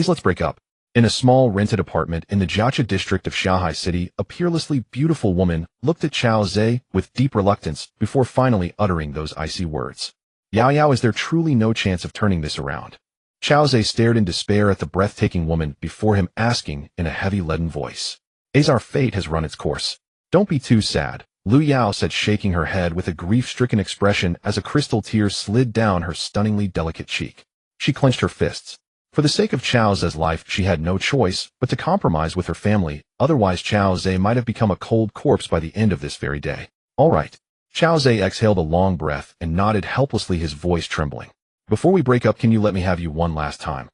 Let's break up. In a small rented apartment in the Jiacha district of Shanghai City, a peerlessly beautiful woman looked at Chao Zhe with deep reluctance before finally uttering those icy words. Yao Yao, is there truly no chance of turning this around? Chao Zhe stared in despair at the breathtaking woman before him, asking in a heavy leaden voice. Our fate has run its course. Don't be too sad, Lu Yao said, shaking her head with a grief-stricken expression as a crystal tear slid down her stunningly delicate cheek. She clenched her fists. For the sake of Chao Zhe's life, she had no choice but to compromise with her family, otherwise Chao Zhe might have become a cold corpse by the end of this very day. All right. Chao Zhe exhaled a long breath and nodded helplessly, his voice trembling. Before we break up, can you let me have you one last time?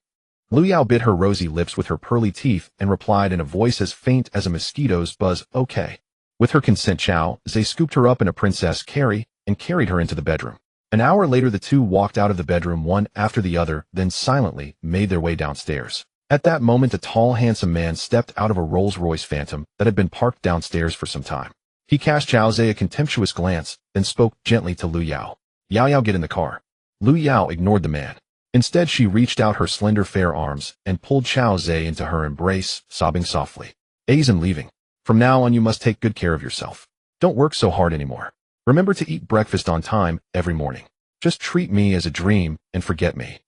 Lu Yao bit her rosy lips with her pearly teeth and replied in a voice as faint as a mosquito's buzz, okay. With her consent, Chao Zhe scooped her up in a princess carry and carried her into the bedroom. An hour later, the two walked out of the bedroom one after the other, then silently made their way downstairs. At that moment, a tall, handsome man stepped out of a Rolls-Royce Phantom that had been parked downstairs for some time. He cast Chao Zhe a contemptuous glance, then spoke gently to Lu Yao. Yao Yao, get in the car. Lu Yao ignored the man. Instead, she reached out her slender, fair arms and pulled Chao Zhe into her embrace, sobbing softly. I'm leaving. From now on, you must take good care of yourself. Don't work so hard anymore. Remember to eat breakfast on time every morning. Just treat me as a dream and forget me.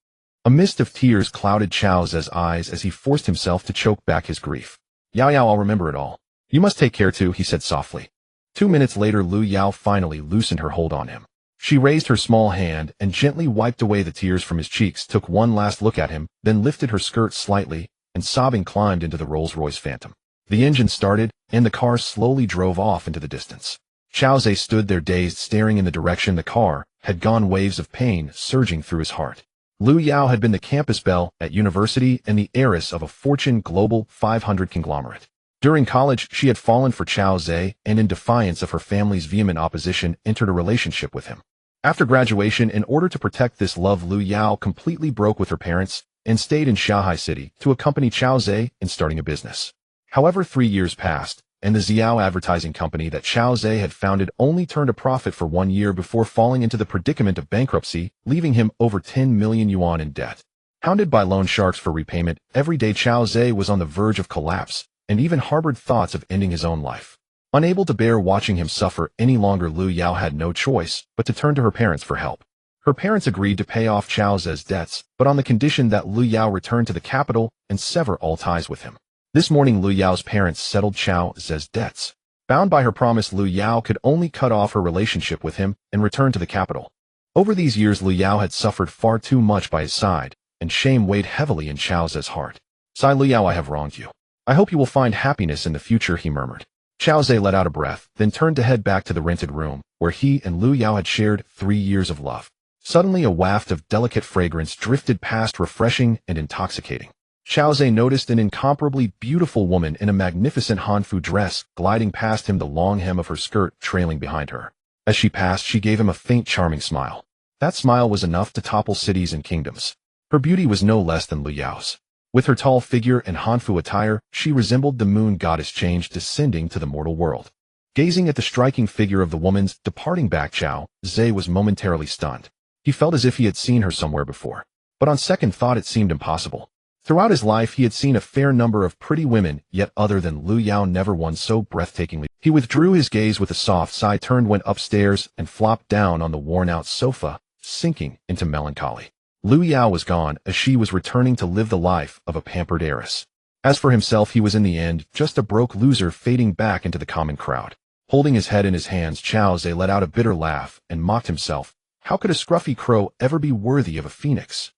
A mist of tears clouded Chao Zhe's eyes as he forced himself to choke back his grief. Yao Yao, I'll remember it all. You must take care too, he said softly. 2 minutes later, Lu Yao finally loosened her hold on him. She raised her small hand and gently wiped away the tears from his cheeks, took one last look at him, then lifted her skirt slightly, and sobbing climbed into the Rolls-Royce Phantom. The engine started, and the car slowly drove off into the distance. Chao Zhe stood there dazed, staring in the direction the car had gone, waves of pain surging through his heart. Lu Yao had been the campus belle at university and the heiress of a Fortune Global 500 conglomerate. During college, she had fallen for Chao Zhe and, in defiance of her family's vehement opposition, entered a relationship with him. After graduation, in order to protect this love, Lu Yao completely broke with her parents and stayed in Shanghai City to accompany Chao Zhe in starting a business. However, 3 years passed, and the Xiao advertising company that Chao Zhe had founded only turned a profit for 1 year before falling into the predicament of bankruptcy, leaving him over 10 million yuan in debt. Hounded by loan sharks for repayment, every day Chao Zhe was on the verge of collapse and even harbored thoughts of ending his own life. Unable to bear watching him suffer any longer, Lu Yao had no choice but to turn to her parents for help. Her parents agreed to pay off Chao Zhe's debts, but on the condition that Lu Yao return to the capital and sever all ties with him. This morning, Lu Yao's parents settled Chao Zhe's debts. Bound by her promise, Lu Yao could only cut off her relationship with him and return to the capital. Over these years, Lu Yao had suffered far too much by his side, and shame weighed heavily in Chao Zhe's heart. Sigh, Lu Yao, I have wronged you. I hope you will find happiness in the future, he murmured. Chao Zhe let out a breath, then turned to head back to the rented room, where he and Lu Yao had shared 3 years of love. Suddenly, a waft of delicate fragrance drifted past, refreshing and intoxicating. Chao Zhe noticed an incomparably beautiful woman in a magnificent Hanfu dress gliding past him, the long hem of her skirt trailing behind her. As she passed, she gave him a faint, charming smile. That smile was enough to topple cities and kingdoms. Her beauty was no less than Lu Yao's. With her tall figure and Hanfu attire, she resembled the moon goddess Change descending to the mortal world. Gazing at the striking figure of the woman's departing back, Chao Zhe was momentarily stunned. He felt as if he had seen her somewhere before. But on second thought, it seemed impossible. Throughout his life, he had seen a fair number of pretty women, yet other than Lu Yao, never one so breathtakingly. He withdrew his gaze with a soft sigh, went upstairs, and flopped down on the worn-out sofa, sinking into melancholy. Lu Yao was gone, as she was returning to live the life of a pampered heiress. As for himself, he was in the end just a broke loser fading back into the common crowd. Holding his head in his hands, Chao Zhe let out a bitter laugh and mocked himself. How could a scruffy crow ever be worthy of a phoenix?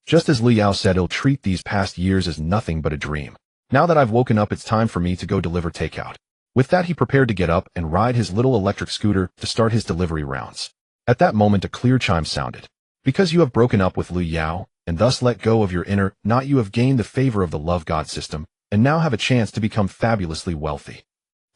Just as Lu Yao said, he'll treat these past years as nothing but a dream. Now that I've woken up, it's time for me to go deliver takeout. With that, he prepared to get up and ride his little electric scooter to start his delivery rounds. At that moment, a clear chime sounded. Because you have broken up with Lu Yao, and thus let go of your inner not, you have gained the favor of the love god system, and now have a chance to become fabulously wealthy.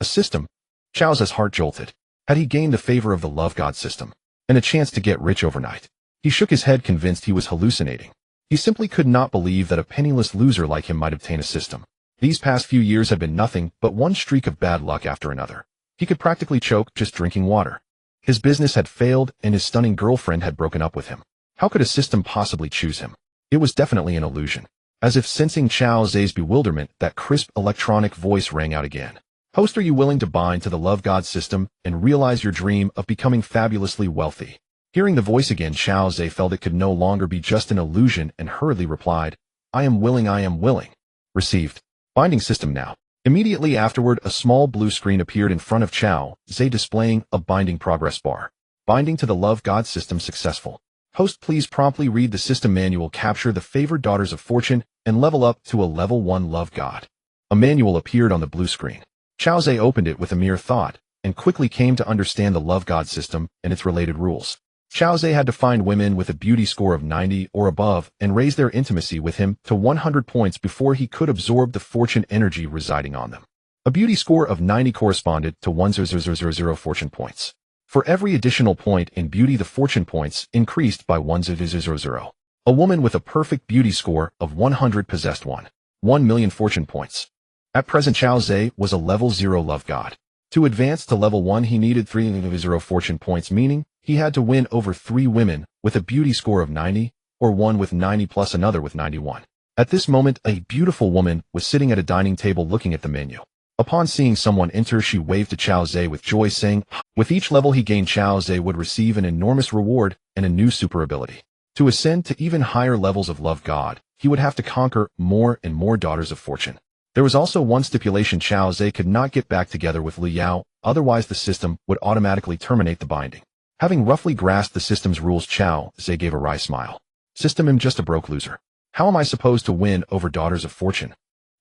A system? Chao Zhe's heart jolted. Had he gained the favor of the love god system? And a chance to get rich overnight? He shook his head, convinced he was hallucinating. He simply could not believe that a penniless loser like him might obtain a system. These past few years had been nothing but one streak of bad luck after another. He could practically choke just drinking water. His business had failed, and his stunning girlfriend had broken up with him. How could a system possibly choose him? It was definitely an illusion. As if sensing Chao Zhe's bewilderment, that crisp electronic voice rang out again. Host, are you willing to bind to the love god system and realize your dream of becoming fabulously wealthy? Hearing the voice again, Chao Zhe felt it could no longer be just an illusion and hurriedly replied, I am willing, I am willing. Received. Binding system now. Immediately afterward, a small blue screen appeared in front of Chao Zhe displaying a binding progress bar. Binding to the love god system successful. Host, please promptly read the system manual, capture the favored daughters of fortune, and level up to a level 1 love god. A manual appeared on the blue screen. Chao Zhe opened it with a mere thought, and quickly came to understand the love god system and its related rules. Chao Zhe had to find women with a beauty score of 90 or above and raise their intimacy with him to 100 points before he could absorb the fortune energy residing on them. A beauty score of 90 corresponded to 1000 fortune points. For every additional point in beauty, the fortune points increased by 1000. A woman with a perfect beauty score of 100 possessed 1 million fortune points. At present, Chao Zhe was a level 0 love god. To advance to level 1, he needed 300 fortune points, meaning he had to win over 3 women with a beauty score of 90, or one with 90 plus another with 91. At this moment, a beautiful woman was sitting at a dining table looking at the menu. Upon seeing someone enter, she waved to Chao Zhe with joy, saying, with each level he gained, Chao Zhe would receive an enormous reward and a new super ability. To ascend to even higher levels of love god, he would have to conquer more and more daughters of fortune. There was also one stipulation: Chao Zhe could not get back together with Lu Yao, otherwise the system would automatically terminate the binding. Having roughly grasped the system's rules, Chao Zhe gave a wry smile. System, I'm just a broke loser. How am I supposed to win over daughters of fortune?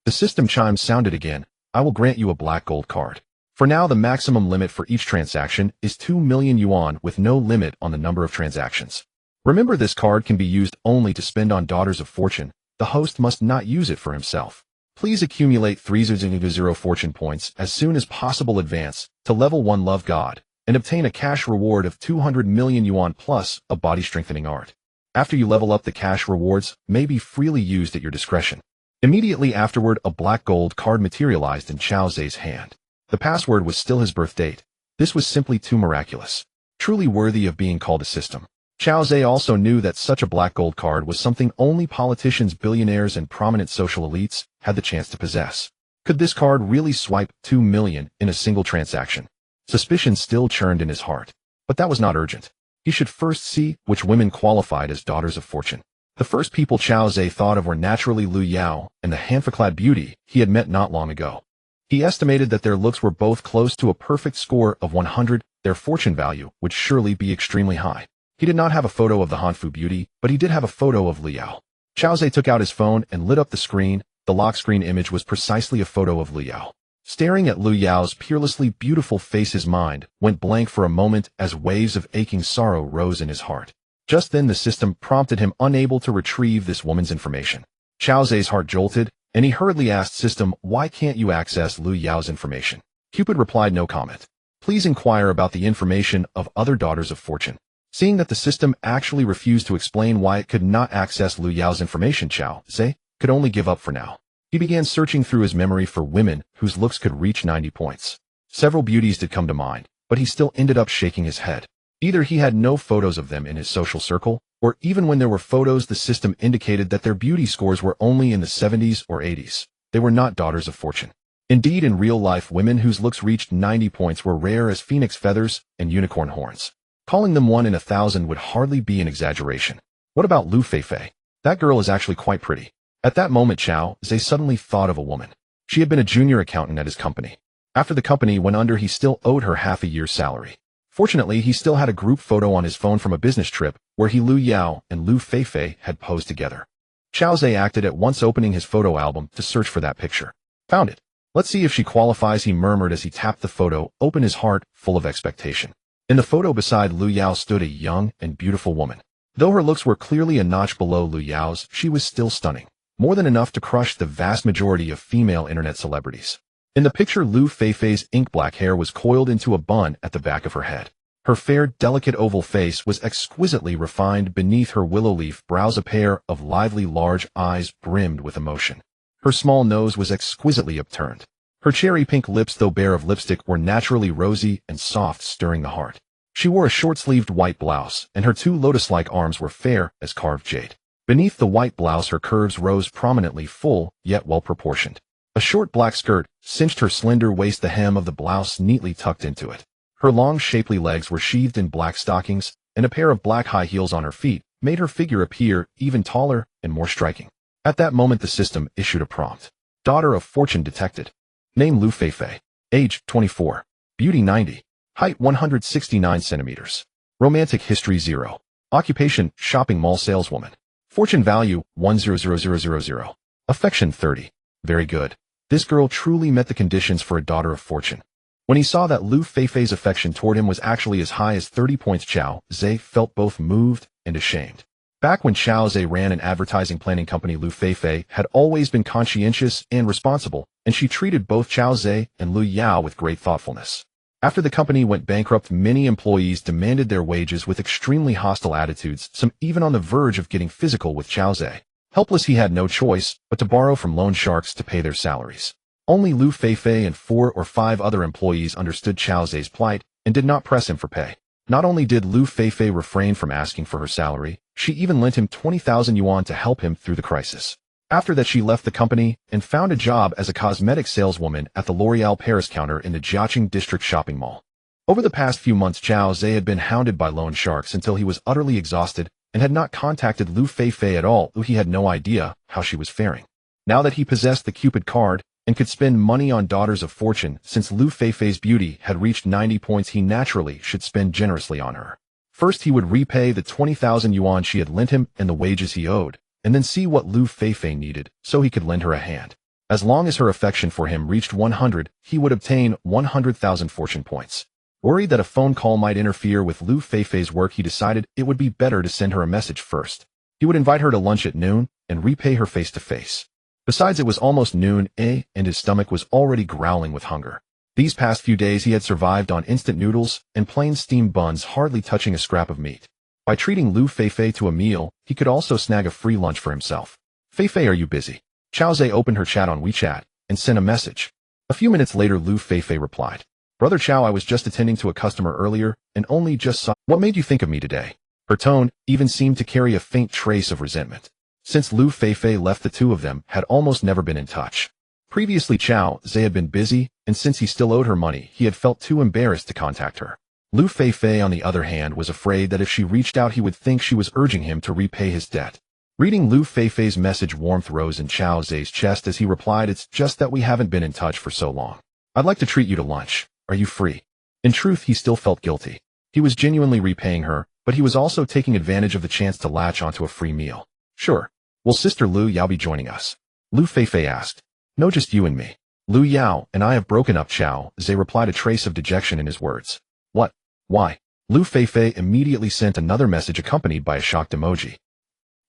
The system chimes sounded again. I will grant you a black gold card. For now, the maximum limit for each transaction is 2 million yuan with no limit on the number of transactions. Remember, this card can be used only to spend on daughters of fortune. The host must not use it for himself. Please accumulate 300 fortune points as soon as possible, advance to level 1 love god, and obtain a cash reward of 200 million yuan plus a body strengthening art. After you level up, the cash rewards may be freely used at your discretion. Immediately afterward, a black gold card materialized in Chao Zhe's hand. The password was still his birth date. This was simply too miraculous. Truly worthy of being called a system. Chao Zhe also knew that such a black gold card was something only politicians, billionaires, and prominent social elites had the chance to possess. Could this card really swipe 2 million in a single transaction? Suspicion still churned in his heart. But that was not urgent. He should first see which women qualified as daughters of fortune. The first people Chao Zhe thought of were naturally Lu Yao and the handful-clad beauty he had met not long ago. He estimated that their looks were both close to a perfect score of 100. Their fortune value would surely be extremely high. He did not have a photo of the Hanfu beauty, but he did have a photo of Lu Yao. Chao Zhe took out his phone and lit up the screen. The lock screen image was precisely a photo of Lu Yao. Staring at Lu Yao's peerlessly beautiful face, his mind went blank for a moment as waves of aching sorrow rose in his heart. Just then the system prompted him, unable to retrieve this woman's information. Chao Zhe's heart jolted, and he hurriedly asked, System, why can't you access Lu Yao's information? Cupid replied, no comment. Please inquire about the information of other daughters of fortune. Seeing that the system actually refused to explain why it could not access Lu Yao's information, Chao Zhe could only give up for now. He began searching through his memory for women whose looks could reach 90 points. Several beauties did come to mind, but he still ended up shaking his head. Either he had no photos of them in his social circle, or even when there were photos, the system indicated that their beauty scores were only in the 70s or 80s. They were not daughters of fortune. Indeed, in real life, women whose looks reached 90 points were rare as phoenix feathers and unicorn horns. Calling them 1 in 1,000 would hardly be an exaggeration. What about Lu Feifei? That girl is actually quite pretty. At that moment, Chao Zhe suddenly thought of a woman. She had been a junior accountant at his company. After the company went under, he still owed her half a year's salary. Fortunately, he still had a group photo on his phone from a business trip where Lu Yao and Lu Feifei had posed together. Chao Zhe acted at once, opening his photo album to search for that picture. Found it. Let's see if she qualifies, he murmured as he tapped the photo, open, his heart full of expectation. In the photo beside Lu Yao stood a young and beautiful woman. Though her looks were clearly a notch below Lu Yao's, she was still stunning. More than enough to crush the vast majority of female internet celebrities. In the picture, Lu Feifei's ink-black hair was coiled into a bun at the back of her head. Her fair, delicate oval face was exquisitely refined. Beneath her willow leaf brows, a pair of lively large eyes brimmed with emotion. Her small nose was exquisitely upturned. Her cherry-pink lips, though bare of lipstick, were naturally rosy and soft, stirring the heart. She wore a short-sleeved white blouse, and her 2 lotus-like arms were fair as carved jade. Beneath the white blouse her curves rose prominently, full, yet well-proportioned. A short black skirt cinched her slender waist, the hem of the blouse neatly tucked into it. Her long, shapely legs were sheathed in black stockings, and a pair of black high heels on her feet made her figure appear even taller and more striking. At that moment the system issued a prompt. Daughter of Fortune detected. Name Lu Feifei. Age 24. Beauty 90. Height 169 centimeters. Romantic history 0. Occupation shopping mall saleswoman. Fortune value 100000. Affection 30. Very good. This girl truly met the conditions for a daughter of fortune. When he saw that Lu Feifei's affection toward him was actually as high as 30 points, Chao Zhe felt both moved and ashamed. Back when Chao Zhe ran an advertising planning company, Lu Feifei had always been conscientious and responsible, and she treated both Chao Zhe and Lu Yao with great thoughtfulness. After the company went bankrupt, many employees demanded their wages with extremely hostile attitudes, some even on the verge of getting physical with Chao Zhe. Helpless, he had no choice but to borrow from loan sharks to pay their salaries. Only Lu Feifei and 4 or 5 other employees understood Chao Zhe's plight and did not press him for pay. Not only did Lu Feifei refrain from asking for her salary, she even lent him 20,000 yuan to help him through the crisis. After that, she left the company and found a job as a cosmetic saleswoman at the L'Oreal Paris counter in the Jiaqing District shopping mall. Over the past few months, Chao Zhe had been hounded by loan sharks until he was utterly exhausted and had not contacted Lu Feifei at all, though he had no idea how she was faring. Now that he possessed the Cupid card and could spend money on daughters of fortune, since Lu Feifei's beauty had reached 90 points, he naturally should spend generously on her. First, he would repay the 20,000 yuan she had lent him and the wages he owed, and then see what Lu Feifei needed so he could lend her a hand. As long as her affection for him reached 100, he would obtain 100,000 fortune points. Worried that a phone call might interfere with Lu Feifei's work, he decided it would be better to send her a message first. He would invite her to lunch at noon and repay her face-to-face. Besides, it was almost noon, and his stomach was already growling with hunger. These past few days he had survived on instant noodles and plain steamed buns, hardly touching a scrap of meat. By treating Lu Feifei to a meal, he could also snag a free lunch for himself. Feifei, are you busy? Chao Zhe opened her chat on WeChat and sent a message. A few minutes later, Lu Feifei replied, Brother Chao, I was just attending to a customer earlier and only just saw. What made you think of me today? Her tone even seemed to carry a faint trace of resentment. Since Lu Feifei left, the two of them had almost never been in touch. Previously, Chao Zhe had been busy, and since he still owed her money, he had felt too embarrassed to contact her. Lu Feifei, on the other hand, was afraid that if she reached out he would think she was urging him to repay his debt. Reading Lu Feifei's message, warmth rose in Chao Zhe's chest as he replied, It's just that we haven't been in touch for so long. I'd like to treat you to lunch. Are you free? In truth, he still felt guilty. He was genuinely repaying her, but he was also taking advantage of the chance to latch onto a free meal. Sure. Will Sister Lu Yao be joining us? Lu Feifei asked. No, just you and me. Lu Yao and I have broken up, Chao Zhe replied, a trace of dejection in his words. What? Why? Lu Feifei immediately sent another message accompanied by a shocked emoji.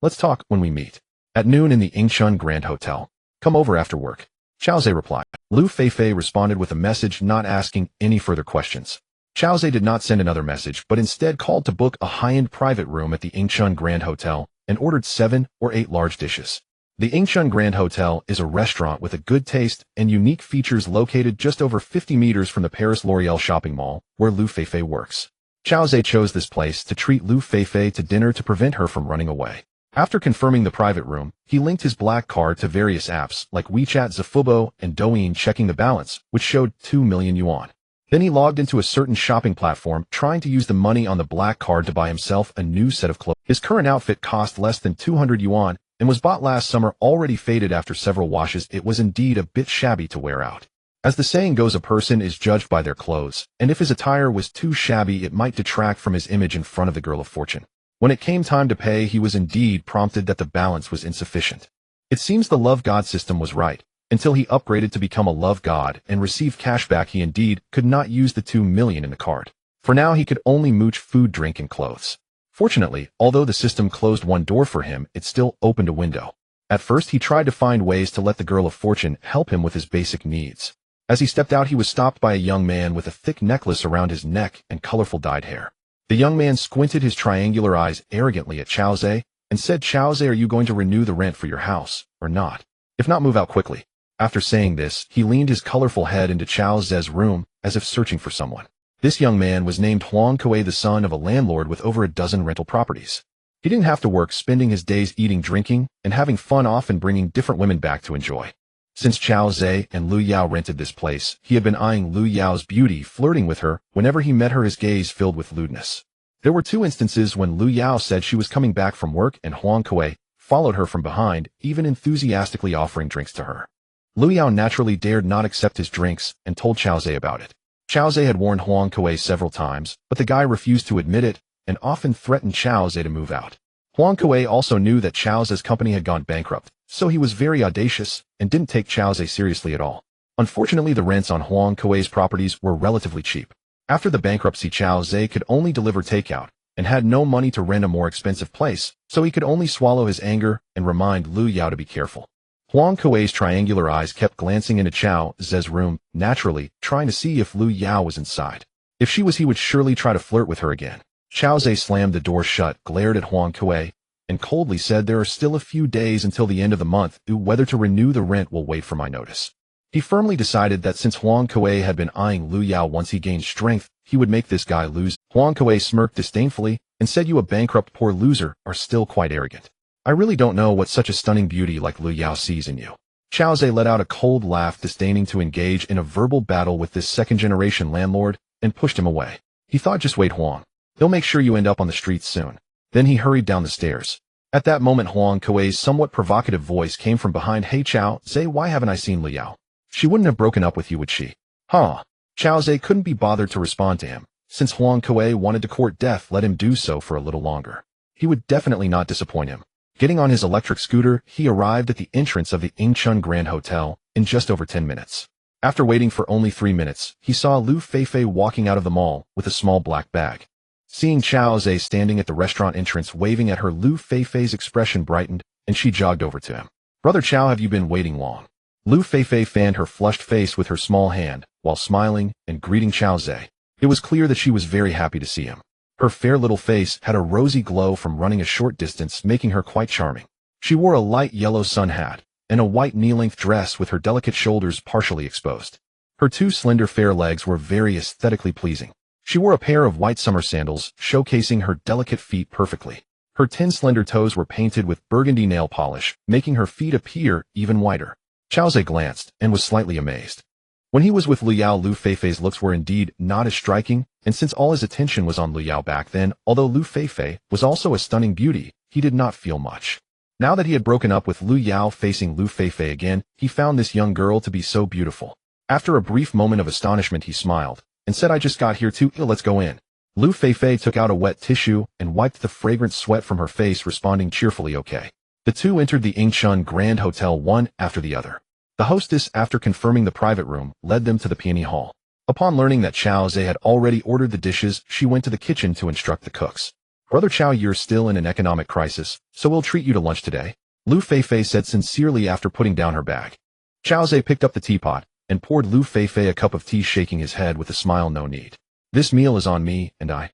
Let's talk when we meet. At noon in the Yingchun Grand Hotel. Come over after work. Chao Zhe replied. Lu Feifei responded with a message, not asking any further questions. Chao Zhe did not send another message, but instead called to book a high-end private room at the Yingchun Grand Hotel and ordered 7 or 8 large dishes. The Yingchun Grand Hotel is a restaurant with a good taste and unique features located just over 50 meters from the Paris L'Oreal shopping mall, where Lu Feifei works. Chao Zhe chose this place to treat Lu Feifei to dinner to prevent her from running away. After confirming the private room, he linked his black card to various apps like WeChat, Zhifubo, and Douyin, checking the balance, which showed 2 million yuan. Then he logged into a certain shopping platform, trying to use the money on the black card to buy himself a new set of clothes. His current outfit cost less than 200 yuan and was bought last summer, already faded after several washes. It was indeed a bit shabby to wear out. As the saying goes, a person is judged by their clothes, and if his attire was too shabby, it might detract from his image in front of the girl of fortune. When it came time to pay, he was indeed prompted that the balance was insufficient. It seems the love god system was right. Until he upgraded to become a love god and received cashback, he indeed could not use the 2 million in the card. For now, he could only mooch food, drink, and clothes. Fortunately, although the system closed one door for him, it still opened a window. At first, he tried to find ways to let the girl of fortune help him with his basic needs. As he stepped out, he was stopped by a young man with a thick necklace around his neck and colorful dyed hair. The young man squinted his triangular eyes arrogantly at Chao Zhe and said, Chao Zhe, are you going to renew the rent for your house, or not? If not, move out quickly. After saying this, he leaned his colorful head into Chao Zhe's room, as if searching for someone. This young man was named Huang Kuei, the son of a landlord with over a dozen rental properties. He didn't have to work, spending his days eating, drinking, and having fun, often bringing different women back to enjoy. Since Chao Zhe and Lu Yao rented this place, he had been eyeing Lu Yao's beauty, flirting with her. Whenever he met her, his gaze filled with lewdness. There were 2 instances when Lu Yao said she was coming back from work and Huang Kuei followed her from behind, even enthusiastically offering drinks to her. Lu Yao naturally dared not accept his drinks and told Chao Zhe about it. Chao Zhe had warned Huang Kuei several times, but the guy refused to admit it and often threatened Chao Zhe to move out. Huang Kuei also knew that Chao Zhe's company had gone bankrupt, so he was very audacious and didn't take Chao Zhe seriously at all. Unfortunately, the rents on Huang Kuei's properties were relatively cheap. After the bankruptcy, Chao Zhe could only deliver takeout and had no money to rent a more expensive place, so he could only swallow his anger and remind Lu Yao to be careful. Huang Kuei's triangular eyes kept glancing into Chao Zhe's room, naturally, trying to see if Lu Yao was inside. If she was, he would surely try to flirt with her again. Chao Zhe slammed the door shut, glared at Huang Kuei, and coldly said, "There are still a few days until the end of the month. Whether to renew the rent will wait for my notice." He firmly decided that since Huang Kuei had been eyeing Lu Yao, once he gained strength, he would make this guy lose. Huang Kuei smirked disdainfully and said, "You, a bankrupt poor loser, are still quite arrogant. I really don't know what such a stunning beauty like Lu Yao sees in you." Chao Zhe let out a cold laugh, disdaining to engage in a verbal battle with this second-generation landlord, and pushed him away. He thought, "Just wait, Huang. They'll make sure you end up on the streets soon." Then he hurried down the stairs. At that moment, Huang Kuei's somewhat provocative voice came from behind. "Hey Chao Zhe, why haven't I seen Lu Yao? She wouldn't have broken up with you, would she?" "Huh?" Chao Zhe couldn't be bothered to respond to him. Since Huang Kuei wanted to court death, let him do so for a little longer. He would definitely not disappoint him. Getting on his electric scooter, he arrived at the entrance of the Ingchun Grand Hotel in just over 10 minutes. After waiting for only 3 minutes, he saw Lu Feifei walking out of the mall with a small black bag. Seeing Chao Zhe standing at the restaurant entrance waving at her, Lu Feifei's expression brightened, and she jogged over to him. "Brother Chao, have you been waiting long?" Lu Feifei fanned her flushed face with her small hand, while smiling and greeting Chao Zhe. It was clear that she was very happy to see him. Her fair little face had a rosy glow from running a short distance, making her quite charming. She wore a light yellow sun hat and a white knee-length dress with her delicate shoulders partially exposed. Her 2 slender fair legs were very aesthetically pleasing. She wore a pair of white summer sandals, showcasing her delicate feet perfectly. Her 10 slender toes were painted with burgundy nail polish, making her feet appear even whiter. Chao Zhe glanced and was slightly amazed. When he was with Lu Yao, Lu Feifei's looks were indeed not as striking, and since all his attention was on Lu Yao back then, although Lu Feifei was also a stunning beauty, he did not feel much. Now that he had broken up with Lu Yao, facing Lu Feifei again, he found this young girl to be so beautiful. After a brief moment of astonishment, he smiled and said, "I just got here too. Let's go in." Lu Feifei took out a wet tissue and wiped the fragrant sweat from her face, responding cheerfully, "Okay." The 2 entered the Ingchun Grand Hotel one after the other. The hostess, after confirming the private room, led them to the peony hall. Upon learning that Chao Zhe had already ordered the dishes, she went to the kitchen to instruct the cooks. "Brother Chao, you're still in an economic crisis, so we'll treat you to lunch today," Lu Feifei said sincerely after putting down her bag. Chao Zhe picked up the teapot and poured Lu Feifei a cup of tea, shaking his head with a smile. "No need. This meal is on me and I."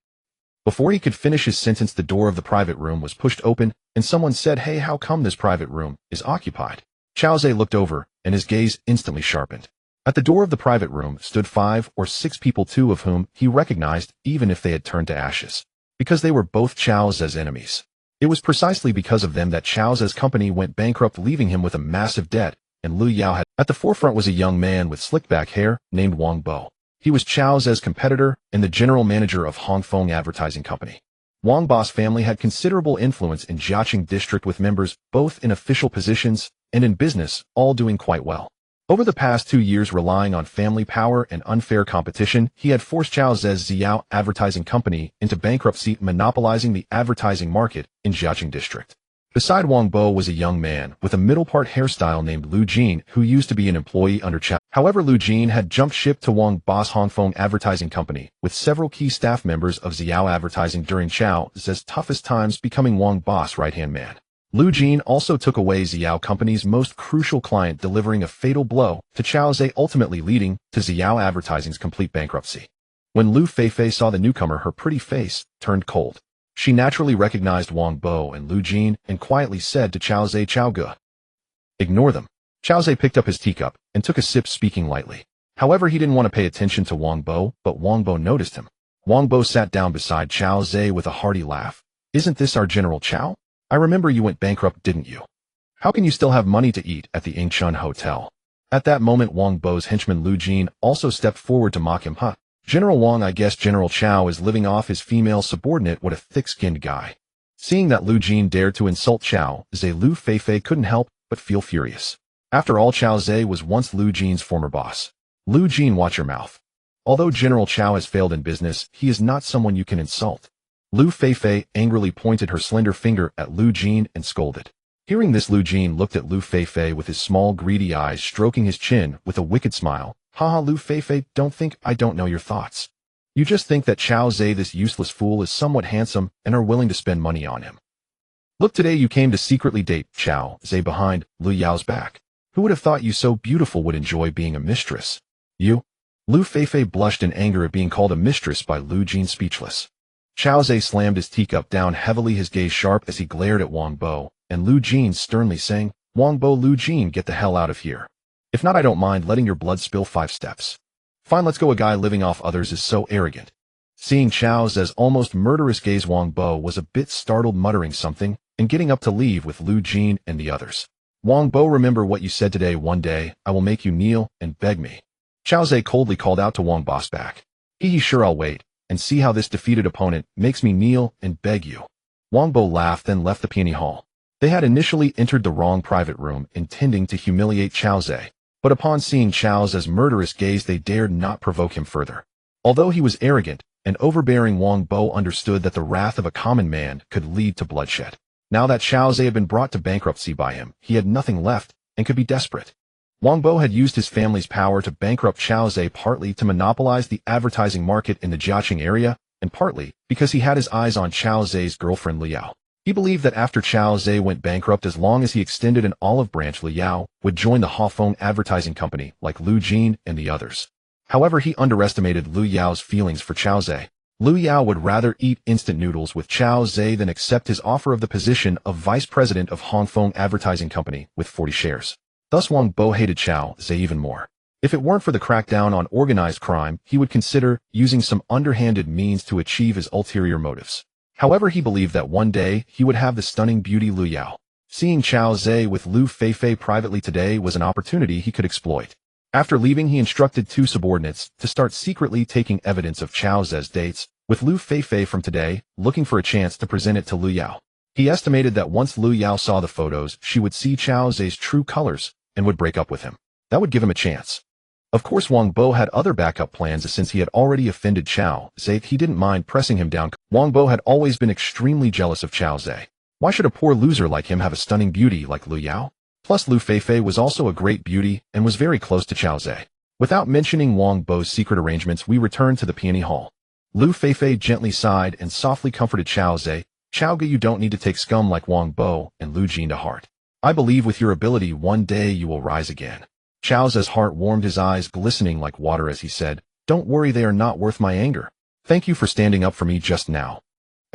Before he could finish his sentence, the door of the private room was pushed open and someone said, "Hey, how come this private room is occupied?" Chao Zhe looked over and his gaze instantly sharpened. At the door of the private room stood 5 or 6 people, 2 of whom he recognized even if they had turned to ashes, because they were both Chao Zhe's enemies. It was precisely because of them that Chao Zhe's company went bankrupt, leaving him with a massive debt, and Lu Yao had. At the forefront was a young man with slick back hair named Wang Bo. He was Chao Zhe's competitor and the general manager of Hongfeng Advertising Company. Wang Bo's family had considerable influence in Jiaqing district, with members both in official positions and in business, all doing quite well. Over the past 2 years, relying on family power and unfair competition, he had forced Chao Zhe's Ziyao Advertising Company into bankruptcy, monopolizing the advertising market in Jiaqing district. Beside Wang Bo was a young man with a middle-part hairstyle named Lu Jin, who used to be an employee under Chao. However, Lu Jin had jumped ship to Wang Bo's Hongfeng Advertising Company, with several key staff members of Ziyao Advertising during Chao Zhe's toughest times, becoming Wang Bo's right-hand man. Lu Jin also took away Ziyao Company's most crucial client, delivering a fatal blow to Chao Zhe, ultimately leading to Ziyao Advertising's complete bankruptcy. When Lu Feifei saw the newcomer, her pretty face turned cold. She naturally recognized Wang Bo and Lu Jin and quietly said to Chao Zhe, "Chao Ge, ignore them." Chao Zhe picked up his teacup and took a sip, speaking lightly. However, he didn't want to pay attention to Wang Bo, but Wang Bo noticed him. Wang Bo sat down beside Chao Zhe with a hearty laugh Isn't this our General Chow? I remember you went bankrupt, didn't you? How can you still have money to eat at the Ingchun Hotel? At that moment, Wang Bo's henchman Lu Jin also stepped forward to mock him. General Wang, I guess General Chow is living off his female subordinate. What a thick-skinned guy. Seeing that Lu Jin dared to insult Chow Zhe, Lu Feifei couldn't help but feel furious. After all, Chow Zhe was once Lu Jin's former boss. Lu Jin, watch your mouth. Although General Chow has failed in business, he is not someone you can insult. Lu Feifei angrily pointed her slender finger at Lu Jin and scolded. Hearing this, Lu Jin looked at Lu Feifei with his small greedy eyes, stroking his chin with a wicked smile. Haha, Lu Feifei, don't think I don't know your thoughts. You just think that Chow Zhe, this useless fool, is somewhat handsome and are willing to spend money on him. Look, today you came to secretly date Chow Zhe behind Lu Yao's back. Who would have thought you so beautiful would enjoy being a mistress? You? Lu Feifei blushed in anger at being called a mistress by Lu Jin, speechless. Chow Zhe slammed his teacup down heavily, his gaze sharp as he glared at Wang Bo, and Lu Jin sternly saying, Wang Bo, Lu Jin, get the hell out of here. If not, I don't mind letting your blood spill 5 steps. Fine, let's go. A guy living off others is so arrogant. Seeing Chow Zhe's almost murderous gaze, Wang Bo was a bit startled, muttering something and getting up to leave with Lu Jin and the others. Wang Bo, remember what you said today. One day, I will make you kneel and beg me. Chow Zhe coldly called out to Wang Bo's back. Sure, I'll wait and see how this defeated opponent makes me kneel and beg you. Wang Bo laughed, then left the peony hall. They had initially entered the wrong private room, intending to humiliate Chow Zhe, but upon seeing Chow Zhe's murderous gaze, they dared not provoke him further. Although he was arrogant and overbearing, Wang Bo understood that the wrath of a common man could lead to bloodshed. Now that Chow Zhe had been brought to bankruptcy by him, he had nothing left and could be desperate. Wang Bo had used his family's power to bankrupt Chow Zhe, partly to monopolize the advertising market in the Jiaqing area, and partly because he had his eyes on Chow Zhe's girlfriend Lu Yao. He believed that after Chow Zhe went bankrupt, as long as he extended an olive branch, Lu Yao would join the Hafeng advertising company like Lu Jin and the others. However, he underestimated Lu Yao's feelings for Chow Zhe. Lu Yao would rather eat instant noodles with Chow Zhe than accept his offer of the position of vice president of Hafeng advertising company with 40 shares. Thus, Wang Bo hated Chow Zhe even more. If it weren't for the crackdown on organized crime, he would consider using some underhanded means to achieve his ulterior motives. However, he believed that one day he would have the stunning beauty Lu Yao. Seeing Chow Zhe with Lu Feifei privately today was an opportunity he could exploit. After leaving, he instructed 2 subordinates to start secretly taking evidence of Chow Zhe's dates with Lu Feifei from today, looking for a chance to present it to Lu Yao. He estimated that once Lu Yao saw the photos, she would see Chow Zhe's true colors and would break up with him. That would give him a chance. Of course, Wang Bo had other backup plans, since he had already offended Chow Zhe. He didn't mind pressing him down. Wang Bo had always been extremely jealous of Chow Zhe. Why should a poor loser like him have a stunning beauty like Lu Yao? Plus, Lu Feifei was also a great beauty and was very close to Chow Zhe. Without mentioning Wang Bo's secret arrangements, we returned to the peony hall. Lu Feifei gently sighed and softly comforted Chow Zhe. Chow Ge, you don't need to take scum like Wang Bo and Lu Jin to heart. I believe with your ability, one day you will rise again. Chow Zhe's heart warmed, his eyes glistening like water as he said, Don't worry, they are not worth my anger. Thank you for standing up for me just now.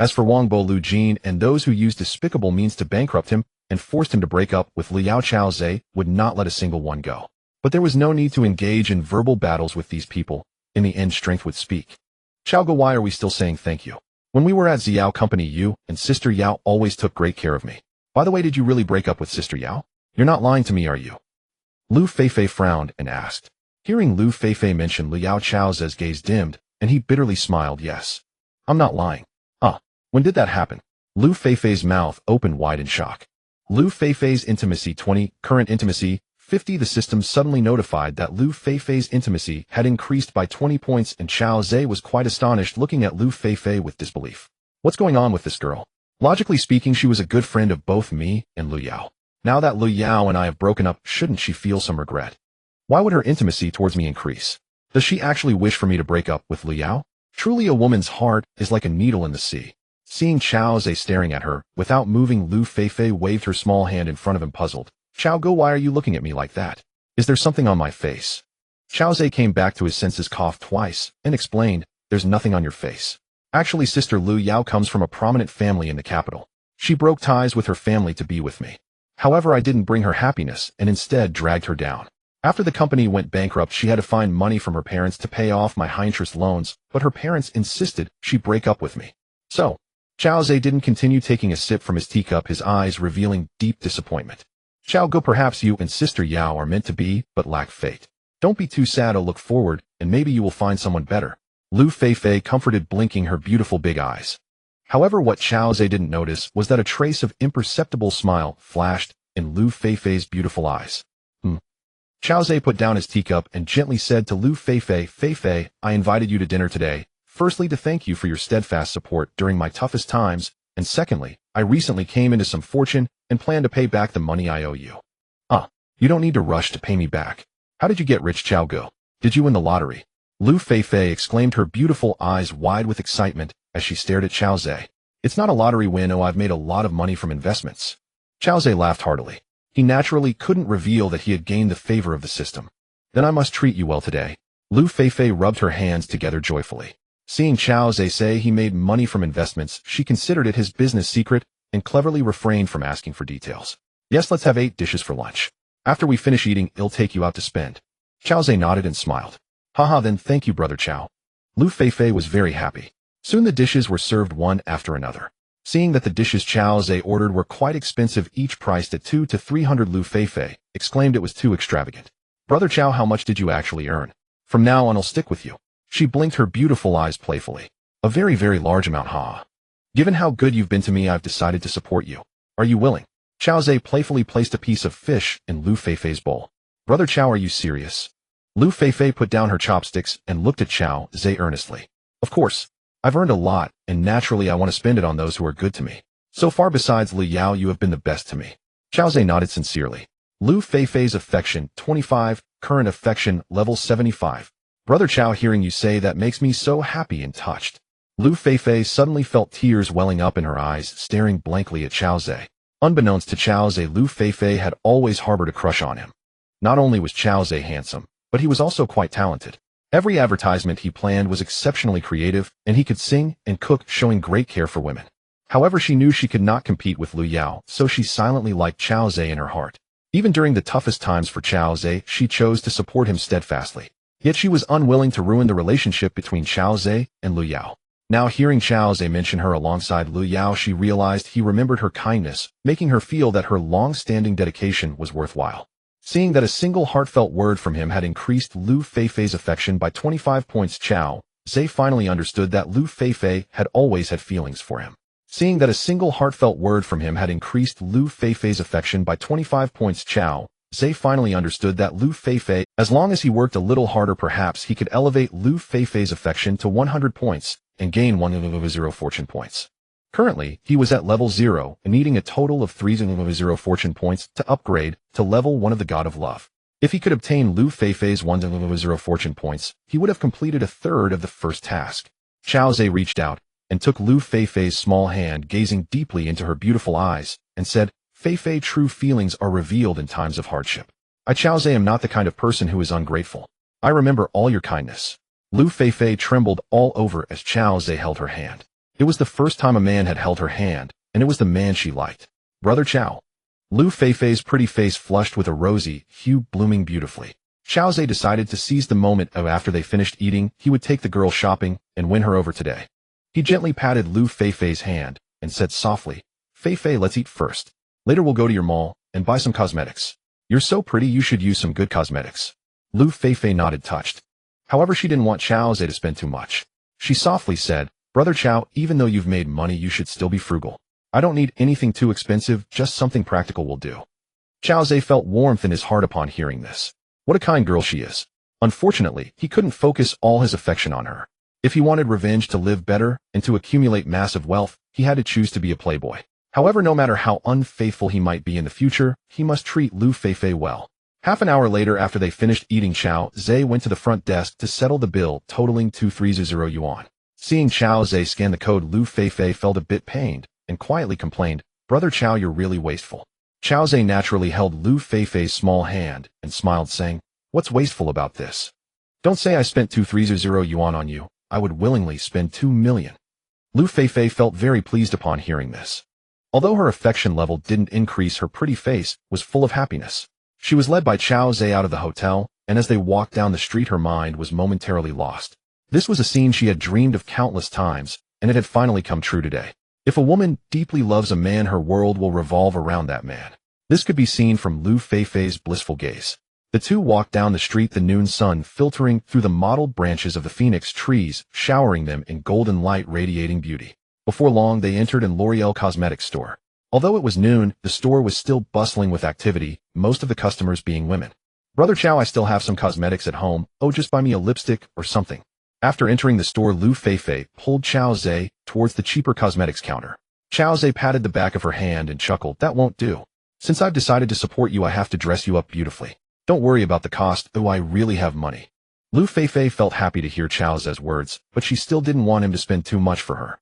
As for Wang Bo, Lu Jin, and those who used despicable means to bankrupt him and forced him to break up with Lu Yao, Chow Zhe would not let a single one go. But there was no need to engage in verbal battles with these people. In the end, strength would speak. Chow Ge, why are we still saying thank you? When we were at Xiao Company, you and Sister Yao always took great care of me. By the way, did you really break up with Sister Yao? You're not lying to me, are you? Lu Feifei frowned and asked. Hearing Lu Feifei mention Lu Yao, Chow Zhe's gaze dimmed, and he bitterly smiled. Yes. I'm not lying. When did that happen? Lu Feifei's mouth opened wide in shock. Lu Feifei's intimacy 20, current intimacy 50. The system suddenly notified that Lu Feifei's intimacy had increased by 20 points, and Chow Zhe was quite astonished, looking at Lu Feifei with disbelief. What's going on with this girl? Logically speaking, she was a good friend of both me and Lu Yao. Now that Lu Yao and I have broken up, shouldn't she feel some regret? Why would her intimacy towards me increase? Does she actually wish for me to break up with Lu Yao? Truly, a woman's heart is like a needle in the sea. Seeing Chow Zhe staring at her, without moving, Lu Feifei waved her small hand in front of him, puzzled. Chow Ge, why are you looking at me like that? Is there something on my face? Chow Zhe came back to his senses, coughed twice, and explained, There's nothing on your face. Actually, Sister Lu Yao comes from a prominent family in the capital. She broke ties with her family to be with me. However, I didn't bring her happiness and instead dragged her down. After the company went bankrupt, she had to find money from her parents to pay off my high-interest loans, but her parents insisted she break up with me. So, Chao Zhe didn't continue taking a sip from his teacup, his eyes revealing deep disappointment. Chao Go, perhaps you and Sister Yao are meant to be, but lack fate. Don't be too sad, or look forward, and maybe you will find someone better. Lu Feifei comforted, blinking her beautiful big eyes. However, what Chao Zhe didn't notice was that a trace of imperceptible smile flashed in Lu Feifei's beautiful eyes. Chao Zhe put down his teacup and gently said to Lu Feifei, Feifei, I invited you to dinner today, firstly to thank you for your steadfast support during my toughest times, and secondly, I recently came into some fortune and plan to pay back the money I owe you. You don't need to rush to pay me back. How did you get rich, Chao Go? Did you win the lottery? Lu Feifei exclaimed, her beautiful eyes wide with excitement as she stared at Chao Zhe. It's not a lottery win, I've made a lot of money from investments. Chao Zhe laughed heartily. He naturally couldn't reveal that he had gained the favor of the system. Then I must treat you well today. Lu Feifei rubbed her hands together joyfully. Seeing Chao Zhe say he made money from investments, she considered it his business secret and cleverly refrained from asking for details. Yes, let's have 8 dishes for lunch. After we finish eating, I'll take you out to spend. Chao Zhe nodded and smiled. Haha, then thank you, brother Chao. Lu Feifei was very happy. Soon the dishes were served one after another. Seeing that the dishes Chao Zhe ordered were quite expensive, each priced at 200 to 300, Lu Feifei exclaimed it was too extravagant. Brother Chao, how much did you actually earn? From now on I'll stick with you. She blinked her beautiful eyes playfully. A very, very large amount, ha. Given how good you've been to me, I've decided to support you. Are you willing? Chao Zhe playfully placed a piece of fish in Lu Feifei's bowl. Brother Chao, are you serious? Lu Feifei put down her chopsticks and looked at Chao Zhe earnestly. Of course. I've earned a lot, and naturally I want to spend it on those who are good to me. So far, besides Li Yao, you have been the best to me. Chao Zhe nodded sincerely. Lu Feifei's affection, 25, current affection, level 75. Brother Chao, hearing you say that makes me so happy and touched. Lu Feifei suddenly felt tears welling up in her eyes, staring blankly at Chao Zhe. Unbeknownst to Chao Zhe, Lu Feifei had always harbored a crush on him. Not only was Chao Zhe handsome, but he was also quite talented. Every advertisement he planned was exceptionally creative, and he could sing and cook, showing great care for women. However, she knew she could not compete with Lu Yao, so she silently liked Chao Zhe in her heart. Even during the toughest times for Chao Zhe, she chose to support him steadfastly. Yet she was unwilling to ruin the relationship between Chao Zhe and Lu Yao. Now, hearing Chao Zhe mention her alongside Lu Yao, she realized he remembered her kindness, making her feel that her long-standing dedication was worthwhile. Seeing that a single heartfelt word from him had increased Lu Feifei's affection by 25 points, Chao Zhe finally understood that Lu Feifei had always had feelings for him. Seeing that a single heartfelt word from him had increased Lu Feifei's affection by 25 points, Chao Zhe finally understood that Lu Feifei, as long as he worked a little harder, perhaps he could elevate Lu Feifei's affection to 100 points and gain 100 fortune points. Currently, he was at level 0 and needing a total of 300 fortune points to upgrade to level 1 of the God of Love. If he could obtain Lu Feifei's 100 fortune points, he would have completed a third of the first task. Chao Zhe reached out and took Lu Feifei's small hand, gazing deeply into her beautiful eyes, and said, Feifei, true feelings are revealed in times of hardship. I, Chao Zhe, am not the kind of person who is ungrateful. I remember all your kindness. Lu Feifei trembled all over as Chao Zhe held her hand. It was the first time a man had held her hand, and it was the man she liked. Brother Chao. Lu Feifei's pretty face flushed with a rosy hue, blooming beautifully. Chao Zhe decided to seize the moment of after they finished eating, he would take the girl shopping and win her over today. He gently patted Lu Feifei's hand and said softly, Feifei, let's eat first. Later we'll go to your mall and buy some cosmetics. You're so pretty, you should use some good cosmetics. Lu Feifei nodded, touched. However, she didn't want Chao Zhe to spend too much. She softly said, Brother Chao, even though you've made money, you should still be frugal. I don't need anything too expensive, just something practical will do. Chao Zhe felt warmth in his heart upon hearing this. What a kind girl she is. Unfortunately, he couldn't focus all his affection on her. If he wanted revenge, to live better, and to accumulate massive wealth, he had to choose to be a playboy. However, no matter how unfaithful he might be in the future, he must treat Lu Feifei well. Half an hour later, after they finished eating, Chao Zhe went to the front desk to settle the bill, totaling 230 yuan. Seeing Chao Zhe scan the code, Lu Feifei felt a bit pained and quietly complained, Brother Chao, you're really wasteful. Chao Zhe naturally held Lu Feifei's small hand and smiled, saying, What's wasteful about this? Don't say I spent 230 yuan on you. I would willingly spend 2 million. Lu Feifei felt very pleased upon hearing this. Although her affection level didn't increase, her pretty face was full of happiness. She was led by Chao Zhe out of the hotel, and as they walked down the street, her mind was momentarily lost. This was a scene she had dreamed of countless times, and it had finally come true today. If a woman deeply loves a man, her world will revolve around that man. This could be seen from Lu Feifei's blissful gaze. The two walked down the street, the noon sun filtering through the mottled branches of the phoenix trees, showering them in golden light, radiating beauty. Before long, they entered an L'Oreal cosmetics store. Although it was noon, the store was still bustling with activity, most of the customers being women. "Brother Chow, I still have some cosmetics at home. Oh, just buy me a lipstick or something." After entering the store, Lu Feifei pulled Chow Zhe towards the cheaper cosmetics counter. Chow Zhe patted the back of her hand and chuckled. "That won't do. Since I've decided to support you, I have to dress you up beautifully. Don't worry about the cost, though I really have money." Lu Feifei felt happy to hear Chow Zhe's words, but she still didn't want him to spend too much for her.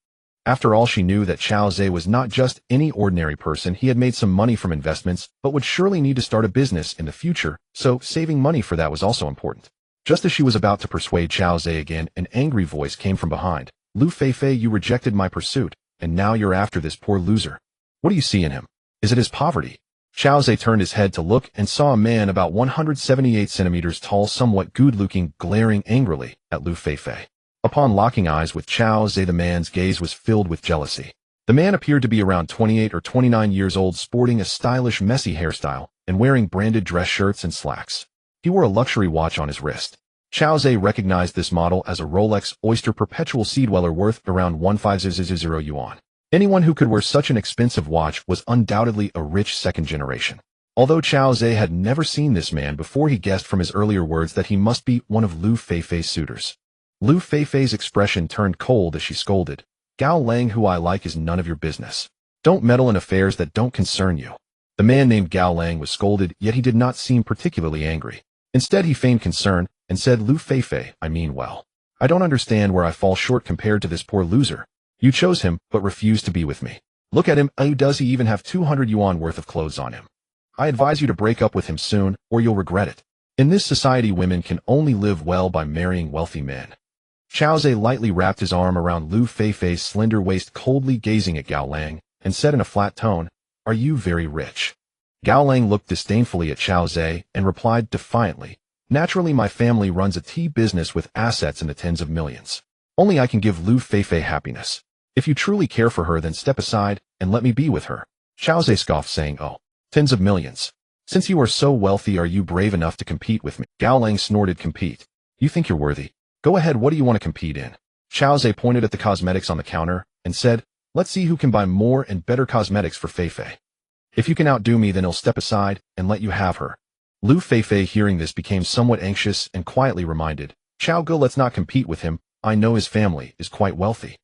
After all, she knew that Chow Zhe was not just any ordinary person. He had made some money from investments, but would surely need to start a business in the future, so saving money for that was also important. Just as she was about to persuade Chow Zhe again, an angry voice came from behind. "Lu Feifei, you rejected my pursuit, and now you're after this poor loser. What do you see in him? Is it his poverty?" Chow Zhe turned his head to look and saw a man about 178 centimeters tall, somewhat good-looking, glaring angrily at Lu Feifei. Upon locking eyes with Chow Zhe, the man's gaze was filled with jealousy. The man appeared to be around 28 or 29 years old, sporting a stylish, messy hairstyle and wearing branded dress shirts and slacks. He wore a luxury watch on his wrist. Chow Zhe recognized this model as a Rolex Oyster Perpetual Sea Dweller worth around 1,500 yuan. Anyone who could wear such an expensive watch was undoubtedly a rich second generation. Although Chow Zhe had never seen this man before, he guessed from his earlier words that he must be one of Lu Feifei's suitors. Lu Feifei's expression turned cold as she scolded. "Gao Lang, who I like, is none of your business. Don't meddle in affairs that don't concern you." The man named Gao Lang was scolded, yet he did not seem particularly angry. Instead, he feigned concern and said, "Lu Feifei, I mean well. I don't understand where I fall short compared to this poor loser. You chose him, but refused to be with me. Look at him. Does he even have 200 yuan worth of clothes on him? I advise you to break up with him soon, or you'll regret it. In this society, women can only live well by marrying wealthy men." Chow Zhe lightly wrapped his arm around Lu Feifei's slender waist, coldly gazing at Gao Lang, and said in a flat tone, "Are you very rich?" Gao Lang looked disdainfully at Chow Zhe and replied defiantly, "Naturally, my family runs a tea business with assets in the tens of millions. Only I can give Lu Feifei happiness. If you truly care for her, then step aside and let me be with her." Chow Zhe scoffed, saying, "Oh, tens of millions. Since you are so wealthy, are you brave enough to compete with me?" Gao Lang snorted. "Compete? You think you're worthy? Go ahead, what do you want to compete in?" Chow Zhe pointed at the cosmetics on the counter and said, "Let's see who can buy more and better cosmetics for Feifei. If you can outdo me, then he'll step aside and let you have her." Lu Feifei, hearing this, became somewhat anxious and quietly reminded, "Chow Go, let's not compete with him. I know his family is quite wealthy."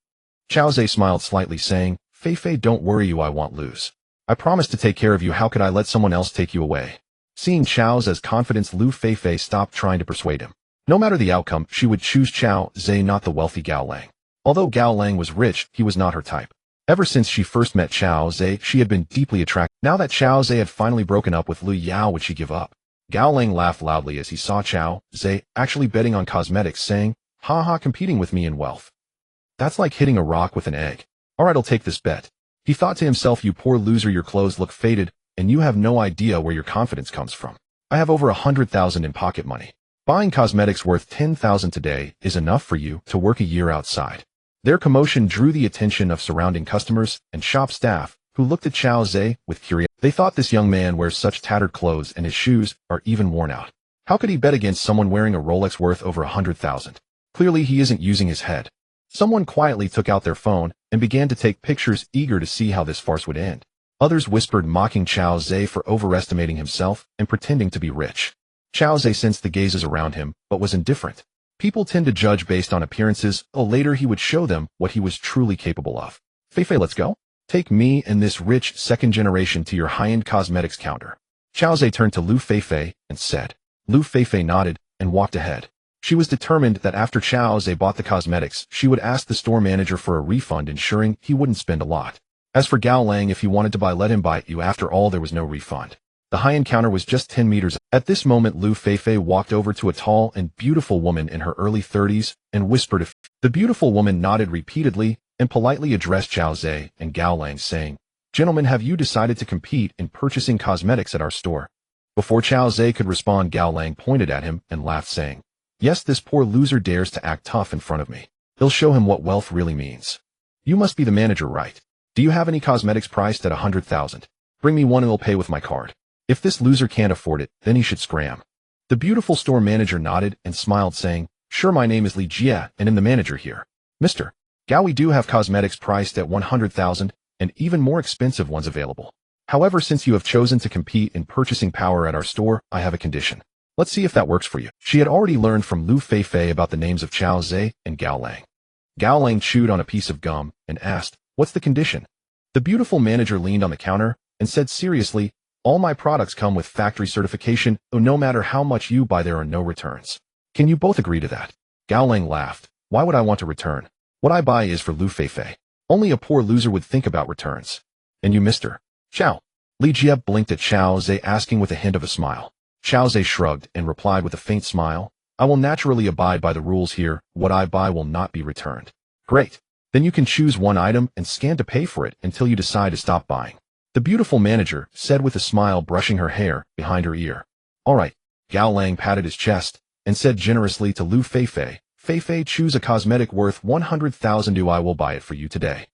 Chow Zhe smiled slightly, saying, "Feifei, don't worry, I won't lose. I promise to take care of you. How could I let someone else take you away?" Seeing Chow Zhe's confidence, Lu Feifei stopped trying to persuade him. No matter the outcome, she would choose Chow Zhe, not the wealthy Gao Lang. Although Gao Lang was rich, he was not her type. Ever since she first met Chow Zhe, she had been deeply attracted. Now that Chow Zhe had finally broken up with Lu Yao, would she give up? Gao Lang laughed loudly as he saw Chow Zhe actually betting on cosmetics, saying, "Ha ha, competing with me in wealth. That's like hitting a rock with an egg. Alright, I'll take this bet." He thought to himself, "You poor loser, your clothes look faded, and you have no idea where your confidence comes from. I have over 100,000 in pocket money. Buying cosmetics worth 10,000 today is enough for you to work a year outside." Their commotion drew the attention of surrounding customers and shop staff, who looked at Chow Zhe with curiosity. They thought, "This young man wears such tattered clothes and his shoes are even worn out. How could he bet against someone wearing a Rolex worth over 100,000? Clearly he isn't using his head." Someone quietly took out their phone and began to take pictures, eager to see how this farce would end. Others whispered, mocking Chow Zhe for overestimating himself and pretending to be rich. Chow Zhe sensed the gazes around him, but was indifferent. People tend to judge based on appearances. Later he would show them what he was truly capable of. "Feifei, let's go. Take me and this rich second generation to your high-end cosmetics counter." Chow Zhe turned to Lu Feifei and said. Lu Feifei nodded and walked ahead. She was determined that after Chow Zhe bought the cosmetics, she would ask the store manager for a refund, ensuring he wouldn't spend a lot. As for Gao Lang, if he wanted to buy, let him buy it. After all, there was no refund. The high-end counter was just 10 meters. At this moment, Lu Feifei walked over to a tall and beautiful woman in her early 30s and whispered a few. The beautiful woman nodded repeatedly and politely addressed Chow Zhe and Gao Lang, saying, "Gentlemen, have you decided to compete in purchasing cosmetics at our store?" Before Chow Zhe could respond, Gao Lang pointed at him and laughed, saying, "Yes, this poor loser dares to act tough in front of me. He'll show him what wealth really means. You must be the manager, right?" Do you have any cosmetics priced at 100,000? Bring me one and I'll pay with my card. If this loser can't afford it, then he should scram. The beautiful store manager nodded and smiled, saying, Sure, my name is Li Jia, and I'm the manager here. Mr. Gao, we do have cosmetics priced at 100,000 and even more expensive ones available. However, since you have chosen to compete in purchasing power at our store, I have a condition. Let's see if that works for you. She had already learned from Lu Feifei about the names of Chao Zhe and Gao Lang. Gao Lang chewed on a piece of gum and asked, What's the condition? The beautiful manager leaned on the counter and said seriously, All my products come with factory certification, so no matter how much you buy there are no returns. Can you both agree to that? Gao Lang laughed. Why would I want to return? What I buy is for Lu Feifei. Only a poor loser would think about returns. And you, Mr. Chao. Li Jie blinked at Chao Zhe, asking with a hint of a smile. Chao Zhe shrugged and replied with a faint smile, I will naturally abide by the rules here. What I buy will not be returned. Great. Then you can choose one item and scan to pay for it until you decide to stop buying. The beautiful manager said with a smile, brushing her hair behind her ear. All right. Gao Lang patted his chest and said generously to Lu Feifei, Feifei, choose a cosmetic worth 100,000 I will buy it for you today.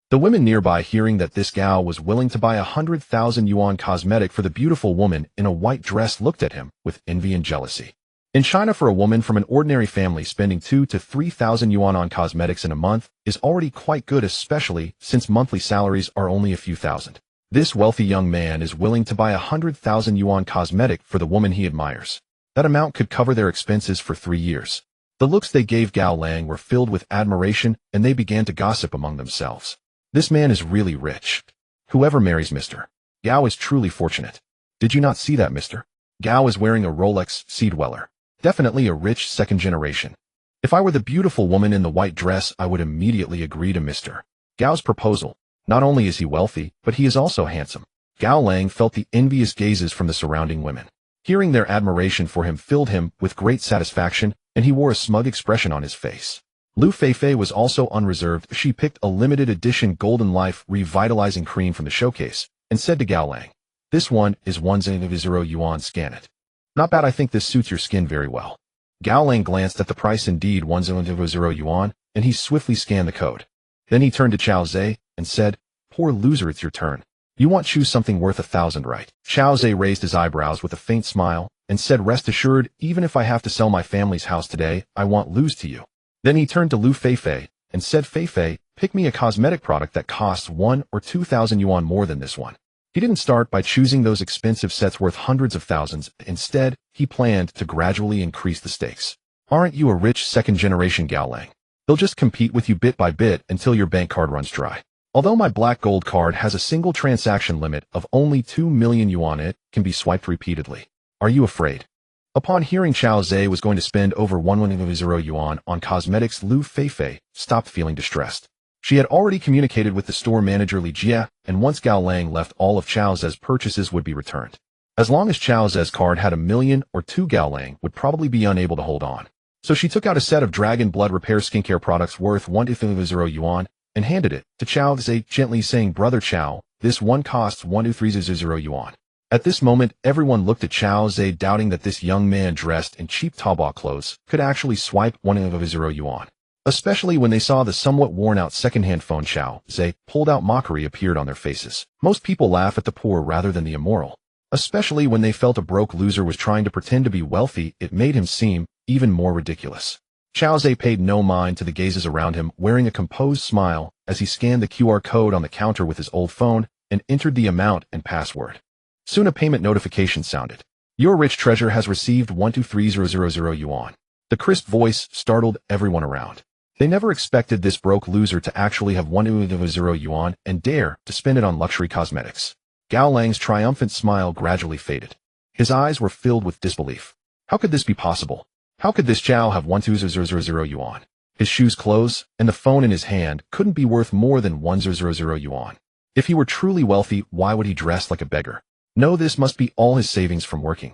The women nearby, hearing that this Gao was willing to buy 100,000 yuan cosmetic for the beautiful woman in a white dress, looked at him with envy and jealousy. In China, for a woman from an ordinary family, spending 2,000 to 3,000 yuan on cosmetics in a month is already quite good, especially since monthly salaries are only a few thousand. This wealthy young man is willing to buy 100,000 yuan cosmetic for the woman he admires. That amount could cover their expenses for 3 years. The looks they gave Gao Lang were filled with admiration, and they began to gossip among themselves. This man is really rich. Whoever marries Mr. Gao is truly fortunate. Did you not see that, Mr. Gao is wearing a Rolex Sea Dweller. Definitely a rich second generation. If I were the beautiful woman in the white dress, I would immediately agree to Mr. Gao's proposal. Not only is he wealthy, but he is also handsome. Gao Lang felt the envious gazes from the surrounding women. Hearing their admiration for him filled him with great satisfaction, and he wore a smug expression on his face. Lu Feifei was also unreserved. She picked a limited edition Golden Life revitalizing cream from the showcase and said to Gao Lang, This one is 100 yuan, scan it. Not bad, I think this suits your skin very well. Gao Lang glanced at the price, indeed 100 yuan, and he swiftly scanned the code. Then he turned to Chao Zhe and said, Poor loser, it's your turn. You want choose something worth 1,000, right? Chao Zhe raised his eyebrows with a faint smile and said, Rest assured, even if I have to sell my family's house today, I won't lose to you. Then he turned to Lu Feifei and said, Feifei, pick me a cosmetic product that costs 1,000 or 2,000 yuan more than this one. He didn't start by choosing those expensive sets worth hundreds of thousands. Instead, he planned to gradually increase the stakes. Aren't you a rich second-generation Gao Lang? They'll just compete with you bit by bit until your bank card runs dry. Although my black gold card has a single transaction limit of only 2 million yuan, it can be swiped repeatedly. Are you afraid? Upon hearing Chao Zhe was going to spend over 100 yuan on cosmetics, Lu Feifei stopped feeling distressed. She had already communicated with the store manager Li Jie, and once Gao Lang left, all of Chao Zhe's purchases would be returned. As long as Chao Zhe's card had 1 million or 2, Gao Lang would probably be unable to hold on. So she took out a set of Dragon Blood Repair skincare products worth 100 yuan and handed it to Chao Zhe, gently saying, Brother Chao, this one costs 1,300 yuan. At this moment, everyone looked at Chao Zhe, doubting that this young man dressed in cheap Taobao clothes could actually swipe 100 yuan. Especially when they saw the somewhat worn-out second-hand phone Chao Zhe pulled out. Mockery appeared on their faces. Most people laugh at the poor rather than the immoral. Especially when they felt a broke loser was trying to pretend to be wealthy, it made him seem even more ridiculous. Chao Zhe paid no mind to the gazes around him, wearing a composed smile as he scanned the QR code on the counter with his old phone and entered the amount and password. Soon a payment notification sounded. Your rich treasure has received 123,000 yuan. The crisp voice startled everyone around. They never expected this broke loser to actually have 100 yuan and dare to spend it on luxury cosmetics. Gao Lang's triumphant smile gradually faded. His eyes were filled with disbelief. How could this be possible? How could this Chao have 120,000 yuan? His shoes, clothes, and the phone in his hand couldn't be worth more than 100 yuan. If he were truly wealthy, why would he dress like a beggar? No, this must be all his savings from working.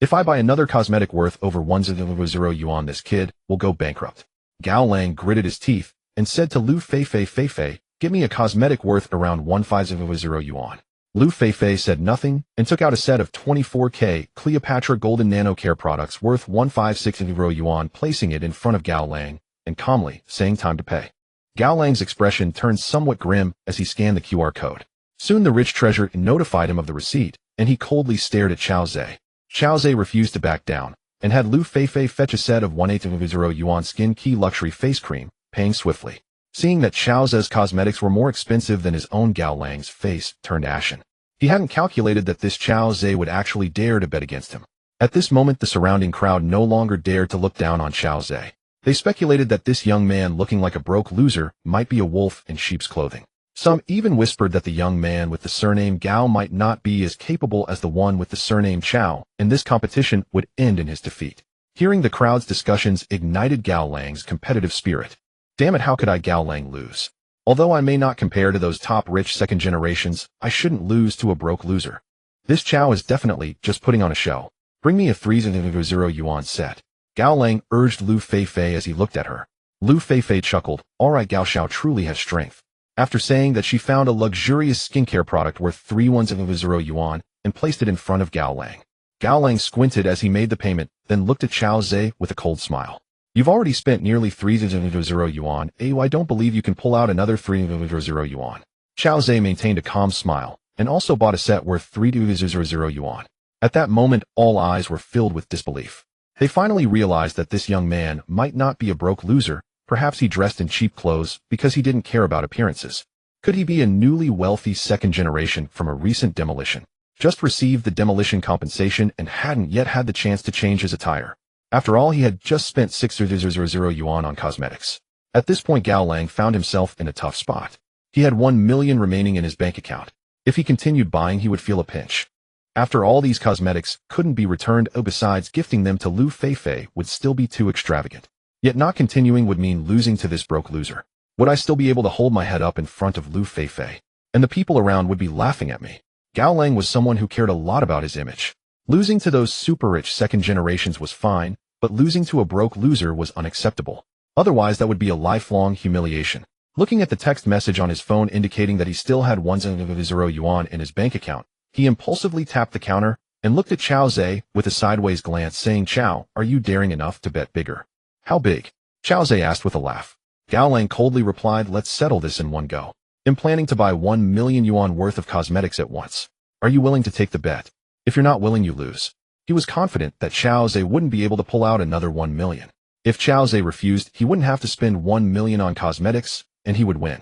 If I buy another cosmetic worth over 100 yuan, this kid will go bankrupt. Gao Lang gritted his teeth and said to Lu Feifei, Feifei, get me a cosmetic worth around 150 yuan. Lu Feifei said nothing and took out a set of 24K Cleopatra Golden Nano Care products worth 156 yuan, placing it in front of Gao Lang and calmly saying, time to pay. Gao Lang's expression turned somewhat grim as he scanned the QR code. Soon the rich treasurer notified him of the receipt, and he coldly stared at Xiao Zhe. Xiao Zhe refused to back down, and had Lu Feifei fetch a set of 180 yuan skin key luxury face cream, paying swiftly. Seeing that Xiao Zhe's cosmetics were more expensive than his own, Gao Lang's face turned ashen. He hadn't calculated that this Xiao Zhe would actually dare to bet against him. At this moment the surrounding crowd no longer dared to look down on Xiao Zhe. They speculated that this young man looking like a broke loser might be a wolf in sheep's clothing. Some even whispered that the young man with the surname Gao might not be as capable as the one with the surname Chao, and this competition would end in his defeat. Hearing the crowd's discussions ignited Gao Lang's competitive spirit. Damn it, how could I Gao Lang lose? Although I may not compare to those top rich second generations, I shouldn't lose to a broke loser. This Chao is definitely just putting on a show. Bring me a 300 yuan set. Gao Lang urged Lu Feifei as he looked at her. Lu Feifei chuckled. Alright, Gao Xiao truly has strength. After saying that she found a luxurious skincare product worth 310 yuan and placed it in front of Gao Lang. Gao Lang squinted as he made the payment, then looked at Xiao Zhe with a cold smile. You've already spent nearly 300 yuan. I don't believe you can pull out another 300 yuan. Xiao Zhe maintained a calm smile, and also bought a set worth 300 yuan. At that moment, all eyes were filled with disbelief. They finally realized that this young man might not be a broke loser. Perhaps he dressed in cheap clothes because he didn't care about appearances. Could he be a newly wealthy second generation from a recent demolition? Just received the demolition compensation and hadn't yet had the chance to change his attire. After all, he had just spent 600 yuan on cosmetics. At this point, Gao Lang found himself in a tough spot. He had 1 million remaining in his bank account. If he continued buying, he would feel a pinch. After all, these cosmetics couldn't be returned. Besides, gifting them to Lu Feifei would still be too extravagant. Yet not continuing would mean losing to this broke loser. Would I still be able to hold my head up in front of Lu Feifei? And the people around would be laughing at me. Gao Lang was someone who cared a lot about his image. Losing to those super rich second generations was fine, but losing to a broke loser was unacceptable. Otherwise, that would be a lifelong humiliation. Looking at the text message on his phone indicating that he still had 100 yuan in his bank account, he impulsively tapped the counter and looked at Xiao Zhe with a sideways glance, saying, Chao, are you daring enough to bet bigger? How big? Xiao Zhe asked with a laugh. Gao Lang coldly replied, let's settle this in one go. I'm planning to buy 1 million yuan worth of cosmetics at once. Are you willing to take the bet? If you're not willing, you lose. He was confident that Xiao Zhe wouldn't be able to pull out another 1 million. If Xiao Zhe refused, he wouldn't have to spend 1 million on cosmetics, and he would win.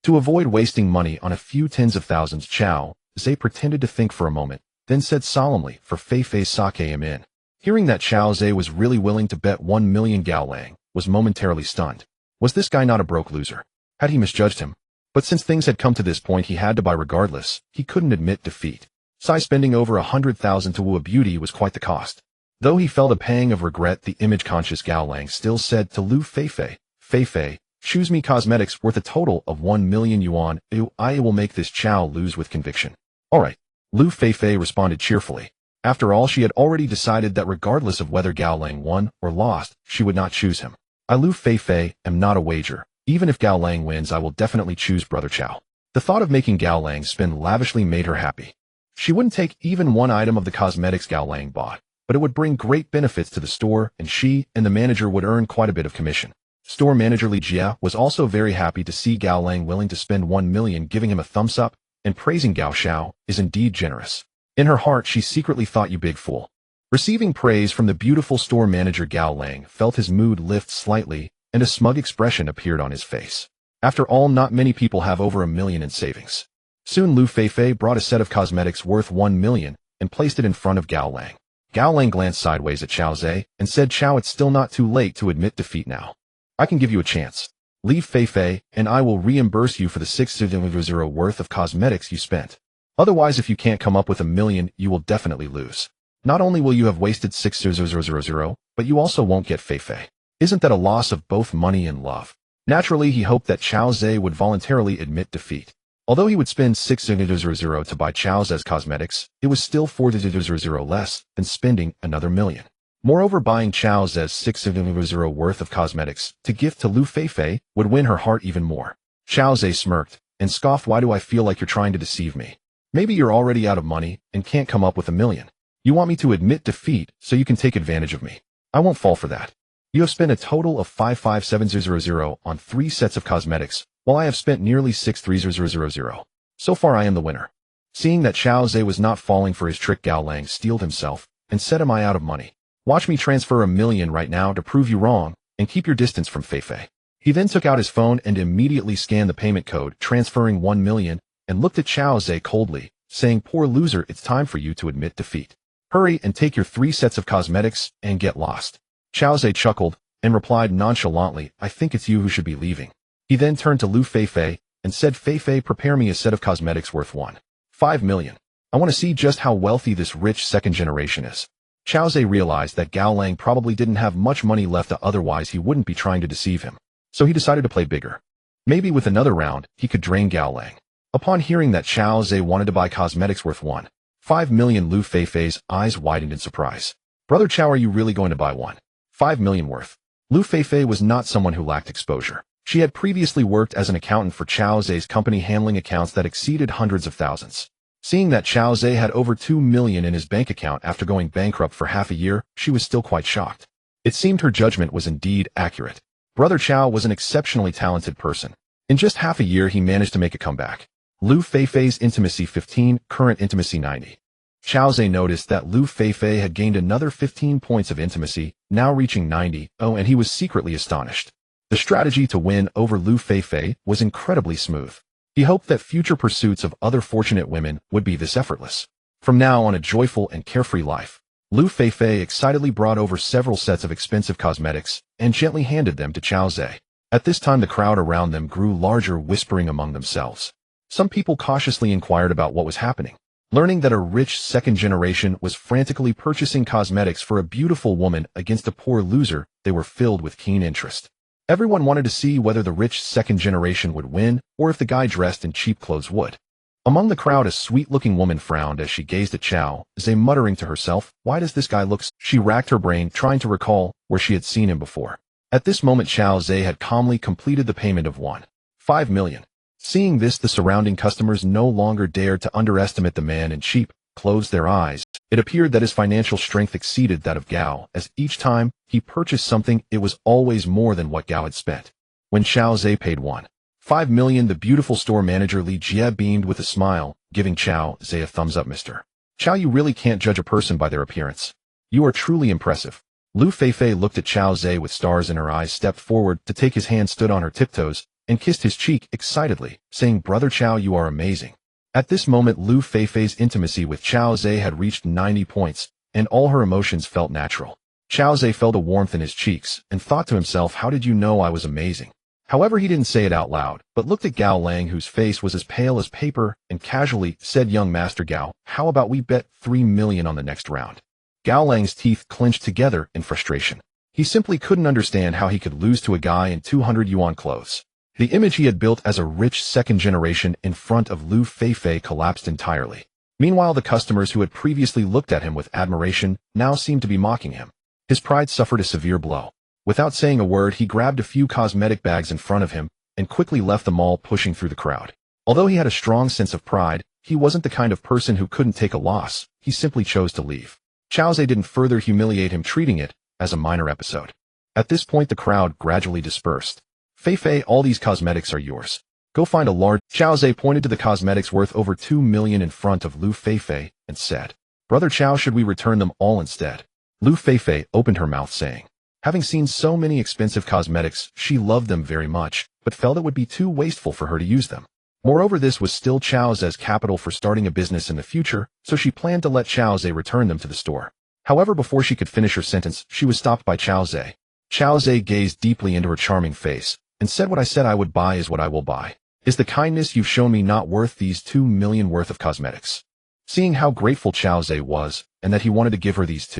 To avoid wasting money on a few tens of thousands, Xiao Zhe pretended to think for a moment, then said solemnly, for Feifei's sake I'm in. Hearing that Xiao Zhe was really willing to bet 1 million, Gao Lang was momentarily stunned. Was this guy not a broke loser? Had he misjudged him? But since things had come to this point, he had to buy regardless. He couldn't admit defeat. Spending over 100,000 to woo a beauty was quite the cost. Though he felt a pang of regret, the image-conscious Gao Lang still said to Lu Feifei, Feifei, choose me cosmetics worth a total of 1 million yuan. I will make this Chao lose with conviction. Alright. Lu Feifei responded cheerfully. After all, she had already decided that regardless of whether Gao Lang won or lost, she would not choose him. I, Lu Feifei, am not a wager. Even if Gao Lang wins, I will definitely choose Brother Chao. The thought of making Gao Lang spend lavishly made her happy. She wouldn't take even one item of the cosmetics Gao Lang bought, but it would bring great benefits to the store, and she and the manager would earn quite a bit of commission. Store manager Li Jia was also very happy to see Gao Lang willing to spend 1 million, giving him a thumbs up, and praising Gao Xiao is indeed generous. In her heart, she secretly thought, you big fool. Receiving praise from the beautiful store manager, Gao Lang felt his mood lift slightly, and a smug expression appeared on his face. After all, not many people have over 1 million in savings. Soon Lu Feifei brought a set of cosmetics worth 1 million and placed it in front of Gao Lang. Gao Lang glanced sideways at Xiao Zhe and said, Chao, it's still not too late to admit defeat now. I can give you a chance. Leave Feifei, and I will reimburse you for the 600 worth of cosmetics you spent. Otherwise, if you can't come up with 1 million, you will definitely lose. Not only will you have wasted 600, but you also won't get Feifei. Isn't that a loss of both money and love? Naturally, he hoped that Xiao Zhe would voluntarily admit defeat. Although he would spend 600 to buy Xiao Zhe's cosmetics, it was still 400 less than spending another million. Moreover, buying Xiao Zhe's 600 worth of cosmetics to gift to Lu Feifei would win her heart even more. Xiao Zhe smirked and scoffed, why do I feel like you're trying to deceive me? Maybe you're already out of money and can't come up with 1 million. You want me to admit defeat so you can take advantage of me. I won't fall for that. You have spent a total of 557,000 on 3 sets of cosmetics, while I have spent nearly 630,000. So far I am the winner. Seeing that Chao Zhe was not falling for his trick, Gao Lang steeled himself and said, am I out of money? Watch me transfer 1 million right now to prove you wrong, and keep your distance from Feifei. He then took out his phone and immediately scanned the payment code, transferring 1 million, and looked at Chao Zhe coldly, saying, poor loser, it's time for you to admit defeat. Hurry and take your 3 sets of cosmetics and get lost. Chao Zhe chuckled and replied nonchalantly, I think it's you who should be leaving. He then turned to Lu Feifei and said, Feifei, prepare me a set of cosmetics worth 1.5 million. I want to see just how wealthy this rich second generation is. Chao Zhe realized that Gao Lang probably didn't have much money left, otherwise he wouldn't be trying to deceive him. So he decided to play bigger. Maybe with another round, he could drain Gao Lang. Upon hearing that Chao Zhe wanted to buy cosmetics worth 1.5 million, Lu Feifei's eyes widened in surprise. Brother Chao, are you really going to buy 1.5 million worth? Lu Feifei was not someone who lacked exposure. She had previously worked as an accountant for Chao Zhe's company, handling accounts that exceeded hundreds of thousands. Seeing that Chao Zhe had over 2 million in his bank account after going bankrupt for half a year, she was still quite shocked. It seemed her judgment was indeed accurate. Brother Chao was an exceptionally talented person. In just half a year, he managed to make a comeback. Lu Feifei's intimacy 15, current intimacy 90. Chao Zhe noticed that Lu Feifei had gained another 15 points of intimacy, now reaching 90, and he was secretly astonished. The strategy to win over Lu Feifei was incredibly smooth. He hoped that future pursuits of other fortunate women would be this effortless. From now on, a joyful and carefree life. Lu Feifei excitedly brought over several sets of expensive cosmetics and gently handed them to Chao Zhe. At this time, the crowd around them grew larger, whispering among themselves. Some people cautiously inquired about what was happening. Learning that a rich second generation was frantically purchasing cosmetics for a beautiful woman against a poor loser, they were filled with keen interest. Everyone wanted to see whether the rich second generation would win, or if the guy dressed in cheap clothes would. Among the crowd, a sweet-looking woman frowned as she gazed at Chao Zhe, muttering to herself, why does this guy look so? She racked her brain, trying to recall where she had seen him before. At this moment, Chao Zhe had calmly completed the payment of 1.5 million. Seeing this, the surrounding customers no longer dared to underestimate the man in cheap clothes their eyes. It appeared that his financial strength exceeded that of Gao, as each time he purchased something, it was always more than what Gao had spent. When Chao Zhe paid 1.5 million, the beautiful store manager Li Jie beamed with a smile, giving Chao Zhe a thumbs up. Mr. Chao, you really can't judge a person by their appearance. You are truly impressive. Lu Feifei looked at Chao Zhe with stars in her eyes, stepped forward to take his hand, stood on her tiptoes, and kissed his cheek excitedly, saying, Brother Chao, you are amazing. At this moment, Lu Feifei's intimacy with Chao Zhe had reached 90 points, and all her emotions felt natural. Chao Zhe felt a warmth in his cheeks, and thought to himself, how did you know I was amazing? However, he didn't say it out loud, but looked at Gao Lang, whose face was as pale as paper, and casually said, young Master Gao, how about we bet 3 million on the next round? Gao Lang's teeth clenched together in frustration. He simply couldn't understand how he could lose to a guy in 200 yuan clothes. The image he had built as a rich second generation in front of Lu Feifei collapsed entirely. Meanwhile, the customers who had previously looked at him with admiration now seemed to be mocking him. His pride suffered a severe blow. Without saying a word, he grabbed a few cosmetic bags in front of him and quickly left the mall, pushing through the crowd. Although he had a strong sense of pride, he wasn't the kind of person who couldn't take a loss. He simply chose to leave. Chao Zhe didn't further humiliate him, treating it as a minor episode. At this point, the crowd gradually dispersed. Feifei, all these cosmetics are yours. Go find a large... Chao Zhe pointed to the cosmetics worth over 2 million in front of Lu Feifei and said, Brother Chao, should we return them all instead? Lu Feifei opened her mouth, saying, having seen so many expensive cosmetics, she loved them very much, but felt it would be too wasteful for her to use them. Moreover, this was still Chao Zhe's capital for starting a business in the future, so she planned to let Chao Zhe return them to the store. However, before she could finish her sentence, she was stopped by Chao Zhe. Chao Zhe gazed deeply into her charming face and said, what I said I would buy is what I will buy. Is the kindness you've shown me not worth these 2 million worth of cosmetics? Seeing how grateful Chao Zhe was, and that he wanted to give her these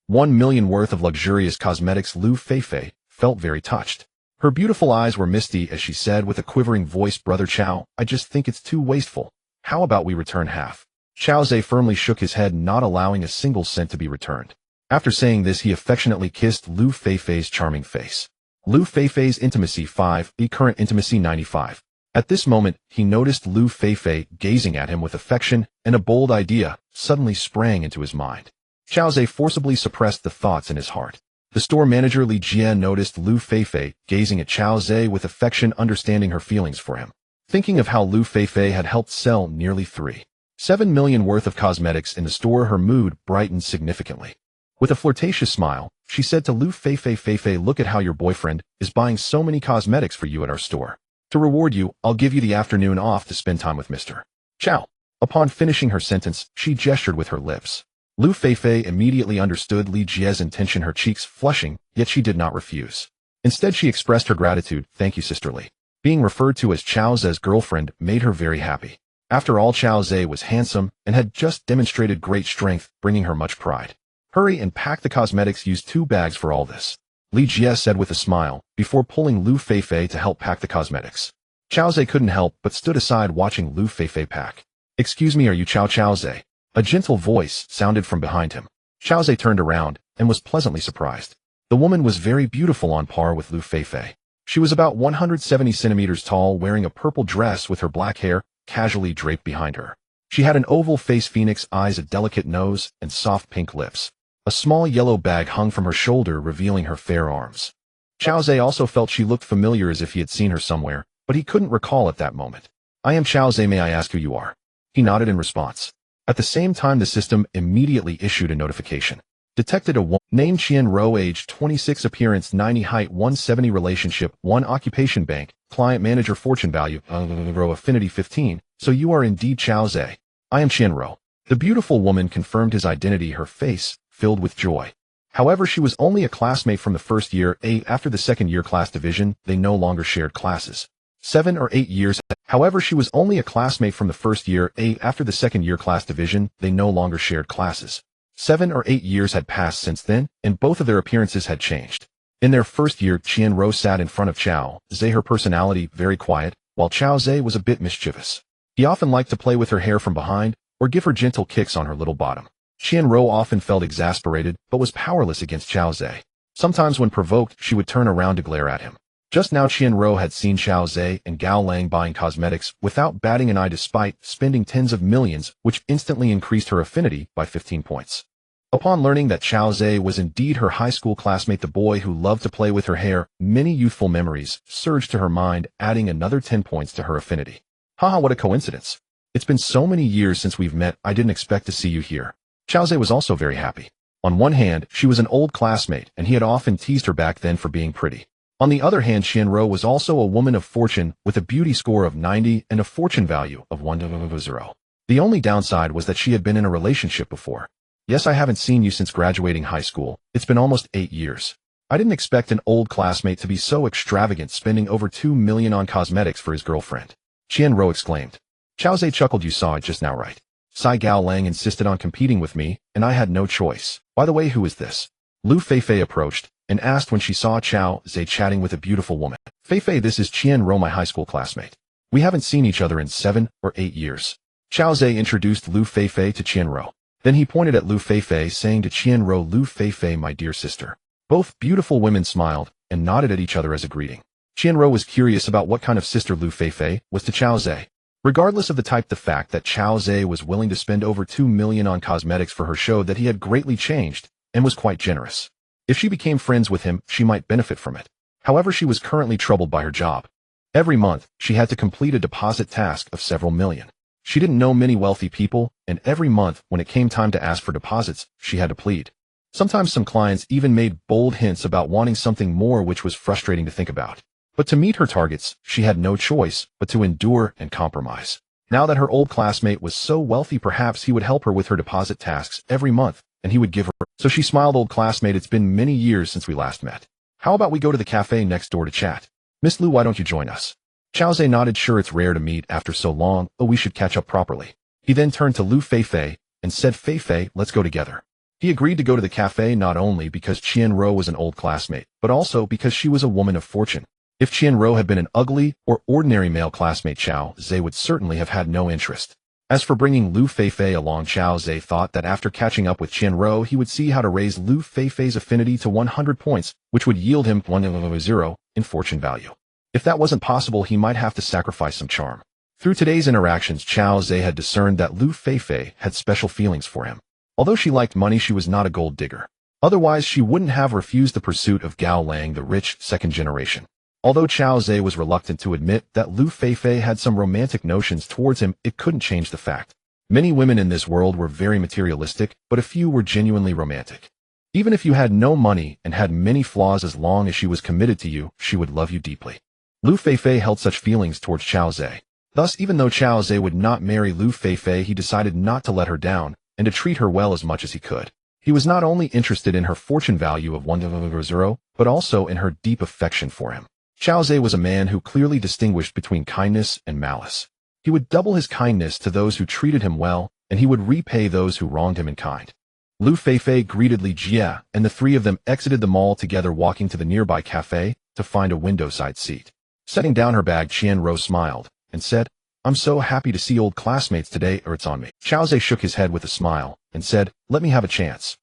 1 million worth of luxurious cosmetics, Lu Feifei felt very touched. Her beautiful eyes were misty as she said with a quivering voice, Brother Chao, I just think it's too wasteful. How about we return half? Chao Zhe firmly shook his head, not allowing a single cent to be returned. After saying this, he affectionately kissed Lu Feifei's charming face. Lu Feifei's intimacy 5, current intimacy 95. At this moment, he noticed Lu Feifei gazing at him with affection, and a bold idea suddenly sprang into his mind. Chao Zhe forcibly suppressed the thoughts in his heart. The store manager Li Jie noticed Lu Feifei gazing at Chao Zhe with affection, understanding her feelings for him. Thinking of how Lu Feifei had helped sell nearly 3.7 million worth of cosmetics in the store, her mood brightened significantly. With a flirtatious smile, she said to Lu Feifei, "Feifei, look at how your boyfriend is buying so many cosmetics for you at our store. To reward you, I'll give you the afternoon off to spend time with Mr. Chao." Upon finishing her sentence, she gestured with her lips. Lu Feifei immediately understood Li Jie's intention, her cheeks flushing, yet she did not refuse. Instead, she expressed her gratitude. "Thank you, Sister Li." Being referred to as Chao Zhe's girlfriend made her very happy. After all, Chao Zhe was handsome and had just demonstrated great strength, bringing her much pride. "Hurry and pack the cosmetics. Use 2 bags for all this," Li Jie said with a smile, before pulling Lu Feifei to help pack the cosmetics. Chao Zhe couldn't help but stood aside watching Lu Feifei pack. "Excuse me, are you Chao Zhe?" A gentle voice sounded from behind him. Chao Zhe turned around and was pleasantly surprised. The woman was very beautiful, on par with Lu Feifei. She was about 170 centimeters tall, wearing a purple dress with her black hair casually draped behind her. She had an oval face, phoenix eyes, a delicate nose, and soft pink lips. A small yellow bag hung from her shoulder, revealing her fair arms. Chao Zhe also felt she looked familiar, as if he had seen her somewhere, but he couldn't recall at that moment. "I am Chao Zhe, may I ask who you are?" He nodded in response. At the same time, the system immediately issued a notification. Detected a woman named Qian Ro, age 26, appearance 90, height 170, relationship 1, occupation bank, client manager, fortune value, Ro, affinity 15, so you are indeed Chao Zhe. "I am Qian Ro." The beautiful woman confirmed his identity, her face filled with joy. However, she was only a classmate from the first year. After the second year class division, they no longer shared classes. 7 or 8 years. However, she was only a classmate from the first year. After the second year class division, they no longer shared classes. 7 or 8 years had passed since then, and both of their appearances had changed. In their first year, Qian Ro sat in front of Chao Zhe, her personality very quiet, while Chao Zhe was a bit mischievous. He often liked to play with her hair from behind, or give her gentle kicks on her little bottom. Qian Ro often felt exasperated, but was powerless against Chao Zhe. Sometimes when provoked, she would turn around to glare at him. Just now, Qian Ro had seen Chao Zhe and Gao Lang buying cosmetics without batting an eye, despite spending tens of millions, which instantly increased her affinity by 15 points. Upon learning that Chao Zhe was indeed her high school classmate, the boy who loved to play with her hair, many youthful memories surged to her mind, adding another 10 points to her affinity. "Haha, what a coincidence. It's been so many years since we've met, I didn't expect to see you here." Chao Zhe was also very happy. On one hand, she was an old classmate, and he had often teased her back then for being pretty. On the other hand, Qian Ro was also a woman of fortune, with a beauty score of 90 and a fortune value of 100. The only downside was that she had been in a relationship before. "Yes, I haven't seen you since graduating high school. It's been almost 8 years. I didn't expect an old classmate to be so extravagant, spending over 2 million on cosmetics for his girlfriend," Qian Ro exclaimed. Chao Zhe chuckled. "You saw it just now, right? Sai Gao Lang insisted on competing with me, and I had no choice. By the way, who is this?" Lu Feifei approached and asked when she saw Chao Zhe chatting with a beautiful woman. "Feifei, this is Qian Ro, my high school classmate. We haven't seen each other in 7 or 8 years." Chao Zhe introduced Lu Feifei to Qian Ro. Then he pointed at Lu Feifei, saying to Qian Ro, "Lu Feifei, my dear sister." Both beautiful women smiled and nodded at each other as a greeting. Qian Ro was curious about what kind of sister Lu Feifei was to Chao Zhe. Regardless of the type, the fact that Chao Zhe was willing to spend over 2 million on cosmetics for her showed that he had greatly changed and was quite generous. If she became friends with him, she might benefit from it. However, she was currently troubled by her job. Every month, she had to complete a deposit task of several million. She didn't know many wealthy people, and every month, when it came time to ask for deposits, she had to plead. Sometimes some clients even made bold hints about wanting something more, which was frustrating to think about. But to meet her targets, she had no choice but to endure and compromise. Now that her old classmate was so wealthy, perhaps he would help her with her deposit tasks every month, and he would give her. So she smiled. "Old classmate, it's been many years since we last met. How about we go to the cafe next door to chat? Miss Lu, why don't you join us?" Chao Zhe nodded. "Sure, it's rare to meet after so long. Oh, we should catch up properly." He then turned to Lu Feifei and said, "Feifei, let's go together." He agreed to go to the cafe not only because Qian Ro was an old classmate, but also because she was a woman of fortune. If Qian Ro had been an ugly or ordinary male classmate, Chao Zhe would certainly have had no interest. As for bringing Lu Feifei along, Chao Zhe thought that after catching up with Qian Ro, he would see how to raise Lu Feifei's affinity to 100 points, which would yield him 100 in fortune value. If that wasn't possible, he might have to sacrifice some charm. Through today's interactions, Chao Zhe had discerned that Lu Feifei had special feelings for him. Although she liked money, she was not a gold digger. Otherwise, she wouldn't have refused the pursuit of Gao Lang, the rich second generation. Although Chao Zhe was reluctant to admit that Lu Feifei had some romantic notions towards him, it couldn't change the fact. Many women in this world were very materialistic, but a few were genuinely romantic. Even if you had no money and had many flaws, as long as she was committed to you, she would love you deeply. Lu Feifei held such feelings towards Chao Zhe. Thus, even though Chao Zhe would not marry Lu Feifei, he decided not to let her down and to treat her well as much as he could. He was not only interested in her fortune value of 100, but also in her deep affection for him. Chao Zhe was a man who clearly distinguished between kindness and malice. He would double his kindness to those who treated him well, and he would repay those who wronged him in kind. Lu Feifei greeted Li Jia, and the three of them exited the mall together, walking to the nearby cafe to find a window-side seat. Setting down her bag, Qianruo smiled and said, "I'm so happy to see old classmates today, or it's on me." Chao Zhe shook his head with a smile and said, "Let me have a chance."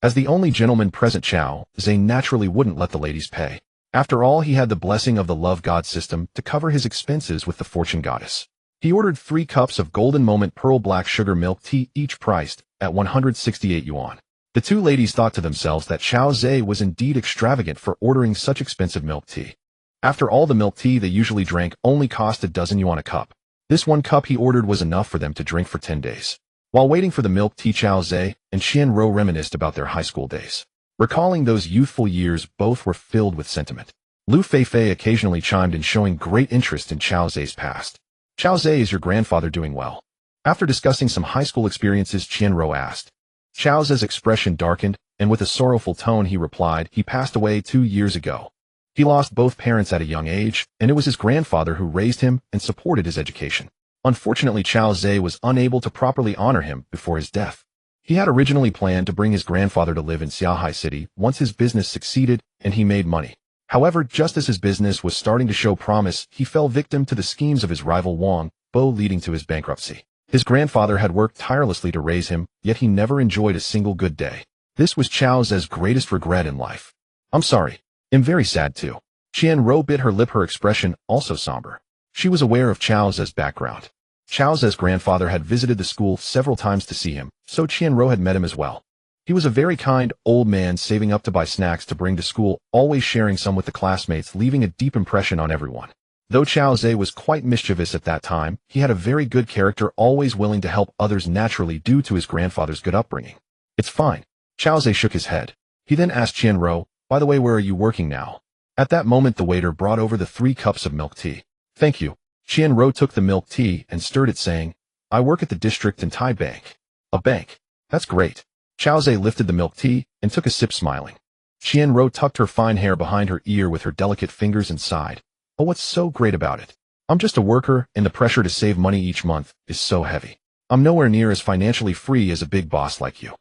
As the only gentleman present, Chao Zhe naturally wouldn't let the ladies pay. After all, he had the blessing of the love god system to cover his expenses with the fortune goddess. He ordered 3 cups of Golden Moment Pearl Black Sugar Milk Tea, each priced at 168 yuan. The two ladies thought to themselves that Chao Zhe was indeed extravagant for ordering such expensive milk tea. After all, the milk tea they usually drank only cost a dozen yuan a cup. This 1 cup he ordered was enough for them to drink for 10 days. While waiting for the milk tea, Chao Zhe and Qianruo reminisced about their high school days. Recalling those youthful years, both were filled with sentiment. Lu Feifei occasionally chimed in, showing great interest in Chao Zhe's past. "Chao Zhe, is your grandfather doing well?" After discussing some high school experiences, Qianruo asked. Chao Zhe's expression darkened, and with a sorrowful tone he replied, "He passed away 2 years ago. He lost both parents at a young age, and it was his grandfather who raised him and supported his education. Unfortunately, Chao Zhe was unable to properly honor him before his death. He had originally planned to bring his grandfather to live in Xiaohai City once his business succeeded and he made money. However, just as his business was starting to show promise, he fell victim to the schemes of his rival Wang Bo, leading to his bankruptcy. His grandfather had worked tirelessly to raise him, yet he never enjoyed a single good day. This was Chao Zhe's greatest regret in life. "I'm sorry. I'm very sad too." Qianruo bit her lip, her expression also somber. She was aware of Chao Zhe's background. Chao Zhe's grandfather had visited the school several times to see him, so Qianruo had met him as well. He was a very kind old man, saving up to buy snacks to bring to school, always sharing some with the classmates, leaving a deep impression on everyone. Though Chao Zhe was quite mischievous at that time, he had a very good character, always willing to help others naturally due to his grandfather's good upbringing. "It's fine." Chao Zhe shook his head. He then asked Qianruo, "By the way, where are you working now?" At that moment, the waiter brought over the 3 cups of milk tea. "Thank you." Qianruo took the milk tea and stirred it, saying, "I work at the district and Thai bank." "A bank? That's great." Chao Zhe lifted the milk tea and took a sip, smiling. Qianruo tucked her fine hair behind her ear with her delicate fingers and sighed. "Oh, what's so great about it? I'm just a worker, and the pressure to save money each month is so heavy. I'm nowhere near as financially free as a big boss like you.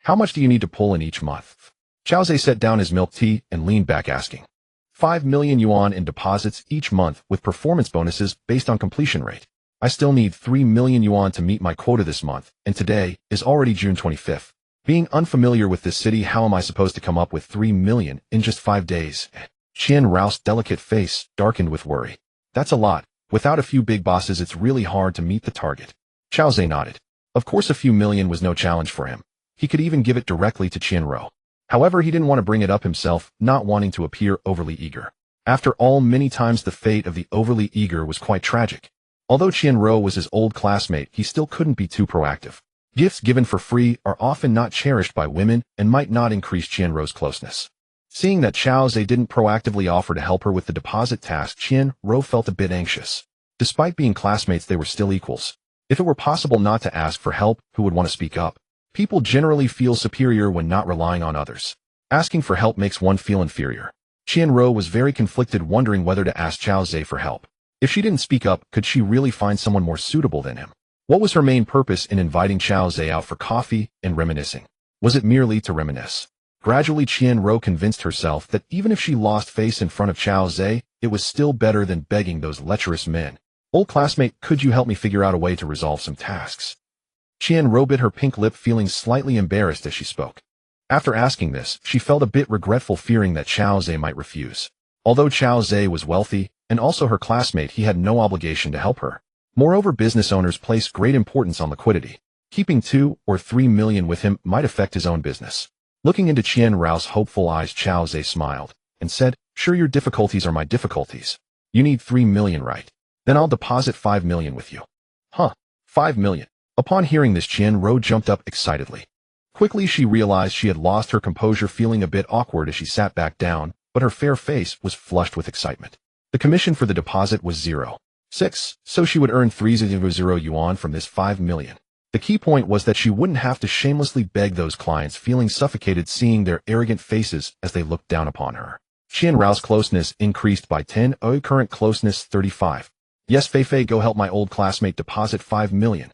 How much do you need to pull in each month?" Chao Zhe set down his milk tea and leaned back, asking. 5 million yuan in deposits each month with performance bonuses based on completion rate. I still need 3 million yuan to meet my quota this month, and today is already June 25th. Being unfamiliar with this city, how am I supposed to come up with 3 million in just 5 days? Qianruo's delicate face darkened with worry. "That's a lot. Without a few big bosses, it's really hard to meet the target." Chao Zhe nodded. Of course, a few million was no challenge for him. He could even give it directly to Qianruo. However, he didn't want to bring it up himself, not wanting to appear overly eager. After all, many times the fate of the overly eager was quite tragic. Although Qianruo was his old classmate, he still couldn't be too proactive. Gifts given for free are often not cherished by women and might not increase Qianruo's closeness. Seeing that Chao Zhe didn't proactively offer to help her with the deposit task, Qianruo felt a bit anxious. Despite being classmates, they were still equals. If it were possible not to ask for help, who would want to speak up? People generally feel superior when not relying on others. Asking for help makes one feel inferior. Qianruo was very conflicted, wondering whether to ask Chao Zhe for help. If she didn't speak up, could she really find someone more suitable than him? What was her main purpose in inviting Chao Zhe out for coffee and reminiscing? Was it merely to reminisce? Gradually, Qianruo convinced herself that even if she lost face in front of Chao Zhe, it was still better than begging those lecherous men. "Old classmate, could you help me figure out a way to resolve some tasks?" Qianruo bit her pink lip, feeling slightly embarrassed as she spoke. After asking this, she felt a bit regretful, fearing that Chao Zhe might refuse. Although Chao Zhe was wealthy, and also her classmate, he had no obligation to help her. Moreover, business owners place great importance on liquidity. Keeping 2 or 3 million with him might affect his own business. Looking into Qian Rao's hopeful eyes, Chao Zhe smiled and said, "Sure, your difficulties are my difficulties. You need 3 million, right? Then I'll deposit 5 million with you." "Huh, 5 million. Upon hearing this, Qian Rao jumped up excitedly. Quickly she realized she had lost her composure, feeling a bit awkward as she sat back down, but her fair face was flushed with excitement. The commission for the deposit was 0.6, so she would earn 300 yuan from this 5 million. The key point was that she wouldn't have to shamelessly beg those clients, feeling suffocated seeing their arrogant faces as they looked down upon her. Qian Rao's closeness increased by 10, current closeness 35. "Yes, Fei, go help my old classmate deposit 5 million.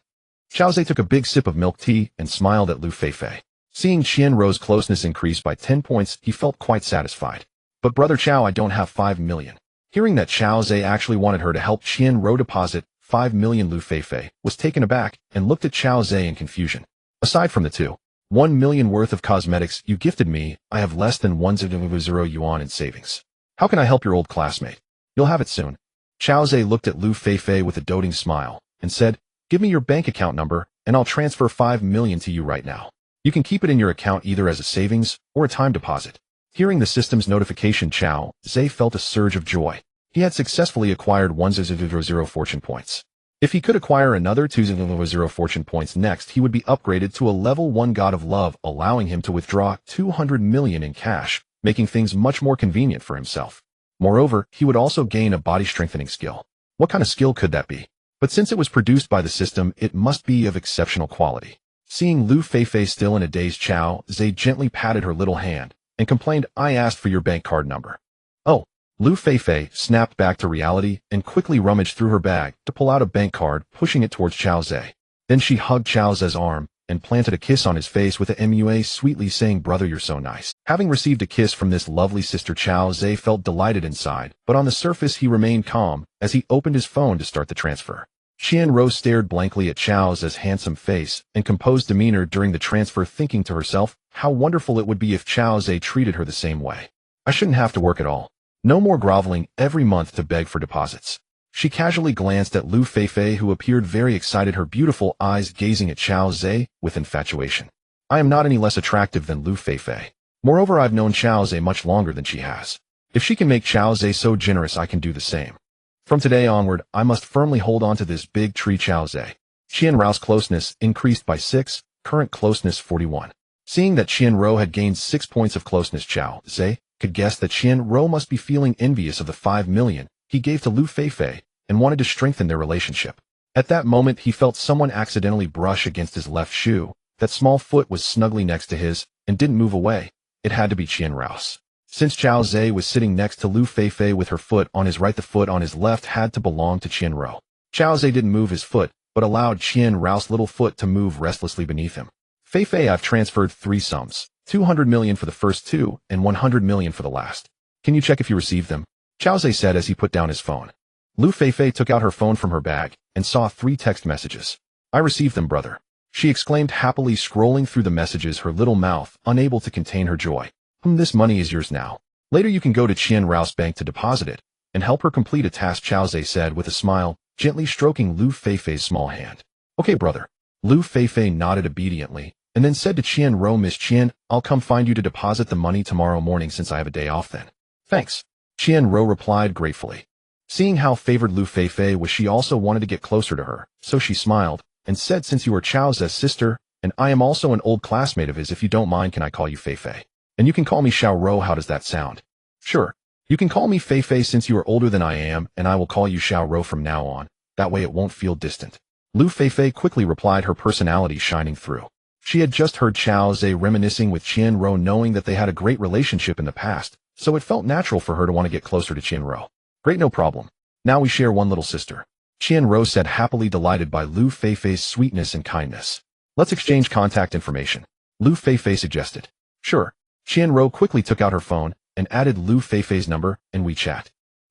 Chao Zhe took a big sip of milk tea and smiled at Lu Fei. Seeing Qian Rao's closeness increase by 10 points, he felt quite satisfied. "But brother Chao, I don't have 5 million. Hearing that Chao Zhe actually wanted her to help Qian Rao deposit 5 million, Lu Fei was taken aback and looked at Chao Zhe in confusion. "Aside from the 1 million worth of cosmetics you gifted me, I have less than 100 yuan in savings. How can I help your old classmate? You'll have it soon." Chao Zhe looked at Lu Fei with a doting smile and said, "Give me your bank account number and I'll transfer 5 million to you right now. You can keep it in your account either as a savings or a time deposit." Hearing the system's notification, Chao Zhe felt a surge of joy. He had successfully acquired 100 fortune points. If he could acquire another 200 fortune points next, he would be upgraded to a level 1 god of love, allowing him to withdraw 200 million in cash, making things much more convenient for himself. Moreover, he would also gain a body strengthening skill. What kind of skill could that be? But since it was produced by the system, it must be of exceptional quality. Seeing Lu Fei still in a daze, Chao Zhe gently patted her little hand and complained, "I asked for your bank card number." "Oh." Lu Fei snapped back to reality and quickly rummaged through her bag to pull out a bank card, pushing it towards Chao Zhe. Then she hugged Chao Zhe's arm and planted a kiss on his face with a MUA, sweetly saying, "Brother, you're so nice." Having received a kiss from this lovely sister, Chao Zhe felt delighted inside, but on the surface he remained calm as he opened his phone to start the transfer. Qian Rao stared blankly at Chao Zhe's handsome face and composed demeanor during the transfer, thinking to herself how wonderful it would be if Chao Zhe treated her the same way. "I shouldn't have to work at all. No more groveling every month to beg for deposits." She casually glanced at Lu Fei, who appeared very excited, her beautiful eyes gazing at Chao Zhe with infatuation. "I am not any less attractive than Lu Fei. Moreover, I've known Chao Zhe much longer than she has. If she can make Chao Zhe so generous, I can do the same. From today onward, I must firmly hold on to this big tree." Chao Zhe. Qian Rao's closeness increased by 6, current closeness 41. Seeing that Qian Rao had gained 6 points of closeness, Chao Zhe could guess that Qian Rao must be feeling envious of the 5 million he gave to Lu Fei and wanted to strengthen their relationship. At that moment, he felt someone accidentally brush against his left shoe. That small foot was snugly next to his and didn't move away. It had to be Qian Rao's. Since Chao Zhe was sitting next to Lu Fei with her foot on his right, the foot on his left had to belong to Qian Rao. Chao Zhe didn't move his foot, but allowed Qian Rao's little foot to move restlessly beneath him. "Fei, I've transferred 3 sums. 200 million for the first 2 and 100 million for the last. Can you check if you received them?" Chao Zhe said as he put down his phone. Lu Fei took out her phone from her bag and saw 3 text messages. "I received them, brother," she exclaimed happily, scrolling through the messages, her little mouth unable to contain her joy. This money is yours now. Later you can go to Qian Rao's bank to deposit it and help her complete a task," Chao Zhe said with a smile, gently stroking Lu Fei's small hand. "Okay, brother." Lu Fei nodded obediently and then said to Qian Rao, "Miss Qian, I'll come find you to deposit the money tomorrow morning since I have a day off then." "Thanks." Qian Rao replied gratefully. Seeing how favored Lu Fei was, she also wanted to get closer to her, so she smiled and said, "Since you are Chao Zhe's sister, and I am also an old classmate of his, if you don't mind, can I call you Fei? And you can call me Xiao Rao, how does that sound?" "Sure. You can call me Fei since you are older than I am, and I will call you Xiao Rao from now on. That way it won't feel distant." Lu Fei quickly replied, her personality shining through. She had just heard Chao Zhe reminiscing with Qian Rao, knowing that they had a great relationship in the past, so it felt natural for her to want to get closer to Qian Rao. "Great, no problem. Now we share one little sister," Qian Rao said, happily delighted by Lu Fei's sweetness and kindness. "Let's exchange contact information," Lu Fei suggested. "Sure." Qian Rao quickly took out her phone and added Lu Fei's number in WeChat.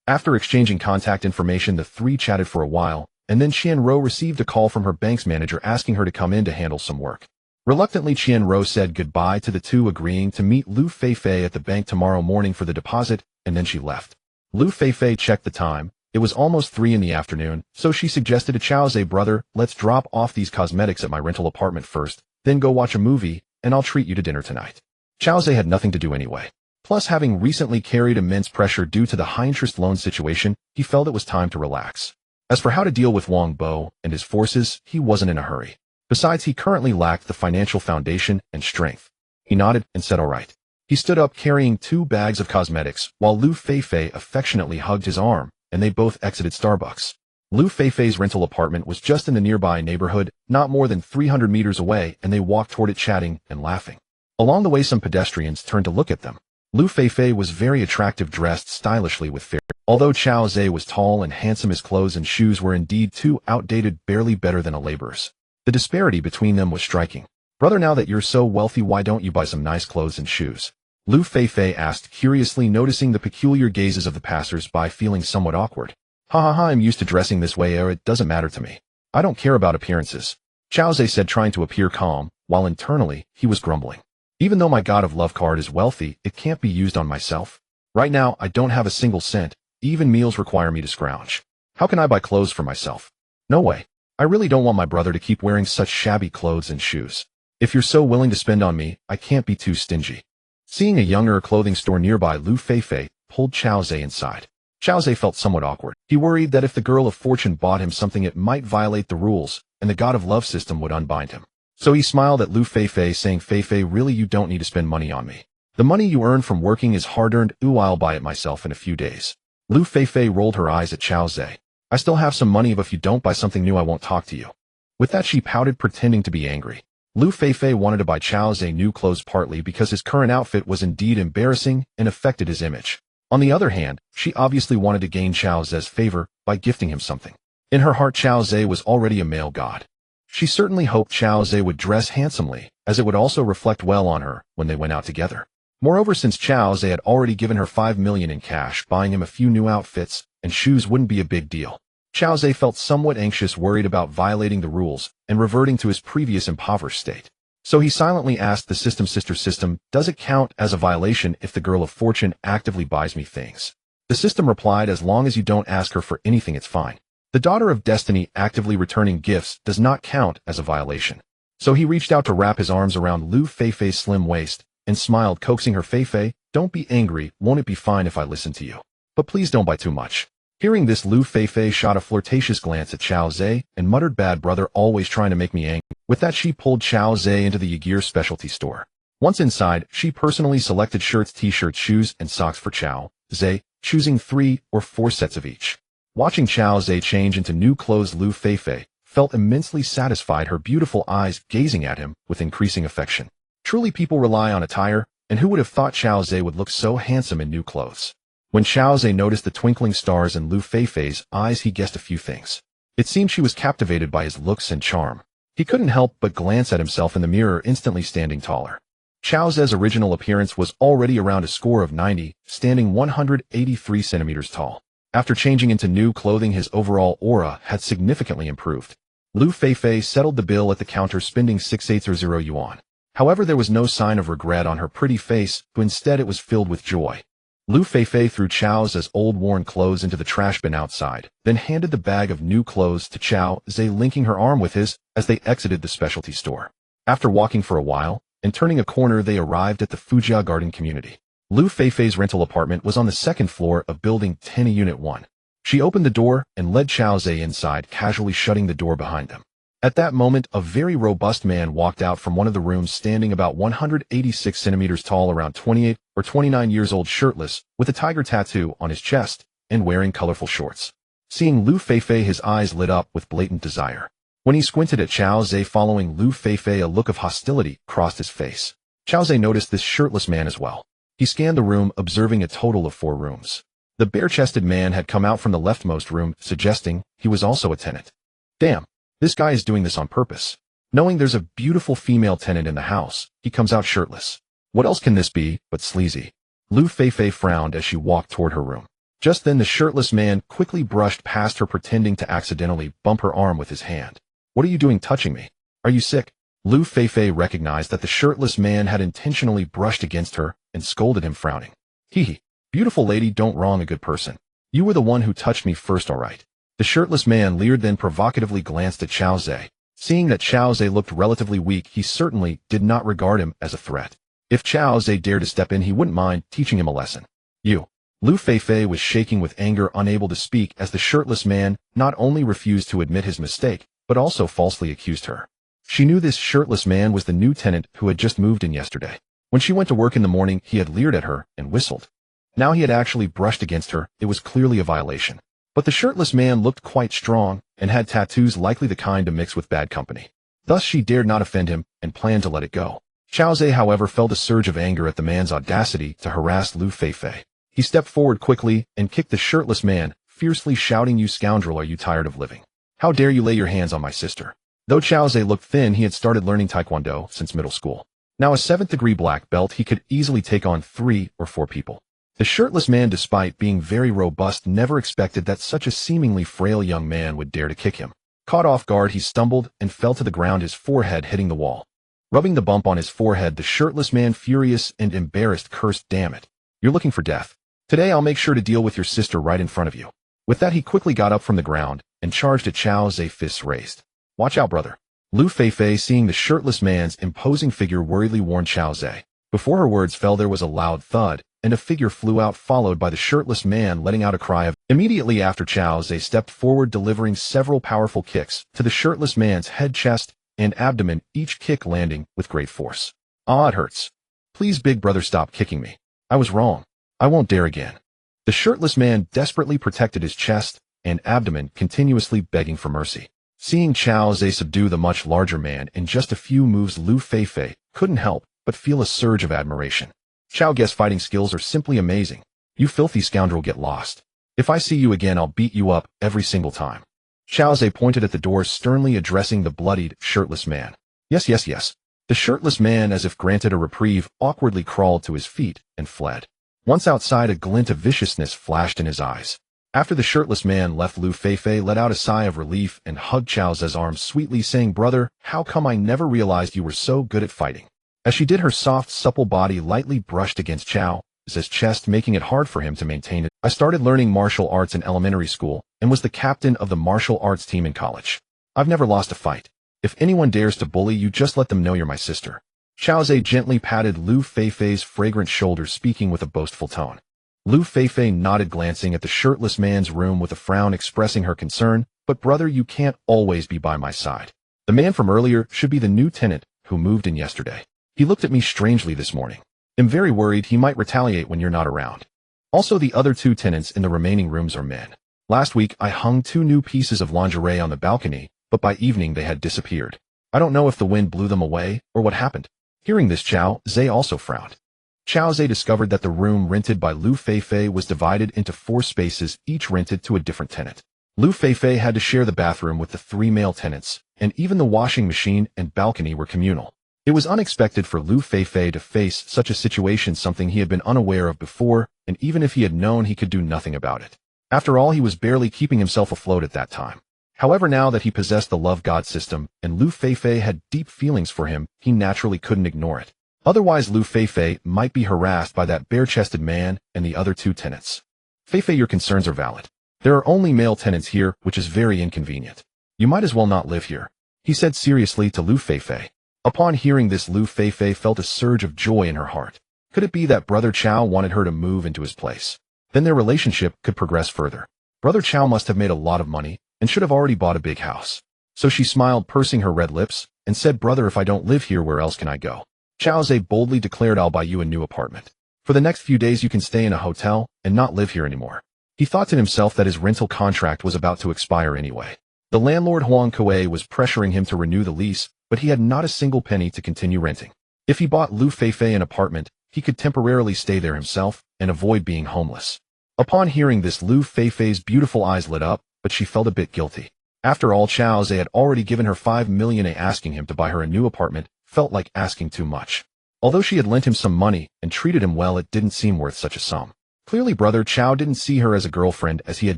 After exchanging contact information, the 3 chatted for a while, and then Qian Rao received a call from her bank's manager asking her to come in to handle some work. Reluctantly, Qian Rao said goodbye to the 2, agreeing to meet Lu Fei at the bank tomorrow morning for the deposit, and then she left. Lu Fei checked the time. It was almost 3 in the afternoon, so she suggested to Chao Zhe, "Brother, let's drop off these cosmetics at my rental apartment first, then go watch a movie, and I'll treat you to dinner tonight." Chao Zhe had nothing to do anyway. Plus, having recently carried immense pressure due to the high-interest loan situation, he felt it was time to relax. As for how to deal with Wang Bo and his forces, he wasn't in a hurry. Besides, he currently lacked the financial foundation and strength. He nodded and said all right. He stood up carrying 2 bags of cosmetics, while Lu Feifei affectionately hugged his arm, and they both exited Starbucks. Lu Feifei's rental apartment was just in the nearby neighborhood, not more than 300 meters away, and they walked toward it chatting and laughing. Along the way, some pedestrians turned to look at them. Lu Feifei was very attractive, dressed stylishly with fair. Although Chao Zhe was tall and handsome, his clothes and shoes were indeed too outdated, barely better than a laborer's. The disparity between them was striking. Brother, now that you're so wealthy, why don't you buy some nice clothes and shoes? Lu Feifei asked curiously, noticing the peculiar gazes of the passers-by, feeling somewhat awkward. Ha, I'm used to dressing this way, it doesn't matter to me. I don't care about appearances. Chao Zhe said, trying to appear calm, while internally, he was grumbling. Even though my God of Love card is wealthy, it can't be used on myself. Right now, I don't have a single cent. Even meals require me to scrounge. How can I buy clothes for myself? No way. I really don't want my brother to keep wearing such shabby clothes and shoes. If you're so willing to spend on me, I can't be too stingy. Seeing a younger clothing store nearby, Lu Feifei pulled Chao Zhe inside. Chao Zhe felt somewhat awkward. He worried that if the girl of fortune bought him something, it might violate the rules, and the God of Love system would unbind him. So he smiled at Lu Feifei, saying, Feifei, really, you don't need to spend money on me. The money you earn from working is hard-earned. I'll buy it myself in a few days. Lu Feifei rolled her eyes at Chao Zhe. I still have some money, but if you don't buy something new, I won't talk to you. With that, she pouted, pretending to be angry. Lu Feifei wanted to buy Chao Zhe new clothes, partly because his current outfit was indeed embarrassing and affected his image. On the other hand, she obviously wanted to gain Chao Zhe's favor by gifting him something. In her heart, Chao Zhe was already a male god. She certainly hoped Chao Zhe would dress handsomely, as it would also reflect well on her when they went out together. Moreover, since Chao Zhe had already given her 5 million in cash, buying him a few new outfits and shoes wouldn't be a big deal. Chao Zhe felt somewhat anxious, worried about violating the rules and reverting to his previous impoverished state. So he silently asked the sister system, does it count as a violation if the girl of fortune actively buys me things? The system replied, as long as you don't ask her for anything, it's fine. The daughter of destiny actively returning gifts does not count as a violation. So he reached out to wrap his arms around Lu Feifei's slim waist and smiled, coaxing her. Feifei, don't be angry, won't it be fine if I listen to you? But please don't buy too much. Hearing this, Lu Feifei shot a flirtatious glance at Chao Zhe and muttered, bad brother, always trying to make me angry. With that, she pulled Chao Zhe into the Yagir specialty store. Once inside, she personally selected shirts, t-shirts, shoes, and socks for Chao Zhe, choosing 3 or 4 sets of each. Watching Chao Zhe change into new clothes, Lu Feifei felt immensely satisfied, her beautiful eyes gazing at him with increasing affection. Truly, people rely on attire, and who would have thought Chao Zhe would look so handsome in new clothes? When Chao Zhe noticed the twinkling stars in Lu Feifei's eyes, he guessed a few things. It seemed she was captivated by his looks and charm. He couldn't help but glance at himself in the mirror, instantly standing taller. Chao Zhe's original appearance was already around a score of 90, standing 183 centimeters tall. After changing into new clothing, his overall aura had significantly improved. Lu Feifei settled the bill at the counter, spending 680 yuan. However, there was no sign of regret on her pretty face, but instead it was filled with joy. Lu Feifei threw Chao Zhe's old worn clothes into the trash bin outside, then handed the bag of new clothes to Chao Zhe, linking her arm with his as they exited the specialty store. After walking for a while and turning a corner, they arrived at the Fujia Garden community. Lu Feifei's rental apartment was on the 2nd floor of Building 10, Unit 1. She opened the door and led Chao Zhe inside, casually shutting the door behind them. At that moment, a very robust man walked out from one of the rooms, standing about 186 centimeters tall, around 28 or 29 years old, shirtless, with a tiger tattoo on his chest, and wearing colorful shorts. Seeing Lu Feifei, his eyes lit up with blatant desire. When he squinted at Chao Zhe following Lu Feifei, a look of hostility crossed his face. Chao Zhe noticed this shirtless man as well. He scanned the room, observing a total of 4 rooms. The bare-chested man had come out from the leftmost room, suggesting he was also a tenant. Damn, this guy is doing this on purpose. Knowing there's a beautiful female tenant in the house, he comes out shirtless. What else can this be but sleazy? Lu Feifei frowned as she walked toward her room. Just then, the shirtless man quickly brushed past her, pretending to accidentally bump her arm with his hand. What are you doing touching me? Are you sick? Lu Feifei recognized that the shirtless man had intentionally brushed against her and scolded him, frowning. Hee, beautiful lady, don't wrong a good person. You were the one who touched me first, all right. The shirtless man leered, then provocatively glanced at Chao Zhe. Seeing that Chao Zhe looked relatively weak, he certainly did not regard him as a threat. If Chao Zhe dared to step in, he wouldn't mind teaching him a lesson. You. Lu Feifei was shaking with anger, unable to speak, as the shirtless man not only refused to admit his mistake, but also falsely accused her. She knew this shirtless man was the new tenant who had just moved in yesterday. When she went to work in the morning, he had leered at her and whistled. Now he had actually brushed against her. It was clearly a violation. But the shirtless man looked quite strong and had tattoos likely the kind to mix with bad company. Thus she dared not offend him and planned to let it go. Chao Zhe, however, felt a surge of anger at the man's audacity to harass Lu Feifei. He stepped forward quickly and kicked the shirtless man, fiercely shouting, "You scoundrel, are you tired of living? How dare you lay your hands on my sister?" Though Chao Zhe looked thin, he had started learning Taekwondo since middle school. Now a 7th-degree black belt, he could easily take on 3 or 4 people. The shirtless man, despite being very robust, never expected that such a seemingly frail young man would dare to kick him. Caught off guard, he stumbled and fell to the ground, his forehead hitting the wall. Rubbing the bump on his forehead, the shirtless man, furious and embarrassed, cursed, "Damn it. You're looking for death. Today I'll make sure to deal with your sister right in front of you." With that, he quickly got up from the ground and charged at Chao Zhe, fists raised. "Watch out, brother." Lu Feifei, seeing the shirtless man's imposing figure, worriedly warned Chao Zhe. Before her words fell, there was a loud thud, and a figure flew out, followed by the shirtless man letting out a cry of. Immediately after, Chao Zhe stepped forward, delivering several powerful kicks to the shirtless man's head, chest, and abdomen, each kick landing with great force. "Ah, it hurts. Please, big brother, stop kicking me. I was wrong. I won't dare again." The shirtless man desperately protected his chest and abdomen, continuously begging for mercy. Seeing Chao Zhe subdue the much larger man in just a few moves, Lu Feifei couldn't help but feel a surge of admiration. "Chao Ge's fighting skills are simply amazing. You filthy scoundrel, get lost. If I see you again, I'll beat you up every single time." Chao Zhe pointed at the door, sternly addressing the bloodied, shirtless man. "Yes, yes, yes." The shirtless man, as if granted a reprieve, awkwardly crawled to his feet and fled. Once outside, a glint of viciousness flashed in his eyes. After the shirtless man left, Lu Feifei let out a sigh of relief and hugged Chao Zhe's arms sweetly, saying, "Brother, how come I never realized you were so good at fighting?" As she did, her soft, supple body lightly brushed against Chao Zhe's chest, making it hard for him to maintain it. "I started learning martial arts in elementary school and was the captain of the martial arts team in college. I've never lost a fight. If anyone dares to bully you, just let them know you're my sister." Chao Zhe gently patted Lu Feifei's fragrant shoulders, speaking with a boastful tone. Lu Feifei nodded, glancing at the shirtless man's room with a frown, expressing her concern. "But brother, you can't always be by my side. The man from earlier should be the new tenant who moved in yesterday. He looked at me strangely this morning. I'm very worried he might retaliate when you're not around. Also, the other 2 tenants in the remaining rooms are men. Last week, I hung 2 new pieces of lingerie on the balcony, but by evening they had disappeared. I don't know if the wind blew them away or what happened." Hearing this, Chao Zhe also frowned. Chao Zhe discovered that the room rented by Lu Feifei was divided into 4 spaces, each rented to a different tenant. Lu Feifei had to share the bathroom with the 3 male tenants, and even the washing machine and balcony were communal. It was unexpected for Lu Feifei to face such a situation, something he had been unaware of before, and even if he had known, he could do nothing about it. After all, he was barely keeping himself afloat at that time. However, now that he possessed the love god system and Lu Feifei had deep feelings for him, he naturally couldn't ignore it. Otherwise, Lu Feifei might be harassed by that bare-chested man and the other 2 tenants. "Feifei, your concerns are valid. There are only male tenants here, which is very inconvenient. You might as well not live here," he said seriously to Lu Feifei. Upon hearing this, Lu Feifei felt a surge of joy in her heart. Could it be that Brother Chao wanted her to move into his place? Then their relationship could progress further. Brother Chao must have made a lot of money and should have already bought a big house. So she smiled, pursing her red lips, and said, "Brother, if I don't live here, where else can I go?" Chao Zhe boldly declared, "I'll buy you a new apartment. For the next few days you can stay in a hotel and not live here anymore." He thought to himself that his rental contract was about to expire anyway. The landlord Huang Kuei was pressuring him to renew the lease, but he had not a single penny to continue renting. If he bought Lu Feifei an apartment, he could temporarily stay there himself and avoid being homeless. Upon hearing this, Lu Feifei's beautiful eyes lit up, but she felt a bit guilty. After all, Chao Zhe had already given her 5 million, asking him to buy her a new apartment felt like asking too much. Although she had lent him some money and treated him well, it didn't seem worth such a sum. Clearly, Brother Chao didn't see her as a girlfriend, as he had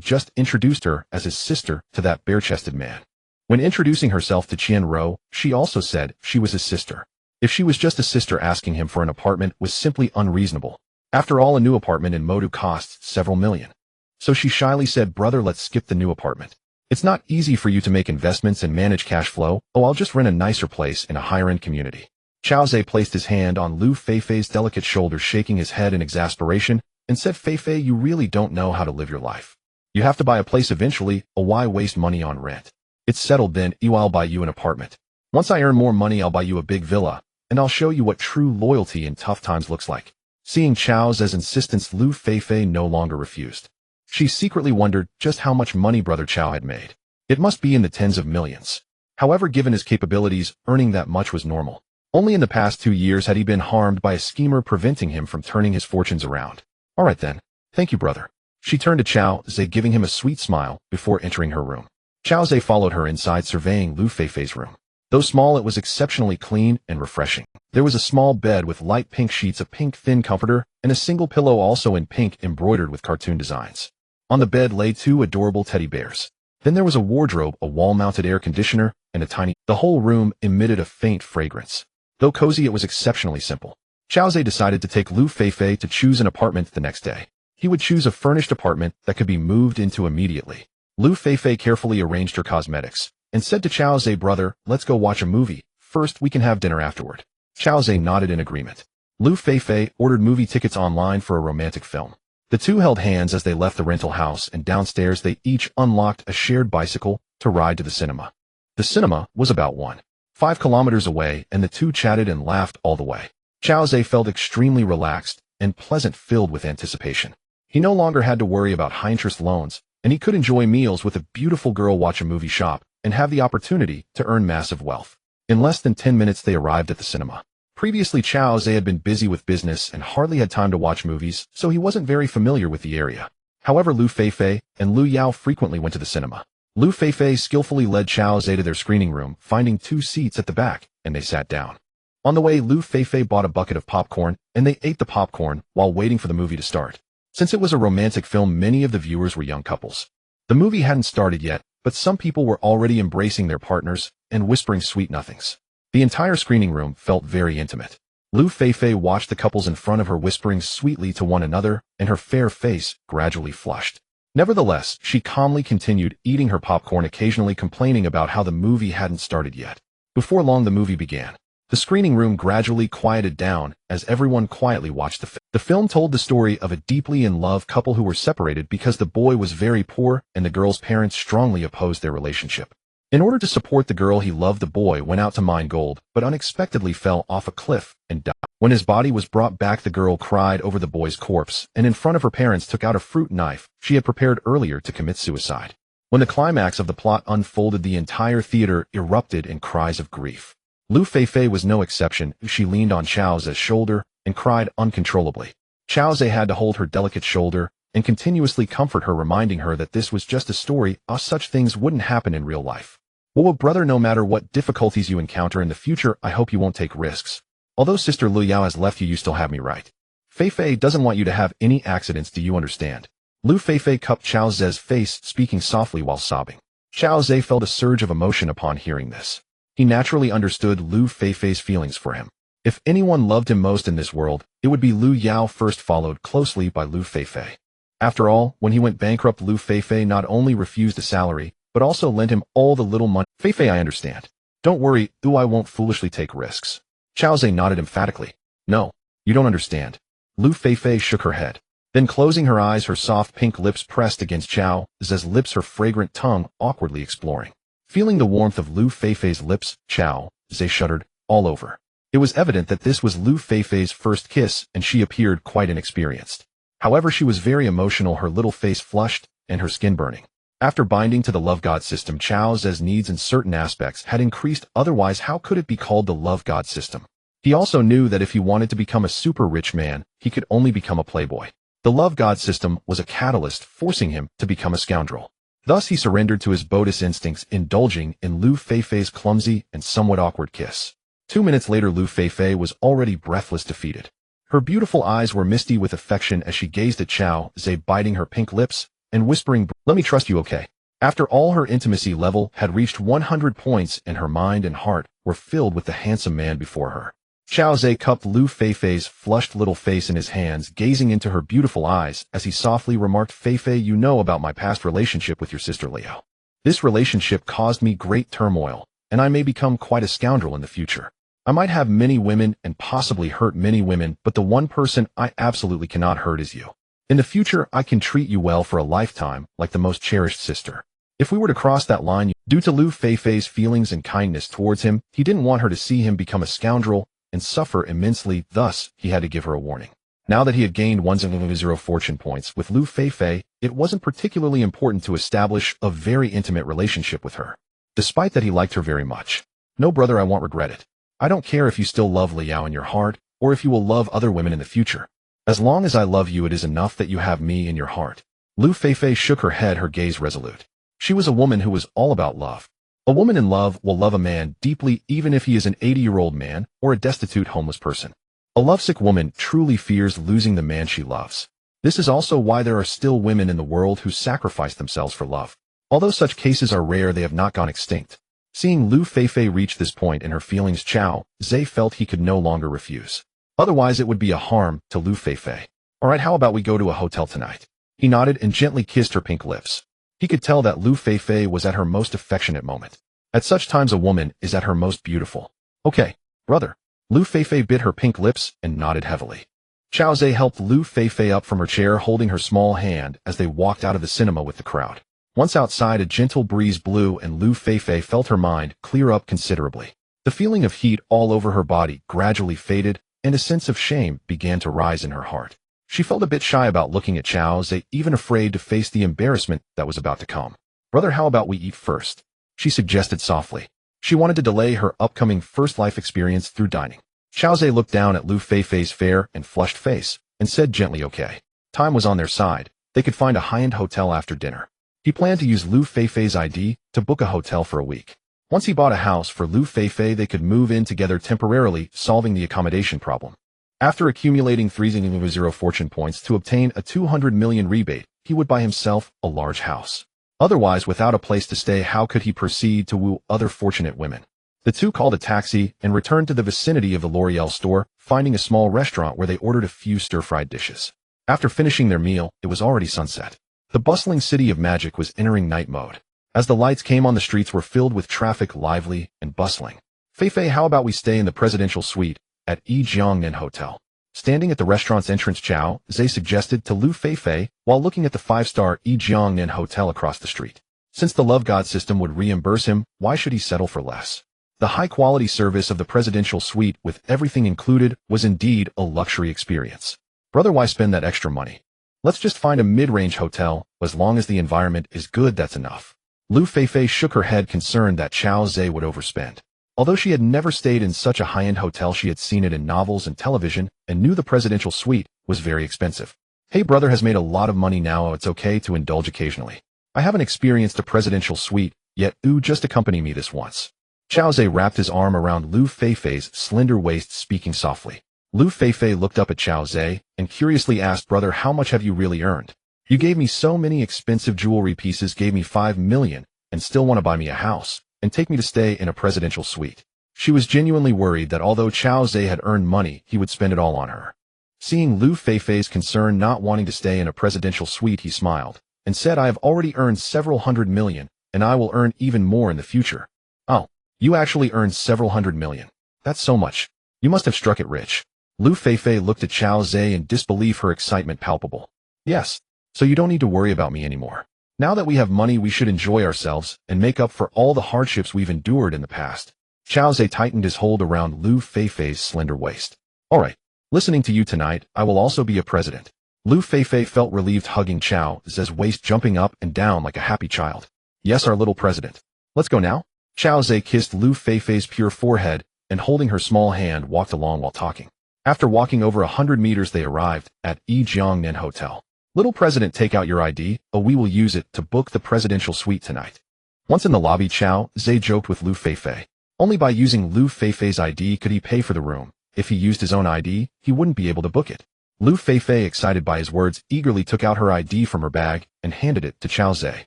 just introduced her as his sister to that bare-chested man. When introducing herself to Qian Ro, she also said she was his sister. If she was just a sister, asking him for an apartment was simply unreasonable. After all, a new apartment in Modu costs several million. So she shyly said, "Brother, let's skip the new apartment. It's not easy for you to make investments and manage cash flow. Oh, I'll just rent a nicer place in a higher-end community." Chao Zhe placed his hand on Lu Feifei's delicate shoulder, shaking his head in exasperation, and said, Feifei, you really don't know how to live your life. You have to buy a place eventually, why waste money on rent? It's settled then, I'll buy you an apartment. Once I earn more money, I'll buy you a big villa, and I'll show you what true loyalty in tough times looks like. Seeing Chao Zhe's insistence, Lu Feifei no longer refused. She secretly wondered just how much money Brother Chao had made. It must be in the tens of millions. However, given his capabilities, earning that much was normal. Only in the past 2 years had he been harmed by a schemer preventing him from turning his fortunes around. All right then. Thank you, brother. She turned to Chao Zhe, giving him a sweet smile before entering her room. Chao Zhe followed her inside, surveying Lu Feifei's room. Though small, it was exceptionally clean and refreshing. There was a small bed with light pink sheets, a pink thin comforter, and a single pillow also in pink embroidered with cartoon designs. On the bed lay 2 adorable teddy bears. Then there was a wardrobe, a wall-mounted air conditioner, and a tiny... The whole room emitted a faint fragrance. Though cozy, it was exceptionally simple. Chao Zhe decided to take Lu Feifei to choose an apartment the next day. He would choose a furnished apartment that could be moved into immediately. Lu Feifei carefully arranged her cosmetics and said to Chao Zhe, brother, let's go watch a movie. First, we can have dinner afterward. Chao Zhe nodded in agreement. Lu Feifei ordered movie tickets online for a romantic film. The two held hands as they left the rental house, and downstairs they each unlocked a shared bicycle to ride to the cinema. The cinema was about 1.5 kilometers away, and the two chatted and laughed all the way. Chao Zhe felt extremely relaxed and pleasant, filled with anticipation. He no longer had to worry about high-interest loans, and he could enjoy meals with a beautiful girl, watch a movie, shop, and have the opportunity to earn massive wealth. In less than 10 minutes they arrived at the cinema. Previously, Chao Zhe had been busy with business and hardly had time to watch movies, so he wasn't very familiar with the area. However, Lu Feifei and Lu Yao frequently went to the cinema. Lu Feifei skillfully led Chao Zhe to their screening room, finding 2 seats at the back, and they sat down. On the way, Lu Feifei bought a bucket of popcorn, and they ate the popcorn while waiting for the movie to start. Since it was a romantic film, many of the viewers were young couples. The movie hadn't started yet, but some people were already embracing their partners and whispering sweet nothings. The entire screening room felt very intimate. Lu Feifei watched the couples in front of her whispering sweetly to one another, and her fair face gradually flushed. Nevertheless, she calmly continued eating her popcorn, occasionally complaining about how the movie hadn't started yet. Before long, the movie began. The screening room gradually quieted down as everyone quietly watched the film. The film told the story of a deeply in love couple who were separated because the boy was very poor and the girl's parents strongly opposed their relationship. In order to support the girl he loved, the boy went out to mine gold, but unexpectedly fell off a cliff and died. When his body was brought back, the girl cried over the boy's corpse, and in front of her parents took out a fruit knife she had prepared earlier to commit suicide. When the climax of the plot unfolded, the entire theater erupted in cries of grief. Lu Feifei was no exception. She leaned on Chao Zhe's shoulder and cried uncontrollably. Chao Zhe had to hold her delicate shoulder and continuously comfort her, reminding her that this was just a story, such things wouldn't happen in real life. Well, brother, no matter what difficulties you encounter in the future, I hope you won't take risks. Although Sister Lu Yao has left you, you still have me, right? Feifei doesn't want you to have any accidents, do you understand? Lu Feifei cupped Chao Zhe's face, speaking softly while sobbing. Chao Zhe felt a surge of emotion upon hearing this. He naturally understood Lu Feifei's feelings for him. If anyone loved him most in this world, it would be Lu Yao, first followed closely by Lu Feifei. After all, when he went bankrupt, Lu Feifei not only refused a salary, but also lent him all the little money. Feifei, I understand. Don't worry, I won't foolishly take risks. Chao Zhe nodded emphatically. No, you don't understand. Lu Feifei shook her head. Then, closing her eyes, her soft pink lips pressed against Chao Zhe's lips, her fragrant tongue awkwardly exploring. Feeling the warmth of Lu Feifei's lips, Chao Zhe shuddered all over. It was evident that this was Lu Feifei's first kiss, and she appeared quite inexperienced. However, she was very emotional, her little face flushed, and her skin burning. After binding to the love god system, Chao Zhe's needs in certain aspects had increased, otherwise how could it be called the love god system? He also knew that if he wanted to become a super rich man, he could only become a playboy. The love god system was a catalyst, forcing him to become a scoundrel. Thus he surrendered to his bogus instincts, indulging in Lu Feifei's clumsy and somewhat awkward kiss. 2 minutes later, Lu Feifei was already breathless, defeated. Her beautiful eyes were misty with affection as she gazed at Chao Zhe, biting her pink lips and whispering, "Let me trust you, okay?" After all, her intimacy level had reached 100 points, and her mind and heart were filled with the handsome man before her. Chao Zhe cupped Lu Feifei's flushed little face in his hands, gazing into her beautiful eyes as he softly remarked, "Feifei, you know about my past relationship with your sister Liao. This relationship caused me great turmoil, and I may become quite a scoundrel in the future. I might have many women and possibly hurt many women, but the one person I absolutely cannot hurt is you. In the future, I can treat you well for a lifetime, like the most cherished sister. If we were to cross that line, due to Lu Feifei's feelings and kindness towards him, he didn't want her to see him become a scoundrel and suffer immensely, thus, he had to give her a warning. Now that he had gained 1,000 fortune points with Lu Feifei, it wasn't particularly important to establish a very intimate relationship with her. Despite that he liked her very much. No, brother, I won't regret it. I don't care if you still love Liao in your heart, or if you will love other women in the future. As long as I love you, it is enough that you have me in your heart. Lu Feifei shook her head, her gaze resolute. She was a woman who was all about love. A woman in love will love a man deeply even if he is an 80-year-old man or a destitute homeless person. A lovesick woman truly fears losing the man she loves. This is also why there are still women in the world who sacrifice themselves for love. Although such cases are rare, they have not gone extinct. Seeing Lu Feifei reach this point in her feelings, Chao Zhe felt he could no longer refuse. Otherwise, it would be a harm to Lu Feifei. Alright, how about we go to a hotel tonight? He nodded and gently kissed her pink lips. He could tell that Lu Feifei was at her most affectionate moment. At such times, a woman is at her most beautiful. Okay, brother. Lu Feifei bit her pink lips and nodded heavily. Chao Zhe helped Lu Feifei up from her chair, holding her small hand as they walked out of the cinema with the crowd. Once outside, a gentle breeze blew and Lu Feifei felt her mind clear up considerably. The feeling of heat all over her body gradually faded, and a sense of shame began to rise in her heart. She felt a bit shy about looking at Chao Zhe, even afraid to face the embarrassment that was about to come. Brother, how about we eat first? She suggested softly. She wanted to delay her upcoming first life experience through dining. Chao Zhe looked down at Lu Feifei's fair and flushed face and said gently okay. Time was on their side. They could find a high-end hotel after dinner. He planned to use Lu Feifei's ID to book a hotel for a week. Once he bought a house for Lu Feifei, they could move in together temporarily, solving the accommodation problem. After accumulating 3,000 fortune points to obtain a 200 million rebate, he would buy himself a large house. Otherwise, without a place to stay, how could he proceed to woo other fortunate women? The two called a taxi and returned to the vicinity of the L'Oreal store, finding a small restaurant where they ordered a few stir-fried dishes. After finishing their meal, it was already sunset. The bustling city of magic was entering night mode. As the lights came on, the streets were filled with traffic, lively and bustling. Feifei, how about we stay in the presidential suite at Yijiangnan Hotel? Standing at the restaurant's entrance, Chao Zhe suggested to Lu Feifei while looking at the 5-star Yijiangnan Hotel across the street. Since the love god system would reimburse him, why should he settle for less? The high-quality service of the presidential suite with everything included was indeed a luxury experience. Brother, why spend that extra money? Let's just find a mid-range hotel. As long as the environment is good, that's enough. Lu Feifei shook her head, concerned that Chao Zhe would overspend. Although she had never stayed in such a high-end hotel, she had seen it in novels and television and knew the presidential suite was very expensive. Hey, brother has made a lot of money now. It's okay to indulge occasionally. I haven't experienced a presidential suite yet. Just accompany me this once. Chao Zhe wrapped his arm around Lu Feifei's slender waist, speaking softly. Lu Feifei looked up at Chao Zhe and curiously asked, brother, how much have you really earned? You gave me so many expensive jewelry pieces, gave me 5 million, and still want to buy me a house and take me to stay in a presidential suite. She was genuinely worried that although Chao Zhe had earned money, he would spend it all on her. Seeing Lu Feifei's concern, not wanting to stay in a presidential suite, he smiled and said, I have already earned several 100 million, and I will earn even more in the future. Oh, you actually earned several 100 million. That's so much. You must have struck it rich. Lu Feifei looked at Chao Zhe in disbelief, her excitement palpable. Yes, so you don't need to worry about me anymore. Now that we have money, we should enjoy ourselves and make up for all the hardships we've endured in the past. Chao Zhe tightened his hold around Lu Feifei's slender waist. Alright, listening to you tonight, I will also be a president. Lu Feifei felt relieved, hugging Chao Zhe's waist, jumping up and down like a happy child. Yes, our little president. Let's go now. Chao Zhe kissed Lu Feifei's pure forehead and, holding her small hand, walked along while talking. After walking over 100 meters, they arrived at Yijiangnan Hotel. Little president, take out your ID. We will use it to book the presidential suite tonight. Once in the lobby, Chao Zhe joked with Lu Feifei. Only by using Lu Feifei's ID could he pay for the room. If he used his own ID, he wouldn't be able to book it. Lu Feifei, excited by his words, eagerly took out her ID from her bag and handed it to Chao Zhe.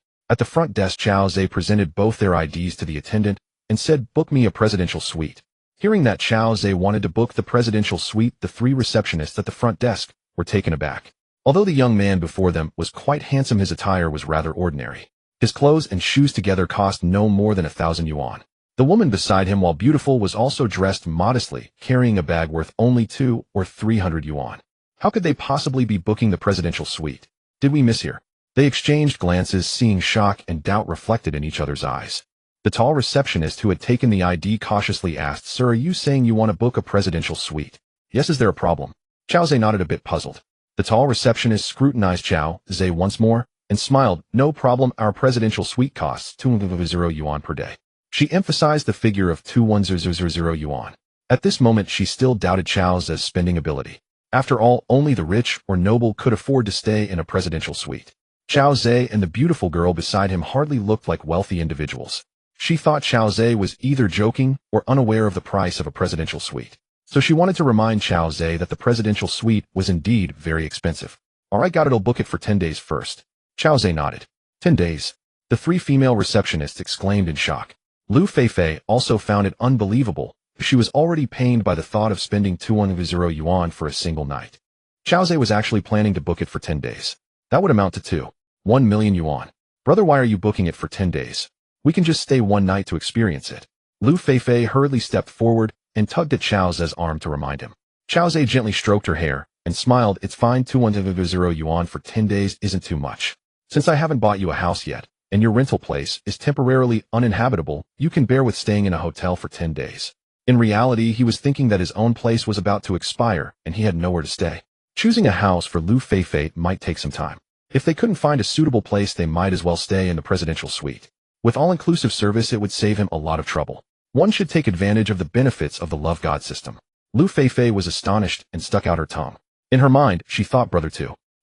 At the front desk, Chao Zhe presented both their IDs to the attendant and said, book me a presidential suite. Hearing that Chao Zhe wanted to book the presidential suite, the 3 receptionists at the front desk were taken aback. Although the young man before them was quite handsome, his attire was rather ordinary. His clothes and shoes together cost no more than 1,000 yuan. The woman beside him, while beautiful, was also dressed modestly, carrying a bag worth only 200 or 300 yuan. How could they possibly be booking the presidential suite? Did we miss here? They exchanged glances, seeing shock and doubt reflected in each other's eyes. The tall receptionist who had taken the ID cautiously asked, "Sir, are you saying you want to book a presidential suite?" "Yes, is there a problem?" Chao Zhe nodded, a bit puzzled. The tall receptionist scrutinized Chao Zhe once more and smiled. "No problem, our presidential suite costs 200 yuan per day." She emphasized the figure of 21000 yuan. At this moment, she still doubted Chao Zhe's spending ability. After all, only the rich or noble could afford to stay in a presidential suite. Chao Zhe and the beautiful girl beside him hardly looked like wealthy individuals. She thought Chao Zhe was either joking or unaware of the price of a presidential suite. So she wanted to remind Chao Zhe that the presidential suite was indeed very expensive. "All right, got it, I'll book it for 10 days first." Chao Zhe nodded. 10 days? The three female receptionists exclaimed in shock. Lu Feifei also found it unbelievable. She was already pained by the thought of spending 210 yuan for a single night. Chao Zhe was actually planning to book it for 10 days. That would amount to 1 million yuan. "Brother, why are you booking it for 10 days? We can just stay one night to experience it." Lu Feifei hurriedly stepped forward and tugged at Chao Zhe's arm to remind him. Chao Zhe gently stroked her hair and smiled. "It's fine, 210 yuan for 10 days isn't too much. Since I haven't bought you a house yet, and your rental place is temporarily uninhabitable, you can bear with staying in a hotel for 10 days. In reality, he was thinking that his own place was about to expire and he had nowhere to stay. Choosing a house for Lu Feifei might take some time. If they couldn't find a suitable place, they might as well stay in the presidential suite. With all-inclusive service, it would save him a lot of trouble. One should take advantage of the benefits of the love god system. Lu Feifei was astonished and stuck out her tongue. In her mind, she thought, "Brother,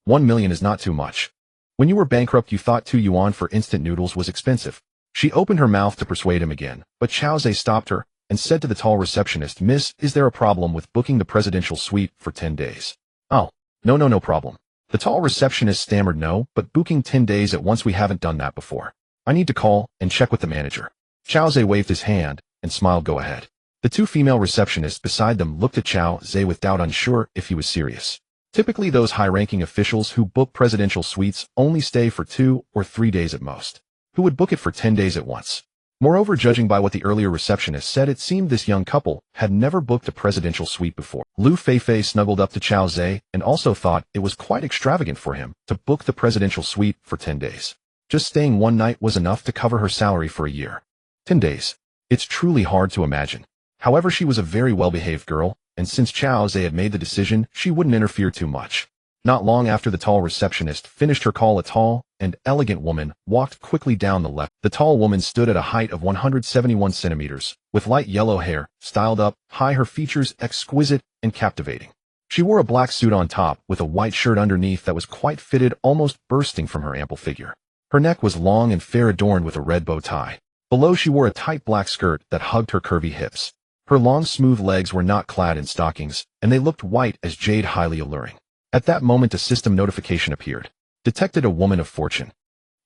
1 million is not too much. When you were bankrupt, you thought 2 yuan for instant noodles was expensive." She opened her mouth to persuade him again, but Chao Zhe stopped her and said to the tall receptionist, "Miss, is there a problem with booking the presidential suite for 10 days? "Oh, no problem." The tall receptionist stammered, "No, but booking 10 days at once, we haven't done that before. I need to call and check with the manager." Chao Zhe waved his hand and smiled. "Go ahead." The two female receptionists beside them looked at Chao Zhe with doubt, unsure if he was serious. Typically, those high-ranking officials who book presidential suites only stay for 2 or 3 days at most. Who would book it for 10 days at once? Moreover, judging by what the earlier receptionist said, it seemed this young couple had never booked a presidential suite before. Lu Feifei snuggled up to Chao Zhe and also thought it was quite extravagant for him to book the presidential suite for 10 days. Just staying one night was enough to cover her salary for a year. 10 days. It's truly hard to imagine. However, she was a very well-behaved girl, and since Chao Zhe had made the decision, she wouldn't interfere too much. Not long after the tall receptionist finished her call, a tall and elegant woman walked quickly down the left. The tall woman stood at a height of 171 centimeters, with light yellow hair, styled up high, her features exquisite and captivating. She wore a black suit on top, with a white shirt underneath that was quite fitted, almost bursting from her ample figure. Her neck was long and fair, adorned with a red bow tie. Below, she wore a tight black skirt that hugged her curvy hips. Her long, smooth legs were not clad in stockings, and they looked white as jade, highly alluring. At that moment, a system notification appeared. Detected a woman of fortune.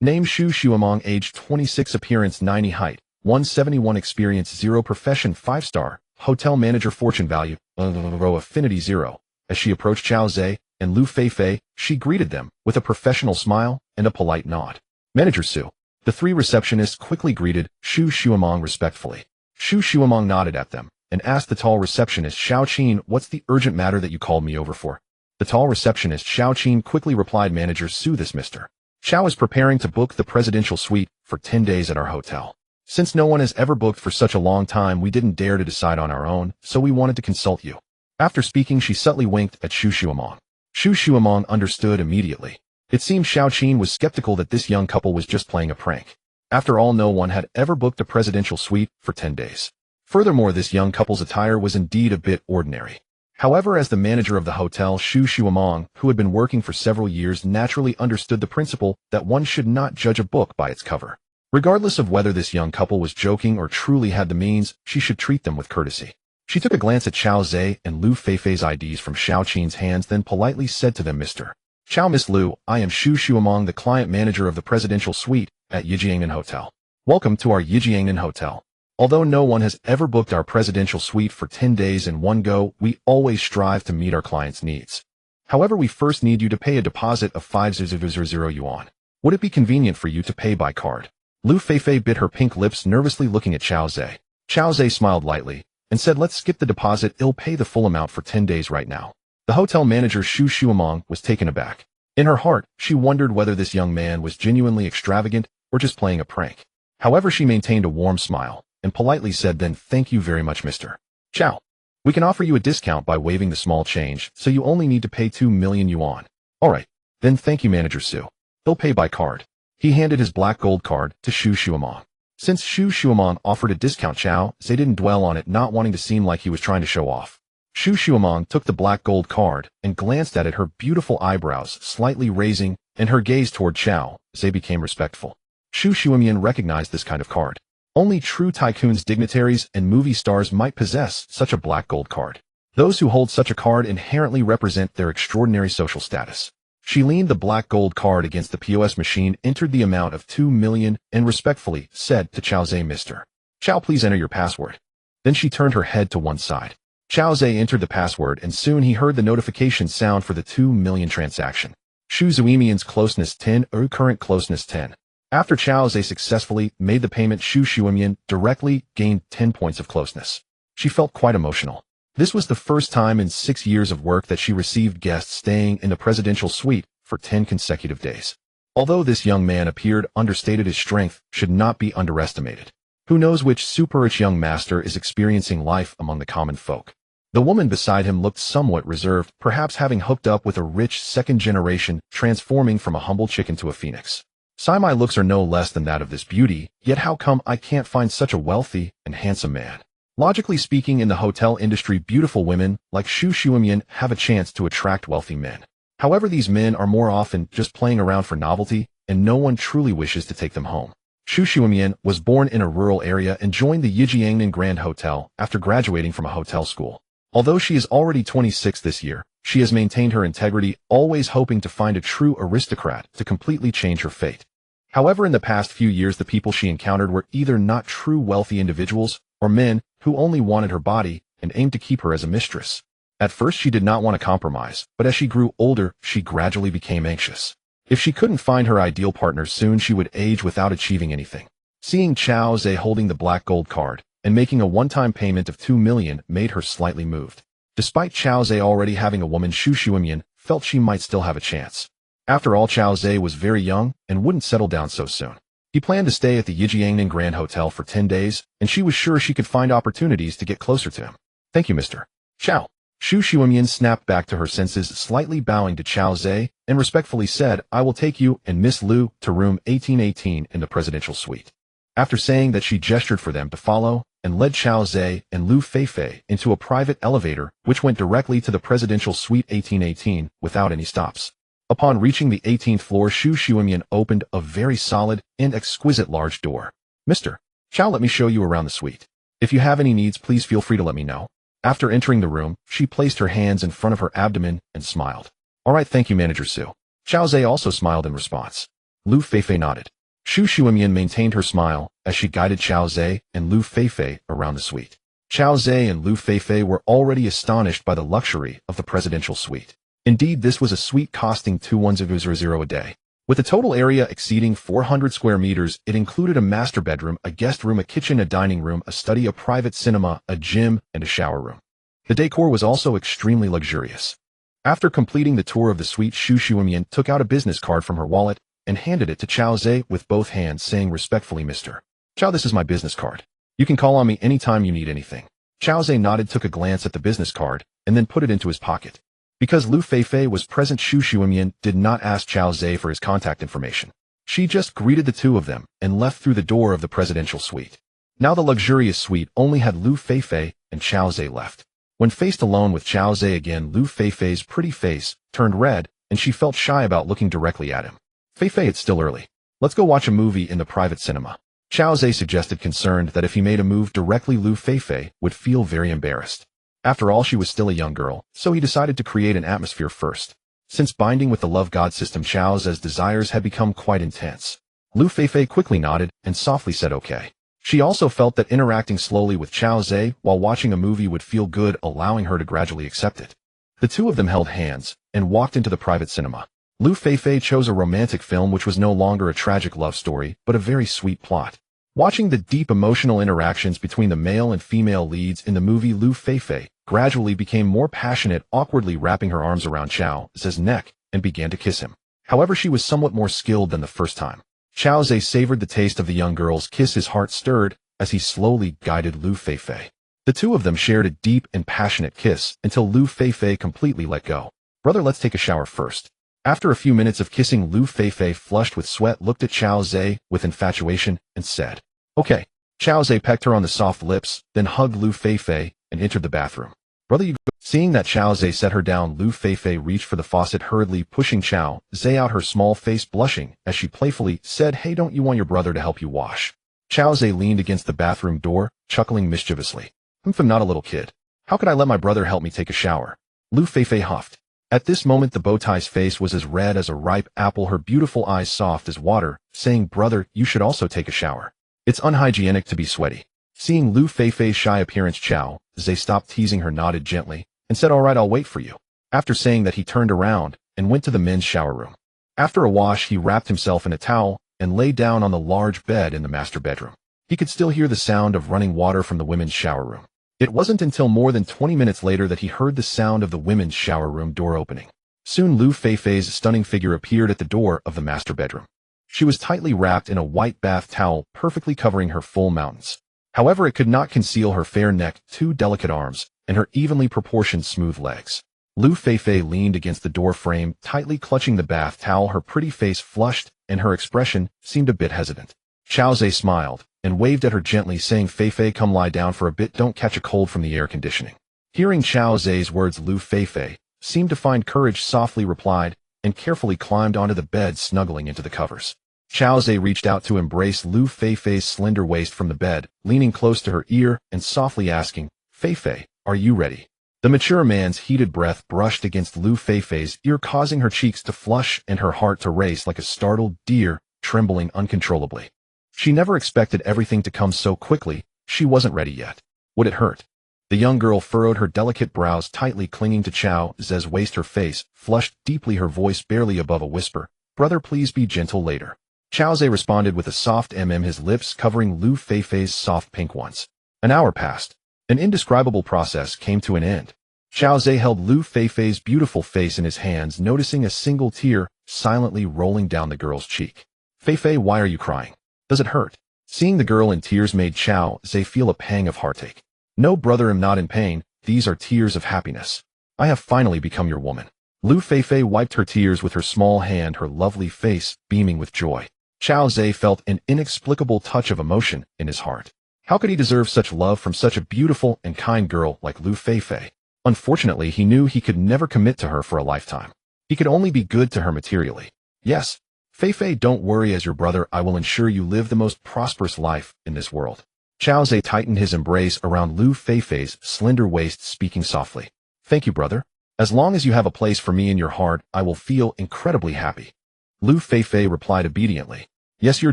Name Xu Xuemong, age 26, appearance 90, height 171, experience 0, profession 5-star, hotel manager, fortune value affinity 0. As she approached Chao Zhe and Lu Feifei, she greeted them with a professional smile and a polite nod. "Manager Su." The three receptionists quickly greeted Xu Xuemong respectfully. Xu Xuemong nodded at them and asked the tall receptionist, "Xiao Qin, what's the urgent matter that you called me over for?" The tall receptionist Xiao Qin quickly replied, "Manager Su, this Mr. Xiao is preparing to book the presidential suite for 10 days at our hotel. Since no one has ever booked for such a long time, we didn't dare to decide on our own, so we wanted to consult you." After speaking, she subtly winked at Xu Xuemong. Xu Xuemong understood immediately. It seemed Xiao Qin was skeptical that this young couple was just playing a prank. After all, no one had ever booked a presidential suite for 10 days. Furthermore, this young couple's attire was indeed a bit ordinary. However, as the manager of the hotel, Xu Xuemong, who had been working for several years, naturally understood the principle that one should not judge a book by its cover. Regardless of whether this young couple was joking or truly had the means, she should treat them with courtesy. She took a glance at Chao Zhe and Lu Feifei's IDs from Xiao Qin's hands, then politely said to them, "Mr. Chao, Miss Lu, I am Xu Xuemong, the client manager of the presidential suite at Yijiangnan Hotel. Welcome to our Yijiangnan Hotel. Although no one has ever booked our presidential suite for 10 days in one go, we always strive to meet our clients' needs. However, we first need you to pay a deposit of 5,000 yuan. Would it be convenient for you to pay by card?" Lu Feifei bit her pink lips, nervously looking at Chao Zhe. Chao Zhe smiled lightly and said, let's skip the deposit, I'll pay the full amount for 10 days right now. The hotel manager Xu Shuamong was taken aback. In her heart, she wondered whether this young man was genuinely extravagant or just playing a prank. However, she maintained a warm smile and politely said, then thank you very much, Mr. Chao. We can offer you a discount by waiving the small change, so you only need to pay 2 million yuan. Alright, then thank you, Manager Su. He'll pay by card. He handed his black gold card to Xu Shuamong. Since Xu Shuamong offered a discount, Chao Zhe didn't dwell on it, not wanting to seem like he was trying to show off. Xu Shuamong took the black gold card and glanced at it, her beautiful eyebrows slightly raising, and her gaze toward Chao Zhe became respectful. Xu Shuamian recognized this kind of card. Only true tycoons, dignitaries, and movie stars might possess such a black gold card. Those who hold such a card inherently represent their extraordinary social status. She leaned the black gold card against the POS machine, entered the amount of 2 million, and respectfully said to Chao Zhe, Mr. Chao, please enter your password. Then she turned her head to one side. Chao Zhe entered the password, and soon he heard the notification sound for the 2 million transaction. Xu Zuimian's closeness 10, or current closeness 10. After Chao Zhe successfully made the payment, Xu Shuamian directly gained 10 points of closeness. She felt quite emotional. This was the first time in 6 years of work that she received guests staying in the presidential suite for 10 consecutive days. Although this young man appeared understated, his strength should not be underestimated. Who knows which super-rich young master is experiencing life among the common folk. The woman beside him looked somewhat reserved, perhaps having hooked up with a rich second generation, transforming from a humble chicken to a phoenix. My looks are no less than that of this beauty, yet how come I can't find such a wealthy and handsome man? Logically speaking, in the hotel industry, beautiful women like Xu Shuamian have a chance to attract wealthy men. However, these men are more often just playing around for novelty, and no one truly wishes to take them home. Xu Shuamian was born in a rural area and joined the Yijiangnan Grand Hotel after graduating from a hotel school. Although she is already 26 this year, she has maintained her integrity, always hoping to find a true aristocrat to completely change her fate. However, in the past few years, the people she encountered were either not true wealthy individuals or men who only wanted her body and aimed to keep her as a mistress. At first, she did not want to compromise, but as she grew older, she gradually became anxious. If she couldn't find her ideal partner soon, she would age without achieving anything. Seeing Chao Zhe holding the black gold card and making a one-time payment of 2 million made her slightly moved. Despite Chao Zhe already having a woman, Xu Shuamian felt she might still have a chance. After all, Chao Zhe was very young and wouldn't settle down so soon. He planned to stay at the Yijiangnan Grand Hotel for 10 days, and she was sure she could find opportunities to get closer to him. Thank you, Mr. Chao. Xu Shuamian snapped back to her senses, slightly bowing to Chao Zhe, and respectfully said, I will take you and Miss Lu to room 1818 in the presidential suite. After saying that, she gestured for them to follow and led Chao Zhe and Lu Feifei into a private elevator which went directly to the presidential suite 1818 without any stops. Upon reaching the 18th floor, Xu Shuamian opened a very solid and exquisite large door. Mr. Chao, let me show you around the suite. If you have any needs, please feel free to let me know. After entering the room, she placed her hands in front of her abdomen and smiled. Alright, thank you, Manager Su. Chao Zhe also smiled in response. Lu Feifei nodded. Xu Shuamian maintained her smile as she guided Chao Zhe and Lu Feifei around the suite. Chao Zhe and Lu Feifei were already astonished by the luxury of the presidential suite. Indeed, this was a suite costing 2,100 a day. With a total area exceeding 400 square meters, it included a master bedroom, a guest room, a kitchen, a dining room, a study, a private cinema, a gym, and a shower room. The decor was also extremely luxurious. After completing the tour of the suite, Xu Shuamian took out a business card from her wallet and handed it to Chao Zhe with both hands, saying respectfully, Mr. Chao, this is my business card. You can call on me anytime you need anything. Chao Zhe nodded, took a glance at the business card, and then put it into his pocket. Because Lu Feifei was present, Xu Shuamian did not ask Chao Zhe for his contact information. She just greeted the two of them and left through the door of the presidential suite. Now the luxurious suite only had Lu Feifei and Chao Zhe left. When faced alone with Chao Zhe again, Lu Feifei's pretty face turned red, and she felt shy about looking directly at him. Feifei, it's still early. Let's go watch a movie in the private cinema. Chao Zhe suggested, concerned that if he made a move directly, Lu Feifei would feel very embarrassed. After all, she was still a young girl, so he decided to create an atmosphere first. Since binding with the love god system, Chao Zhe's desires had become quite intense. Lu Feifei quickly nodded and softly said okay. She also felt that interacting slowly with Chao Zhe while watching a movie would feel good, allowing her to gradually accept it. The two of them held hands and walked into the private cinema. Lu Feifei chose a romantic film which was no longer a tragic love story, but a very sweet plot. Watching the deep emotional interactions between the male and female leads in the movie, Lu Feifei gradually became more passionate, awkwardly wrapping her arms around Chao Ze's neck and began to kiss him. However, she was somewhat more skilled than the first time. Chao Ze savored the taste of the young girl's kiss. His heart stirred as he slowly guided Lu Feifei. The two of them shared a deep and passionate kiss until Lu Feifei completely let go. "Brother, let's take a shower first." After a few minutes of kissing, Lu Feifei, flushed with sweat, looked at Chao Ze with infatuation and said, "Okay." Chao Ze pecked her on the soft lips, then hugged Lu Feifei and entered the bathroom. "Brother, you go." Seeing that Chao Ze set her down, Lu Feifei reached for the faucet, hurriedly pushing Chao Ze out, her small face blushing as she playfully said, "Hey, don't you want your brother to help you wash?" Chao Ze leaned against the bathroom door, chuckling mischievously. "I'm not a little kid. How could I let my brother help me take a shower?" Lu Feifei huffed. At this moment, the bowtie's face was as red as a ripe apple, her beautiful eyes soft as water, saying, "Brother, you should also take a shower. It's unhygienic to be sweaty." Seeing Lu Feifei's shy appearance, Chao Ze stopped teasing her, nodded gently, and said, "All right, I'll wait for you." After saying that, he turned around and went to the men's shower room. After a wash, he wrapped himself in a towel and lay down on the large bed in the master bedroom. He could still hear the sound of running water from the women's shower room. It wasn't until more than 20 minutes later that he heard the sound of the women's shower room door opening. Soon Lu Feifei's stunning figure appeared at the door of the master bedroom. She was tightly wrapped in a white bath towel, perfectly covering her full mountains. However, it could not conceal her fair neck, two delicate arms, and her evenly proportioned smooth legs. Lu Feifei leaned against the door frame, tightly clutching the bath towel, her pretty face flushed, and her expression seemed a bit hesitant. Chao Ze smiled and waved at her gently, saying, "Feifei, come lie down for a bit, don't catch a cold from the air conditioning." Hearing Chao Ze's words, Lu Feifei seemed to find courage, softly replied, and carefully climbed onto the bed, snuggling into the covers. Chao Ze reached out to embrace Lu Feifei's slender waist from the bed, leaning close to her ear and softly asking, "Feifei, are you ready?" The mature man's heated breath brushed against Lu Feifei's ear, causing her cheeks to flush and her heart to race like a startled deer, trembling uncontrollably. She never expected everything to come so quickly. She wasn't ready yet. Would it hurt? The young girl furrowed her delicate brows, tightly clinging to Chao Ze's waist, her face flushed deeply, her voice barely above a whisper. "Brother, please be gentle later." Chao Ze responded with a soft his lips covering Lu Feifei's soft pink ones. An hour passed. An indescribable process came to an end. Chao Ze held Lu Feifei's beautiful face in his hands, noticing a single tear silently rolling down the girl's cheek. "Feifei, why are you crying? Does it hurt?" Seeing the girl in tears made Chao Ze feel a pang of heartache. "No, brother, I'm not in pain. These are tears of happiness. I have finally become your woman." Lu Feifei wiped her tears with her small hand, her lovely face beaming with joy. Chao Ze felt an inexplicable touch of emotion in his heart. How could he deserve such love from such a beautiful and kind girl like Lu Feifei? Unfortunately, he knew he could never commit to her for a lifetime. He could only be good to her materially. "Yes, Feifei, don't worry, as your brother, I will ensure you live the most prosperous life in this world." Chao Ze tightened his embrace around Lu Feifei's slender waist, speaking softly. "Thank you, brother. As long as you have a place for me in your heart, I will feel incredibly happy." Lu Feifei replied obediently. "Yes, you're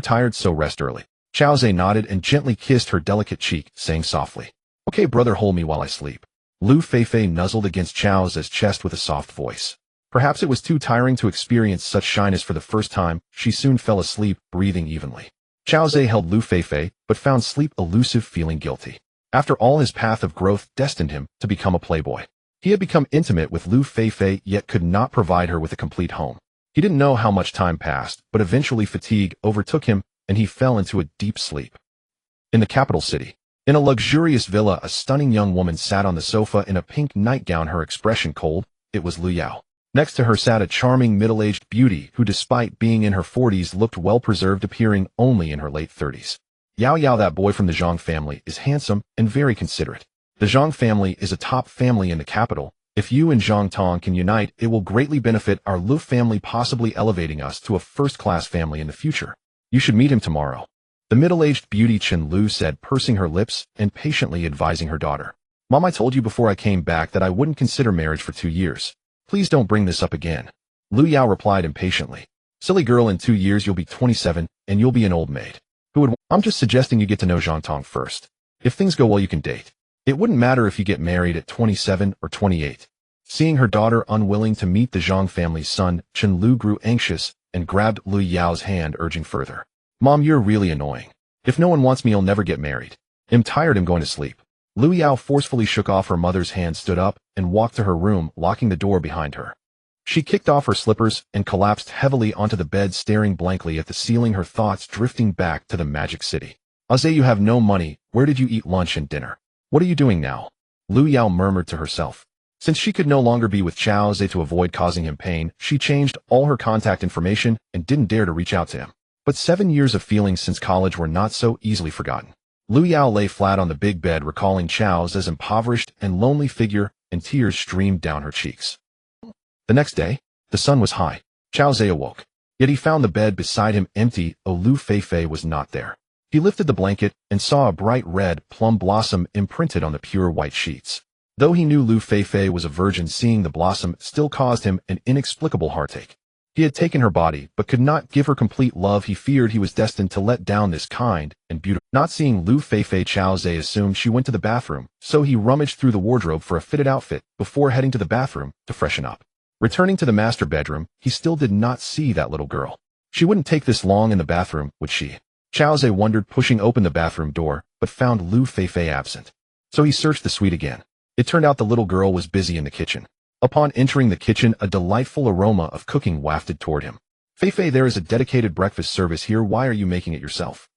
tired, so rest early." Chao Ze nodded and gently kissed her delicate cheek, saying softly, "Okay, brother, hold me while I sleep." Lu Feifei nuzzled against Chao Ze's chest with a soft voice. Perhaps it was too tiring to experience such shyness for the first time. She soon fell asleep, breathing evenly. Chao Ze held Lu Feifei, but found sleep elusive, feeling guilty. After all, his path of growth destined him to become a playboy. He had become intimate with Lu Feifei, yet could not provide her with a complete home. He didn't know how much time passed, but eventually fatigue overtook him, and he fell into a deep sleep. In the capital city, in a luxurious villa, a stunning young woman sat on the sofa in a pink nightgown, her expression cold. It was Lu Yao. Next to her sat a charming middle-aged beauty who, despite being in her 40s, looked well-preserved, appearing only in her late 30s. Yao Yao, that boy from the Zhang family, is handsome and very considerate. The Zhang family is a top family in the capital. If you and Zhang Tong can unite, it will greatly benefit our Lu family, possibly elevating us to a first-class family in the future. You should meet him tomorrow." The middle-aged beauty Chen Lu said, pursing her lips and patiently advising her daughter. "Mom, I told you before I came back that I wouldn't consider marriage for 2 years. Please don't bring this up again." Lu Yao replied impatiently. "Silly girl, in 2 years you'll be 27 and you'll be an old maid. I'm just suggesting you get to know Zhang Tong first. If things go well, you can date. It wouldn't matter if you get married at 27 or 28. Seeing her daughter unwilling to meet the Zhang family's son, Chen Lu grew anxious and grabbed Lu Yao's hand, urging further. "Mom, you're really annoying. If no one wants me, I'll never get married. I'm tired, I'm going to sleep. Lu Yao forcefully shook off her mother's hand, stood up, and walked to her room, locking the door behind her. She kicked off her slippers and collapsed heavily onto the bed, staring blankly at the ceiling, her thoughts drifting back to the magic city. Aze, you have no money. Where did you eat lunch and dinner? What are you doing now? Lu Yao murmured to herself. Since she could no longer be with Chao Ze to avoid causing him pain, she changed all her contact information and didn't dare to reach out to him. But 7 years of feelings since college were not so easily forgotten. Lu Yao lay flat on the big bed, recalling Chao Ze's impoverished and lonely figure, and tears streamed down her cheeks. The next day, the sun was high. Chao Ze awoke. Yet he found the bed beside him empty. Lu Feifei was not there. He lifted the blanket and saw a bright red plum blossom imprinted on the pure white sheets. Though he knew Lu Feifei was a virgin, seeing the blossom still caused him an inexplicable heartache. He had taken her body, but could not give her complete love. He feared he was destined to let down this kind and beautiful. Not seeing Lu Feifei, Chao Ze assumed she went to the bathroom, so he rummaged through the wardrobe for a fitted outfit before heading to the bathroom to freshen up. Returning to the master bedroom, he still did not see that little girl. She wouldn't take this long in the bathroom, would she? Chao Ze wondered, pushing open the bathroom door, but found Lu Feifei absent. So he searched the suite again. It turned out the little girl was busy in the kitchen. Upon entering the kitchen, a delightful aroma of cooking wafted toward him. Feifei, there is a dedicated breakfast service here. Why are you making it yourself?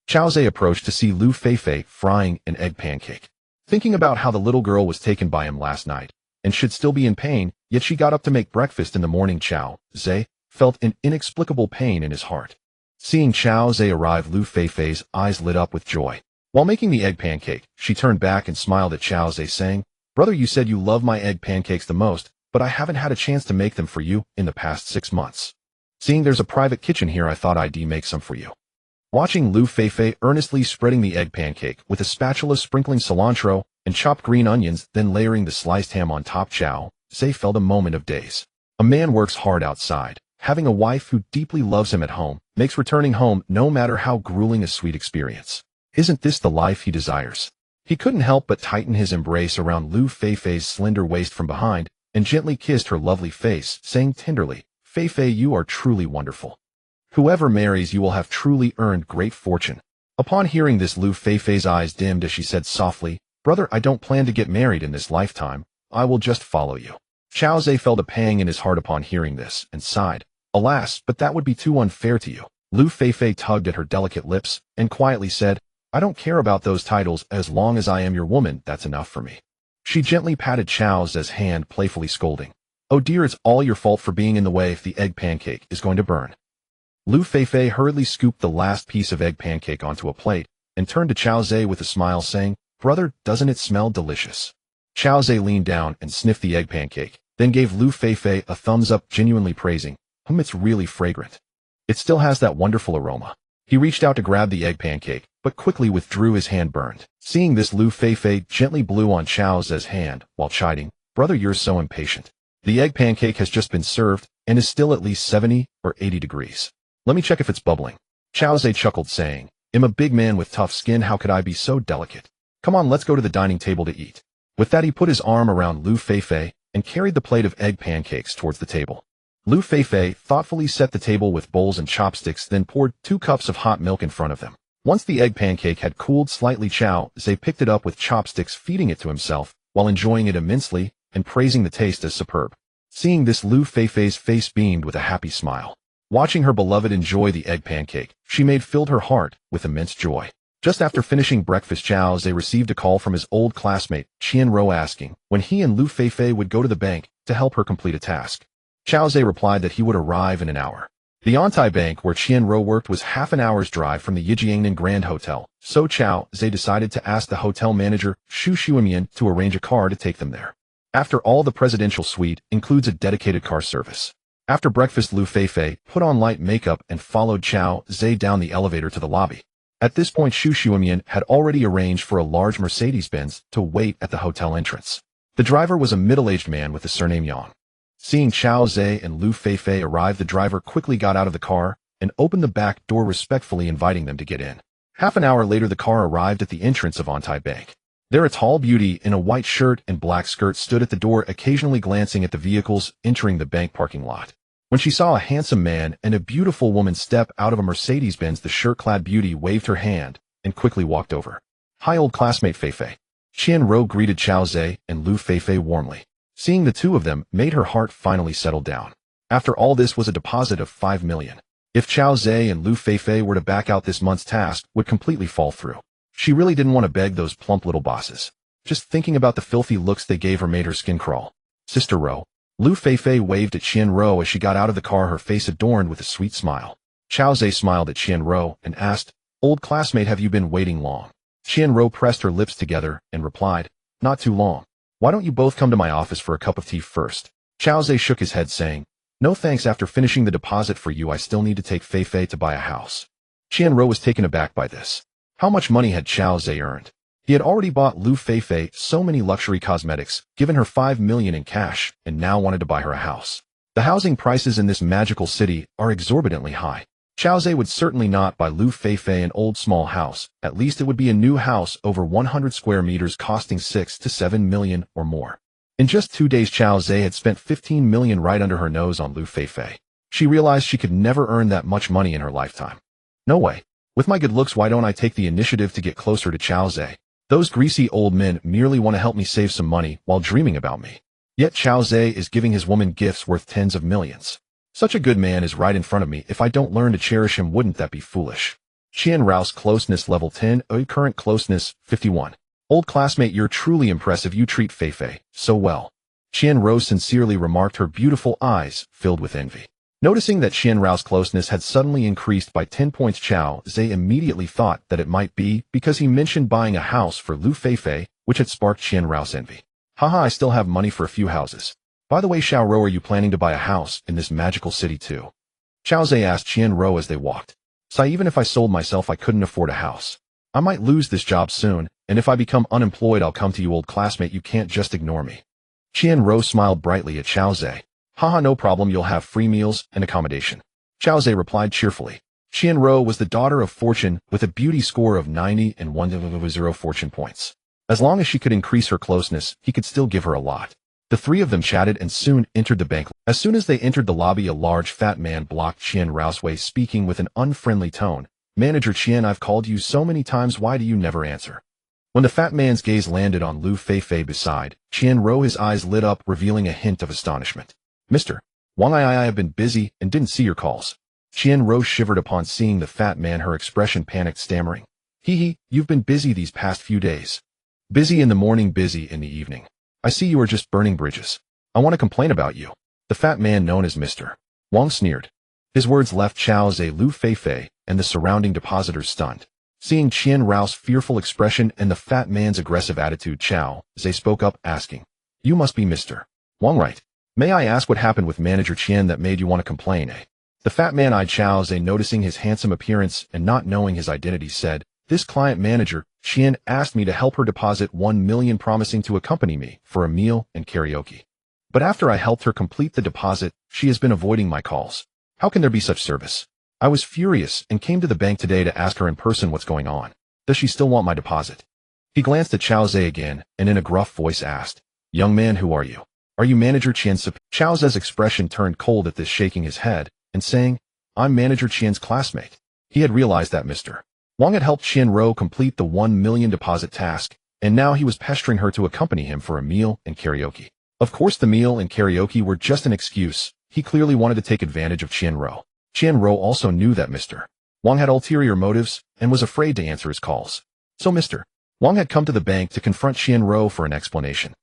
Chao Ze approached to see Lu Feifei frying an egg pancake. Thinking about how the little girl was taken by him last night, and should still be in pain, yet she got up to make breakfast in the morning, Chao Ze felt an inexplicable pain in his heart. Seeing Chao Ze arrive, Lu Feifei's eyes lit up with joy. While making the egg pancake, she turned back and smiled at Chao Ze, saying, "Brother, you said you love my egg pancakes the most, but I haven't had a chance to make them for you in the past 6 months. Seeing there's a private kitchen here, I thought I'd make some for you." Watching Lu Feifei earnestly spreading the egg pancake with a spatula, sprinkling cilantro and chopped green onions, then layering the sliced ham on top, Chao Ze felt a moment of daze. A man works hard outside. Having a wife who deeply loves him at home makes returning home, no matter how grueling, a sweet experience. Isn't this the life he desires? He couldn't help but tighten his embrace around Lu Feifei's slender waist from behind and gently kissed her lovely face, saying tenderly, "Feifei, you are truly wonderful. Whoever marries you will have truly earned great fortune." Upon hearing this, Lu Feifei's eyes dimmed as she said softly, "Brother, I don't plan to get married in this lifetime. I will just follow you." Chao Ze felt a pang in his heart upon hearing this, and sighed, "Alas, but that would be too unfair to you." Lu Feifei tugged at her delicate lips and quietly said, "I don't care about those titles. As long as I am your woman, that's enough for me." She gently patted Chao Ze's hand, playfully scolding, "Oh dear, it's all your fault for being in the way if the egg pancake is going to burn." Lu Feifei hurriedly scooped the last piece of egg pancake onto a plate and turned to Chao Ze with a smile, saying, "Brother, doesn't it smell delicious?" Chao Ze leaned down and sniffed the egg pancake, then gave Lu Feifei a thumbs up, genuinely praising, It's really fragrant. It still has that wonderful aroma." He reached out to grab the egg pancake, but quickly withdrew, his hand burned. Seeing this, Lu Feifei gently blew on Chao Ze's hand while chiding, "Brother, you're so impatient. The egg pancake has just been served and is still at least 70 or 80 degrees. Let me check if it's bubbling." Chao Ze chuckled, saying, "I'm a big man with tough skin. How could I be so delicate? Come on, let's go to the dining table to eat." With that, he put his arm around Lu Feifei and carried the plate of egg pancakes towards the table. Lu Feifei thoughtfully set the table with bowls and chopsticks, then poured 2 cups of hot milk in front of them. Once the egg pancake had cooled slightly, Chao Ze picked it up with chopsticks, feeding it to himself while enjoying it immensely and praising the taste as superb. Seeing this, Lu Feifei's face beamed with a happy smile. Watching her beloved enjoy the egg pancake, filled her heart with immense joy. Just after finishing breakfast, Chao Ze received a call from his old classmate, Qian Ro, asking when he and Lu Feifei would go to the bank to help her complete a task. Chao Ze replied that he would arrive in an hour. The Antai Bank where Qian Ro worked was half an hour's drive from the Yijiangnan Grand Hotel, so Chao Ze decided to ask the hotel manager, Xu Xuemian, to arrange a car to take them there. After all, the presidential suite includes a dedicated car service. After breakfast, Lu Feifei put on light makeup and followed Chao Ze down the elevator to the lobby. At this point, Xu Xuemian had already arranged for a large Mercedes-Benz to wait at the hotel entrance. The driver was a middle-aged man with the surname Yang. Seeing Chao Ze and Lu Feifei arrive, the driver quickly got out of the car and opened the back door, respectfully inviting them to get in. Half an hour later, the car arrived at the entrance of Antai Bank. There, a tall beauty in a white shirt and black skirt stood at the door, occasionally glancing at the vehicles entering the bank parking lot. When she saw a handsome man and a beautiful woman step out of a Mercedes-Benz, the shirt-clad beauty waved her hand and quickly walked over. "Hi, old classmate Feifei." Qianruo greeted Chao Zhe and Lu Feifei warmly. Seeing the two of them made her heart finally settle down. After all, this was a deposit of 5 million. If Chao Zhe and Lu Feifei were to back out, this month's task would completely fall through. She really didn't want to beg those plump little bosses. Just thinking about the filthy looks they gave her made her skin crawl. "Sister Ro." Lu Feifei waved at Qianruo as she got out of the car, her face adorned with a sweet smile. Chao Zhe smiled at Qianruo and asked, "Old classmate, have you been waiting long?" Qianruo pressed her lips together and replied, "Not too long. Why don't you both come to my office for a cup of tea first?" Chao Zhe shook his head saying, "No thanks, after finishing the deposit for you I still need to take Feifei to buy a house." Qianruo was taken aback by this. How much money had Chao Zhe earned? He had already bought Lu Feifei so many luxury cosmetics, given her 5 million in cash, and now wanted to buy her a house. The housing prices in this magical city are exorbitantly high. Chao Zhe would certainly not buy Lu Feifei an old small house. At least it would be a new house over 100 square meters costing 6 to 7 million or more. In just 2 days, Chao Zhe had spent 15 million right under her nose on Lu Feifei. She realized she could never earn that much money in her lifetime. No way. With my good looks, why don't I take the initiative to get closer to Chao Zhe? Those greasy old men merely want to help me save some money while dreaming about me. Yet Chao Zhe is giving his woman gifts worth tens of millions. Such a good man is right in front of me. If I don't learn to cherish him, wouldn't that be foolish? Qianruo's closeness level 10, current closeness 51. Old classmate, you're truly impressive. You treat Feifei so well. Qianruo sincerely remarked, her beautiful eyes filled with envy. Noticing that Qianruo's closeness had suddenly increased by 10 points, Chao Zhe immediately thought that it might be because he mentioned buying a house for Lu Feifei, which had sparked Qianruo's envy. "Haha, I still have money for a few houses. By the way, Xiaoruo, are you planning to buy a house in this magical city too?" Chao Zhe asked Qianruo as they walked. "Sai, even if I sold myself, I couldn't afford a house. I might lose this job soon, and if I become unemployed, I'll come to you, old classmate. You can't just ignore me." Qianruo smiled brightly at Chao Zhe. "Haha, no problem, you'll have free meals and accommodation." Chao Zhe replied cheerfully. Qianruo was the daughter of fortune with a beauty score of 90 and 100 fortune points. As long as she could increase her closeness, he could still give her a lot. The three of them chatted and soon entered the bank. As soon as they entered the lobby, a large fat man blocked Qianruo's way, speaking with an unfriendly tone. "Manager Qian, I've called you so many times, why do you never answer?" When the fat man's gaze landed on Lu Feifei beside Qianruo, his eyes lit up, revealing a hint of astonishment. "Mr. Wang, I have been busy and didn't see your calls." Qianruo shivered upon seeing the fat man, her expression panicked, stammering, He, you've been busy these past few days. Busy in the morning, busy in the evening. I see you are just burning bridges. I want to complain about you." The fat man, known as Mr. Wang, sneered. His words left Chao Zhe, Lu Feifei, and the surrounding depositors stunned. Seeing Qianruo's fearful expression and the fat man's aggressive attitude, Chao Zhe spoke up, asking, "You must be Mr. Wang, right? May I ask what happened with Manager Qian that made you want to complain, eh?" The fat man eyed Chao Zhe, noticing his handsome appearance and not knowing his identity, said, "This client, Manager Qian, asked me to help her deposit 1 million, promising to accompany me for a meal and karaoke. But after I helped her complete the deposit, she has been avoiding my calls. How can there be such service? I was furious and came to the bank today to ask her in person what's going on. Does she still want my deposit?" He glanced at Chao Zhe again and in a gruff voice asked, "Young man, who are you? Are you Manager Qian's?" Chao Zhe's expression turned cold at this, shaking his head and saying, "I'm Manager Qian's classmate." He had realized that Mr. Wang had helped Qianruo complete the 1 million deposit task, and now he was pestering her to accompany him for a meal and karaoke. Of course, the meal and karaoke were just an excuse. He clearly wanted to take advantage of Qianruo. Qianruo also knew that Mr. Wang had ulterior motives and was afraid to answer his calls. So Mr. Wang had come to the bank to confront Qianruo for an explanation.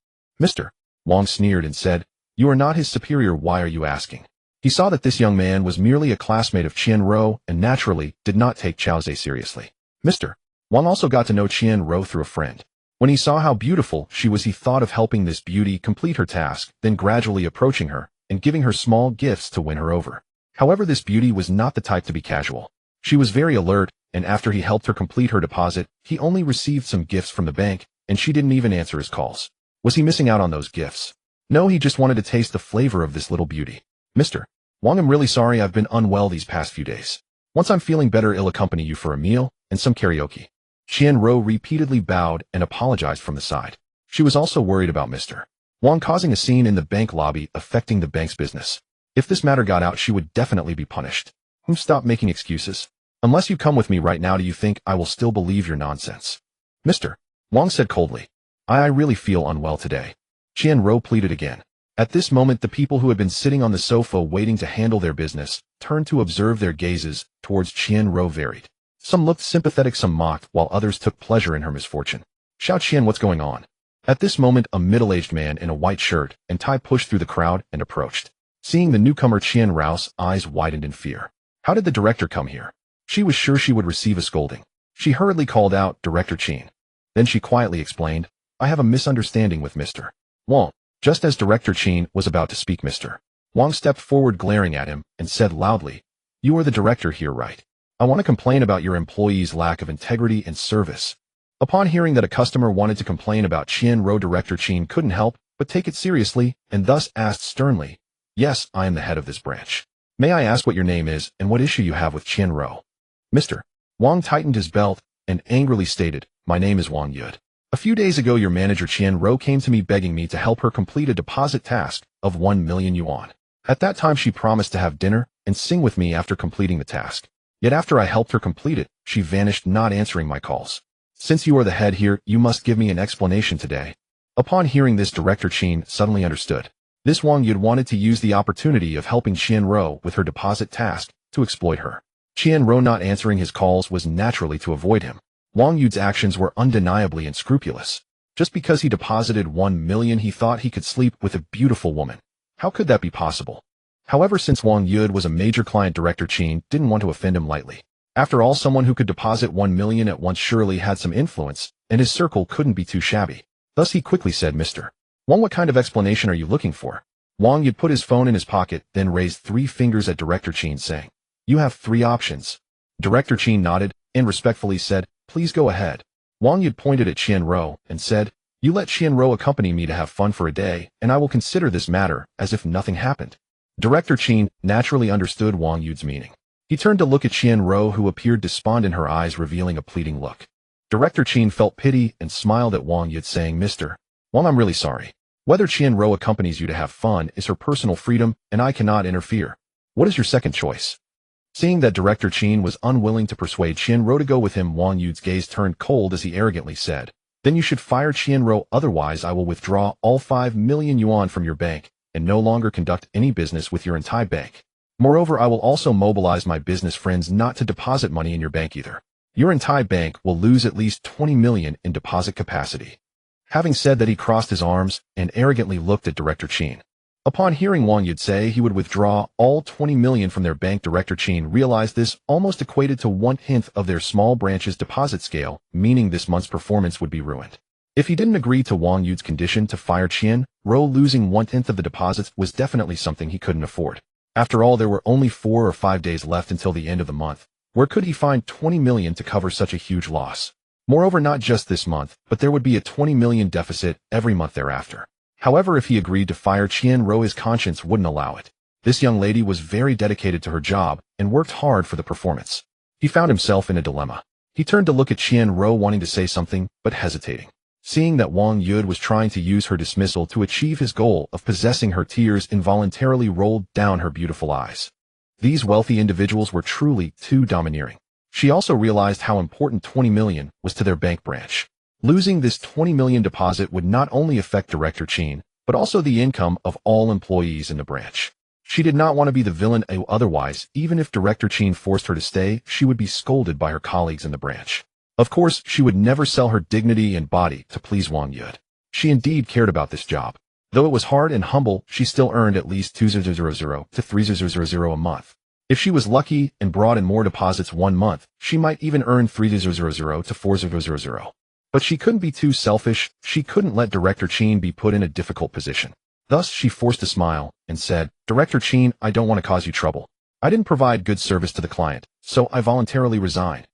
Mr. Wang sneered and said, "You are not his superior, why are you asking?" He saw that this young man was merely a classmate of Qianruo and naturally did not take Chao Zhe seriously. Mr. Wang also got to know Qianruo through a friend. When he saw how beautiful she was, he thought of helping this beauty complete her task, then gradually approaching her and giving her small gifts to win her over. However, this beauty was not the type to be casual. She was very alert, and after he helped her complete her deposit, he only received some gifts from the bank, and she didn't even answer his calls. Was he missing out on those gifts? No, he just wanted to taste the flavor of this little beauty. "Mr. Wang, I'm really sorry I've been unwell these past few days. Once I'm feeling better, I'll accompany you for a meal and some karaoke." Qianruo repeatedly bowed and apologized from the side. She was also worried about Mr. Wang causing a scene in the bank lobby, affecting the bank's business. If this matter got out, she would definitely be punished. Stop making excuses. Unless you come with me right now, do you think I will still believe your nonsense? Mr. Wang said coldly. I really feel unwell today. Qianruo pleaded again. At this moment, the people who had been sitting on the sofa waiting to handle their business turned to observe. Their gazes towards Qianruo varied. Some looked sympathetic, some mocked, while others took pleasure in her misfortune. Xiao Qian, what's going on? At this moment, a middle-aged man in a white shirt and tie pushed through the crowd and approached. Seeing the newcomer, Qianruo's eyes widened in fear. How did the director come here? She was sure she would receive a scolding. She hurriedly called out, Director Qin. Then she quietly explained, I have a misunderstanding with Mr. Wang. Just as Director Qin was about to speak, Mr. Wang stepped forward, glaring at him, and said loudly, You are the director here, right? I want to complain about your employees' lack of integrity and service. Upon hearing that a customer wanted to complain about Qianruo, Director Qin couldn't help but take it seriously and thus asked sternly, Yes, I am the head of this branch. May I ask what your name is and what issue you have with Qianruo? Mr. Wang tightened his belt and angrily stated, My name is Wang Yud. A few days ago, your manager Qianruo came to me begging me to help her complete a deposit task of 1 million yuan. At that time, she promised to have dinner and sing with me after completing the task. Yet after I helped her complete it, she vanished, not answering my calls. Since you are the head here, you must give me an explanation today. Upon hearing this, Director Qin suddenly understood. This Wang Yud wanted to use the opportunity of helping Qianruo with her deposit task to exploit her. Qianruo not answering his calls was naturally to avoid him. Wang Yud's actions were undeniably unscrupulous. Just because he deposited 1 million, he thought he could sleep with a beautiful woman. How could that be possible? However, since Wang Yud was a major client, Director Qin didn't want to offend him lightly. After all, someone who could deposit 1 million at once surely had some influence, and his circle couldn't be too shabby. Thus he quickly said, Mr. Wang, what kind of explanation are you looking for? Wang Yud put his phone in his pocket, then raised 3 fingers at Director Qin, saying, You have 3 options. Director Qin nodded and respectfully said, Please go ahead. Wang Yud pointed at Qianruo and said, You let Qianruo accompany me to have fun for a day, and I will consider this matter as if nothing happened. Director Qin naturally understood Wang Yud's meaning. He turned to look at Qianruo, who appeared despondent, her eyes revealing a pleading look. Director Qin felt pity and smiled at Wang Yud, saying, Mr. Wang, I'm really sorry. Whether Qianruo accompanies you to have fun is her personal freedom, and I cannot interfere. What is your second choice? Seeing that Director Qin was unwilling to persuade Qianruo to go with him, Wang Yud's gaze turned cold as he arrogantly said, Then you should fire Qianruo, otherwise I will withdraw all 5 million yuan from your bank and no longer conduct any business with your entire bank. Moreover, I will also mobilize my business friends not to deposit money in your bank either. Your entire bank will lose at least 20 million in deposit capacity. Having said that, he crossed his arms and arrogantly looked at Director Qin. Upon hearing Wang Yud say he would withdraw all 20 million from their bank, Director Qin realized this almost equated to 1/10 of their small branch's deposit scale, meaning this month's performance would be ruined. If he didn't agree to Wang Yud's condition to fire Qianruo, losing 1/10 of the deposits was definitely something he couldn't afford. After all, there were only 4 or 5 days left until the end of the month. Where could he find 20 million to cover such a huge loss? Moreover, not just this month, but there would be a 20 million deficit every month thereafter. However, if he agreed to fire Qianruo, his conscience wouldn't allow it. This young lady was very dedicated to her job and worked hard for the performance. He found himself in a dilemma. He turned to look at Qianruo, wanting to say something, but hesitating. Seeing that Wang Yud was trying to use her dismissal to achieve his goal of possessing her, tears involuntarily rolled down her beautiful eyes. These wealthy individuals were truly too domineering. She also realized how important 20 million was to their bank branch. Losing this 20 million deposit would not only affect Director Qin, but also the income of all employees in the branch. She did not want to be the villain, otherwise, even if Director Qin forced her to stay, she would be scolded by her colleagues in the branch. Of course, she would never sell her dignity and body to please Wang Yud. She indeed cared about this job. Though it was hard and humble, she still earned at least 2,000 to 3,000 a month. If she was lucky and brought in more deposits one month, she might even earn 3,000 to 4,000. But she couldn't be too selfish. She couldn't let Director Qin be put in a difficult position. Thus, she forced a smile and said, Director Qin, I don't want to cause you trouble. I didn't provide good service to the client, so I voluntarily resigned.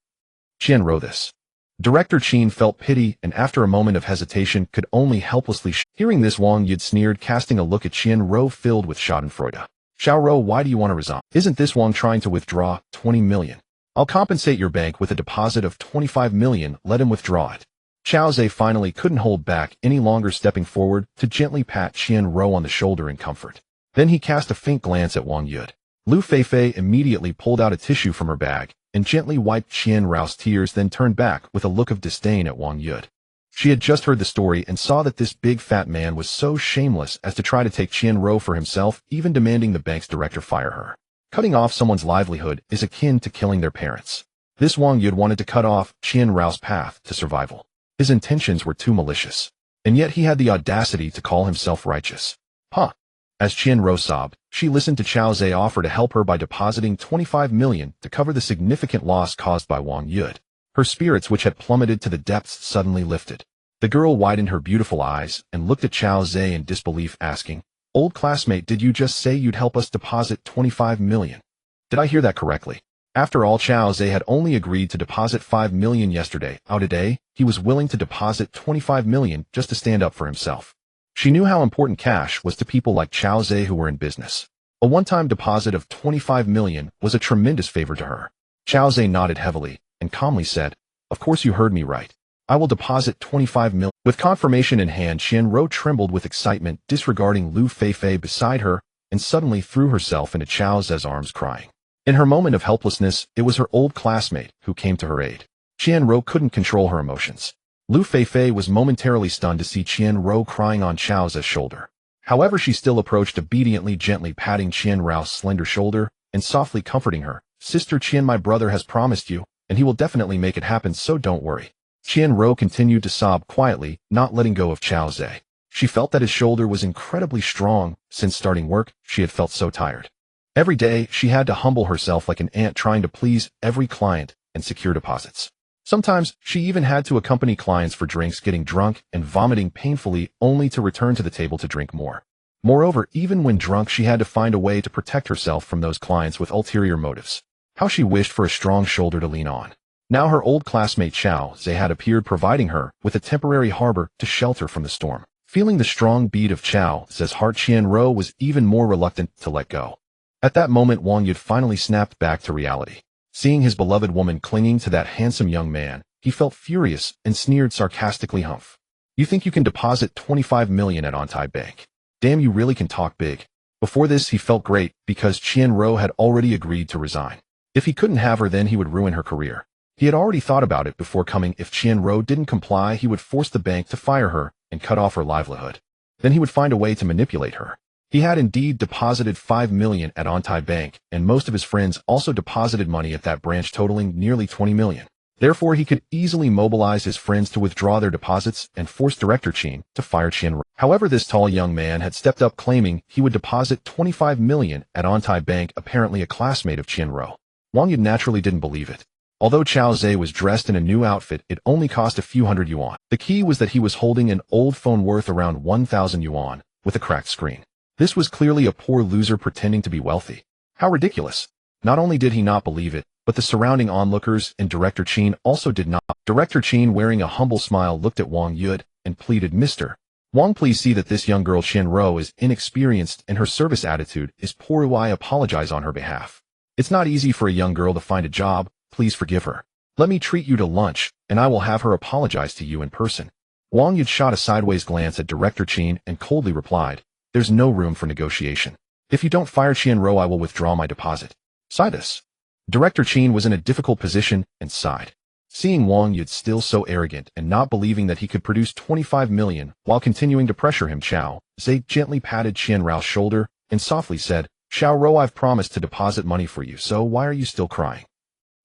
Qianruo this. Director Qin felt pity and after a moment of hesitation could only helplessly Hearing this, Wang Yud sneered, casting a look at Qianruo filled with schadenfreude. Xiaoruo, why do you want to resign? Isn't this Wang trying to withdraw 20 million? I'll compensate your bank with a deposit of 25 million, let him withdraw it. Xiao Zhe finally couldn't hold back any longer, stepping forward to gently pat Qianruo on the shoulder in comfort. Then he cast a faint glance at Wang Yud. Lu Feifei immediately pulled out a tissue from her bag and gently wiped Qian Rao's tears, then turned back with a look of disdain at Wang Yud. She had just heard the story and saw that this big fat man was so shameless as to try to take Qian Rao for himself, even demanding the bank's director fire her. Cutting off someone's livelihood is akin to killing their parents. This Wang Yud wanted to cut off Qian Rao's path to survival. His intentions were too malicious. And yet he had the audacity to call himself righteous. Huh. As Qian Rao sobbed, she listened to Chao Zhe offer to help her by depositing 25 million to cover the significant loss caused by Wang Yud. Her spirits, which had plummeted to the depths, suddenly lifted. The girl widened her beautiful eyes and looked at Chao Zhe in disbelief, asking, "Old classmate, did you just say you'd help us deposit 25 million? Did I hear that correctly?" After all, Chao Zhe had only agreed to deposit 5 million yesterday. Today, he was willing to deposit 25 million just to stand up for himself. She knew how important cash was to people like Chao Zhe who were in business. A one-time deposit of 25 million was a tremendous favor to her. Chao Zhe nodded heavily and calmly said, "Of course you heard me right. I will deposit 25 million. With confirmation in hand, Qian Rao trembled with excitement, disregarding Lu Feifei beside her, and suddenly threw herself into Chao Zhe's arms, crying. In her moment of helplessness, it was her old classmate who came to her aid. Qian Rao couldn't control her emotions. Lu Feifei was momentarily stunned to see Qian Rao crying on Chao Zhe's shoulder. However, she still approached, obediently, gently patting Qian Rao's slender shoulder and softly comforting her. "Sister Qian, my brother has promised you, and he will definitely make it happen, so don't worry." Qian Rao continued to sob quietly, not letting go of Chao Zhe. She felt that his shoulder was incredibly strong. Since starting work, she had felt so tired. Every day, she had to humble herself like an ant, trying to please every client and secure deposits. Sometimes, she even had to accompany clients for drinks, getting drunk and vomiting painfully, only to return to the table to drink more. Moreover, even when drunk, she had to find a way to protect herself from those clients with ulterior motives. How she wished for a strong shoulder to lean on. Now her old classmate Chao Zhe had appeared, providing her with a temporary harbor to shelter from the storm. Feeling the strong beat of Chao Zhe's heart, Qian Rao was even more reluctant to let go. At that moment, Wang Yud finally snapped back to reality. Seeing his beloved woman clinging to that handsome young man, he felt furious and sneered sarcastically, "Humph. You think you can deposit 25 million at Ontai Bank? Damn, you really can talk big." Before this, he felt great because Qian Rao had already agreed to resign. If he couldn't have her, then he would ruin her career. He had already thought about it before coming. If Qian Rao didn't comply, he would force the bank to fire her and cut off her livelihood. Then he would find a way to manipulate her. He had indeed deposited 5 million at Ontai Bank, and most of his friends also deposited money at that branch, totaling nearly 20 million. Therefore, he could easily mobilize his friends to withdraw their deposits and force Director Qin to fire Qian Rao. However, this tall young man had stepped up, claiming he would deposit 25 million at Ontai Bank, apparently a classmate of Qian Rao. Wang Yud naturally didn't believe it. Although Chao Zhe was dressed in a new outfit, it only cost a few hundred yuan. The key was that he was holding an old phone worth around 1,000 yuan, with a cracked screen. This was clearly a poor loser pretending to be wealthy. How ridiculous. Not only did he not believe it, but the surrounding onlookers and Director Qin also did not. Director Qin, wearing a humble smile, looked at Wang Yud and pleaded, "Mr. Wang, please see that this young girl Qian Rao is inexperienced and her service attitude is poor. I apologize on her behalf. It's not easy for a young girl to find a job. Please forgive her. Let me treat you to lunch, and I will have her apologize to you in person." Wang Yud shot a sideways glance at Director Qin and coldly replied, "There's no room for negotiation. If you don't fire Qian Rao, I will withdraw my deposit." Sigh this. Director Qin was in a difficult position and sighed. Seeing Wang Yud still so arrogant and not believing that he could produce 25 million while continuing to pressure him, Chao Zhe gently patted Qian Rao's shoulder and softly said, "Xiao Rao, I've promised to deposit money for you, so why are you still crying?"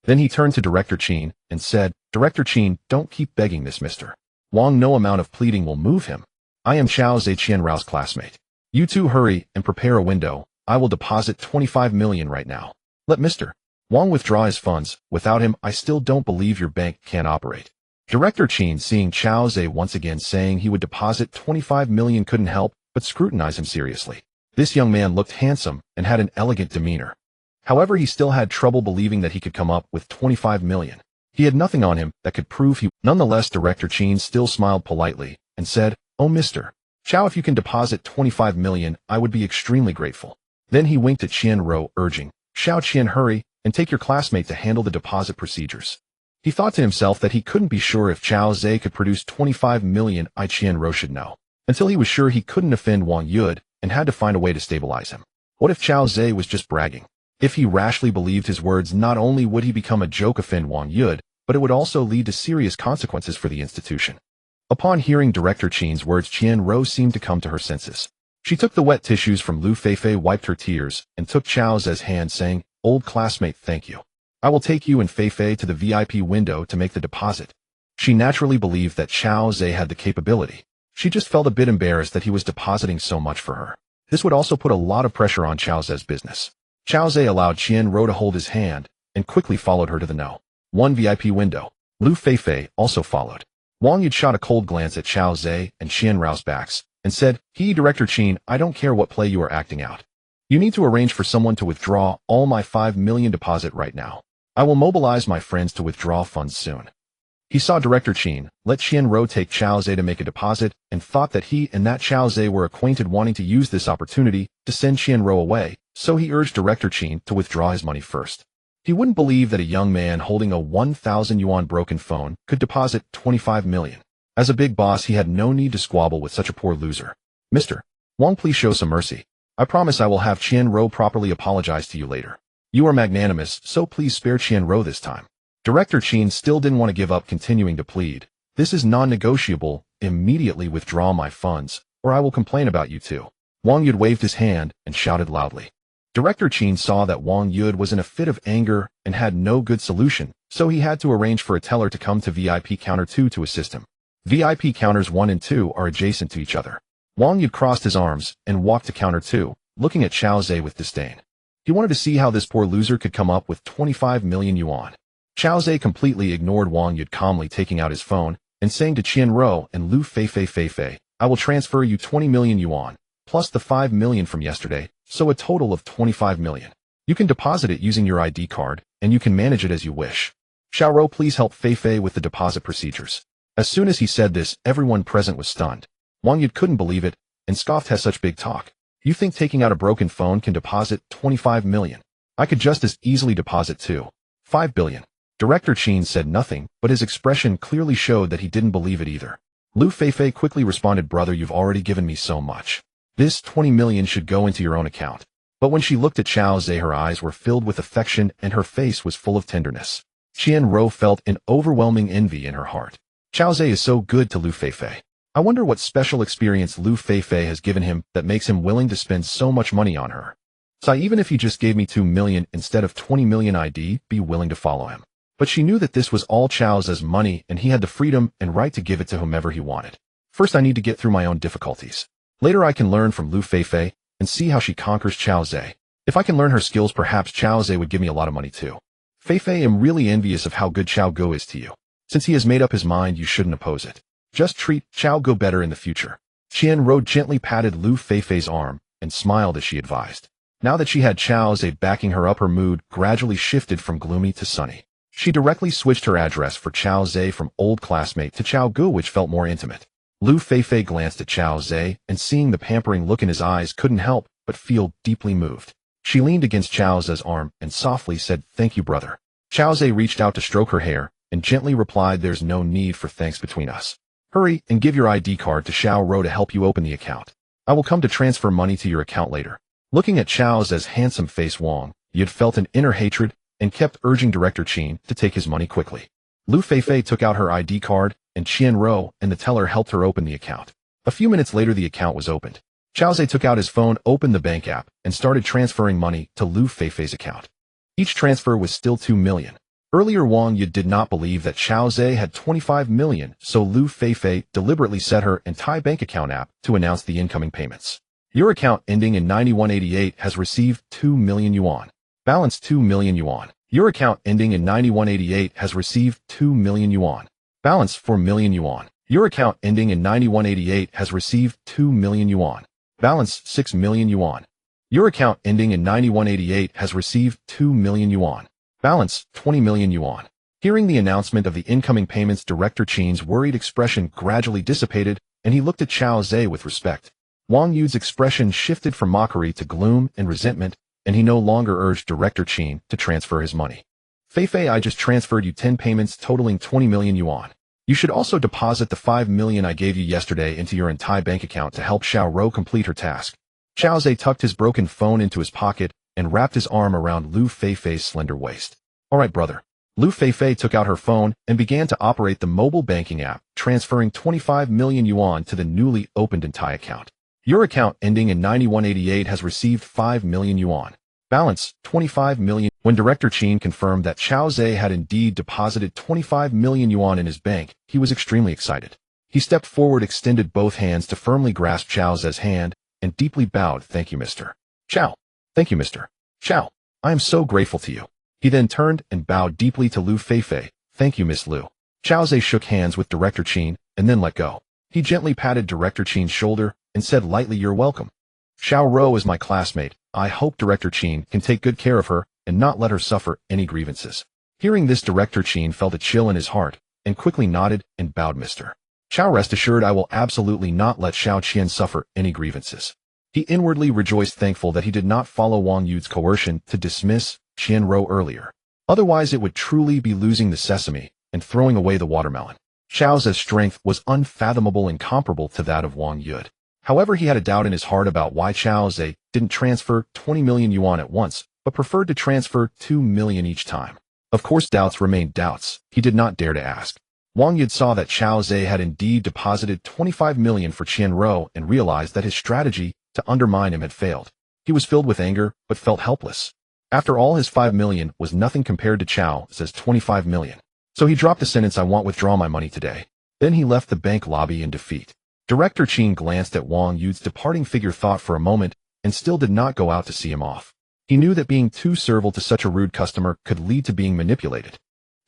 Then he turned to Director Qin and said, "Director Qin, don't keep begging this Mr. Wang. No amount of pleading will move him. I am Chao Zhe, Qian Rao's classmate. You two hurry and prepare a window. I will deposit 25 million right now. Let Mr. Wang withdraw his funds. Without him, I still don't believe your bank can operate." Director Qin, seeing Chao Zhe once again saying he would deposit 25 million, couldn't help but scrutinize him seriously. This young man looked handsome and had an elegant demeanor. However, he still had trouble believing that he could come up with 25 million. He had nothing on him that could prove he. Nonetheless, Director Qin still smiled politely and said, "Oh, Mr. Chao, if you can deposit 25 million, I would be extremely grateful." Then he winked at Qian Rao, urging, "Xiao Qian, hurry and take your classmate to handle the deposit procedures." He thought to himself that he couldn't be sure if Chao Zhe could produce 25 million. Qian Rao should know. Until he was sure he couldn't offend Wang Yud and had to find a way to stabilize him. What if Chao Zhe was just bragging? If he rashly believed his words, not only would he become a joke, offend Wang Yud, but it would also lead to serious consequences for the institution. Upon hearing Director Qin's words, Qian-Ro seemed to come to her senses. She took the wet tissues from Lu Feifei, wiped her tears, and took Chao Zhe's hand, saying, "Old classmate, thank you. I will take you and Feifei to the VIP window to make the deposit." She naturally believed that Chao Zhe had the capability. She just felt a bit embarrassed that he was depositing so much for her. This would also put a lot of pressure on Chao Zhe's business. Chao Zhe allowed Qian-Ro to hold his hand and quickly followed her to the No. 1 VIP window. Lu Feifei also followed. Wang Yud shot a cold glance at Chao Zhe and Qian-Ro's backs and said, Director Qin, I don't care what play you are acting out. You need to arrange for someone to withdraw all my 5 million deposit right now. I will mobilize my friends to withdraw funds soon. He saw Director Qin let Qian-Ro take Chao Zhe to make a deposit and thought that he and that Chao Zhe were acquainted, wanting to use this opportunity to send Qian-Ro away, so he urged Director Qin to withdraw his money first. He wouldn't believe that a young man holding a 1,000 yuan broken phone could deposit 25 million. As a big boss, he had no need to squabble with such a poor loser. Mr. Wang, please show some mercy. I promise I will have Qian-Ro properly apologize to you later. You are magnanimous, so please spare Qian-Ro this time. Director Qin still didn't want to give up, continuing to plead. This is non-negotiable. Immediately withdraw my funds, or I will complain about you too. Wang Yud waved his hand and shouted loudly. Director Qin saw that Wang Yud was in a fit of anger and had no good solution, so he had to arrange for a teller to come to VIP counter 2 to assist him. VIP counters 1 and 2 are adjacent to each other. Wang Yud crossed his arms and walked to counter 2, looking at Chao Zhe with disdain. He wanted to see how this poor loser could come up with 25 million yuan. Chao Zhe completely ignored Wang Yud, calmly taking out his phone and saying to Qian-Ro and Lu Feifei, I will transfer you 20 million yuan, plus the 5 million from yesterday, so a total of 25 million. You can deposit it using your ID card, and you can manage it as you wish. Xiaoro, please help Feifei with the deposit procedures. As soon as he said this, everyone present was stunned. Wang Yud couldn't believe it, and scoffed, has such big talk. You think taking out a broken phone can deposit 25 million? I could just as easily deposit 5 billion. Director Qin said nothing, but his expression clearly showed that he didn't believe it either. Lu Feifei quickly responded, brother, you've already given me so much. This 20 million should go into your own account. But when she looked at Chao Zhe, her eyes were filled with affection and her face was full of tenderness. Qian-Ro felt an overwhelming envy in her heart. Chao Zhe is so good to Lu Feifei. I wonder what special experience Lu Feifei has given him that makes him willing to spend so much money on her. So even if he just gave me 2 million instead of 20 million, I'd be willing to follow him. But she knew that this was all Chao Zhe's money and he had the freedom and right to give it to whomever he wanted. First, I need to get through my own difficulties. Later, I can learn from Lu Feifei and see how she conquers Chao Zhe. If I can learn her skills, perhaps Chao Zhe would give me a lot of money too. Feifei, I'm really envious of how good Chao Go is to you. Since he has made up his mind, you shouldn't oppose it. Just treat Chao Go better in the future. Qian-Ro gently patted Lu Feifei's arm and smiled as she advised. Now that she had Chao Zhe backing her up, her mood gradually shifted from gloomy to sunny. She directly switched her address for Chao Zhe from old classmate to Chao Gu, which felt more intimate. Lu Feifei glanced at Chao Zhe and seeing the pampering look in his eyes couldn't help but feel deeply moved. She leaned against Chao Zhe's arm and softly said, thank you, brother. Chao Zhe reached out to stroke her hair and gently replied, there's no need for thanks between us. Hurry and give your ID card to Xiaoro to help you open the account. I will come to transfer money to your account later. Looking at Chao Zhe's handsome face, Wang Yud felt an inner hatred and kept urging Director Qin to take his money quickly. Lu Feifei took out her ID card, and Qian-Ro and the teller helped her open the account. A few minutes later, the account was opened. Chao Zhe took out his phone, opened the bank app, and started transferring money to Lu Feifei's account. Each transfer was still 2 million. Earlier, Wang Yud did not believe that Chao Zhe had 25 million, so Lu Feifei deliberately set her entire bank account app to announce the incoming payments. Your account ending in 9188 has received 2 million yuan. Balance 2 million yuan. Your account ending in 9188 has received 2 million yuan. Balance 4 million yuan. Your account ending in 9188 has received 2 million yuan. Balance 6 million yuan. Your account ending in 9188 has received 2 million yuan. Balance 20 million yuan. Hearing the announcement of the incoming payments, Director Qin's worried expression gradually dissipated, and he looked at Chao Zhe with respect. Wang Yud's expression shifted from mockery to gloom and resentment, and he no longer urged Director Qin to transfer his money. Feifei, I just transferred you 10 payments totaling 20 million yuan. You should also deposit the 5 million I gave you yesterday into your entire bank account to help Xiaoro complete her task. Xiao Zhe tucked his broken phone into his pocket and wrapped his arm around Lu Feifei's slender waist. All right, brother. Lu Feifei took out her phone and began to operate the mobile banking app, transferring 25 million yuan to the newly opened Entai account. Your account ending in 9188 has received 5 million yuan. Balance, 25 million. When Director Qin confirmed that Xiao Zhe had indeed deposited 25 million yuan in his bank, he was extremely excited. He stepped forward, extended both hands to firmly grasp Xiao Zhe's hand, and deeply bowed. Thank you, Mr. Xiao. Thank you, Mr. Xiao. I am so grateful to you. He then turned and bowed deeply to Lu Feifei. Thank you, Miss Lu. Xiao Zhe shook hands with Director Qin and then let go. He gently patted Director Qin's shoulder and said lightly, "You're welcome. Xiao Rou is my classmate. I hope Director Qin can take good care of her and not let her suffer any grievances." Hearing this, Director Qin felt a chill in his heart and quickly nodded and bowed. Mr. Xiao, rest assured I will absolutely not let Xiao Qian suffer any grievances. He inwardly rejoiced, thankful that he did not follow Wang Yu's coercion to dismiss Qian Rou earlier. Otherwise it would truly be losing the sesame and throwing away the watermelon. Xiao Zhe's strength was unfathomable and comparable to that of Wang Yu. However, he had a doubt in his heart about why Xiao Zhe didn't transfer 20 million yuan at once, but preferred to transfer 2 million each time. Of course, doubts remained doubts. He did not dare to ask. Wang Yu saw that Xiao Zhe had indeed deposited 25 million for Qian Rou and realized that his strategy to undermine him had failed. He was filled with anger, but felt helpless. After all, his 5 million was nothing compared to Xiao Zhe's 25 million. So he dropped the sentence, "I won't withdraw my money today." Then he left the bank lobby in defeat. Director Qin glanced at Wang Yu's departing figure, thought for a moment, and still did not go out to see him off. He knew that being too servile to such a rude customer could lead to being manipulated.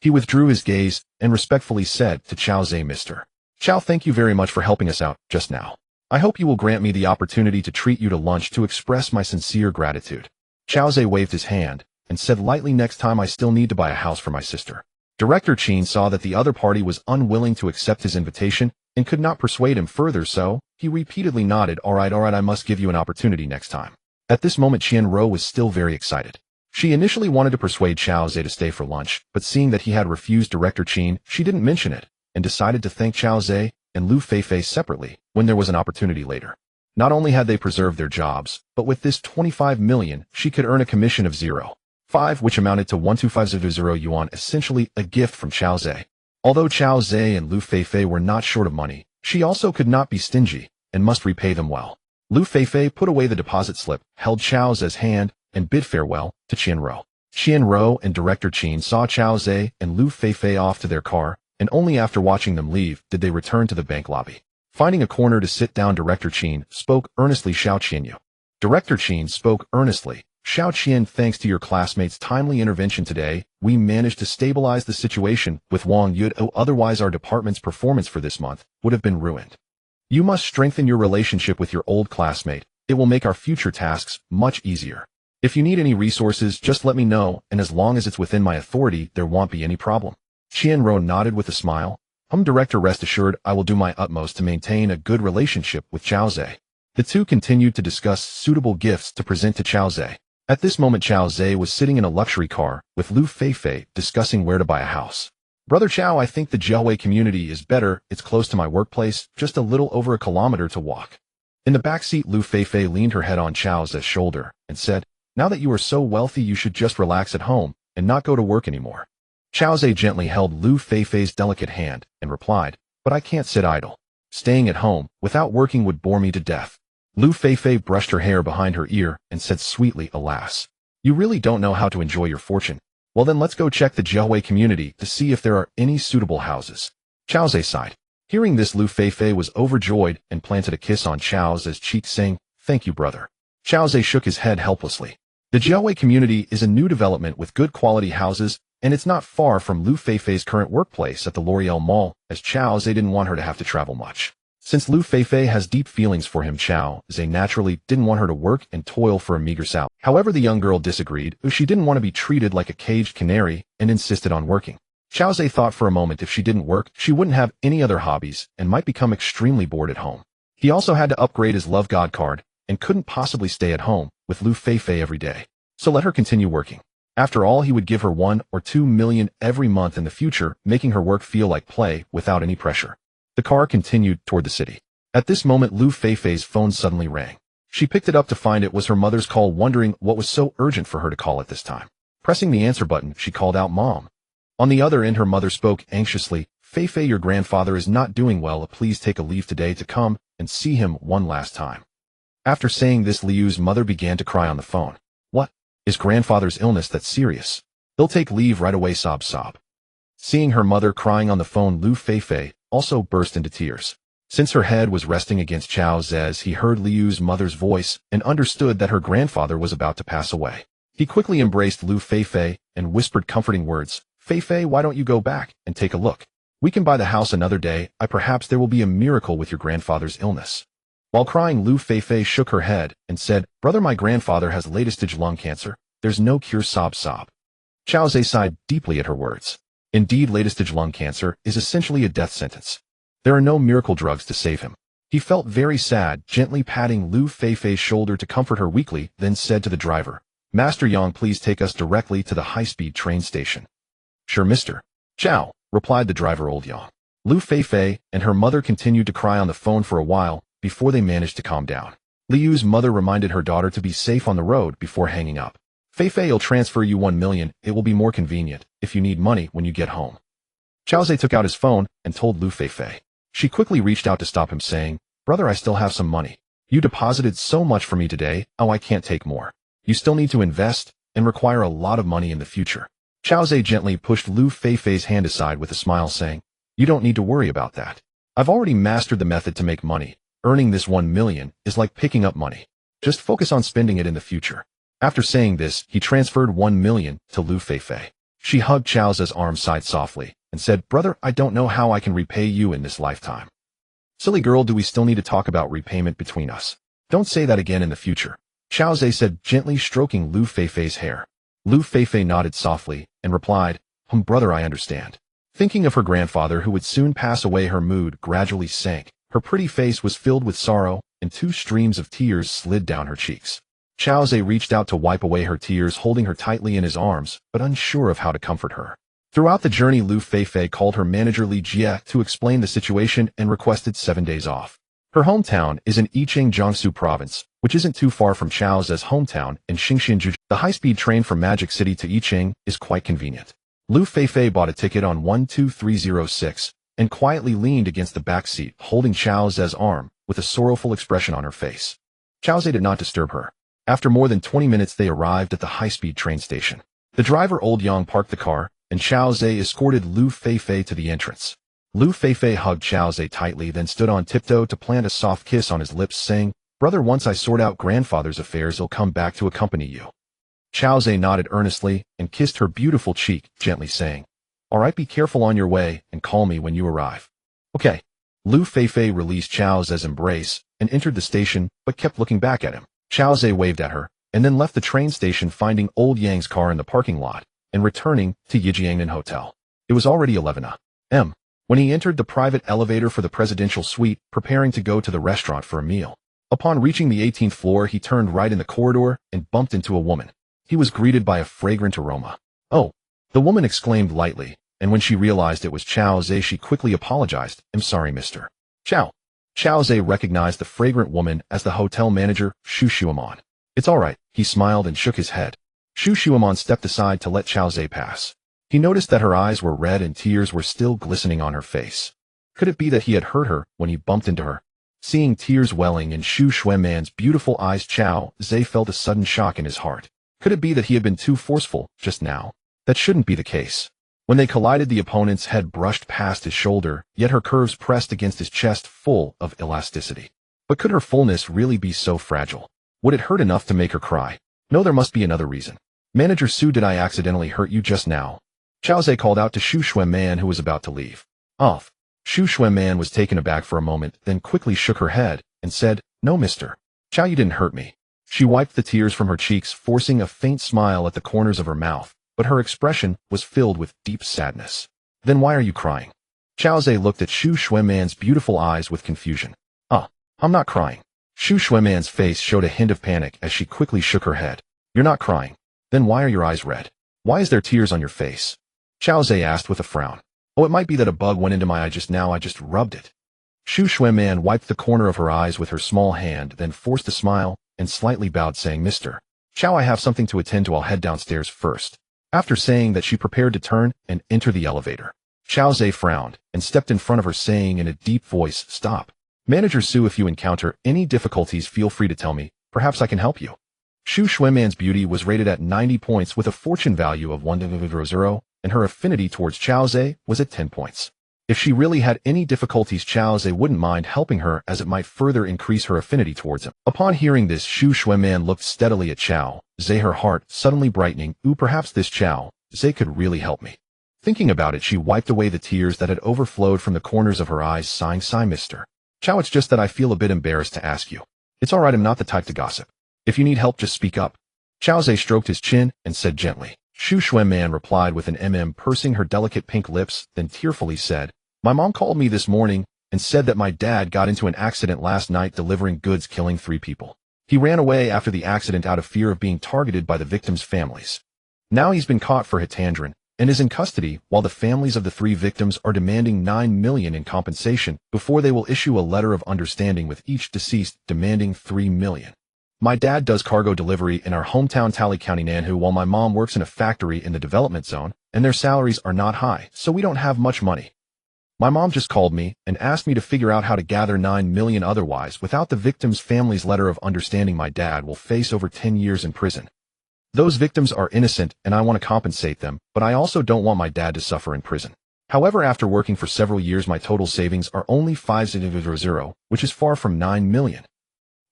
He withdrew his gaze and respectfully said to Xiao Zhe, "Mr. Xiao, thank you very much for helping us out just now. I hope you will grant me the opportunity to treat you to lunch to express my sincere gratitude." Xiao Zhe waved his hand and said lightly, "Next time I still need to buy a house for my sister." Director Qin saw that the other party was unwilling to accept his invitation and could not persuade him further, so he repeatedly nodded. All right, I must give you an opportunity next time." At this moment, Qian Rou was still very excited. She initially wanted to persuade Xiao Zhe to stay for lunch, but seeing that he had refused Director Qin, she didn't mention it and decided to thank Xiao Zhe and Lu Feifei separately when there was an opportunity later. Not only had they preserved their jobs, but with this 25 million, she could earn a commission of 0.5, which amounted to 12500 yuan, essentially a gift from Xiao Zhe. Although Xiao Zhe and Lu Feifei were not short of money, she also could not be stingy and must repay them well. Lu Feifei put away the deposit slip, held Xiao Zhe's hand, and bid farewell to Qian Rou. Qian Rou and Director Qin saw Xiao Zhe and Lu Feifei off to their car, and only after watching them leave did they return to the bank lobby. Finding a corner to sit down, Director Qin spoke earnestly. "Xiao Qian, Director Qin spoke earnestly. "Xiao Qian, thanks to your classmate's timely intervention today, we managed to stabilize the situation with Wang Yu. Otherwise our department's performance for this month would have been ruined. You must strengthen your relationship with your old classmate. It will make our future tasks much easier. If you need any resources, just let me know, and as long as it's within my authority, there won't be any problem." Qian Rou nodded with a smile. Director, rest assured I will do my utmost to maintain a good relationship with Xiao Zhe." The two continued to discuss suitable gifts to present to Xiao Zhe. At this moment, Xiao Zhe was sitting in a luxury car with Lu Feifei discussing where to buy a house. "Brother Xiao, I think the Jiaowei community is better. It's close to my workplace, just a little over a kilometer to walk." In the back seat, Lu Feifei leaned her head on Xiao Zhe's shoulder and said, "Now that you are so wealthy, you should just relax at home and not go to work anymore." Xiao Zhe gently held Lu Feifei's delicate hand and replied, "But I can't sit idle. Staying at home without working would bore me to death." Lu Feifei brushed her hair behind her ear and said sweetly, "Alas, you really don't know how to enjoy your fortune. Well then, let's go check the Jiaowei community to see if there are any suitable houses." Xiao Zhe sighed. Hearing this, Lu Feifei was overjoyed and planted a kiss on Xiao Zhe's cheek, saying, "Thank you, brother." Xiao Zhe shook his head helplessly. The Jiaowei community is a new development with good quality houses, and it's not far from Lu Feifei's current workplace at the L'Oreal Mall, as Xiao Zhe didn't want her to have to travel much. Since Lu Feifei has deep feelings for him, Xiao Zhe naturally didn't want her to work and toil for a meager salary. However, the young girl disagreed, as she didn't want to be treated like a caged canary and insisted on working. Xiao Zhe thought for a moment if she didn't work, she wouldn't have any other hobbies and might become extremely bored at home. He also had to upgrade his Love God card and couldn't possibly stay at home with Lu Feifei every day. So let her continue working. After all, he would give her 1 or 2 million every month in the future, making her work feel like play without any pressure. The car continued toward the city. At this moment, Lu Feifei's phone suddenly rang. She picked it up to find it was her mother's call, wondering what was so urgent for her to call at this time. Pressing the answer button, she called out Mom. On the other end, her mother spoke anxiously. Fei, your grandfather is not doing well. Please take a leave today to come and see him one last time. After saying this, Liu's mother began to cry on the phone. What? Is grandfather's illness that serious? He'll take leave right away, sob. Seeing her mother crying on the phone, Lu Fei also burst into tears. Since her head was resting against Chao Zhe's, he heard Liu's mother's voice and understood that her grandfather was about to pass away. He quickly embraced Lu Fei and whispered comforting words. Fei, why don't you go back and take a look? We can buy the house another day. Perhaps there will be a miracle with your grandfather's illness. While crying, Lu Fei shook her head and said, Brother, my grandfather has late-stage lung cancer. There's no cure, sob. Chao Zhe sighed deeply at her words. Indeed, late-stage lung cancer is essentially a death sentence. There are no miracle drugs to save him. He felt very sad, gently patting Lu Fei's shoulder to comfort her weakly, then said to the driver, Master Yang, please take us directly to the high-speed train station. Sure, Mr. Chao, replied the driver, old Yang. Lu Fei and her mother continued to cry on the phone for a while before they managed to calm down. Liu's mother reminded her daughter to be safe on the road before hanging up. Fei'll transfer you 1 million. It will be more convenient if you need money when you get home. Chao Zhe took out his phone and told Lu Fei. She quickly reached out to stop him, saying, Brother, I still have some money. You deposited so much for me today. Oh, I can't take more. You still need to invest and require a lot of money in the future. Chao Zhe gently pushed Lu Fei's hand aside with a smile, saying, You don't need to worry about that. I've already mastered the method to make money. Earning this 1 million is like picking up money. Just focus on spending it in the future. After saying this, he transferred 1 million to Lu Fei. She hugged Chao Zhe's arm, sighed softly, and said, Brother, I don't know how I can repay you in this lifetime. Silly girl, do we still need to talk about repayment between us? Don't say that again in the future. Chao Zhe said, gently stroking Lu Fei's hair. Lu Fei nodded softly and replied, Brother, I understand. Thinking of her grandfather who would soon pass away, her mood gradually sank. Her pretty face was filled with sorrow, and 2 streams of tears slid down her cheeks. Chao Zhe reached out to wipe away her tears, holding her tightly in his arms, but unsure of how to comfort her. Throughout the journey, Lu Fei called her manager Li Jie to explain the situation and requested 7 days off. Her hometown is in Yicheng, Jiangsu province, which isn't too far from Chao Zhe's hometown in Xinxianzhu. The high-speed train from Magic City to Yicheng is quite convenient. Lu Fei bought a ticket on 12306 and quietly leaned against the back seat, holding Chao Zhe's arm with a sorrowful expression on her face. Chao Zhe did not disturb her. After more than 20 minutes, they arrived at the high-speed train station. The driver, old Yang, parked the car, and Chao Zhe escorted Lu Fei to the entrance. Lu Fei hugged Chao Zhe tightly, then stood on tiptoe to plant a soft kiss on his lips, saying, Brother, once I sort out grandfather's affairs, I'll come back to accompany you. Chao Zhe nodded earnestly and kissed her beautiful cheek, gently saying, All right, be careful on your way and call me when you arrive. Okay. Lu Fei released Chao Zhe's embrace and entered the station, but kept looking back at him. Chao Zhe waved at her, and then left the train station, finding old Yang's car in the parking lot, and returning to Yijiangnan Hotel. It was already 11 a.m. when he entered the private elevator for the presidential suite, preparing to go to the restaurant for a meal. Upon reaching the 18th floor, he turned right in the corridor and bumped into a woman. He was greeted by a fragrant aroma. Oh, the woman exclaimed lightly, and when she realized it was Chao Zhe, she quickly apologized. I'm sorry, Mr. Chao. Chao Zhe recognized the fragrant woman as the hotel manager, Xu Xuemon. It's all right, he smiled and shook his head. Xu Xuemon stepped aside to let Chao Zhe pass. He noticed that her eyes were red and tears were still glistening on her face. Could it be that he had hurt her when he bumped into her? Seeing tears welling in Xu Xuemon's beautiful eyes, Chao Zhe felt a sudden shock in his heart. Could it be that he had been too forceful just now? That shouldn't be the case. When they collided, the opponent's head brushed past his shoulder, yet her curves pressed against his chest, full of elasticity. But could her fullness really be so fragile? Would it hurt enough to make her cry? No, there must be another reason. Manager Su, did I accidentally hurt you just now? Chao Zhe called out to Xu Xueman, who was about to leave. Off. Xu Xueman was taken aback for a moment, then quickly shook her head and said, No, Mr. Chao, you didn't hurt me. She wiped the tears from her cheeks, forcing a faint smile at the corners of her mouth, but her expression was filled with deep sadness. Then why are you crying? Chao Zhe looked at Xu Xueman's beautiful eyes with confusion. I'm not crying. Xu Xueman's face showed a hint of panic as she quickly shook her head. You're not crying. Then why are your eyes red? Why is there tears on your face? Chao Zhe asked with a frown. Oh, it might be that a bug went into my eye just now, I just rubbed it. Xu Xueman wiped the corner of her eyes with her small hand, then forced a smile and slightly bowed, saying, "Mr. Chow, I have something to attend to. I'll head downstairs first." After saying that, she prepared to turn and enter the elevator. Chao Zhe frowned and stepped in front of her, saying in a deep voice, "Stop. Manager Su, if you encounter any difficulties, feel free to tell me. Perhaps I can help you." Shu Xuanman's beauty was rated at 90 points with a fortune value of 100, and her affinity towards Chao Zhe was at 10 points. If she really had any difficulties, Chao Zhe wouldn't mind helping her, as it might further increase her affinity towards him. Upon hearing this, Shu Xuanman looked steadily at Chao Zhe, her heart suddenly brightening. Perhaps this Chao Zhe could really help me. Thinking about it, she wiped away the tears that had overflowed from the corners of her eyes, sighing, "Mr. Chow, it's just that I feel a bit embarrassed to ask you. It's alright, I'm not the type to gossip. If you need help, just speak up." Chao Zhe stroked his chin and said gently. Shu Xuanman replied with an pursing her delicate pink lips, then tearfully said, "My mom called me this morning and said that my dad got into an accident last night delivering goods, killing 3 people. He ran away after the accident out of fear of being targeted by the victims' families. Now he's been caught for Hitandran and is in custody, while the families of the 3 victims are demanding 9 million in compensation before they will issue a letter of understanding with each deceased demanding 3 million. My dad does cargo delivery in our hometown Tally County, Nanhu, while my mom works in a factory in the development zone, and their salaries are not high, so we don't have much money. My mom just called me and asked me to figure out how to gather 9 million, otherwise, without the victims' families' letter of understanding, my dad will face over 10 years in prison. Those victims are innocent and I want to compensate them, but I also don't want my dad to suffer in prison. However, after working for several years, my total savings are only 500, which is far from 9 million.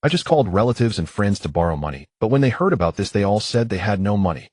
I just called relatives and friends to borrow money, but when they heard about this, they all said they had no money.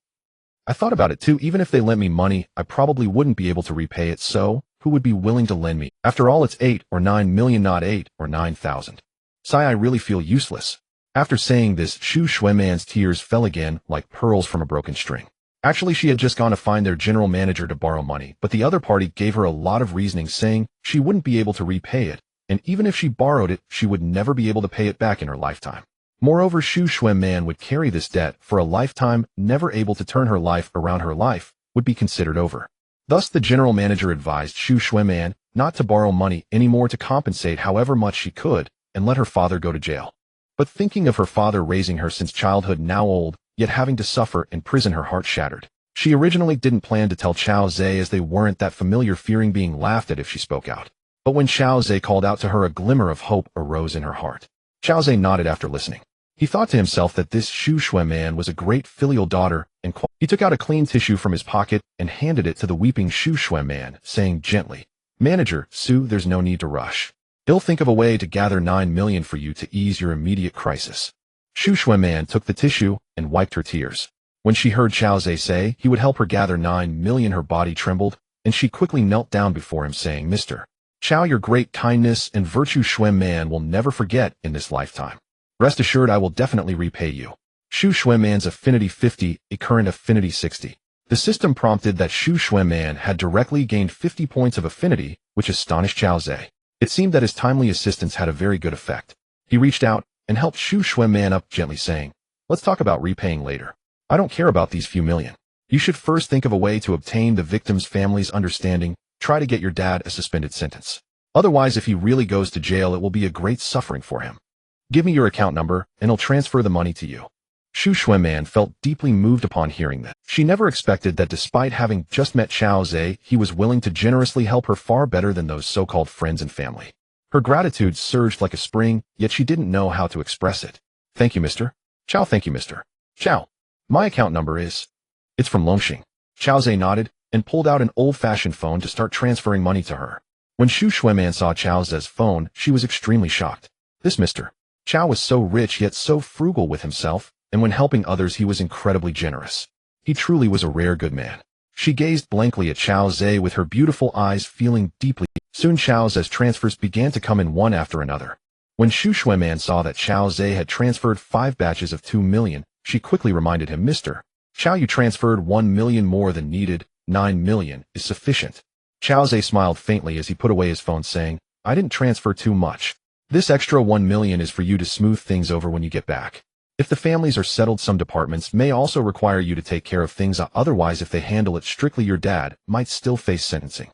I thought about it too. Even if they lent me money, I probably wouldn't be able to repay it, so who would be willing to lend me? After all, it's 8 or 9 million, not 8 or 9,000. Sigh, I really feel useless." After saying this, Shu Xuanman's tears fell again like pearls from a broken string. Actually, she had just gone to find their general manager to borrow money, but the other party gave her a lot of reasoning, saying she wouldn't be able to repay it, and even if she borrowed it, she would never be able to pay it back in her lifetime. Moreover, Shu Xuanman would carry this debt for a lifetime, never able to turn her life around. Her life would be considered over. Thus, the general manager advised Shu Xuanman not to borrow money anymore, to compensate however much she could, and let her father go to jail. But thinking of her father raising her since childhood, now old, yet having to suffer in prison, her heart shattered. She originally didn't plan to tell Chao Zhe, as they weren't that familiar, fearing being laughed at if she spoke out. But when Chao Zhe called out to her, a glimmer of hope arose in her heart. Chao Zhe nodded after listening. He thought to himself that this Shu Xuanman was a great filial daughter, and he took out a clean tissue from his pocket and handed it to the weeping Shu Xuanman, saying gently, "Manager Su, there's no need to rush. He'll think of a way to gather 9 million for you to ease your immediate crisis." Shu Xuanman took the tissue and wiped her tears. When she heard Chao Zhe say he would help her gather 9 million, her body trembled, and she quickly knelt down before him, saying, "Mr. Chao, your great kindness and virtue Xuanman will never forget in this lifetime. Rest assured, I will definitely repay you." Shu Xuanman's affinity 50, a current affinity 60. The system prompted that Shu Xuanman had directly gained 50 points of affinity, which astonished Chao Zhe. It seemed that his timely assistance had a very good effect. He reached out and helped Shu Xuanman up gently, saying, "Let's talk about repaying later. I don't care about these few million. You should first think of a way to obtain the victim's family's understanding. Try to get your dad a suspended sentence. Otherwise, if he really goes to jail, it will be a great suffering for him. Give me your account number, and I'll transfer the money to you." Shu Xuanman felt deeply moved upon hearing that. She never expected that despite having just met Chao Zhe, he was willing to generously help her far better than those so-called friends and family. Her gratitude surged like a spring, yet she didn't know how to express it. "Thank you, Mr. Chao. Thank you, Mr. Chao. My account number is..." "It's from Longxing." Chao Zhe nodded and pulled out an old-fashioned phone to start transferring money to her. When Shu Xuanman saw Chao Zhe's phone, she was extremely shocked. This Mr. Chao was so rich yet so frugal with himself, and when helping others he was incredibly generous. He truly was a rare good man. She gazed blankly at Chao Zhe with her beautiful eyes, feeling deeply. Soon Chao Zhe's transfers began to come in one after another. When Shu Xuanman saw that Chao Zhe had transferred 5 batches of 2 million, she quickly reminded him, "Mr. Chao, you transferred 1 million more than needed. 9 million is sufficient." Chao Zhe smiled faintly as he put away his phone, saying, "I didn't transfer too much. This extra 1 million is for you to smooth things over when you get back. If the families are settled, some departments may also require you to take care of things, otherwise if they handle it strictly, your dad might still face sentencing."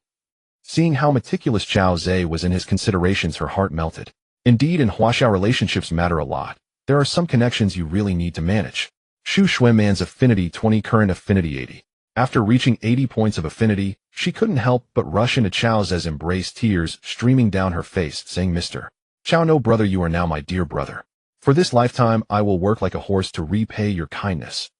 Seeing how meticulous Chao Zhe was in his considerations, her heart melted. Indeed, in Huaxiao, relationships matter a lot. there are some connections you really need to manage. Shu Xueman's affinity 20, current affinity 80. After reaching 80 points of affinity, she couldn't help but rush into Chao Ze's embrace, tears streaming down her face, saying, Mr. Chao, no brother, you are now my dear brother. For this lifetime I will work like a horse to repay your kindness.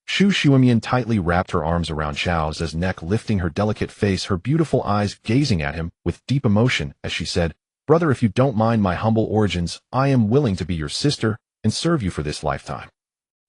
Shu Xuemian tightly wrapped her arms around Chao Ze's neck, lifting her delicate face, her beautiful eyes gazing at him with deep emotion as she said, Brother, if you don't mind my humble origins, I am willing to be your sister and serve you for this lifetime.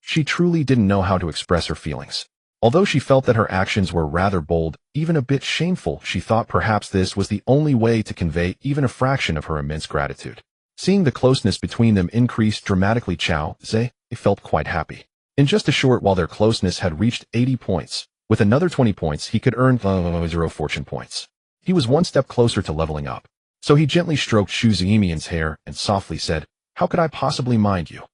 She truly didn't know how to express her feelings. Although she felt that her actions were rather bold, even a bit shameful, she thought perhaps this was the only way to convey even a fraction of her immense gratitude. Seeing the closeness between them increase dramatically, Chao Ze felt quite happy. In just a short while their closeness had reached 80 points. With another 20 points he could earn 0 fortune points. He was one step closer to leveling up. So he gently stroked Shu Xuemian's hair and softly said, How could I possibly mind you?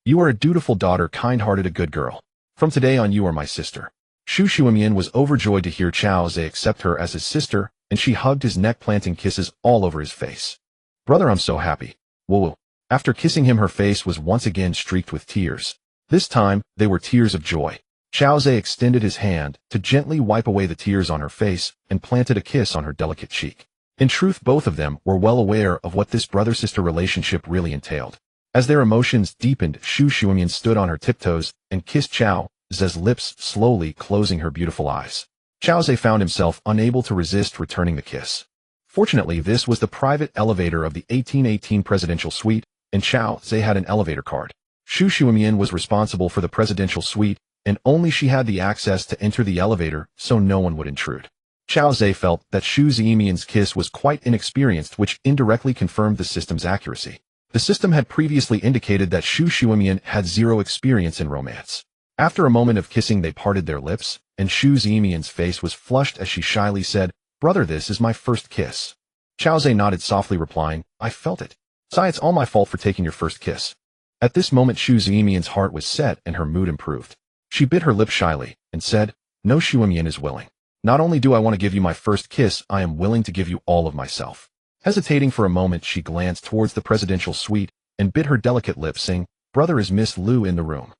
You are a dutiful daughter, kind-hearted, a good girl. From today on you are my sister. Shu Xuemian was overjoyed to hear Chao Ze accept her as his sister, and she hugged his neck, planting kisses all over his face. Brother, I'm so happy. Whoa. After kissing him, her face was once again streaked with tears. This time, they were tears of joy. Chao Ze extended his hand to gently wipe away the tears on her face and planted a kiss on her delicate cheek. In truth, both of them were well aware of what this brother-sister relationship really entailed. As their emotions deepened, Shu Xuemian stood on her tiptoes and kissed Chao Ze's lips, slowly closing her beautiful eyes. Chao Ze found himself unable to resist returning the kiss. Fortunately, this was the private elevator of the 1818 presidential suite, and Chao Ze had an elevator card. Shu Xuemian was responsible for the presidential suite, and only she had the access to enter the elevator, so no one would intrude. Chao Ze felt that Shu Xuemian's kiss was quite inexperienced, which indirectly confirmed the system's accuracy. The system had previously indicated that Shu Xuemian had zero experience in romance. After a moment of kissing, they parted their lips, and Shu Xuemian's face was flushed as she shyly said, Brother, this is my first kiss. Chao Ze nodded softly, replying, I felt it. Sai, it's all my fault for taking your first kiss. At this moment, Shu Xuemian's heart was set and her mood improved. She bit her lip shyly and said, No, Xuemian is willing. Not only do I want to give you my first kiss, I am willing to give you all of myself. Hesitating for a moment, she glanced towards the presidential suite and bit her delicate lips, saying, Brother, is Miss Liu in the room?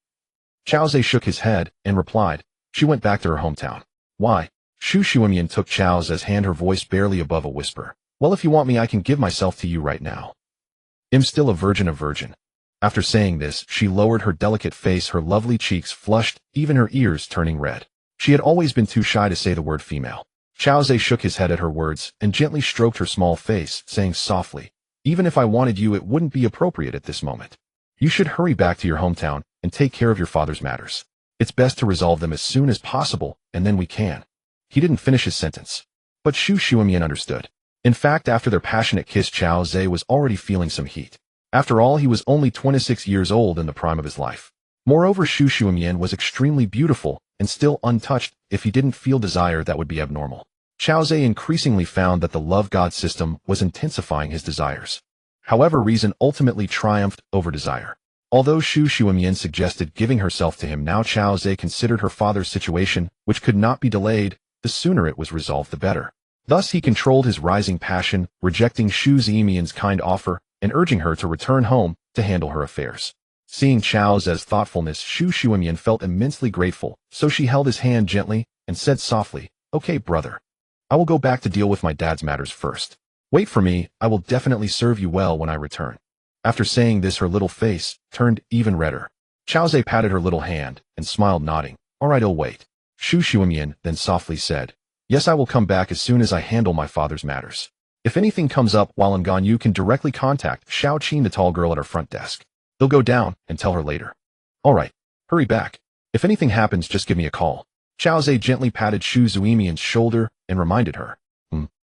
Chao Ze shook his head and replied, She went back to her hometown. Why? Shu Xuemian took Chao Ze's hand, her voice barely above a whisper. Well, if you want me, I can give myself to you right now. I'm still a virgin. After saying this, she lowered her delicate face, her lovely cheeks flushed, even her ears turning red. She had always been too shy to say the word female. Chao Ze shook his head at her words and gently stroked her small face, saying softly, Even if I wanted you, it wouldn't be appropriate at this moment. You should hurry back to your hometown and take care of your father's matters. It's best to resolve them as soon as possible, and then we can. He didn't finish his sentence. But Shu Xuemian understood. In fact, after their passionate kiss, Chao Ze was already feeling some heat. After all, he was only 26 years old in the prime of his life. Moreover, Shu Xuemian was extremely beautiful and still untouched. If he didn't feel desire, that would be abnormal. Chao Ze increasingly found that the love god system was intensifying his desires. However, reason ultimately triumphed over desire. Although Shu Xuemian suggested giving herself to him now, Chao Ze considered her father's situation, which could not be delayed. The sooner it was resolved, the better. Thus he controlled his rising passion, rejecting Shu Xuemian's kind offer and urging her to return home to handle her affairs. Seeing Chao Ze's thoughtfulness, Shu Xuemian felt immensely grateful, so she held his hand gently and said softly, Okay, brother. I will go back to deal with my dad's matters first. Wait for me, I will definitely serve you well when I return. After saying this, her little face turned even redder. Chao Ze patted her little hand and smiled, nodding. All right, I'll wait. Shu Xuemian then softly said, Yes, I will come back as soon as I handle my father's matters. If anything comes up while I'm gone, you can directly contact Xiao Qin, the tall girl at our front desk. They'll go down and tell her later. All right, hurry back. If anything happens, just give me a call. Chao Ze gently patted Shu Xuemian's shoulder and reminded her.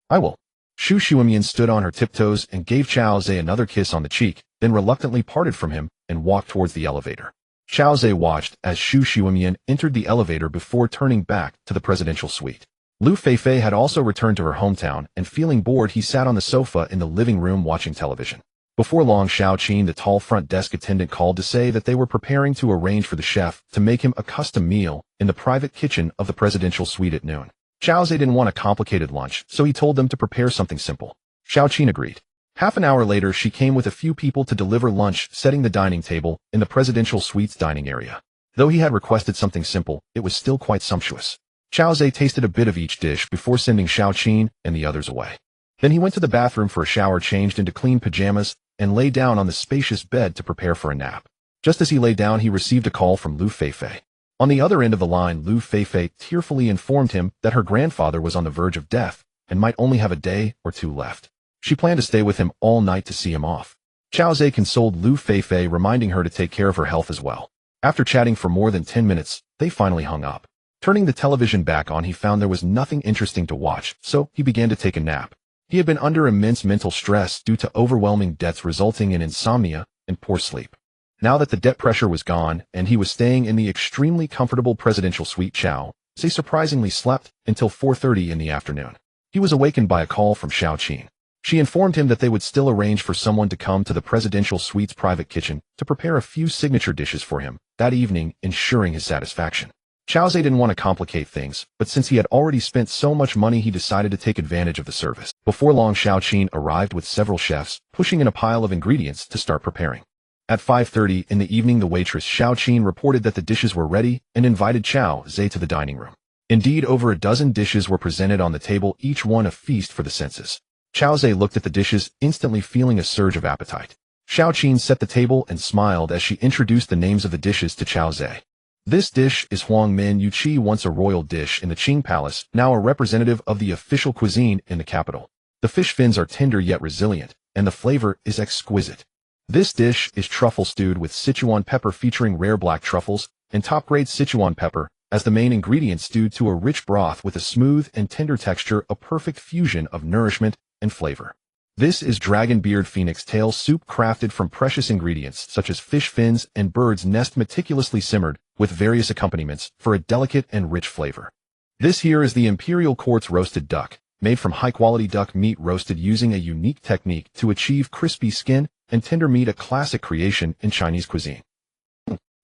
I will. Shu Xuemian stood on her tiptoes and gave Chao Ze another kiss on the cheek, then reluctantly parted from him and walked towards the elevator. Chao Ze watched as Shu Xuemian entered the elevator before turning back to the presidential suite. Lu Feifei had also returned to her hometown, and feeling bored, he sat on the sofa in the living room watching television. Before long, Xiao Qin, the tall front desk attendant, called to say that they were preparing to arrange for the chef to make him a custom meal in the private kitchen of the presidential suite at noon. Chao Ze didn't want a complicated lunch, so he told them to prepare something simple. Xiao Qin agreed. Half an hour later, she came with a few people to deliver lunch, setting the dining table in the presidential suite's dining area. Though he had requested something simple, it was still quite sumptuous. Chao Zhe tasted a bit of each dish before sending Xiao Qin and the others away. Then he went to the bathroom for a shower, changed into clean pajamas, and lay down on the spacious bed to prepare for a nap. Just as he lay down, he received a call from Lu Feifei. On the other end of the line, Lu Feifei tearfully informed him that her grandfather was on the verge of death and might only have a day or two left. She planned to stay with him all night to see him off. Chao Zhe consoled Lu Feifei, reminding her to take care of her health as well. After chatting for more than 10 minutes, they finally hung up. Turning the television back on, he found there was nothing interesting to watch, so he began to take a nap. He had been under immense mental stress due to overwhelming debts resulting in insomnia and poor sleep. Now that the debt pressure was gone and he was staying in the extremely comfortable presidential suite, Chao Zhe surprisingly slept until 4:30 in the afternoon. He was awakened by a call from Xiao Qin. She informed him that they would still arrange for someone to come to the presidential suite's private kitchen to prepare a few signature dishes for him that evening, ensuring his satisfaction. Chao Zhe didn't want to complicate things, but since he had already spent so much money, he decided to take advantage of the service. Before long, Xiao Qin arrived with several chefs, pushing in a pile of ingredients to start preparing. At 5:30 in the evening, the waitress Xiao Qin reported that the dishes were ready and invited Chao Zhe to the dining room. Indeed, over a dozen dishes were presented on the table, each one a feast for the senses. Chao Zhe looked at the dishes, instantly feeling a surge of appetite. Xiao Qin set the table and smiled as she introduced the names of the dishes to Chao Zhe. This dish is Huang Min Yu Qi, once a royal dish in the Qing Palace, now a representative of the official cuisine in the capital. The fish fins are tender yet resilient, and the flavor is exquisite. This dish is truffle stewed with Sichuan pepper, featuring rare black truffles and top-grade Sichuan pepper as the main ingredient, stewed to a rich broth with a smooth and tender texture, a perfect fusion of nourishment and flavor. This is dragon beard phoenix tail soup, crafted from precious ingredients such as fish fins and bird's nest, meticulously simmered with various accompaniments for a delicate and rich flavor. This here is the imperial quartz roasted duck, made from high-quality duck meat, roasted using a unique technique to achieve crispy skin and tender meat, a classic creation in Chinese cuisine.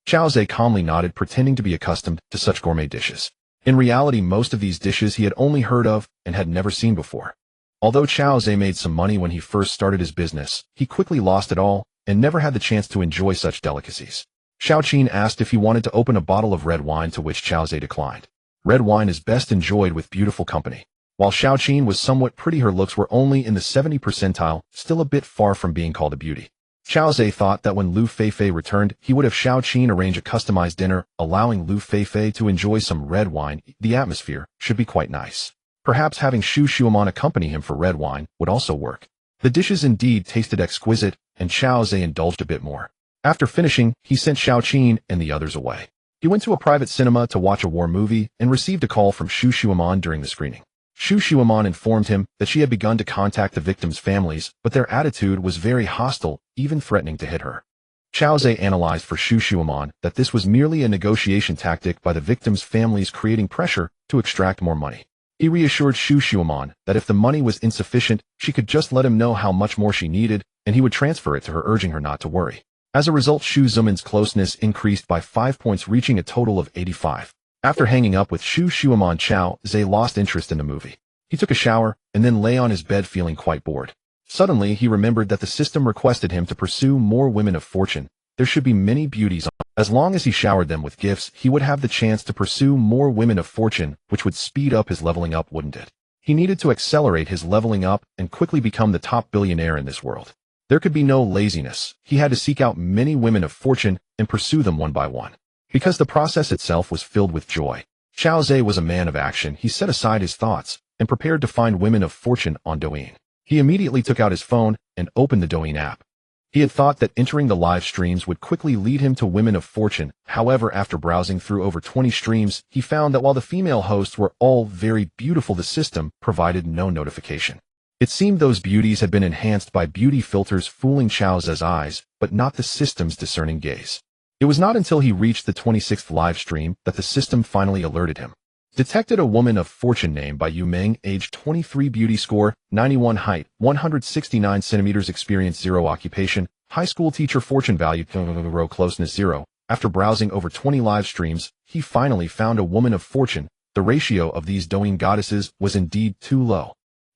Chao Zhe calmly nodded, pretending to be accustomed to such gourmet dishes. In reality, most of these dishes he had only heard of and had never seen before. Although Chao Zhe made some money when he first started his business, he quickly lost it all and never had the chance to enjoy such delicacies. Xiao Qin asked if he wanted to open a bottle of red wine, to which Chao Zhe declined. Red wine is best enjoyed with beautiful company. While Xiao Qin was somewhat pretty, her looks were only in the 70th percentile, still a bit far from being called a beauty. Chao Zhe thought that when Lu Feifei returned, he would have Xiao Qin arrange a customized dinner, allowing Lu Feifei to enjoy some red wine. The atmosphere should be quite nice. Perhaps having Xu Xuemon accompany him for red wine would also work. The dishes indeed tasted exquisite, and Chao Zhe indulged a bit more. After finishing, he sent Xiao Qin and the others away. He went to a private cinema to watch a war movie and received a call from Xu Xuemon during the screening. Xu Xuemon informed him that she had begun to contact the victims' families, but their attitude was very hostile, even threatening to hit her. Chao Zhe analyzed for Xu Xuemon that this was merely a negotiation tactic by the victims' families, creating pressure to extract more money. He reassured Xu Xuemon that if the money was insufficient, she could just let him know how much more she needed, and he would transfer it to her, urging her not to worry. As a result, Xu Xuemon's closeness increased by 5 points, reaching a total of 85. After hanging up with Xu Xuemon, Chao Zhe lost interest in the movie. He took a shower and then lay on his bed feeling quite bored. Suddenly, he remembered that the system requested him to pursue more women of fortune. There should be many beauties. As long as he showered them with gifts, he would have the chance to pursue more women of fortune, which would speed up his leveling up, wouldn't it? He needed to accelerate his leveling up and quickly become the top billionaire in this world. There could be no laziness. He had to seek out many women of fortune and pursue them one by one. Because the process itself was filled with joy. Chao Zhe was a man of action. He set aside his thoughts and prepared to find women of fortune on Douyin. He immediately took out his phone and opened the Douyin app. He had thought that entering the live streams would quickly lead him to women of fortune. However, after browsing through over 20 streams, he found that while the female hosts were all very beautiful, the system provided no notification. It seemed those beauties had been enhanced by beauty filters, fooling Chao Zhe's eyes, but not the system's discerning gaze. It was not until he reached the 26th live stream that the system finally alerted him. Detected a woman of fortune named by Yu Meng, age 23, beauty score 91, height 169 centimeters, experience 0, occupation high school teacher, fortune value closeness 0. After browsing over 20 live streams, he finally found a woman of fortune. The ratio of these Douyin goddesses was indeed too low.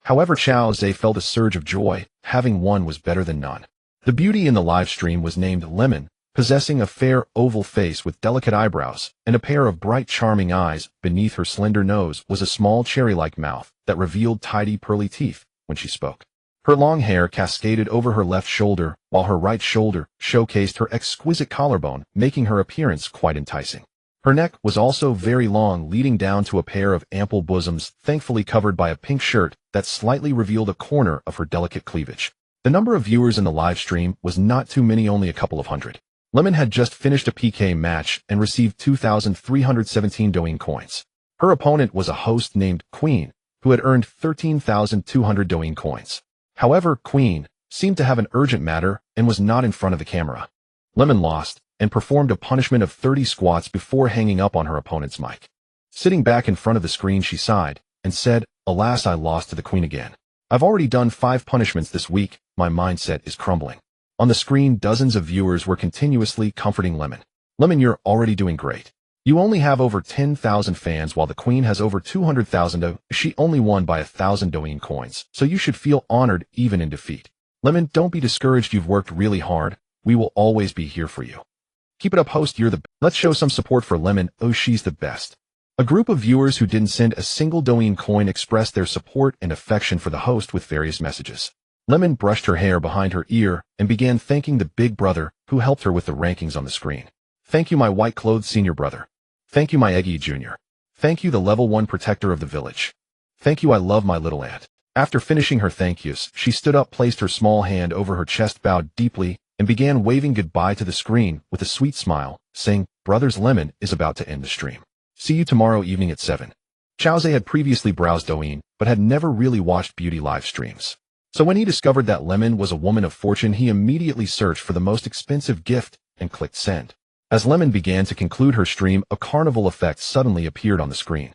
However, Chao Zhe felt a surge of joy. Having one was better than none. The beauty in the live stream was named Lemon, possessing a fair oval face with delicate eyebrows and a pair of bright charming eyes. Beneath her slender nose was a small cherry-like mouth that revealed tidy pearly teeth when she spoke. Her long hair cascaded over her left shoulder, while her right shoulder showcased her exquisite collarbone, making her appearance quite enticing. Her neck was also very long, leading down to a pair of ample bosoms, thankfully covered by a pink shirt that slightly revealed a corner of her delicate cleavage. The number of viewers in the live stream was not too many, only a couple of hundred. Lemon had just finished a PK match and received 2,317 Douyin coins. Her opponent was a host named Queen, who had earned 13,200 Douyin coins. However, Queen seemed to have an urgent matter and was not in front of the camera. Lemon lost and performed a punishment of 30 squats before hanging up on her opponent's mic. Sitting back in front of the screen, she sighed and said, "Alas, I lost to the Queen again. I've already done 5 punishments this week. My mindset is crumbling." On the screen, dozens of viewers were continuously comforting Lemon. "Lemon, you're already doing great. You only have over 10,000 fans while the Queen has over 200,000. She only won by 1,000 Douyin coins, so you should feel honored even in defeat. Lemon, don't be discouraged. You've worked really hard. We will always be here for you. Keep it up, host. You're the best. Let's show some support for Lemon. Oh, she's the best." A group of viewers who didn't send a single Douyin coin expressed their support and affection for the host with various messages. Lemon brushed her hair behind her ear and began thanking the big brother who helped her with the rankings on the screen. "Thank you, my white-clothed senior brother. Thank you, my Eggy Jr. Thank you, the level 1 protector of the village. Thank you, I love my little aunt." After finishing her thank yous, she stood up, placed her small hand over her chest, bowed deeply, and began waving goodbye to the screen with a sweet smile, saying, "Brothers, Lemon is about to end the stream. See you tomorrow evening at 7. Chao Zhe had previously browsed Douyin, but had never really watched beauty live streams. So when he discovered that Lemon was a woman of fortune, he immediately searched for the most expensive gift and clicked send. As Lemon began to conclude her stream, a carnival effect suddenly appeared on the screen.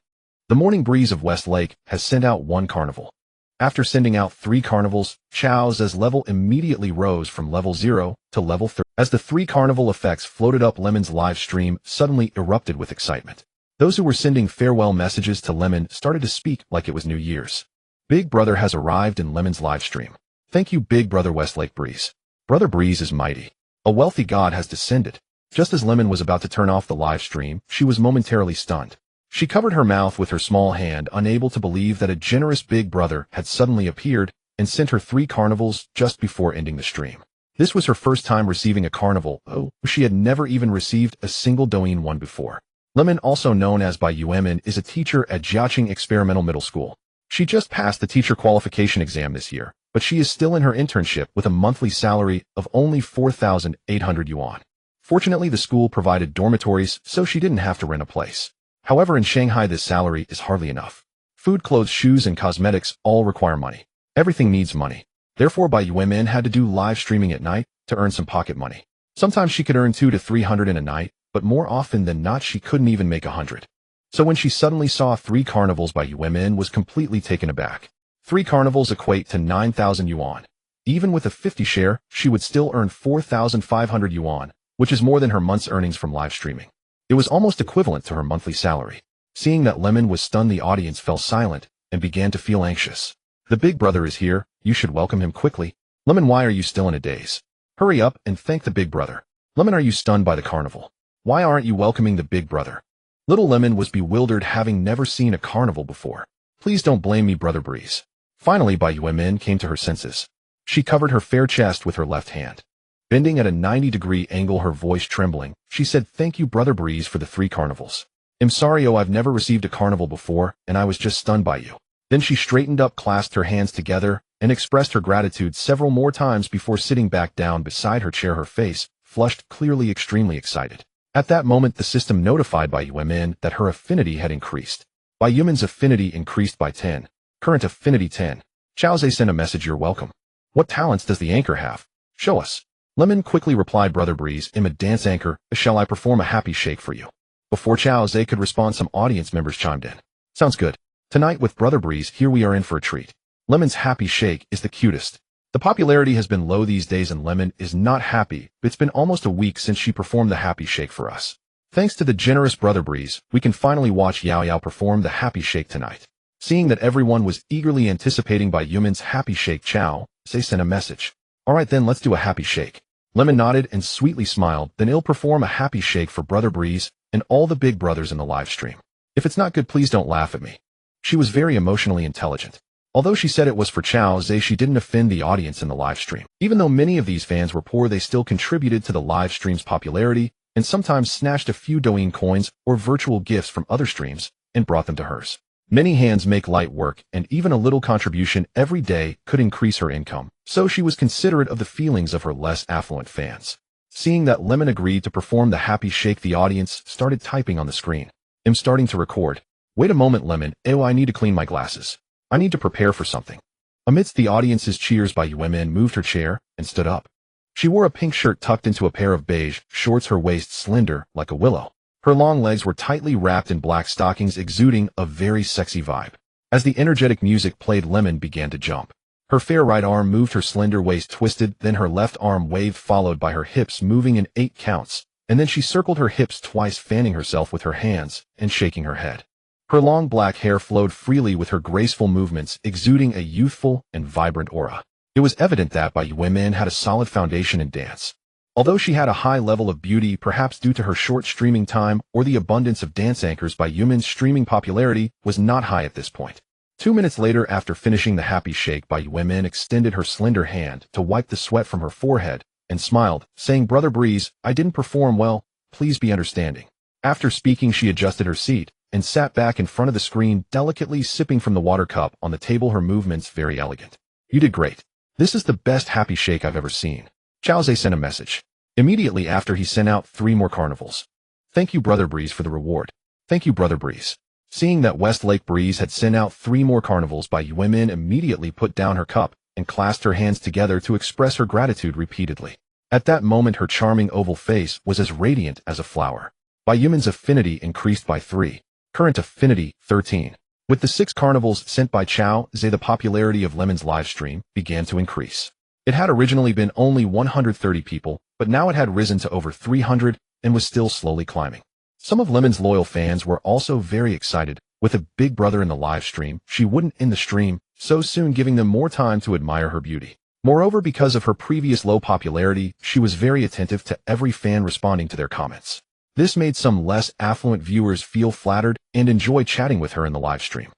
The Morning Breeze of Westlake has sent out 1 carnival. After sending out 3 carnivals, Chao Zhe's level immediately rose from level 0 to level 3. As the 3 carnival effects floated up, Lemon's live stream suddenly erupted with excitement. Those who were sending farewell messages to Lemon started to speak like it was New Year's. Big Brother has arrived in Lemon's live stream. Thank you, Big Brother Westlake Breeze. Brother Breeze is mighty. A wealthy god has descended. Just as Lemon was about to turn off the live stream, she was momentarily stunned. She covered her mouth with her small hand, unable to believe that a generous Big Brother had suddenly appeared and sent her 3 carnivals just before ending the stream. This was her first time receiving a carnival. Oh, she had never even received a single Douyin one before. Lemon, also known as Bai Yuemin, is a teacher at Jiaqing Experimental Middle School. She just passed the teacher qualification exam this year, but she is still in her internship with a monthly salary of only 4,800 yuan. Fortunately, the school provided dormitories, so she didn't have to rent a place. However, in Shanghai, this salary is hardly enough. Food, clothes, shoes, and cosmetics all require money. Everything needs money. Therefore, Bai Yuemin had to do live streaming at night to earn some pocket money. Sometimes she could earn 200 to 300 in a night, but more often than not, she couldn't even make 100. So when she suddenly saw 3 carnivals, Bai Yuemin was completely taken aback. 3 carnivals equate to 9,000 yuan. Even with a 50 share, she would still earn 4,500 yuan, which is more than her month's earnings from live streaming. It was almost equivalent to her monthly salary. Seeing that Lemon was stunned, the audience fell silent and began to feel anxious. "The Big Brother is here. You should welcome him quickly. Lemon, why are you still in a daze? Hurry up and thank the Big Brother. Lemon, are you stunned by the carnival? Why aren't you welcoming the Big Brother?" Little Lemon was bewildered, having never seen a carnival before. "Please don't blame me, Brother Breeze." Finally, Bai Yuemin came to her senses. She covered her fair chest with her left hand. Bending at a 90-degree angle, her voice trembling, she said, "Thank you, Brother Breeze, for the 3 carnivals. I'm sorry, I've never received a carnival before, and I was just stunned by you." Then she straightened up, clasped her hands together, and expressed her gratitude several more times before sitting back down beside her chair, her face flushed, clearly extremely excited. At that moment, the system notified Bai Yuemin that her affinity had increased. Bai Yuemin's affinity increased by 10. Current affinity 10. Chao Zhe sent a message, "You're welcome. What talents does the anchor have? Show us." Lemon quickly replied, "Brother Breeze, I'm a dance anchor. Shall I perform a happy shake for you?" Before Chao Zhe could respond, some audience members chimed in. "Sounds good. Tonight with Brother Breeze, here we are in for a treat. Lemon's happy shake is the cutest." The popularity has been low these days and Lemon is not happy. It's been almost a week since she performed the happy shake for us. Thanks to the generous Brother Breeze, we can finally watch Yao Yao perform the happy shake tonight. Seeing that everyone was eagerly anticipating Bai Yuman's happy shake, Chow Zhe sent a message. Alright then, let's do a happy shake. Lemon nodded and sweetly smiled, then he'll perform a happy shake for Brother Breeze and all the big brothers in the live stream. If it's not good, please don't laugh at me. She was very emotionally intelligent. Although she said it was for Chow Zhe, she didn't offend the audience in the live stream. Even though many of these fans were poor, they still contributed to the live stream's popularity and sometimes snatched a few Douyin coins or virtual gifts from other streams and brought them to hers. Many hands make light work, and even a little contribution every day could increase her income, so she was considerate of the feelings of her less affluent fans. Seeing that Lemon agreed to perform the happy shake, the audience started typing on the screen. I'm starting to record. Wait a moment, Lemon. Ew, I need to clean my glasses. I need to prepare for something. Amidst the audience's cheers, Bai Yuman moved her chair and stood up. She wore a pink shirt tucked into a pair of beige shorts, her waist slender like a willow. Her long legs were tightly wrapped in black stockings, exuding a very sexy vibe. As the energetic music played, Lemon began to jump. Her fair right arm moved, her slender waist twisted, then her left arm waved, followed by her hips moving in 8 counts, and then she circled her hips twice, fanning herself with her hands and shaking her head. Her long black hair flowed freely with her graceful movements, exuding a youthful and vibrant aura. It was evident that Bai Yuman had a solid foundation in dance. Although she had a high level of beauty, perhaps due to her short streaming time or the abundance of dance anchors, Bai Yuman's streaming popularity was not high at this point. 2 minutes later, after finishing the happy shake, Bai Yuman extended her slender hand to wipe the sweat from her forehead and smiled, saying, Brother Breeze, I didn't perform well, please be understanding. After speaking, she adjusted her seat and sat back in front of the screen, delicately sipping from the water cup on the table, her movements very elegant. You did great. This is the best happy shake I've ever seen. Chow Zhe sent a message. Immediately after, he sent out 3 more carnivals. Thank you, Brother Breeze, for the reward. Thank you, Brother Breeze. Seeing that Westlake Breeze had sent out 3 more carnivals, Bai Yuman immediately put down her cup and clasped her hands together to express her gratitude repeatedly. At that moment, her charming oval face was as radiant as a flower. Bai Yuman's affinity increased by 3. Current affinity, 13. With the 6 carnivals sent by Chow Zhe, the popularity of Lemon's live stream began to increase. It had originally been only 130 people, but now it had risen to over 300 and was still slowly climbing. Some of Lemon's loyal fans were also very excited. With a big brother in the live stream, she wouldn't end the stream so soon, giving them more time to admire her beauty. Moreover, because of her previous low popularity, she was very attentive to every fan responding to their comments. This made some less affluent viewers feel flattered and enjoy chatting with her in the live stream.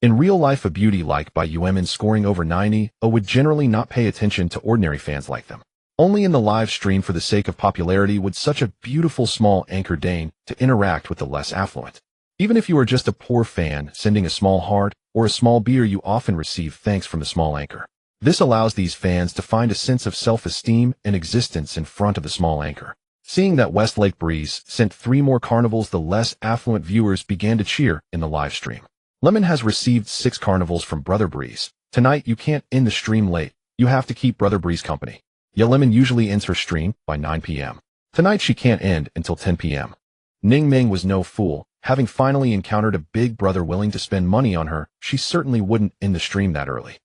In real life, a beauty like Bai Yuman scoring over 90 would generally not pay attention to ordinary fans like them. Only in the live stream, for the sake of popularity, would such a beautiful small anchor deign to interact with the less affluent. Even if you are just a poor fan sending a small heart or a small beer, you often receive thanks from the small anchor. This allows these fans to find a sense of self-esteem and existence in front of the small anchor. Seeing that Westlake Breeze sent 3 more carnivals, the less affluent viewers began to cheer in the live stream. Lemon has received 6 carnivals from Brother Breeze. Tonight, you can't end the stream late. You have to keep Brother Breeze company. Yeah, Lemon usually ends her stream by 9 p.m. Tonight, she can't end until 10 p.m. Ning Ming was no fool. Having finally encountered a big brother willing to spend money on her, she certainly wouldn't end the stream that early.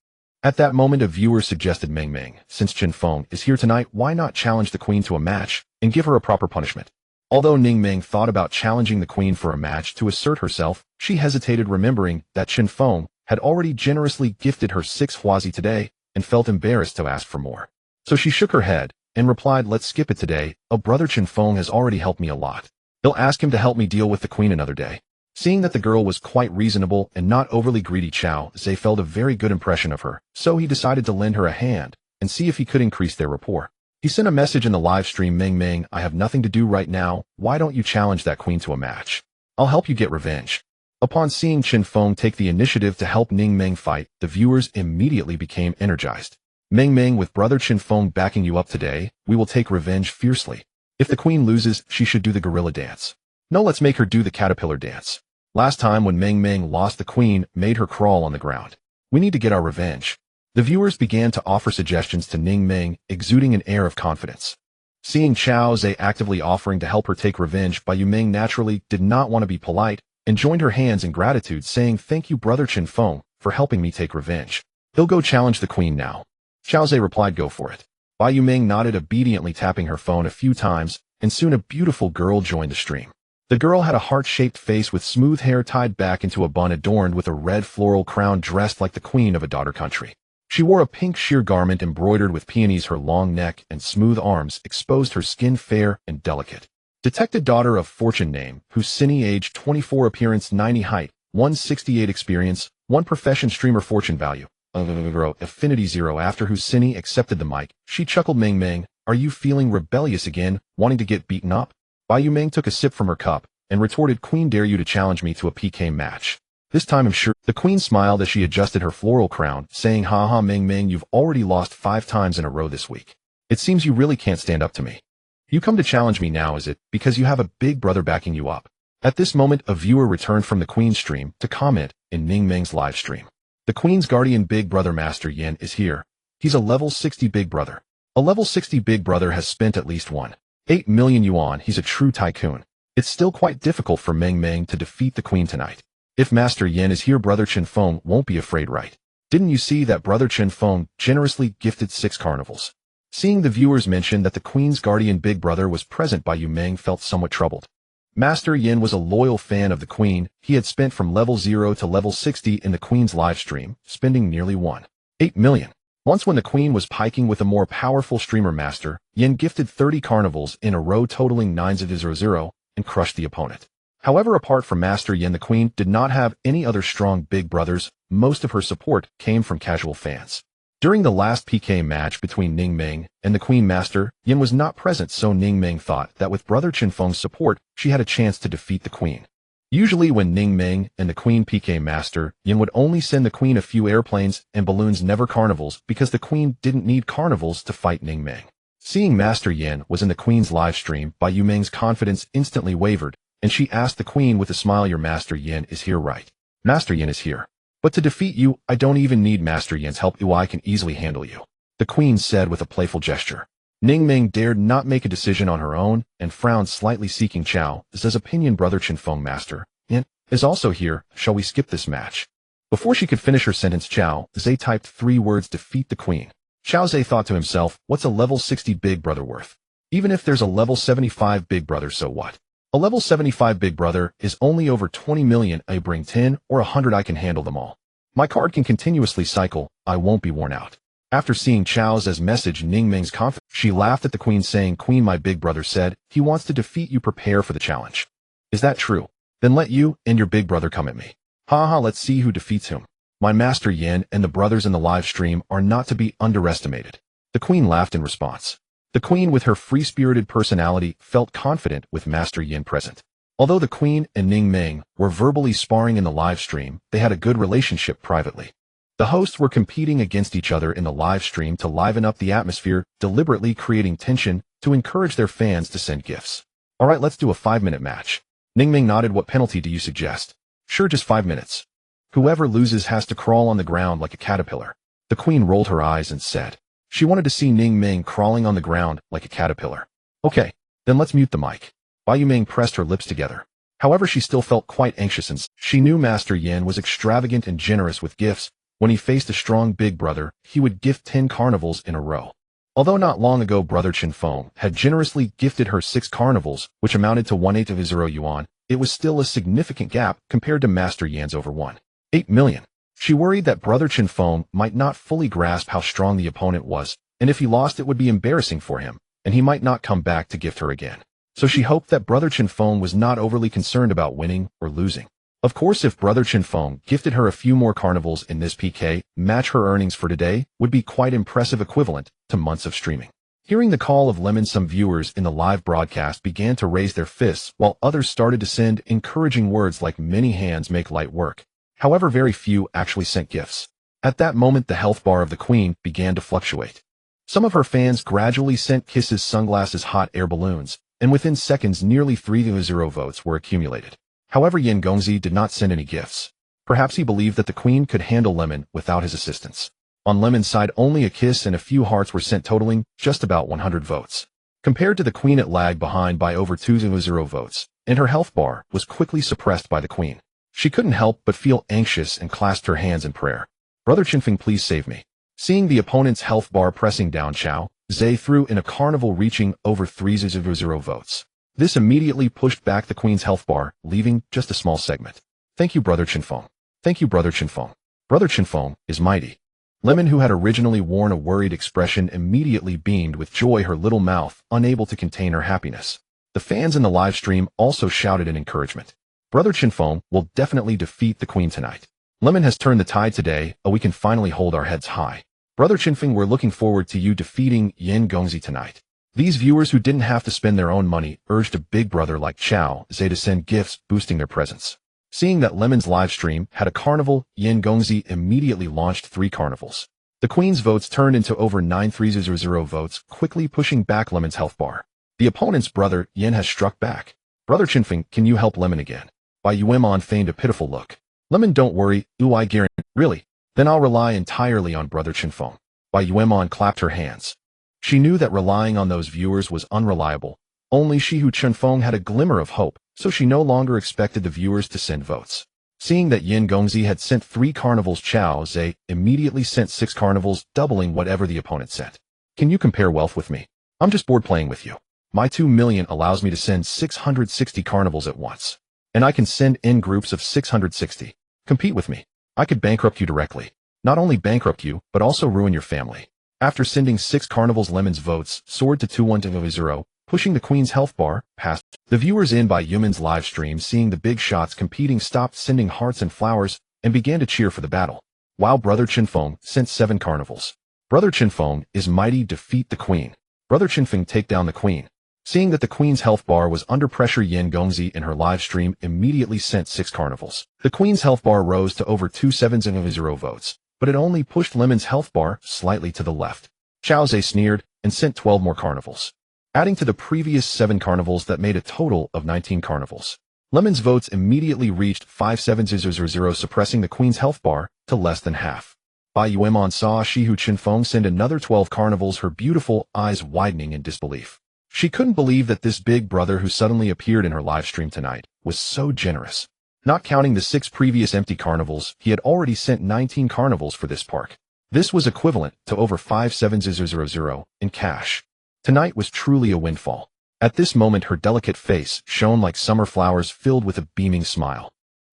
At that moment, a viewer suggested, Ming Ming, since Chen Feng is here tonight, why not challenge the queen to a match and give her a proper punishment? Although Ning Ming thought about challenging the queen for a match to assert herself, she hesitated, remembering that Chen Feng had already generously gifted her 6 huazi today and felt embarrassed to ask for more. So she shook her head and replied, let's skip it today. Brother Chen Feng has already helped me a lot. He'll ask him to help me deal with the queen another day. Seeing that the girl was quite reasonable and not overly greedy, Chow Zhe felt a very good impression of her, so he decided to lend her a hand and see if he could increase their rapport. He sent a message in the live stream, Ming Ming, I have nothing to do right now. Why don't you challenge that queen to a match? I'll help you get revenge. Upon seeing Chen Feng take the initiative to help Ning Ming fight, the viewers immediately became energized. Ming Ming, with brother Chen Feng backing you up today, we will take revenge fiercely. If the queen loses, she should do the gorilla dance. No, let's make her do the caterpillar dance. Last time when Ming Ming lost, the queen made her crawl on the ground. We need to get our revenge. The viewers began to offer suggestions to Ning Ming, exuding an air of confidence. Seeing Chow Zhe actively offering to help her take revenge, Bai Yuman naturally did not want to be polite and joined her hands in gratitude, saying, thank you, brother Chen Feng, for helping me take revenge. He'll go challenge the queen now. Chow Zhe replied, go for it. Bai Yuman nodded obediently, tapping her phone a few times, and soon a beautiful girl joined the stream. The girl had a heart-shaped face with smooth hair tied back into a bun adorned with a red floral crown, dressed like the queen of a daughter country. She wore a pink sheer garment embroidered with peonies. Her long neck and smooth arms exposed her skin, fair and delicate. Detected daughter of fortune name, Husseini, age 24, appearance 90, height 168, experience 1, profession streamer, fortune value affinity 0. After Husseini accepted the mic, she chuckled. Meng, are you feeling rebellious again, wanting to get beaten up? Bai Meng took a sip from her cup and retorted, Queen, dare you to challenge me to a PK match? This time I'm sure. The queen smiled as she adjusted her floral crown, saying, haha, Meng, you've already lost 5 times in a row this week. It seems you really can't stand up to me. You come to challenge me now, is it, because you have a big brother backing you up? At this moment, a viewer returned from the queen's stream to comment in Ning Meng's live stream. The queen's guardian big brother Master Yin is here. He's a level 60 big brother. A level 60 big brother has spent at least 1.8 million yuan. He's a true tycoon. It's still quite difficult for Meng to defeat the queen tonight. If Master Yin is here, brother Chen Feng won't be afraid, right? Didn't you see that brother Chen Feng generously gifted 6 carnivals? Seeing the viewers mention that the queen's guardian big brother was present, Bai Meng felt somewhat troubled. Master Yin was a loyal fan of the queen. He had spent from level 0 to level 60 in the queen's live stream, spending nearly 1.8 million. Once when the queen was piking with a more powerful streamer, Master Yin gifted 30 carnivals in a row totaling 900 and crushed the opponent. However, apart from Master Yin, the queen did not have any other strong big brothers. Most of her support came from casual fans. During the last PK match between Ning Meng and the queen, Master Yin was not present, so Ning Meng thought that with brother Chen Feng's support, she had a chance to defeat the queen. Usually when Ning Meng and the queen PK, Master Yin would only send the queen a few airplanes and balloons, never carnivals, because the queen didn't need carnivals to fight Ning Meng. Seeing Master Yin was in the queen's live stream, Bai Meng's confidence instantly wavered, and she asked the queen with a smile, your Master Yin is here, right? Master Yin is here. But to defeat you, I don't even need Master Yin's help. I can easily handle you, the queen said with a playful gesture. Ning Meng dared not make a decision on her own and frowned slightly, seeking Chao Zhe's opinion. Brother Chen Feng, Master Yin is also here. Shall we skip this match? Before she could finish her sentence, Chao Zhe typed 3 words, defeat the queen. Chao Zhe thought to himself, what's a level 60 big brother worth? Even if there's a level 75 big brother, so what? A level 75 big brother is only over 20 million. I bring 10 or 100, I can handle them all. My card can continuously cycle, I won't be worn out. After seeing Chao Zhe's message, Ning Meng's confidence, she laughed at the queen, saying, Queen, my big brother said he wants to defeat you. Prepare for the challenge. Is that true? Then let you and your big brother come at me. Haha, let's see who defeats whom. My Master Yin and the brothers in the live stream are not to be underestimated. The queen laughed in response. The queen, with her free-spirited personality, felt confident with Master Yin present. Although the queen and Ning Meng were verbally sparring in the live stream, they had a good relationship privately. The hosts were competing against each other in the live stream to liven up the atmosphere, deliberately creating tension to encourage their fans to send gifts. Alright, let's do a 5-minute match. Ning Meng nodded. What penalty do you suggest? Sure, just 5 minutes. Whoever loses has to crawl on the ground like a caterpillar. The queen rolled her eyes and said she wanted to see Ning Meng crawling on the ground like a caterpillar. Okay, then let's mute the mic. Bai Meng pressed her lips together. However, she still felt quite anxious, and she knew Master Yin was extravagant and generous with gifts. When he faced a strong big brother, he would gift 10 carnivals in a row. Although not long ago brother Chen Feng had generously gifted her 6 carnivals, which amounted to 1/8 yuan, it was still a significant gap compared to Master Yin's over 1.8 million. She worried that brother Chen Feng might not fully grasp how strong the opponent was, and if he lost it would be embarrassing for him, and he might not come back to gift her again. So she hoped that brother Chen Feng was not overly concerned about winning or losing. Of course, if brother Chen Feng gifted her a few more carnivals in this PK match, her earnings for today would be quite impressive, equivalent to months of streaming. Hearing the call of lemon, some viewers in the live broadcast began to raise their fists, while others started to send encouraging words like many hands make light work. However, very few actually sent gifts. At that moment, the health bar of the queen began to fluctuate. Some of her fans gradually sent kisses, sunglasses, hot air balloons, and within seconds nearly 3-0 votes were accumulated. However, Yin Gongzi did not send any gifts. Perhaps he believed that the queen could handle Lemon without his assistance. On Lemon's side, only a kiss and a few hearts were sent, totaling just about 100 votes. Compared to the queen, it lagged behind by over 2-0 votes, and her health bar was quickly suppressed by the queen. She couldn't help but feel anxious and clasped her hands in prayer. Brother Chinfeng, please save me. Seeing the opponent's health bar pressing down, Chao Zhe threw in a carnival reaching over 3-0 votes. This immediately pushed back the queen's health bar, leaving just a small segment. Thank you, Brother Chinfeng. Thank you, Brother Chinfeng. Brother Chinfeng is mighty. Lemon, who had originally worn a worried expression, immediately beamed with joy, her little mouth unable to contain her happiness. The fans in the live stream also shouted in encouragement. Brother Chinfeng will definitely defeat the queen tonight. Lemon has turned the tide today, we can finally hold our heads high. Brother Chinfeng, we're looking forward to you defeating Yin Gongzi tonight. These viewers who didn't have to spend their own money urged a big brother like Chao Zhe to send gifts, boosting their presence. Seeing that Lemon's live stream had a carnival, Yin Gongzi immediately launched 3 carnivals. The queen's votes turned into over 9,300 votes, quickly pushing back Lemon's health bar. The opponent's brother, Yin, has struck back. Brother Chinfeng, can you help Lemon again? Bai Yuemon feigned a pitiful look. Lemon, don't worry, I guarantee. Really? Then I'll rely entirely on Brother Chinfeng. Bai Yuemon clapped her hands. She knew that relying on those viewers was unreliable. Only she, who Chinfeng, had a glimmer of hope, so she no longer expected the viewers to send votes. Seeing that Yin Gongzi had sent 3 carnivals, Chao Zhe immediately sent 6 carnivals, doubling whatever the opponent sent. Can you compare wealth with me? I'm just bored playing with you. My 2 million allows me to send 660 carnivals at once. And I can send in groups of 660. Compete with me. I could bankrupt you directly. Not only bankrupt you, but also ruin your family. After sending 6 carnivals, Lemon's votes soared to 2-1-0, pushing the queen's health bar past. The viewers in Bai Yuemon's live stream, seeing the big shots competing, stopped sending hearts and flowers and began to cheer for the battle. While Brother Chinfeng sent 7 carnivals. Brother Chinfeng is mighty, defeat the queen. Brother Chinfeng take down the queen. Seeing that the queen's health bar was under pressure, Yin Gongzi in her live stream immediately sent 6 carnivals. The queen's health bar rose to over 2,700 votes, but it only pushed Lemon's health bar slightly to the left. Chao Zhe sneered and sent 12 more carnivals, adding to the previous 7 carnivals that made a total of 19 carnivals. Lemon's votes immediately reached 5,700, suppressing the queen's health bar to less than half. Bai Yuemon saw Shihu Chinfeng send another 12 carnivals, her beautiful eyes widening in disbelief. She couldn't believe that this big brother who suddenly appeared in her live stream tonight was so generous. Not counting the 6 previous empty carnivals, he had already sent 19 carnivals for this park. This was equivalent to over 5,700 in cash. Tonight was truly a windfall. At this moment, her delicate face shone like summer flowers filled with a beaming smile.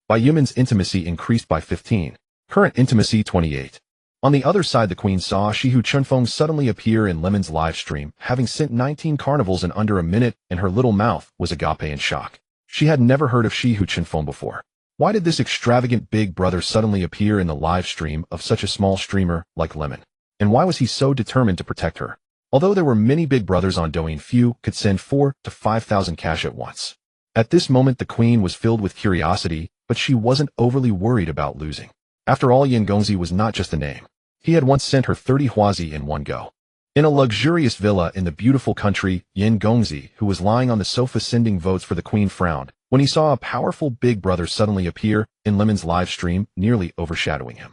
Bai Yuemon's intimacy increased by 15. Current intimacy 28. On the other side, the queen saw Shihu Chinfeng suddenly appear in Lemon's live stream, having sent 19 carnivals in under a minute, and her little mouth was agape in shock. She had never heard of Shihu Chinfeng before. Why did this extravagant big brother suddenly appear in the live stream of such a small streamer like Lemon? And why was he so determined to protect her? Although there were many big brothers on Douyin, few could send 4,000 to 5,000 cash at once. At this moment, the queen was filled with curiosity, but she wasn't overly worried about losing. After all, Yin Gongzi was not just a name. He had once sent her 30 huazi in one go. In a luxurious villa in the beautiful country, Yin Gongzi, who was lying on the sofa sending votes for the queen, frowned when he saw a powerful big brother suddenly appear in Lemon's live stream, nearly overshadowing him.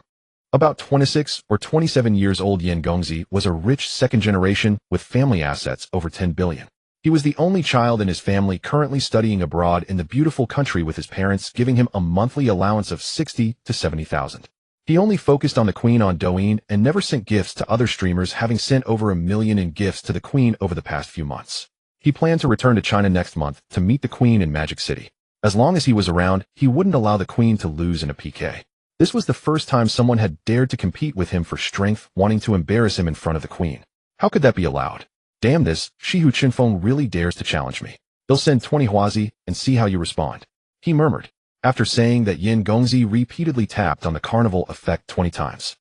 About 26 or 27 years old, Yin Gongzi was a rich second generation with family assets over 10 billion. He was the only child in his family, currently studying abroad in the beautiful country with his parents giving him a monthly allowance of 60,000 to 70,000. He only focused on the queen on Douyin and never sent gifts to other streamers, having sent over 1 million in gifts to the queen over the past few months. He planned to return to China next month to meet the queen in Magic City. As long as he was around, he wouldn't allow the queen to lose in a PK. This was the first time someone had dared to compete with him for strength, wanting to embarrass him in front of the queen. How could that be allowed? Damn this, Shihu Chinfeng really dares to challenge me. He'll send 20 huazi and see how you respond, he murmured, after saying that Yin Gongzi repeatedly tapped on the carnival effect 20 times.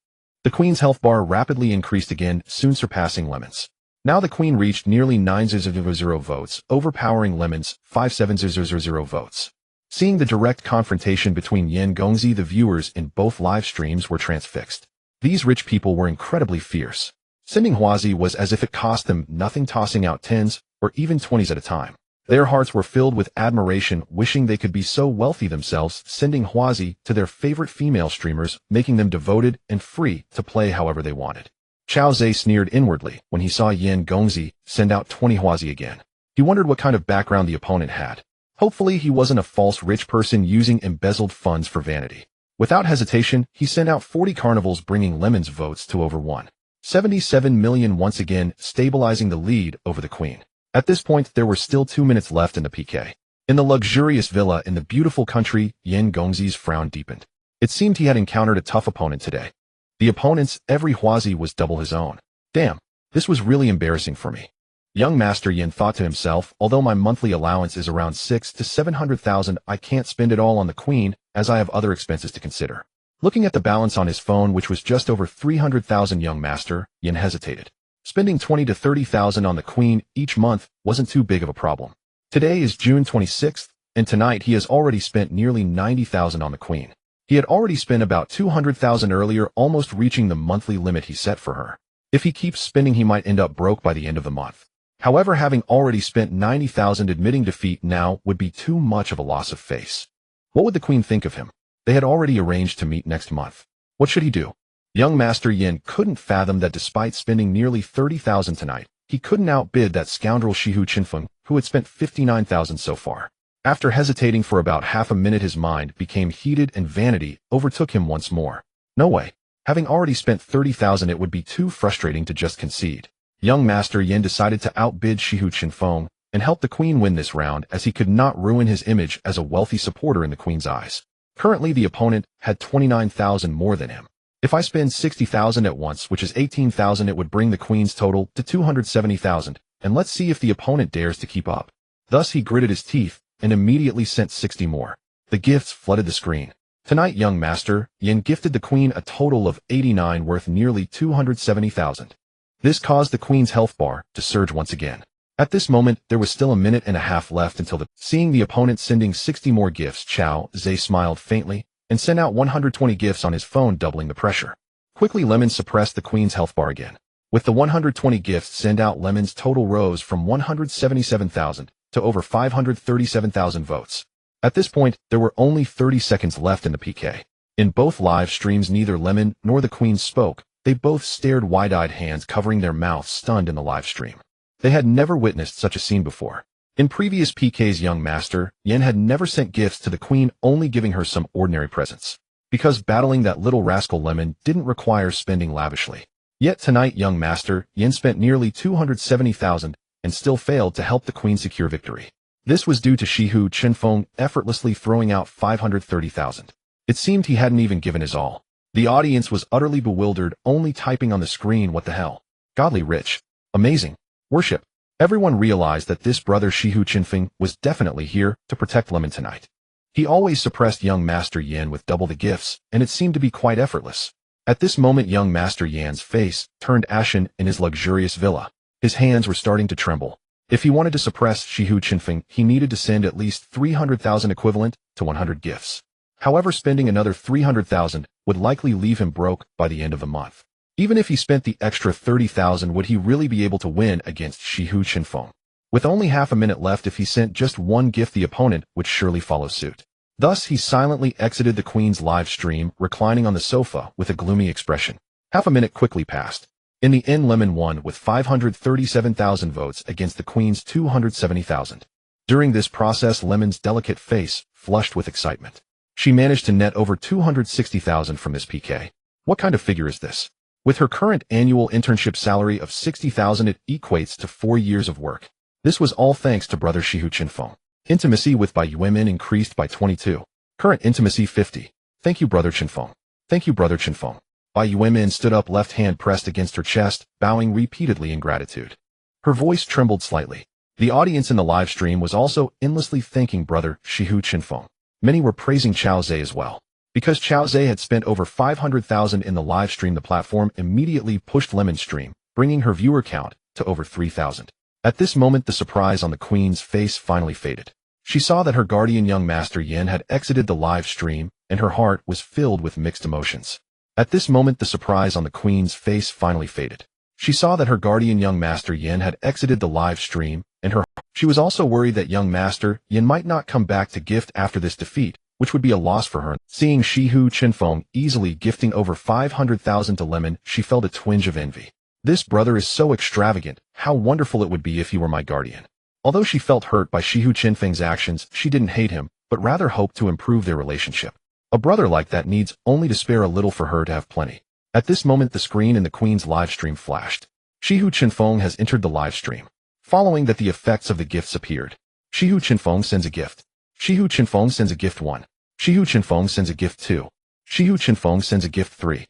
The queen's health bar rapidly increased again, soon surpassing Lemon's. Now the queen reached nearly 9,000 votes, overpowering Lemon's 5,700 votes. Seeing the direct confrontation between Yin Gongzi, the viewers in both live streams were transfixed. These rich people were incredibly fierce. Sending huazi was as if it cost them nothing, tossing out 10s or even 20s at a time. Their hearts were filled with admiration, wishing they could be so wealthy themselves, sending huazi to their favorite female streamers, making them devoted and free to play however they wanted. Chao Zhe sneered inwardly when he saw Yin Gongzi send out 20 huazi again. He wondered what kind of background the opponent had. Hopefully he wasn't a false rich person using embezzled funds for vanity. Without hesitation, he sent out 40 carnivals, bringing Lemon's votes to over 177 million, once again stabilizing the lead over the queen. At this point, there were still 2 minutes left in the PK. In the luxurious villa in the beautiful country, Yin Gongzi's frown deepened. It seemed he had encountered a tough opponent today. The opponent's every huazi was double his own. Damn, this was really embarrassing for me. Young Master Yin thought to himself, although my monthly allowance is around 600,000 to 700,000, I can't spend it all on the queen, as I have other expenses to consider. Looking at the balance on his phone, which was just over 300,000, Young Master Yin hesitated. Spending 20,000 to 30,000 on the queen each month wasn't too big of a problem. Today is June 26th, and tonight he has already spent nearly 90,000 on the queen. He had already spent about 200,000 earlier, almost reaching the monthly limit he set for her. If he keeps spending, he might end up broke by the end of the month. However, having already spent 90,000, admitting defeat now would be too much of a loss of face. What would the queen think of him? They had already arranged to meet next month. What should he do? Young Master Yin couldn't fathom that despite spending nearly 30,000 tonight, he couldn't outbid that scoundrel Shihu Qinfeng, who had spent 59,000 so far. After hesitating for about half a minute, his mind became heated and vanity overtook him once more. No way. Having already spent 30,000, it would be too frustrating to just concede. Young Master Yin decided to outbid Shihu Qinfeng and help the queen win this round, as he could not ruin his image as a wealthy supporter in the queen's eyes. Currently, the opponent had 29,000 more than him. If I spend 60,000 at once, which is 18,000, it would bring the queen's total to 270,000, and let's see if the opponent dares to keep up. Thus he gritted his teeth and immediately sent 60 more. The gifts flooded the screen. Tonight, Young Master Yin gifted the queen a total of 89, worth nearly 270,000. This caused the queen's health bar to surge once again. At this moment, there was still a minute and a half left until seeing the opponent sending 60 more gifts, Chao Zhe smiled faintly and sent out 120 gifts on his phone, doubling the pressure. Quickly, Lemon suppressed the queen's health bar again. With the 120 gifts sent out, Lemon's total rose from 177,000 to over 537,000 votes. At this point, there were only 30 seconds left in the PK. In both live streams, neither Lemon nor the queen spoke. They both stared, wide-eyed, hands covering their mouths, stunned in the live stream. They had never witnessed such a scene before. In previous PKs, Young Master Yin had never sent gifts to the queen, only giving her some ordinary presents. Because battling that little rascal Lemon didn't require spending lavishly. Yet tonight, Young Master Yin spent nearly 270,000 and still failed to help the queen secure victory. This was due to Shihu Qinfeng effortlessly throwing out 530,000. It seemed he hadn't even given his all. The audience was utterly bewildered, only typing on the screen, "What the hell? Godly rich. Amazing. Worship." Everyone realized that this brother Shihu Qinfeng was definitely here to protect Lemon tonight. He always suppressed Young Master Yin with double the gifts, and it seemed to be quite effortless. At this moment, Young Master Yan's face turned ashen in his luxurious villa. His hands were starting to tremble. If he wanted to suppress Shihu Qinfeng, he needed to send at least 300,000, equivalent to 100 gifts. However, spending another 300,000 would likely leave him broke by the end of the month. Even if he spent the extra 30,000, would he really be able to win against Shihu Qinfeng? With only half a minute left, if he sent just one gift, the opponent would surely follow suit. Thus, he silently exited the queen's live stream, reclining on the sofa with a gloomy expression. Half a minute quickly passed. In the end, Lemon won with 537,000 votes against the queen's 270,000. During this process, Lemon's delicate face flushed with excitement. She managed to net over 260,000 from this PK. What kind of figure is this? With her current annual internship salary of 60,000, it equates to 4 years of work. This was all thanks to brother Shihu Qinfeng. Intimacy with Bai Yuemin increased by 22. Current intimacy 50. Thank you, brother Qinfeng. Thank you, brother Qinfeng. Bai Yuemin stood up, left hand pressed against her chest, bowing repeatedly in gratitude. Her voice trembled slightly. The audience in the live stream was also endlessly thanking brother Shihu Qinfeng. Many were praising Chao Zhe as well. Because Chao Zhe had spent over 500,000 in the live stream, the platform immediately pushed Lemon's stream, bringing her viewer count to over 3,000. At this moment, the surprise on the queen's face finally faded. She saw that her guardian Young Master Yin had exited the live stream, and her heart was filled with mixed emotions. At this moment, the surprise on the queen's face finally faded. She saw that her guardian Young Master Yin had exited the live stream, and she was also worried that Young Master Yin might not come back to gift after this defeat, which would be a loss for her. Seeing Shihu Qinfeng easily gifting over 500,000 to Lemon, she felt a twinge of envy. This brother is so extravagant. How wonderful it would be if he were my guardian. Although she felt hurt by Shihu Qinfeng's actions, she didn't hate him, but rather hoped to improve their relationship. A brother like that needs only to spare a little for her to have plenty. At this moment, the screen in the queen's live stream flashed. Shihu Qinfeng has entered the live stream. Following that, the effects of the gifts appeared. Shihu Chinfeng sends a gift. Shihu Chinfeng sends a gift 1. Shihu Chinfeng sends a gift 2. Shihu Chinfeng sends a gift 3.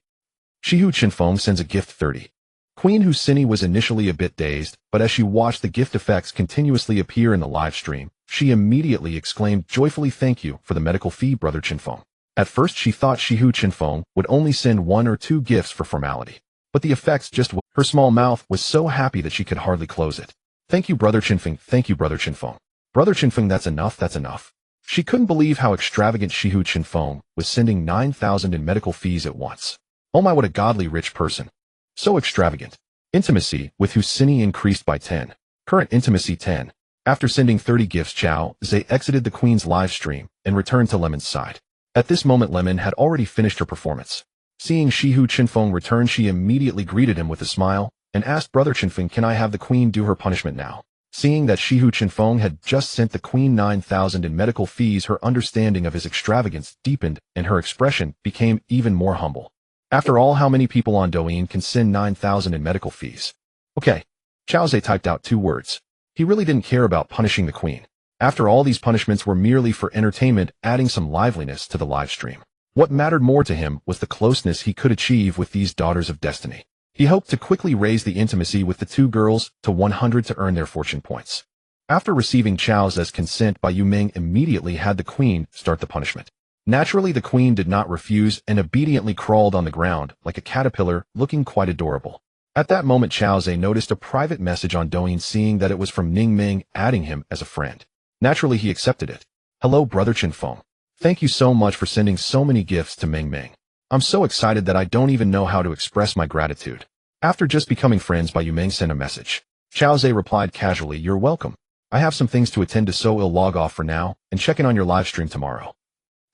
Shihu Chinfeng sends a gift 30. Queen Husini was initially a bit dazed, but as she watched the gift effects continuously appear in the live stream, she immediately exclaimed joyfully, "Thank you for the medical fee, Brother Chinfeng." At first she thought Shihu Chinfeng would only send 1 or 2 gifts for formality, but the effects just her small mouth was so happy that she could hardly close it. "Thank you, Brother Chinfeng. Thank you, Brother Chinfeng. Brother Chinfeng, that's enough, that's enough." She couldn't believe how extravagant Shihu Chinfeng was, sending 9,000 in medical fees at once. Oh my, what a godly rich person. So extravagant. Intimacy with Husini increased by 10. Current intimacy 10. After sending 30 gifts, Chao Zhe exited the Queen's live stream and returned to Lemon's side. At this moment, Lemon had already finished her performance. Seeing Shihu Chinfeng return, she immediately greeted him with a smile and asked, "Brother Chinfeng, can I have the Queen do her punishment now?" Seeing that Shihu Chinfeng had just sent the Queen 9,000 in medical fees, her understanding of his extravagance deepened and her expression became even more humble. After all, how many people on Douyin can send 9,000 in medical fees? Okay. Chao Zhe typed out 2 words. He really didn't care about punishing the Queen. After all, these punishments were merely for entertainment, adding some liveliness to the live stream. What mattered more to him was the closeness he could achieve with these daughters of destiny. He hoped to quickly raise the intimacy with the 2 girls to 100 to earn their fortune points. After receiving Chao Zhe's consent, Bai Yuming immediately had the Queen start the punishment. Naturally, the Queen did not refuse and obediently crawled on the ground like a caterpillar, looking quite adorable. At that moment, Chao Zhe noticed a private message on Douyin, seeing that it was from Ning Ming, adding him as a friend. Naturally, he accepted it. "Hello, Brother Chinfeng. Thank you so much for sending so many gifts to Ming Ming. I'm so excited that I don't even know how to express my gratitude." After just becoming friends, Bai Yuming sent a message. Chao Zhe replied casually, "You're welcome. I have some things to attend to, so I'll log off for now and check in on your live stream tomorrow."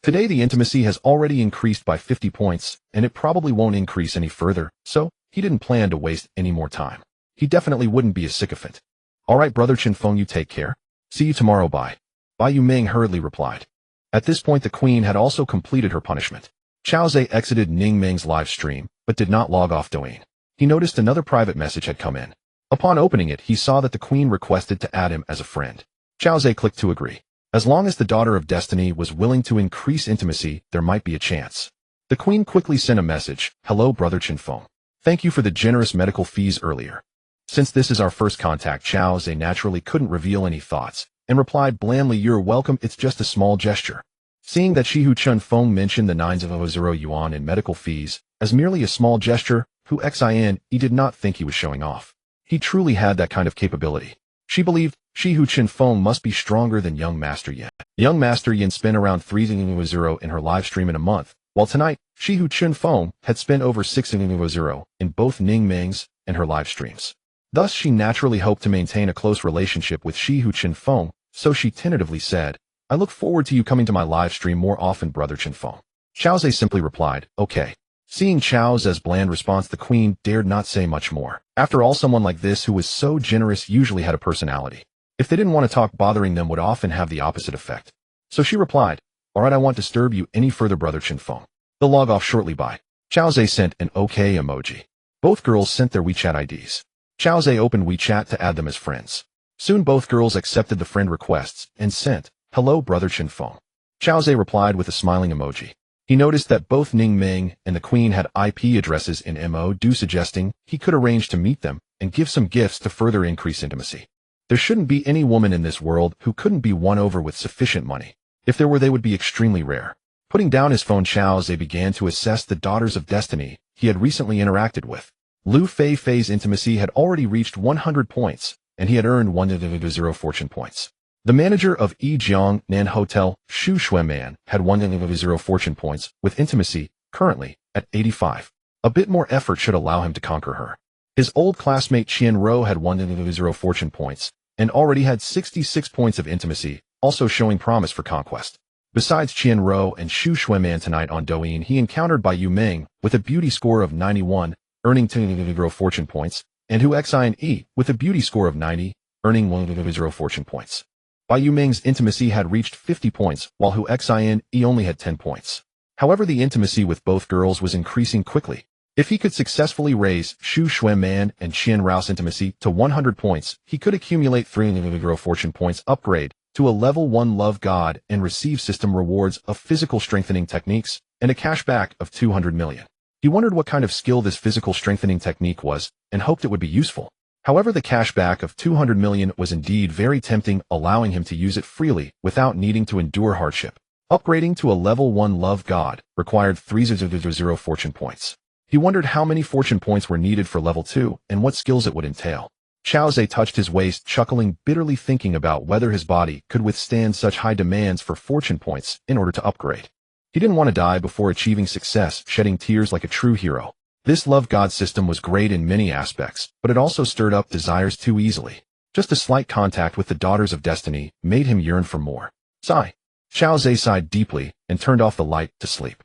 Today, the intimacy has already increased by 50 points, and it probably won't increase any further, so he didn't plan to waste any more time. He definitely wouldn't be a sycophant. "Alright, Brother Chinfeng, you take care. See you tomorrow, bye." Bai Yuming hurriedly replied. At this point, the Queen had also completed her punishment. Chao Zhe exited Ning Ming's live stream, but did not log off Douyin. He noticed another private message had come in. Upon opening it, he saw that the Queen requested to add him as a friend. Chao Zhe clicked to agree. As long as the daughter of destiny was willing to increase intimacy, there might be a chance. The Queen quickly sent a message. "Hello, Brother Chinfeng. Thank you for the generous medical fees earlier." Since this is our first contact, Chao Zhe naturally couldn't reveal any thoughts, and replied blandly, "You're welcome, it's just a small gesture." Seeing that Shihu Chinfeng mentioned the 900 yuan in medical fees as merely a small gesture, he did not think he was showing off. He truly had that kind of capability. She believed Shihu Chinfeng must be stronger than Young Master Yin. Young Master Yin spent around 300 in her live stream in a month, while tonight, Shihu Chinfeng had spent over 600 in both Ning Ming's and her live streams. Thus, she naturally hoped to maintain a close relationship with Shihu Chinfeng, so she tentatively said, "I look forward to you coming to my live stream more often, Brother Chinfeng." Chao Zhe simply replied, "Okay." Seeing Chao Zhe's bland response, the Queen dared not say much more. After all, someone like this who was so generous usually had a personality. If they didn't want to talk, bothering them would often have the opposite effect. So she replied, "Alright, I won't disturb you any further, Brother Chinfeng." They'll log off shortly, bye. Chao Zhe sent an OK emoji. Both girls sent their WeChat IDs. Chao Zhe opened WeChat to add them as friends. Soon both girls accepted the friend requests and sent, "Hello, Brother Chinfeng." Chao Zhe replied with a smiling emoji. He noticed that both Ning Ming and the Queen had IP addresses in MO, suggesting he could arrange to meet them and give some gifts to further increase intimacy. There shouldn't be any woman in this world who couldn't be won over with sufficient money. If there were, they would be extremely rare. Putting down his phone, Chao Zhe began to assess the daughters of destiny he had recently interacted with. Lu Fei Fei's intimacy had already reached 100 points, and he had earned 100 fortune points. The manager of Yijiang Nan Hotel, Xu Xueman, had 100 fortune points, with intimacy, currently, at 85. A bit more effort should allow him to conquer her. His old classmate Qian Ro had 100 fortune points, and already had 66 points of intimacy, also showing promise for conquest. Besides Qian Ro and Xu Xueman, tonight on Douyin, he encountered Bai Yuming with a beauty score of 91, earning 200 fortune points, and Hu Xian with a beauty score of 90, earning 100 fortune points. Bai Yuming's intimacy had reached 50 points, while Hu Xian only had 10 points. However, the intimacy with both girls was increasing quickly. If he could successfully raise Shu Xuanman and Qian Rao's intimacy to 100 points, he could accumulate 3 fortune points, upgrade to a level 1 love god, and receive system rewards of physical strengthening techniques and a cashback of 200 million. He wondered what kind of skill this physical strengthening technique was and hoped it would be useful. However, the cashback of 200 million was indeed very tempting, allowing him to use it freely without needing to endure hardship. Upgrading to a level 1 love god required 300 fortune points. He wondered how many fortune points were needed for level 2 and what skills it would entail. Xiao Zhe touched his waist, chuckling, bitterly thinking about whether his body could withstand such high demands for fortune points in order to upgrade. He didn't want to die before achieving success, shedding tears like a true hero. This love god system was great in many aspects, but it also stirred up desires too easily. Just a slight contact with the Daughters of Destiny made him yearn for more. Sigh. Xiao Zhe sighed deeply and turned off the light to sleep.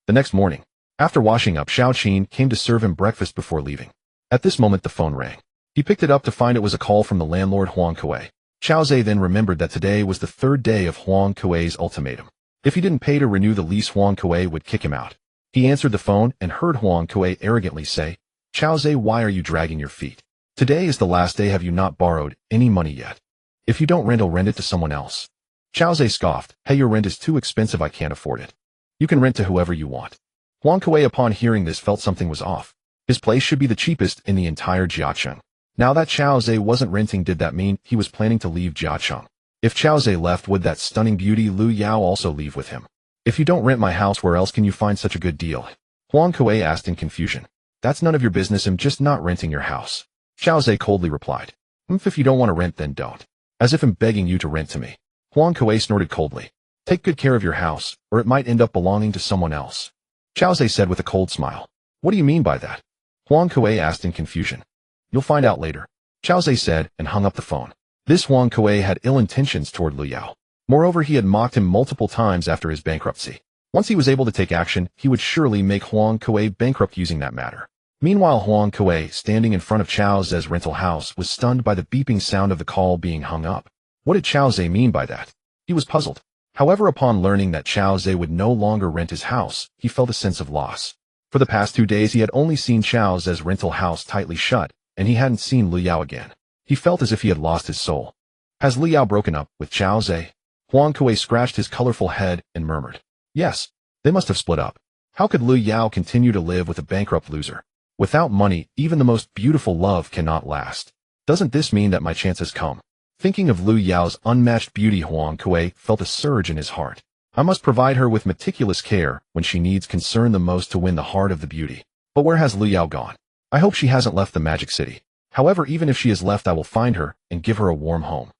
The next morning, after washing up, Xiao Qin came to serve him breakfast before leaving. At this moment the phone rang. He picked it up to find it was a call from the landlord Huang Kuei. Xiao Zhe then remembered that today was the 3rd day of Huang Kuei's ultimatum. If he didn't pay to renew the lease, Huang Kuei would kick him out. He answered the phone and heard Huang Kuei arrogantly say, "Xiao Zhe, why are you dragging your feet? Today is the last day. Have you not borrowed any money yet? If you don't rent, I'll rent it to someone else." Xiao Zhe scoffed, "Hey, your rent is too expensive. I can't afford it. You can rent to whoever you want." Huang Kuei, upon hearing this, felt something was off. His place should be the cheapest in the entire Jiacheng. Now that Xiao Zhe wasn't renting, did that mean he was planning to leave Jiacheng? If Xiao Zhe left, would that stunning beauty Lu Yao also leave with him? "If you don't rent my house, where else can you find such a good deal?" Huang Kuei asked in confusion. "That's none of your business. I'm just not renting your house." Xiao Zhe coldly replied, If you don't want to rent, then don't. As if I'm begging you to rent to me." Huang Kuei snorted coldly. "Take good care of your house, or it might end up belonging to someone else." Xiao Zhe said with a cold smile. "What do you mean by that?" Huang Kuei asked in confusion. "You'll find out later," Xiao Zhe said and hung up the phone. This Huang Kuei had ill intentions toward Lu Yao. Moreover, he had mocked him multiple times after his bankruptcy. Once he was able to take action, he would surely make Huang Kuei bankrupt using that matter. Meanwhile, Huang Kuei, standing in front of Xiao Zhe's rental house, was stunned by the beeping sound of the call being hung up. What did Xiao Zhe mean by that? He was puzzled. However, upon learning that Xiao Zhe would no longer rent his house, he felt a sense of loss. For the past 2 days, he had only seen Xiao Zhe's rental house tightly shut, and he hadn't seen Lu Yao again. He felt as if he had lost his soul. Has Lu Yao broken up with Xiao Zhe? Huang Kuei scratched his colorful head and murmured, "Yes, they must have split up. How could Lu Yao continue to live with a bankrupt loser? Without money, even the most beautiful love cannot last. Doesn't this mean that my chance has come?" Thinking of Lu Yao's unmatched beauty, Huang Kuei felt a surge in his heart. "I must provide her with meticulous care when she needs concern the most to win the heart of the beauty. But where has Lu Yao gone? I hope she hasn't left the Magic City. However, even if she has left, I will find her and give her a warm home."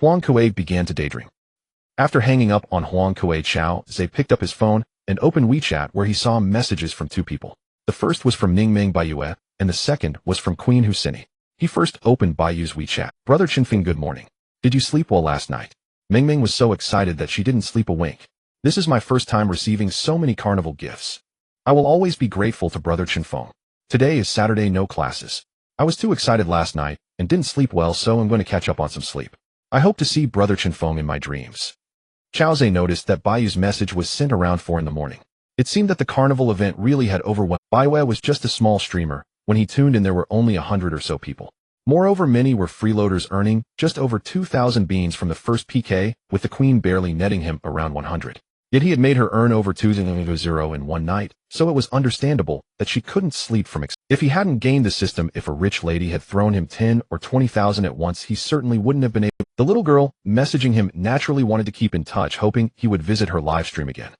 Huang Kuei began to daydream. After hanging up on Huang Kuei, Xiao Zhe picked up his phone and opened WeChat, where he saw messages from 2 people. The first was from Ningming Baiyue, and the second was from Queen Husini. He first opened Baiyu's WeChat. "Brother Chinfeng, good morning. Did you sleep well last night?" Mingming was so excited that she didn't sleep a wink. "This is my first time receiving so many carnival gifts. I will always be grateful to Brother Chinfeng. Today is Saturday, no classes. I was too excited last night and didn't sleep well, so I'm going to catch up on some sleep. I hope to see Brother Chinfeng in my dreams." Xiao Zhe noticed that Baiyu's message was sent around 4 in the morning. It seemed that the carnival event really had overwhelmed. Baiyue was just a small streamer. When he tuned in, there were only 100 or so people. Moreover, many were freeloaders earning just over 2,000 beans from the first PK, with the queen barely netting him around 100. Yet he had made her earn over 2,000 in one night, so it was understandable that she couldn't sleep from excitement. If he hadn't gained the system, if a rich lady had thrown him 10 or 20,000 at once, he certainly wouldn't have been able. The little girl, messaging him, naturally wanted to keep in touch, hoping he would visit her live stream again.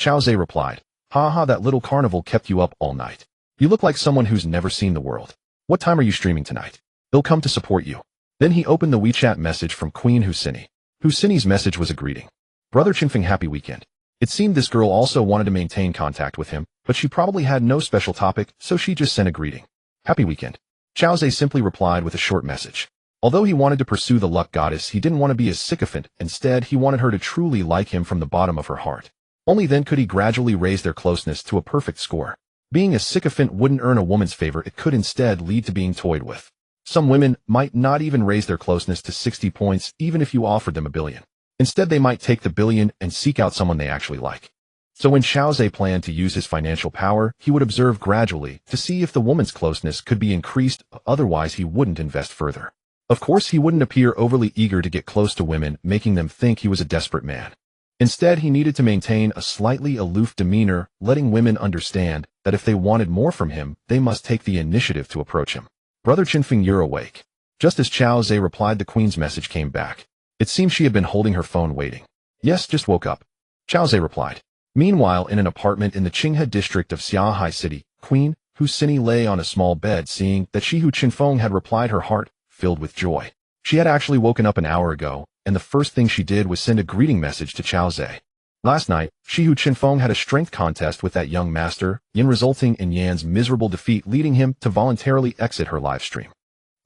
Xiao Zhe replied, "Haha, that little carnival kept you up all night. You look like someone who's never seen the world. What time are you streaming tonight? They'll come to support you." Then he opened the WeChat message from Queen Husini. Husini's message was a greeting. "Brother Chinfeng, happy weekend." It seemed this girl also wanted to maintain contact with him, but she probably had no special topic, so she just sent a greeting. "Happy weekend." Xiao Zhe simply replied with a short message. Although he wanted to pursue the luck goddess, he didn't want to be a sycophant. Instead, he wanted her to truly like him from the bottom of her heart. Only then could he gradually raise their closeness to a perfect score. Being a sycophant wouldn't earn a woman's favor. It could instead lead to being toyed with. Some women might not even raise their closeness to 60 points, even if you offered them $1 billion. Instead, they might take the $1 billion and seek out someone they actually like. So when Chao Zhe planned to use his financial power, he would observe gradually to see if the woman's closeness could be increased, otherwise he wouldn't invest further. Of course, he wouldn't appear overly eager to get close to women, making them think he was a desperate man. Instead, he needed to maintain a slightly aloof demeanor, letting women understand that if they wanted more from him, they must take the initiative to approach him. Brother Qinfeng, you're awake. Just as Chao Zhe replied, the queen's message came back. It seemed she had been holding her phone waiting. Yes, just woke up. Chao Zhe replied. Meanwhile, in an apartment in the Qinghe district of Xiaohai City, Queen Hu Xini lay on a small bed, seeing that Shi Hu Qinfeng had replied, her heart filled with joy. She had actually woken up an hour ago, and the first thing she did was send a greeting message to Chao Zhe. Last night, Shi Hu Qinfeng had a strength contest with that young master, Yin, resulting in Yan's miserable defeat, leading him to voluntarily exit her live stream.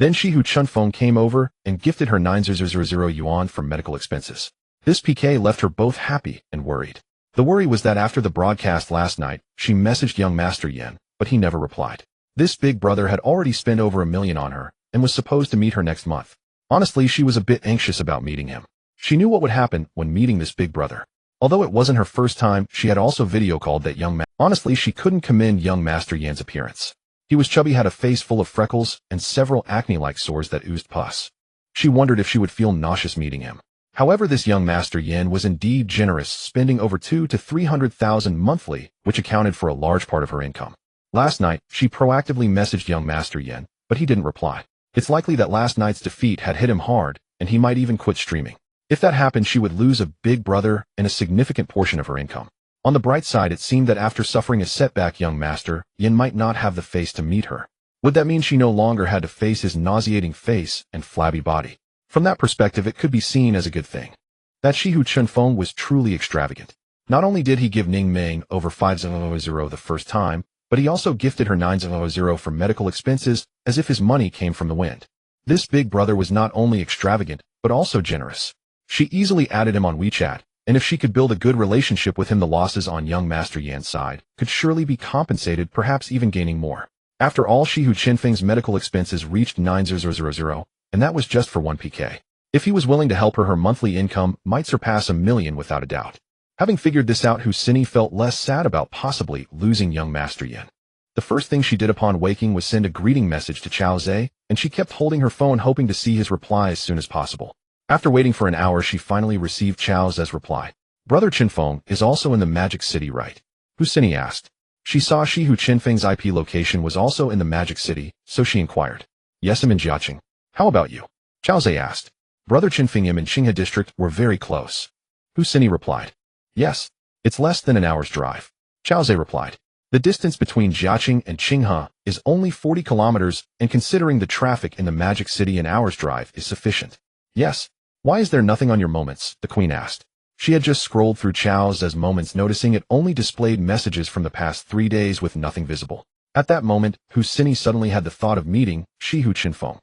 Then Shi Hu Qinfeng came over and gifted her 9,000 yuan for medical expenses. This PK left her both happy and worried. The worry was that after the broadcast last night, she messaged young Master Yin, but he never replied. This big brother had already spent over $1 million on her, and was supposed to meet her next month. Honestly, she was a bit anxious about meeting him. She knew what would happen when meeting this big brother. Although it wasn't her first time, she had also video called that young man. Honestly, she couldn't commend young Master Yan's appearance. He was chubby, had a face full of freckles, and several acne-like sores that oozed pus. She wondered if she would feel nauseous meeting him. However, this young Master Yin was indeed generous, spending over 200,000 to 300,000 monthly, which accounted for a large part of her income. Last night, she proactively messaged young Master Yin, but he didn't reply. It's likely that last night's defeat had hit him hard, and he might even quit streaming. If that happened, she would lose a big brother and a significant portion of her income. On the bright side, it seemed that after suffering a setback, young Master Yin might not have the face to meet her. Would that mean she no longer had to face his nauseating face and flabby body? From that perspective, it could be seen as a good thing. That Shi Hu Qinfeng was truly extravagant. Not only did he give Ning Meng over 5,000 the first time, but he also gifted her 9,000 for medical expenses, as if his money came from the wind. This big brother was not only extravagant, but also generous. She easily added him on WeChat, and if she could build a good relationship with him, the losses on young Master Yan's side could surely be compensated, perhaps even gaining more. After all, Shi Hu Qinfeng's medical expenses reached 9,000, and that was just for one PK. If he was willing to help her, her monthly income might surpass $1 million without a doubt. Having figured this out, Hu Xini felt less sad about possibly losing young Master Yin. The first thing she did upon waking was send a greeting message to Chao Zhe, and she kept holding her phone, hoping to see his reply as soon as possible. After waiting for an hour, she finally received Chao Zhe's reply. Brother Qinfeng is also in the Magic City, right? Hu Xini asked. She saw Shi Hu Qinfeng's IP location was also in the Magic City, so she inquired. Yes, I'm in Jiaqing. How about you? Chao Zhe asked. Brother Qinfeng and Qinghe district were very close. Hu Xini replied. Yes, it's less than an hour's drive. Chao Zhe replied. The distance between Jiaqing and Qinghe is only 40 kilometers, and considering the traffic in the Magic City, an hour's drive is sufficient. Yes. Why is there nothing on your moments? The queen asked. She had just scrolled through Chao Zhe's moments, noticing it only displayed messages from the past 3 days with nothing visible. At that moment, Hu Xini suddenly had the thought of meeting Shi Hu Qinfeng.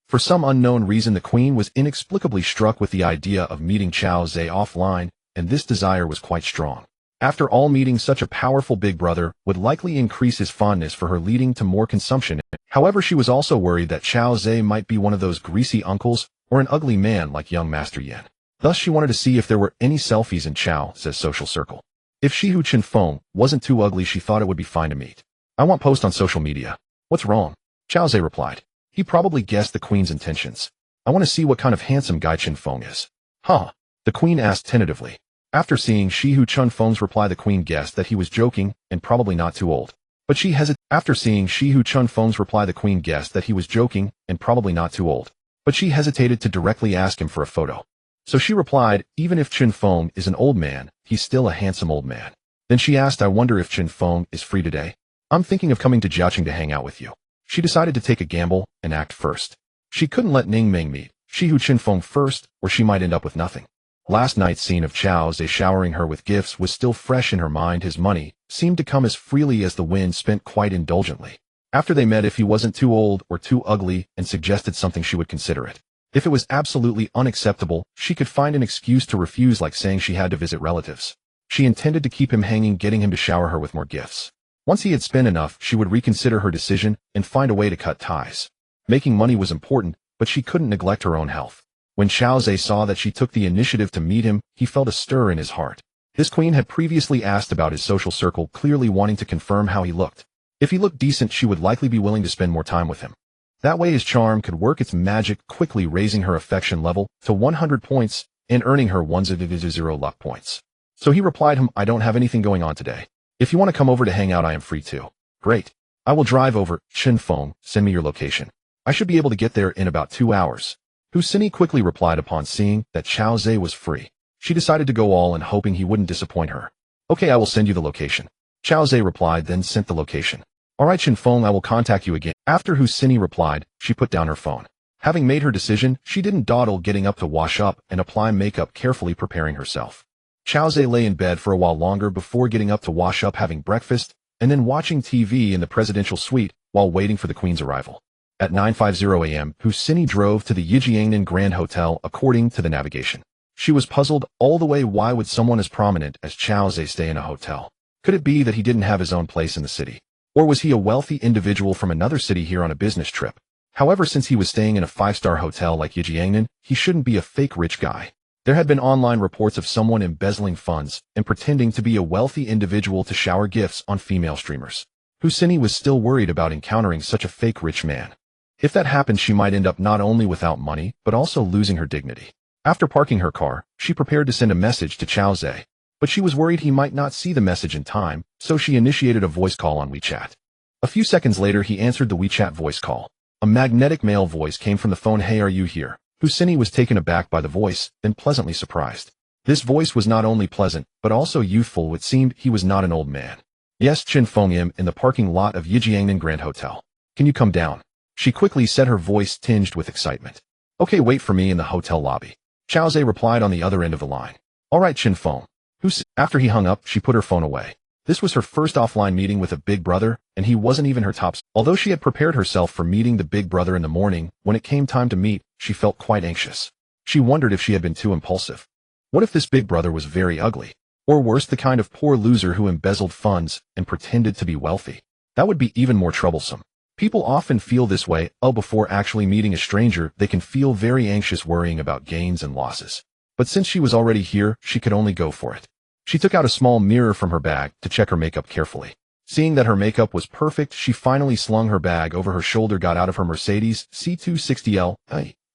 For some unknown reason, the queen was inexplicably struck with the idea of meeting Chao Zhe offline, and this desire was quite strong. After all, meeting such a powerful big brother would likely increase his fondness for her, leading to more consumption. However, she was also worried that Chao Zhe might be one of those greasy uncles or an ugly man like young Master Yin. Thus, she wanted to see if there were any selfies in Chao Zhe's social circle. If Shi Hu Qinfeng wasn't too ugly, she thought it would be fine to meet. I won't post on social media. What's wrong? Chao Zhe replied. He probably guessed the queen's intentions. I want to see what kind of handsome guy Qinfeng is. Huh? The queen asked tentatively. After seeing Shi Hu Qinfeng's reply, the queen guessed that he was joking and probably not too old. But she hesitated. After seeing Shi Hu Qinfeng's reply, the queen guessed that he was joking and probably not too old. But she hesitated to directly ask him for a photo. So she replied, even if Qinfeng is an old man, he's still a handsome old man. Then she asked, I wonder if Qinfeng is free today. I'm thinking of coming to Jiaqing to hang out with you. She decided to take a gamble and act first. She couldn't let Ning Meng meet Shi Hu Qinfeng first, or she might end up with nothing. Last night's scene of Chao Zhe showering her with gifts was still fresh in her mind. His money seemed to come as freely as the wind, spent quite indulgently. After they met, if he wasn't too old or too ugly and suggested something, she would consider it. If it was absolutely unacceptable, she could find an excuse to refuse, like saying she had to visit relatives. She intended to keep him hanging, getting him to shower her with more gifts. Once he had spent enough, she would reconsider her decision and find a way to cut ties. Making money was important, but she couldn't neglect her own health. When Chao Zhe saw that she took the initiative to meet him, he felt a stir in his heart. This queen had previously asked about his social circle, clearly wanting to confirm how he looked. If he looked decent, she would likely be willing to spend more time with him. That way his charm could work its magic, quickly raising her affection level to 100 points and earning her 100 luck points. So he replied him, I don't have anything going on today. If you want to come over to hang out, I am free too. Great. I will drive over. Chen Feng, send me your location. I should be able to get there in about 2 hours. Husini quickly replied upon seeing that Chao Zhe was free. She decided to go all in, hoping he wouldn't disappoint her. Okay, I will send you the location. Chao Zhe replied, then sent the location. Alright Chen Feng, I will contact you again. After Husini replied, she put down her phone. Having made her decision, she didn't dawdle, getting up to wash up and apply makeup, carefully preparing herself. Chao Zhe lay in bed for a while longer before getting up to wash up, having breakfast, and then watching TV in the presidential suite while waiting for the queen's arrival. At 9:50 a.m., Husini drove to the Yijiangnan Grand Hotel according to the navigation. She was puzzled all the way. Why would someone as prominent as Chao Zhe stay in a hotel? Could it be that he didn't have his own place in the city? Or was he a wealthy individual from another city here on a business trip? However, since he was staying in a 5-star hotel like Yijiangnan, he shouldn't be a fake rich guy. There had been online reports of someone embezzling funds and pretending to be a wealthy individual to shower gifts on female streamers. Husini was still worried about encountering such a fake rich man. If that happened, she might end up not only without money, but also losing her dignity. After parking her car, she prepared to send a message to Chao Zhe, but she was worried he might not see the message in time, so she initiated a voice call on WeChat. A few seconds later, he answered the WeChat voice call. A magnetic male voice came from the phone. Hey, are you here? Husini was taken aback by the voice, then pleasantly surprised. This voice was not only pleasant, but also youthful. It seemed he was not an old man. Yes, Chen Feng am in the parking lot of Yijiangnan Grand Hotel. Can you come down? She quickly said, her voice tinged with excitement. Okay, wait for me in the hotel lobby. Chao Zhe replied on the other end of the line. Alright Chen Feng. After he hung up, she put her phone away. This was her first offline meeting with a big brother, and he wasn't even her top. Although she had prepared herself for meeting the big brother in the morning, when it came time to meet, she felt quite anxious. She wondered if she had been too impulsive. What if this big brother was very ugly? Or worse, the kind of poor loser who embezzled funds and pretended to be wealthy? That would be even more troublesome. People often feel this way, before actually meeting a stranger, they can feel very anxious, worrying about gains and losses. But since she was already here, she could only go for it. She took out a small mirror from her bag to check her makeup carefully. Seeing that her makeup was perfect, she finally slung her bag over her shoulder, got out of her Mercedes C260L,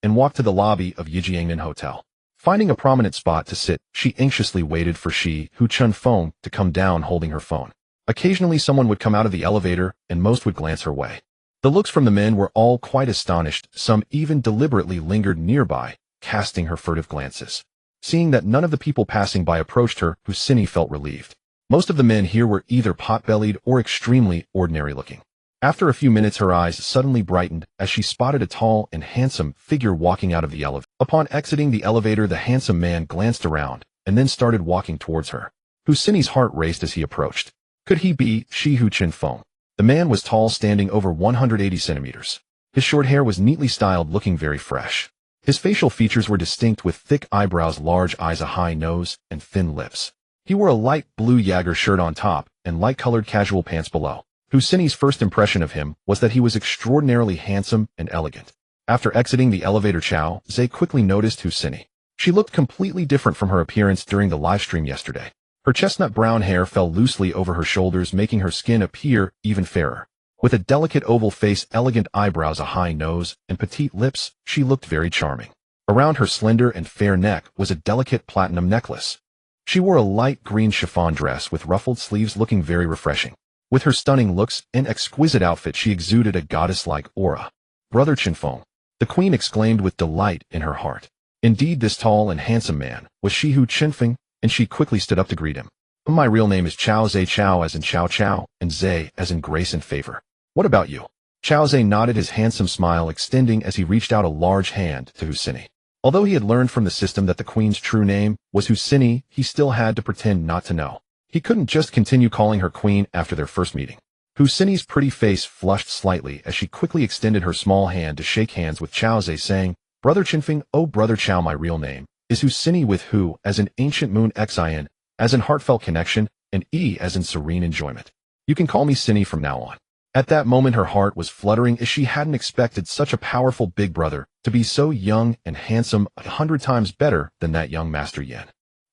and walked to the lobby of Yijiangnan Hotel. Finding a prominent spot to sit, she anxiously waited for Chen Feng to come down holding her phone. Occasionally someone would come out of the elevator, and most would glance her way. The looks from the men were all quite astonished, some even deliberately lingered nearby, casting her furtive glances. Seeing that none of the people passing by approached her, Husini felt relieved. Most of the men here were either pot-bellied or extremely ordinary-looking. After a few minutes, her eyes suddenly brightened as she spotted a tall and handsome figure walking out of the elevator. Upon exiting the elevator, the handsome man glanced around and then started walking towards her. Husini's heart raced as he approached. Could he be Chen Feng? The man was tall, standing over 180 centimeters. His short hair was neatly styled, looking very fresh. His facial features were distinct, with thick eyebrows, large eyes, a high nose, and thin lips. He wore a light blue Jaeger shirt on top and light-colored casual pants below. Husini's first impression of him was that he was extraordinarily handsome and elegant. After exiting the elevator, Chao Zhe quickly noticed Husini. She looked completely different from her appearance during the livestream yesterday. Her chestnut brown hair fell loosely over her shoulders, making her skin appear even fairer. With a delicate oval face, elegant eyebrows, a high nose, and petite lips, she looked very charming. Around her slender and fair neck was a delicate platinum necklace. She wore a light green chiffon dress with ruffled sleeves, looking very refreshing. With her stunning looks and exquisite outfit, she exuded a goddess-like aura. Brother Chen Feng, the queen exclaimed with delight in her heart. Indeed, this tall and handsome man was Chen Feng, and she quickly stood up to greet him. My real name is Chao Zhe, Chao as in Chow Chow, and Zhe as in grace and favor. What about you? Chao Zhe nodded, his handsome smile extending as he reached out a large hand to Husini. Although he had learned from the system that the queen's true name was Husini, he still had to pretend not to know. He couldn't just continue calling her queen after their first meeting. Husini's pretty face flushed slightly as she quickly extended her small hand to shake hands with Chao Zhe, saying, Brother Chinfeng, oh brother Chao, my real name is Husini, with Hu as in ancient moon, Xin as in heartfelt connection, and E as in serene enjoyment. You can call me Sini from now on. At that moment, her heart was fluttering as she hadn't expected such a powerful big brother to be so young and handsome, 100 times better than that young Master Yen.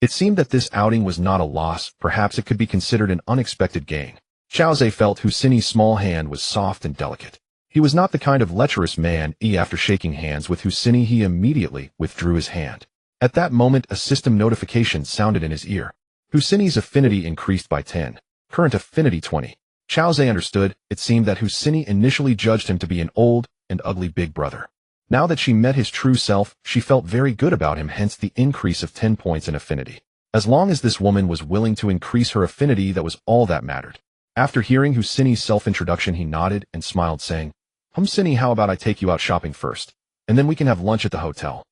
It seemed that this outing was not a loss, perhaps it could be considered an unexpected gain. Xiaozhe felt Husini's small hand was soft and delicate. He was not the kind of lecherous man, after shaking hands with Husini he immediately withdrew his hand. At that moment a system notification sounded in his ear. Husini's affinity increased by 10. Current affinity 20. Xiaozhe understood. It seemed that Husini initially judged him to be an old and ugly big brother. Now that she met his true self, she felt very good about him, hence the increase of 10 points in affinity. As long as this woman was willing to increase her affinity, that was all that mattered. After hearing Husini's self-introduction, he nodded and smiled, saying, Husini, how about I take you out shopping first, and then we can have lunch at the hotel.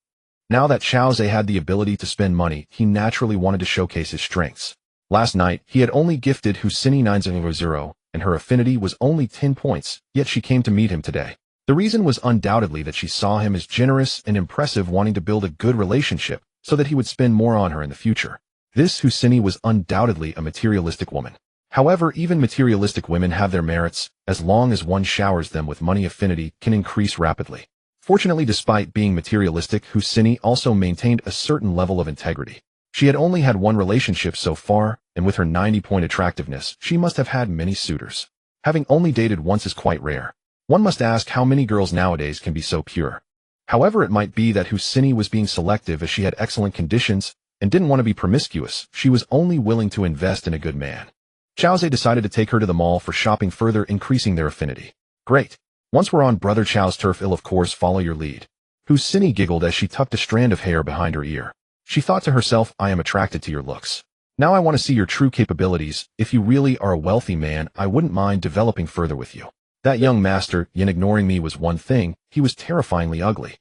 Now that Xiaozhe had the ability to spend money, he naturally wanted to showcase his strengths. Last night, he had only gifted Husini 900, and her affinity was only 10 points, yet she came to meet him today. The reason was undoubtedly that she saw him as generous and impressive, wanting to build a good relationship so that he would spend more on her in the future. This Husini was undoubtedly a materialistic woman. However, even materialistic women have their merits, as long as one showers them with money. Affinity can increase rapidly. Fortunately, despite being materialistic, Husini also maintained a certain level of integrity. She had only had one relationship so far, and with her 90-point attractiveness, she must have had many suitors. Having only dated once is quite rare. One must ask how many girls nowadays can be so pure. However, it might be that Husini was being selective as she had excellent conditions and didn't want to be promiscuous. She was only willing to invest in a good man. Xiaozhe decided to take her to the mall for shopping, further increasing their affinity. Great. Once we're on Brother Chow's turf, I'll of course follow your lead. Husini giggled as she tucked a strand of hair behind her ear. She thought to herself, I am attracted to your looks. Now I want to see your true capabilities. If you really are a wealthy man, I wouldn't mind developing further with you. That young master, Yin, ignoring me was one thing, he was terrifyingly ugly.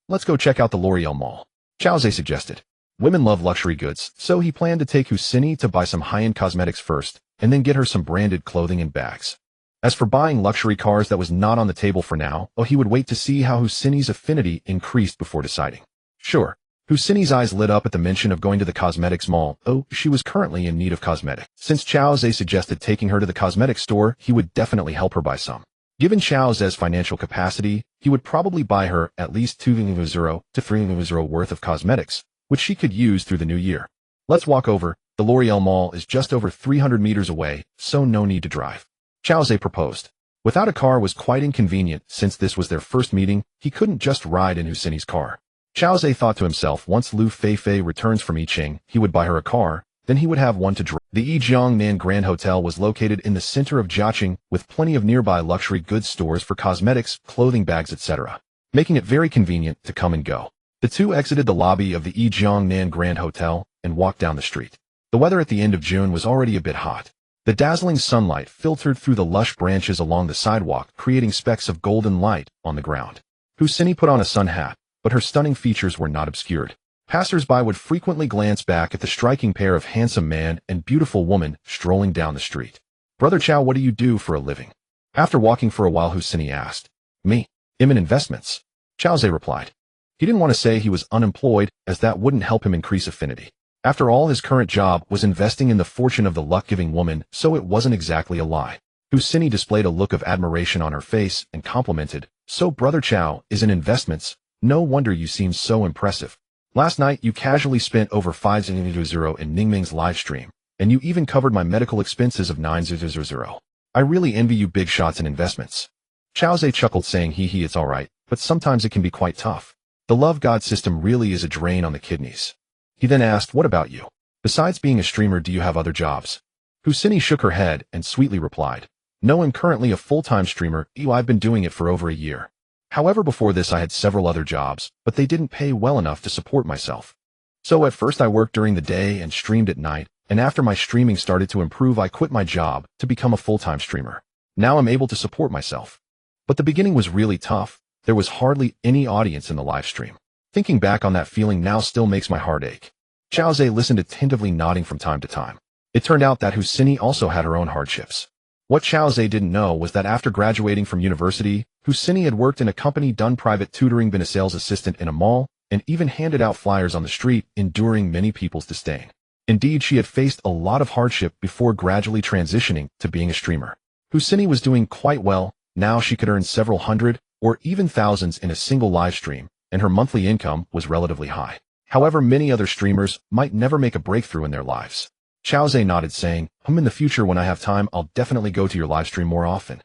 Let's go check out the L'Oreal Mall. Xiaozhe suggested. Women love luxury goods, so he planned to take Husini to buy some high-end cosmetics first, and then get her some branded clothing and bags. As for buying luxury cars, that was not on the table for now. He would wait to see how Husini's affinity increased before deciding. Sure. Husini's eyes lit up at the mention of going to the cosmetics mall. She was currently in need of cosmetics. Since Xiaozhe suggested taking her to the cosmetics store, he would definitely help her buy some. Given Xiaozhe's financial capacity, he would probably buy her at least 2,000 to 3,000 worth of cosmetics, which she could use through the new year. Let's walk over. The L'Oreal Mall is just over 300 meters away, so no need to drive. Xiaozhe proposed. Without a car was quite inconvenient. Since this was their first meeting, he couldn't just ride in Husini's car. Xiaozhe thought to himself, once Lu Feifei returns from Yiqing, he would buy her a car, then he would have one to drive. The Yijiangnan Grand Hotel was located in the center of Jiaqing, with plenty of nearby luxury goods stores for cosmetics, clothing, bags, etc., making it very convenient to come and go. The two exited the lobby of the Yijiangnan Grand Hotel and walked down the street. The weather at the end of June was already a bit hot. The dazzling sunlight filtered through the lush branches along the sidewalk, creating specks of golden light on the ground. Husini put on a sun hat, but her stunning features were not obscured. Passers-by would frequently glance back at the striking pair of handsome man and beautiful woman strolling down the street. Brother Chow, what do you do for a living? After walking for a while, Husini asked. Me. I'm in investments. Xiaozhe replied. He didn't want to say he was unemployed, as that wouldn't help him increase affinity. After all, his current job was investing in the fortune of the luck-giving woman, so it wasn't exactly a lie. Husini displayed a look of admiration on her face and complimented. So Brother Chow is in investments? No wonder you seem so impressive. Last night you casually spent over 5,000 in Ningming's live stream, and you even covered my medical expenses of 9,000. I really envy you big shots in investments. Xiaozhe chuckled, saying it's alright, but sometimes it can be quite tough. The love god system really is a drain on the kidneys. He then asked, what about you? Besides being a streamer, do you have other jobs? Husini shook her head and sweetly replied. No, I'm currently a full-time streamer. I've been doing it for over a year. However, before this I had several other jobs, but they didn't pay well enough to support myself. So at first I worked during the day and streamed at night, and after my streaming started to improve, I quit my job to become a full-time streamer. Now I'm able to support myself. But the beginning was really tough. There was hardly any audience in the live stream. Thinking back on that feeling now still makes my heart ache. Xiaozhe listened attentively, nodding from time to time. It turned out that Husini also had her own hardships. What Xiaozhe didn't know was that after graduating from university, Husini had worked in a company, done private tutoring, been a sales assistant in a mall, and even handed out flyers on the street, enduring many people's disdain. Indeed, she had faced a lot of hardship before gradually transitioning to being a streamer. Husini was doing quite well. Now she could earn several hundred or even thousands in a single live stream, and her monthly income was relatively high. However, many other streamers might never make a breakthrough in their lives. Chao Zhe nodded, saying, in the future when I have time, I'll definitely go to your livestream more often.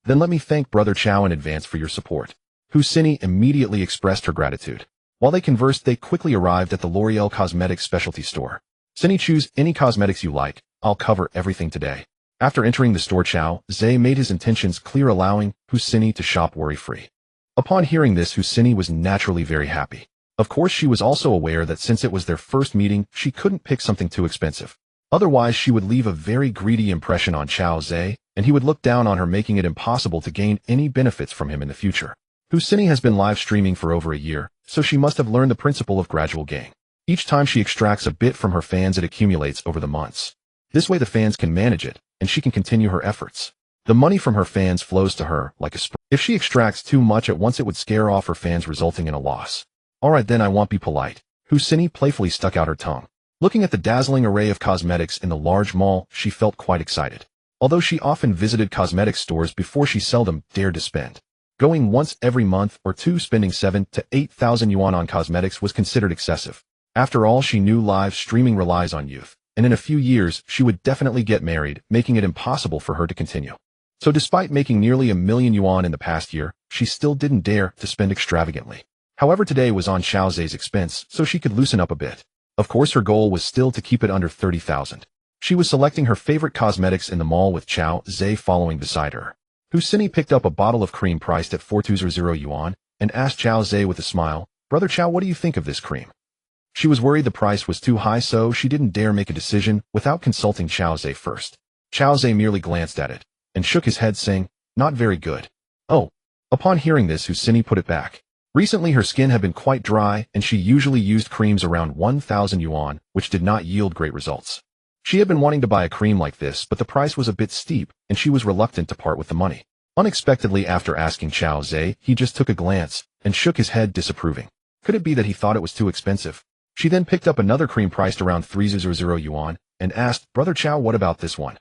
Then let me thank Brother Chao in advance for your support. Husini immediately expressed her gratitude. While they conversed, they quickly arrived at the L'Oreal Cosmetics specialty store. Sini, choose any cosmetics you like. I'll cover everything today. After entering the store, Chao Zhe made his intentions clear, allowing Husini to shop worry-free. Upon hearing this, Husini was naturally very happy. Of course, she was also aware that since it was their first meeting, she couldn't pick something too expensive. Otherwise, she would leave a very greedy impression on Chao Zhe, and he would look down on her, making it impossible to gain any benefits from him in the future. Husini has been live streaming for over a year, so she must have learned the principle of gradual gain. Each time she extracts a bit from her fans, it accumulates over the months. This way the fans can manage it, and she can continue her efforts. The money from her fans flows to her like a spring. If she extracts too much at once, it would scare off her fans, resulting in a loss. Alright then, I won't be polite. Husini playfully stuck out her tongue. Looking at the dazzling array of cosmetics in the large mall, she felt quite excited. Although she often visited cosmetic stores before, she seldom dared to spend. Going once every month or two, spending 7,000 to 8,000 yuan on cosmetics was considered excessive. After all, she knew live streaming relies on youth, and in a few years she would definitely get married, making it impossible for her to continue. So despite making nearly 1,000,000 yuan in the past year, she still didn't dare to spend extravagantly. However, today was on Chao Zhe's expense, so she could loosen up a bit. Of course, her goal was still to keep it under 30,000. She was selecting her favorite cosmetics in the mall with Chao Zhe following beside her. Husini picked up a bottle of cream priced at 4,200 yuan and asked Chao Zhe with a smile, "Brother Chao, what do you think of this cream?" She was worried the price was too high, so she didn't dare make a decision without consulting Chao Zhe first. Chao Zhe merely glanced at it and shook his head, saying, "Not very good." Oh. Upon hearing this, Husini put it back. Recently, her skin had been quite dry, and she usually used creams around 1,000 yuan, which did not yield great results. She had been wanting to buy a cream like this, but the price was a bit steep, and she was reluctant to part with the money. Unexpectedly, after asking Chao Zhe, he just took a glance and shook his head, disapproving. Could it be that he thought it was too expensive? She then picked up another cream priced around 3,000 yuan and asked, "Brother Chao, what about this one?"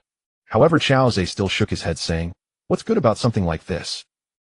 However, Chao Zhe still shook his head, saying, "What's good about something like this?"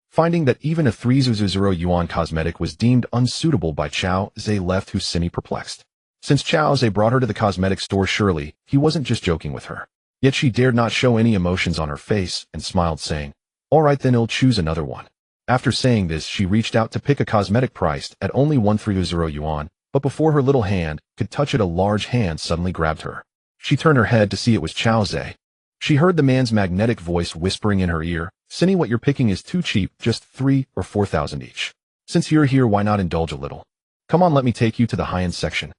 Finding that even a 3,000 yuan cosmetic was deemed unsuitable by Chao Zhe, left Husini perplexed. Since Chao Zhe brought her to the cosmetic store, surely he wasn't just joking with her. Yet she dared not show any emotions on her face and smiled, saying, "Alright then, I'll choose another one." After saying this, she reached out to pick a cosmetic priced at only 130 yuan, but before her little hand could touch it, a large hand suddenly grabbed her. She turned her head to see it was Chao Zhe. She heard the man's magnetic voice whispering in her ear, "Sini, what you're picking is too cheap, just 3,000 or 4,000 each. Since you're here, why not indulge a little? Come on, let me take you to the high-end section."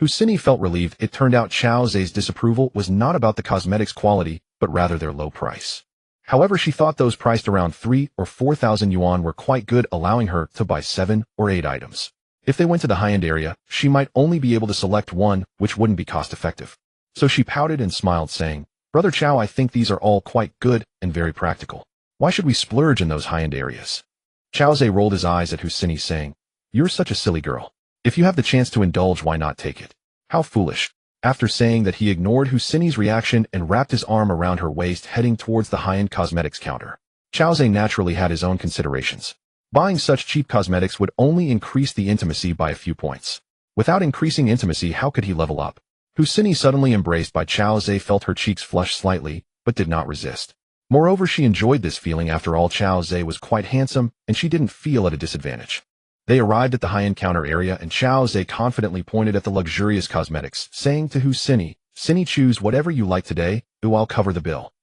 Husini felt relieved. It turned out Chao Zhe's disapproval was not about the cosmetics' quality, but rather their low price. However, she thought those priced around 3,000 or 4,000 yuan were quite good, allowing her to buy 7 or 8 items. If they went to the high-end area, she might only be able to select one, which wouldn't be cost-effective. So she pouted and smiled, saying, "Brother Chao, I think these are all quite good and very practical. Why should we splurge in those high-end areas?" Chao Zhe rolled his eyes at Husini, saying, "You're such a silly girl. If you have the chance to indulge, why not take it? How foolish." After saying that, he ignored Husini's reaction and wrapped his arm around her waist, heading towards the high-end cosmetics counter. Chao Zhe naturally had his own considerations. Buying such cheap cosmetics would only increase the intimacy by a few points. Without increasing intimacy, how could he level up? Husini, suddenly embraced by Chao Zhe, felt her cheeks flush slightly, but did not resist. Moreover, she enjoyed this feeling. After all, Chao Zhe was quite handsome, and she didn't feel at a disadvantage. They arrived at the high-end counter area, and Chao Zhe confidently pointed at the luxurious cosmetics, saying to Husini, "Sini, choose whatever you like today, I'll cover the bill."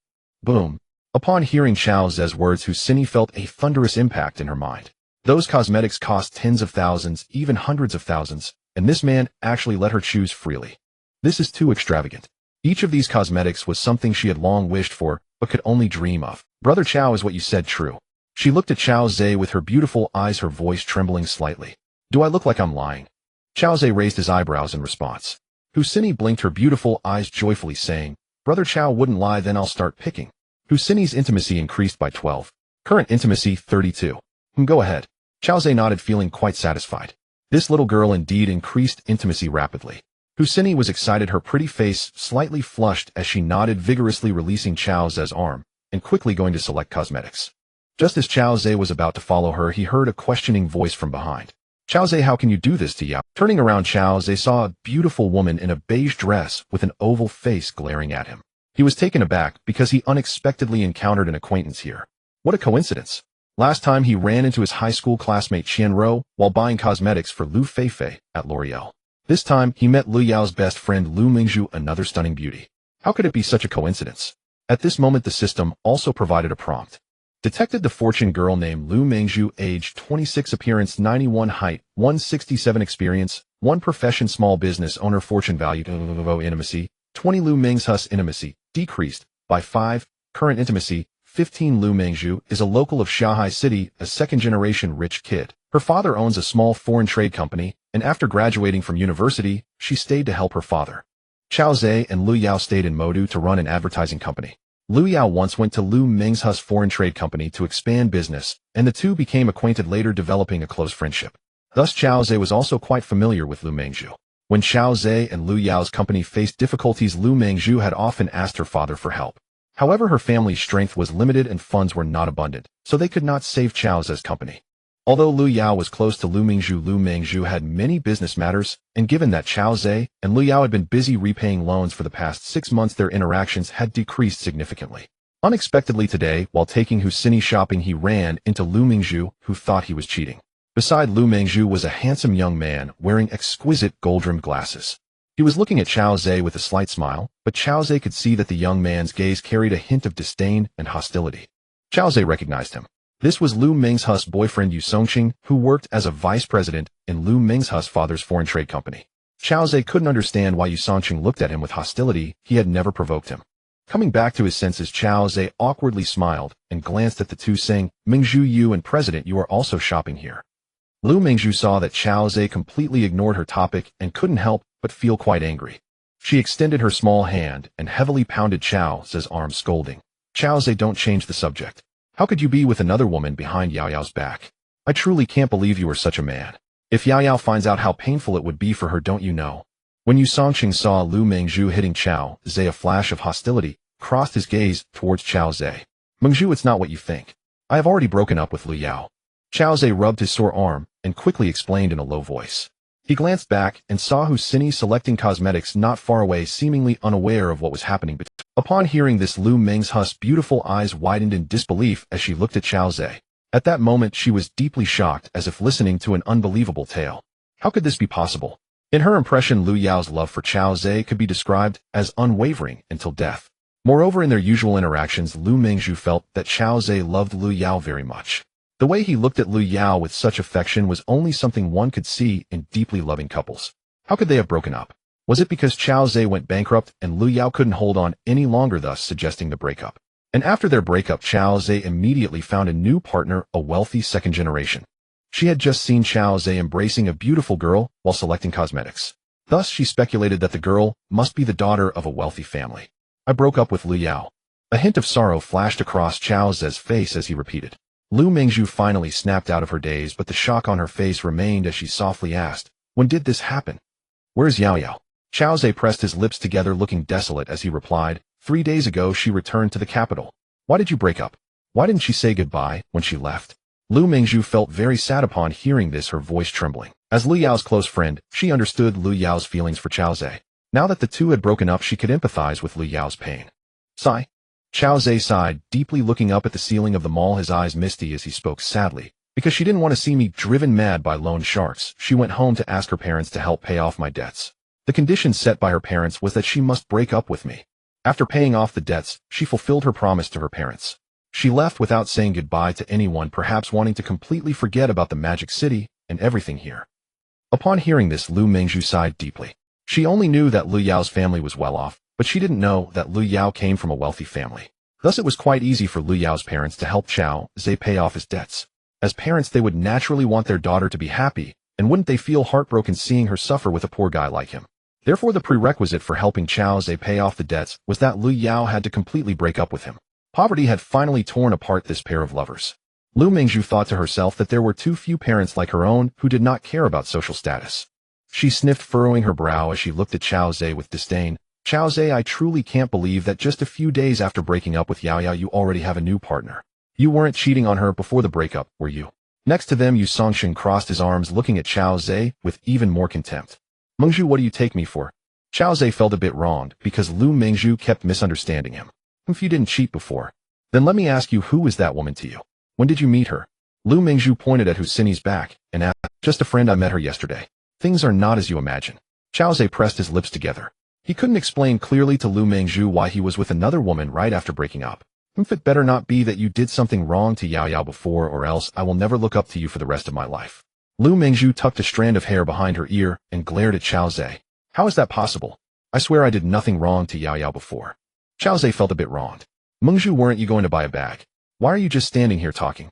Boom. Upon hearing Chao Zhe's words, Husini felt a thunderous impact in her mind. Those cosmetics cost tens of thousands, even hundreds of thousands, and this man actually let her choose freely. This is too extravagant. Each of these cosmetics was something she had long wished for, but could only dream of. "Brother Chao, is what you said true?" She looked at Chao Zhe with her beautiful eyes, her voice trembling slightly. "Do I look like I'm lying?" Chao Zhe raised his eyebrows in response. Husini blinked her beautiful eyes joyfully, saying, "Brother Chao wouldn't lie, then I'll start picking." Husini's intimacy increased by 12. Current intimacy 32. Go ahead. Chao Zhe nodded, feeling quite satisfied. This little girl indeed increased intimacy rapidly. Husini was excited, her pretty face slightly flushed as she nodded vigorously, releasing Chao Zhe's arm and quickly going to select cosmetics. Just as Chao Zhe was about to follow her, he heard a questioning voice from behind. Chao Zhe, how can you do this to Yao? Turning around, Chao Zhe saw a beautiful woman in a beige dress with an oval face glaring at him. He was taken aback because he unexpectedly encountered an acquaintance here. What a coincidence. Last time he ran into his high school classmate Qian Rou while buying cosmetics for Lu Feifei at L'Oreal. This time, he met Lu Yao's best friend Lu Mingzhu, another stunning beauty. How could it be such a coincidence? At this moment, the system also provided a prompt. Detected the fortune girl named Lu Mingzhu, age 26, appearance 91, height 167, experience 1, profession small business owner, fortune value intimacy 20, Lu Mingzhu's intimacy decreased by 5, current intimacy 15. Lu Mingzhu is a local of Shanghai City, a second-generation rich kid. Her father owns a small foreign trade company, and after graduating from university, she stayed to help her father. Chao Zhe and Lu Yao stayed in Modu to run an advertising company. Lu Yao once went to Lu Mingzhu's foreign trade company to expand business, and the two became acquainted, later developing a close friendship. Thus Chao Zhe was also quite familiar with Lu Mingzhu. When Chao Zhe and Lu Yao's company faced difficulties, Lu Mingzhu had often asked her father for help. However, her family's strength was limited and funds were not abundant, so they could not save Chao Zhe's company. Although Lu Yao was close to Lu Mingzhu had many business matters, and given that Chao Zhe and Lu Yao had been busy repaying loans for the past 6 months, their interactions had decreased significantly. Unexpectedly today, while taking Husini shopping, he ran into Lu Mingzhu, who thought he was cheating. Beside Lu Mingzhu was a handsome young man wearing exquisite gold-rimmed glasses. He was looking at Chao Zhe with a slight smile, but Chao Zhe could see that the young man's gaze carried a hint of disdain and hostility. Chao Zhe recognized him. This was Lu Mingzhu's boyfriend Yu Songqing, who worked as a vice president in Lu Mingzhu's father's foreign trade company. Chao Zhe couldn't understand why Yu Songqing looked at him with hostility. He had never provoked him. Coming back to his senses, Chao Zhe awkwardly smiled and glanced at the two, saying, "Mingzhu, you and President, you are also shopping here." Lu Mingzhu saw that Chao Zhe completely ignored her topic and couldn't help but feel quite angry. She extended her small hand and heavily pounded Chao Zhe's arm, scolding, "Chao Zhe, don't change the subject. How could you be with another woman behind Yao Yao's back? I truly can't believe you are such a man. If Yao Yao finds out how painful it would be for her, don't you know?" When Yu Songqing saw Lu Mingzhu hitting Chao Zhe, a flash of hostility crossed his gaze towards Chao Zhe. "Mingzhu, it's not what you think. I have already broken up with Lu Yao." Chao Zhe rubbed his sore arm and quickly explained in a low voice. He glanced back and saw Husini selecting cosmetics not far away, seemingly unaware of what was happening. Upon hearing this, Lu Mingzhu's beautiful eyes widened in disbelief as she looked at Chao Zhe. At that moment, she was deeply shocked, as if listening to an unbelievable tale. How could this be possible? In her impression, Lu Yao's love for Chao Zhe could be described as unwavering until death. Moreover, in their usual interactions, Lu Mingzhu felt that Chao Zhe loved Lu Yao very much. The way he looked at Lu Yao with such affection was only something one could see in deeply loving couples. How could they have broken up? Was it because Chao Zhe went bankrupt and Lu Yao couldn't hold on any longer, thus suggesting the breakup? And after their breakup, Chao Zhe immediately found a new partner, a wealthy second generation. She had just seen Chao Zhe embracing a beautiful girl while selecting cosmetics. Thus, she speculated that the girl must be the daughter of a wealthy family. "I broke up with Lu Yao." A hint of sorrow flashed across Chao Zhe's face as he repeated. Lu Mingzhu finally snapped out of her daze, but the shock on her face remained as she softly asked, "When did this happen? Where's Yao Yao?" Chao Zhe pressed his lips together, looking desolate as he replied, 3 days ago she returned to the capital." "Why did you break up? Why didn't she say goodbye when she left?" Lu Mingzhu felt very sad upon hearing this, her voice trembling. As Lu Yao's close friend, she understood Lu Yao's feelings for Chao Zhe. Now that the two had broken up, she could empathize with Lu Yao's pain. "Sigh." Chao Zhe sighed, deeply looking up at the ceiling of the mall, his eyes misty as he spoke sadly. "Because she didn't want to see me driven mad by loan sharks, she went home to ask her parents to help pay off my debts. The condition set by her parents was that she must break up with me. After paying off the debts, she fulfilled her promise to her parents. She left without saying goodbye to anyone, perhaps wanting to completely forget about the magic city and everything here." Upon hearing this, Lu Mingzhu sighed deeply. She only knew that Lu Yao's family was well off, but she didn't know that Lu Yao came from a wealthy family. Thus it was quite easy for Lu Yao's parents to help Chao Zhe pay off his debts. As parents, they would naturally want their daughter to be happy, and wouldn't they feel heartbroken seeing her suffer with a poor guy like him? Therefore, the prerequisite for helping Chao Zhe pay off the debts was that Lu Yao had to completely break up with him. Poverty had finally torn apart this pair of lovers. Lu Mingzhu thought to herself that there were too few parents like her own who did not care about social status. She sniffed, furrowing her brow as she looked at Chao Zhe with disdain. "Chao Zhe, I truly can't believe that just a few days after breaking up with Yao Yao, you already have a new partner. You weren't cheating on her before the breakup, were you?" Next to them, Yu Songqing crossed his arms looking at Chao Zhe with even more contempt. Mengzhu, what do you take me for? Chao Zhe felt a bit wronged because Lu Mengzhu kept misunderstanding him. If you didn't cheat before, then let me ask you, who is that woman to you? When did you meet her? Lu Mengzhu pointed at Husini's back and asked, just a friend, I met her yesterday. Things are not as you imagine. Chao Zhe pressed his lips together. He couldn't explain clearly to Lu Mengzhu why he was with another woman right after breaking up. If it better not be that you did something wrong to Yao Yao before, or else I will never look up to you for the rest of my life. Lu Mengzhu tucked a strand of hair behind her ear and glared at Chao Zhe. How is that possible? I swear I did nothing wrong to Yao Yao before. Chao Zhe felt a bit wronged. Mengzhu, weren't you going to buy a bag? Why are you just standing here talking?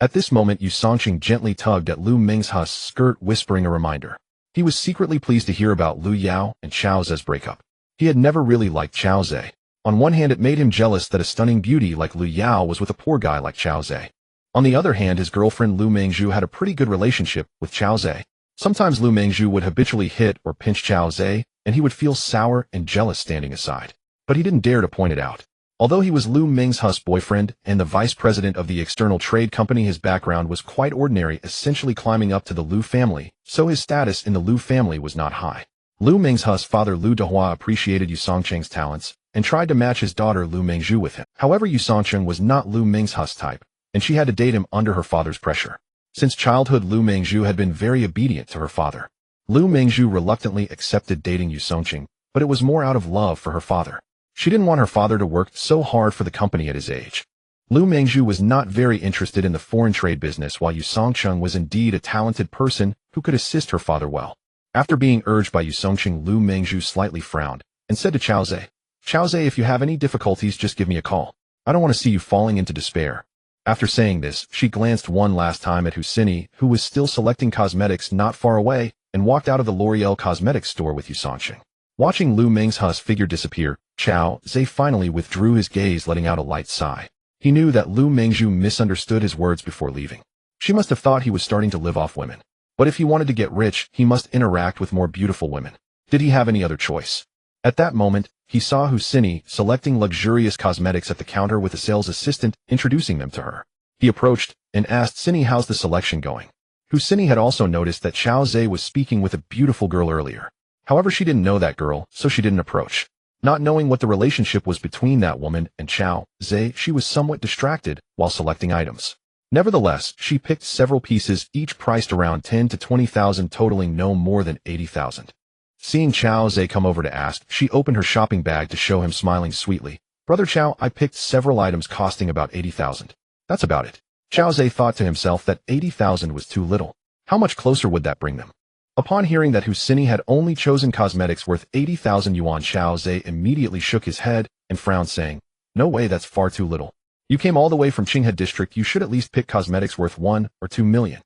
At this moment, Yu Songqing gently tugged at Lu Mengzhu's skirt, whispering a reminder. He was secretly pleased to hear about Lu Yao and Chao Zhe's breakup. He had never really liked Chao Zhe. On one hand, it made him jealous that a stunning beauty like Lu Yao was with a poor guy like Chao Zhe. On the other hand, his girlfriend Lu Mengzhu had a pretty good relationship with Chao Zhe. Sometimes Lu Mengzhu would habitually hit or pinch Chao Zhe, and he would feel sour and jealous standing aside. But he didn't dare to point it out. Although he was Lu Mengzhu's boyfriend and the vice president of the external trade company, his background was quite ordinary, essentially climbing up to the Lu family, so his status in the Lu family was not high. Lu Mengzhu's father Lu Dehua appreciated Yu Songqing's talents and tried to match his daughter Lu Mengzhu with him. However, Yu Songqing was not Lu Mengzhu's type, and she had to date him under her father's pressure. Since childhood, Lu Mengzhu had been very obedient to her father. Lu Mengzhu reluctantly accepted dating Yu Songqing, but it was more out of love for her father. She didn't want her father to work so hard for the company at his age. Lu Mengzhu was not very interested in the foreign trade business, while Yu Songqing was indeed a talented person who could assist her father well. After being urged by Yu Songqing, Lu Mengzhu slightly frowned and said to Chao Zhe, Chao Zhe, if you have any difficulties, just give me a call. I don't want to see you falling into despair. After saying this, she glanced one last time at Husini, who was still selecting cosmetics not far away, and walked out of the L'Oreal cosmetics store with Yu Songqing. Watching Lu Mengzhu's figure disappear, Chao Zhe finally withdrew his gaze, letting out a light sigh. He knew that Lu Mengzhu misunderstood his words before leaving. She must have thought he was starting to live off women. But if he wanted to get rich, he must interact with more beautiful women. Did he have any other choice? At that moment, he saw Husini selecting luxurious cosmetics at the counter with a sales assistant introducing them to her. He approached and asked Husini, how's the selection going? Husini had also noticed that Chao Zhe was speaking with a beautiful girl earlier. However, she didn't know that girl, so she didn't approach. Not knowing what the relationship was between that woman and Chao Zhe, she was somewhat distracted while selecting items. Nevertheless, she picked several pieces, each priced around 10 to 20,000, totaling no more than 80,000. Seeing Chao Zhe come over to ask, she opened her shopping bag to show him, smiling sweetly. Brother Chao, I picked several items costing about 80,000. That's about it. Chao Zhe thought to himself that 80,000 was too little. How much closer would that bring them? Upon hearing that Husini had only chosen cosmetics worth 80,000 yuan, Chao Zhe immediately shook his head and frowned, saying, no way, that's far too little. You came all the way from Qinghe district, you should at least pick cosmetics worth 1 or 2 million.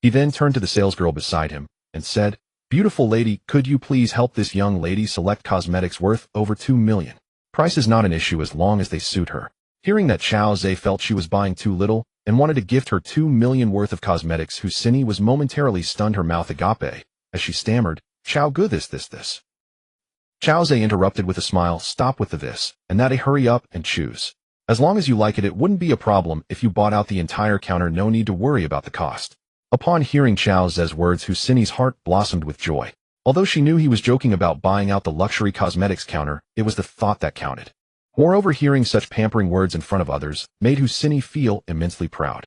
He then turned to the salesgirl beside him and said, beautiful lady, could you please help this young lady select cosmetics worth over 2 million? Price is not an issue as long as they suit her. Hearing that Chao Zhe felt she was buying too little and wanted to gift her 2 million worth of cosmetics, Husini was momentarily stunned, her mouth agape, as she stammered, Chao Gu, this. Chao Zhe interrupted with a smile, stop with the this and that, hurry up and choose. As long as you like it, it wouldn't be a problem if you bought out the entire counter, no need to worry about the cost. Upon hearing Chao Zhe's words, Husini's heart blossomed with joy. Although she knew he was joking about buying out the luxury cosmetics counter, it was the thought that counted. Moreover, hearing such pampering words in front of others made Husini feel immensely proud.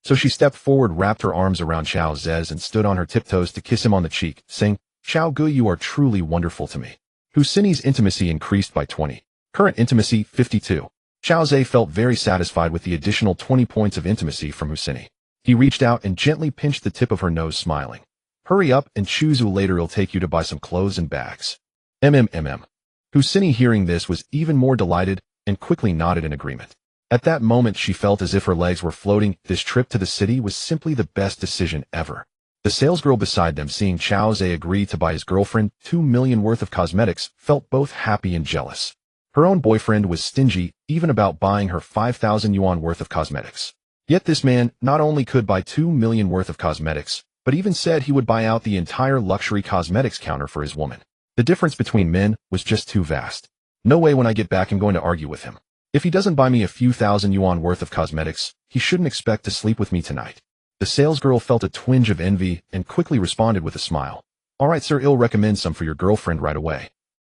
So she stepped forward, wrapped her arms around Chao Zhe's and stood on her tiptoes to kiss him on the cheek, saying, Chao Gu, you are truly wonderful to me. Husini's intimacy increased by 20. Current intimacy, 52. Chao Zhe felt very satisfied with the additional 20 points of intimacy from Husini. He reached out and gently pinched the tip of her nose, smiling. Hurry up and choose, later it'll take you to buy some clothes and bags. Husini, hearing this, was even more delighted and quickly nodded in agreement. At that moment, she felt as if her legs were floating. This trip to the city was simply the best decision ever. The salesgirl beside them, seeing Chao Zhe agree to buy his girlfriend 2 million worth of cosmetics, felt both happy and jealous. Her own boyfriend was stingy even about buying her 5,000 yuan worth of cosmetics. Yet this man not only could buy 2 million worth of cosmetics, but even said he would buy out the entire luxury cosmetics counter for his woman. The difference between men was just too vast. No way, when I get back I'm going to argue with him. If he doesn't buy me a few thousand yuan worth of cosmetics, he shouldn't expect to sleep with me tonight. The salesgirl felt a twinge of envy and quickly responded with a smile. All right, sir, I'll recommend some for your girlfriend right away.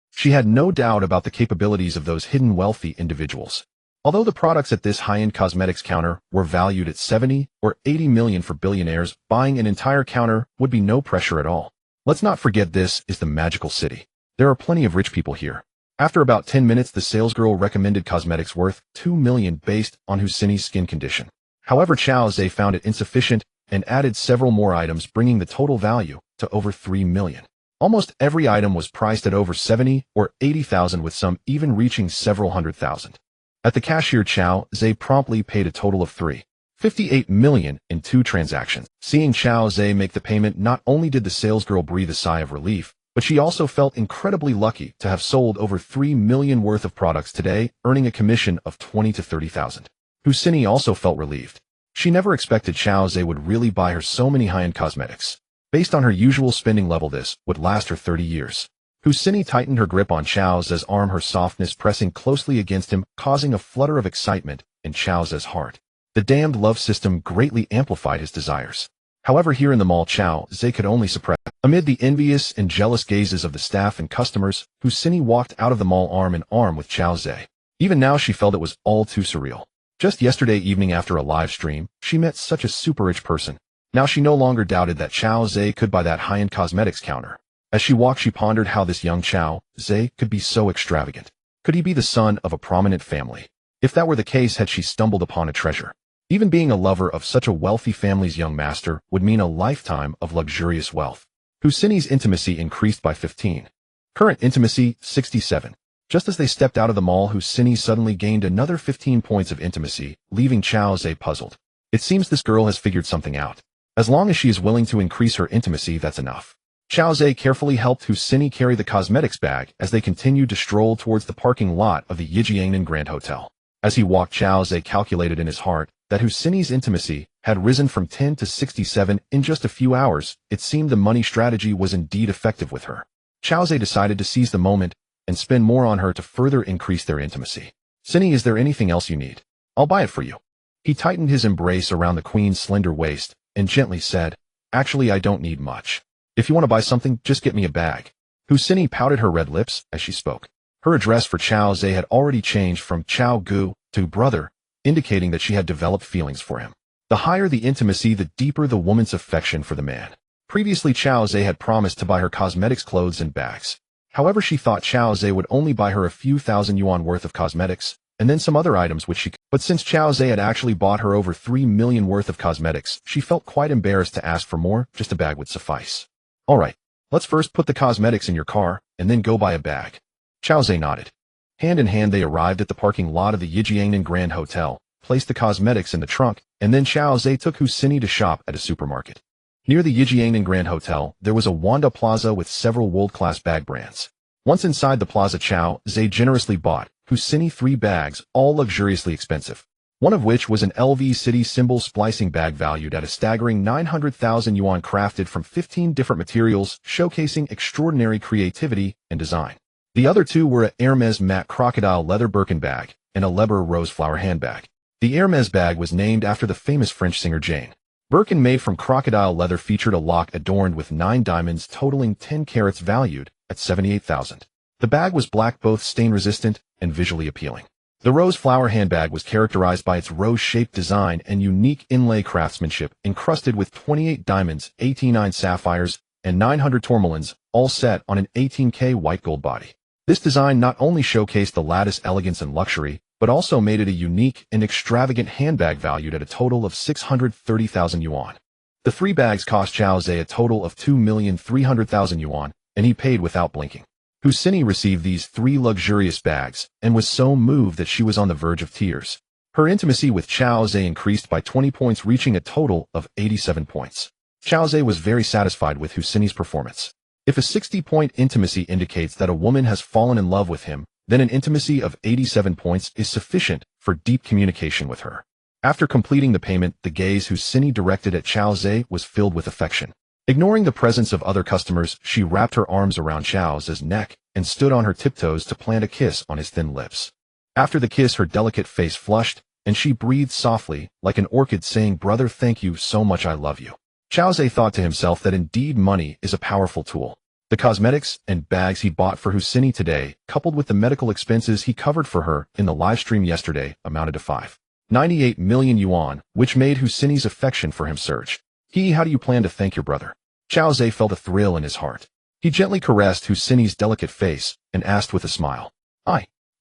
She had no doubt about the capabilities of those hidden wealthy individuals. Although the products at this high-end cosmetics counter were valued at 70 or 80 million for billionaires, buying an entire counter would be no pressure at all. Let's not forget this is the magical city. There are plenty of rich people here. After about 10 minutes, the salesgirl recommended cosmetics worth 2 million based on Husseini's skin condition. However, Chao Zhe found it insufficient and added several more items, bringing the total value to over 3 million. Almost every item was priced at over 70 or 80,000, with some even reaching several hundred thousand. At the cashier, Chao Zhe promptly paid a total of 3.58 million in 2 transactions. Seeing Chao Zhe make the payment, not only did the salesgirl breathe a sigh of relief, but she also felt incredibly lucky to have sold over 3 million worth of products today, earning a commission of 20 to 30,000. Husseini also felt relieved. She never expected Chao Zhe would really buy her so many high-end cosmetics. Based on her usual spending level, this would last her 30 years. Husseini tightened her grip on Chao Zhe's arm, her softness pressing closely against him, causing a flutter of excitement in Chao Zhe's heart. The damned love system greatly amplified his desires. However, here in the mall, Chao Zhe could only suppress. Amid the envious and jealous gazes of the staff and customers, Husseini walked out of the mall arm in arm with Chao Zhe. Even now, she felt it was all too surreal. Just yesterday evening, after a live stream, she met such a super rich person. Now she no longer doubted that Chao Zhe could buy that high-end cosmetics counter. As she walked, she pondered how this young Chao Zhe could be so extravagant. Could he be the son of a prominent family? If that were the case, had she stumbled upon a treasure? Even being a lover of such a wealthy family's young master would mean a lifetime of luxurious wealth. Husseini's intimacy increased by 15. Current intimacy, 67. Just as they stepped out of the mall, Husseini suddenly gained another 15 points of intimacy, leaving Chao Zhe puzzled. It seems this girl has figured something out. As long as she is willing to increase her intimacy, that's enough. Chao Zhe carefully helped Husseini carry the cosmetics bag as they continued to stroll towards the parking lot of the Yijiangnan Grand Hotel. As he walked, Chao Zhe calculated in his heart that Husseini's intimacy had risen from 10 to 67 in just a few hours. It seemed the money strategy was indeed effective with her. Chao Zhe decided to seize the moment and spend more on her to further increase their intimacy. Husseini, is there anything else you need? I'll buy it for you. He tightened his embrace around the queen's slender waist and gently said, actually, I don't need much. If you want to buy something, just get me a bag. Husseini pouted her red lips as she spoke. Her address for Chao Zhe had already changed from Chao Gu to brother, indicating that she had developed feelings for him. The higher the intimacy, the deeper the woman's affection for the man. Previously, Chao Zhe had promised to buy her cosmetics, clothes, and bags. However, she thought Chao Zhe would only buy her a few thousand yuan worth of cosmetics, and then some other items which she could. But since Chao Zhe had actually bought her over 3 million worth of cosmetics, she felt quite embarrassed to ask for more. Just a bag would suffice. All right, let's first put the cosmetics in your car, and then go buy a bag. Chao Zhe nodded. Hand in hand, they arrived at the parking lot of the Yijiangnan Grand Hotel, placed the cosmetics in the trunk, and then Chao Zhe took Husseini to shop at a supermarket. Near the Yijiangnan Grand Hotel, there was a Wanda Plaza with several world-class bag brands. Once inside the plaza, Chao Zhe generously bought Husseini 3 bags, all luxuriously expensive. One of which was an LV city symbol splicing bag valued at a staggering 900,000 yuan, crafted from 15 different materials, showcasing extraordinary creativity and design. The other 2 were a Hermes matte crocodile leather Birkin bag and a Leber rose flower handbag. The Hermes bag was named after the famous French singer Jane. Birkin, made from crocodile leather, featured a lock adorned with 9 diamonds totaling 10 carats, valued at 78,000. The bag was black, both stain-resistant and visually appealing. The rose flower handbag was characterized by its rose-shaped design and unique inlay craftsmanship, encrusted with 28 diamonds, 89 sapphires, and 900 tourmalines, all set on an 18K white gold body. This design not only showcased the lattice elegance and luxury, but also made it a unique and extravagant handbag valued at a total of 630,000 yuan. The 3 bags cost Chao Zhe a total of 2,300,000 yuan, and he paid without blinking. Husseini received these 3 luxurious bags and was so moved that she was on the verge of tears. Her intimacy with Chao Zhe increased by 20 points, reaching a total of 87 points. Chao Zhe was very satisfied with Husseini's performance. If a 60-point intimacy indicates that a woman has fallen in love with him, then an intimacy of 87 points is sufficient for deep communication with her. After completing the payment, the gaze Husseini directed at Chao Zhe was filled with affection. Ignoring the presence of other customers, she wrapped her arms around Chao Zhe's neck and stood on her tiptoes to plant a kiss on his thin lips. After the kiss, her delicate face flushed, and she breathed softly, like an orchid saying, "Brother, thank you so much, I love you." Chao Zhe thought to himself that indeed money is a powerful tool. The cosmetics and bags he bought for Husini today, coupled with the medical expenses he covered for her in the live stream yesterday, amounted to 598 million yuan, which made Husini's affection for him surge. How do you plan to thank your brother? Chao Zhe felt a thrill in his heart. He gently caressed Husini's delicate face and asked with a smile,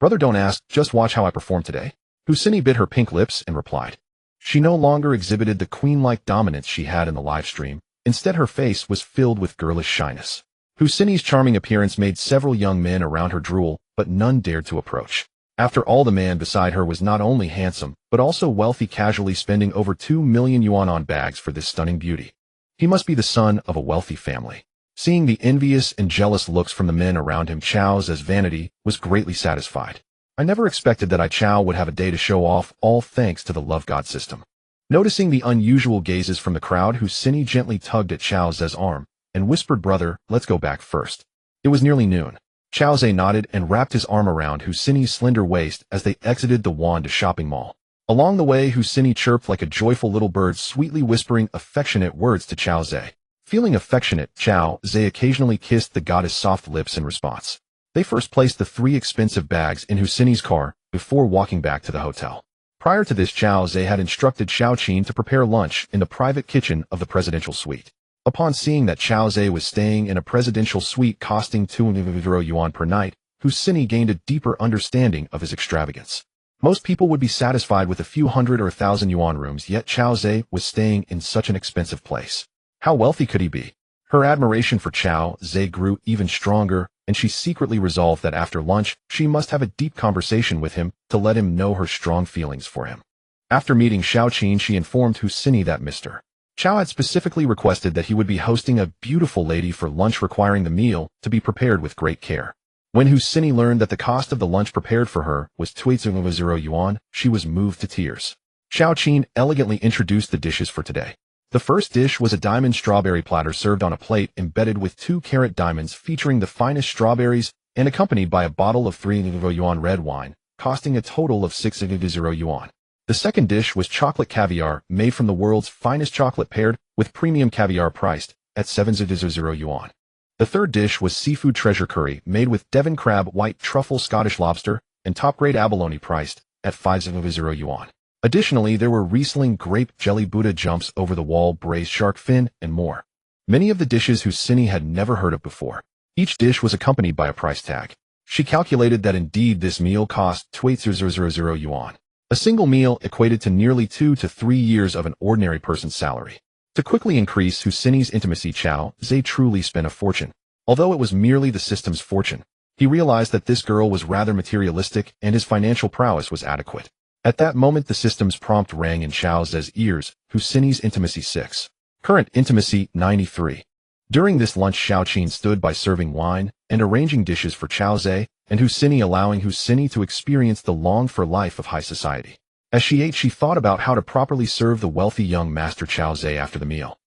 Brother, don't ask, just watch how I perform today." Husini bit her pink lips and replied. She no longer exhibited the queen-like dominance she had in the live stream. Instead, her face was filled with girlish shyness. Husini's charming appearance made several young men around her drool, but none dared to approach. After all, the man beside her was not only handsome, but also wealthy, casually spending over 2 million yuan on bags for this stunning beauty. He must be the son of a wealthy family. Seeing the envious and jealous looks from the men around him, Chao Zhe's vanity was greatly satisfied. "I never expected that Chao would have a day to show off, all thanks to the love god system." Noticing the unusual gazes from the crowd, Husini gently tugged at Chao Zhe's arm and whispered, "Brother, let's go back first." It was nearly noon. Chao Zhe nodded and wrapped his arm around Husini's slender waist as they exited the Wanda shopping mall. Along the way, Husini chirped like a joyful little bird, sweetly whispering affectionate words to Chao Zhe. Feeling affectionate, Chao Zhe occasionally kissed the goddess' soft lips in response. They first placed the 3 expensive bags in Husini's car before walking back to the hotel. Prior to this, Chao Zhe had instructed Xiaoqin to prepare lunch in the private kitchen of the presidential suite. Upon seeing that Chao Zhe was staying in a presidential suite costing 200 yuan per night, Husini gained a deeper understanding of his extravagance. Most people would be satisfied with a few hundred or 1,000 yuan rooms, yet Chao Zhe was staying in such an expensive place. How wealthy could he be? Her admiration for Chao Zhe grew even stronger, and she secretly resolved that after lunch, she must have a deep conversation with him to let him know her strong feelings for him. After meeting Xiaoqin, she informed Husini that Mr. Chao had specifically requested that he would be hosting a beautiful lady for lunch, requiring the meal to be prepared with great care. When Husini learned that the cost of the lunch prepared for her was 280 yuan, she was moved to tears. Xiaoqin elegantly introduced the dishes for today. The first dish was a diamond strawberry platter served on a plate embedded with 2-carat diamonds featuring the finest strawberries and accompanied by a bottle of 300 yuan red wine, costing a total of 600 yuan. The second dish was chocolate caviar made from the world's finest chocolate paired with premium caviar priced at 700 yuan. The third dish was seafood treasure curry made with Devon crab, white truffle, Scottish lobster, and top-grade abalone priced at 500 yuan. Additionally, there were Riesling grape jelly, Buddha jumps over the wall, braised shark fin, and more. Many of the dishes Husini had never heard of before. Each dish was accompanied by a price tag. She calculated that indeed this meal cost 280 yuan. A single meal equated to nearly 2 to 3 years of an ordinary person's salary. To quickly increase Husini's intimacy, Chao Zhe truly spent a fortune. Although it was merely the system's fortune, he realized that this girl was rather materialistic and his financial prowess was adequate. At that moment, the system's prompt rang in Chao Zhe's ears. Husini's intimacy 6. Current intimacy 93. During this lunch, Xiaoqin stood by serving wine and arranging dishes for Chao Zhe and Husini, allowing Husini to experience the longed-for life of high society. As she ate, she thought about how to properly serve the wealthy young master Chao Zhe after the meal.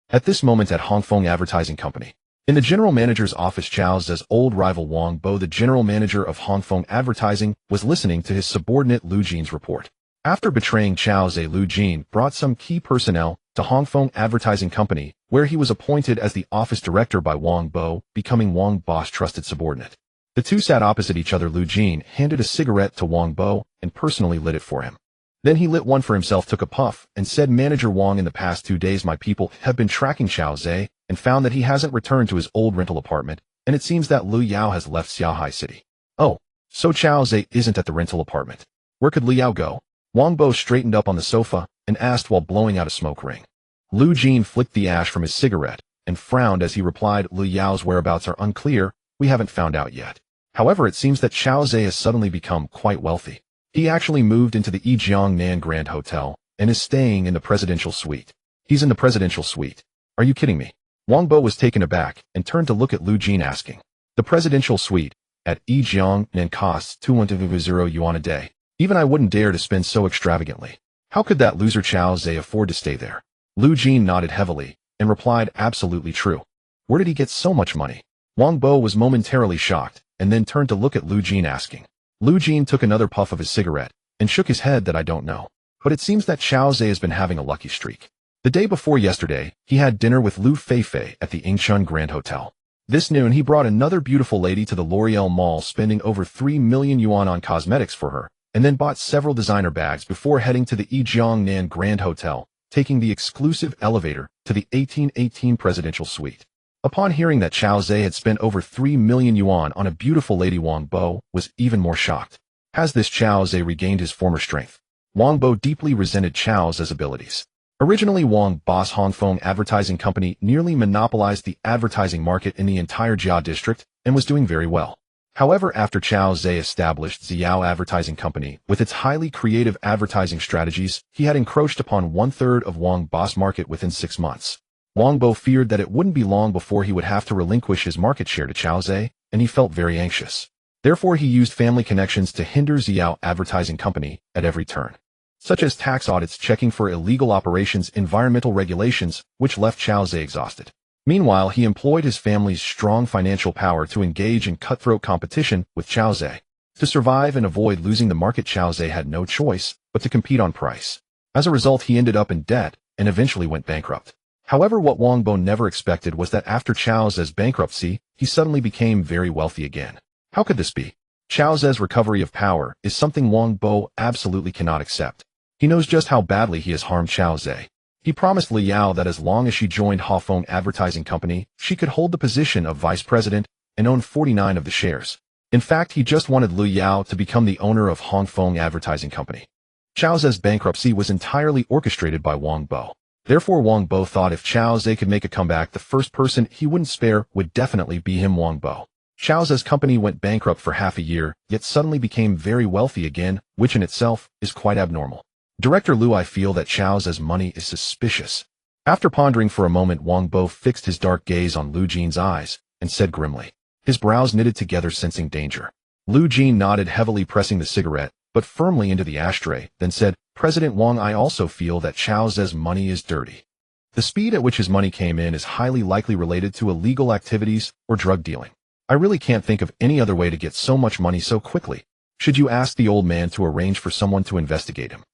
At this moment at Hongfeng Advertising Company, in the general manager's office, Chao Zhe's old rival Wang Bo, the general manager of Hongfeng Advertising, was listening to his subordinate Lu Jin's report. After betraying Chao Zhe, Lu Jin brought some key personnel to Hongfeng Advertising Company, where he was appointed as the office director by Wang Bo, becoming Wang Bo's trusted subordinate. The two sat opposite each other. Lu Jin handed a cigarette to Wang Bo and personally lit it for him. Then he lit one for himself, took a puff, and said, "Manager Wang, in the past 2 days my people have been tracking Chao Zhe and found that he hasn't returned to his old rental apartment, and it seems that Lu Yao has left Xiaohai City." "Oh, so Chao Zhe isn't at the rental apartment. Where could Lu Yao go?" Wang Bo straightened up on the sofa and asked while blowing out a smoke ring. Lu Jin flicked the ash from his cigarette and frowned as he replied, "Lu Yao's whereabouts are unclear, we haven't found out yet. However, it seems that Chao Zhe has suddenly become quite wealthy. He actually moved into the Yijiangnan Grand Hotel and is staying in the presidential suite." "He's in the presidential suite? Are you kidding me?" Wang Bo was taken aback and turned to look at Lu Jin, asking. "The presidential suite at Yijiangnan costs 210 yuan a day. Even I wouldn't dare to spend so extravagantly. How could that loser Chao Zhe afford to stay there?" Lu Jin nodded heavily and replied, "Absolutely true. Where did he get so much money?" Wang Bo was momentarily shocked and then turned to look at Lu Jin, asking. Lu Jin took another puff of his cigarette and shook his head that I don't know. But it seems that Chao Zhe has been having a lucky streak. The day before yesterday, he had dinner with Lu Feifei at the Ingchun Grand Hotel. This noon, he brought another beautiful lady to the L'Oreal Mall, spending over 3 million yuan on cosmetics for her, and then bought several designer bags before heading to the Yijiangnan Grand Hotel, taking the exclusive elevator to the 1818 presidential suite. Upon hearing that Chao Zhe had spent over 3 million yuan on a beautiful lady, Wang Bo was even more shocked. Has this Chao Zhe regained his former strength? Wang Bo deeply resented Chao Zhe's abilities. Originally, Wang Bo's Hongfeng Advertising Company nearly monopolized the advertising market in the entire Jia district and was doing very well. However, after Chao Zhe established Ziyao Advertising Company with its highly creative advertising strategies, he had encroached upon 1/3 of Wang Bo's market within 6 months. Wang Bo feared that it wouldn't be long before he would have to relinquish his market share to Chao Zhe, and he felt very anxious. Therefore, he used family connections to hinder Ziyao Advertising Company at every turn, such as tax audits, checking for illegal operations, environmental regulations, which left Chao Zhe exhausted. Meanwhile, he employed his family's strong financial power to engage in cutthroat competition with Chao Zhe. To survive and avoid losing the market, Chao Zhe had no choice but to compete on price. As a result, he ended up in debt and eventually went bankrupt. However, what Wang Bo never expected was that after Chao Zhe's bankruptcy, he suddenly became very wealthy again. How could this be? Chao Zhe's recovery of power is something Wang Bo absolutely cannot accept. He knows just how badly he has harmed Chao Zhe. He promised Li Yao that as long as she joined Hongfeng Advertising Company, she could hold the position of vice president and own 49 of the shares. In fact, he just wanted Li Yao to become the owner of Hongfeng Advertising Company. Chao Zhe's bankruptcy was entirely orchestrated by Wang Bo. Therefore, Wang Bo thought if Chao Zhe could make a comeback, the first person he wouldn't spare would definitely be him, Wang Bo. Chao Zhe's company went bankrupt for half a year, yet suddenly became very wealthy again, which in itself is quite abnormal. Director Lu, I feel that Chao Zhe's money is suspicious. After pondering for a moment, Wang Bo fixed his dark gaze on Lu Jin's eyes and said grimly, his brows knitted together, sensing danger. Lu Jin nodded heavily, pressing the cigarette, but firmly into the ashtray, then said, President Wang, I also feel that Chao Zhe's money is dirty. The speed at which his money came in is highly likely related to illegal activities or drug dealing. I really can't think of any other way to get so much money so quickly. Should you ask the old man to arrange for someone to investigate him?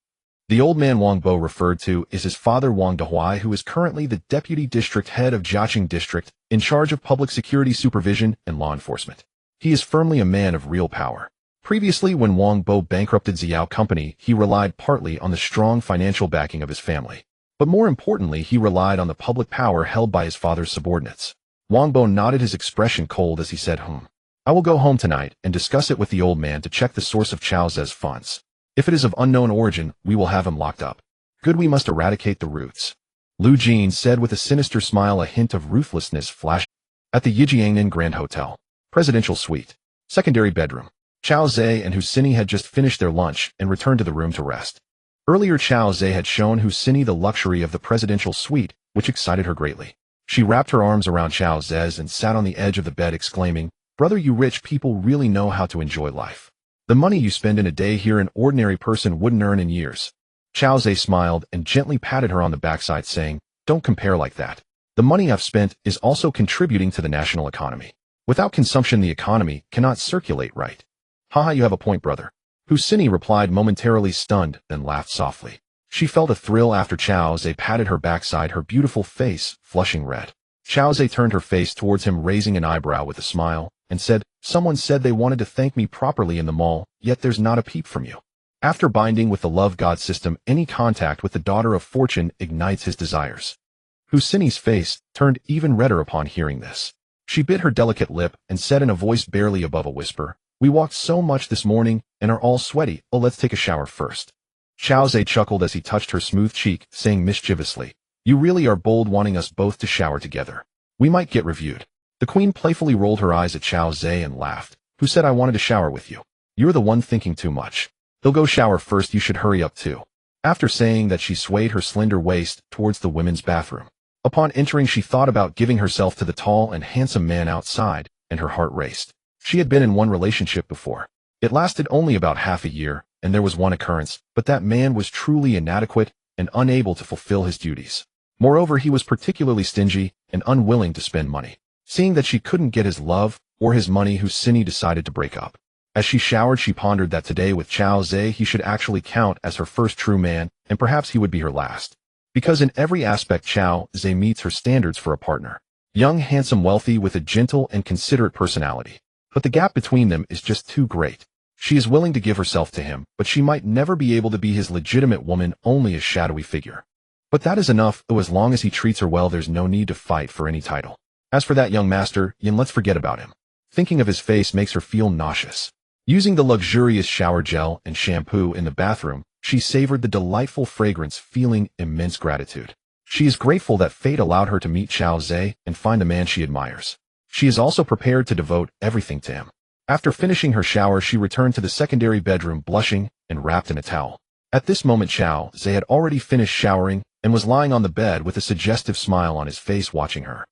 The old man Wang Bo referred to is his father Wang Dehuai, who is currently the deputy district head of Jiaqing District, in charge of public security supervision and law enforcement. He is firmly a man of real power. Previously, when Wang Bo bankrupted Ziyao Company, he relied partly on the strong financial backing of his family. But more importantly, he relied on the public power held by his father's subordinates. Wang Bo nodded, his expression cold as he said, I will go home tonight and discuss it with the old man to check the source of Chao Zhe's funds. If it is of unknown origin, we will have him locked up. Good, we must eradicate the roots. Lu Jin said with a sinister smile, a hint of ruthlessness flashed. At the Yijiangnan Grand Hotel, presidential suite, secondary bedroom, Chao Zhe and Husini had just finished their lunch and returned to the room to rest. Earlier, Chao Zhe had shown Husini the luxury of the presidential suite, which excited her greatly. She wrapped her arms around Chao Zhe's and sat on the edge of the bed, exclaiming, Brother, you rich people really know how to enjoy life. The money you spend in a day here an ordinary person wouldn't earn in years. Chao Zhe smiled and gently patted her on the backside, saying, Don't compare like that. The money I've spent is also contributing to the national economy. Without consumption, the economy cannot circulate right. Haha, you have a point, brother. Husini replied, momentarily stunned, then laughed softly. She felt a thrill after Chao Zhe patted her backside, her beautiful face flushing red. Chao Zhe turned her face towards him, raising an eyebrow with a smile, and said, Someone said they wanted to thank me properly in the mall, yet there's not a peep from you. After binding with the love god system, any contact with the daughter of fortune ignites his desires. Husini's face turned even redder upon hearing this. She bit her delicate lip and said in a voice barely above a whisper, We walked so much this morning and are all sweaty. Oh, let's take a shower first. Chao Zhe chuckled as he touched her smooth cheek, saying mischievously, You really are bold, wanting us both to shower together. We might get reviewed. The queen playfully rolled her eyes at Chao Zhe and laughed. Who said I wanted to shower with you? You're the one thinking too much. They'll go shower first, you should hurry up too. After saying that, she swayed her slender waist towards the women's bathroom. Upon entering, she thought about giving herself to the tall and handsome man outside, and her heart raced. She had been in one relationship before. It lasted only about half a year, and there was one occurrence, but that man was truly inadequate and unable to fulfill his duties. Moreover, he was particularly stingy and unwilling to spend money. Seeing that she couldn't get his love or his money, Husini decided to break up. As she showered, she pondered that today with Chao Zhe he should actually count as her first true man, and perhaps he would be her last. Because in every aspect Chao Zhe meets her standards for a partner. Young, handsome, wealthy, with a gentle and considerate personality. But the gap between them is just too great. She is willing to give herself to him, but she might never be able to be his legitimate woman, only a shadowy figure. But that is enough, as long as he treats her well there's no need to fight for any title. As for that young master, let's forget about him. Thinking of his face makes her feel nauseous. Using the luxurious shower gel and shampoo in the bathroom, she savored the delightful fragrance, feeling immense gratitude. She is grateful that fate allowed her to meet Chao Zhe and find the man she admires. She is also prepared to devote everything to him. After finishing her shower, she returned to the secondary bedroom blushing and wrapped in a towel. At this moment Chao Zhe had already finished showering and was lying on the bed with a suggestive smile on his face watching her.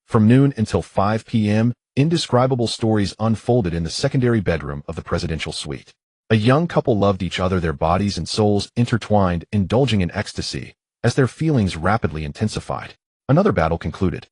From noon until 5 p.m., indescribable stories unfolded in the secondary bedroom of the presidential suite. A young couple loved each other, their bodies and souls intertwined, indulging in ecstasy, as their feelings rapidly intensified. Another battle concluded.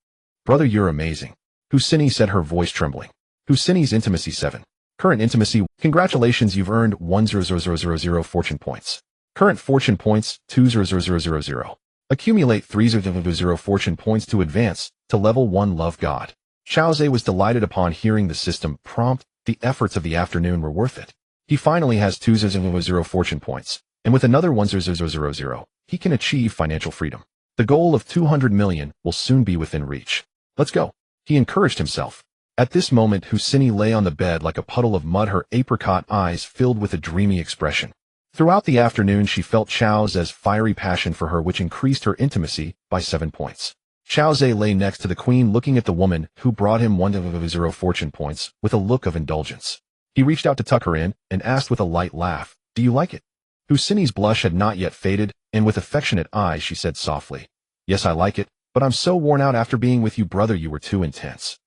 "Brother, you're amazing," Husseini said, her voice trembling. Husseini's intimacy 7. Current intimacy. Congratulations, you've earned 1,000,000 fortune points. Current fortune points 2,000,000. Accumulate 3,000 fortune points to advance to level 1. Love God. Chao Zhe was delighted upon hearing the system prompt. The efforts of the afternoon were worth it. He finally has 2,000 fortune points, and with another 1,000, he can achieve financial freedom. The goal of 200 million will soon be within reach. Let's go, he encouraged himself. At this moment, Husseini lay on the bed like a puddle of mud, her apricot eyes filled with a dreamy expression. Throughout the afternoon, she felt Chao Zhe's fiery passion for her, which increased her intimacy by 7 points. Chao Zhe lay next to the queen, looking at the woman who brought him 1,000 fortune points with a look of indulgence. He reached out to tuck her in and asked with a light laugh, "Do you like it?" Husseini's blush had not yet faded, and with affectionate eyes she said softly, "Yes, I like it, but I'm so worn out after being with you, brother. You were too intense.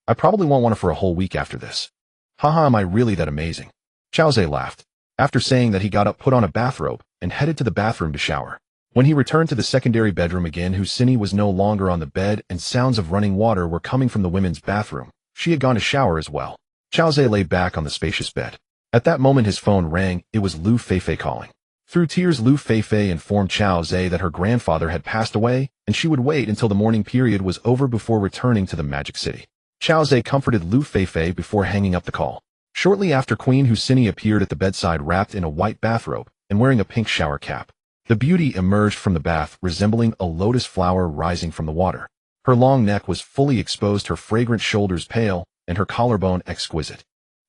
I probably won't want it for a whole week after this." "Haha, am I really that amazing?" Chao Zhe laughed. After saying that, he got up, put on a bathrobe, and headed to the bathroom to shower. When he returned to the secondary bedroom again, Husseini was no longer on the bed, and sounds of running water were coming from the women's bathroom. She had gone to shower as well. Chao Zhe lay back on the spacious bed. At that moment his phone rang. It was Lu Feifei calling. Through tears, Lu Feifei informed Chao Zhe that her grandfather had passed away, and she would wait until the mourning period was over before returning to the Magic City. Chao Zhe comforted Lu Feifei before hanging up the call. Shortly after, Queen Husseini appeared at the bedside wrapped in a white bathrobe and wearing a pink shower cap. The beauty emerged from the bath, resembling a lotus flower rising from the water. Her long neck was fully exposed, her fragrant shoulders pale, and her collarbone exquisite.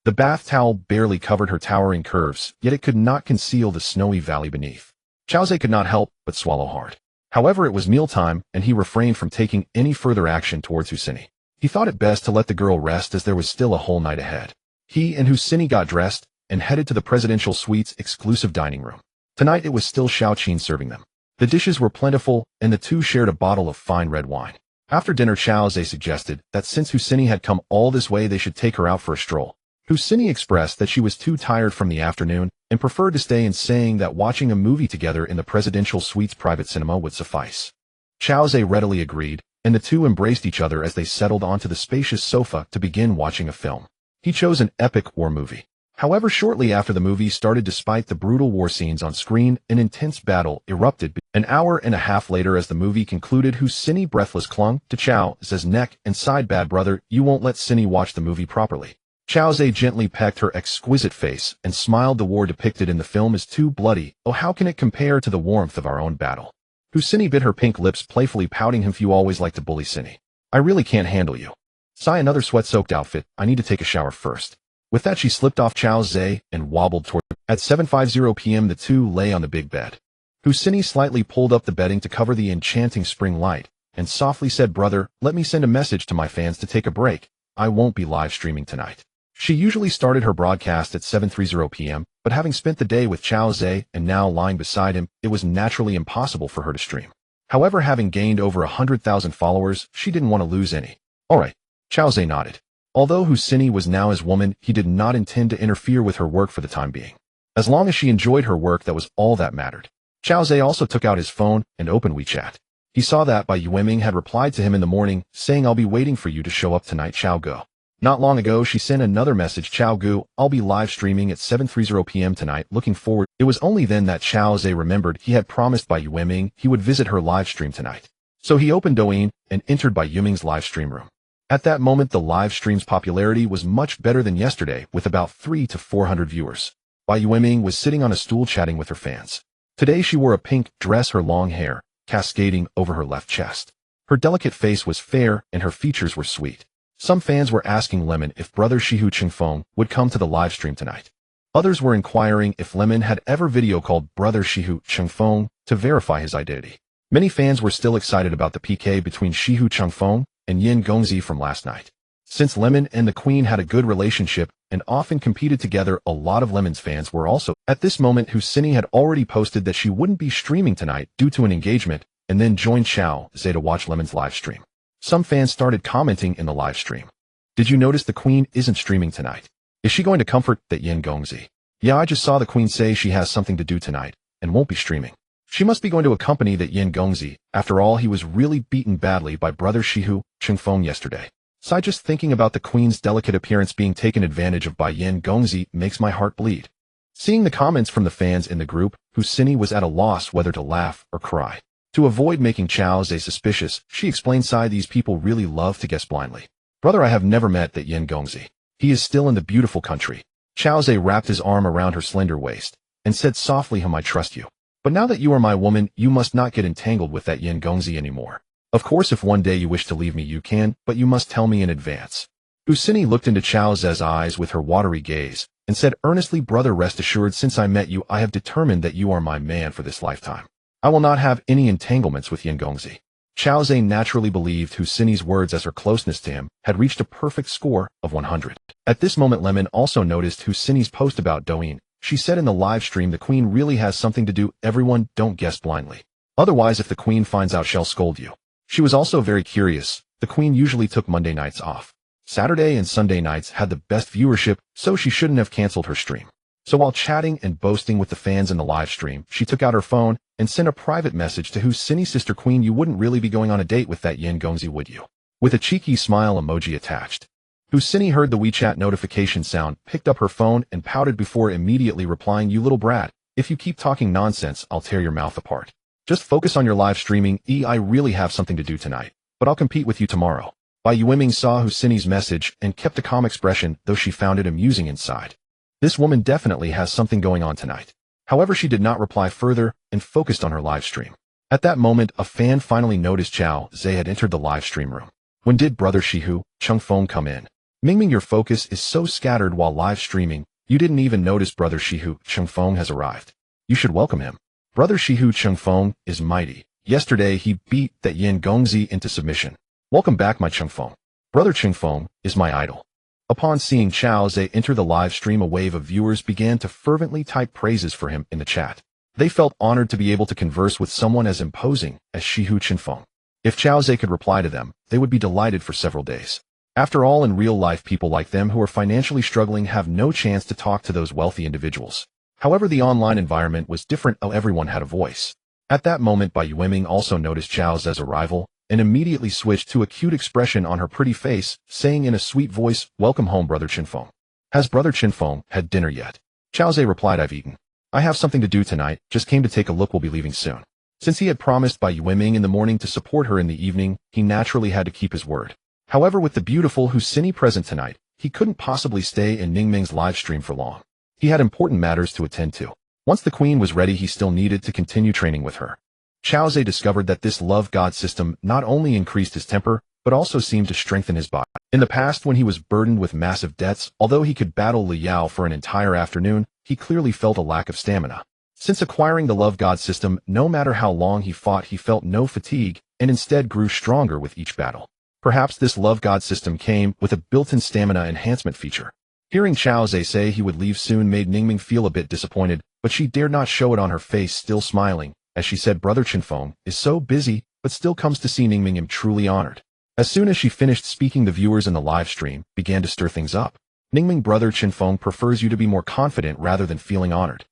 The bath towel barely covered her towering curves, yet it could not conceal the snowy valley beneath. Chao Zhe could not help but swallow hard. However, it was mealtime, and he refrained from taking any further action towards Husseini. He thought it best to let the girl rest, as there was still a whole night ahead. He and Husseini got dressed and headed to the presidential suite's exclusive dining room. Tonight it was still Xiaoqin serving them. The dishes were plentiful, and the two shared a bottle of fine red wine. After dinner, Chao Zhe suggested that since Husseini had come all this way, they should take her out for a stroll. Husseini expressed that she was too tired from the afternoon and preferred to stay in, saying that watching a movie together in the presidential suite's private cinema would suffice. Chao Zhe readily agreed, and the two embraced each other as they settled onto the spacious sofa to begin watching a film. He chose an epic war movie. However, shortly after the movie started, despite the brutal war scenes on screen, an intense battle erupted. An hour and a half later, as the movie concluded, Husseini breathless clung to Chao Zhe's neck and sighed, "Bad brother, you won't let Cindy watch the movie properly." Chao Zhe gently pecked her exquisite face and smiled. "The war depicted in the film is too bloody. Oh, how can it compare to the warmth of our own battle?" Husseini bit her pink lips, playfully pouting him, "You always like to bully Cindy. I really can't handle you." "Sigh, another sweat-soaked outfit. I need to take a shower first." With that, she slipped off Chao Zhe and wobbled toward him. At 7:50 p.m. the two lay on the big bed. Husseini slightly pulled up the bedding to cover the enchanting spring light and softly said, "Brother, let me send a message to my fans to take a break. I won't be live streaming tonight." She usually started her broadcast at 7:30 p.m., but having spent the day with Chao Zhe and now lying beside him, it was naturally impossible for her to stream. However, having gained over 100,000 followers, she didn't want to lose any. "All right." Chao Zhe nodded. Although Husseini was now his woman, he did not intend to interfere with her work for the time being. As long as she enjoyed her work, that was all that mattered. Chao Zhe also took out his phone and opened WeChat. He saw that Bai Yueming had replied to him in the morning, saying, "I'll be waiting for you to show up tonight, Chao Go." Not long ago, she sent another message, Chao Gu, I'll be live streaming at 7:30 p.m. tonight, looking forward. It was only then that Chao Zhe remembered he had promised Bai Yuming he would visit her live stream tonight. So he opened Douyin and entered Bai Yuming's live stream room. At that moment, the live stream's popularity was much better than yesterday, with about 300 to 400 viewers. Bai Yuming was sitting on a stool chatting with her fans. Today she wore a pink dress, her long hair cascading over her left chest. Her delicate face was fair and her features were sweet. Some fans were asking Lemon if brother Shihu Chengfeng would come to the live stream tonight. Others were inquiring if Lemon had ever video called brother Shihu Chengfeng to verify his identity. Many fans were still excited about the PK between Shihu Chengfeng and Yin Gongzi from last night. Since Lemon and the Queen had a good relationship and often competed together, a lot of Lemon's fans were also. At this moment, Husini had already posted that she wouldn't be streaming tonight due to an engagement, and then joined Chao Zhe to watch Lemon's live stream. Some fans started commenting in the live stream. Did you notice the Queen isn't streaming tonight? Is she going to comfort that Yin Gongzi? Yeah, I just saw the Queen say she has something to do tonight and won't be streaming. She must be going to accompany that Yin Gongzi. After all, he was really beaten badly by brother Shihu Chengfeng yesterday. So just thinking about the Queen's delicate appearance being taken advantage of by Yin Gongzi makes my heart bleed. Seeing the comments from the fans in the group, Husini was at a loss whether to laugh or cry. To avoid making Chao Zhe suspicious, she explained, these people really love to guess blindly. Brother, I have never met that Yin Gongzi. He is still in the beautiful country. Chao Zhe wrapped his arm around her slender waist and said softly, I trust you. But now that you are my woman, you must not get entangled with that Yin Gongzi anymore. Of course, if one day you wish to leave me, you can, but you must tell me in advance. Husini looked into Chao Zhe's eyes with her watery gaze and said earnestly, brother, rest assured, since I met you, I have determined that you are my man for this lifetime. I will not have any entanglements with Yin Gongzi. Chao Zhe naturally believed Husini's words, as her closeness to him had reached a perfect score of 100. At this moment, Lemon also noticed Husini's post about Douyin. She said in the live stream, the Queen really has something to do. Everyone, don't guess blindly. Otherwise, if the Queen finds out, she'll scold you. She was also very curious. The Queen usually took Monday nights off. Saturday and Sunday nights had the best viewership, so she shouldn't have canceled her stream. So while chatting and boasting with the fans in the live stream, she took out her phone and sent a private message to Husini's sister, Queen, you wouldn't really be going on a date with that Yin Gongzi, would you? With a cheeky smile emoji attached. Husini heard the WeChat notification sound, picked up her phone, and pouted before immediately replying, you little brat, if you keep talking nonsense, I'll tear your mouth apart. Just focus on your live streaming. I really have something to do tonight, but I'll compete with you tomorrow. Bai Yuming saw Husini's message and kept a calm expression, though she found it amusing inside. This woman definitely has something going on tonight. However, she did not reply further and focused on her live stream. At that moment, a fan finally noticed Chao Zhe had entered the live stream room. When did brother Shihu Chengfeng come in? Mingming, your focus is so scattered while live streaming, you didn't even notice brother Shihu Chengfeng has arrived. You should welcome him. Brother Shihu Chengfeng is mighty. Yesterday, he beat that Yin Gongzi into submission. Welcome back, my Chengfeng. Brother Chengfeng is my idol. Upon seeing Chao Zhe enter the live stream, a wave of viewers began to fervently type praises for him in the chat. They felt honored to be able to converse with someone as imposing as Shihu Chengfeng. If Chao Zhe could reply to them, they would be delighted for several days. After all, in real life, people like them who are financially struggling have no chance to talk to those wealthy individuals. However, the online environment was different. Everyone had a voice. At that moment, Bai Yuming also noticed Chao Zhe's arrival and immediately switched to a cute expression on her pretty face, saying in a sweet voice, welcome home, brother Chengfeng. Has brother Chengfeng had dinner yet? Chao Zhe replied, I've eaten. I have something to do tonight, just came to take a look, we'll be leaving soon. Since he had promised Bai Yuming in the morning to support her in the evening, he naturally had to keep his word. However, with the beautiful Husini present tonight, he couldn't possibly stay in Ningming's live stream for long. He had important matters to attend to. Once the Queen was ready, he still needed to continue training with her. Chao Zhe discovered that this love god system not only increased his temper, but also seemed to strengthen his body. In the past, when he was burdened with massive debts, although he could battle Li Yao for an entire afternoon, he clearly felt a lack of stamina. Since acquiring the love god system, no matter how long he fought, he felt no fatigue, and instead grew stronger with each battle. Perhaps this love god system came with a built-in stamina enhancement feature. Hearing Chao Zhe say he would leave soon made Ningming feel a bit disappointed, but she dared not show it on her face, still smiling, as she said, brother Chengfeng is so busy, but still comes to see Ningming. Am truly honored. As soon as she finished speaking, the viewers in the live stream began to stir things up. Ningming, brother Chengfeng prefers you to be more confident rather than feeling honored.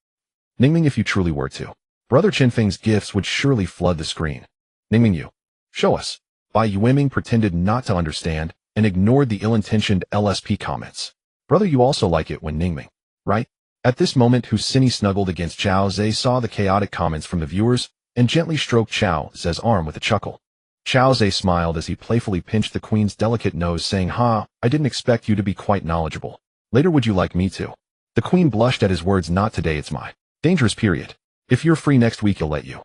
Ningming, if you truly were to, brother Chengfeng's gifts would surely flood the screen. Ningming, you show us. Bai Yuming pretended not to understand, and ignored the ill-intentioned LSP comments. Brother, you also like it when Ningming, right? At this moment, Husini snuggled against Chao Zhe, saw the chaotic comments from the viewers, and gently stroked Chao Zhe's arm with a chuckle. Chao Zhe smiled as he playfully pinched the queen's delicate nose, saying, "Ha, I didn't expect you to be quite knowledgeable. Later would you like me to?" The queen blushed at his words. "Not today, it's my dangerous period. If you're free next week, you'll let you."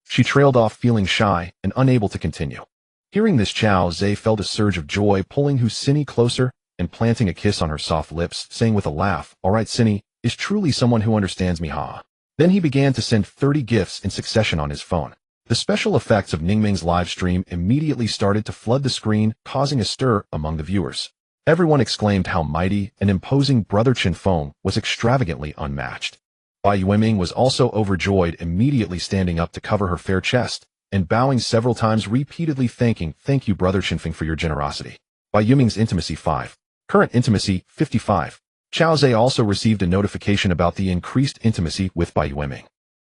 She trailed off, feeling shy and unable to continue. Hearing this, Chao Zhe felt a surge of joy, pulling Husini closer and planting a kiss on her soft lips, saying with a laugh, "All right, Sini is truly someone who understands me, ha." Then he began to send 30 gifts in succession on his phone. The special effects of Ningming's live stream immediately started to flood the screen, causing a stir among the viewers. Everyone exclaimed how mighty and imposing Brother Chen Feng was, extravagantly unmatched. Bai Yueming was also overjoyed, immediately standing up to cover her fair chest and bowing several times, repeatedly thanking, "Thank you, Brother Chen Feng, for your generosity." Bai Yueming's intimacy 5. Current intimacy 55. Chao Zhe also received a notification about the increased intimacy with Bai Yueming.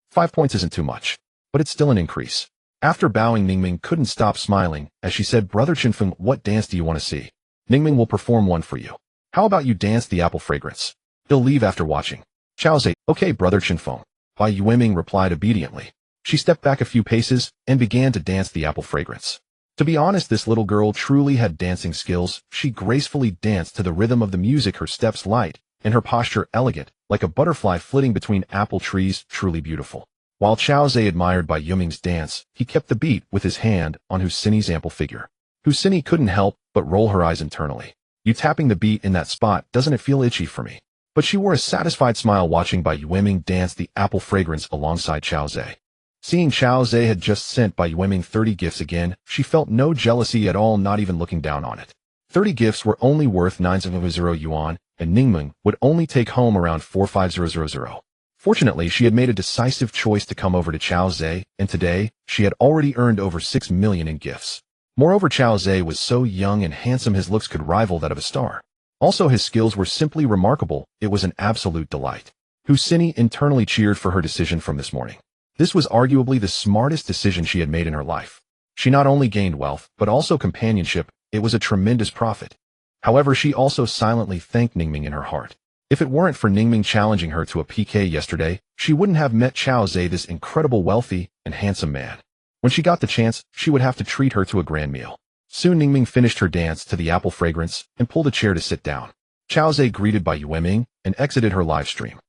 5 points isn't too much, but it's still an increase. After bowing, Ningming couldn't stop smiling as she said, "Brother Chen Feng, what dance do you want to see? Ningming will perform one for you. How about you dance the apple fragrance? He'll leave after watching." Chao Zhe, "Okay, Brother Chen Feng." Bai Yueming replied obediently. She stepped back a few paces and began to dance the apple fragrance. To be honest, this little girl truly had dancing skills. She gracefully danced to the rhythm of the music, her steps light and her posture elegant, like a butterfly flitting between apple trees, truly beautiful. While Chao Zhe admired Bai Yueming's dance, he kept the beat with his hand on Husini's ample figure. Husini couldn't help but roll her eyes internally. "You tapping the beat in that spot, doesn't it feel itchy for me?" But she wore a satisfied smile watching Bai Yueming dance the apple fragrance alongside Chao Zhe. Seeing Chao Zhe had just sent Bai Yueming 30 gifts again, she felt no jealousy at all, not even looking down on it. 30 gifts were only worth 900 yuan, and Ningming would only take home around 45000. Fortunately, she had made a decisive choice to come over to Chao Zhe, and today, she had already earned over 6 million in gifts. Moreover, Chao Zhe was so young and handsome his looks could rival that of a star. Also, his skills were simply remarkable. It was an absolute delight. Husini internally cheered for her decision from this morning. This was arguably the smartest decision she had made in her life. She not only gained wealth, but also companionship. It was a tremendous profit. However, she also silently thanked Ningming in her heart. If it weren't for Ningming challenging her to a PK yesterday, she wouldn't have met Chao Zhe, this incredible, wealthy, and handsome man. When she got the chance, she would have to treat her to a grand meal. Soon Ningming finished her dance to the apple fragrance and pulled a chair to sit down. Chao Zhe greeted Bai Yueming and exited her live stream.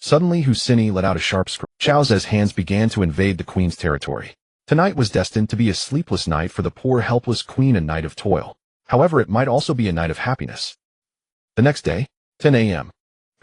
Suddenly Husini let out a sharp scream. Chao Zhe's hands began to invade the queen's territory. Tonight was destined to be a sleepless night for the poor helpless queen, a night of toil. However, it might also be a night of happiness. The next day, 10 a.m.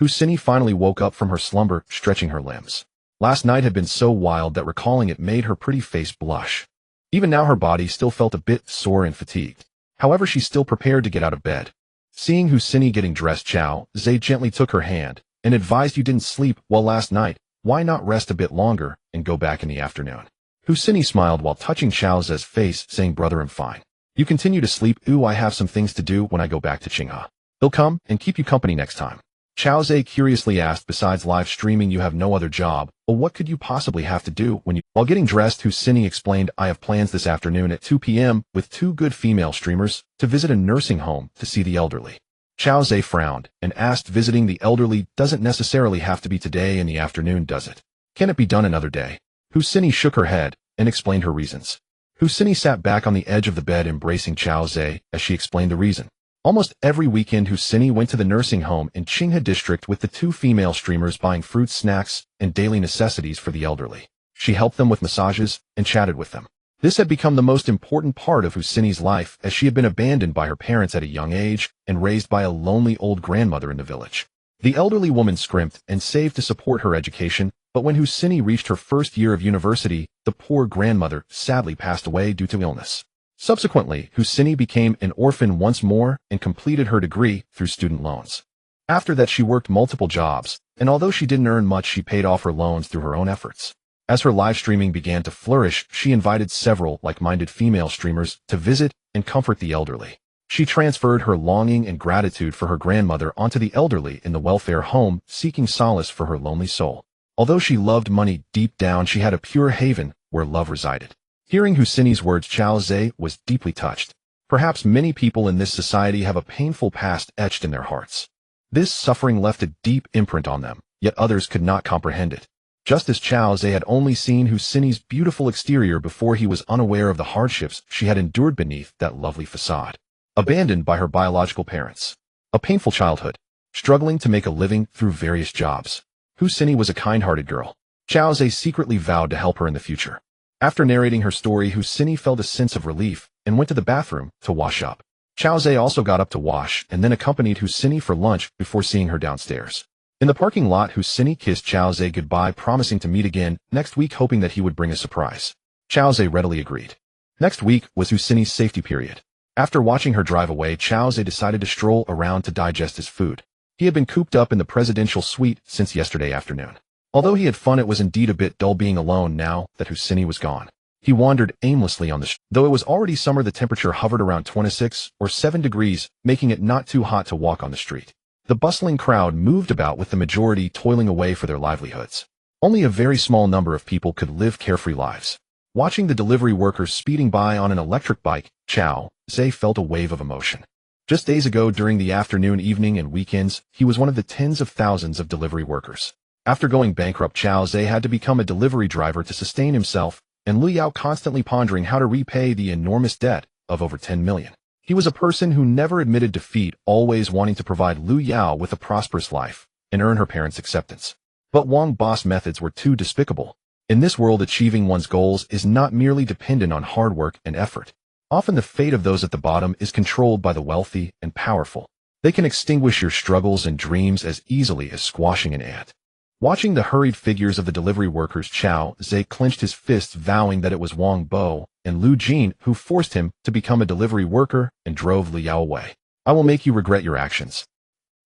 Husini finally woke up from her slumber, stretching her limbs. Last night had been so wild that recalling it made her pretty face blush. Even now her body still felt a bit sore and fatigued. However, she still prepared to get out of bed. Seeing Husini getting dressed, Chao Zhe gently took her hand and advised, "You didn't sleep well last night. Why not rest a bit longer and go back in the afternoon?" Husini smiled while touching Chao Zhe's face, saying, "Brother, I'm fine. You continue to sleep. I have some things to do when I go back to Qinghe. He'll come and keep you company next time." Chao Zhe curiously asked, "Besides live streaming, you have no other job? Well, what could you possibly have to do when you—" While getting dressed, Husini explained, "I have plans this afternoon at 2 p.m. with 2 good female streamers to visit a nursing home to see the elderly." Chao Zhe frowned and asked, "Visiting the elderly doesn't necessarily have to be today in the afternoon, does it? Can it be done another day?" Husini shook her head and explained her reasons. Husini sat back on the edge of the bed, embracing Chao Zhe as she explained the reason. Almost every weekend, Husini went to the nursing home in Qinghe district with the 2 female streamers, buying fruits, snacks, and daily necessities for the elderly. She helped them with massages and chatted with them. This had become the most important part of Husini's life, as she had been abandoned by her parents at a young age and raised by a lonely old grandmother in the village. The elderly woman scrimped and saved to support her education, but when Husini reached her first year of university, the poor grandmother sadly passed away due to illness. Subsequently, Husini became an orphan once more and completed her degree through student loans. After that, she worked multiple jobs, and although she didn't earn much, she paid off her loans through her own efforts. As her live streaming began to flourish, she invited several like-minded female streamers to visit and comfort the elderly. She transferred her longing and gratitude for her grandmother onto the elderly in the welfare home, seeking solace for her lonely soul. Although she loved money, deep down she had a pure haven where love resided. Hearing Husini's words, Chao Zhe was deeply touched. Perhaps many people in this society have a painful past etched in their hearts. This suffering left a deep imprint on them, yet others could not comprehend it. Just as Chao Zhe had only seen Husini's beautiful exterior before, he was unaware of the hardships she had endured beneath that lovely facade. Abandoned by her biological parents. A painful childhood. Struggling to make a living through various jobs. Husini was a kind-hearted girl. Chao Zhe secretly vowed to help her in the future. After narrating her story, Husini felt a sense of relief and went to the bathroom to wash up. Chao Zhe also got up to wash and then accompanied Husini for lunch before seeing her downstairs. In the parking lot, Husini kissed Chao Zhe goodbye, promising to meet again next week, hoping that he would bring a surprise. Chao Zhe readily agreed. Next week was Husini's safety period. After watching her drive away, Chao Zhe decided to stroll around to digest his food. He had been cooped up in the presidential suite since yesterday afternoon. Although he had fun, it was indeed a bit dull being alone now that Husini was gone. He wandered aimlessly on the street. Though it was already summer, the temperature hovered around 26 or 7 degrees, making it not too hot to walk on the street. The bustling crowd moved about, with the majority toiling away for their livelihoods. Only a very small number of people could live carefree lives. Watching the delivery workers speeding by on an electric bike, Chao Zhe felt a wave of emotion. Just days ago, during the afternoon, evening, and weekends, he was one of the tens of thousands of delivery workers. After going bankrupt, Chao Zhe had to become a delivery driver to sustain himself, and Lu Yao constantly pondering how to repay the enormous debt of over 10 million. He was a person who never admitted defeat, always wanting to provide Lu Yao with a prosperous life and earn her parents' acceptance. But Wang Boss methods were too despicable. In this world, achieving one's goals is not merely dependent on hard work and effort. Often the fate of those at the bottom is controlled by the wealthy and powerful. They can extinguish your struggles and dreams as easily as squashing an ant. Watching the hurried figures of the delivery workers, Chao Zhe clenched his fists, vowing that it was Wang Bo and Lu Jin who forced him to become a delivery worker and drove Lu Yao away. I will make you regret your actions.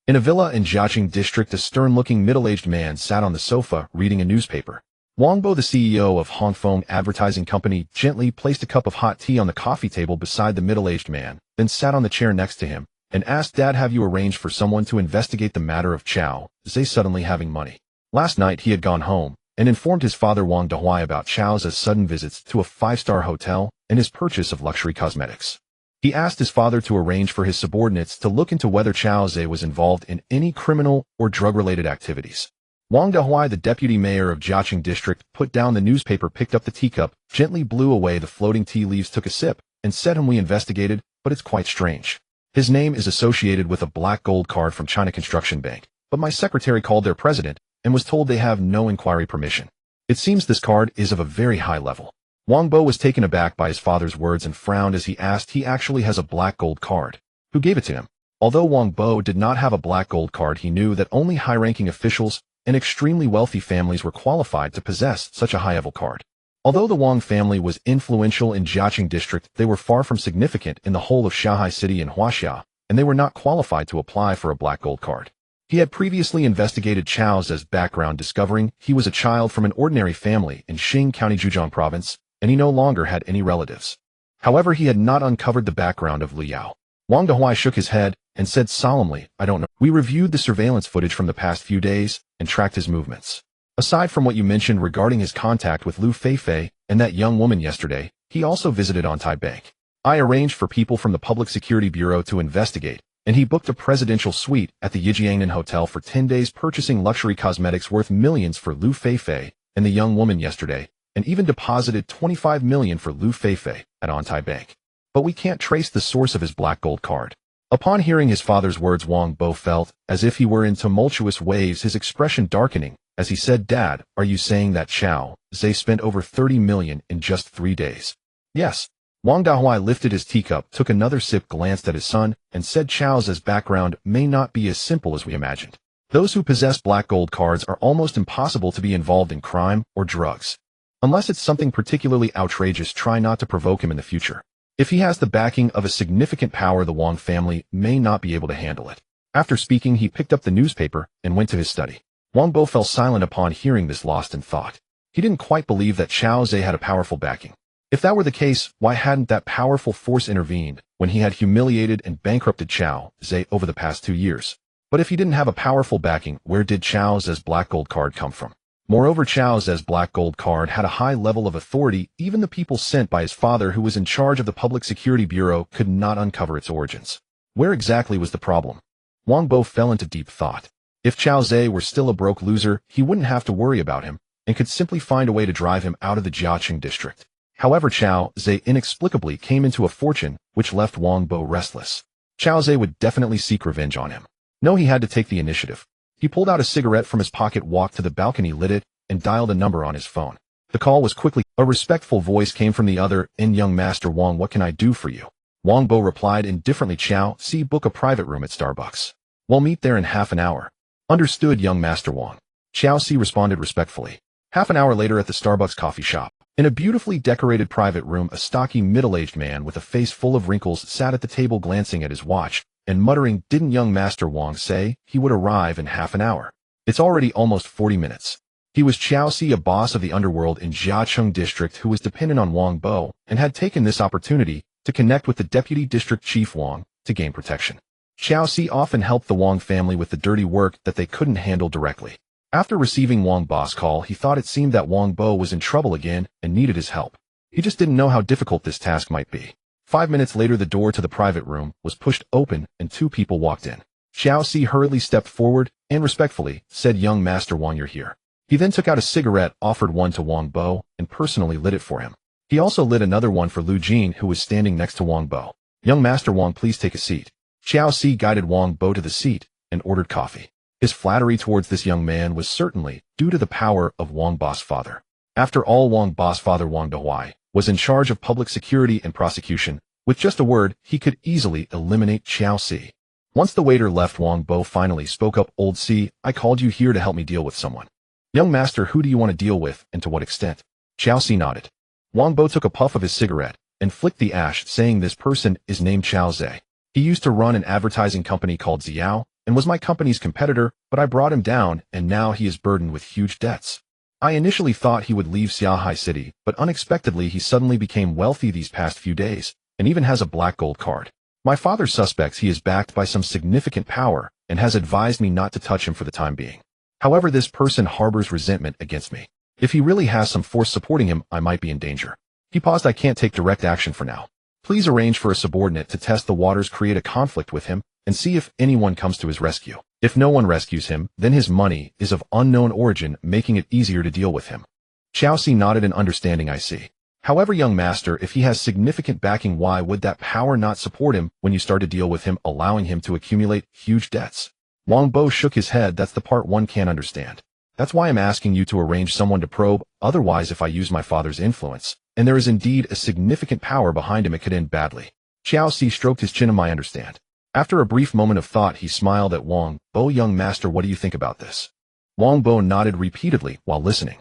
In a villa in Jiaqing district, a stern-looking middle-aged man sat on the sofa reading a newspaper. Wang Bo, the CEO of Hongfeng Advertising Company, gently placed a cup of hot tea on the coffee table beside the middle-aged man, then sat on the chair next to him and asked, "Dad, have you arranged for someone to investigate the matter of Chao Zhe suddenly having money?" Last night he had gone home and informed his father Wang Dahui about Chao Zhe's sudden visits to a 5-star hotel and his purchase of luxury cosmetics. He asked his father to arrange for his subordinates to look into whether Chao Zhe was involved in any criminal or drug-related activities. Wang Dahui, the deputy mayor of Jiaqing district, put down the newspaper, picked up the teacup, gently blew away the floating tea leaves, took a sip, and said, "We investigated, but it's quite strange. His name is associated with a black gold card from China Construction Bank, but my secretary called their president and was told they have no inquiry permission. It seems this card is of a very high level." Wang Bo was taken aback by his father's words and frowned as he asked, "He actually has a black gold card. Who gave it to him?" Although Wang Bo did not have a black gold card, he knew that only high-ranking officials and extremely wealthy families were qualified to possess such a high-level card. Although the Wang family was influential in Jiaqing district, they were far from significant in the whole of Shanghai City and Huaxia, and they were not qualified to apply for a black gold card. He had previously investigated Chao Zhe's background, discovering he was a child from an ordinary family in Xing County, Zhejiang Province, and he no longer had any relatives. However, he had not uncovered the background of Lu Yao. Wang Dahui shook his head and said solemnly, "I don't know. We reviewed the surveillance footage from the past few days and tracked his movements. Aside from what you mentioned regarding his contact with Lu Feifei and that young woman yesterday, he also visited Ontai Bank. I arranged for people from the Public Security Bureau to investigate, and he booked a presidential suite at the Yijiangnan Hotel for 10 days, purchasing luxury cosmetics worth millions for Lu Feifei and the young woman yesterday, and even deposited 25 million for Lu Feifei at Ontai Bank. But we can't trace the source of his black gold card." Upon hearing his father's words, Wang Bo felt as if he were in tumultuous waves, his expression darkening as he said, "Dad, are you saying that Chao Zhe spent over 30 million in just 3 days? "Yes." Wang Dahui lifted his teacup, took another sip, glanced at his son, and said, "Chao Zhe's background may not be as simple as we imagined. Those who possess black gold cards are almost impossible to be involved in crime or drugs. Unless it's something particularly outrageous, try not to provoke him in the future. If he has the backing of a significant power, the Wang family may not be able to handle it." After speaking, he picked up the newspaper and went to his study. Wang Bo fell silent upon hearing this, lost in thought. He didn't quite believe that Chao Zhe had a powerful backing. If that were the case, why hadn't that powerful force intervened when he had humiliated and bankrupted Chao Zhe over the past 2 years? But if he didn't have a powerful backing, where did Chao Zhe's black gold card come from? Moreover, Chao Ze's black gold card had a high level of authority. Even the people sent by his father, who was in charge of the Public Security Bureau, could not uncover its origins. Where exactly was the problem? Wang Bo fell into deep thought. If Chao Ze were still a broke loser, he wouldn't have to worry about him, and could simply find a way to drive him out of the Jiaqing district. However, Chao Ze inexplicably came into a fortune, which left Wang Bo restless. Chao Ze would definitely seek revenge on him. No, he had to take the initiative. He pulled out a cigarette from his pocket, walked to the balcony, lit it, and dialed a number on his phone. The call was quickly. A respectful voice came from the other end. Young Master Wang, what can I do for you? Wang Bo replied indifferently. Chao C, book a private room at Starbucks. We'll meet there in half an hour. Understood, young Master Wang. Chao C responded respectfully. Half an hour later, at the Starbucks coffee shop, in a beautifully decorated private room, a stocky middle-aged man with a face full of wrinkles sat at the table, glancing at his watch and muttering. Didn't young Master Wang say he would arrive in half an hour? It's already almost 40 minutes. He was Chao Si, a boss of the underworld in Jiaqing district who was dependent on Wang Bo and had taken this opportunity to connect with the deputy district chief Wang to gain protection. Chao Si often helped the Wang family with the dirty work that they couldn't handle directly. After receiving Wang Bo's call, he thought it seemed that Wang Bo was in trouble again and needed his help. He just didn't know how difficult this task might be. 5 minutes later, the door to the private room was pushed open and 2 people walked in. Chao Si hurriedly stepped forward and respectfully said, young Master Wang, you're here. He then took out a cigarette, offered one to Wang Bo, and personally lit it for him. He also lit another one for Lu Jin, who was standing next to Wang Bo. Young Master Wang, please take a seat. Chao Si guided Wang Bo to the seat and ordered coffee. His flattery towards this young man was certainly due to the power of Wang Bo's father. After all, Wang Bo's father, Wang Dohuai, was in charge of public security and prosecution. With just a word, he could easily eliminate Chao Si. Once the waiter left, Wang Bo finally spoke up. Old Si, I called you here to help me deal with someone. Young Master, who do you want to deal with, and to what extent? Chao Si nodded. Wang Bo took a puff of his cigarette and flicked the ash, saying, this person is named Chao Ze. He used to run an advertising company called Xiao and was my company's competitor, but I brought him down, and now he is burdened with huge debts. I initially thought he would leave Xiahai City, but unexpectedly he suddenly became wealthy these past few days, and even has a black gold card. My father suspects he is backed by some significant power and has advised me not to touch him for the time being. However, this person harbors resentment against me. If he really has some force supporting him, I might be in danger. He paused. I can't take direct action for now. Please arrange for a subordinate to test the waters, create a conflict with him, and see if anyone comes to his rescue. If no one rescues him, then his money is of unknown origin, making it easier to deal with him. Chao Si nodded in understanding. I see. However, young master, if he has significant backing, why would that power not support him when you start to deal with him, allowing him to accumulate huge debts? Wang Bo shook his head. That's the part one can't understand. That's why I'm asking you to arrange someone to probe. Otherwise, if I use my father's influence, and there is indeed a significant power behind him, it could end badly. Chao Si stroked his chin. I understand. After a brief moment of thought, he smiled at Wang Bo. Young master, what do you think about this? Wang Bo nodded repeatedly while listening.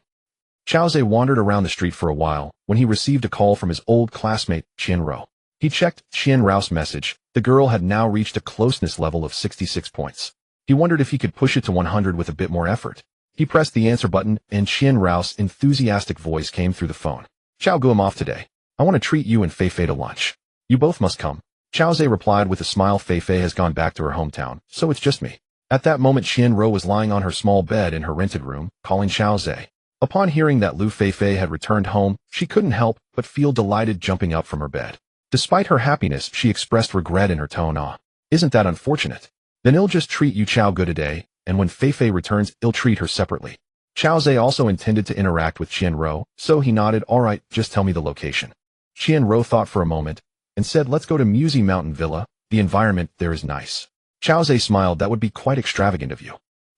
Chao Ze wandered around the street for a while when he received a call from his old classmate, Qian Rao. He checked Qian Rao's message. The girl had now reached a closeness level of 66 points. He wondered if he could push it to 100 with a bit more effort. He pressed the answer button, and Qian Rao's enthusiastic voice came through the phone. Chao Gu, I'm off today. I want to treat you and Fei Fei to lunch. You both must come. Chao Ze replied with a smile. Fei Fei has gone back to her hometown, so it's just me. At that moment, Qian Rao was lying on her small bed in her rented room, calling Chao Ze. Upon hearing that Lu Fei Fei had returned home, she couldn't help but feel delighted, jumping up from her bed. Despite her happiness, she expressed regret in her tone. Isn't that unfortunate? Then I'll just treat you Chao Gu today, and when Fei Fei returns, I'll treat her separately. Chao Ze also intended to interact with Qian Rao, so he nodded. All right, just tell me the location. Qian Rao thought for a moment and said, let's go to Musi Mountain Villa. The environment there is nice. Chao Ze smiled. That would be quite extravagant of you.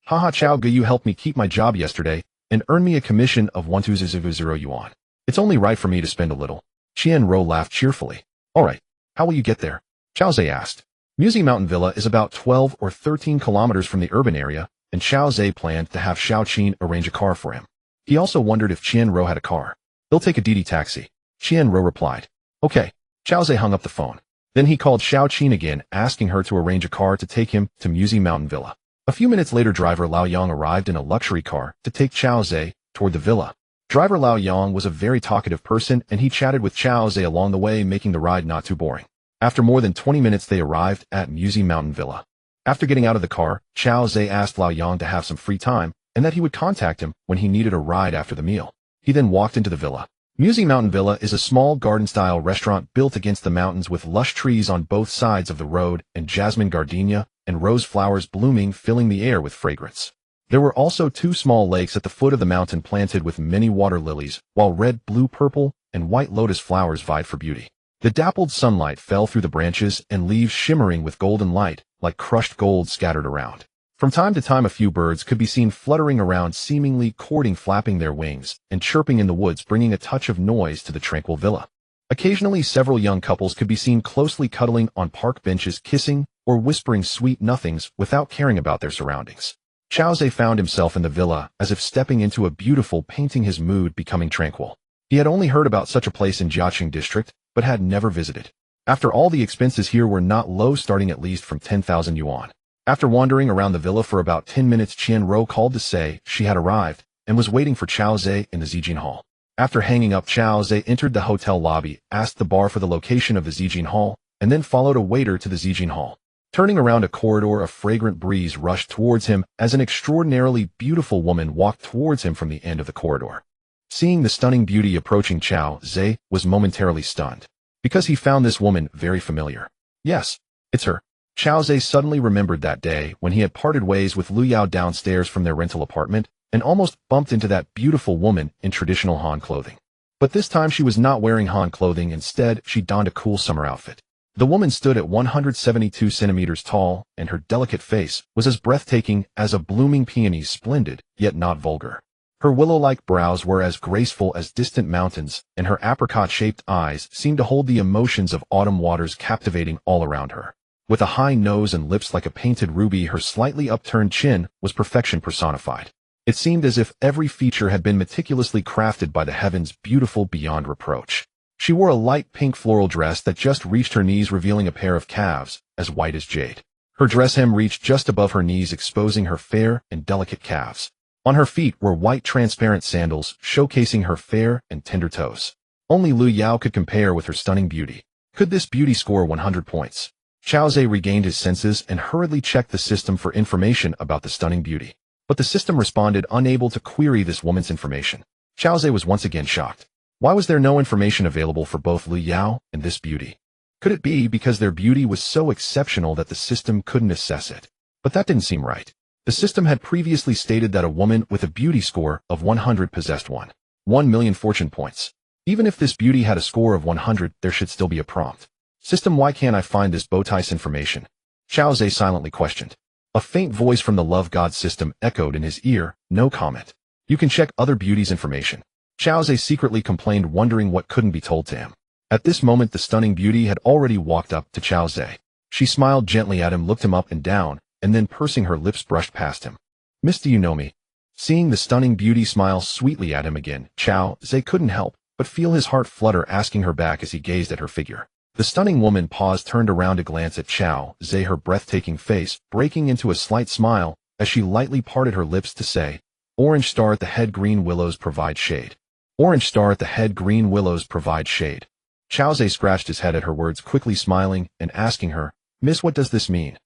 Haha, Chao Gu, you helped me keep my job yesterday and earned me a commission of 1,200 yuan. It's only right for me to spend a little. Qian Rao laughed cheerfully. All right, how will you get there? Chao Ze asked. Musi Mountain Villa is about 12 or 13 kilometers from the urban area, and Chao Ze planned to have Xiao Qin arrange a car for him. He also wondered if Qian Rao had a car. He'll take a Didi taxi. Qian Rao replied. Okay. Chao Ze hung up the phone. Then he called Xiao Qin again, asking her to arrange a car to take him to Musi Mountain Villa. A few minutes later, driver Lao Yang arrived in a luxury car to take Chao Ze toward the villa. Driver Lao Yang was a very talkative person, and he chatted with Chao Ze along the way, making the ride not too boring. After more than 20 minutes, they arrived at Musi Mountain Villa. After getting out of the car, Chao Ze asked Lao Yang to have some free time and that he would contact him when he needed a ride after the meal. He then walked into the villa. Musée Mountain Villa is a small garden-style restaurant built against the mountains with lush trees on both sides of the road and jasmine gardenia and rose flowers blooming, filling the air with fragrance. There were also 2 small lakes at the foot of the mountain planted with many water lilies, while red, blue, purple, and white lotus flowers vied for beauty. The dappled sunlight fell through the branches and leaves shimmering with golden light, like crushed gold scattered around. From time to time a few birds could be seen fluttering around, seemingly courting, flapping their wings, and chirping in the woods, bringing a touch of noise to the tranquil villa. Occasionally several young couples could be seen closely cuddling on park benches, kissing, or whispering sweet nothings without caring about their surroundings. Chao found himself in the villa, as if stepping into a beautiful painting, his mood becoming tranquil. He had only heard about such a place in Jiaqing district, but had never visited. After all, the expenses here were not low, starting at least from 10,000 yuan. After wandering around the villa for about 10 minutes, Qian Ro called to say she had arrived and was waiting for Chao in the Zijin Hall. After hanging up, Chao entered the hotel lobby, asked the bar for the location of the Zijin Hall, and then followed a waiter to the Zijin Hall. Turning around a corridor, a fragrant breeze rushed towards him as an extraordinarily beautiful woman walked towards him from the end of the corridor. Seeing the stunning beauty approaching, Chao was momentarily stunned, because he found this woman very familiar. Yes, it's her. Chao suddenly remembered that day when he had parted ways with Lu Yao downstairs from their rental apartment and almost bumped into that beautiful woman in traditional Han clothing. But this time she was not wearing Han clothing. Instead, she donned a cool summer outfit. The woman stood at 172 centimeters tall, and her delicate face was as breathtaking as a blooming peony, splendid, yet not vulgar. Her willow-like brows were as graceful as distant mountains, and her apricot-shaped eyes seemed to hold the emotions of autumn waters, captivating all around her. With a high nose and lips like a painted ruby, her slightly upturned chin was perfection personified. It seemed as if every feature had been meticulously crafted by the heavens, beautiful beyond reproach. She wore a light pink floral dress that just reached her knees, revealing a pair of calves as white as jade. Her dress hem reached just above her knees, exposing her fair and delicate calves. On her feet were white transparent sandals, showcasing her fair and tender toes. Only Lu Yao could compare with her stunning beauty. Could this beauty score 100 points? Chao regained his senses and hurriedly checked the system for information about the stunning beauty. But the system responded, unable to query this woman's information. Chao was once again shocked. Why was there no information available for both Lu Yao and this beauty? Could it be because their beauty was so exceptional that the system couldn't assess it? But that didn't seem right. The system had previously stated that a woman with a beauty score of 100 possessed 1 million fortune points. Even if this beauty had a score of 100, there should still be a prompt. System, why can't I find this Bowtie's information? Chao silently questioned. A faint voice from the love god system echoed in his ear, no comment. You can check other beauty's information. Chao secretly complained, wondering what couldn't be told to him. At this moment, the stunning beauty had already walked up to Chao. She smiled gently at him, looked him up and down, and then pursing her lips brushed past him. Miss, do you know me? Seeing the stunning beauty smile sweetly at him again, Chao couldn't help but feel his heart flutter, asking her back as he gazed at her figure. The stunning woman paused, turned around to glance at Chao, her breathtaking face breaking into a slight smile as she lightly parted her lips to say, "Orange star at the head, green willows provide shade. Orange star at the head, green willows provide shade." Chao scratched his head at her words, quickly smiling and asking her, "Miss, what does this mean?"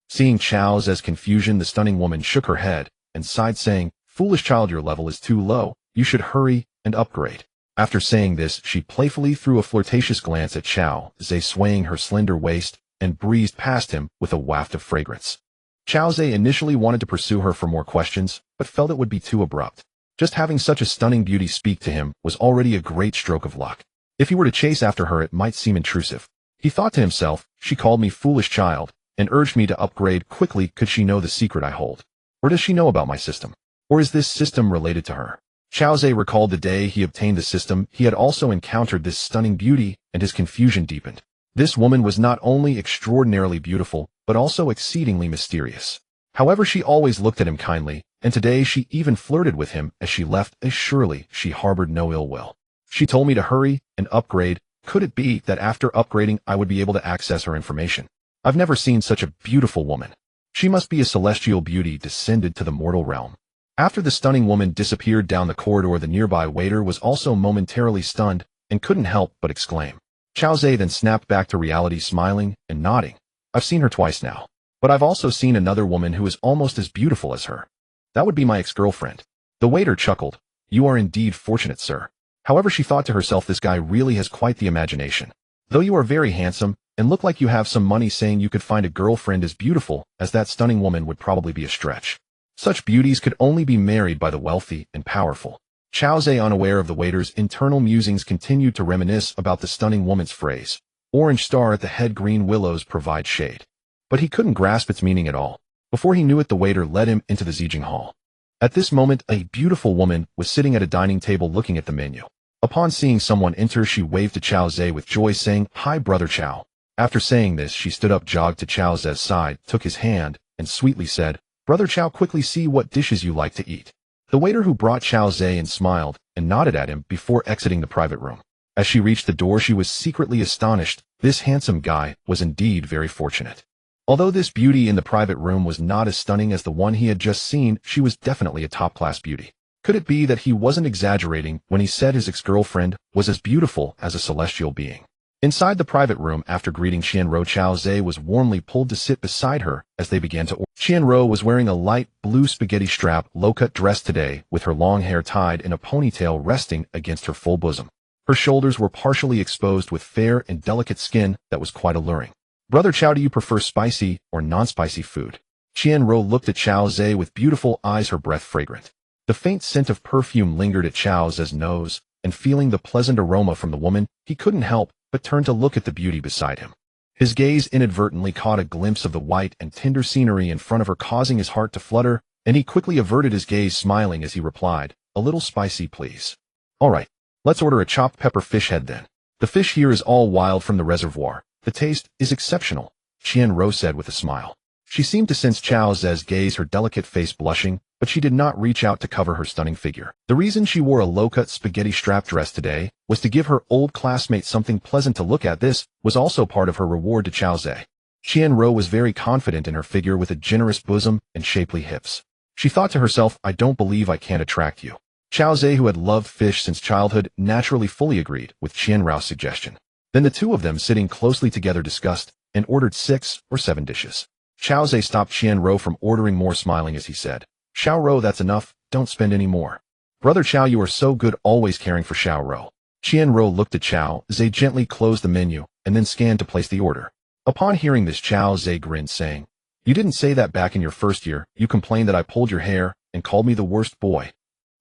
Seeing Chao's confusion, the stunning woman shook her head and sighed, saying, "Foolish child, your level is too low. You should hurry and upgrade." After saying this, she playfully threw a flirtatious glance at Chao, swaying her slender waist, and breezed past him with a waft of fragrance. Chao initially wanted to pursue her for more questions, but felt it would be too abrupt. Just having such a stunning beauty speak to him was already a great stroke of luck. If he were to chase after her, it might seem intrusive. He thought to himself, she called me foolish child, and urged me to upgrade quickly. Could she know the secret I hold? Or does she know about my system? Or is this system related to her? Chao recalled the day he obtained the system. He had also encountered this stunning beauty, and his confusion deepened. This woman was not only extraordinarily beautiful, but also exceedingly mysterious. However, she always looked at him kindly, and today she even flirted with him as she left, as surely she harbored no ill will. She told me to hurry and upgrade. Could it be that after upgrading I would be able to access her information? I've never seen such a beautiful woman. She must be a celestial beauty descended to the mortal realm. After the stunning woman disappeared down the corridor, the nearby waiter was also momentarily stunned and couldn't help but exclaim. Chao then snapped back to reality, smiling and nodding. I've seen her twice now, but I've also seen another woman who is almost as beautiful as her. That would be my ex-girlfriend. The waiter chuckled. You are indeed fortunate, sir. However, she thought to herself, this guy really has quite the imagination. Though you are very handsome and look like you have some money, saying you could find a girlfriend as beautiful as that stunning woman would probably be a stretch. Such beauties could only be married by the wealthy and powerful. Chao Zhe, unaware of the waiter's internal musings, continued to reminisce about the stunning woman's phrase. Orange star at the head, green willows provide shade. But he couldn't grasp its meaning at all. Before he knew it, the waiter led him into the Zijing Hall. At this moment, a beautiful woman was sitting at a dining table looking at the menu. Upon seeing someone enter, she waved to Chao Zhe with joy, saying, "Hi, brother Chao." After saying this, she stood up, jogged to Chao Zhe's side, took his hand, and sweetly said, "Brother Chao, quickly see what dishes you like to eat." The waiter who brought Chao Zhe in smiled and nodded at him before exiting the private room. As she reached the door, she was secretly astonished. This handsome guy was indeed very fortunate. Although this beauty in the private room was not as stunning as the one he had just seen, she was definitely a top-class beauty. Could it be that he wasn't exaggerating when he said his ex-girlfriend was as beautiful as a celestial being? Inside the private room, after greeting Qianro, Chao Zhe was warmly pulled to sit beside her as they began to order. Qianro was wearing a light blue spaghetti strap low-cut dress today, with her long hair tied in a ponytail resting against her full bosom. Her shoulders were partially exposed with fair and delicate skin that was quite alluring. "Brother Chao, do you prefer spicy or non-spicy food?" Qianro looked at Chao Zhe with beautiful eyes, her breath fragrant. The faint scent of perfume lingered at Chao Zhe's nose, and feeling the pleasant aroma from the woman, he couldn't help but turned to look at the beauty beside him. His gaze inadvertently caught a glimpse of the white and tender scenery in front of her, causing his heart to flutter, and he quickly averted his gaze, smiling as he replied, "A little spicy, please." "All right, let's order a chopped pepper fish head then. The fish here is all wild from the reservoir. The taste is exceptional," Qianro said with a smile. She seemed to sense Chao Zhe's gaze, her delicate face blushing, but she did not reach out to cover her stunning figure. The reason she wore a low-cut spaghetti strap dress today was to give her old classmate something pleasant to look at. This was also part of her reward to Chao Zhe. Qianro was very confident in her figure with a generous bosom and shapely hips. She thought to herself, "I don't believe I can't attract you." Chao Zhe, who had loved fish since childhood, naturally fully agreed with Qianro's suggestion. Then the two of them, sitting closely together, discussed and ordered 6 or 7 dishes. Chao Zhe stopped Qianro from ordering more, smiling as he said, "Xiaoro, that's enough, don't spend any more." "Brother Chao, you are so good, always caring for Xiaoro." Qianro looked at Chao Zhe, gently closed the menu, and then scanned to place the order. Upon hearing this, Chao Zhe grinned, saying, "You didn't say that back in your first year. You complained that I pulled your hair and called me the worst boy."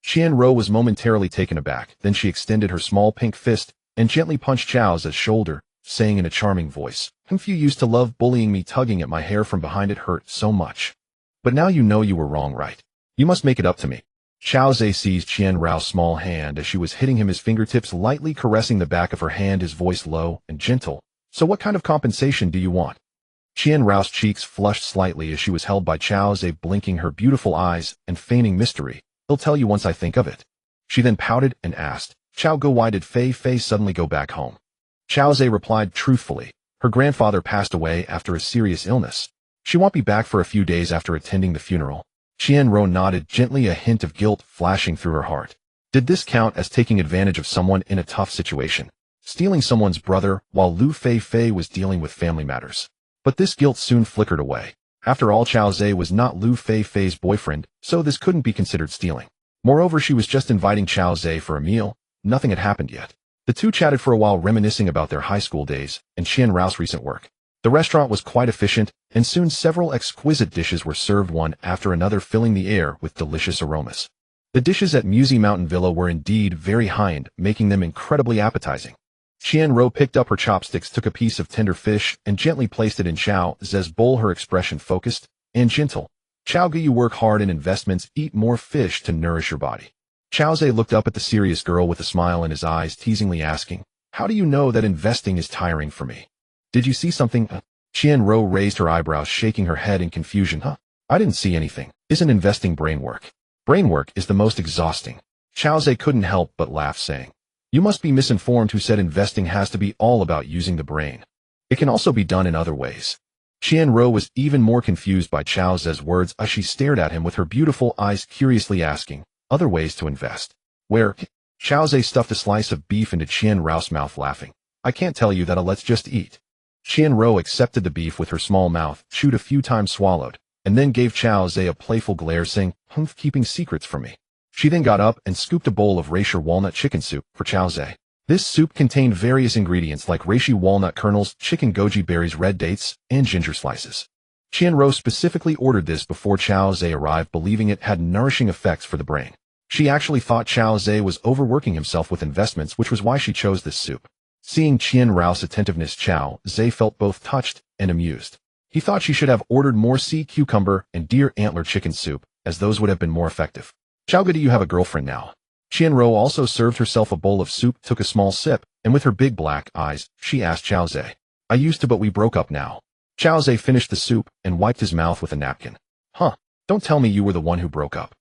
Qianro was momentarily taken aback. Then she extended her small pink fist and gently punched Chao Zhe's shoulder, saying in a charming voice, "You used to love bullying me, tugging at my hair from behind. It hurt so much. But now you know you were wrong, right? You must make it up to me." Chao Zhe seized Qianro's small hand as she was hitting him, his fingertips lightly caressing the back of her hand, his voice low and gentle. "So what kind of compensation do you want?" Qianro's cheeks flushed slightly as she was held by Chao Zhe, blinking her beautiful eyes and feigning mystery. "I'll tell you once I think of it." She then pouted and asked, "Chao Go, why did Fei Fei suddenly go back home?" Chao Zhe replied truthfully, "Her grandfather passed away after a serious illness. She won't be back for a few days after attending the funeral." Qianro nodded gently, a hint of guilt flashing through her heart. Did this count as taking advantage of someone in a tough situation? Stealing someone's brother while Lu Fei Fei was dealing with family matters? But this guilt soon flickered away. After all, Chao Zhe was not Lu Fei Fei's boyfriend, so this couldn't be considered stealing. Moreover, she was just inviting Chao Zhe for a meal. Nothing had happened yet. The two chatted for a while, reminiscing about their high school days and Qianro's recent work. The restaurant was quite efficient, and soon several exquisite dishes were served, one after another, filling the air with delicious aromas. The dishes at Musi Mountain Villa were indeed very high-end, making them incredibly appetizing. Qianro picked up her chopsticks, took a piece of tender fish, and gently placed it in Chao Zhe's bowl, her expression focused and gentle. "Chao Ge, you work hard in investments, eat more fish to nourish your body." Chao Zhe looked up at the serious girl with a smile in his eyes, teasingly asking, "How do you know that investing is tiring for me? Did you see something?" Qianro raised her eyebrows, shaking her head in confusion. "I didn't see anything. Isn't investing brain work? Brain work is the most exhausting." Chao Zhe couldn't help but laugh, saying, "You must be misinformed. Who said investing has to be all about using the brain? It can also be done in other ways." Qianro was even more confused by Chao Zhe's words as she stared at him with her beautiful eyes, curiously asking, "Other ways to invest? Where?" Chao Zhe stuffed a slice of beef into Qianro's mouth, laughing. "I can't tell you that. Let's just eat." Qianro accepted the beef with her small mouth, chewed a few times, swallowed. and then gave Chao Zhe a playful glare saying, "Humph, keeping secrets from me." She then got up and scooped a bowl of reishi walnut chicken soup for Chao Zhe. This soup contained various ingredients like reishi walnut kernels, chicken goji berries, red dates, and ginger slices. Qianro specifically ordered this before Chao Zhe arrived, believing it had nourishing effects for the brain. She actually thought Chao Zhe was overworking himself with investments, which was why she chose this soup. Seeing Qianro's attentiveness, Chao Zhe felt both touched and amused. He thought she should have ordered more sea cucumber and deer antler chicken soup, as those would have been more effective. "Chao, good, do you have a girlfriend now?" Qianro also served herself a bowl of soup, took a small sip, and with her big black eyes, she asked Chao Zhe. "I used to, but we broke up now." Chao Zhe finished the soup and wiped his mouth with a napkin. "Huh, don't tell me you were the one who broke up.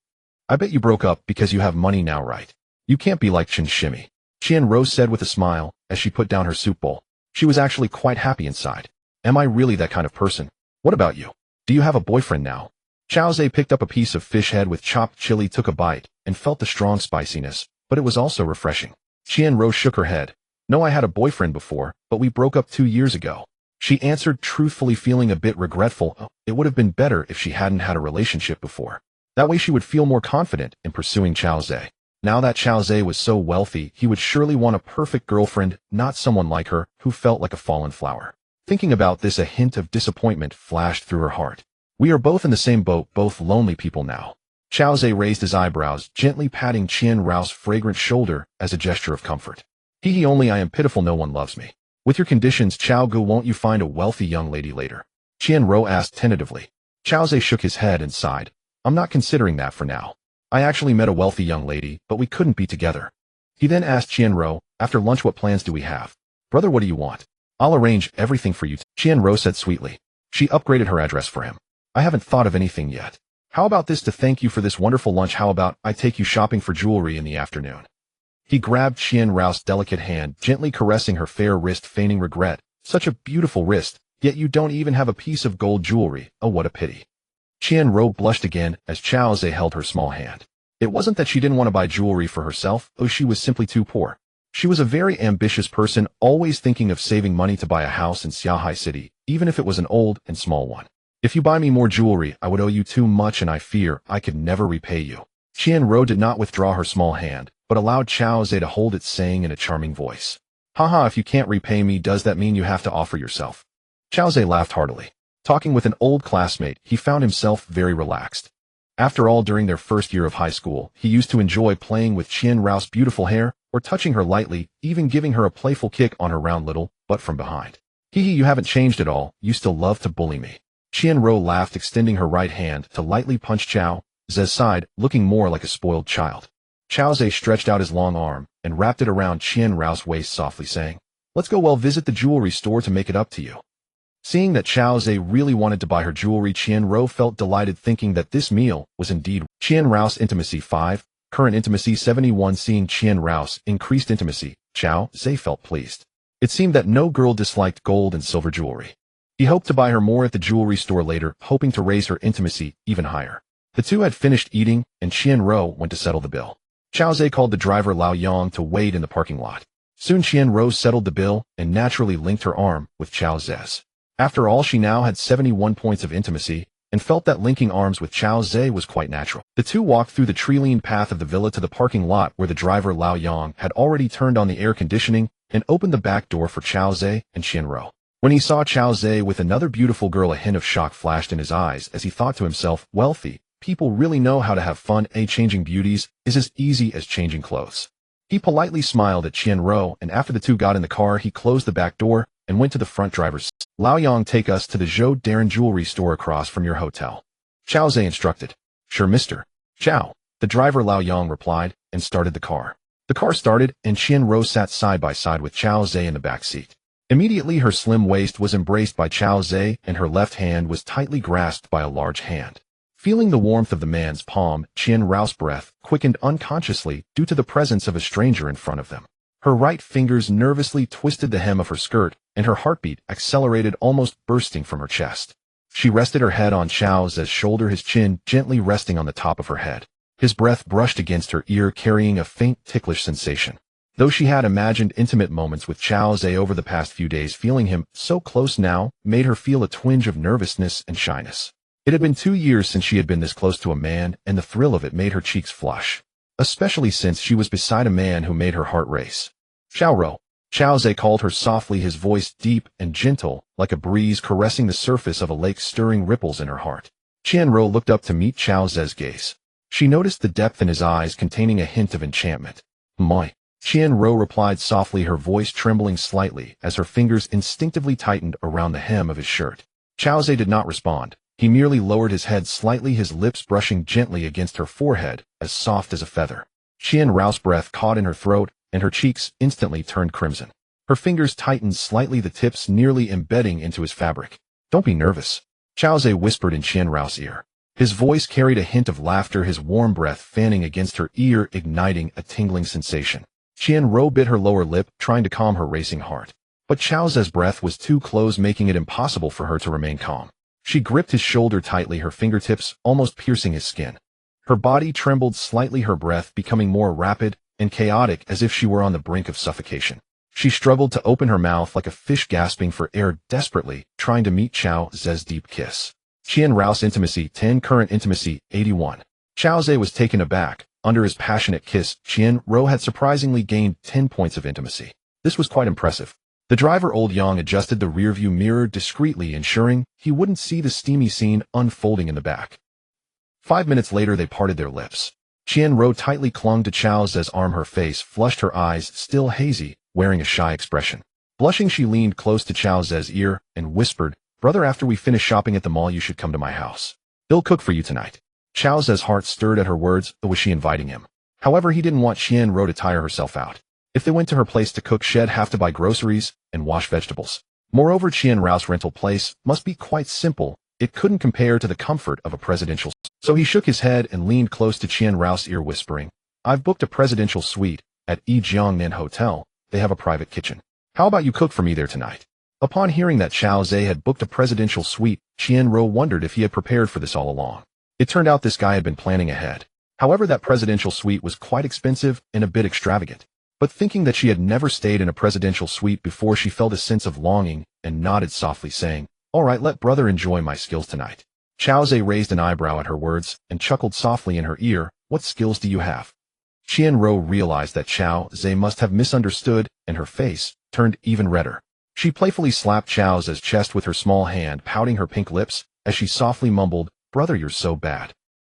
I bet you broke up because you have money now, right? You can't be like Chen Shimmy," Qianro said with a smile as she put down her soup bowl. She was actually quite happy inside. "Am I really that kind of person? What about you? Do you have a boyfriend now?" Chao Zhe picked up a piece of fish head with chopped chili, took a bite, and felt the strong spiciness, but it was also refreshing. Qianro shook her head. "No, I had a boyfriend before, but we broke up 2 years ago." She answered truthfully, feeling a bit regretful. It would have been better if she hadn't had a relationship before. That way she would feel more confident in pursuing Chao Zhe. Now that Chao Zhe was so wealthy, he would surely want a perfect girlfriend, not someone like her, who felt like a fallen flower. Thinking about this, a hint of disappointment flashed through her heart. "We are both in the same boat, both lonely people now." Chao Zhe raised his eyebrows, gently patting Qianro's fragrant shoulder as a gesture of comfort. "Hee, only I am pitiful, no one loves me." "With your conditions, Chao Gu, won't you find a wealthy young lady later?" Qianro asked tentatively. Chao Zhe shook his head and sighed. "I'm not considering that for now. I actually met a wealthy young lady, but we couldn't be together." He then asked Qianro, "After lunch, what plans do we have?" "Brother, what do you want?" "I'll arrange everything for you," Qianro said sweetly. She upgraded her address for him. "I haven't thought of anything yet. How about this to thank you for this wonderful lunch? How about I take you shopping for jewelry in the afternoon?" He grabbed Qianro's delicate hand, gently caressing her fair wrist, feigning regret. "Such a beautiful wrist, yet you don't even have a piece of gold jewelry. Oh, what a pity." Qianro blushed again as Chao Zhe held her small hand. It wasn't that she didn't want to buy jewelry for herself, she was simply too poor. She was a very ambitious person, always thinking of saving money to buy a house in Xiaohai City, even if it was an old and small one. "If you buy me more jewelry, I would owe you too much, and I fear I could never repay you." Qianro did not withdraw her small hand, but allowed Chao Zhe to hold it, saying in a charming voice, "Haha, if you can't repay me, does that mean you have to offer yourself?" Chao Zhe laughed heartily. Talking with an old classmate, he found himself very relaxed. After all, during their first year of high school, he used to enjoy playing with Qianro's beautiful hair, or touching her lightly, even giving her a playful kick on her round little butt from behind. "Hee, you haven't changed at all, you still love to bully me." Qianro laughed, extending her right hand to lightly punch Chao Zhe's side, looking more like a spoiled child. Chao Zhe stretched out his long arm and wrapped it around Qianro's waist, softly saying, "Let's go, well, visit the jewelry store to make it up to you." Seeing that Chao Zhe really wanted to buy her jewelry, Qianro felt delighted, thinking that this meal was indeed Qianro's intimacy 5, current intimacy 71. Seeing Qianro's increased intimacy, Chao Zhe felt pleased. It seemed that no girl disliked gold and silver jewelry. He hoped to buy her more at the jewelry store later, hoping to raise her intimacy even higher. The two had finished eating, and Qianro went to settle the bill. Chao Zhe called the driver Lao Yang to wait in the parking lot. Soon Qianro settled the bill and naturally linked her arm with Chao Zhe's. After all, she now had 71 points of intimacy, and felt that linking arms with Chao Zhe was quite natural. The two walked through the tree-lined path of the villa to the parking lot, where the driver Lao Yang had already turned on the air conditioning and opened the back door for Chao Zhe and Qianro. When he saw Chao Zhe with another beautiful girl, a hint of shock flashed in his eyes as he thought to himself, "Wealthy people really know how to have fun. Changing beauties is as easy as changing clothes." He politely smiled at Qianro, and after the two got in the car, he closed the back door and went to the front driver's seat. "Lao Yang, take us to the Zhou Darren jewelry store across from your hotel," Chao Zhe instructed. "Sure, Mr. Chao," the driver Lao Yang replied, and started the car. The car started, and Qianro sat side by side with Chao Zhe in the back seat. Immediately, her slim waist was embraced by Chao Zhe, and her left hand was tightly grasped by a large hand. Feeling the warmth of the man's palm, Qianro's breath quickened unconsciously due to the presence of a stranger in front of them. Her right fingers nervously twisted the hem of her skirt, and her heartbeat accelerated, almost bursting from her chest. She rested her head on Chao Zhe's shoulder, his chin gently resting on the top of her head. His breath brushed against her ear, carrying a faint ticklish sensation. Though she had imagined intimate moments with Chao Zhe over the past few days, feeling him so close now made her feel a twinge of nervousness and shyness. It had been 2 years since she had been this close to a man, and the thrill of it made her cheeks flush, especially since she was beside a man who made her heart race. Xiaoro. Chao Zhe called her softly, his voice deep and gentle, like a breeze caressing the surface of a lake, stirring ripples in her heart. Qianruo looked up to meet Chao Zhe's gaze. She noticed the depth in his eyes, containing a hint of enchantment. My. Qianruo replied softly, her voice trembling slightly as her fingers instinctively tightened around the hem of his shirt. Chao Zhe did not respond. He merely lowered his head slightly, his lips brushing gently against her forehead, as soft as a feather. Qianruo's breath caught in her throat, and her cheeks instantly turned crimson. Her fingers tightened slightly, the tips nearly embedding into his fabric. Don't be nervous, Chao Zhe whispered in Qianruo's ear. His voice carried a hint of laughter, his warm breath fanning against her ear, igniting a tingling sensation. Qianruo bit her lower lip, trying to calm her racing heart. But Chao Zhe's breath was too close, making it impossible for her to remain calm. She gripped his shoulder tightly, her fingertips almost piercing his skin. Her body trembled slightly, her breath becoming more rapid and chaotic, as if she were on the brink of suffocation. She struggled to open her mouth like a fish gasping for air, desperately trying to meet Chao Zhe's deep kiss. Qianruo's intimacy 10 current intimacy 81. Chao Zhe was taken aback. Under his passionate kiss, Qianruo had surprisingly gained 10 points of intimacy. This was quite impressive. The driver Old Yang adjusted the rearview mirror discreetly, ensuring he wouldn't see the steamy scene unfolding in the back. 5 minutes later they parted their lips. Qianruo tightly clung to Chao Zhe's arm, her face flushed, her eyes still hazy, wearing a shy expression. Blushing, she leaned close to Chao Zhe's ear and whispered, "Brother, after we finish shopping at the mall, you should come to my house. They'll cook for you tonight." Chao Zhe's heart stirred at her words, but was she inviting him? However, he didn't want Qianruo to tire herself out. If they went to her place to cook, she'd have to buy groceries and wash vegetables. Moreover, Qianruo's rental place must be quite simple. It couldn't compare to the comfort of a presidential suite. So he shook his head and leaned close to Qianruo's ear, whispering, "I've booked a presidential suite at Yijiangnan Hotel. They have a private kitchen. How about you cook for me there tonight?" Upon hearing that Chao Zhe had booked a presidential suite, Qianruo wondered if he had prepared for this all along. It turned out this guy had been planning ahead. However, that presidential suite was quite expensive and a bit extravagant. But thinking that she had never stayed in a presidential suite before, she felt a sense of longing and nodded softly, saying, "All right, let brother enjoy my skills tonight." Chao Zhe raised an eyebrow at her words and chuckled softly in her ear, "What skills do you have?" Qianruo realized that Chao Zhe must have misunderstood, and her face turned even redder. She playfully slapped Chao Zhe's chest with her small hand, pouting her pink lips, as she softly mumbled, "Brother, you're so bad."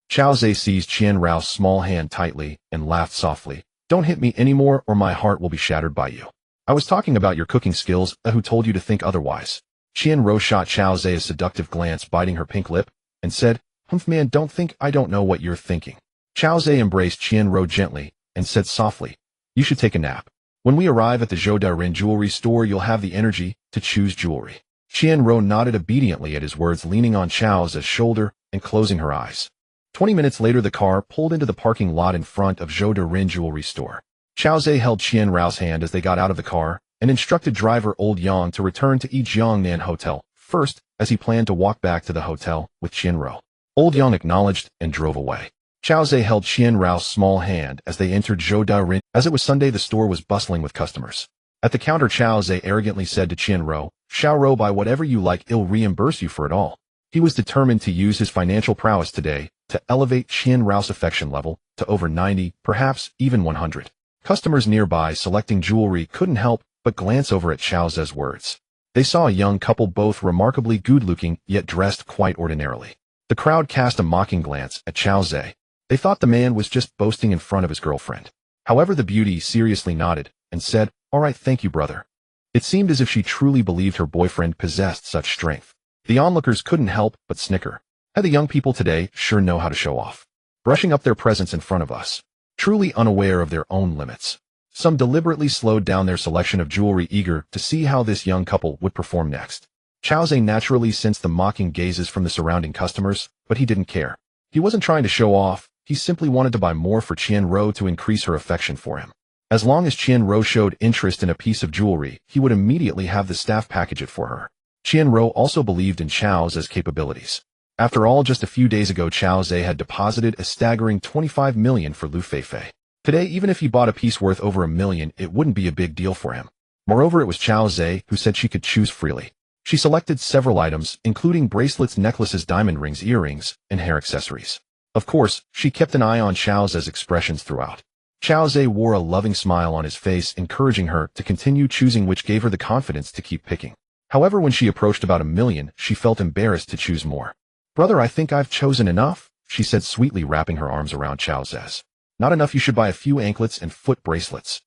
Chao Zhe seized Qianruo's small hand tightly and laughed softly. "Don't hit me anymore or my heart will be shattered by you. I was talking about your cooking skills, who told you to think otherwise?" Qianruo shot Chao Zhe a seductive glance, biting her pink lip, and said, "Man, don't think I don't know what you're thinking." Chao Zhe embraced Qianruo gently and said softly, "You should take a nap. When we arrive at the Zhoudarin jewelry store, you'll have the energy to choose jewelry." Qianruo nodded obediently at his words, leaning on Chao Zhe's shoulder and closing her eyes. 20 minutes later, the car pulled into the parking lot in front of Zhoudarin jewelry store. Chao Zhe held Qianruo's hand as they got out of the car and instructed driver Old Yang to return to Yijiangnan Hotel first, as he planned to walk back to the hotel with Qianruo. Old Yang acknowledged and drove away. Chao Zhe held Qianruo's small hand as they entered Zhoudarin. As it was Sunday, the store was bustling with customers. At the counter, Chao Zhe arrogantly said to Qianruo, "Xiaoro, buy whatever you like, I'll reimburse you for it all." He was determined to use his financial prowess today to elevate Qianruo's affection level to over 90, perhaps even 100. Customers nearby selecting jewelry couldn't help but glance over at Chao Zhe's words. They saw a young couple, both remarkably good-looking, yet dressed quite ordinarily. The crowd cast a mocking glance at Chao Zhe. They thought the man was just boasting in front of his girlfriend. However, the beauty seriously nodded and said, "All right, thank you, brother." It seemed as if she truly believed her boyfriend possessed such strength. The onlookers couldn't help but snicker. The young people today sure know how to show off, brushing up their presence in front of us, truly unaware of their own limits. Some deliberately slowed down their selection of jewelry, eager to see how this young couple would perform next. Chao Zhe naturally sensed the mocking gazes from the surrounding customers, but he didn't care. He wasn't trying to show off, he simply wanted to buy more for Qianruo to increase her affection for him. As long as Qianruo showed interest in a piece of jewelry, he would immediately have the staff package it for her. Qianruo also believed in Chao Zhe's capabilities. After all, just a few days ago, Chao Zhe had deposited a staggering 25 million for Lu Feifei. Today, even if he bought a piece worth over $1 million, it wouldn't be a big deal for him. Moreover, it was Chao Zhe who said she could choose freely. She selected several items, including bracelets, necklaces, diamond rings, earrings, and hair accessories. Of course, she kept an eye on Chao Zhe's expressions throughout. Chao Zhe wore a loving smile on his face, encouraging her to continue choosing, which gave her the confidence to keep picking. However, when she approached about 1,000,000, she felt embarrassed to choose more. "Brother, I think I've chosen enough," she said sweetly, wrapping her arms around Chao Zhe's. "Not enough, you should buy a few anklets and foot bracelets,"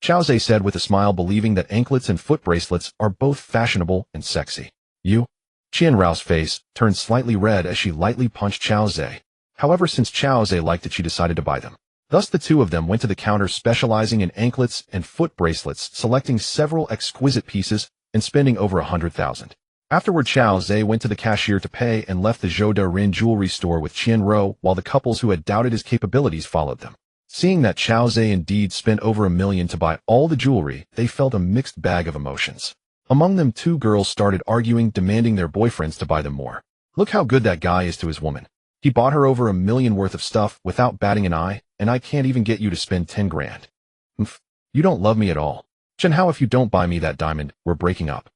Chao Zhe said with a smile, believing that anklets and foot bracelets are both fashionable and sexy. "You?" Qian Rao's face turned slightly red as she lightly punched Chao Zhe. However, since Chao Zhe liked it, she decided to buy them. Thus the two of them went to the counter specializing in anklets and foot bracelets, selecting several exquisite pieces and spending over 100,000. Afterward, Chao Zhe went to the cashier to pay and left the Zhou De Rin jewelry store with Qian Rao, while the couples who had doubted his capabilities followed them. Seeing that Chao Zhe indeed spent over 1,000,000 to buy all the jewelry, they felt a mixed bag of emotions. Among them, two girls started arguing, demanding their boyfriends to buy them more. "Look how good that guy is to his woman. He bought her over 1,000,000 worth of stuff without batting an eye, and I can't even get you to spend 10 grand. You don't love me at all. Chen Hao, if you don't buy me that diamond, we're breaking up."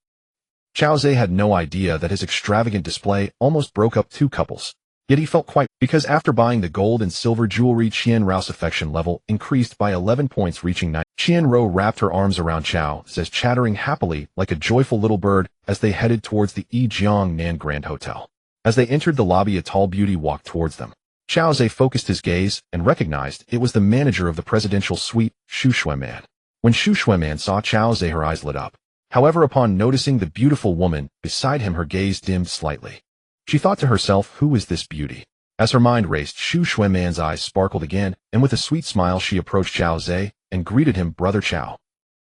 Chao Zhe had no idea that his extravagant display almost broke up two couples. Yet he felt quite, because after buying the gold and silver jewelry, Qian Rao's affection level increased by 11 points, reaching 9. Qian Rao wrapped her arms around Chao Zhe, chattering happily like a joyful little bird as they headed towards the Yijiang Nan Grand Hotel. As they entered the lobby, a tall beauty walked towards them. Chao Zhe focused his gaze and recognized it was the manager of the presidential suite, Xu Xueman. When Xu Xueman saw Chao Zhe, her eyes lit up. However, upon noticing the beautiful woman beside him, her gaze dimmed slightly. She thought to herself, "Who is this beauty?" As her mind raced, Xu Xueman's eyes sparkled again, and with a sweet smile she approached Chao Zhe and greeted him, "Brother Chao."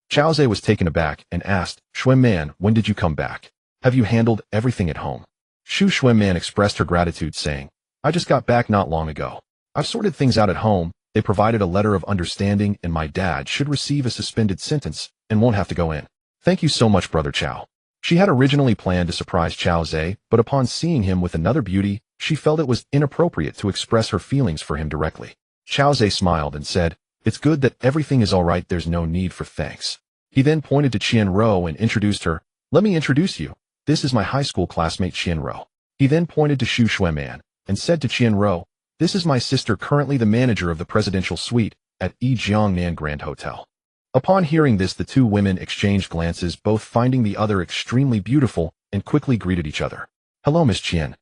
Chao Zhe was taken aback and asked, "Xueman, when did you come back? Have you handled everything at home?" Xu Xueman expressed her gratitude, saying, "I just got back not long ago. I've sorted things out at home. They provided a letter of understanding, and my dad should receive a suspended sentence and won't have to go in. Thank you so much, Brother Chao." She had originally planned to surprise Chao Zhe, but upon seeing him with another beauty, she felt it was inappropriate to express her feelings for him directly. Chao Zhe smiled and said, "It's good that everything is all right. There's no need for thanks." He then pointed to Qian Rao and introduced her. "Let me introduce you. This is my high school classmate, Qian Rao." He then pointed to Xu Xueman and said to Qian Rao, "This is my sister, currently the manager of the presidential suite at Yijiang Nan Grand Hotel." Upon hearing this, the two women exchanged glances, both finding the other extremely beautiful, and quickly greeted each other. "Hello, Miss Qian."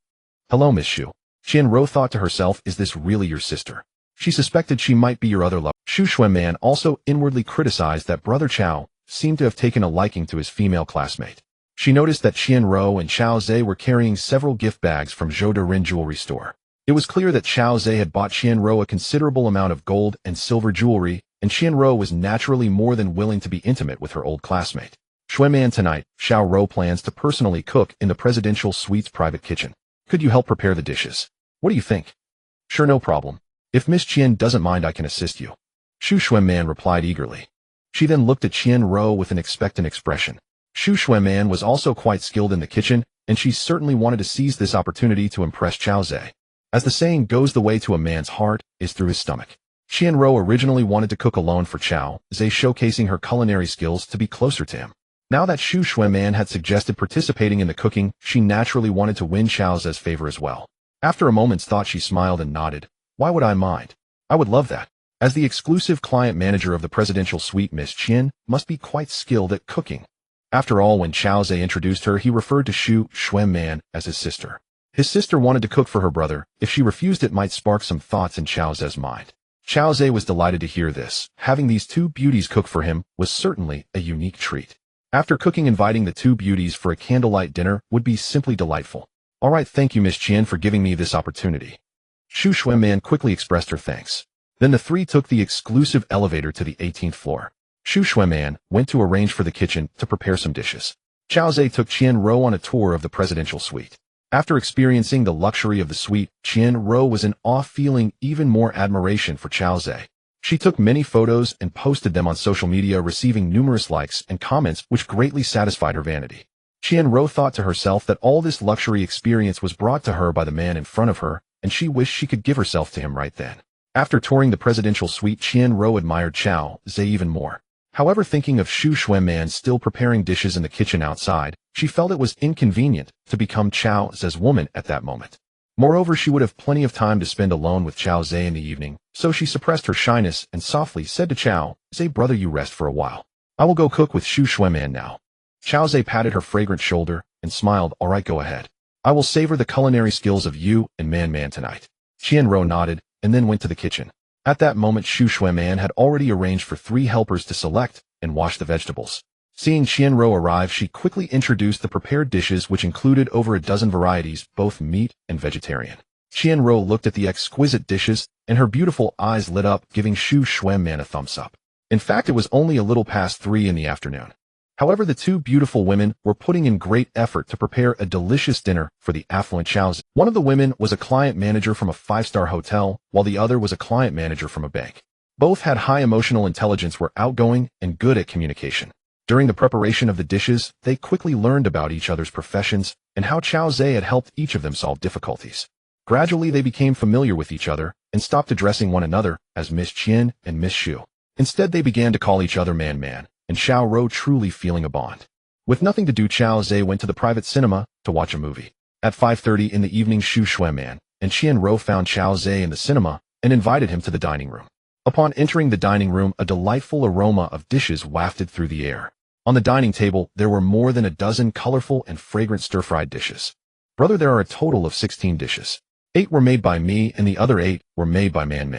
"Hello, Miss Xu." Qian Rao thought to herself, "Is this really your sister?" She suspected she might be your other lover. Xu Xueman also inwardly criticized that Brother Chao seemed to have taken a liking to his female classmate. She noticed that Qian Rao and Chao Zhe were carrying several gift bags from Zhou De Rin jewelry store. It was clear that Chao Zhe had bought Qian Rao a considerable amount of gold and silver jewelry, and Qian Rao was naturally more than willing to be intimate with her old classmate. "Xueman, tonight, Xiao Rao plans to personally cook in the presidential suite's private kitchen. Could you help prepare the dishes? What do you think?" "Sure, no problem. If Miss Qian doesn't mind, I can assist you," Xu Xueman replied eagerly. She then looked at Qian Rao with an expectant expression. Xu Xueman was also quite skilled in the kitchen, and she certainly wanted to seize this opportunity to impress Chao Zhe. As the saying goes, the way to a man's heart is through his stomach. Qian Rao originally wanted to cook alone for Chao Zhe, showcasing her culinary skills to be closer to him. Now that Xu Xueman had suggested participating in the cooking, she naturally wanted to win Chao Zhe's favor as well. After a moment's thought, she smiled and nodded. "Why would I mind? I would love that." As the exclusive client manager of the presidential suite, Miss Qian must be quite skilled at cooking. After all, when Chao Zhe introduced her, he referred to Xu Xueman as his sister. His sister wanted to cook for her brother. If she refused, it might spark some thoughts in Chao Zhe's mind. Chao Zhe was delighted to hear this. Having these two beauties cook for him was certainly a unique treat. After cooking, inviting the two beauties for a candlelight dinner would be simply delightful. "All right, thank you, Miss Qian, for giving me this opportunity." Xu Xueman quickly expressed her thanks. Then the three took the exclusive elevator to the 18th floor. Xu Xueman went to arrange for the kitchen to prepare some dishes. Chao Zhe took Qian Rao on a tour of the presidential suite. After experiencing the luxury of the suite, Qian Rao was in awe, feeling even more admiration for Chao Zhe. She took many photos and posted them on social media, receiving numerous likes and comments which greatly satisfied her vanity. Qian Rao thought to herself that all this luxury experience was brought to her by the man in front of her, and she wished she could give herself to him right then. After touring the presidential suite, Qian Rao admired Chao Zhe even more. However, thinking of Shu Xuanman still preparing dishes in the kitchen outside, she felt it was inconvenient to become Chao Ze's woman at that moment. Moreover, she would have plenty of time to spend alone with Chao Ze in the evening, so she suppressed her shyness and softly said to Chao Ze, "Brother, you rest for a while. I will go cook with Shu Xuanman now." Chao Ze patted her fragrant shoulder and smiled. "All right, go ahead. I will savor the culinary skills of you and Man tonight." Qianruo nodded and then went to the kitchen. At that moment, Shu Xuanman had already arranged for 3 helpers to select and wash the vegetables. Seeing Qianruo arrive, she quickly introduced the prepared dishes, which included over a dozen varieties, both meat and vegetarian. Qianruo looked at the exquisite dishes, and her beautiful eyes lit up, giving Shu Xuanman a thumbs up. In fact, it was only a little past 3 in the afternoon. However, the 2 beautiful women were putting in great effort to prepare a delicious dinner for the affluent Chao Ze. One of the women was a client manager from a 5-star hotel, while the other was a client manager from a bank. Both had high emotional intelligence, were outgoing, and good at communication. During the preparation of the dishes, they quickly learned about each other's professions and how Chao Ze had helped each of them solve difficulties. Gradually, they became familiar with each other and stopped addressing one another as Miss Qian and Miss Shu. Instead, they began to call each other Man, and Xiao Ro truly feeling a bond. With nothing to do, Chao Ze went to the private cinema to watch a movie. At 5:30 in the evening, Shu Xuanman and Qianruo found Chao Ze in the cinema and invited him to the dining room. Upon entering the dining room, a delightful aroma of dishes wafted through the air. On the dining table, there were more than a dozen colorful and fragrant stir-fried dishes. "Brother, there are a total of 16 dishes. 8 were made by me and the other 8 were made by Man.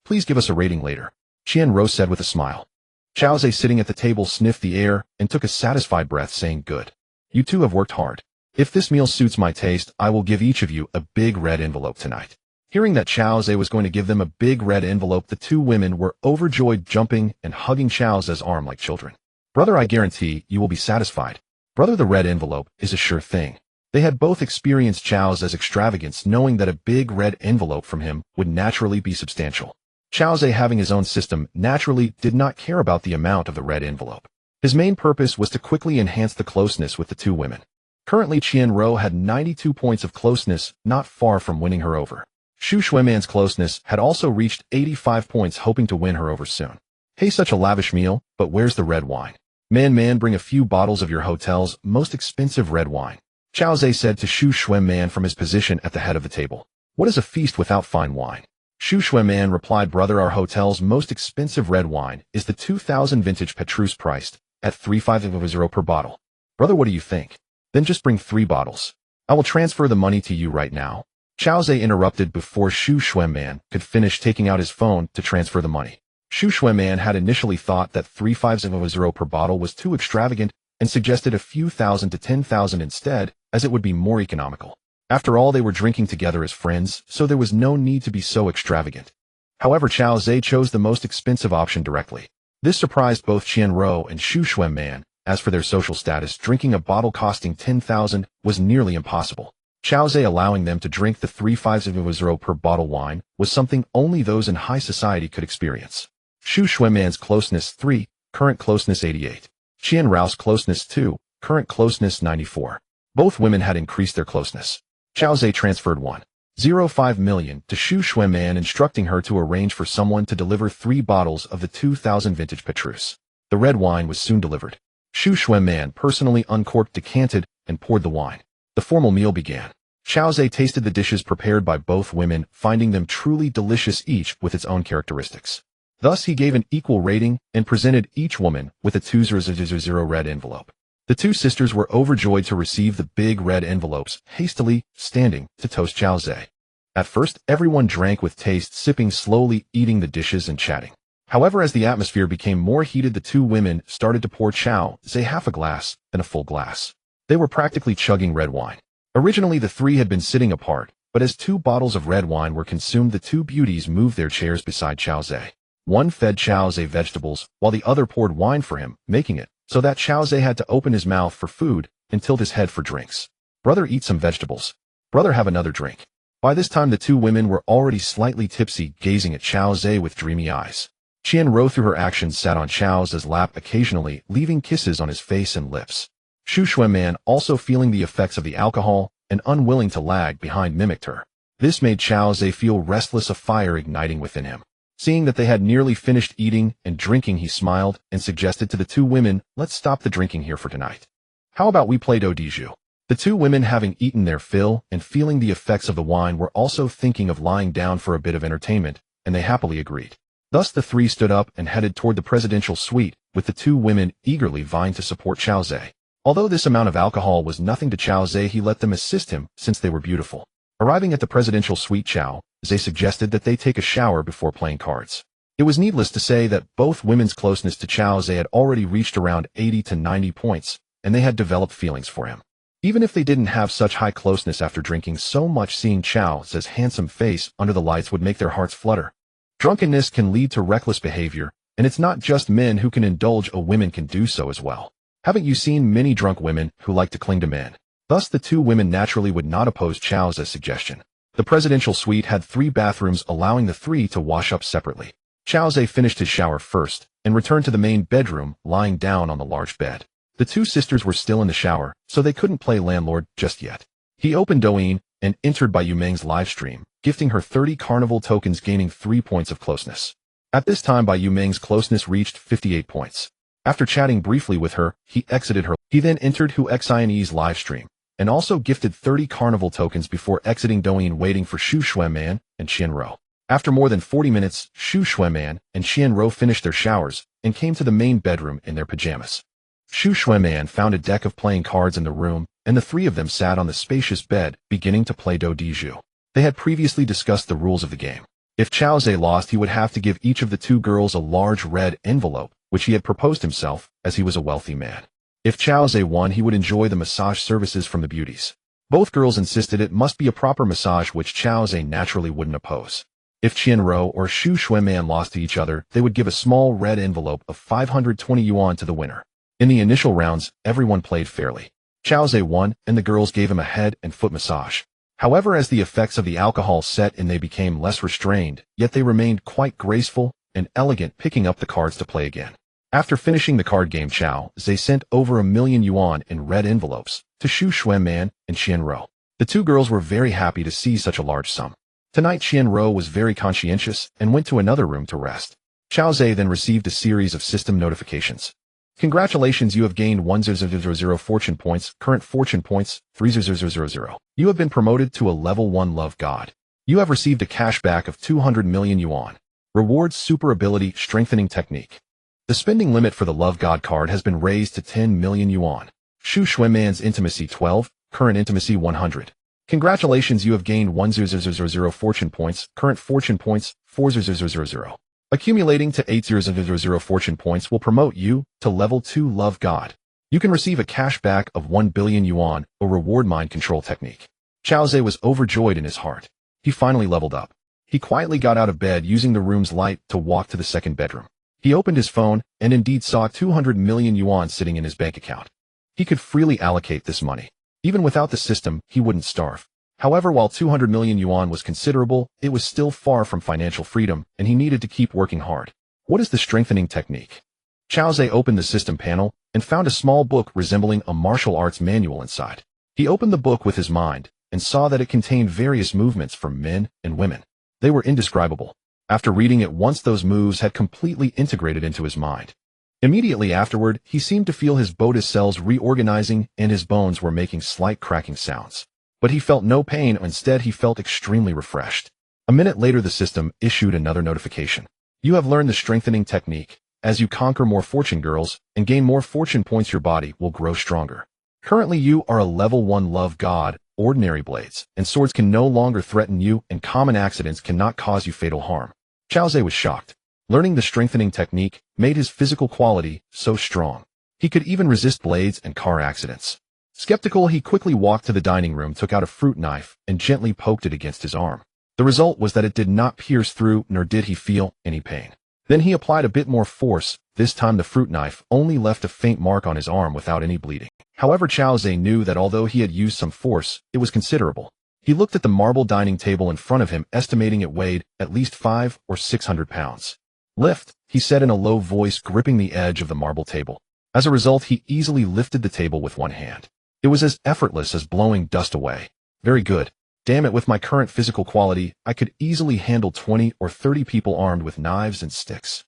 Please give us a rating later," Qianruo said with a smile. Chao Ze, sitting at the table, sniffed the air and took a satisfied breath, saying, "Good. You 2 have worked hard. If this meal suits my taste, I will give each of you a big red envelope tonight." Hearing that Chao Ze was going to give them a big red envelope, the 2 women were overjoyed, jumping and hugging Chao Ze's arm like children. "Brother, I guarantee you will be satisfied. Brother, the red envelope is a sure thing." They had both experienced Chao Ze's extravagance, knowing that a big red envelope from him would naturally be substantial. Chao Ze, having his own system, naturally did not care about the amount of the red envelope. His main purpose was to quickly enhance the closeness with the 2 women. Currently, Qianruo had 92 points of closeness, not far from winning her over. Shu Xuanman's closeness had also reached 85 points, hoping to win her over soon. "Hey, such a lavish meal, but where's the red wine? Man, bring a few bottles of your hotel's most expensive red wine," Chao Ze said to Shu Xuanman from his position at the head of the table. "What is a feast without fine wine?" Shu Xuanman replied, "Brother, our hotel's most expensive red wine is the 2000 vintage Petrus, priced at 3,500 per bottle. Brother, what do you think? Then just bring 3 bottles. I will transfer the money to you right now." Chao Ze interrupted before Shu Xuanman could finish taking out his phone to transfer the money. Shu Xuanman had initially thought that 3,500 per bottle was too extravagant and suggested a few thousand to 10,000 instead, as it would be more economical. After all, they were drinking together as friends, so there was no need to be so extravagant. However, Chao Ze chose the most expensive option directly. This surprised both Qianruo and Shu Xuanman. As for their social status, drinking a bottle costing 10,000 was nearly impossible. Chao Ze allowing them to drink the 3,500 per bottle wine was something only those in high society could experience. Shu Xuanman's closeness 3, current closeness 88. Qianruo's closeness 2, current closeness 94. Both women had increased their closeness. Chao Ze transferred 1.05 million to Shu Xuanman, instructing her to arrange for someone to deliver 3 bottles of the 2000 vintage Petrus. The red wine was soon delivered. Shu Xuanman personally uncorked, decanted, and poured the wine. The formal meal began. Chao Ze tasted the dishes prepared by both women, finding them truly delicious, each with its own characteristics. Thus, he gave an equal rating and presented each woman with a 200 red envelope. The 2 sisters were overjoyed to receive the big red envelopes, hastily standing to toast Chao Ze. At first, everyone drank with taste, sipping slowly, eating the dishes and chatting. However, as the atmosphere became more heated, the 2 women started to pour Chao Ze half a glass, then a full glass. They were practically chugging red wine. Originally, the 3 had been sitting apart, but as 2 bottles of red wine were consumed, the 2 beauties moved their chairs beside Chao Ze. One fed Chao Ze vegetables, while the other poured wine for him, making it so that Chao Ze had to open his mouth for food and tilt his head for drinks. "Brother, eat some vegetables. Brother, have another drink." By this time, the 2 women were already slightly tipsy, gazing at Chao Ze with dreamy eyes. Qianruo, through her actions, sat on Chao Ze's lap occasionally, leaving kisses on his face and lips. Shu Xuanman, also feeling the effects of the alcohol and unwilling to lag behind, mimicked her. This made Chao Ze feel restless, a fire igniting within him. Seeing that they had nearly finished eating and drinking, he smiled and suggested to the two women, "Let's stop the drinking here for tonight. How about we play do jeu?" The two women, having eaten their fill and feeling the effects of the wine, were also thinking of lying down for a bit of entertainment, and they happily agreed. Thus the three stood up and headed toward the presidential suite, with the two women eagerly vying to support Chao Zhe. Although this amount of alcohol was nothing to Chao Zhe, he let them assist him since they were beautiful. Arriving at the presidential suite, Chao Zhe suggested that they take a shower before playing cards. It was needless to say that both women's closeness to Chao Zhe had already reached around 80 to 90 points, and they had developed feelings for him. Even if they didn't have such high closeness after drinking so much, seeing Chao Zhe's handsome face under the lights would make their hearts flutter. Drunkenness can lead to reckless behavior, and it's not just men who can indulge, women can do so as well. Haven't you seen many drunk women who like to cling to men? Thus the two women naturally would not oppose Chao Zhe's suggestion. The presidential suite had 3 bathrooms, allowing the 3 to wash up separately. Chao Zhe finished his shower first and returned to the main bedroom, lying down on the large bed. The two sisters were still in the shower, so they couldn't play landlord just yet. He opened Douyin and entered by Yumeng's live stream, gifting her 30 carnival tokens, gaining 3 points of closeness. At this time, Bai Yumeng's closeness reached 58 points. After chatting briefly with her, he exited her. He then entered Hu Xian's live stream, and also gifted 30 carnival tokens before exiting Douyin, waiting for Xu Xueman and Qianruo. After more than 40 minutes, Xu Xueman and Qianruo finished their showers and came to the main bedroom in their pajamas. Xu Xueman found a deck of playing cards in the room, and the 3 of them sat on the spacious bed, beginning to play do jeu. They had previously discussed the rules of the game. If Chao Zhe lost, he would have to give each of the 2 girls a large red envelope, which he had proposed himself, as he was a wealthy man. If Chao Zhe won, he would enjoy the massage services from the beauties. Both girls insisted it must be a proper massage, which Chao Zhe naturally wouldn't oppose. If Qianruo or Xu Xueman lost to each other, they would give a small red envelope of 520 yuan to the winner. In the initial rounds, everyone played fairly. Chao Zhe won, and the girls gave him a head and foot massage. However, as the effects of the alcohol set in, they became less restrained, yet they remained quite graceful and elegant, picking up the cards to play again. After finishing the card game, Chao Zhe sent over 1,000,000 yuan in red envelopes to Xu Xueman and Qianruo. The 2 girls were very happy to see such a large sum. Tonight, Qianruo was very conscientious and went to another room to rest. Chao Zhe then received a series of system notifications. Congratulations, you have gained 1000 fortune points, current fortune points, 3000. You have been promoted to a level 1 love god. You have received a cashback of 200 million yuan. Rewards super ability strengthening technique. The spending limit for the love god card has been raised to 10 million yuan. Xu Xueman's intimacy 12, current intimacy 100. Congratulations, you have gained 1000 fortune points, current fortune points, 4000. Accumulating to 8000 fortune points will promote you to level 2 love god. You can receive a cashback of 1 billion yuan, a reward mind control technique. Chao Zhe was overjoyed in his heart. He finally leveled up. He quietly got out of bed, using the room's light to walk to the second bedroom. He opened his phone and indeed saw 200 million yuan sitting in his bank account. He could freely allocate this money. Even without the system, he wouldn't starve. However, while 200 million yuan was considerable, it was still far from financial freedom, and he needed to keep working hard. What is the strengthening technique? Chao Zhe opened the system panel and found a small book resembling a martial arts manual inside. He opened the book with his mind and saw that it contained various movements for men and women. They were indescribable. After reading it once, those moves had completely integrated into his mind. Immediately afterward, he seemed to feel his body cells reorganizing and his bones were making slight cracking sounds. But he felt no pain. Instead, he felt extremely refreshed. A minute later, the system issued another notification. You have learned the strengthening technique. As you conquer more fortune girls and gain more fortune points, your body will grow stronger. Currently, you are a level 1 love god. Ordinary blades and swords can no longer threaten you, and common accidents cannot cause you fatal harm. Chao Zhe was shocked. Learning the strengthening technique made his physical quality so strong. He could even resist blades and car accidents. Skeptical, he quickly walked to the dining room, took out a fruit knife, and gently poked it against his arm. The result was that it did not pierce through, nor did he feel any pain. Then he applied a bit more force. This time the fruit knife only left a faint mark on his arm without any bleeding. However, Chao Zhe knew that although he had used some force, it was considerable. He looked at the marble dining table in front of him, estimating it weighed at least 500 or 600 pounds. Lift, he said in a low voice, gripping the edge of the marble table. As a result, he easily lifted the table with one hand. It was as effortless as blowing dust away. Very good. Damn it, with my current physical quality, I could easily handle 20 or 30 people armed with knives and sticks.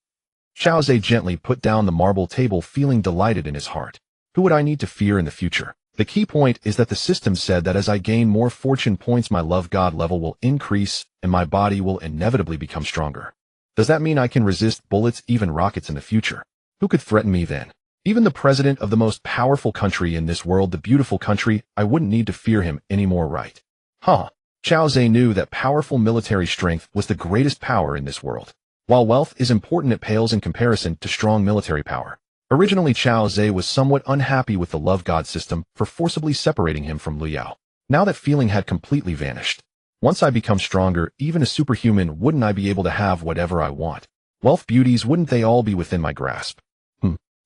Xiao Zhe gently put down the marble table, feeling delighted in his heart. Who would I need to fear in the future? The key point is that the system said that as I gain more fortune points, my love god level will increase and my body will inevitably become stronger. Does that mean I can resist bullets, even rockets in the future? Who could threaten me then? Even the president of the most powerful country in this world, the beautiful country, I wouldn't need to fear him anymore, right? Huh. Xiao Zhe knew that powerful military strength was the greatest power in this world. While wealth is important, it pales in comparison to strong military power. Originally, Xiao Zhe was somewhat unhappy with the love god system for forcibly separating him from Liu Yao. Now that feeling had completely vanished. Once I become stronger, even a superhuman, wouldn't I be able to have whatever I want? Wealth, beauties, wouldn't they all be within my grasp?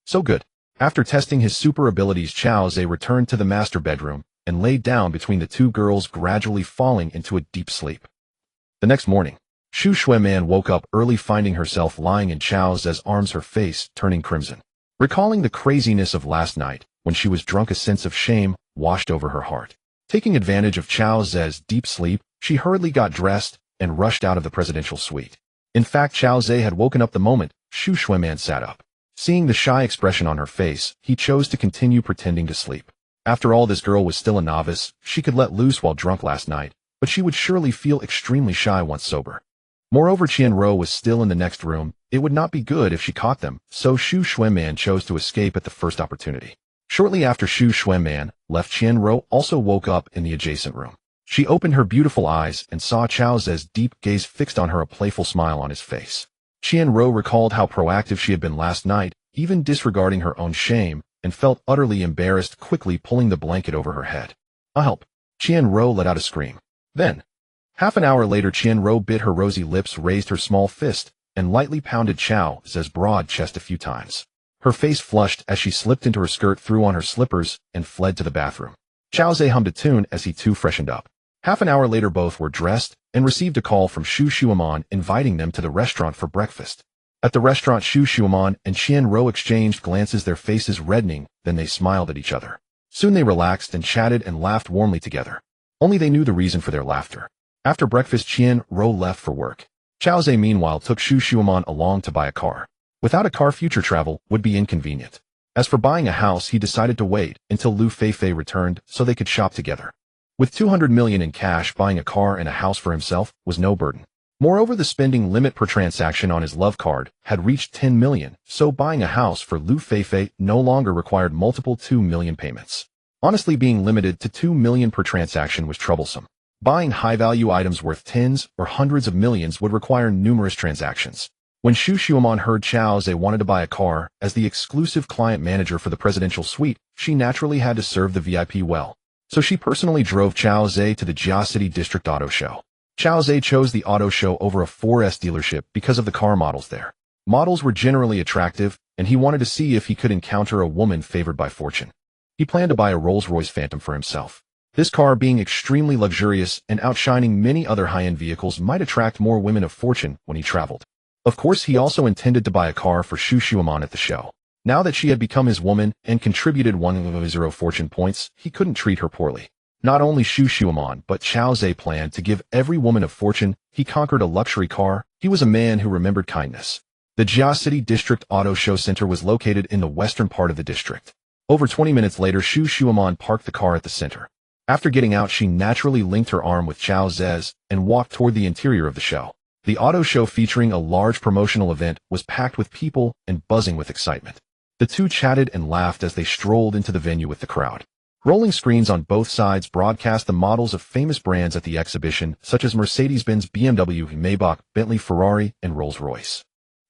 So good. After testing his super abilities, Xiao Zhe returned to the master bedroom and laid down between the two girls, gradually falling into a deep sleep. The next morning, Xu Shuiman woke up early, finding herself lying in Xiao Zhe's arms, her face turning crimson. Recalling the craziness of last night, when she was drunk, a sense of shame washed over her heart. Taking advantage of Xiao Zhe's deep sleep, she hurriedly got dressed and rushed out of the presidential suite. In fact, Xiao Zhe had woken up the moment Xu Shuiman sat up. Seeing the shy expression on her face, he chose to continue pretending to sleep. After all, this girl was still a novice. She could let loose while drunk last night, but she would surely feel extremely shy once sober. Moreover, Qianruo was still in the next room. It would not be good if she caught them, so Xu Shuiman chose to escape at the first opportunity. Shortly after Xu Shuiman left, Qianruo also woke up in the adjacent room. She opened her beautiful eyes and saw Xiao Zhe's deep gaze fixed on her, a playful smile on his face. Qianruo recalled how proactive she had been last night, even disregarding her own shame, and felt utterly embarrassed, quickly pulling the blanket over her head. "I'll help." Qianruo let out a scream. Then, half an hour later, Qianruo bit her rosy lips, raised her small fist, and lightly pounded Xiao Zhe's broad chest a few times. Her face flushed as she slipped into her skirt, threw on her slippers, and fled to the bathroom. Xiao Zhe hummed a tune as he too freshened up. Half an hour later, both were dressed and received a call from Xu Shuiman inviting them to the restaurant for breakfast. At the restaurant, Xu Shuiman and Qianruo exchanged glances, their faces reddening, then they smiled at each other. Soon they relaxed and chatted and laughed warmly together. Only they knew the reason for their laughter. After breakfast, Qianruo left for work. Xiao Zhe meanwhile took Xu Shuiman along to buy a car. Without a car, future travel would be inconvenient. As for buying a house, he decided to wait until Lu Feifei returned so they could shop together. With 200 million in cash, buying a car and a house for himself was no burden. Moreover, the spending limit per transaction on his love card had reached 10 million, so buying a house for Lu Feifei no longer required multiple 2 million payments. Honestly, being limited to 2 million per transaction was troublesome. Buying high-value items worth tens or hundreds of millions would require numerous transactions. When Xu Shuiman heard Xiao Zhe wanted to buy a car, as the exclusive client manager for the presidential suite, she naturally had to serve the VIP well. So she personally drove Xiao Zhe to the Jia City District Auto Show. Xiao Zhe chose the auto show over a 4S dealership because of the car models there. Models were generally attractive, and he wanted to see if he could encounter a woman favored by fortune. He planned to buy a Rolls-Royce Phantom for himself. This car, being extremely luxurious and outshining many other high-end vehicles, might attract more women of fortune when he traveled. Of course, he also intended to buy a car for Xu Shuiman at the show. Now that she had become his woman and contributed 1 of his 0 fortune points, he couldn't treat her poorly. Not only Xu Shuiman, but Xiao Zhe planned to give every woman of fortune he conquered a luxury car. He was a man who remembered kindness. The Jia City District Auto Show Center was located in the western part of the district. Over 20 minutes later, Xu Shuiman parked the car at the center. After getting out, she naturally linked her arm with Xiao Zhe's and walked toward the interior of the show. The auto show, featuring a large promotional event, was packed with people and buzzing with excitement. The two chatted and laughed as they strolled into the venue with the crowd. Rolling screens on both sides broadcast the models of famous brands at the exhibition, such as Mercedes-Benz, BMW, Maybach, Bentley, Ferrari, and Rolls-Royce.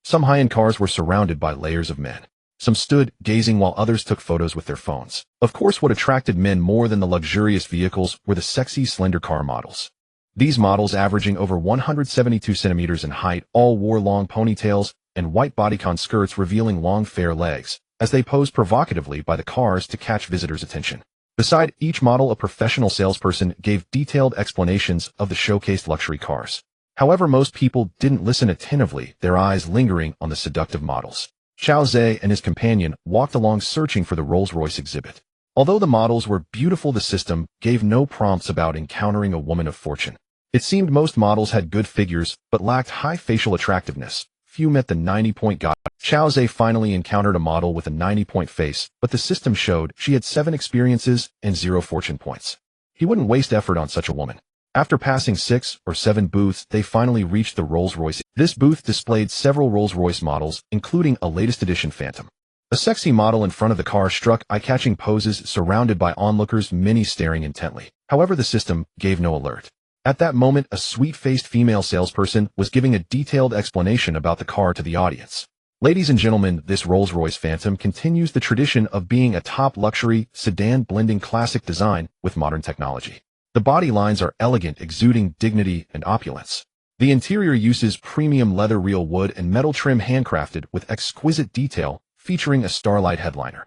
Some high-end cars were surrounded by layers of men. Some stood, gazing, while others took photos with their phones. Of course, what attracted men more than the luxurious vehicles were the sexy, slender car models. These models, averaging over 172 centimeters in height, all wore long ponytails and white bodycon skirts revealing long, fair legs, as they posed provocatively by the cars to catch visitors' attention. Beside each model, a professional salesperson gave detailed explanations of the showcased luxury cars. However, most people didn't listen attentively, their eyes lingering on the seductive models. Xiao Zhe and his companion walked along, searching for the Rolls-Royce exhibit. Although the models were beautiful, the system gave no prompts about encountering a woman of fortune. It seemed most models had good figures, but lacked high facial attractiveness. Few met the 90-point guide. Chao Zhe finally encountered a model with a 90-point face, but the system showed she had 7 experiences and 0 fortune points. He wouldn't waste effort on such a woman. After passing 6 or 7 booths, they finally reached the Rolls-Royce. This booth displayed several Rolls-Royce models, including a latest edition Phantom. A sexy model in front of the car struck eye-catching poses, surrounded by onlookers, many staring intently. However, the system gave no alert. At that moment, a sweet-faced female salesperson was giving a detailed explanation about the car to the audience. Ladies and gentlemen, this Rolls-Royce Phantom continues the tradition of being a top luxury sedan blending classic design with modern technology. The body lines are elegant, exuding dignity and opulence. The interior uses premium leather, real wood, and metal trim handcrafted with exquisite detail, featuring a starlight headliner.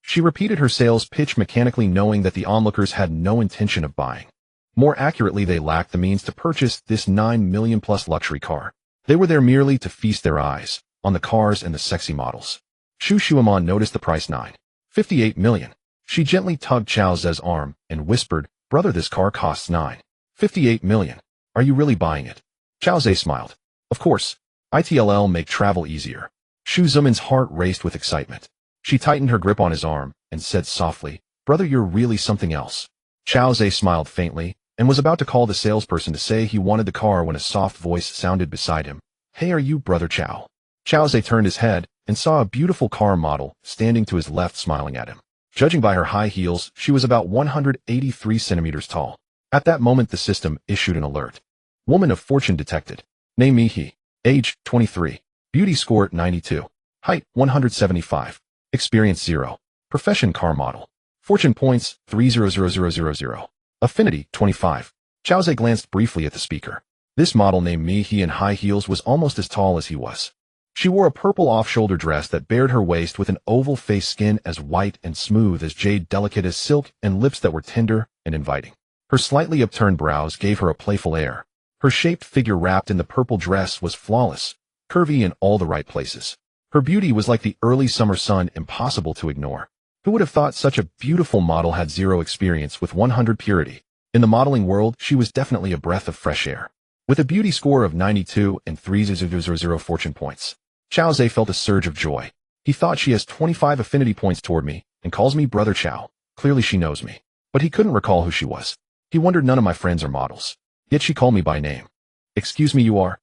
She repeated her sales pitch mechanically, knowing that the onlookers had no intention of buying. More accurately, they lacked the means to purchase this $9 million-plus luxury car. They were there merely to feast their eyes on the cars and the sexy models. Xu Xuemon noticed the price, $9.58 million. She gently tugged Chao Zhe's arm and whispered, "Brother, this car costs $9.58 million. Are you really buying it?" Chao Zhe smiled. "Of course. ITLL make travel easier." Xu Xuemon's heart raced with excitement. She tightened her grip on his arm and said softly, "Brother, you're really something else." Chao Zhe smiled faintly and was about to call the salesperson to say he wanted the car when a soft voice sounded beside him. "Hey, are you Brother Chao?" Chao Zhe turned his head and saw a beautiful car model standing to his left, smiling at him. Judging by her high heels, she was about 183 centimeters tall. At that moment, the system issued an alert. Woman of fortune detected. Name Mihi. Age 23. Beauty score 92. Height 175. Experience 0. Profession car model. Fortune points 300000. Affinity 25. Chao Zhe glanced briefly at the speaker. This model named Mihi in high heels was almost as tall as he was. She wore a purple off-shoulder dress that bared her waist with an oval face, skin as white and smooth as jade, delicate as silk, and lips that were tender and inviting. Her slightly upturned brows gave her a playful air. Her shaped figure wrapped in the purple dress was flawless, curvy in all the right places. Her beauty was like the early summer sun, impossible to ignore. Who would have thought such a beautiful model had 0 experience with 100 purity? In the modeling world, she was definitely a breath of fresh air. With a beauty score of 92 and 3000 fortune points, Chao Zhe felt a surge of joy. He thought, she has 25 affinity points toward me and calls me Brother Chao. Clearly she knows me. But he couldn't recall who she was. He wondered, none of my friends are models. Yet she called me by name. "Excuse me, you are?"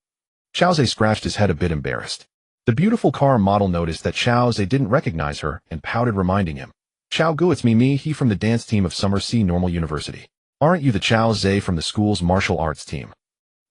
Chao Zhe scratched his head, a bit embarrassed. The beautiful car model noticed that Chao Zhe didn't recognize her and pouted, reminding him. "Chao Gu, it's me, he from the dance team of Summer Sea Normal University. Aren't you the Chao Zhe from the school's martial arts team?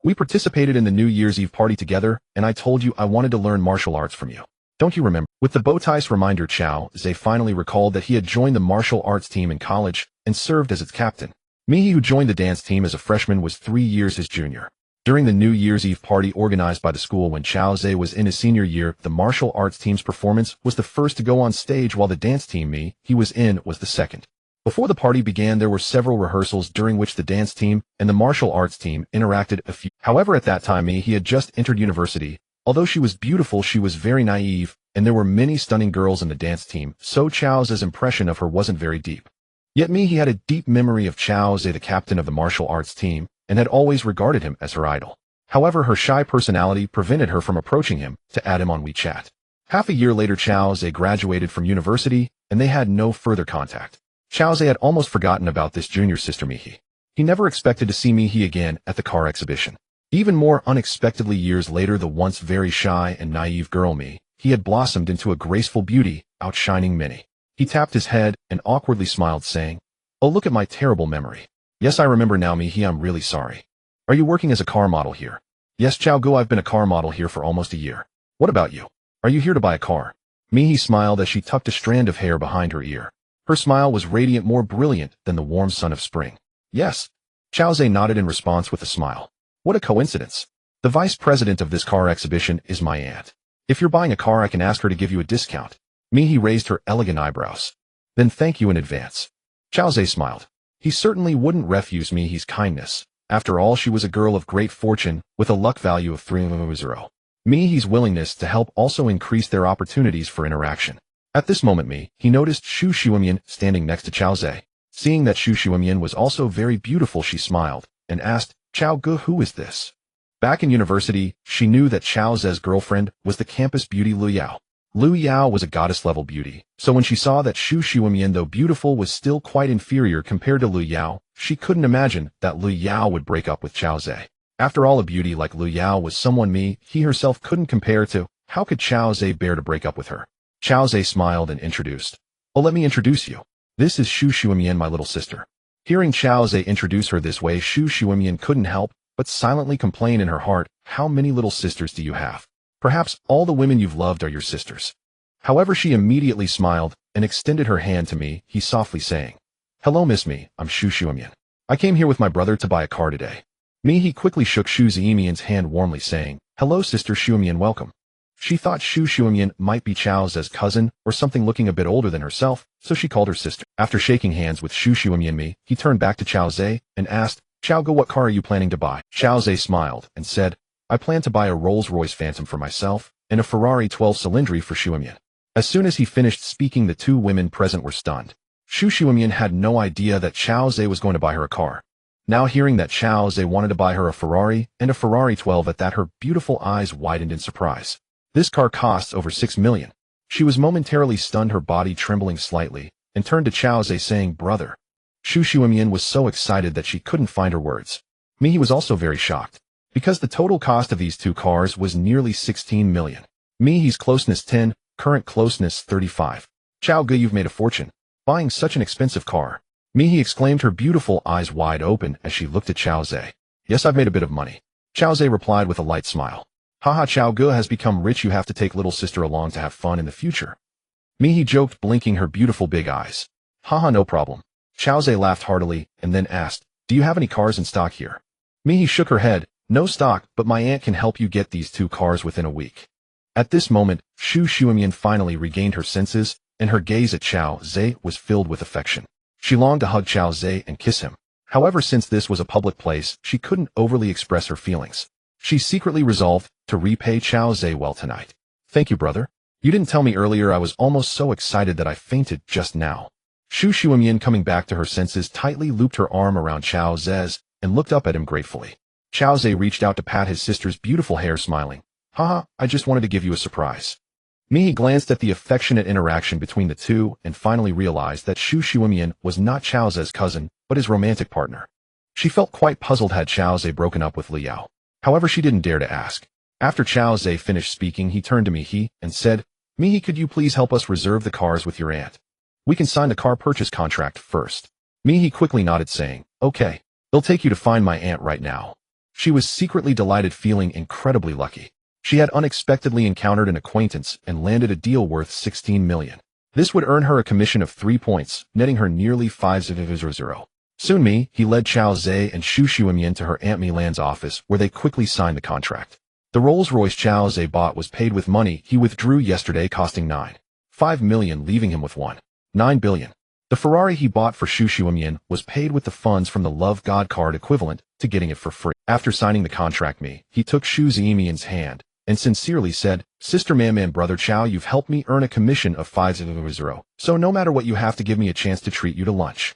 We participated in the New Year's Eve party together, and I told you I wanted to learn martial arts from you. Don't you remember?" With the bow-tie reminder, Chao Zhe finally recalled that he had joined the martial arts team in college and served as its captain. Mihi, who joined the dance team as a freshman, was 3 years his junior. During the New Year's Eve party organized by the school when Chao Zhe was in his senior year, the martial arts team's performance was the first to go on stage, while the dance team he was in was the second. Before the party began, there were several rehearsals during which the dance team and the martial arts team interacted a few. However, at that time, he had just entered university. Although she was beautiful, she was very naive, and there were many stunning girls in the dance team, so Chao Zhe's impression of her wasn't very deep. Yet he had a deep memory of Chao Zhe, the captain of the martial arts team, and had always regarded him as her idol. However, her shy personality prevented her from approaching him to add him on WeChat. Half a year later, Chao Zhe graduated from university, and they had no further contact. Chao Zhe had almost forgotten about this junior sister Mihi. He never expected to see Mihi again at the car exhibition. Even more unexpectedly, years later, the once very shy and naive girl Mihi had blossomed into a graceful beauty, outshining many. He tapped his head and awkwardly smiled, saying, "Oh, look at my terrible memory. Yes, I remember now, Mihi, I'm really sorry. Are you working as a car model here?" "Yes, Chao Gu, I've been a car model here for almost a year. What about you? Are you here to buy a car?" Mihi smiled as she tucked a strand of hair behind her ear. Her smile was radiant, more brilliant than the warm sun of spring. "Yes." Chao Zhe nodded in response with a smile. "What a coincidence. The vice president of this car exhibition is my aunt. If you're buying a car, I can ask her to give you a discount." Mihi raised her elegant eyebrows. "Then thank you in advance." Chao Zhe smiled. He certainly wouldn't refuse Mihi's kindness. After all, she was a girl of great fortune with a luck value of 300. Mihi's willingness to help also increased their opportunities for interaction. At this moment he noticed Xu Xuemian standing next to Chao Zhe. Seeing that Xu Xuemian was also very beautiful, she smiled and asked, Chao Ge, who is this? Back in university, she knew that Chao Zhe's girlfriend was the campus beauty Lu Yao. Lu Yao was a goddess-level beauty, so when she saw that Xu Xuemian, though beautiful, was still quite inferior compared to Lu Yao, she couldn't imagine that Lu Yao would break up with Chao Zhe. After all, a beauty like Lu Yao was someone he herself couldn't compare to. How could Chao Zhe bear to break up with her? Chao Zhe smiled and introduced. Oh, let me introduce you. This is Xu Xuemian, my little sister. Hearing Chao Zhe introduce her this way, Xu Xuemian couldn't help but silently complain in her heart, how many little sisters do you have? Perhaps all the women you've loved are your sisters. However, she immediately smiled and extended her hand to me, he softly saying, Hello, Miss Me, I'm Xu Xuemian. I came here with my brother to buy a car today. He quickly shook Xu Xuemian's hand warmly, saying, Hello, Sister Xuemian, welcome. She thought Xu Xuemian might be Chao Zhe's cousin or something looking a bit older than herself, so she called her sister. After shaking hands with Xu Xuemian, he turned back to Chao Zhe and asked, Chao Ge, what car are you planning to buy? Chao Zhe smiled and said, I plan to buy a Rolls-Royce Phantom for myself and a Ferrari 12 Cylindri for Xuemian. As soon as he finished speaking, the two women present were stunned. Xu Xuemian had no idea that Chao Zhe was going to buy her a car. Now hearing that Chao Zhe wanted to buy her a Ferrari and a Ferrari 12, at that her beautiful eyes widened in surprise. This car costs over 6 million. She was momentarily stunned, her body trembling slightly, and turned to Chao Zhe saying, Brother. Xu Xuemian was so excited that she couldn't find her words. He was also very shocked, because the total cost of these two cars was nearly 16 million. He's closeness 10, current closeness 35. Chao Ge, you've made a fortune, buying such an expensive car. He exclaimed, her beautiful eyes wide open as she looked at Chao Zhe. Yes, I've made a bit of money. Chao Zhe replied with a light smile. Haha, Chao Ge has become rich, you have to take little sister along to have fun in the future. He joked, blinking her beautiful big eyes. Haha, no problem. Chao Zhe laughed heartily and then asked, Do you have any cars in stock here? He shook her head. No stock, but my aunt can help you get these two cars within a week. At this moment, Xu Xuemian finally regained her senses, and her gaze at Chao Zhe was filled with affection. She longed to hug Chao Zhe and kiss him. However, since this was a public place, she couldn't overly express her feelings. She secretly resolved to repay Chao Zhe well tonight. Thank you, brother. You didn't tell me earlier. I was almost so excited that I fainted just now. Xu Xuemian, coming back to her senses, tightly looped her arm around Chao Zhe's and looked up at him gratefully. Chao Zhe reached out to pat his sister's beautiful hair, smiling. Haha, I just wanted to give you a surprise. He glanced at the affectionate interaction between the two and finally realized that Xu Xuemian was not Chao Zhe's cousin, but his romantic partner. She felt quite puzzled had Chao Zhe broken up with Lu Yao. However, she didn't dare to ask. After Chao Zhe finished speaking, he turned to Mihi and said, Mihi, could you please help us reserve the cars with your aunt? We can sign the car purchase contract first. Mihi quickly nodded, saying, Okay, they'll take you to find my aunt right now. She was secretly delighted, feeling incredibly lucky. She had unexpectedly encountered an acquaintance and landed a deal worth 16 million. This would earn her a commission of 3 points, netting her nearly 500. Soon he led Chao Zhe and Xu Xuemian to her Aunt Milan's office, where they quickly signed the contract. The Rolls-Royce Chao Zhe bought was paid with money he withdrew yesterday, costing 9.5 million, leaving him with 1.9 billion. The Ferrari he bought for Xu Xuemian was paid with the funds from the Love God card, equivalent to getting it for free. After signing the contract, he took Xu Xuemian's hand and sincerely said, Sister Man, brother Chao, you've helped me earn a commission of 500, so no matter what, you have to give me a chance to treat you to lunch.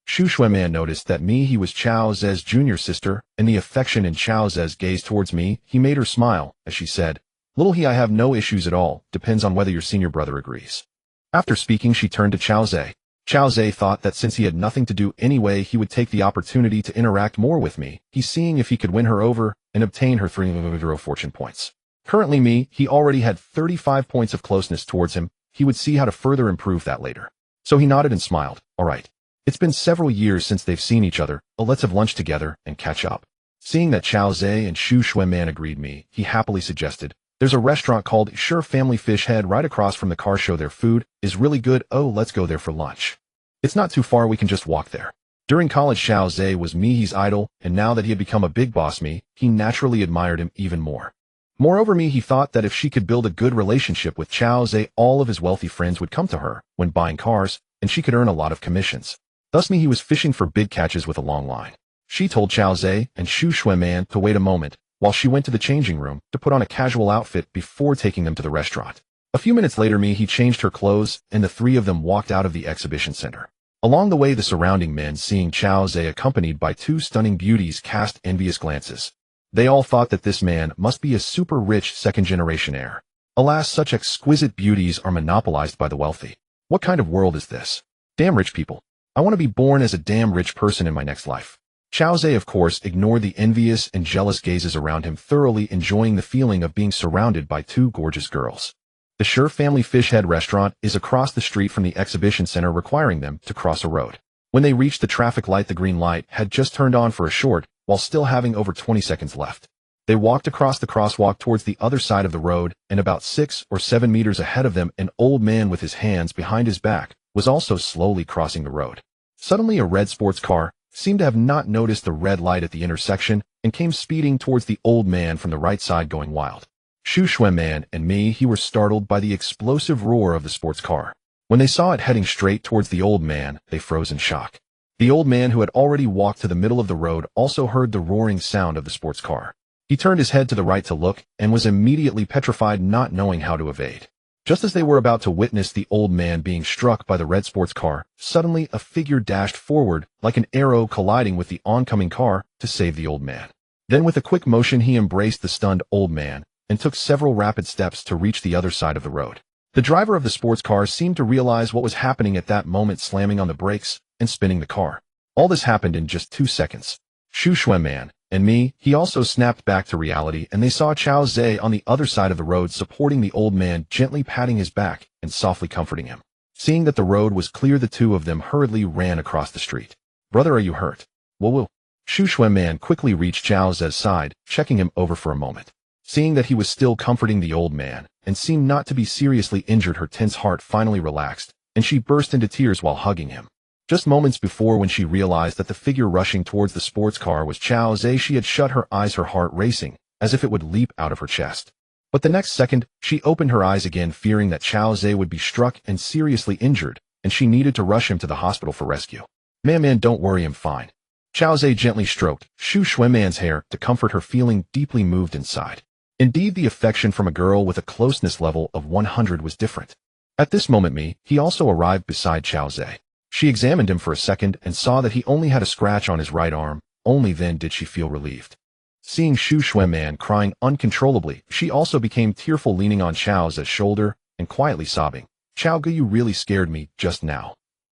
Xu Xuemian noticed that he was Chao Zhe's junior sister, and the affection in Chao Zhe's gaze towards he made her smile as she said, Little I have no issues at all, depends on whether your senior brother agrees. After speaking, she turned to Chao Zhe. Chao Zhe thought that since he had nothing to do anyway, he would take the opportunity to interact more with He's seeing if he could win her over and obtain her 300 fortune points. Currently he already had 35 points of closeness towards him. He would see how to further improve that later. So he nodded and smiled. All right. It's been several years since they've seen each other, let's have lunch together and catch up. Seeing that Chao Zhe and Xu Xuemian agreed, he happily suggested, There's a restaurant called Sure Family Fish Head right across from the car show. Their food is really good. Oh, let's go there for lunch. It's not too far, we can just walk there. During college, Chao Zhe was Mihi's idol, and now that he had become a big boss he naturally admired him even more. Moreover, he thought that if she could build a good relationship with Chao Zhe, all of his wealthy friends would come to her when buying cars, and she could earn a lot of commissions. Thus he was fishing for big catches with a long line. She told Chao Zhe and Xu Xuemian to wait a moment while she went to the changing room to put on a casual outfit before taking them to the restaurant. A few minutes later he changed her clothes, and the three of them walked out of the exhibition center. Along the way, the surrounding men, seeing Chao Zhe accompanied by two stunning beauties, cast envious glances. They all thought that this man must be a super rich second-generation heir. Alas, such exquisite beauties are monopolized by the wealthy. What kind of world is this? Damn rich people. I want to be born as a damn rich person in my next life. Chao Zhe, of course, ignored the envious and jealous gazes around him, thoroughly enjoying the feeling of being surrounded by two gorgeous girls. The Sure Family Fish Head restaurant is across the street from the exhibition center, requiring them to cross a road. When they reached the traffic light, the green light had just turned on for a short, while still having over 20 seconds left. They walked across the crosswalk towards the other side of the road, and about 6 or 7 meters ahead of them, an old man with his hands behind his back was also slowly crossing the road. Suddenly, a red sports car seemed to have not noticed the red light at the intersection and came speeding towards the old man from the right side, going wild. Shu Man and he were startled by the explosive roar of the sports car. When they saw it heading straight towards the old man, they froze in shock. The old man, who had already walked to the middle of the road, also heard the roaring sound of the sports car. He turned his head to the right to look and was immediately petrified, not knowing how to evade. Just as they were about to witness the old man being struck by the red sports car, suddenly a figure dashed forward like an arrow, colliding with the oncoming car to save the old man. Then with a quick motion, he embraced the stunned old man and took several rapid steps to reach the other side of the road. The driver of the sports car seemed to realize what was happening at that moment, slamming on the brakes and spinning the car. All this happened in just 2 seconds. Shu Man and he also snapped back to reality, and they saw Chao Zhe on the other side of the road, supporting the old man, gently patting his back and softly comforting him. Seeing that the road was clear, the two of them hurriedly ran across the street. "Brother, are you hurt?" "Whoa." Shu Man quickly reached Chao Zhe's side, checking him over for a moment. Seeing that he was still comforting the old man and seemed not to be seriously injured, her tense heart finally relaxed, and she burst into tears while hugging him. Just moments before, when she realized that the figure rushing towards the sports car was Chao Zhe, she had shut her eyes, her heart racing as if it would leap out of her chest. But the next second, she opened her eyes again, fearing that Chao Zhe would be struck and seriously injured, and she needed to rush him to the hospital for rescue. Man, don't worry, I'm fine." Chao Zhe gently stroked Shu Man's hair to comfort her, feeling deeply moved inside. Indeed, the affection from a girl with a closeness level of 100 was different. At this moment, he also arrived beside Chao Zhe. She examined him for a second and saw that he only had a scratch on his right arm. Only then did she feel relieved. Seeing Shu Man crying uncontrollably, she also became tearful, leaning on Chao Zhe's shoulder and quietly sobbing. "Chao Ge, you really scared me just now."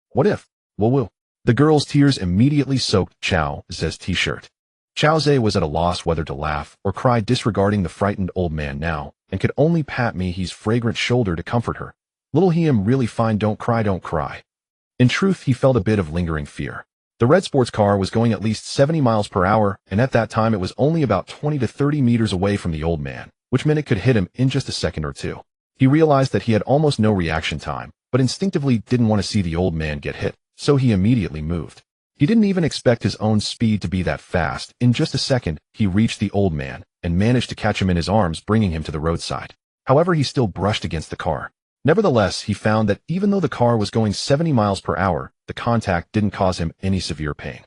"What if?" "Whoa." The girl's tears immediately soaked Chao Zhe's t-shirt. Chao Zhe was at a loss whether to laugh or cry, disregarding the frightened old man now, and could only pat his fragrant shoulder to comfort her. "Little he, I'm really fine, don't cry." In truth, he felt a bit of lingering fear. The red sports car was going at least 70 miles per hour, and at that time it was only about 20 to 30 meters away from the old man, which meant it could hit him in just a second or two. He realized that he had almost no reaction time, but instinctively didn't want to see the old man get hit, so he immediately moved. He didn't even expect his own speed to be that fast. In just a second, he reached the old man and managed to catch him in his arms, bringing him to the roadside. However, he still brushed against the car. Nevertheless, he found that even though the car was going 70 miles per hour, the contact didn't cause him any severe pain.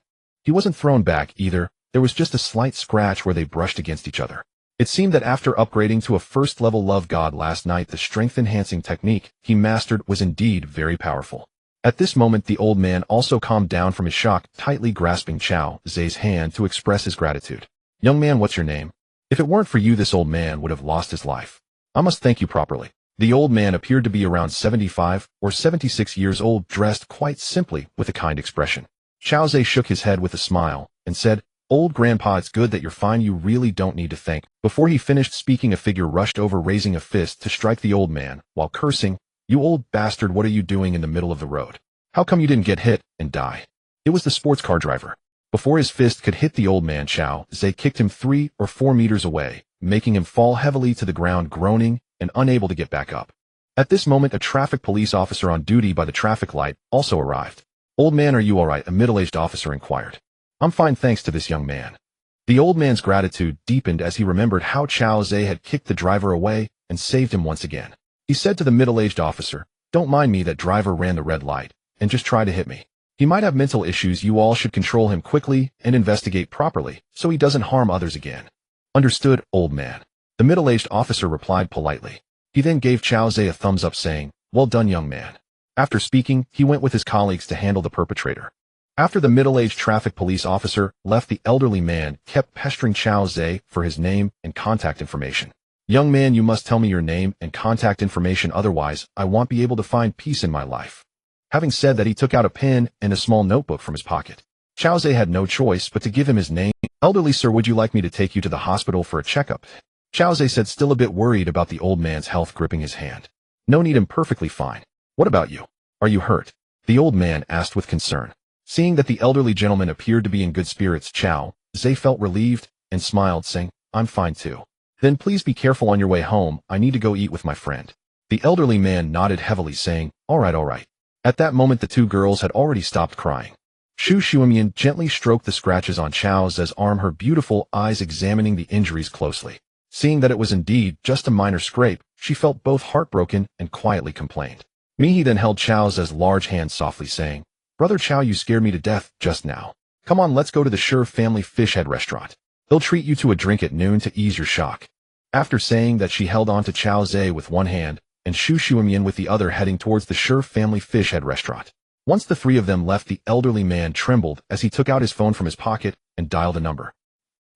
He wasn't thrown back either. There was just a slight scratch where they brushed against each other. It seemed that after upgrading to a first-level love god last night, the strength-enhancing technique he mastered was indeed very powerful. At this moment, the old man also calmed down from his shock, tightly grasping Chao Zhe's hand to express his gratitude. "Young man, what's your name? If it weren't for you, this old man would have lost his life. I must thank you properly." The old man appeared to be around 75 or 76 years old, dressed quite simply with a kind expression. Chao Zhe shook his head with a smile and said, "Old grandpa, it's good that you're fine. You really don't need to thank." Before he finished speaking, a figure rushed over, raising a fist to strike the old man while cursing, "You old bastard, what are you doing in the middle of the road? How come you didn't get hit and die?" It was the sports car driver. Before his fist could hit the old man, Chao Zhe kicked him 3 or 4 meters away, making him fall heavily to the ground, groaning and unable to get back up. At this moment, a traffic police officer on duty by the traffic light also arrived. "Old man, are you all right?" a middle-aged officer inquired. "I'm fine, thanks to this young man." The old man's gratitude deepened as he remembered how Chao Zhe had kicked the driver away and saved him once again. He said to the middle-aged officer, "Don't mind me, that driver ran the red light and just tried to hit me. He might have mental issues. You all should control him quickly and investigate properly so he doesn't harm others again." "Understood, old man," the middle-aged officer replied politely. He then gave Chao Zhe a thumbs up saying, "Well done, young man." After speaking, he went with his colleagues to handle the perpetrator. After the middle-aged traffic police officer left, the elderly man kept pestering Chao Zhe for his name and contact information. "Young man, you must tell me your name and contact information, otherwise I won't be able to find peace in my life." Having said that, he took out a pen and a small notebook from his pocket. Chao Zhe had no choice but to give him his name. "Elderly sir, would you like me to take you to the hospital for a checkup?" Chao Zhe said, still a bit worried about the old man's health, gripping his hand. "No need, I'm perfectly fine." "What about you? Are you hurt?" the old man asked with concern. Seeing that the elderly gentleman appeared to be in good spirits, Chao Zhe felt relieved and smiled, saying, "I'm fine too." "Then please be careful on your way home. I need to go eat with my friend." The elderly man nodded heavily, saying, all right. At that moment, the two girls had already stopped crying. Xu Xuemian gently stroked the scratches on Chao Zhe's arm, her beautiful eyes examining the injuries closely. Seeing that it was indeed just a minor scrape, she felt both heartbroken and quietly complained. Mihi then held Chao Zhe's large hand softly, saying, "Brother Chao, you scared me to death just now. Come on, let's go to the Shi family fish head restaurant. They'll treat you to a drink at noon to ease your shock." After saying that, she held on to Chao Zhe with one hand and Xu Xuemian with the other, heading towards the Shi family fish head restaurant. Once the three of them left, the elderly man trembled as he took out his phone from his pocket and dialed a number.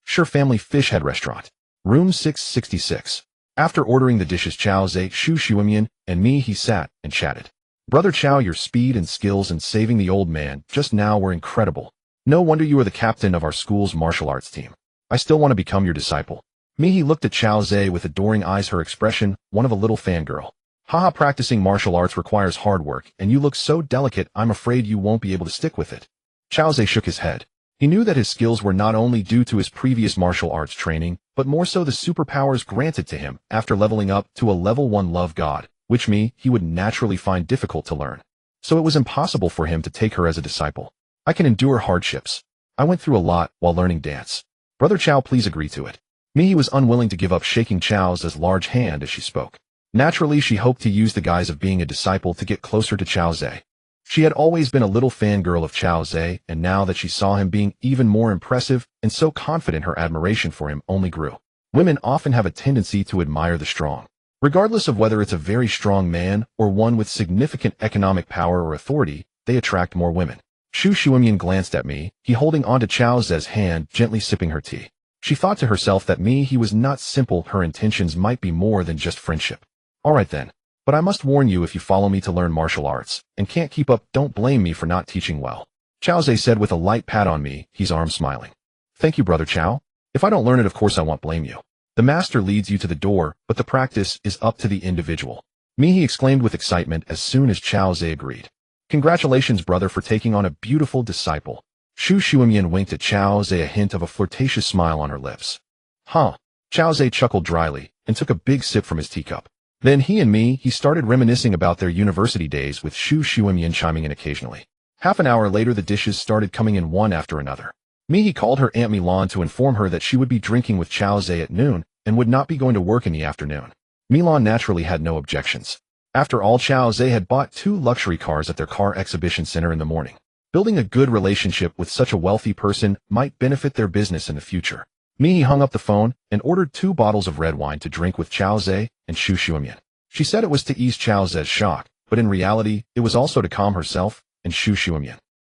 Shi family fish head restaurant. Room 666. After ordering the dishes, Chao Zhe, Xu Xuemian, and me, he sat and chatted. "Brother Chao, your speed and skills in saving the old man just now were incredible. No wonder you are the captain of our school's martial arts team. I still want to become your disciple." Mihi looked at Chao Zhe with adoring eyes, her expression one of a little fangirl. "Haha, practicing martial arts requires hard work, and you look so delicate, I'm afraid you won't be able to stick with it." Chao Zhe shook his head. He knew that his skills were not only due to his previous martial arts training, but more so the superpowers granted to him after leveling up to a level 1 love god, which he would naturally find difficult to learn. So it was impossible for him to take her as a disciple. "I can endure hardships. I went through a lot while learning dance. Brother Chao, please agree to it." Mihi was unwilling to give up, shaking Chao Zhe's large hand as she spoke. Naturally, she hoped to use the guise of being a disciple to get closer to Chao Zhe. She had always been a little fangirl of Chao Zhe, and now that she saw him being even more impressive and so confident, her admiration for him only grew. Women often have a tendency to admire the strong. Regardless of whether it's a very strong man or one with significant economic power or authority, they attract more women. Xu Xuemian glanced at me, he holding onto Chao Zhe's hand, gently sipping her tea. She thought to herself that he was not simple, her intentions might be more than just friendship. "All right then. But I must warn you, if you follow me to learn martial arts and can't keep up, don't blame me for not teaching well," Chao Zhe said with a light pat on his arm, smiling. "Thank you, Brother Chao. If I don't learn it, of course I won't blame you. The master leads you to the door, but the practice is up to the individual." Mihi exclaimed with excitement as soon as Chao Zhe agreed. "Congratulations, brother, for taking on a beautiful disciple." Xu Xuemian winked at Chao Zhe, a hint of a flirtatious smile on her lips. "Huh." Chao Zhe chuckled dryly and took a big sip from his teacup. Then he started reminiscing about their university days, with Xu Xuemian chiming in occasionally. Half an hour later, the dishes started coming in one after another. Mihi called her Aunt Milan to inform her that she would be drinking with Chao Zhe at noon and would not be going to work in the afternoon. Milan naturally had no objections. After all, Chao Zhe had bought 2 luxury cars at their car exhibition center in the morning. Building a good relationship with such a wealthy person might benefit their business in the future. Mihi hung up the phone and ordered 2 bottles of red wine to drink with Chao Zhe and Xu Xuemian. She said it was to ease Chao Zhe's shock, but in reality, it was also to calm herself and Xu Xuemian.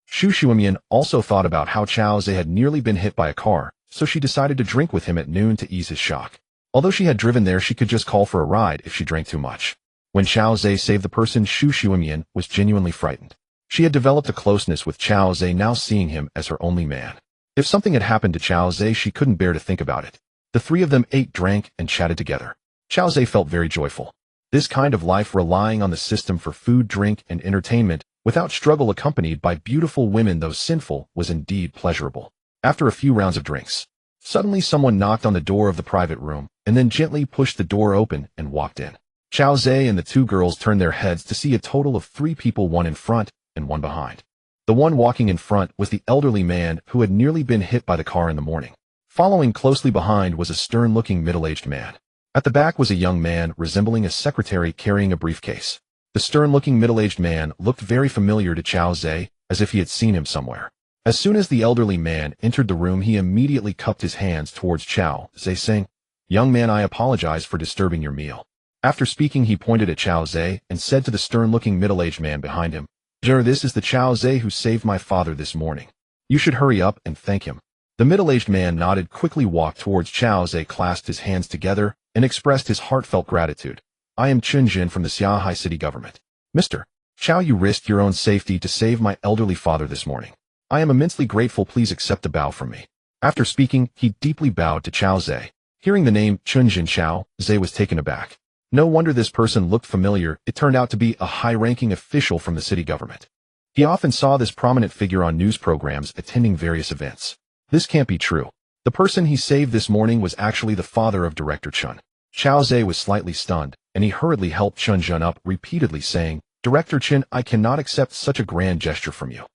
Xu Xuemian also thought about how Chao Zhe had nearly been hit by a car, so she decided to drink with him at noon to ease his shock. Although she had driven there, she could just call for a ride if she drank too much. When Chao Zhe saved the person, Xu Xuemian was genuinely frightened. She had developed a closeness with Chao Zhe, now seeing him as her only man. If something had happened to Chao Zhe, she couldn't bear to think about it. The 3 of them ate, drank, and chatted together. Chao Zhe felt very joyful. This kind of life, relying on the system for food, drink, and entertainment, without struggle, accompanied by beautiful women though sinful, was indeed pleasurable. After a few rounds of drinks, suddenly someone knocked on the door of the private room, and then gently pushed the door open and walked in. Chao Zhe and the 2 girls turned their heads to see a total of 3 people, one in front and one behind. The one walking in front was the elderly man who had nearly been hit by the car in the morning. Following closely behind was a stern-looking middle-aged man. At the back was a young man resembling a secretary carrying a briefcase. The stern-looking middle-aged man looked very familiar to Chao Zhe, as if he had seen him somewhere. As soon as the elderly man entered the room, he immediately cupped his hands towards Chao Zhe, saying, "Young man, I apologize for disturbing your meal. After speaking, he pointed at Chao Zhe and said to the stern-looking middle-aged man behind him, "This is the Chao Zhe who saved my father this morning. You should hurry up and thank him." The middle-aged man nodded, quickly walked towards Chao Zhe, clasped his hands together, and expressed his heartfelt gratitude. "I am Chen Jin from the Shanghai City government. Mr. Chao, you risked your own safety to save my elderly father this morning. I am immensely grateful. Please accept a bow from me." After speaking, he deeply bowed to Chao Zhe. Hearing the name Chen Jin, Chao Zhe was taken aback. No wonder this person looked familiar. It turned out to be a high-ranking official from the city government. He often saw this prominent figure on news programs attending various events. This can't be true. The person he saved this morning was actually the father of Director Chen. Chao Zhe was slightly stunned, and he hurriedly helped Chen Jun up, repeatedly saying, "Director Chen, I cannot accept such a grand gesture from you.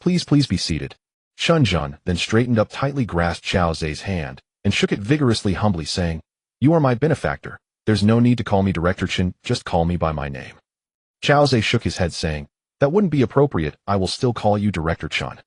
Please be seated." Chen Jun then straightened up, tightly grasped Chao Zhe's hand, and shook it vigorously, humbly saying, "You are my benefactor. There's no need to call me Director Chen, just call me by my name." Chao Zhe shook his head, saying, "That wouldn't be appropriate. I will still call you Director Chen."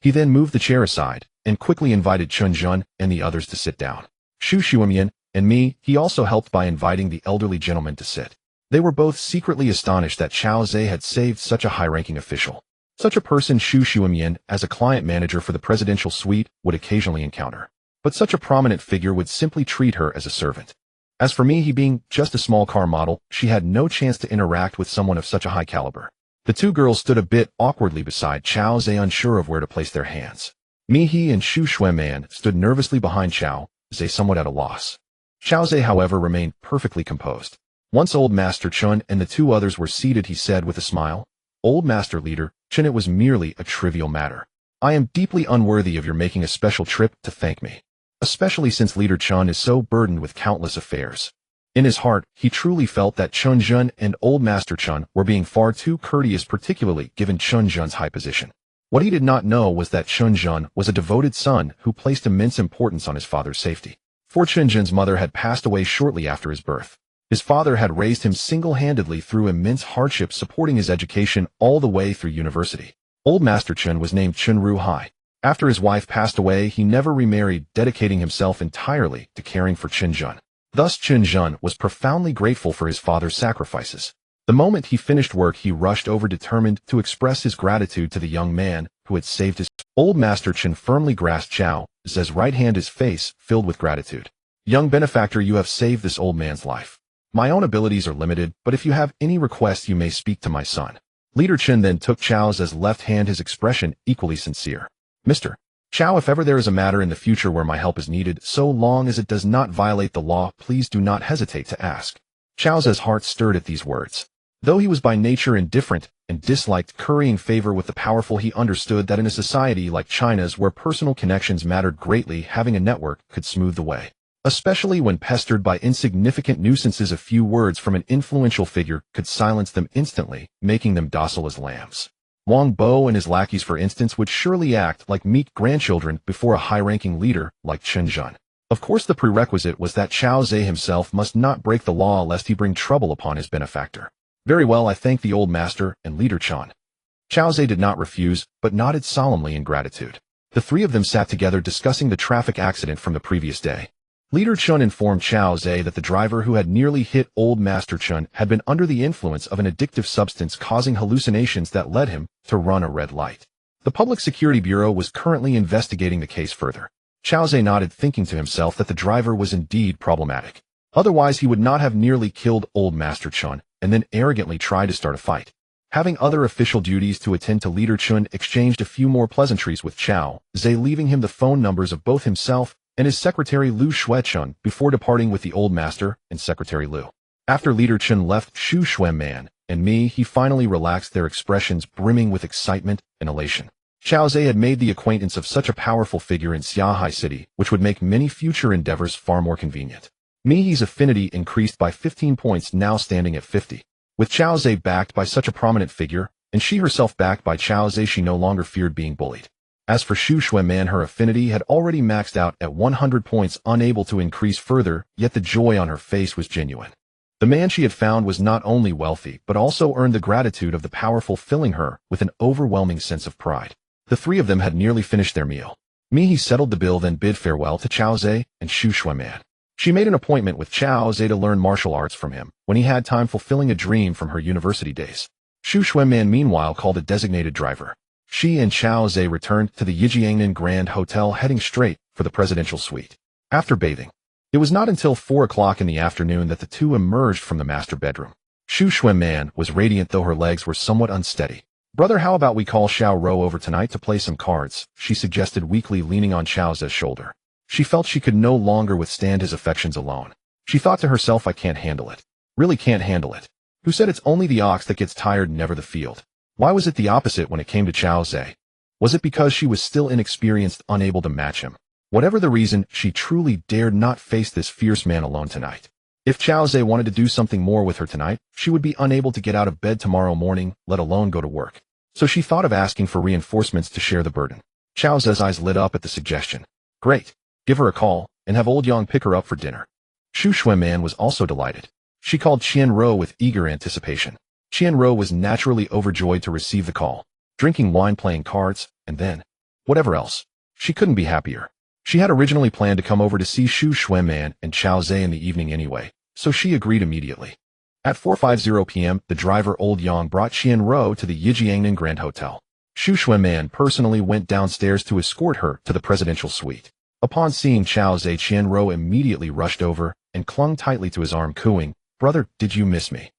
He then moved the chair aside, and quickly invited Chen Jun and the others to sit down. Xu Xuemian and me, he also helped by inviting the elderly gentleman to sit. They were both secretly astonished that Chao Zhe had saved such a high-ranking official. Such a person Xu Xuemian, as a client manager for the presidential suite, would occasionally encounter. But such a prominent figure would simply treat her as a servant. As for me, he being just a small car model, she had no chance to interact with someone of such a high caliber. The two girls stood a bit awkwardly beside Chao Zhe, unsure of where to place their hands. He and Xu Xuemian stood nervously behind Chao Zhe, somewhat at a loss. Chao Zhe, however, remained perfectly composed. Once Old Master Chen and the two others were seated, he said with a smile, "Old Master Leader Chen, it was merely a trivial matter. I am deeply unworthy of your making a special trip to thank me, especially since Leader Chen is so burdened with countless affairs." In his heart, he truly felt that Chen Jun and Old Master Chen were being far too courteous, particularly given Chen Jun's high position. What he did not know was that Chen Jun was a devoted son who placed immense importance on his father's safety. For Chen Jun's mother had passed away shortly after his birth. His father had raised him single-handedly through immense hardships, supporting his education all the way through university. Old Master Chen was named Chen Ruhai. After his wife passed away, he never remarried, dedicating himself entirely to caring for Chen Jun. Thus Chen Jun was profoundly grateful for his father's sacrifices. The moment he finished work, he rushed over, determined to express his gratitude to the young man who had saved his. Old Master Chen firmly grasped Chao Zhe's right hand, his face filled with gratitude. "Young benefactor, you have saved this old man's life. My own abilities are limited, but if you have any requests, you may speak to my son." Leader Chen then took Chao Zhe's left hand, his expression equally sincere. "Mr. Chao, if ever there is a matter in the future where my help is needed, so long as it does not violate the law, please do not hesitate to ask." Chao Zhe's heart stirred at these words. Though he was by nature indifferent and disliked currying favor with the powerful, he understood that in a society like China's, where personal connections mattered greatly, having a network could smooth the way. Especially when pestered by insignificant nuisances, a few words from an influential figure could silence them instantly, making them docile as lambs. Wang Bo and his lackeys, for instance, would surely act like meek grandchildren before a high-ranking leader like Chen Jun. Of course, the prerequisite was that Chao Zhe himself must not break the law lest he bring trouble upon his benefactor. "Very well, I thank the old master and Leader Chen." Chao Zhe did not refuse, but nodded solemnly in gratitude. The three of them sat together discussing the traffic accident from the previous day. Leader Chen informed Chao Zhe that the driver who had nearly hit Old Master Chen had been under the influence of an addictive substance, causing hallucinations that led him to run a red light. The Public Security Bureau was currently investigating the case further. Chao Zhe nodded, thinking to himself that the driver was indeed problematic. Otherwise, he would not have nearly killed Old Master Chen and then arrogantly tried to start a fight. Having other official duties to attend to, Leader Chen exchanged a few more pleasantries with Chao Zhe, leaving him the phone numbers of both himself and his secretary Lu Shuechun before departing with the old master and Secretary Lu. After Leader Chen left Xu Xuemian and me, he finally relaxed, their expressions brimming with excitement and elation. Chao Zhe had made the acquaintance of such a powerful figure in Shanghai City, which would make many future endeavors far more convenient. Mihi's affinity increased by 15 points, now standing at 50. With Chao Zhe backed by such a prominent figure, and she herself backed by Chao Zhe, she no longer feared being bullied. As for Xu Xuemian, her affinity had already maxed out at 100 points, unable to increase further, yet the joy on her face was genuine. The man she had found was not only wealthy, but also earned the gratitude of the powerful, filling her with an overwhelming sense of pride. The three of them had nearly finished their meal. Mihi settled the bill, then bid farewell to Chao Zhe and Xu Xuemian. She made an appointment with Chao Zhe to learn martial arts from him when he had time fulfilling a dream from her university days. Xu Xuanman meanwhile called a designated driver. She and Chao Zhe returned to the Yijiangnan Grand Hotel heading straight for the presidential suite. After bathing, it was not until 4 o'clock in the afternoon that the two emerged from the master bedroom. Xu Xuanman was radiant though her legs were somewhat unsteady. "Brother, how about we call Xiao Rou over tonight to play some cards?" she suggested weakly, leaning on Chao Zhe's shoulder. She felt she could no longer withstand his affections alone. She thought to herself, I can't handle it. Really can't handle it. Who said it's only the ox that gets tired, never the field? Why was it the opposite when it came to Chao Zhe? Was it because she was still inexperienced, unable to match him? Whatever the reason, she truly dared not face this fierce man alone tonight. If Chao Zhe wanted to do something more with her tonight, she would be unable to get out of bed tomorrow morning, let alone go to work. So she thought of asking for reinforcements to share the burden. Chao Zhe's eyes lit up at the suggestion. Great. Give her a call, and have old Yang pick her up for dinner. Xu Xuanman was also delighted. She called Qian Rou with eager anticipation. Qian Rou was naturally overjoyed to receive the call. Drinking wine, playing cards, and then whatever else. She couldn't be happier. She had originally planned to come over to see Xu Xuanman and Chao Zhe in the evening anyway, so she agreed immediately. At 4:50 p.m., the driver Old Yang brought Qian Rou to the Yijiangnan Grand Hotel. Xu Xuanman personally went downstairs to escort her to the presidential suite. Upon seeing Chao Zhe, Qian Rou immediately rushed over and clung tightly to his arm, cooing, "Brother, did you miss me?"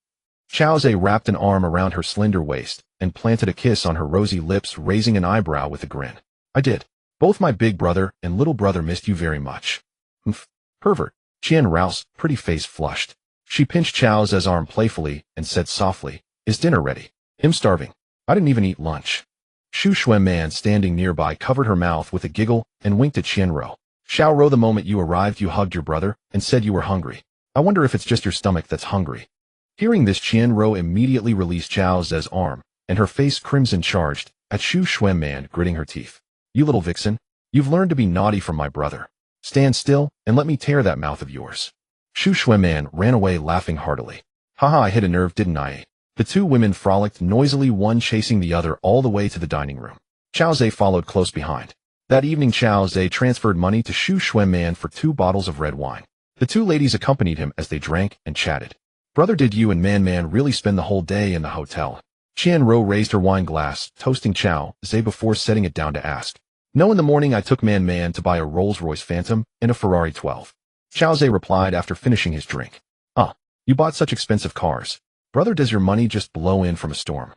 Chao Zhe wrapped an arm around her slender waist and planted a kiss on her rosy lips, raising an eyebrow with a grin. "I did. Both my big brother and little brother missed you very much." "Humph, pervert." Qian Rou's pretty face flushed. She pinched Chao Zhe's arm playfully and said softly, "Is dinner ready? I'm starving. I didn't even eat lunch." Xu Xuanman, standing nearby, covered her mouth with a giggle and winked at Qian Rou. "Xiao Rou, the moment you arrived, you hugged your brother and said you were hungry. I wonder if it's just your stomach that's hungry." Hearing this, Qian Rou immediately released Chao Zhe's arm, and her face crimson charged at Xu Xuanman, gritting her teeth. "You little vixen, you've learned to be naughty from my brother. Stand still and let me tear that mouth of yours." Xu Xuanman ran away laughing heartily. "Haha, I hit a nerve, didn't I?" The two women frolicked noisily, one chasing the other all the way to the dining room. Chao Zhe followed close behind. That evening, Chao Zhe transferred money to Xu Xuanman for 2 bottles of red wine. The two ladies accompanied him as they drank and chatted. "Brother, did you and Man really spend the whole day in the hotel?" Qian Rou raised her wine glass, toasting Chao Zhe before setting it down to ask. "No, in the morning I took Man to buy a Rolls-Royce Phantom and a Ferrari 12. Chao Zhe replied after finishing his drink. "Ah, you bought such expensive cars. Brother, does your money just blow in from a storm?"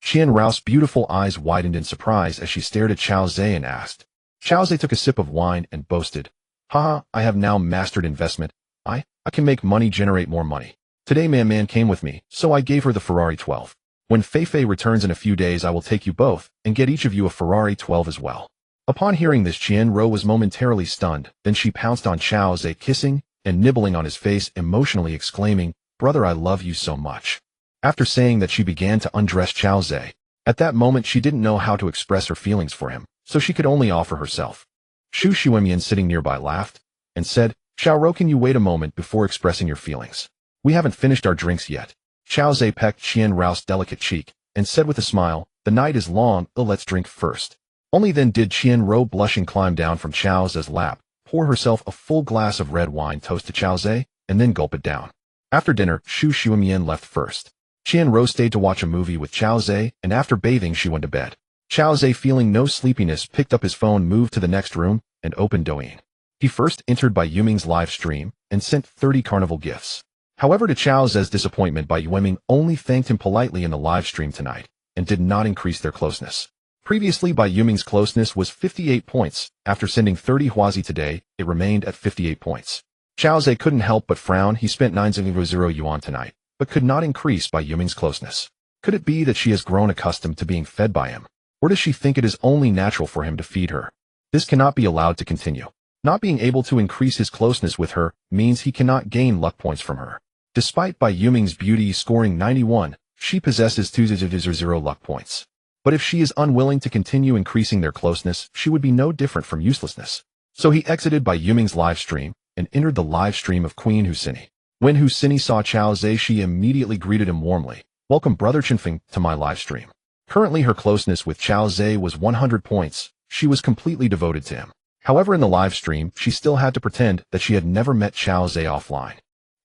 Qian Rou's beautiful eyes widened in surprise as she stared at Chao Zhe and asked. Chao Zhe took a sip of wine and boasted, "Haha, I have now mastered investment. I can make money generate more money. Today Man came with me, so I gave her the Ferrari 12. When Fei returns in a few days, I will take you both and get each of you a Ferrari 12 as well." Upon hearing this, Qian Rou was momentarily stunned. Then she pounced on Chao Zhe, kissing and nibbling on his face, emotionally exclaiming, "Brother, I love you so much." After saying that, she began to undress Chao Zhe. At that moment, she didn't know how to express her feelings for him, so she could only offer herself. Xu Xuanman, sitting nearby, laughed and said, "Xiao Rou, can you wait a moment before expressing your feelings? We haven't finished our drinks yet." Chao Zhe pecked Qian Rou's delicate cheek and said with a smile, "The night is long, let's drink first." Only then did Qian Rou, blushing, climb down from Chao Zhe's lap, pour herself a full glass of red wine, toast to Chao Zhe, and then gulp it down. After dinner, Xu Xuanman left first. Qian Rou stayed to watch a movie with Chao Zhe, and after bathing she went to bed. Chao Zhe, feeling no sleepiness, picked up his phone, moved to the next room, and opened Douyin. He first entered by Yuming's live stream and sent 30 carnival gifts. However, to Chao Zhe's disappointment, Bai Yuming only thanked him politely in the live stream tonight, and did not increase their closeness. Previously, Bai Yuming's closeness was 58 points. After sending 30 huazi today, it remained at 58 points. Chao Zhe couldn't help but frown. He spent 900 yuan tonight, but could not increase Bai Yuming's closeness. Could it be that she has grown accustomed to being fed by him? Or does she think it is only natural for him to feed her? This cannot be allowed to continue. Not being able to increase his closeness with her means he cannot gain luck points from her. Despite Bai Yuming's beauty scoring 91, she possesses 200 luck points. But if she is unwilling to continue increasing their closeness, she would be no different from uselessness. So he exited Bai Yuming's live stream and entered the live stream of Queen Husini. When Husini saw Chao Zhe, she immediately greeted him warmly. "Welcome, Brother Chinfeng, to my live stream." Currently, her closeness with Chao Zhe was 100 points. She was completely devoted to him. However, in the live stream, she still had to pretend that she had never met Chao Zhe offline.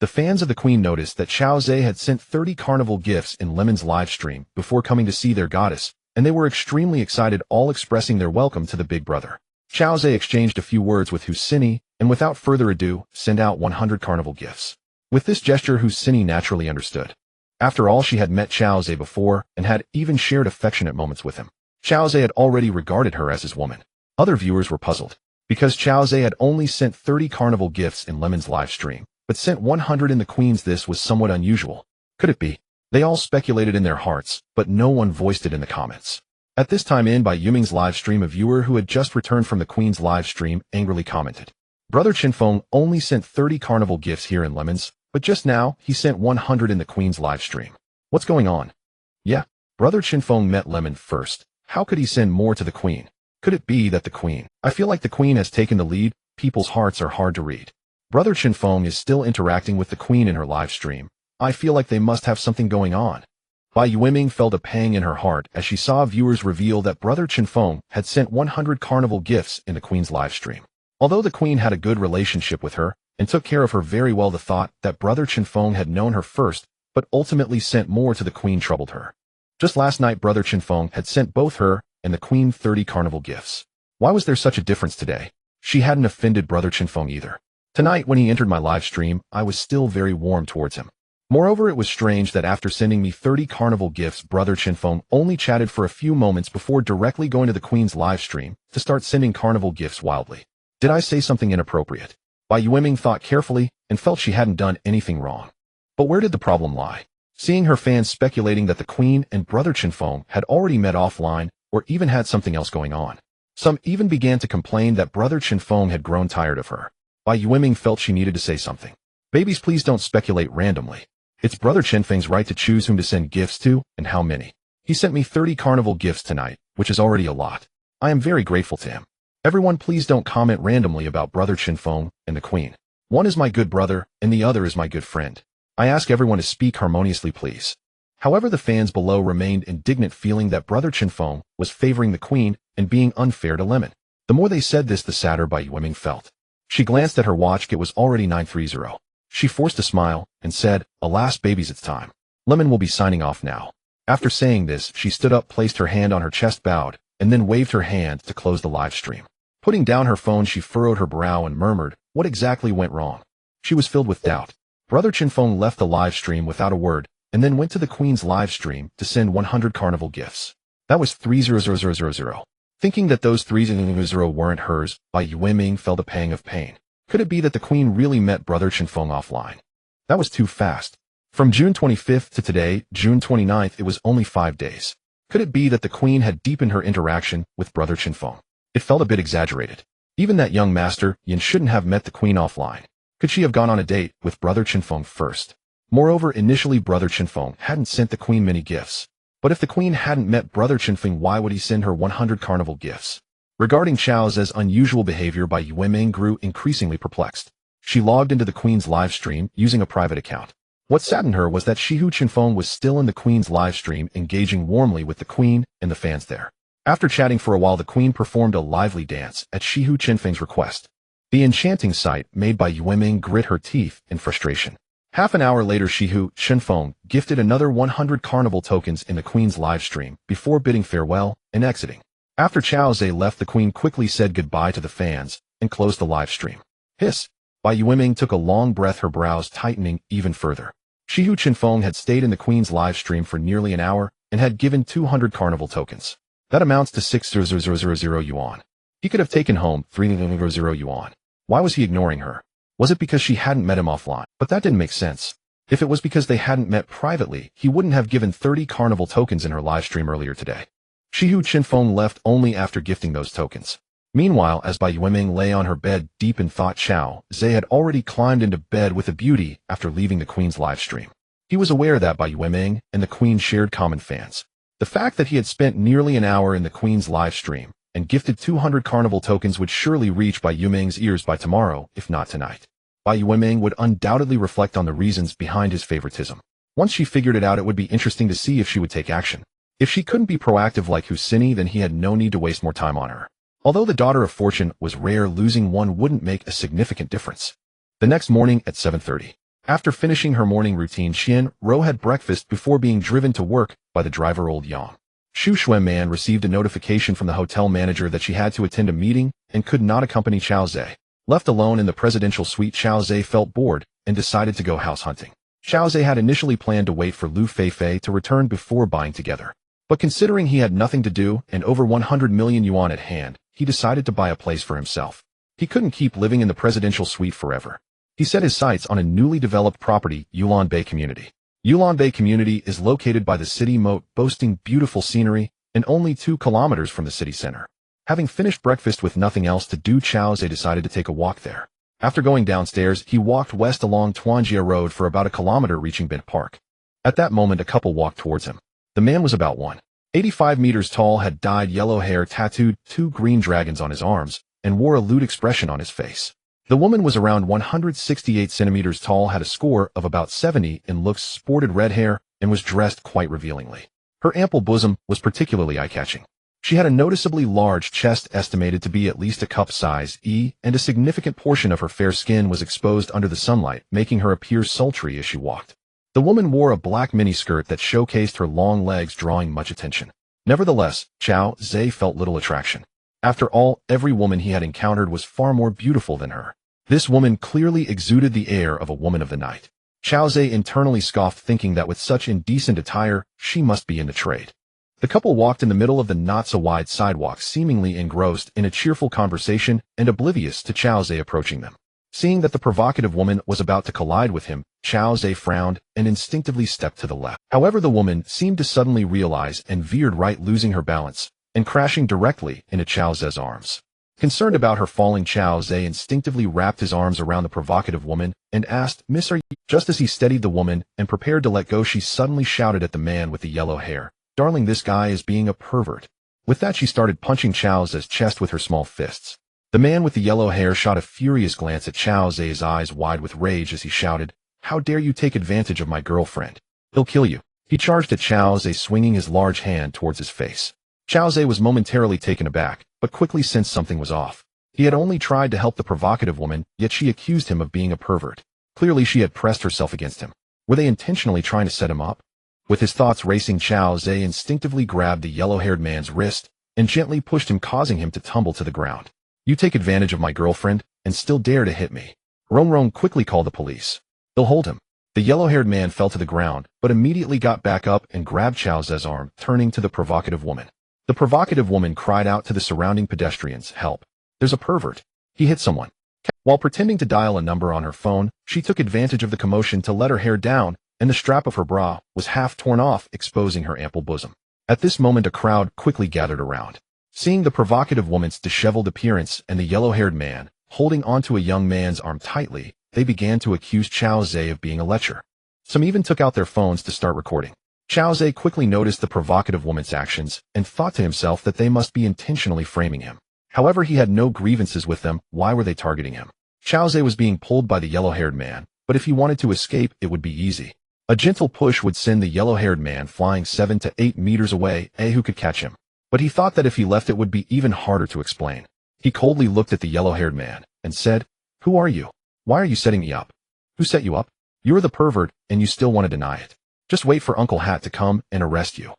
The fans of the Queen noticed that Chao Zhe had sent 30 carnival gifts in Lemon's live stream before coming to see their goddess, and they were extremely excited, all expressing their welcome to the big brother. Chao Zhe exchanged a few words with Husini, and without further ado, sent out 100 carnival gifts. With this gesture, Husini naturally understood. After all, she had met Chao Zhe before, and had even shared affectionate moments with him. Chao Zhe had already regarded her as his woman. Other viewers were puzzled, because Chao Zhe had only sent 30 carnival gifts in Lemon's live stream, but sent 100 in the Queen's. This was somewhat unusual. Could it be? They all speculated in their hearts, but no one voiced it in the comments. At this time in by Yuming's live stream, a viewer who had just returned from the Queen's live stream angrily commented, "Brother Chinfeng only sent 30 carnival gifts here in Lemon's, but just now, he sent 100 in the Queen's live stream. What's going on?" Yeah, Brother Chinfeng met Lemon first. How could he send more to the Queen? Could it be that the Queen? I feel like the Queen has taken the lead. People's hearts are hard to read. Brother Chinfeng is still interacting with the Queen in her live stream. I feel like they must have something going on. Bai Yueming felt a pang in her heart as she saw viewers reveal that Brother Chinfeng had sent 100 carnival gifts in the Queen's live stream. Although the Queen had a good relationship with her and took care of her very well, the thought that Brother Chinfeng had known her first but ultimately sent more to the Queen troubled her. Just last night, Brother Chinfeng had sent both her and the Queen 30 carnival gifts. Why was there such a difference today? She hadn't offended Brother Chinfeng either. Tonight, when he entered my live stream, I was still very warm towards him. Moreover, it was strange that after sending me 30 carnival gifts, Brother Chinfeng only chatted for a few moments before directly going to the Queen's live stream to start sending carnival gifts wildly. Did I say something inappropriate? Bai Yueming thought carefully and felt she hadn't done anything wrong. But where did the problem lie? Seeing her fans speculating that the Queen and Brother Chinfeng had already met offline or even had something else going on. Some even began to complain that Brother Chinfeng had grown tired of her. Bai Yueming felt she needed to say something. Babies, please don't speculate randomly. It's Brother Chinfeng's right to choose whom to send gifts to and how many. He sent me 30 carnival gifts tonight, which is already a lot. I am very grateful to him. Everyone, please don't comment randomly about Brother Chinfeng and the Queen. One is my good brother, and the other is my good friend. I ask everyone to speak harmoniously, please. However, the fans below remained indignant, feeling that Brother Chinfeng was favoring the Queen and being unfair to Lemon. The more they said this, the sadder Bai Yueming felt. She glanced at her watch. It was already 9:30. She forced a smile and said, "Alas, babies, it's time. Lemon will be signing off now." After saying this, she stood up, placed her hand on her chest, bowed, and then waved her hand to close the live stream. Putting down her phone, she furrowed her brow and murmured, "What exactly went wrong?" She was filled with doubt. Brother Chinfeng left the live stream without a word, and then went to the Queen's live stream to send 100 carnival gifts. That was 300,000. Thinking that those 300 weren't hers, Bai Yueming felt a pang of pain. Could it be that the Queen really met Brother Chinfeng offline? That was too fast. From June 25th to today, June 29th, it was only 5 days. Could it be that the Queen had deepened her interaction with Brother Chinfeng? It felt a bit exaggerated. Even that young master, Yin, shouldn't have met the Queen offline. Could she have gone on a date with Brother Chinfeng first? Moreover, initially Brother Chinfeng hadn't sent the Queen many gifts. But if the Queen hadn't met Brother Chinfeng, why would he send her 100 carnival gifts? Regarding Chao Zhe's unusual behavior, Bai Yueming grew increasingly perplexed. She logged into the Queen's live stream using a private account. What saddened her was that Shihu Chinfeng was still in the Queen's live stream, engaging warmly with the Queen and the fans there. After chatting for a while, the Queen performed a lively dance at Shihu Chinfeng's request. The enchanting sight made Bai Yueming grit her teeth in frustration. Half an hour later, Shihu Chinfeng gifted another 100 carnival tokens in the Queen's live stream before bidding farewell and exiting. After Chao Zhe left, the Queen quickly said goodbye to the fans and closed the live stream. Hiss! Bai Yueming took a long breath, her brows tightening even further. Shihu Chinfeng had stayed in the Queen's live stream for nearly an hour and had given 200 carnival tokens. That amounts to 6,000 yuan. He could have taken home 3,000 yuan. Why was he ignoring her? Was it because she hadn't met him offline? But that didn't make sense. If it was because they hadn't met privately, he wouldn't have given 30 carnival tokens in her live stream earlier today. Shihu Chinfeng left only after gifting those tokens. Meanwhile, as Bai Yueming lay on her bed deep in thought, Chao Zhe had already climbed into bed with a beauty after leaving the Queen's live stream. He was aware that Bai Yueming and the Queen shared common fans. The fact that he had spent nearly an hour in the Queen's live stream and gifted 200 carnival tokens would surely reach Bai Yueming's ears by tomorrow, if not tonight. Bai Yueming would undoubtedly reflect on the reasons behind his favoritism. Once she figured it out, it would be interesting to see if she would take action. If she couldn't be proactive like Husini, then he had no need to waste more time on her. Although the daughter of fortune was rare, losing one wouldn't make a significant difference. The next morning at 7:30. After finishing her morning routine, Xian Ro had breakfast before being driven to work by the driver old Yang. Xu Xueman received a notification from the hotel manager that she had to attend a meeting and could not accompany Chao Zhe. Left alone in the presidential suite, Chao Zhe felt bored and decided to go house hunting. Chao Zhe had initially planned to wait for Lu Feifei to return before buying together. But considering he had nothing to do and over 100 million yuan at hand, he decided to buy a place for himself. He couldn't keep living in the presidential suite forever. He set his sights on a newly developed property, Yulon Bay Community. Yulon Bay Community is located by the city moat, boasting beautiful scenery and only 2 kilometers from the city center. Having finished breakfast with nothing else to do, Chao Zhe decided to take a walk there. After going downstairs, he walked west along Tuanjia Road for about a kilometer, reaching Bint Park. At that moment, a couple walked towards him. The man was about 185 meters tall, had dyed yellow hair, tattooed 2 green dragons on his arms, and wore a lewd expression on his face. The woman was around 168 centimeters tall, had a score of about 70 in looks, sported red hair, and was dressed quite revealingly. Her ample bosom was particularly eye-catching. She had a noticeably large chest, estimated to be at least a cup size, and a significant portion of her fair skin was exposed under the sunlight, making her appear sultry as she walked. The woman wore a black miniskirt that showcased her long legs, drawing much attention. Nevertheless, Chao Zhe felt little attraction. After all, every woman he had encountered was far more beautiful than her. This woman clearly exuded the air of a woman of the night. Chao Zhe internally scoffed, thinking that with such indecent attire, she must be in the trade. The couple walked in the middle of the not-so-wide sidewalk, seemingly engrossed in a cheerful conversation and oblivious to Chao Zhe approaching them. Seeing that the provocative woman was about to collide with him, Chao Zhe frowned and instinctively stepped to the left. However, the woman seemed to suddenly realize and veered right, losing her balance and crashing directly into Chao Zhe's arms. Concerned about her falling, Chao Zhe instinctively wrapped his arms around the provocative woman and asked, "Miss, are you?" Just as he steadied the woman and prepared to let go, she suddenly shouted at the man with the yellow hair, "Darling, this guy is being a pervert." With that, she started punching Chao Zhe's chest with her small fists. The man with the yellow hair shot a furious glance at Chao Zhe, his eyes wide with rage as he shouted, "How dare you take advantage of my girlfriend? He'll kill you." He charged at Chao Zhe, swinging his large hand towards his face. Chao Zhe was momentarily taken aback, but quickly sensed something was off. He had only tried to help the provocative woman, yet she accused him of being a pervert. Clearly she had pressed herself against him. Were they intentionally trying to set him up? With his thoughts racing, Chao Zhe instinctively grabbed the yellow-haired man's wrist and gently pushed him, causing him to tumble to the ground. "You take advantage of my girlfriend and still dare to hit me." Rong Rong quickly called the police. "They'll hold him." The yellow-haired man fell to the ground, but immediately got back up and grabbed Chao Zhe's arm, turning to the provocative woman. The provocative woman cried out to the surrounding pedestrians, "Help! There's a pervert. He hit someone." While pretending to dial a number on her phone, she took advantage of the commotion to let her hair down, and the strap of her bra was half torn off, exposing her ample bosom. At this moment, a crowd quickly gathered around. Seeing the provocative woman's disheveled appearance and the yellow-haired man holding onto a young man's arm tightly, they began to accuse Chao Zhe of being a lecher. Some even took out their phones to start recording. Chao Zhe quickly noticed the provocative woman's actions and thought to himself that they must be intentionally framing him. However, he had no grievances with them. Why were they targeting him? Chao Zhe was being pulled by the yellow-haired man, but if he wanted to escape, it would be easy. A gentle push would send the yellow-haired man flying 7 to 8 meters away. Who could catch him? But he thought that if he left, it would be even harder to explain. He coldly looked at the yellow-haired man and said, "Who are you? Why are you setting me up? Who set you up? You're the pervert, and you still want to deny it. Just wait for Uncle Hat to come and arrest you."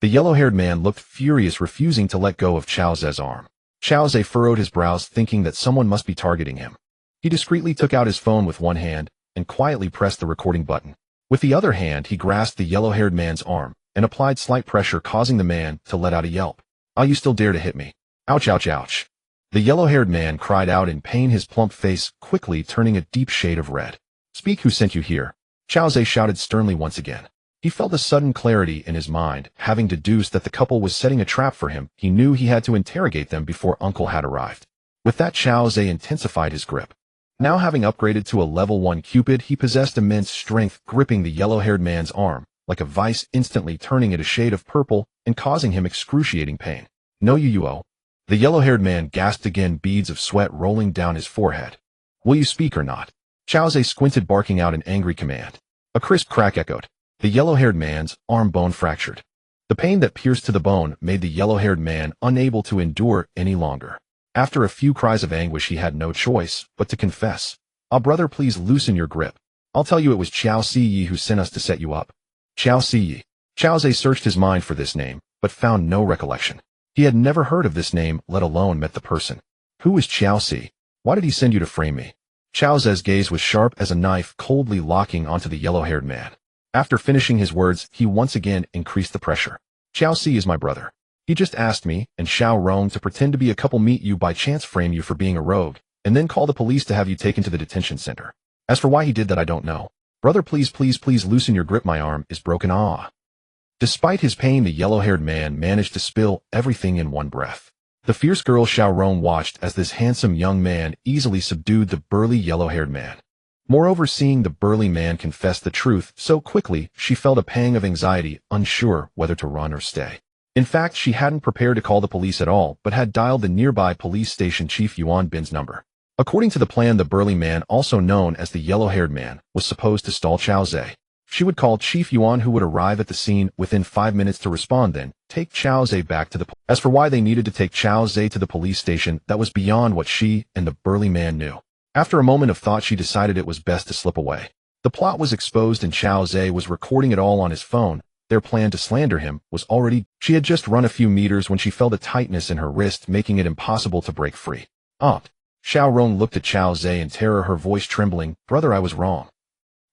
The yellow-haired man looked furious, refusing to let go of Chao Zhe's arm. Chao Zhe furrowed his brows, thinking that someone must be targeting him. He discreetly took out his phone with one hand and quietly pressed the recording button. With the other hand, he grasped the yellow-haired man's arm and applied slight pressure, causing the man to let out a yelp. "Ah, you still dare to hit me? Ouch, ouch, ouch." The yellow-haired man cried out in pain, his plump face quickly turning a deep shade of red. "Speak, who sent you here?" Chao Zhe shouted sternly once again. He felt a sudden clarity in his mind, having deduced that the couple was setting a trap for him. He knew he had to interrogate them before Uncle Hat arrived. With that, Chao Zhe intensified his grip. Now having upgraded to a level 1 Cupid, he possessed immense strength, gripping the yellow-haired man's arm like a vice, instantly turning it a shade of purple and causing him excruciating pain. "No, you. The yellow-haired man gasped again, beads of sweat rolling down his forehead. "Will you speak or not?" Chao Zhe squinted, barking out an angry command. A crisp crack echoed. The yellow-haired man's arm bone fractured. The pain that pierced to the bone made the yellow-haired man unable to endure any longer. After a few cries of anguish, he had no choice but to confess. "Ah, brother, please loosen your grip. I'll tell you it was Chao Ziyi who sent us to set you up." Chao Ziyi. Chao Zhe searched his mind for this name, but found no recollection. He had never heard of this name, let alone met the person. Who was Chao Ziyi? Why did he send you to frame me? Chao Zhe's gaze was sharp as a knife, coldly locking onto the yellow-haired man. After finishing his words, he once again increased the pressure. "Chao Ziyi is my brother. He just asked me and Xiao Rong to pretend to be a couple, meet you by chance, frame you for being a rogue, and then call the police to have you taken to the detention center. As for why he did that, I don't know. Brother, please, please, please loosen your grip. My arm is broken." Ah. Despite his pain, the yellow-haired man managed to spill everything in one breath. The fierce girl Xiao Rong watched as this handsome young man easily subdued the burly yellow-haired man. Moreover, seeing the burly man confess the truth so quickly, she felt a pang of anxiety, unsure whether to run or stay. In fact, she hadn't prepared to call the police at all, but had dialed the nearby police station Chief Yuan Bin's number. According to the plan, the burly man, also known as the yellow-haired man, was supposed to stall Chao Zhe. She would call Chief Yuan, who would arrive at the scene within 5 minutes to respond, then take Chao Zhe back to the police. As for why they needed to take Chao Zhe to the police station, that was beyond what she and the burly man knew. After a moment of thought, she decided it was best to slip away. The plot was exposed and Chao Zhe was recording it all on his phone. Their plan to slander him was already... She had just run a few meters when she felt a tightness in her wrist, making it impossible to break free. "Aunt." Xiao Rong looked at Chao Zhe in terror, her voice trembling. "Brother, I was wrong."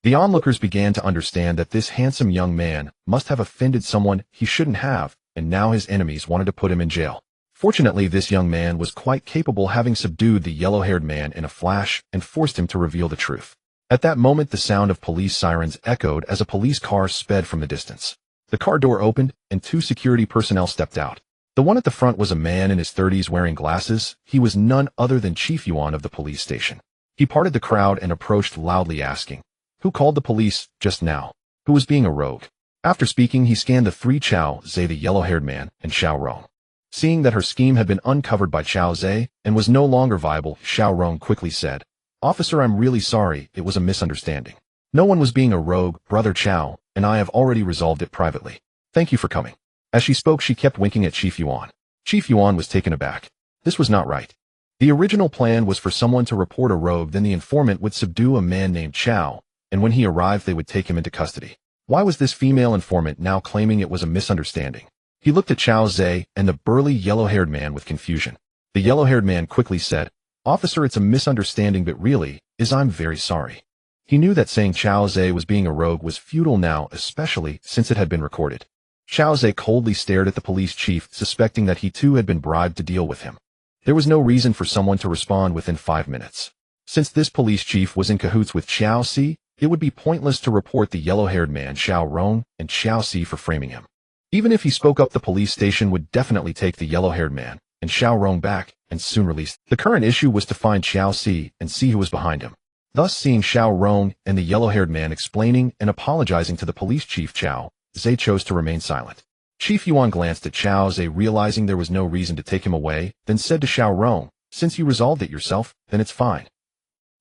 The onlookers began to understand that this handsome young man must have offended someone he shouldn't have, and now his enemies wanted to put him in jail. Fortunately, this young man was quite capable, having subdued the yellow-haired man in a flash and forced him to reveal the truth. At that moment, the sound of police sirens echoed as a police car sped from the distance. The car door opened, and 2 security personnel stepped out. The one at the front was a man in his 30s wearing glasses. He was none other than Chief Yuan of the police station. He parted the crowd and approached loudly, asking, "Who called the police just now? Who was being a rogue?" After speaking, he scanned the 3 Chao Zhe, the yellow-haired man, and Xiao Rong. Seeing that her scheme had been uncovered by Chao Zhe and was no longer viable, Xiao Rong quickly said, "Officer, I'm really sorry. It was a misunderstanding. No one was being a rogue, Brother Chao, and I have already resolved it privately. Thank you for coming." As she spoke, she kept winking at Chief Yuan. Chief Yuan was taken aback. This was not right. The original plan was for someone to report a rogue, then the informant would subdue a man named Chao, and when he arrived they would take him into custody. Why was this female informant now claiming it was a misunderstanding? He looked at Chao Zhe and the burly yellow-haired man with confusion. The yellow-haired man quickly said, "Officer, it's a misunderstanding, but really, I'm very sorry." He knew that saying Chao Zhe was being a rogue was futile now, especially since it had been recorded. Chao Zhe coldly stared at the police chief, suspecting that he too had been bribed to deal with him. There was no reason for someone to respond within 5 minutes. Since this police chief was in cahoots with Chao Zhe, it would be pointless to report the yellow-haired man Xiao Rong and Chao Zhe for framing him. Even if he spoke up, the police station would definitely take the yellow-haired man and Xiao Rong back and soon release. The current issue was to find Chao Zhe and see who was behind him. Thus, seeing Xiao Rong and the yellow-haired man explaining and apologizing to the police chief, Chao Zhe chose to remain silent. Chief Yuan glanced at Chao Zhe, realizing there was no reason to take him away, then said to Xiao Rong, "Since you resolved it yourself, then it's fine.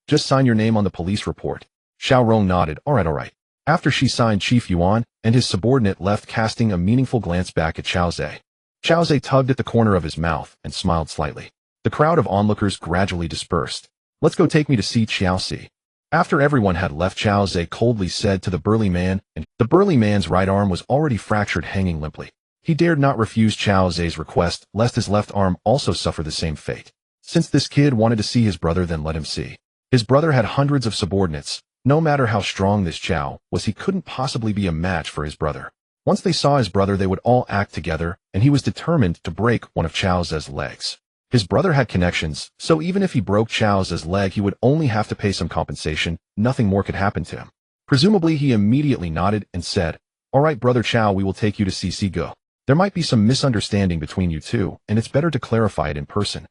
Just sign your name on the police report." Xiao Rong nodded. All right. After she signed, Chief Yuan and his subordinate left, casting a meaningful glance back at Chao Zhe. Chao Zhe tugged at the corner of his mouth and smiled slightly. The crowd of onlookers gradually dispersed. "Let's go, take me to see Chao Zhe." After everyone had left, Chao Zhe coldly said to the burly man, and the burly man's right arm was already fractured, hanging limply. He dared not refuse Chao Zhe's request, lest his left arm also suffer the same fate. Since this kid wanted to see his brother, then let him see. His brother had hundreds of subordinates. No matter how strong this Chao was, he couldn't possibly be a match for his brother. Once they saw his brother, they would all act together, and he was determined to break one of Chao Zhe's legs. His brother had connections, so even if he broke Chao Zhe's leg, he would only have to pay some compensation. Nothing more could happen to him. Presumably, he immediately nodded and said, "All right, Brother Chao, we will take you to CC Go. There might be some misunderstanding between you two, and it's better to clarify it in person."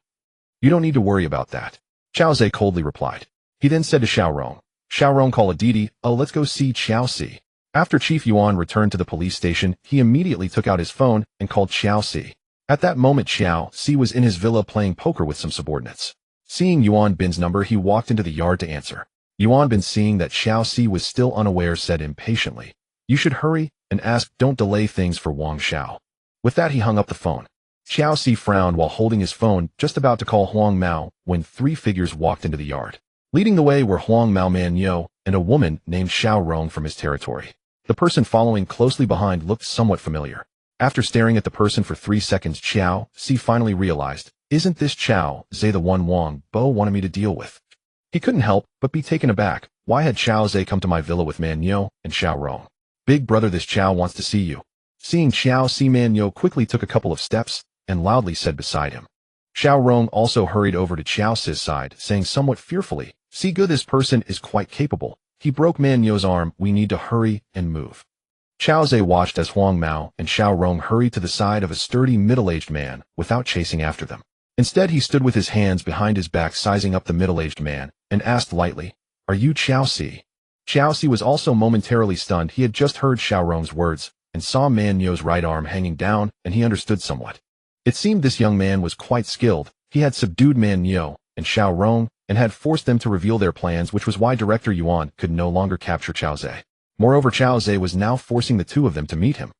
"You don't need to worry about that," Chao Zhe coldly replied. He then said to Xiao Rong, "Xiao Rong, call a Didi. Oh, let's go see Chao Zhe." After Chief Yuan returned to the police station, he immediately took out his phone and called Chao Zhe. At that moment, Chao Zhe was in his villa playing poker with some subordinates. Seeing Yuan Bin's number, he walked into the yard to answer. Yuan Bin, seeing that Chao Zhe was still unaware, said impatiently, "You should hurry and ask, don't delay things for Wang Xiao." With that, he hung up the phone. Xiao Si frowned while holding his phone, just about to call Huang Mao, when three figures walked into the yard. Leading the way were Huang Mao Man Yo and a woman named Xiao Rong from his territory. The person following closely behind looked somewhat familiar. After staring at the person for 3 seconds, Xiao Si finally realized, isn't this Xiao Zhe the one Wang Bo wanted me to deal with? He couldn't help but be taken aback. Why had Xiao Zhe come to my villa with Man Yo and Xiao Rong? Big brother, this Xiao wants to see you. Seeing Xiao Si, Man Yo quickly took a couple of steps and loudly said beside him. Xiao Rong also hurried over to Xiao Si's side, saying somewhat fearfully, see good, this person is quite capable. He broke Man Yo's arm, we need to hurry and move. Xiao Zhe watched as Huang Mao and Xiao Rong hurried to the side of a sturdy middle-aged man without chasing after them. Instead, he stood with his hands behind his back, sizing up the middle-aged man, and asked lightly, are you Xiao Si? Xiao Si was also momentarily stunned. He had just heard Xiao Rong's words and saw Man Yo's right arm hanging down, and he understood somewhat. It seemed this young man was quite skilled. He had subdued Man Yo and Xiao Rong and had forced them to reveal their plans, which was why Director Yuan could no longer capture Xiao Zhe. Moreover, Xiao Zhe was now forcing the two of them to meet him.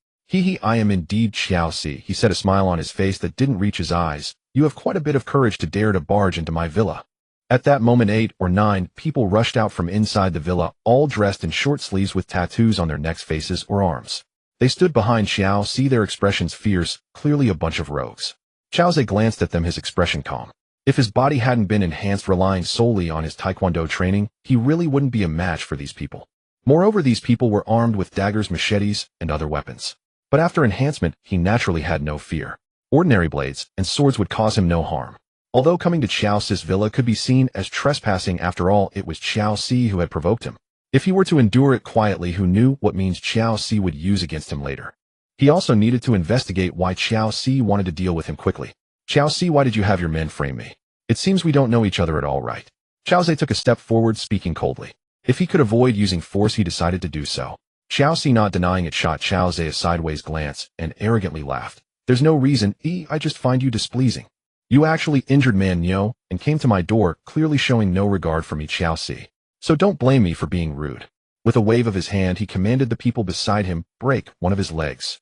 I am indeed Xiao Si, he said, a smile on his face that didn't reach his eyes. You have quite a bit of courage to dare to barge into my villa. At that moment, 8 or 9 people rushed out from inside the villa, all dressed in short sleeves with tattoos on their necks, faces, or arms. They stood behind Xiao Si, their expressions fierce, clearly a bunch of rogues. Xiao Zhe glanced at them, his expression calm. If his body hadn't been enhanced relying solely on his taekwondo training, he really wouldn't be a match for these people. Moreover, these people were armed with daggers, machetes, and other weapons. But after enhancement, he naturally had no fear. Ordinary blades and swords would cause him no harm. Although coming to Xiao Si's villa could be seen as trespassing, after all, it was Xiao Si who had provoked him. If he were to endure it quietly, who knew what means Xiao Si would use against him later? He also needed to investigate why Xiao Si wanted to deal with him quickly. Xiao Si, why did you have your men frame me? It seems we don't know each other at all, right? Xiao Zhe took a step forward, speaking coldly. If he could avoid using force, he decided to do so. Xiao Si, not denying it, shot Xiao Zhe a sideways glance and arrogantly laughed. There's no reason, I just find you displeasing. You actually injured Man Yo and came to my door, clearly showing no regard for me, Xiao Si. So don't blame me for being rude. With a wave of his hand, he commanded the people beside him, break one of his legs.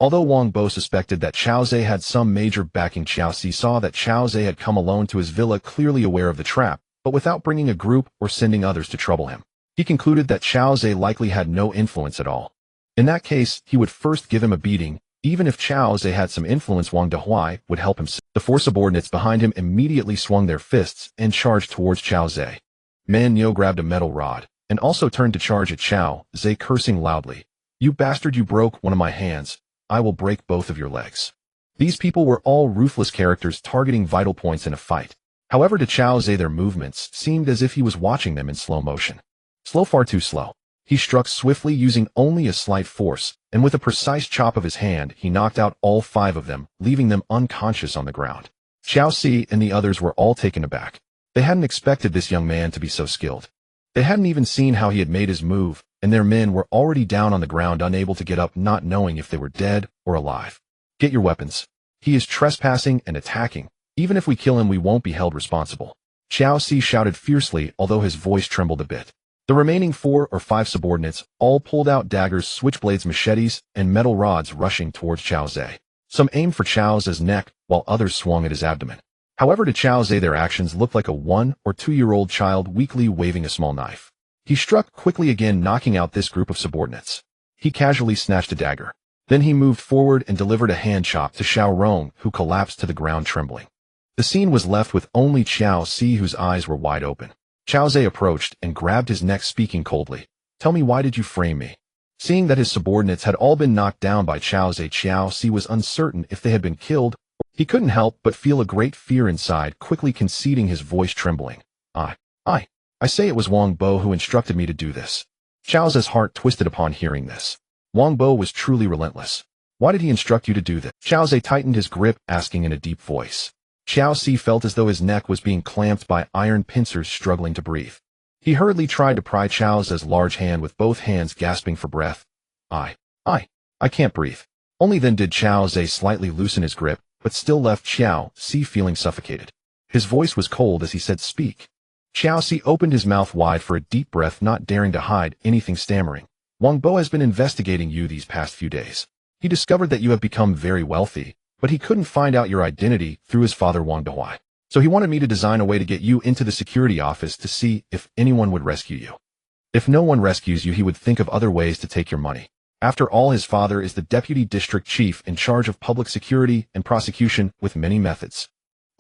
Although Wang Bo suspected that Xiao Zhe had some major backing, Xiao Si saw that Xiao Zhe had come alone to his villa, clearly aware of the trap, but without bringing a group or sending others to trouble him. He concluded that Xiao Zhe likely had no influence at all. In that case, he would first give him a beating. Even if Xiao Zhe had some influence, Wang Dehuai would help him. The 4 subordinates behind him immediately swung their fists and charged towards Xiao Zhe. Man Yo grabbed a metal rod and also turned to charge at Xiao Zhe, cursing loudly. You bastard, you broke one of my hands. I will break both of your legs. These people were all ruthless characters targeting vital points in a fight. However, to Xiao Zhe, their movements seemed as if he was watching them in slow motion. Slow, far too slow. He struck swiftly, using only a slight force, and with a precise chop of his hand, he knocked out all 5 of them, leaving them unconscious on the ground. Xiao Si and the others were all taken aback. They hadn't expected this young man to be so skilled. They hadn't even seen how he had made his move, and their men were already down on the ground, unable to get up, not knowing if they were dead or alive. Get your weapons. He is trespassing and attacking. Even if we kill him, we won't be held responsible. Xiao Si shouted fiercely, although his voice trembled a bit. The remaining 4 or 5 subordinates all pulled out daggers, switchblades, machetes, and metal rods, rushing towards Xiao Zhe. Some aimed for Xiao Zhe's neck, while others swung at his abdomen. However, to Xiao Zhe, their actions looked like a 1 or 2-year-old child weakly waving a small knife. He struck quickly again, knocking out this group of subordinates. He casually snatched a dagger. Then he moved forward and delivered a hand chop to Xiao Rong, who collapsed to the ground trembling. The scene was left with only Xiao Si, whose eyes were wide open. Xiao Zhe approached and grabbed his neck, speaking coldly. Tell me, why did you frame me? Seeing that his subordinates had all been knocked down by Xiao Zhe, Xiao Si was uncertain if they had been killed. He couldn't help but feel a great fear inside, quickly conceding, his voice trembling. I say it was Wang Bo who instructed me to do this. Xiao Zhe's heart twisted upon hearing this. Wang Bo was truly relentless. Why did he instruct you to do this? Xiao Zhe tightened his grip, asking in a deep voice. Xiao Si felt as though his neck was being clamped by iron pincers, struggling to breathe. He hurriedly tried to pry Xiao Zhe's large hand with both hands, gasping for breath. I can't breathe. Only then did Xiao Zhe slightly loosen his grip, but still left Xiao Si feeling suffocated. His voice was cold as he said, speak. Xiao Si opened his mouth wide for a deep breath, not daring to hide anything, stammering. Wang Bo has been investigating you these past few days. He discovered that you have become very wealthy, but he couldn't find out your identity through his father Wang Dehuai. So he wanted me to design a way to get you into the security office to see if anyone would rescue you. If no one rescues you, he would think of other ways to take your money. After all, his father is the deputy district chief in charge of public security and prosecution with many methods.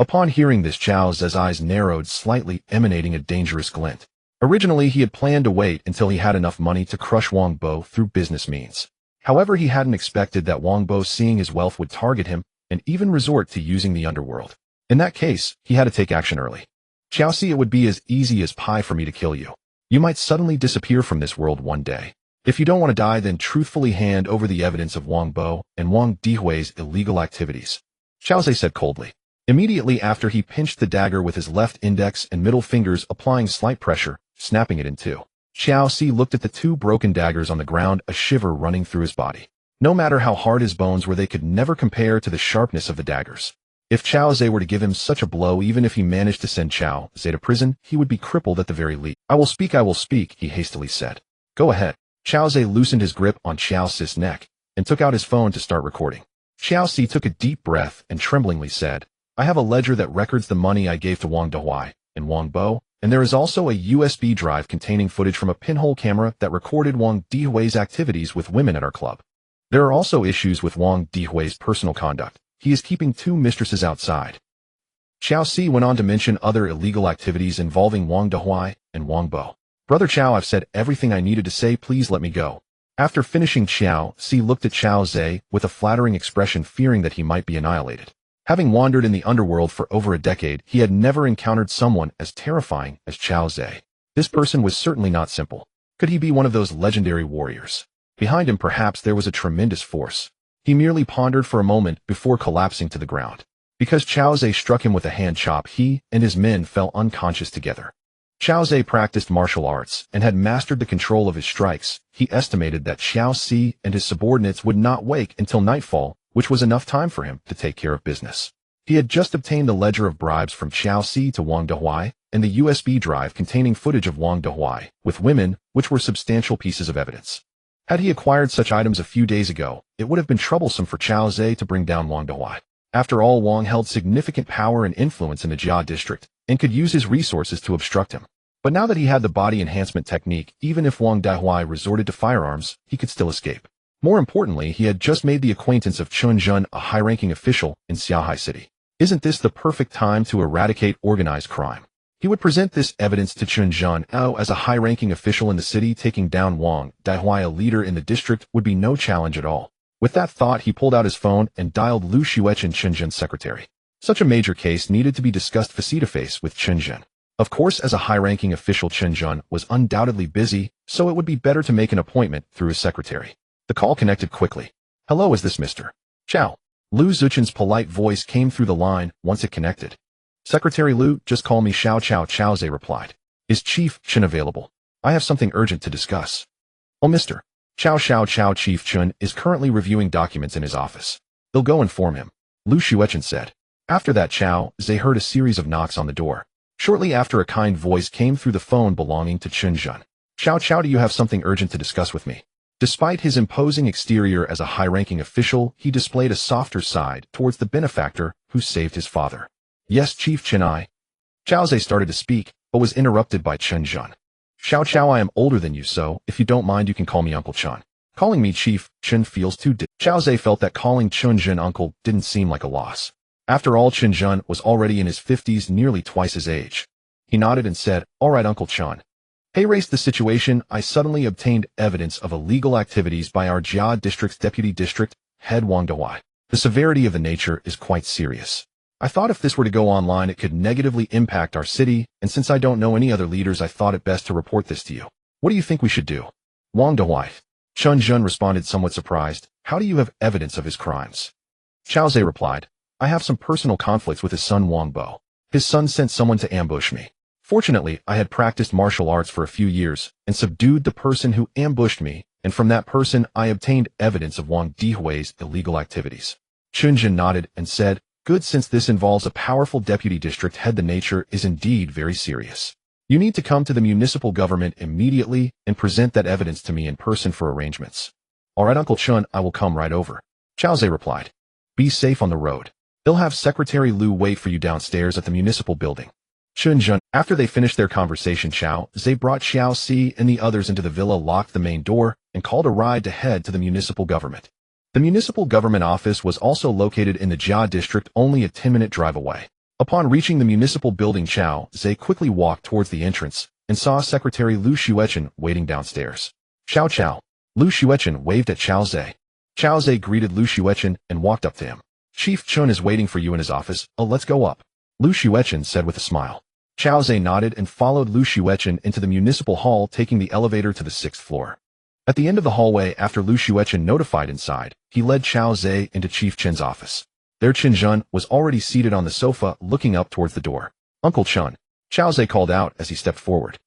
Upon hearing this, Chao Ze's eyes narrowed slightly, emanating a dangerous glint. Originally, he had planned to wait until he had enough money to crush Wang Bo through business means. However, he hadn't expected that Wang Bo, seeing his wealth, would target him and even resort to using the underworld. In that case, he had to take action early. Chao Si, it would be as easy as pie for me to kill you. You might suddenly disappear from this world one day. If you don't want to die, then truthfully hand over the evidence of Wang Bo and Wang Dehuai's illegal activities, Chao Ze said coldly. Immediately after, he pinched the dagger with his left index and middle fingers, applying slight pressure, snapping it in two. Chao Si looked at the two broken daggers on the ground, a shiver running through his body. No matter how hard his bones were, they could never compare to the sharpness of the daggers. If Chao Ze were to give him such a blow, even if he managed to send Chao Ze to prison, he would be crippled at the very least. I will speak, he hastily said. Go ahead. Chao Ze loosened his grip on Chao Si's neck and took out his phone to start recording. Chao Si took a deep breath and tremblingly said, I have a ledger that records the money I gave to Wang Dehuai and Wang Bo, and there is also a USB drive containing footage from a pinhole camera that recorded Wang Dehuai's activities with women at our club. There are also issues with Wang Dehuai's personal conduct. He is keeping two mistresses outside. Chao Si went on to mention other illegal activities involving Wang Dehuai and Wang Bo. Brother Chao, I've said everything I needed to say, please let me go. After finishing, Chao Si looked at Chao Ze with a flattering expression, fearing that he might be annihilated. Having wandered in the underworld for over a decade, he had never encountered someone as terrifying as Chao Ze. This person was certainly not simple. Could he be one of those legendary warriors? Behind him, perhaps, there was a tremendous force. He merely pondered for a moment before collapsing to the ground. Because Chao Ze struck him with a hand chop, he and his men fell unconscious together. Chao Ze practiced martial arts and had mastered the control of his strikes. He estimated that Chao Si and his subordinates would not wake until nightfall, which was enough time for him to take care of business. He had just obtained the ledger of bribes from Chao Si to Wang Dehuai and the USB drive containing footage of Wang Dehuai with women, which were substantial pieces of evidence. Had he acquired such items a few days ago, it would have been troublesome for Chao Ze to bring down Wang Dehuai. After all, Wang held significant power and influence in the Jia district and could use his resources to obstruct him. But now that he had the body enhancement technique, even if Wang Dehuai resorted to firearms, he could still escape. More importantly, he had just made the acquaintance of Chun Jun, a high-ranking official in Shanghai City. Isn't this the perfect time to eradicate organized crime? He would present this evidence to Chun Jun. As a high-ranking official in the city, taking down Wang Dehuai, a leader in the district, would be no challenge at all. With that thought, he pulled out his phone and dialed Lu Xuechen, Chun Jun's secretary. Such a major case needed to be discussed face-to-face with Chun Jun. Of course, as a high-ranking official, Chun Jun was undoubtedly busy, so it would be better to make an appointment through his secretary. The call connected quickly. Hello, is this Mr. Chao? Lu Zuchen's polite voice came through the line once it connected. Secretary Lu, just call me Xiao Chao, Chao Ze replied. Is Chief Chun available? I have something urgent to discuss. Oh, Mr. Chao, Chief Chun is currently reviewing documents in his office. They'll go inform him, Lu Xuechen said. After that, Chao Ze heard a series of knocks on the door. Shortly after, a kind voice came through the phone belonging to Chun Jun. Chao, do you have something urgent to discuss with me? Despite his imposing exterior as a high-ranking official, he displayed a softer side towards the benefactor who saved his father. Yes, Chief Chun. Chao Ze started to speak, but was interrupted by Chun Jun. Chao, I am older than you, so if you don't mind, you can call me Uncle Chun. Calling me Chief Chun feels too Chao Ze felt that calling Chun Jun uncle didn't seem like a loss. After all, Chun Jun was already in his 50s, nearly twice his age. He nodded and said, all right, Uncle Chun. Hey, raised the situation. I suddenly obtained evidence of illegal activities by our Jia district's deputy district head Wang Dehuai. The severity of the nature is quite serious. I thought if this were to go online, it could negatively impact our city, and since I don't know any other leaders, I thought it best to report this to you. What do you think we should do? Wang Dehuai. Chun Jun responded, somewhat surprised. How do you have evidence of his crimes? Chao Ze replied, I have some personal conflicts with his son Wang Bo. His son sent someone to ambush me. Fortunately, I had practiced martial arts for a few years and subdued the person who ambushed me, and from that person I obtained evidence of Wang Dehuai's illegal activities. Chun Jun nodded and said, good, since this involves a powerful deputy district head, the nature is indeed very serious. You need to come to the municipal government immediately and present that evidence to me in person for arrangements. All right, Uncle Chun, I will come right over. Chao Ze replied. Be safe on the road. They'll have Secretary Lu wait for you downstairs at the municipal building. Chunjun. After they finished their conversation, Chao Zhe brought Xiao Si and the others into the villa, locked the main door, and called a ride to head to the municipal government. The municipal government office was also located in the Jia district, only a 10-minute drive away. Upon reaching the municipal building, Chao Zhe quickly walked towards the entrance and saw Secretary Lu Xuechen waiting downstairs. Xiao Chao. Lu Xuechen waved at Chao Zhe. Chao Zhe greeted Lu Xuechen and walked up to him. Chief Chun is waiting for you in his office. Oh, let's go up, Lu Xuechen said with a smile. Chao Zhe nodded and followed Lu Xuechen into the municipal hall, taking the elevator to the 6th floor. At the end of the hallway, after Lu Xuechen notified inside, he led Chao Zhe into Chief Chen's office. There Chen Jun was already seated on the sofa, looking up towards the door. Uncle Chun, Chao Zhe called out as he stepped forward.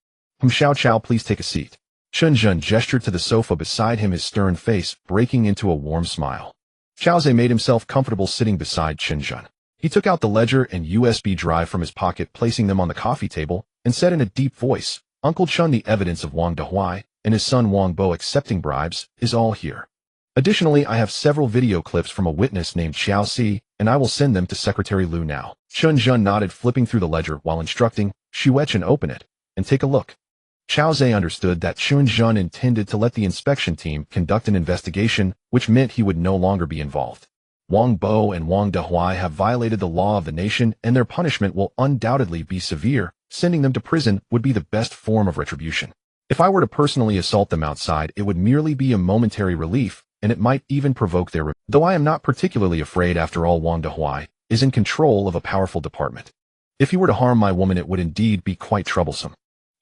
Xiao Chao, please take a seat. Chen Jun gestured to the sofa beside him, his stern face breaking into a warm smile. Chao Zhe made himself comfortable sitting beside Chen Jun. He took out the ledger and USB drive from his pocket, placing them on the coffee table, and said in a deep voice, Uncle Chun, the evidence of Wang Dehuai and his son Wang Bo accepting bribes is all here. Additionally, I have several video clips from a witness named Xiao Si, and I will send them to Secretary Lu now. Chen Jun nodded, flipping through the ledger while instructing Xuechen open it and take a look. Chao Zhe understood that Chen Jun intended to let the inspection team conduct an investigation, which meant he would no longer be involved. Wang Bo and Wang Dehuai have violated the law of the nation, and their punishment will undoubtedly be severe. Sending them to prison would be the best form of retribution. If I were to personally assault them outside, it would merely be a momentary relief, and it might even provoke their though I am not particularly afraid. After all, Wang Dehuai is in control of a powerful department. If he were to harm my woman, it would indeed be quite troublesome.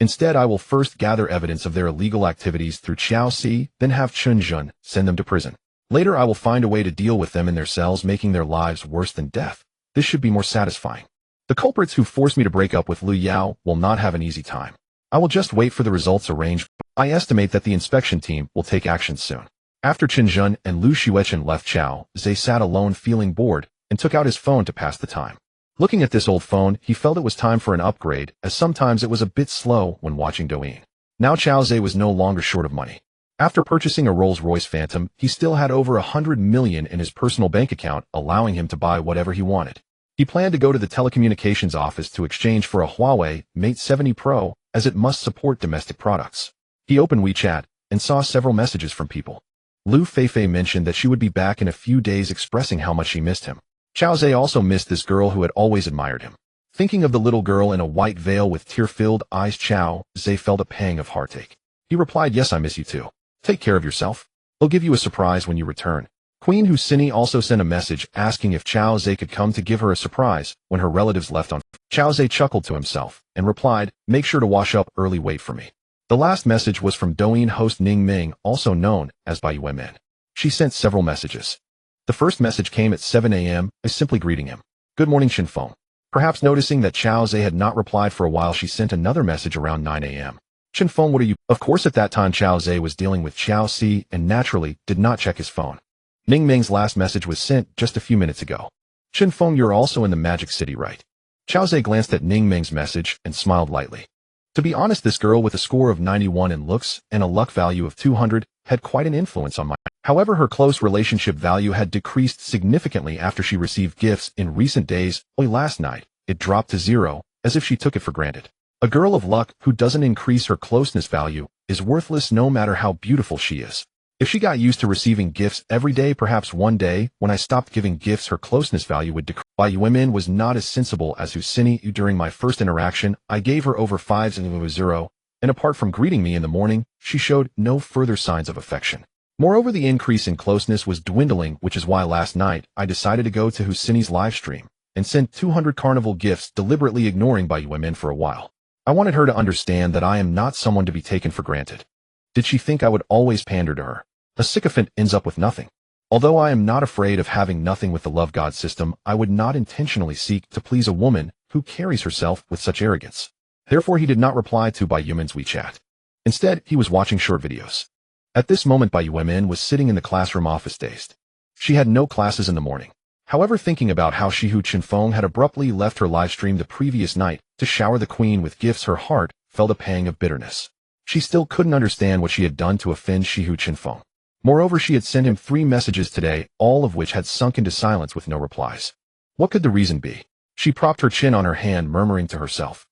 Instead, I will first gather evidence of their illegal activities through Xiao Si, then have Chen Jun send them to prison. Later, I will find a way to deal with them in their cells, making their lives worse than death. This should be more satisfying. The culprits who forced me to break up with Lu Yao will not have an easy time. I will just wait for the results arranged. I estimate that the inspection team will take action soon. After Chen Jun and Lu Xuechen left, Chao Zhe sat alone, feeling bored, and took out his phone to pass the time. Looking at this old phone, he felt it was time for an upgrade, as sometimes it was a bit slow when watching Douyin. Now Chao Zhe was no longer short of money. After purchasing a Rolls-Royce Phantom, he still had over 100 million in his personal bank account, allowing him to buy whatever he wanted. He planned to go to the telecommunications office to exchange for a Huawei Mate 70 Pro, as it must support domestic products. He opened WeChat and saw several messages from people. Lu Feifei mentioned that she would be back in a few days, expressing how much she missed him. Chao Zhe also missed this girl who had always admired him. Thinking of the little girl in a white veil with tear-filled eyes, Chao Zhe felt a pang of heartache. He replied, yes, I miss you too. Take care of yourself. I'll give you a surprise when you return. Queen Husini also sent a message asking if Chao Zhe could come to give her a surprise when her relatives left on. Chao Zhe chuckled to himself and replied, make sure to wash up early, wait for me. The last message was from Douyin host Ning Ming, also known as Bai Yuemin. She sent several messages. The first message came at 7 a.m., simply greeting him. Good morning, Shinfeng. Perhaps noticing that Chao Zhe had not replied for a while, she sent another message around 9 a.m. Shinfeng, what are you? Of course, at that time Chao Zhe was dealing with Xiao Si and naturally did not check his phone. Ning Ming's last message was sent just a few minutes ago. Shinfeng, you're also in the Magic City, right? Chao Zhe glanced at Ning Ming's message and smiled lightly. To be honest, this girl with a score of 91 in looks and a luck value of 200 had quite an influence on my. However, her close relationship value had decreased significantly after she received gifts in recent days. Only last night, it dropped to 0, as if she took it for granted. A girl of luck who doesn't increase her closeness value is worthless no matter how beautiful she is. If she got used to receiving gifts every day, perhaps one day, when I stopped giving gifts, her closeness value would decrease. Bai Yuemin was not as sensible as Husini. During my first interaction, I gave her over 5s and it was 0, and apart from greeting me in the morning, she showed no further signs of affection. Moreover, the increase in closeness was dwindling, which is why last night I decided to go to Husini's live stream and send 200 carnival gifts, deliberately ignoring Bai Yuemin for a while. I wanted her to understand that I am not someone to be taken for granted. Did she think I would always pander to her? A sycophant ends up with nothing. Although I am not afraid of having nothing with the love god system, I would not intentionally seek to please a woman who carries herself with such arrogance. Therefore, he did not reply to Bai Yuemin's WeChat. Instead, he was watching short videos. At this moment, Bai Yuemin was sitting in the classroom office, dazed. She had no classes in the morning. However, thinking about how Shihu Chinfeng had abruptly left her live stream the previous night to shower the queen with gifts, her heart felt a pang of bitterness. She still couldn't understand what she had done to offend Shihu Chinfeng. Moreover, she had sent him 3 messages today, all of which had sunk into silence with no replies. What could the reason be? She propped her chin on her hand, murmuring to herself.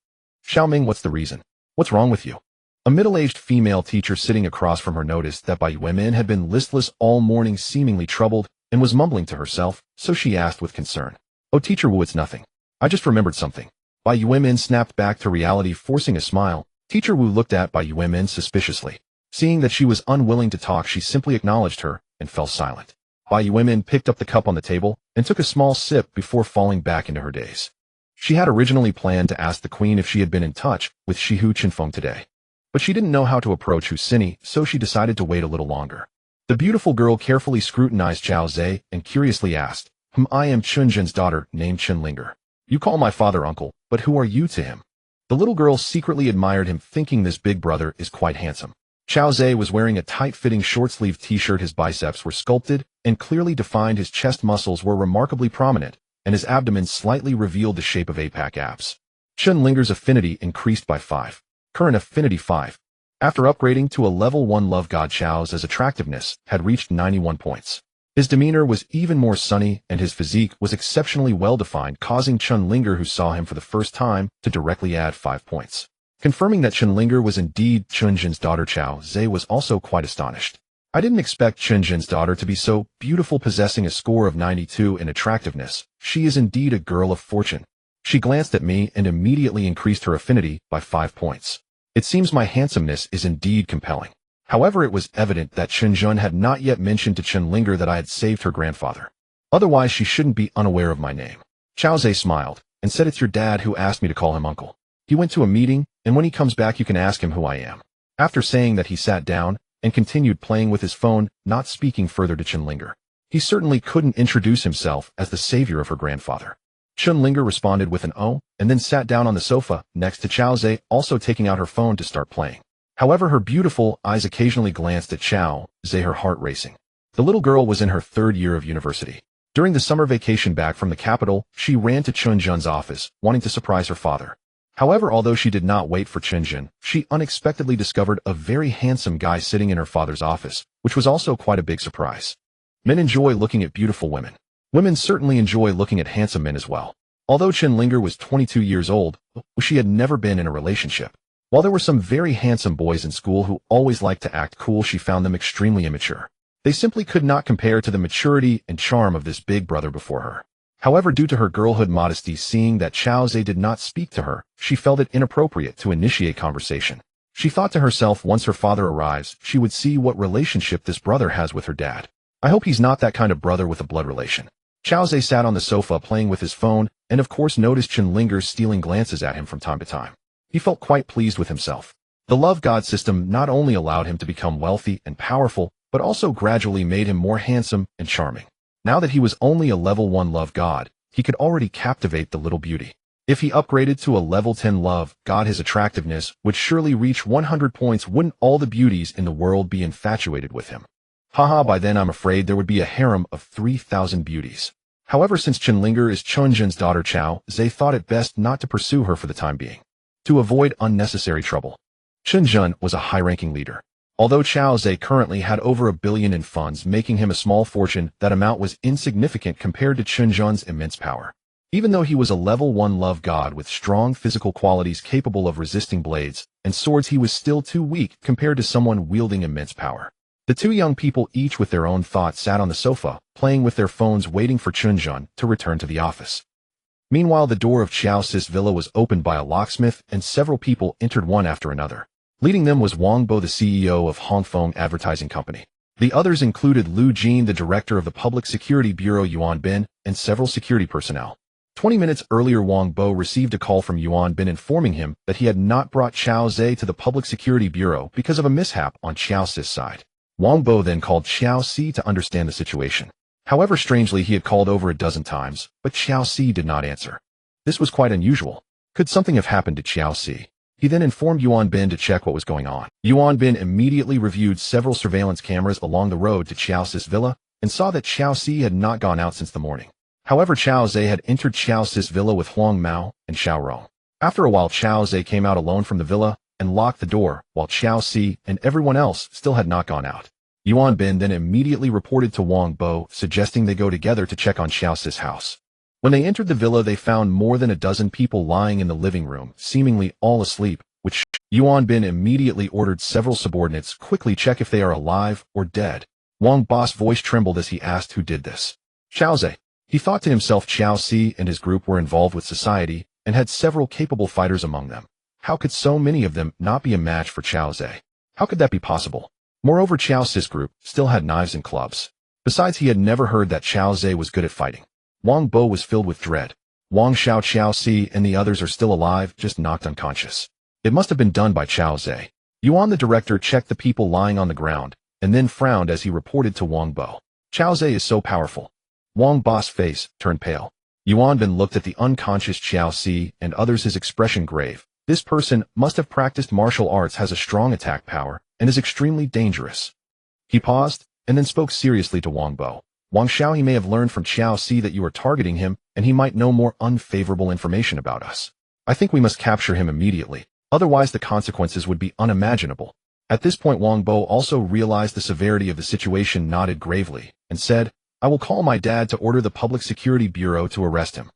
Xiaoming, what's the reason? What's wrong with you? A middle-aged female teacher sitting across from her noticed that Bai Yuemin had been listless all morning, seemingly troubled, and was mumbling to herself, so she asked with concern. Oh, Teacher Wu, it's nothing. I just remembered something. Bai Yuemin snapped back to reality, forcing a smile. Teacher Wu looked at Bai Yuemin suspiciously. Seeing that she was unwilling to talk, she simply acknowledged her and fell silent. Bai Yuemin picked up the cup on the table and took a small sip before falling back into her daze. She had originally planned to ask the queen if she had been in touch with Shihu Qinfeng today. But she didn't know how to approach Husini, so she decided to wait a little longer. The beautiful girl carefully scrutinized Qiao Zhe and curiously asked, I am Chunjin's daughter, named Qinlinger. You call my father uncle, but who are you to him? The little girl secretly admired him, thinking this big brother is quite handsome. Qiao Zhe was wearing a tight-fitting short-sleeved t-shirt. His biceps were sculpted and clearly defined, his chest muscles were remarkably prominent, and his abdomen slightly revealed the shape of APAC abs. Qinlinger's affinity increased by 5. Current affinity 5. After upgrading to a level 1 love god, Qiao Zhe's attractiveness had reached 91 points. His demeanor was even more sunny, and his physique was exceptionally well-defined, causing Qinlinger, who saw him for the first time, to directly add 5 points. Confirming that Qinlinger was indeed Chunjin's daughter, Qiao Zhe was also quite astonished. I didn't expect Chunjin's daughter to be so beautiful, possessing a score of 92 in attractiveness. She is indeed a girl of fortune. She glanced at me and immediately increased her affinity by 5 points. It seems my handsomeness is indeed compelling. However, it was evident that Chunjun had not yet mentioned to Qinlinger that I had saved her grandfather. Otherwise, she shouldn't be unaware of my name. Qiao Zhe smiled and said, it's your dad who asked me to call him uncle. He went to a meeting, and when he comes back you can ask him who I am. After saying that, he sat down and continued playing with his phone, not speaking further to Qinlinger. He certainly couldn't introduce himself as the savior of her grandfather. Qinlinger responded with an "oh," and then sat down on the sofa next to Qiao Zhe, also taking out her phone to start playing. However, her beautiful eyes occasionally glanced at Qiao Zhe, her heart racing. The little girl was in her 3rd year of university. During the summer vacation back from the capital, she ran to Chunjun's office, wanting to surprise her father. However, although she did not wait for Chunjun, she unexpectedly discovered a very handsome guy sitting in her father's office, which was also quite a big surprise. Men enjoy looking at beautiful women. Women certainly enjoy looking at handsome men as well. Although Qinlinger was 22 years old, she had never been in a relationship. While there were some very handsome boys in school who always liked to act cool, she found them extremely immature. They simply could not compare to the maturity and charm of this big brother before her. However, due to her girlhood modesty, seeing that Qiao Zhe did not speak to her, she felt it inappropriate to initiate conversation. She thought to herself, once her father arrives, she would see what relationship this brother has with her dad. I hope he's not that kind of brother with a blood relation. Qiao Zhe sat on the sofa playing with his phone, and of course noticed Qinlinger stealing glances at him from time to time. He felt quite pleased with himself. The love god system not only allowed him to become wealthy and powerful, but also gradually made him more handsome and charming. Now that he was only a level 1 love god, he could already captivate the little beauty. If he upgraded to a level 10 love god, his attractiveness would surely reach 100 points. Wouldn't all the beauties in the world be infatuated with him? Haha, by then I'm afraid there would be a harem of 3,000 beauties. However, since Qinlinger is Chunjun's daughter, Qiao Zhe thought it best not to pursue her for the time being, to avoid unnecessary trouble. Chunjun was a high-ranking leader. Although Qiao Zhe currently had over $1 billion in funds, making him a small fortune, that amount was insignificant compared to Chunjun's immense power. Even though he was a level 1 love god with strong physical qualities capable of resisting blades and swords, he was still too weak compared to someone wielding immense power. The two young people, each with their own thoughts, sat on the sofa, playing with their phones, waiting for Chunjun to return to the office. Meanwhile, the door of Qiao Si's villa was opened by a locksmith, and several people entered one after another. Leading them was Wang Bo, the CEO of Hongfeng Advertising Company. The others included Lu Jin, the director of the Public Security Bureau, Yuan Bin, and several security personnel. 20 minutes earlier, Wang Bo received a call from Yuan Bin informing him that he had not brought Qiao Zhe to the Public Security Bureau because of a mishap on Qiao Si's side. Wang Bo then called Qiao Si to understand the situation. However, strangely, he had called over a dozen times, but Qiao Si did not answer. This was quite unusual. Could something have happened to Qiao Si? He then informed Yuan Bin to check what was going on. Yuan Bin immediately reviewed several surveillance cameras along the road to Qiao Si's villa and saw that Qiao Si had not gone out since the morning. However, Qiao Zhe had entered Qiao Si's villa with Huang Mao and Xiao Rong. After a while, Qiao Zhe came out alone from the villa and locked the door, while Qiao Si and everyone else still had not gone out. Yuan Bin then immediately reported to Wang Bo, suggesting they go together to check on Xiao Si's house. When they entered the villa, they found more than a dozen people lying in the living room, seemingly all asleep, which Yuan Bin immediately ordered several subordinates quickly check if they are alive or dead. Wang Bo's voice trembled as he asked who did this. Xiao Zhe. He thought to himself Xiao Si and his group were involved with society and had several capable fighters among them. How could so many of them not be a match for Xiao Zhe? How could that be possible? Moreover, Xiao Si's group still had knives and clubs. Besides, he had never heard that Xiao Zhe was good at fighting. Wang Bo was filled with dread. Wang Xiao, Xiao Si and the others are still alive, just knocked unconscious. It must have been done by Xiao Zhe. Yuan the director checked the people lying on the ground, and then frowned as he reported to Wang Bo. Xiao Zhe is so powerful. Wang Bo's face turned pale. Yuan Bin looked at the unconscious Xiao Si and others, his expression grave. This person must have practiced martial arts, has a strong attack power, and is extremely dangerous. He paused, and then spoke seriously to Wang Bo. Wang Xiao, he may have learned from Xiao Si that you are targeting him, and he might know more unfavorable information about us. I think we must capture him immediately, otherwise the consequences would be unimaginable. At this point, Wang Bo also realized the severity of the situation, nodded gravely, and said, I will call my dad to order the Public Security Bureau to arrest him.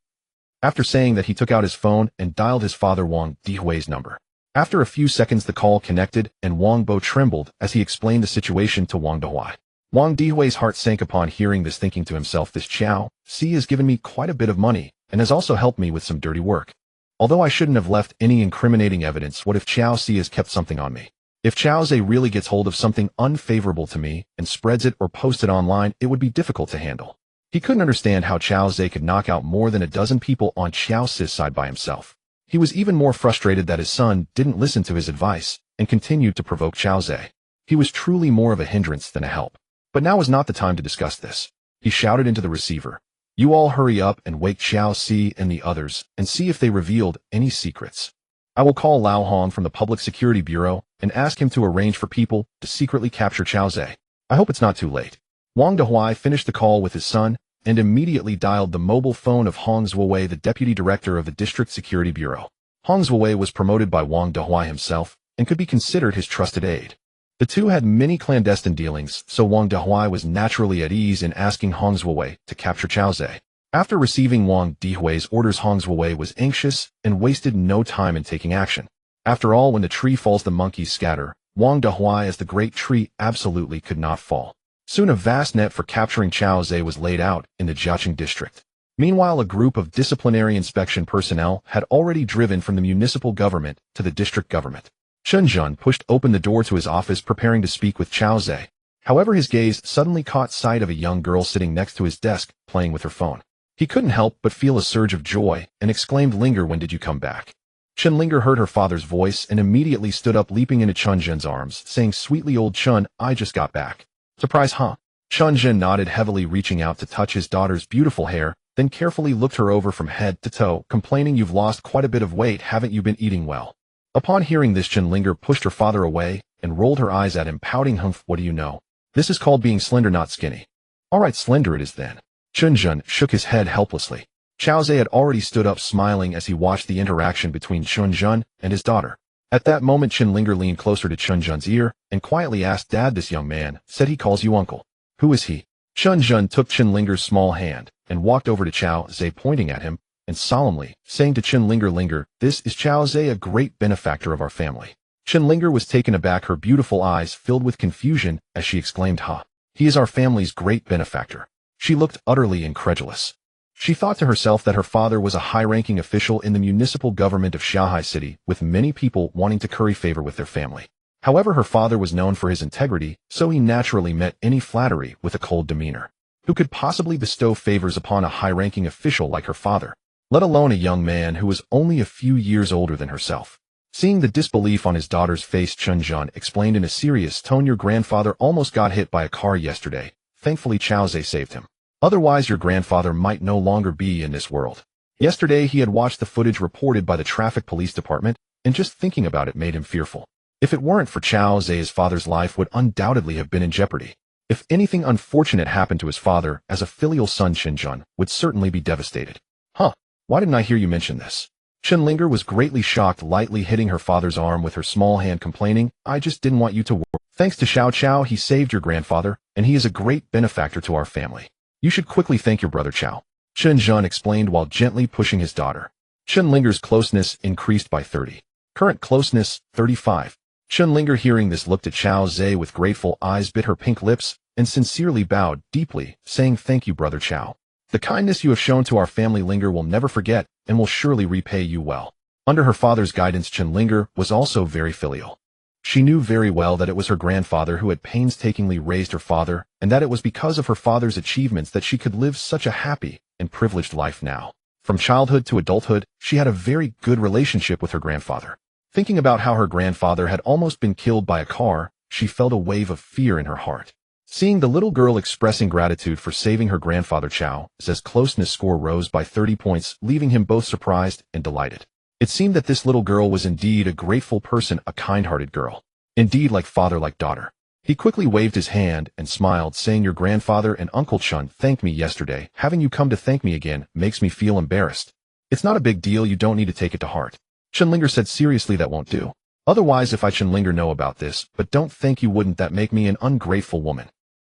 After saying that, he took out his phone and dialed his father Wang Dihui's number. After a few seconds, the call connected, and Wang Bo trembled as he explained the situation to Wang Dihui. Wang Dihui's heart sank upon hearing this, thinking to himself, this Xiao Si has given me quite a bit of money and has also helped me with some dirty work. Although I shouldn't have left any incriminating evidence, what if Xiao Si has kept something on me? If Xiao Zhe really gets hold of something unfavorable to me and spreads it or posts it online, it would be difficult to handle. He couldn't understand how Xiao Zhe could knock out more than a dozen people on Xiao Si's side by himself. He was even more frustrated that his son didn't listen to his advice and continued to provoke Xiao Zhe. He was truly more of a hindrance than a help. But now was not the time to discuss this. He shouted into the receiver, you all hurry up and wake Xiao Si and the others and see if they revealed any secrets. I will call Lao Hong from the Public Security Bureau and ask him to arrange for people to secretly capture Xiao Zhe. I hope it's not too late. Wang Dihui finished the call with his son and immediately dialed the mobile phone of Hong Zhuowei, the deputy director of the District Security Bureau. Hong Zhuowei was promoted by Wang Dihui himself and could be considered his trusted aide. The two had many clandestine dealings, so Wang Dihui was naturally at ease in asking Hong Zhuowei to capture Xiao Zhe. After receiving Wang Dihui's orders, Hong Zhuowei was anxious and wasted no time in taking action. After all, when the tree falls, the monkeys scatter. Wang Dihui, as the great tree, absolutely could not fall. Soon a vast net for capturing Xiao Zhe was laid out in the Jiaqing district. Meanwhile, a group of disciplinary inspection personnel had already driven from the municipal government to the district government. Chen Jun pushed open the door to his office, preparing to speak with Xiao Zhe. However, his gaze suddenly caught sight of a young girl sitting next to his desk, playing with her phone. He couldn't help but feel a surge of joy and exclaimed, Linger, when did you come back? Chen Linger heard her father's voice and immediately stood up, leaping into Chen Zhen's arms, saying, sweetly old Chen, I just got back. Surprise, huh? Chen Zhen nodded heavily, reaching out to touch his daughter's beautiful hair, then carefully looked her over from head to toe, complaining, you've lost quite a bit of weight, haven't you been eating well? Upon hearing this, Chen Linger pushed her father away and rolled her eyes at him, pouting, humph, what do you know? This is called being slender, not skinny. All right, slender it is then. Chen Zhen shook his head helplessly. Xiao Zhe had already stood up, smiling as he watched the interaction between Chen Zhen and his daughter. At that moment, Chen Linger leaned closer to Chen Zhen's ear and quietly asked, Dad, this young man said he calls you uncle. Who is he? Chen Zhen took Chen Linger's small hand and walked over to Xiao Zhe, pointing at him and solemnly saying to Chen Linger, Linger, this is Xiao Zhe, a great benefactor of our family. Chen Linger was taken aback, her beautiful eyes filled with confusion as she exclaimed, Ha! He is our family's great benefactor. She looked utterly incredulous. She thought to herself that her father was a high-ranking official in the municipal government of Shanghai City, with many people wanting to curry favor with their family. However, her father was known for his integrity, so he naturally met any flattery with a cold demeanor. Who could possibly bestow favors upon a high-ranking official like her father, let alone a young man who was only a few years older than herself? Seeing the disbelief on his daughter's face, Chen Zhen explained in a serious tone, your grandfather almost got hit by a car yesterday. Thankfully, Xiao Zhe saved him. Otherwise, your grandfather might no longer be in this world. Yesterday, he had watched the footage reported by the traffic police department, and just thinking about it made him fearful. If it weren't for Xiao Zhe, his father's life would undoubtedly have been in jeopardy. If anything unfortunate happened to his father, as a filial son, Chen Zhen would certainly be devastated. Huh, why didn't I hear you mention this? Chen Linger was greatly shocked, lightly hitting her father's arm with her small hand, complaining, I just didn't want you to worry. Thanks to Xiao Chao, he saved your grandfather, and he is a great benefactor to our family. You should quickly thank your brother Chao. Chen Zhen explained while gently pushing his daughter. Chen Linger's closeness increased by 30. Current closeness, 35. Chen Linger, hearing this, looked at Chao Zhe with grateful eyes, bit her pink lips, and sincerely bowed deeply, saying, "Thank you, brother Chao. The kindness you have shown to our family Linger will never forget, and will surely repay you well." Under her father's guidance, Chen Linger was also very filial. She knew very well that it was her grandfather who had painstakingly raised her father, and that it was because of her father's achievements that she could live such a happy and privileged life now. From childhood to adulthood, she had a very good relationship with her grandfather. Thinking about how her grandfather had almost been killed by a car, she felt a wave of fear in her heart. Seeing the little girl expressing gratitude for saving her grandfather, Chao Zhe's closeness score rose by 30 points, leaving him both surprised and delighted. It seemed that this little girl was indeed a grateful person, a kind-hearted girl. Indeed, like father, like daughter. He quickly waved his hand and smiled, saying, "Your grandfather and Uncle Chun thanked me yesterday. Having you come to thank me again makes me feel embarrassed. It's not a big deal, you don't need to take it to heart." Chen Linger said, "Seriously, that won't do. Otherwise, if I Chen Linger know about this, but don't think you wouldn't that make me an ungrateful woman."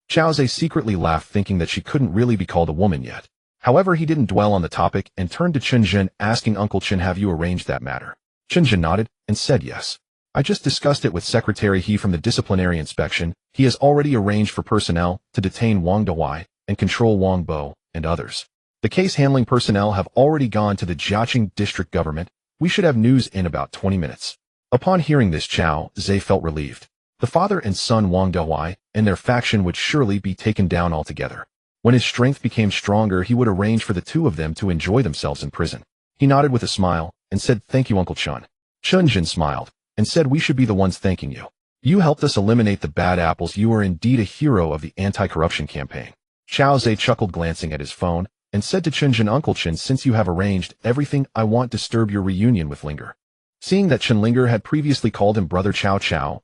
Chao Zhe secretly laughed, thinking that she couldn't really be called a woman yet. However, he didn't dwell on the topic and turned to Chen Zhen, asking, "Uncle Chen, have you arranged that matter?" Chen Zhen nodded and said, "Yes. I just discussed it with Secretary He from the disciplinary inspection. He has already arranged for personnel to detain Wang Dawai and control Wang Bo and others. The case handling personnel have already gone to the Jiaqing district government. We should have news in about 20 minutes. Upon hearing this, Chao Zhe felt relieved. The father and son Wang Dawai and their faction would surely be taken down altogether. When his strength became stronger, he would arrange for the two of them to enjoy themselves in prison. He nodded with a smile and said, "Thank you, Uncle Chun." Chen Zhen smiled and said, "We should be the ones thanking you. You helped us eliminate the bad apples. You are indeed a hero of the anti-corruption campaign." Chao Zhe chuckled, glancing at his phone, and said to Chen Zhen, "Uncle Chen, since you have arranged everything, I won't disturb your reunion with Linger." Seeing that Chen Linger had previously called him brother, Chao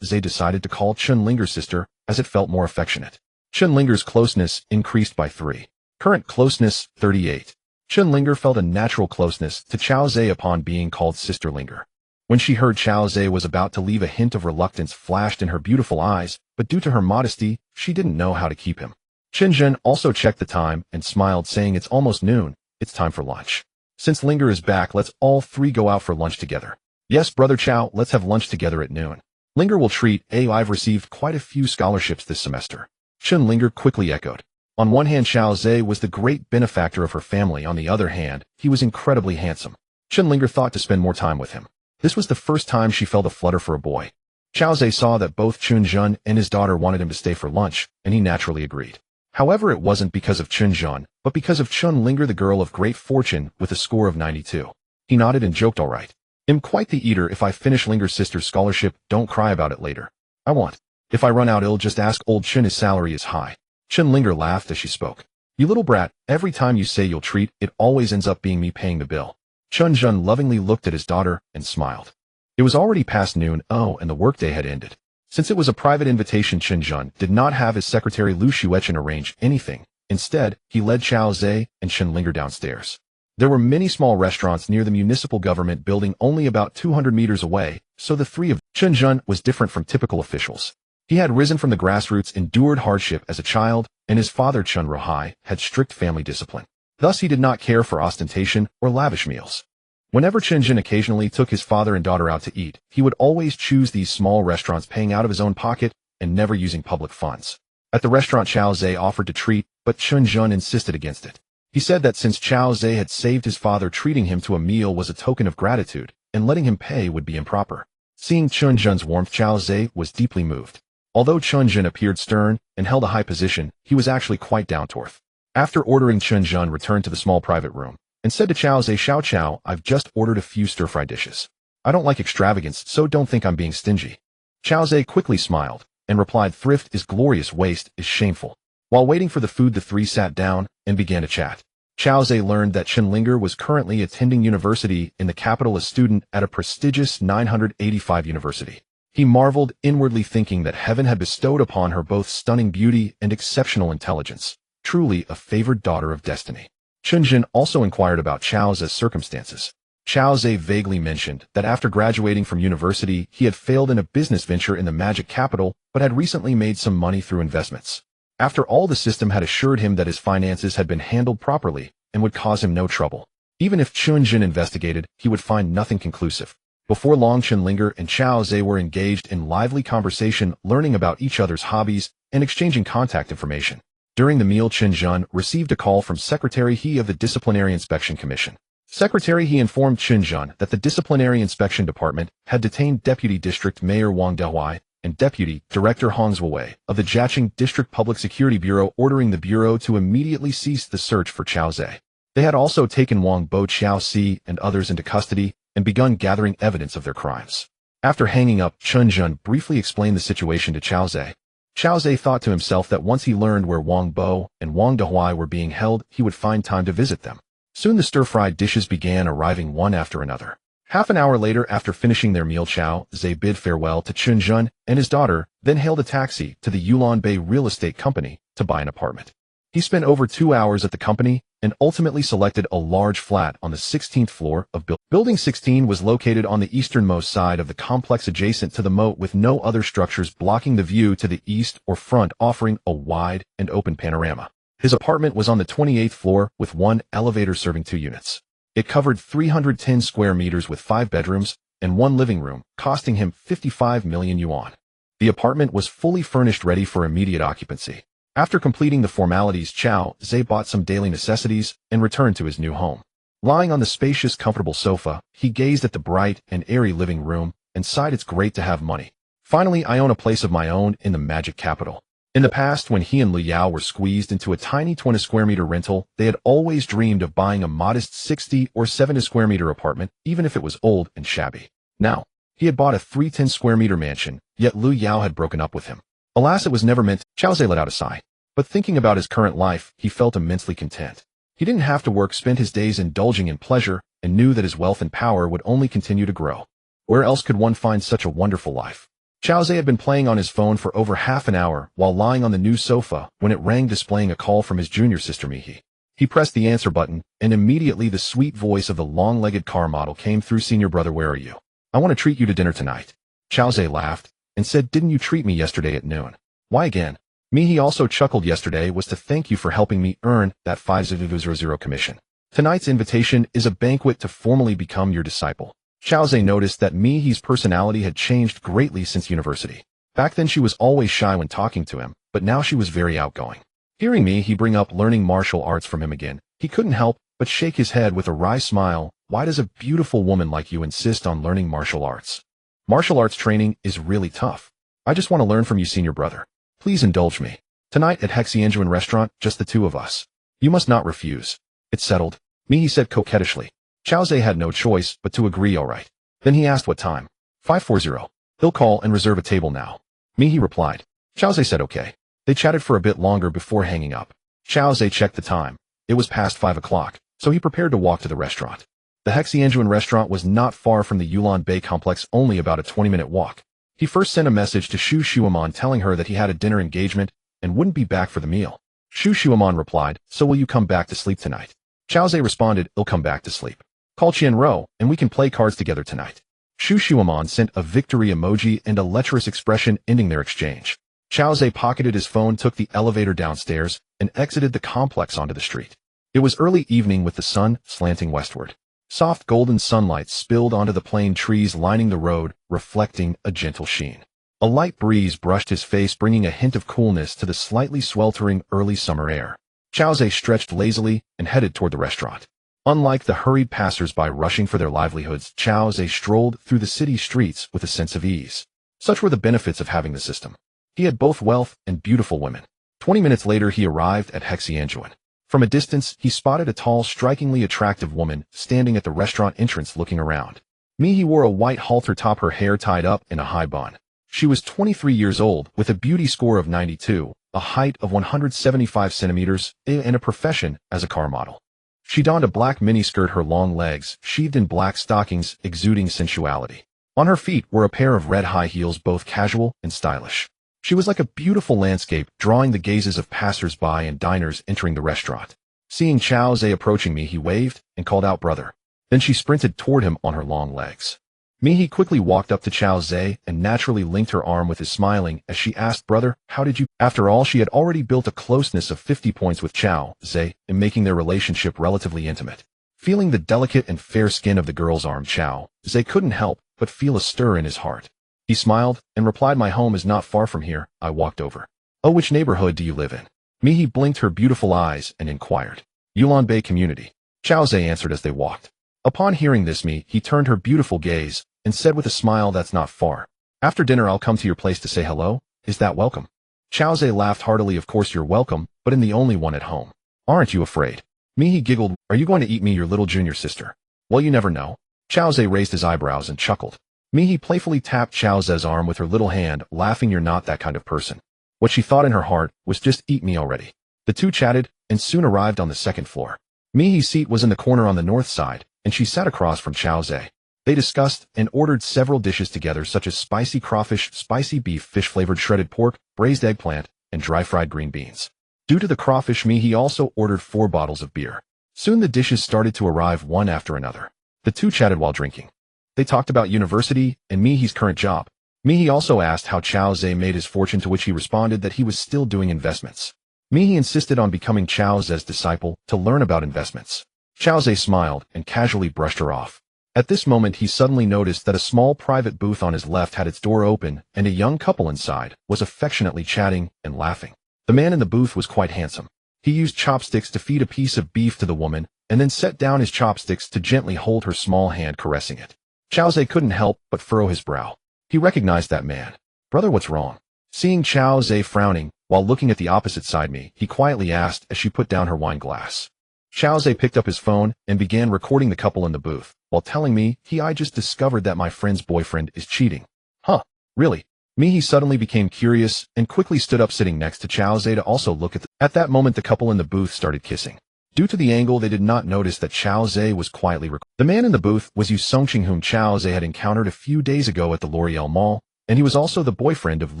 Zhe decided to call Chen Linger's sister, as it felt more affectionate. Chen Linger's closeness increased by 3. Current closeness, 38. Chen Linger felt a natural closeness to Chao Zhe upon being called Sister Linger. When she heard Chao Zhe was about to leave, a hint of reluctance flashed in her beautiful eyes, but due to her modesty, she didn't know how to keep him. Chen Zhen also checked the time and smiled, saying, "It's almost noon. It's time for lunch. Since Linger is back, let's all three go out for lunch together." "Yes, brother Chao, let's have lunch together at noon. Linger will treat I've received quite a few scholarships this semester." Chen Linger quickly echoed. On one hand, Chao Zhe was the great benefactor of her family. On the other hand, he was incredibly handsome. Chen Linger thought to spend more time with him. This was the first time she felt a flutter for a boy. Chao Zhe saw that both Chun Zhen and his daughter wanted him to stay for lunch, and he naturally agreed. However, it wasn't because of Chun Zhen, but because of Chen Linger, the girl of great fortune, with a score of 92. He nodded and joked, "All right. I'm quite the eater. If I finish Linger's sister's scholarship, don't cry about it later. I want. If I run out ill, just ask old Chen, his salary is high." Chen Linger laughed as she spoke. "You little brat, every time you say you'll treat, it always ends up being me paying the bill." Chun Zhen lovingly looked at his daughter and smiled. It was already past noon, and the workday had ended. Since it was a private invitation, Chen Zhen did not have his secretary Lu Xuechen arrange anything. Instead, he led Chao Zhe and Chen Linger downstairs. There were many small restaurants near the municipal government building only about 200 meters away, so the three of Chen Zhen was different from typical officials. He had risen from the grassroots, endured hardship as a child, and his father Chun Rohai had strict family discipline. Thus he did not care for ostentation or lavish meals. Whenever Chen Zhen occasionally took his father and daughter out to eat, he would always choose these small restaurants, paying out of his own pocket and never using public funds. At the restaurant, Chao Zhe offered to treat, but Chen Zhen insisted against it. He said that since Chao Zhe had saved his father, treating him to a meal was a token of gratitude, and letting him pay would be improper. Seeing Chen Zhen's warmth, Chao Zhe was deeply moved. Although Chen Zhen appeared stern and held a high position, he was actually quite down to earth. After ordering, Chen Zhen returned to the small private room and said to Chao Zhe, "Xiao Chao, I've just ordered a few stir-fry dishes. I don't like extravagance, so don't think I'm being stingy." Chao Zhe quickly smiled and replied, "Thrift is glorious, waste is shameful." While waiting for the food, the three sat down and began to chat. Chao Zhe learned that Chen Linger was currently attending university in the capital, a student at a prestigious 985 university. He marveled inwardly, thinking that heaven had bestowed upon her both stunning beauty and exceptional intelligence. Truly a favored daughter of destiny. Chen Zhen also inquired about Chao Zhe's circumstances. Chao Zhe vaguely mentioned that after graduating from university, he had failed in a business venture in the magic capital, but had recently made some money through investments. After all, the system had assured him that his finances had been handled properly and would cause him no trouble. Even if Chunjin investigated, he would find nothing conclusive. Before long, Chunlinger and Chao Zhe were engaged in lively conversation, learning about each other's hobbies and exchanging contact information. During the meal, Chunjun received a call from Secretary He of the Disciplinary Inspection Commission. Secretary He informed Chunjun that the Disciplinary Inspection Department had detained Deputy District Mayor Wang Dehuai and Deputy Director Hong Zhuwei of the Jiaqing District Public Security Bureau, ordering the bureau to immediately cease the search for Chao Zhe. They had also taken Wang Bo Xiao Si and others into custody and begun gathering evidence of their crimes. After hanging up, Chunjun briefly explained the situation to Chao Zhe. Chao Zhe thought to himself that once he learned where Wang Bo and Wang Dehuai were being held, he would find time to visit them. Soon the stir-fried dishes began arriving one after another. Half an hour later, after finishing their meal, Chao Zhe bid farewell to Chunjun and his daughter, then hailed a taxi to the Yulon Bay Real Estate Company to buy an apartment. He spent over 2 hours at the company and ultimately selected a large flat on the 16th floor of Building 16 was located on the easternmost side of the complex adjacent to the moat, with no other structures blocking the view to the east or front, offering a wide and open panorama. His apartment was on the 28th floor with one elevator serving 2 units. It covered 310 square meters with 5 bedrooms and 1 living room, costing him 55 million yuan. The apartment was fully furnished, ready for immediate occupancy. After completing the formalities, Chao Zhe bought some daily necessities and returned to his new home. Lying on the spacious, comfortable sofa, he gazed at the bright and airy living room and sighed, "It's great to have money. Finally, I own a place of my own in the magic capital." In the past, when he and Lu Yao were squeezed into a tiny 20 square meter rental, they had always dreamed of buying a modest 60 or 70 square meter apartment, even if it was old and shabby. Now, he had bought a 310 square meter mansion, yet Lu Yao had broken up with him. Alas, it was never meant. Chao Zhe let out a sigh. But thinking about his current life, he felt immensely content. He didn't have to work, spent his days indulging in pleasure, and knew that his wealth and power would only continue to grow. Where else could one find such a wonderful life? Chao Zhe had been playing on his phone for over half an hour while lying on the new sofa when it rang, displaying a call from his junior sister Mihi. He pressed the answer button, and immediately the sweet voice of the long-legged car model came through. "Senior brother, where are you? I want to treat you to dinner tonight." Chao Zhe laughed and said, "Didn't you treat me yesterday at noon? Why again?" Mihi also chuckled. "Yesterday was to thank you for helping me earn that 5000 commission. Tonight's invitation is a banquet to formally become your disciple." Chao Zhe noticed that Mihi's personality had changed greatly since university. Back then she was always shy when talking to him, but now she was very outgoing. Hearing Mihi bring up learning martial arts from him again, he couldn't help but shake his head with a wry smile. "Why does a beautiful woman like you insist on learning martial arts? Martial arts training is really tough. I just want to learn from you, senior brother. Please indulge me. Tonight at Hexianjuan restaurant, just the 2 of us. You must not refuse." "It's settled," Mihi said coquettishly. Chao Zhe had no choice but to agree. "All right." Then he asked what time. 5:40. "He'll call and reserve a table now," Mihi replied. Chao Zhe said okay. They chatted for a bit longer before hanging up. Chao Zhe checked the time. It was past 5 o'clock, so he prepared to walk to the restaurant. The Hexianjuan restaurant was not far from the Yulon Bay complex, only about a 20-minute walk. He first sent a message to Xu Xuemon telling her that he had a dinner engagement and wouldn't be back for the meal. Xu Xuemon replied, "So will you come back to sleep tonight?" Chao Zhe responded, "I'll come back to sleep. Call Qianro, and we can play cards together tonight." Xu Xuemon sent a victory emoji and a lecherous expression, ending their exchange. Chao Zhe pocketed his phone, took the elevator downstairs, and exited the complex onto the street. It was early evening with the sun slanting westward. Soft golden sunlight spilled onto the plane trees lining the road, reflecting a gentle sheen. A light breeze brushed his face, bringing a hint of coolness to the slightly sweltering early summer air. Chao Zhe stretched lazily and headed toward the restaurant. Unlike the hurried passers-by rushing for their livelihoods, Chao Zhe strolled through the city streets with a sense of ease. Such were the benefits of having the system. He had both wealth and beautiful women. 20 minutes later, he arrived at Hexianjuan. From a distance, he spotted a tall, strikingly attractive woman standing at the restaurant entrance looking around. Mihi wore a white halter top, her hair tied up in a high bun. She was 23 years old, with a beauty score of 92, a height of 175 centimeters, and a profession as a car model. She donned a black miniskirt, her long legs sheathed in black stockings, exuding sensuality. On her feet were a pair of red high heels, both casual and stylish. She was like a beautiful landscape, drawing the gazes of passers-by and diners entering the restaurant. Seeing Chao Zhe approaching me, he waved and called out, "Brother." Then she sprinted toward him on her long legs. Mihi quickly walked up to Chao Zhe and naturally linked her arm with his, smiling as she asked, "Brother, how did you—" After all, she had already built a closeness of 50 points with Chao Zhe in making their relationship relatively intimate. Feeling the delicate and fair skin of the girl's arm, Chao Zhe couldn't help but feel a stir in his heart. He smiled and replied, "My home is not far from here." I walked over. "Oh, which neighborhood do you live in?" Mihi blinked her beautiful eyes and inquired. "Yulon Bay Community," Chao Zhe answered as they walked. Upon hearing this, he turned her beautiful gaze and said with a smile, "That's not far. After dinner I'll come to your place to say hello. Is that welcome?" Chao Zhe laughed heartily. "Of course you're welcome, but I'm the only one at home. Aren't you afraid?" Mihi giggled. "Are you going to eat me, your little junior sister?" "Well, you never know." Chao Zhe raised his eyebrows and chuckled. Mihi playfully tapped Chao Zhe's arm with her little hand, laughing, "You're not that kind of person." What she thought in her heart was, "Just eat me already." The two chatted and soon arrived on the second floor. Mihi's seat was in the corner on the north side, and she sat across from Chao Zhe. They discussed and ordered several dishes together, such as spicy crawfish, spicy beef, fish-flavored shredded pork, braised eggplant, and dry-fried green beans. Due to the crawfish, Mihi also ordered 4 bottles of beer. Soon the dishes started to arrive one after another. The two chatted while drinking. They talked about university and Mihi's current job. Mihi also asked how Chao Zhe made his fortune, to which he responded that he was still doing investments. Mihi insisted on becoming Chao Zhe's disciple to learn about investments. Chao Zhe smiled and casually brushed her off. At this moment, he suddenly noticed that a small private booth on his left had its door open, and a young couple inside was affectionately chatting and laughing. The man in the booth was quite handsome. He used chopsticks to feed a piece of beef to the woman, and then set down his chopsticks to gently hold her small hand, caressing it. Chao Zhe couldn't help but furrow his brow. He recognized that man. "Brother, what's wrong?" Seeing Chao Zhe frowning while looking at the opposite side, he quietly asked as she put down her wine glass. Chao Zhe picked up his phone and began recording the couple in the booth, while telling me, I just discovered that my friend's boyfriend is cheating." "Huh, really?" Mihi suddenly became curious and quickly stood up, sitting next to Chao Zhe to also look at At that moment, the couple in the booth started kissing. Due to the angle, they did not notice that Chao Zhe was quietly recording. The man in the booth was Yu Songqing, whom Chao Zhe had encountered a few days ago at the L'Oreal Mall, and he was also the boyfriend of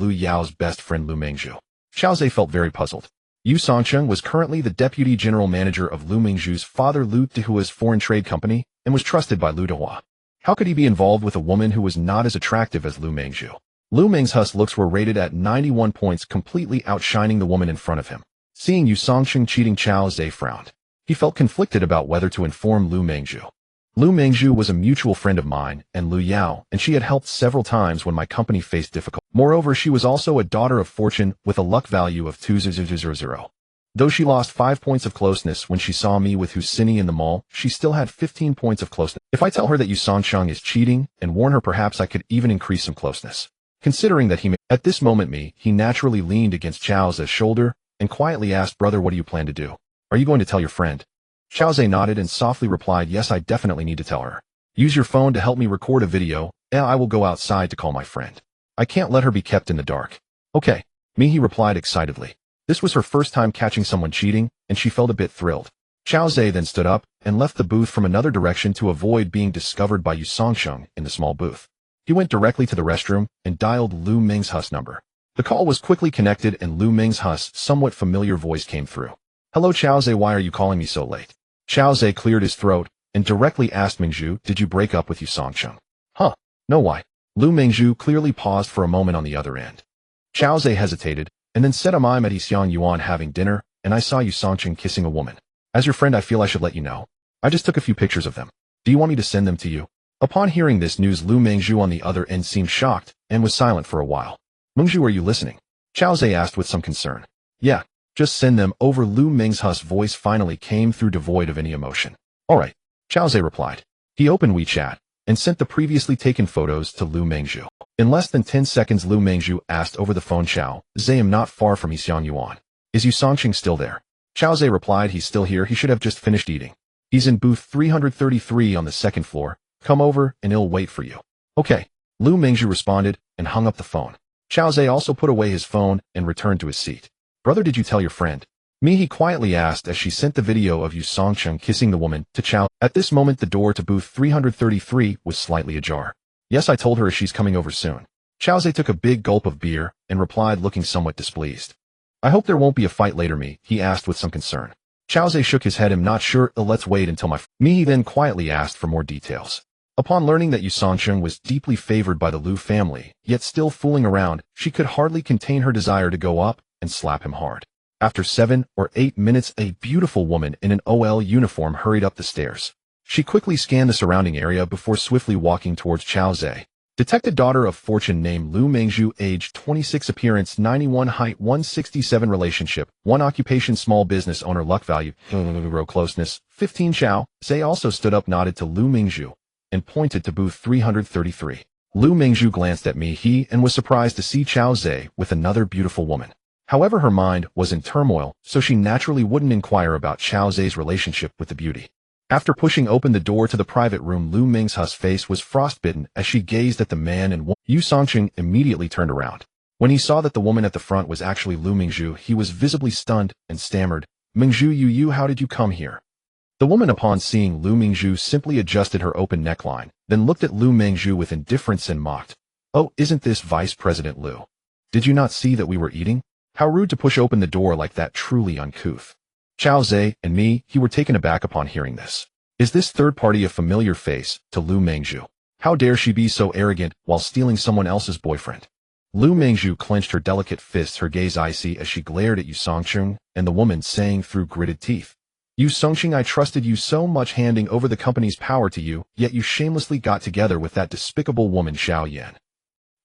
Lu Yao's best friend Lu Mingzhu. Chao Zhe felt very puzzled. Yu Songqing was currently the deputy general manager of Lu Mingzhu's father Lu Dehua's foreign trade company and was trusted by Lu Dehua. How could he be involved with a woman who was not as attractive as Lu Mingzhu? Lu Mingzhu's looks were rated at 91 points, completely outshining the woman in front of him. Seeing Yu Songqing cheating, Chao Zhe frowned. He felt conflicted about whether to inform Lu Mingzhu. Lu Mingzhu was a mutual friend of mine and Lu Yao, and she had helped several times when my company faced difficulty. Moreover, she was also a daughter of fortune with a luck value of 2000. Though she lost 5 points of closeness when she saw me with Husini in the mall, she still had 15 points of closeness. If I tell her that Yu Songqing is cheating and warn her, perhaps I could even increase some closeness. Considering that at this moment he naturally leaned against Chao Zhe's shoulder and quietly asked, "Brother, what do you plan to do? Are you going to tell your friend?" Chao Zhe nodded and softly replied, "Yes, I definitely need to tell her. Use your phone to help me record a video, and I will go outside to call my friend. I can't let her be kept in the dark." "Okay," Mihi replied excitedly. This was her first time catching someone cheating, and she felt a bit thrilled. Chao Zhe then stood up and left the booth from another direction to avoid being discovered by Yu Songqing in the small booth. He went directly to the restroom and dialed Lu Mingzhu's number. The call was quickly connected, and Lu Mingzhu's somewhat familiar voice came through. "Hello, Chao Zhe, why are you calling me so late?" Chao Zhe cleared his throat and directly asked Mingzhu, "Did you break up with Yu Songqing?" "Huh, no, why?" Lu Mingzhu clearly paused for a moment on the other end. Chao Zhe hesitated and then said, I'm at Xiang Yuan having dinner, and I saw Yu Songqing kissing a woman. As your friend, I feel I should let you know. I just took a few pictures of them. Do you want me to send them to you?" Upon hearing this news, Lu Mingzhu on the other end seemed shocked and was silent for a while. "Mingzhu, are you listening?" Chao Zhe asked with some concern. "Yeah, just send them over." Lu Mingzhu's voice finally came through, devoid of any emotion. "All right," Chao Zhe replied. He opened WeChat and sent the previously taken photos to Lu Mingzhu. In less than 10 seconds, Lu Mingzhu asked over the phone, "Chao Zhe, I'm not far from Xiang Yuan. Is Yu Songqing still there?" Chao Zhe replied, "He's still here. He should have just finished eating. He's in booth 333 on the second floor. Come over and he'll wait for you." "Okay," Lu Mingzhu responded and hung up the phone. Chao Zhe also put away his phone and returned to his seat. "Brother, did you tell your friend?" Mihi quietly asked as she sent the video of Yu Songqing kissing the woman to Chao. At this moment, the door to booth 333 was slightly ajar. "Yes, I told her she's coming over soon." Chao Zhe took a big gulp of beer and replied, looking somewhat displeased. "I hope there won't be a fight later." He asked with some concern. Chao Zhe shook his head and not sure. Let's wait until me. He then quietly asked for more details. Upon learning that Yu Songcheng was deeply favored by the Lu family, yet still fooling around, she could hardly contain her desire to go up and slap him hard. After 7 or 8 minutes, a beautiful woman in an OL uniform hurried up the stairs. She quickly scanned the surrounding area before swiftly walking towards Chao Zhe. Detected daughter of fortune named Lu Mingzhu, age 26, appearance 91, height 167, relationship 1, occupation small business owner, luck value closeness 15. Chao Zhe also stood up, nodded to Lu Mingzhu, and pointed to booth 333. Lu Mingzhu glanced at me and was surprised to see Chao Zhe with another beautiful woman. However, her mind was in turmoil, so she naturally wouldn't inquire about Chao Zhe's relationship with the beauty. After pushing open the door to the private room, Lu Mingzhu's face was frostbitten as she gazed at the man and woman. Yu Songcheng immediately turned around. When he saw that the woman at the front was actually Lu Mingzhu, he was visibly stunned and stammered, "Mingzhu, you, how did you come here?" The woman, upon seeing Lu Mingzhu, simply adjusted her open neckline, then looked at Lu Mingzhu with indifference and mocked. "Oh, isn't this Vice President Lu? Did you not see that we were eating? How rude to push open the door like that, truly uncouth." Chao Zhe and me, were taken aback upon hearing this. Is this third party a familiar face to Lu Mingzhu? How dare she be so arrogant while stealing someone else's boyfriend? Lu Mingzhu clenched her delicate fists, her gaze icy as she glared at Yu Songcheng and the woman, saying through gritted teeth, "Yu Songcheng, I trusted you so much, handing over the company's power to you, yet you shamelessly got together with that despicable woman Xiao Yan."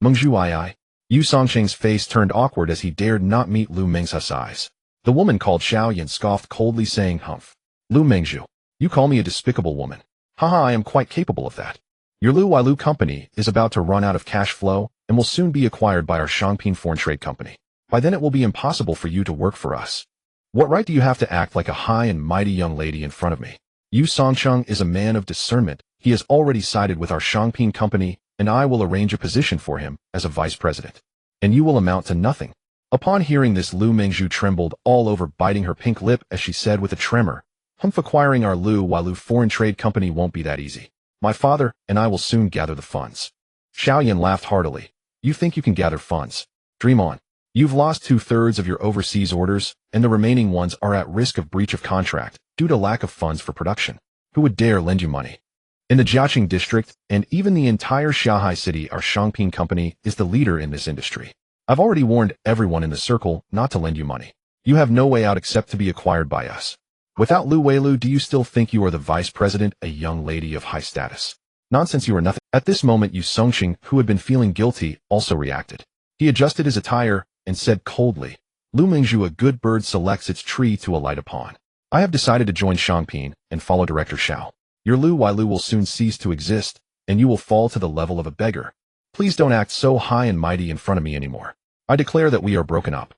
"Mingzhu, I. Yu Songcheng's face turned awkward as he dared not meet Lu Mingzhu's eyes. The woman called Xiao Yan scoffed coldly, saying, "Humph. Lu Mingzhu, you call me a despicable woman. Haha, I am quite capable of that. Your Lu Wailu company is about to run out of cash flow and will soon be acquired by our Shangping Foreign Trade Company. By then it will be impossible for you to work for us. What right do you have to act like a high and mighty young lady in front of me? Yu Songcheng is a man of discernment. He has already sided with our Shangping company, and I will arrange a position for him as a vice president. And you will amount to nothing." Upon hearing this, Lu Mingzhu trembled all over, biting her pink lip as she said with a tremor, "Humph, acquiring our Lu Wailu Foreign Trade Company won't be that easy. My father and I will soon gather the funds." Xiao Yan laughed heartily. "You think you can gather funds? Dream on. You've lost 2/3 of your overseas orders, and the remaining ones are at risk of breach of contract due to lack of funds for production. Who would dare lend you money? In the Jiaqing district, and even the entire Shanghai city, our Shangping company is the leader in this industry. I've already warned everyone in the circle not to lend you money. You have no way out except to be acquired by us. Without Lu Wailu, do you still think you are the vice president, a young lady of high status? Nonsense, you are nothing." At this moment, Yu Songcheng, who had been feeling guilty, also reacted. He adjusted his attire and said coldly, "Lu Mingzhu, a good bird selects its tree to alight upon. I have decided to join Shangping and follow Director Xiao. Your Lu Wailu will soon cease to exist, and you will fall to the level of a beggar. Please don't act so high and mighty in front of me anymore. I declare that we are broken up."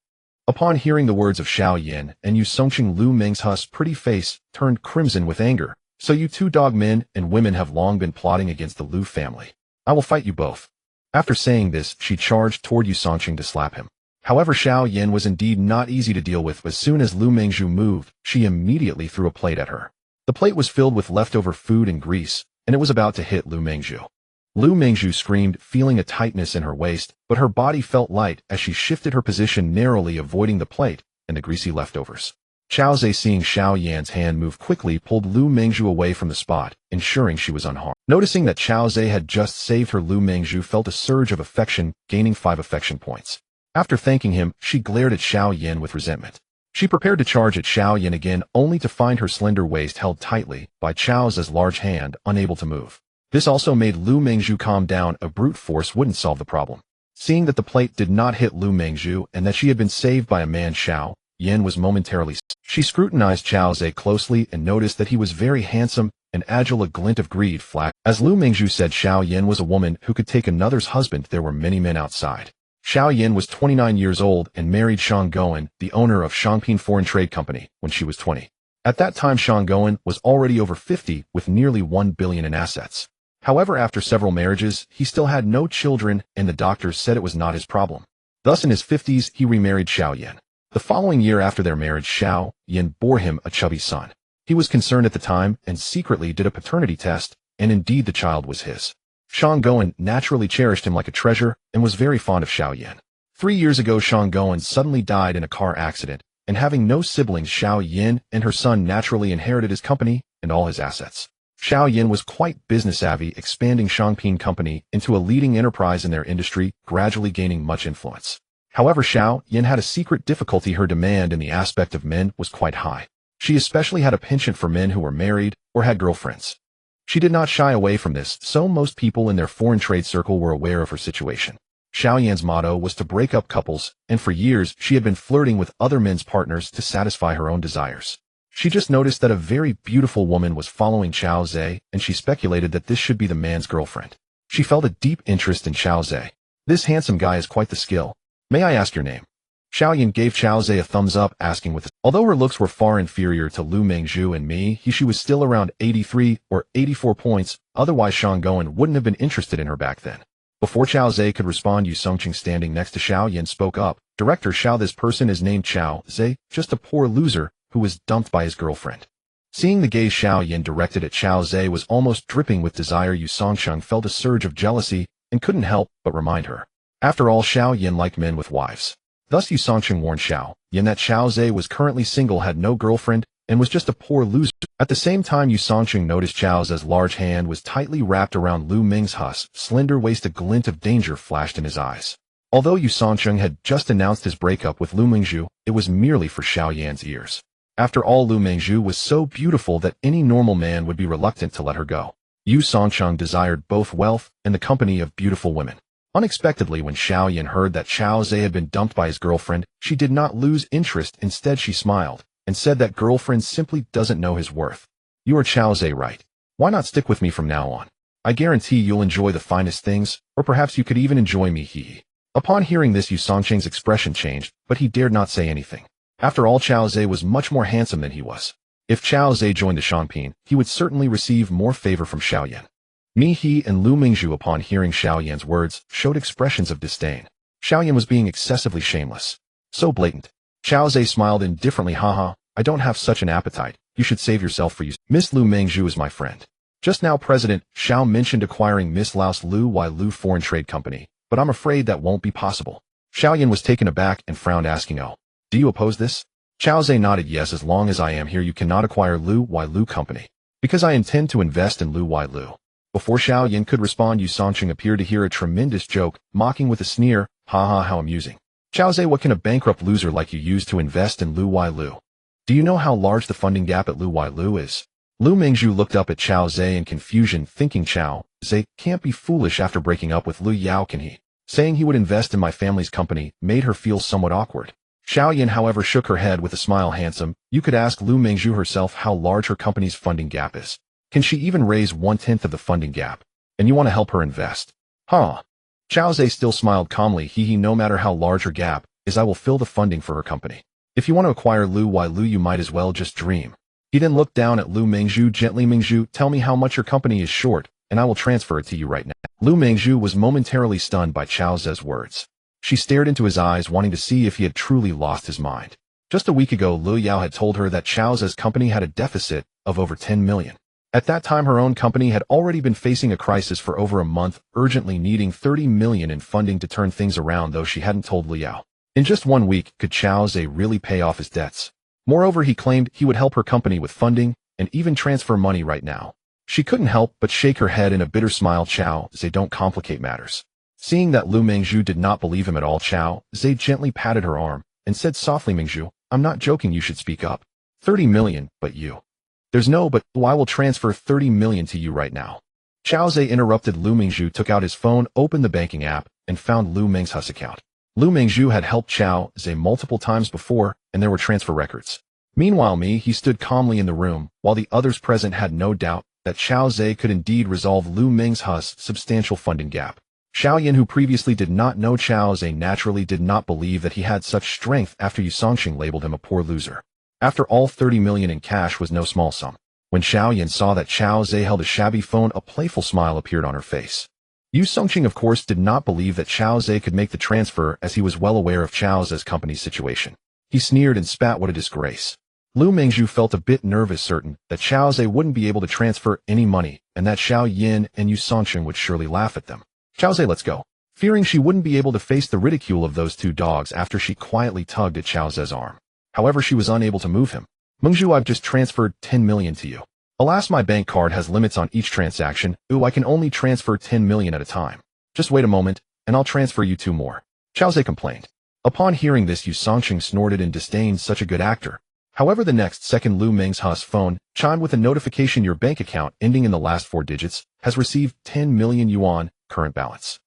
Upon hearing the words of Xiao Yan and Yu Songcheng, Lu Mingzhu's pretty face turned crimson with anger. "So you two dog men and women have long been plotting against the Lu family. I will fight you both." After saying this, she charged toward Yu Songcheng to slap him. However, Xiao Yan was indeed not easy to deal with. As soon as Lu Mingzhu moved, she immediately threw a plate at her. The plate was filled with leftover food and grease, and it was about to hit Lu Mingzhu. Lu Mingzhu screamed, feeling a tightness in her waist, but her body felt light as she shifted her position, narrowly avoiding the plate and the greasy leftovers. Chao Zhe, seeing Xiao Yan's hand move quickly, pulled Lu Mingzhu away from the spot, ensuring she was unharmed. Noticing that Chao Zhe had just saved her, Lu Mingzhu felt a surge of affection, gaining 5 affection points. After thanking him, she glared at Xiao Yan with resentment. She prepared to charge at Xiao Yan again, only to find her slender waist held tightly by Chao Zhe's large hand, unable to move. This also made Lu Mingzhu calm down. A brute force wouldn't solve the problem. Seeing that the plate did not hit Lu Mingzhu and that she had been saved by a man, Xiao Yan was momentarily. She scrutinized Chao Zhe closely and noticed that he was very handsome and agile. A glint of greed flashed. As Lu Mingzhu said, Xiao Yan was a woman who could take another's husband. There were many men outside. Xiao Yan was 29 years old and married Shang Goen, the owner of Shangping Foreign Trade Company, when she was 20. At that time, Shang Goen was already over 50 with nearly 1 billion in assets. However, after several marriages, he still had no children, and the doctors said it was not his problem. Thus, in his 50s, he remarried Xiao Yan. The following year after their marriage, Xiao Yan bore him a chubby son. He was concerned at the time and secretly did a paternity test, and indeed the child was his. Shang Goen naturally cherished him like a treasure and was very fond of Xiao Yan. 3 years ago, Shang Goen suddenly died in a car accident, and having no siblings, Xiao Yin and her son naturally inherited his company and all his assets. Xiao Yin was quite business-savvy, expanding Shangping Company into a leading enterprise in their industry, gradually gaining much influence. However, Xiao Yin had a secret difficulty. Her demand in the aspect of men was quite high. She especially had a penchant for men who were married or had girlfriends. She did not shy away from this, so most people in their foreign trade circle were aware of her situation. Xiao Yan's motto was to break up couples, and for years she had been flirting with other men's partners to satisfy her own desires. She just noticed that a very beautiful woman was following Xiao Zhe, and she speculated that this should be the man's girlfriend. She felt a deep interest in Xiao Zhe. This handsome guy is quite the skill. May I ask your name? Xiao Yan gave Xiao Zhe a thumbs up, asking with, although her looks were far inferior to Lu Mingzhu and me, she was still around 83 or 84 points, otherwise Shang Goen wouldn't have been interested in her back then. Before Xiao Zhe could respond, Yu Songqing standing next to Xiao Yan spoke up. Director Xiao, this person is named Xiao Zhe, just a poor loser who was dumped by his girlfriend. Seeing the gaze Xiao Yan directed at Xiao Zhe was almost dripping with desire, Yu Songqing felt a surge of jealousy and couldn't help but remind her. After all, Xiao Yan liked men with wives. Thus Yu Songqing warned Xiao Yan that Xiao Zhe was currently single, had no girlfriend, and was just a poor loser. At the same time, Yu Songqing noticed Xiao Zhe's large hand was tightly wrapped around Lu Ming's slender waist. A glint of danger flashed in his eyes. Although Yu Songqing had just announced his breakup with Lu Mingzhu, it was merely for Xiao Yan's ears. After all, Lu Mingzhu was so beautiful that any normal man would be reluctant to let her go. Yu Songqing desired both wealth and the company of beautiful women. Unexpectedly, when Xiao Yan heard that Xiao Zhe had been dumped by his girlfriend, she did not lose interest. Instead, she smiled and said that girlfriend simply doesn't know his worth. You are Xiao Zhe, right? Why not stick with me from now on? I guarantee you'll enjoy the finest things, or perhaps you could even enjoy me, hee. Upon hearing this, Yu Songqing's expression changed, but he dared not say anything. After all, Xiao Zhe was much more handsome than he was. If Xiao Zhe joined the Shangping, he would certainly receive more favor from Xiao Yan. He and Lu Mingzhu, upon hearing Xiao Yan's words, showed expressions of disdain. Xiao Yan was being excessively shameless. So blatant. Xiao Zhe smiled indifferently. Haha, I don't have such an appetite. You should save yourself for you. Miss Lu Mingzhu is my friend. Just now President Xiao mentioned acquiring Miss Lao's Lu Wai Lu Foreign Trade Company, but I'm afraid that won't be possible. Xiao Yan was taken aback and frowned, asking, oh, do you oppose this? Xiao Zhe nodded. Yes, as long as I am here you cannot acquire Lu Wai Lu Company, because I intend to invest in Lu Wai Lu. Before Xiao Yan could respond, Yu Songqing appeared to hear a tremendous joke, mocking with a sneer, haha, how amusing. Xiao Zhe, what can a bankrupt loser like you use to invest in Lu Wai Lu? Do you know how large the funding gap at Lu Wai Lu is? Lu Mingzhu looked up at Xiao Zhe in confusion, thinking Xiao Zhe can't be foolish after breaking up with Lu Yao, can he? Saying he would invest in my family's company made her feel somewhat awkward. Xiao Yan, however, shook her head with a smile. Handsome, you could ask Lu Mingzhu herself how large her company's funding gap is. Can she even raise 1/10 of the funding gap? And you want to help her invest? Huh? Xiao Zhe still smiled calmly. No matter how large her gap is, I will fill the funding for her company. If you want to acquire Lu Wai Lu, you might as well just dream. He then looked down at Lu Mingzhu gently. Mingzhu, tell me how much your company is short, and I will transfer it to you right now. Lu Mingzhu was momentarily stunned by Xiao Zhe's words. She stared into his eyes, wanting to see if he had truly lost his mind. Just a week ago, Lu Yao had told her that Xiao Zhe's company had a deficit of over 10 million. At that time, her own company had already been facing a crisis for over a month, urgently needing 30 million in funding to turn things around, though she hadn't told Lu Yao. In just 1 week, could Xiao Zhe really pay off his debts? Moreover, he claimed he would help her company with funding and even transfer money right now. She couldn't help but shake her head in a bitter smile. Xiao Zhe, don't complicate matters. Seeing that Lu Mingzhu did not believe him at all, Xiao Zhe gently patted her arm and said softly, Mingzhu, I'm not joking, you should speak up. 30 million, but you. There's no but, I will transfer 30 million to you right now. Xiao Zhe interrupted. Lu Mingzhu took out his phone, opened the banking app, and found Lu Ming's account. Lu Mingzhu had helped Xiao Zhe multiple times before, and there were transfer records. Meanwhile, he stood calmly in the room, while the others present had no doubt that Xiao Zhe could indeed resolve Lu Ming's substantial funding gap. Xiao Yan, who previously did not know Xiao Zhe, naturally did not believe that he had such strength after Yu Songqing labeled him a poor loser. After all, 30 million in cash was no small sum. When Xiao Yan saw that Xiao Zhe held a shabby phone, a playful smile appeared on her face. Yu Songqing, of course, did not believe that Xiao Zhe could make the transfer, as he was well aware of Xiao Zhe's company's situation. He sneered and spat, what a disgrace. Lu Mingzhu felt a bit nervous, certain that Xiao Zhe wouldn't be able to transfer any money, and that Xiao Yan and Yu Songqing would surely laugh at them. Xiao Zhe, let's go. Fearing she wouldn't be able to face the ridicule of those two dogs after she quietly tugged at Xiao Zhe's arm. However, she was unable to move him. Mengzhu, I've just transferred 10 million to you. Alas, my bank card has limits on each transaction. Ooh, I can only transfer 10 million at a time. Just wait a moment, and I'll transfer you 2 more. Chao Zhe complained. Upon hearing this, Yu Songqing snorted in disdain. Such a good actor. However, the next second Lu Meng's phone chimed with a notification. Your bank account, ending in the last 4 digits, has received 10 million yuan, current balance.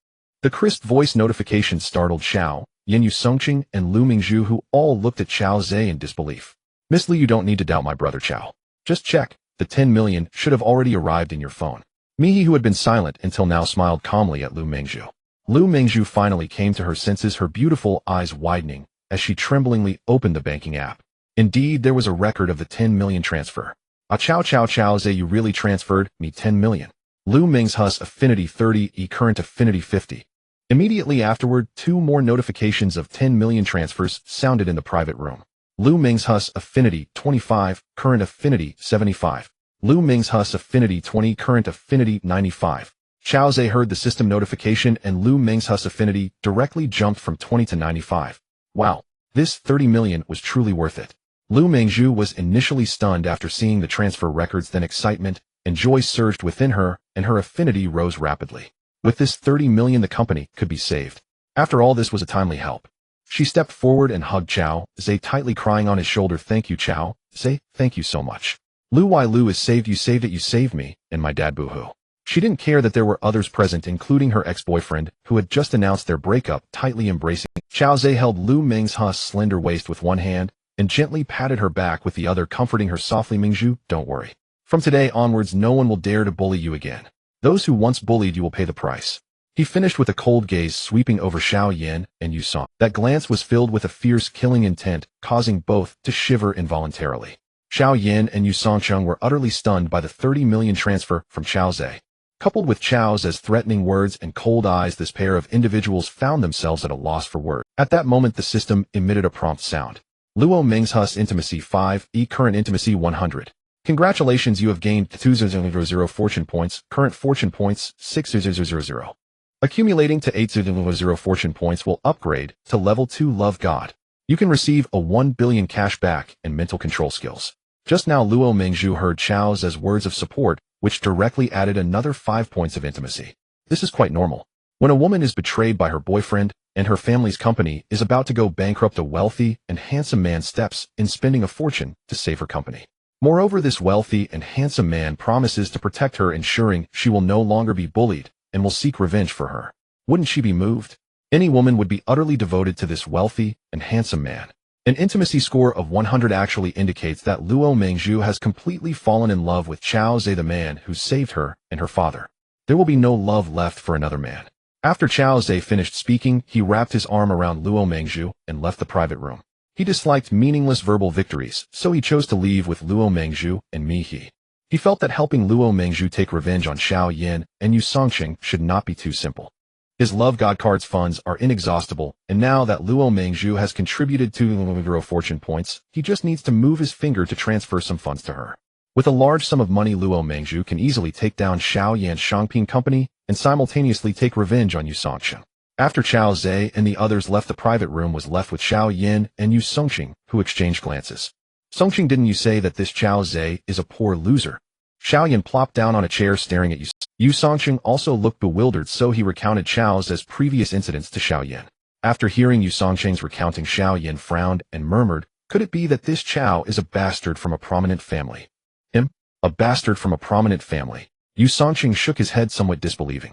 The crisp voice notification startled Xiao, Yin, Yu Songqing, and Lu Mengzhu, who all looked at Chao Zhe in disbelief. Miss Li, you don't need to doubt my brother Chao. Just check. The 10 million should have already arrived in your phone. Mihi, who had been silent until now, smiled calmly at Lu Mengzhu. Lu Mengzhu finally came to her senses, her beautiful eyes widening as she tremblingly opened the banking app. Indeed, there was a record of the 10 million transfer. Chao Zhe, you really transferred me 10 million. Lu Meng's affinity 30, current affinity 50. Immediately afterward, 2 more notifications of 10 million transfers sounded in the private room. Lu Meng's affinity 25, current affinity 75. Lu Meng's affinity 20, current affinity 95. Chao Zhe heard the system notification, and Lu Meng's affinity directly jumped from 20 to 95. Wow, this 30 million was truly worth it. Lu Mengzhu was initially stunned after seeing the transfer records, then excitement and joy surged within her, and her affinity rose rapidly. With this 30 million, the company could be saved. After all, this was a timely help. She stepped forward and hugged Chao Zhe tightly, crying on his shoulder. Thank you, Chao Zhe, thank you so much. Lu is saved, you saved it, you saved me, and my dad, boohoo. She didn't care that there were others present, including her ex-boyfriend, who had just announced their breakup, tightly embracing. Chao Zhe held Lu Meng's slender waist with one hand and gently patted her back with the other, comforting her softly. Mengzhu, don't worry. From today onwards, no one will dare to bully you again. Those who once bullied you will pay the price. He finished with a cold gaze sweeping over Xiao Yin and Yu Song. That glance was filled with a fierce, killing intent, causing both to shiver involuntarily. Xiao Yin and Yu Songqing were utterly stunned by the 30 million transfer from Chao Zhe. Coupled with Chao Zhe's threatening words and cold eyes, this pair of individuals found themselves at a loss for words. At that moment, the system emitted a prompt sound. Luo Meng's intimacy 5, current intimacy 100. Congratulations, you have gained 2,000 fortune points, current fortune points 6,000. Accumulating to 8,000 fortune points will upgrade to level 2 Love God. You can receive a 1 billion cash back and mental control skills. Just now, Luo Mengzhu heard Chao Zhe's words of support, which directly added another 5 points of intimacy. This is quite normal. When a woman is betrayed by her boyfriend and her family's company is about to go bankrupt, a wealthy and handsome man steps in, spending a fortune to save her company. Moreover, this wealthy and handsome man promises to protect her, ensuring she will no longer be bullied and will seek revenge for her. Wouldn't she be moved? Any woman would be utterly devoted to this wealthy and handsome man. An intimacy score of 100 actually indicates that Luo Mengzhu has completely fallen in love with Chao Zhe, the man who saved her and her father. There will be no love left for another man. After Chao Zhe finished speaking, he wrapped his arm around Luo Mengzhu and left the private room. He disliked meaningless verbal victories, so he chose to leave with Luo Mengzhu and Mihi. He felt that helping Luo Mengzhu take revenge on Xiao Yin and Yu Songqing should not be too simple. His Love God card's funds are inexhaustible, and now that Luo Mengzhu has contributed 2,000 fortune points, he just needs to move his finger to transfer some funds to her. With a large sum of money, Luo Mengzhu can easily take down Xiao Yan's Shangping company and simultaneously take revenge on Yu Songqing. After Chao Zhe and the others left, the private room was left with Xiao Yin and Yu Songqing, who exchanged glances. Songqing, didn't you say that this Chao Zhe is a poor loser? Xiao Yin plopped down on a chair staring at Yu. Yu Songqing also looked bewildered, so he recounted Chao Zhe's previous incidents to Xiao Yin. After hearing Yu Songqing's recounting, Xiao Yin frowned and murmured, could it be that this Chao is a bastard from a prominent family? Him? A bastard from a prominent family? Yu Songqing shook his head, somewhat disbelieving.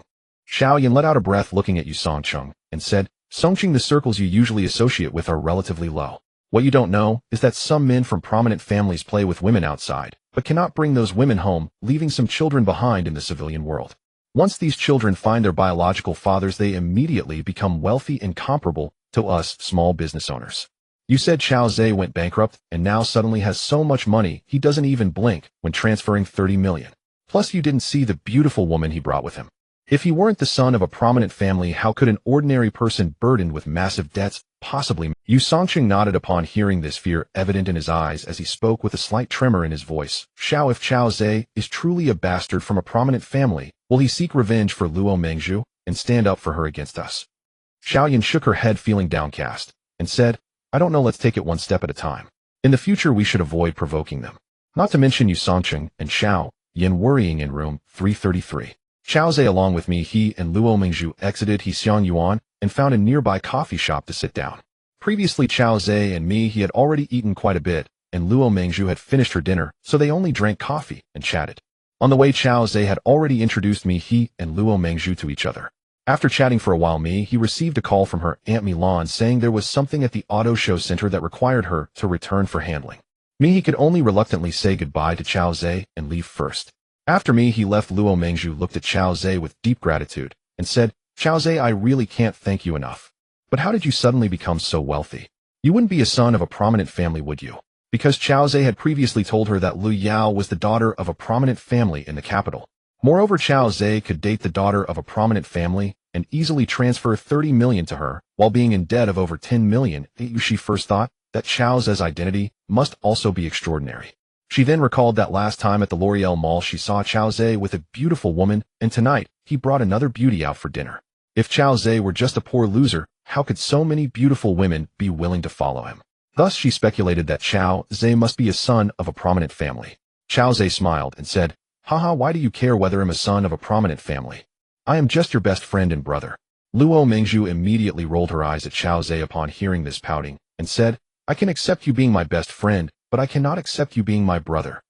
Xiao Yin let out a breath looking at Yu Songqing and said, Songqing, the circles you usually associate with are relatively low. What you don't know is that some men from prominent families play with women outside, but cannot bring those women home, leaving some children behind in the civilian world. Once these children find their biological fathers, they immediately become wealthy and comparable to us small business owners. You said Chao Zhe went bankrupt and now suddenly has so much money he doesn't even blink when transferring 30 million. Plus, you didn't see the beautiful woman he brought with him. If he weren't the son of a prominent family, how could an ordinary person burdened with massive debts possibly? Yu Songqing nodded upon hearing this, fear evident in his eyes as he spoke with a slight tremor in his voice. If Chao Zhe is truly a bastard from a prominent family, will he seek revenge for Luo Mengzhu and stand up for her against us? Xiao Yin shook her head, feeling downcast, and said, I don't know, let's take it one step at a time. In the future we should avoid provoking them. Not to mention Yu Songcheng and Xiao Yin worrying in room 333. Xiao Zhe along with me, he and Luo Mingzhu exited Hexiang Yuan and found a nearby coffee shop to sit down. Previously Xiao Zhe and me, he had already eaten quite a bit, and Luo Mingzhu had finished her dinner, so they only drank coffee and chatted. On the way Xiao Zhe had already introduced me, he and Luo Mingzhu to each other. After chatting for a while he received a call from her Aunt Milan saying there was something at the auto show center that required her to return for handling. He could only reluctantly say goodbye to Xiao Zhe and leave first. After he left, Luo Mingzhu looked at Xiao Zhe with deep gratitude and said, Xiao Zhe, I really can't thank you enough. But how did you suddenly become so wealthy? You wouldn't be a son of a prominent family, would you? Because Xiao Zhe had previously told her that Lu Yao was the daughter of a prominent family in the capital. Moreover, Xiao Zhe could date the daughter of a prominent family and easily transfer 30 million to her while being in debt of over 10 million. She first thought that Xiao Zhe's identity must also be extraordinary. She then recalled that last time at the L'Oreal Mall she saw Xiao Zhe with a beautiful woman, and tonight he brought another beauty out for dinner. If Xiao Zhe were just a poor loser, how could so many beautiful women be willing to follow him? Thus she speculated that Xiao Zhe must be a son of a prominent family. Xiao Zhe smiled and said, Haha, why do you care whether I'm a son of a prominent family? I am just your best friend and brother. Luo Mingzhu immediately rolled her eyes at Xiao Zhe upon hearing this, pouting, and said, I can accept you being my best friend, but I cannot accept you being my brother.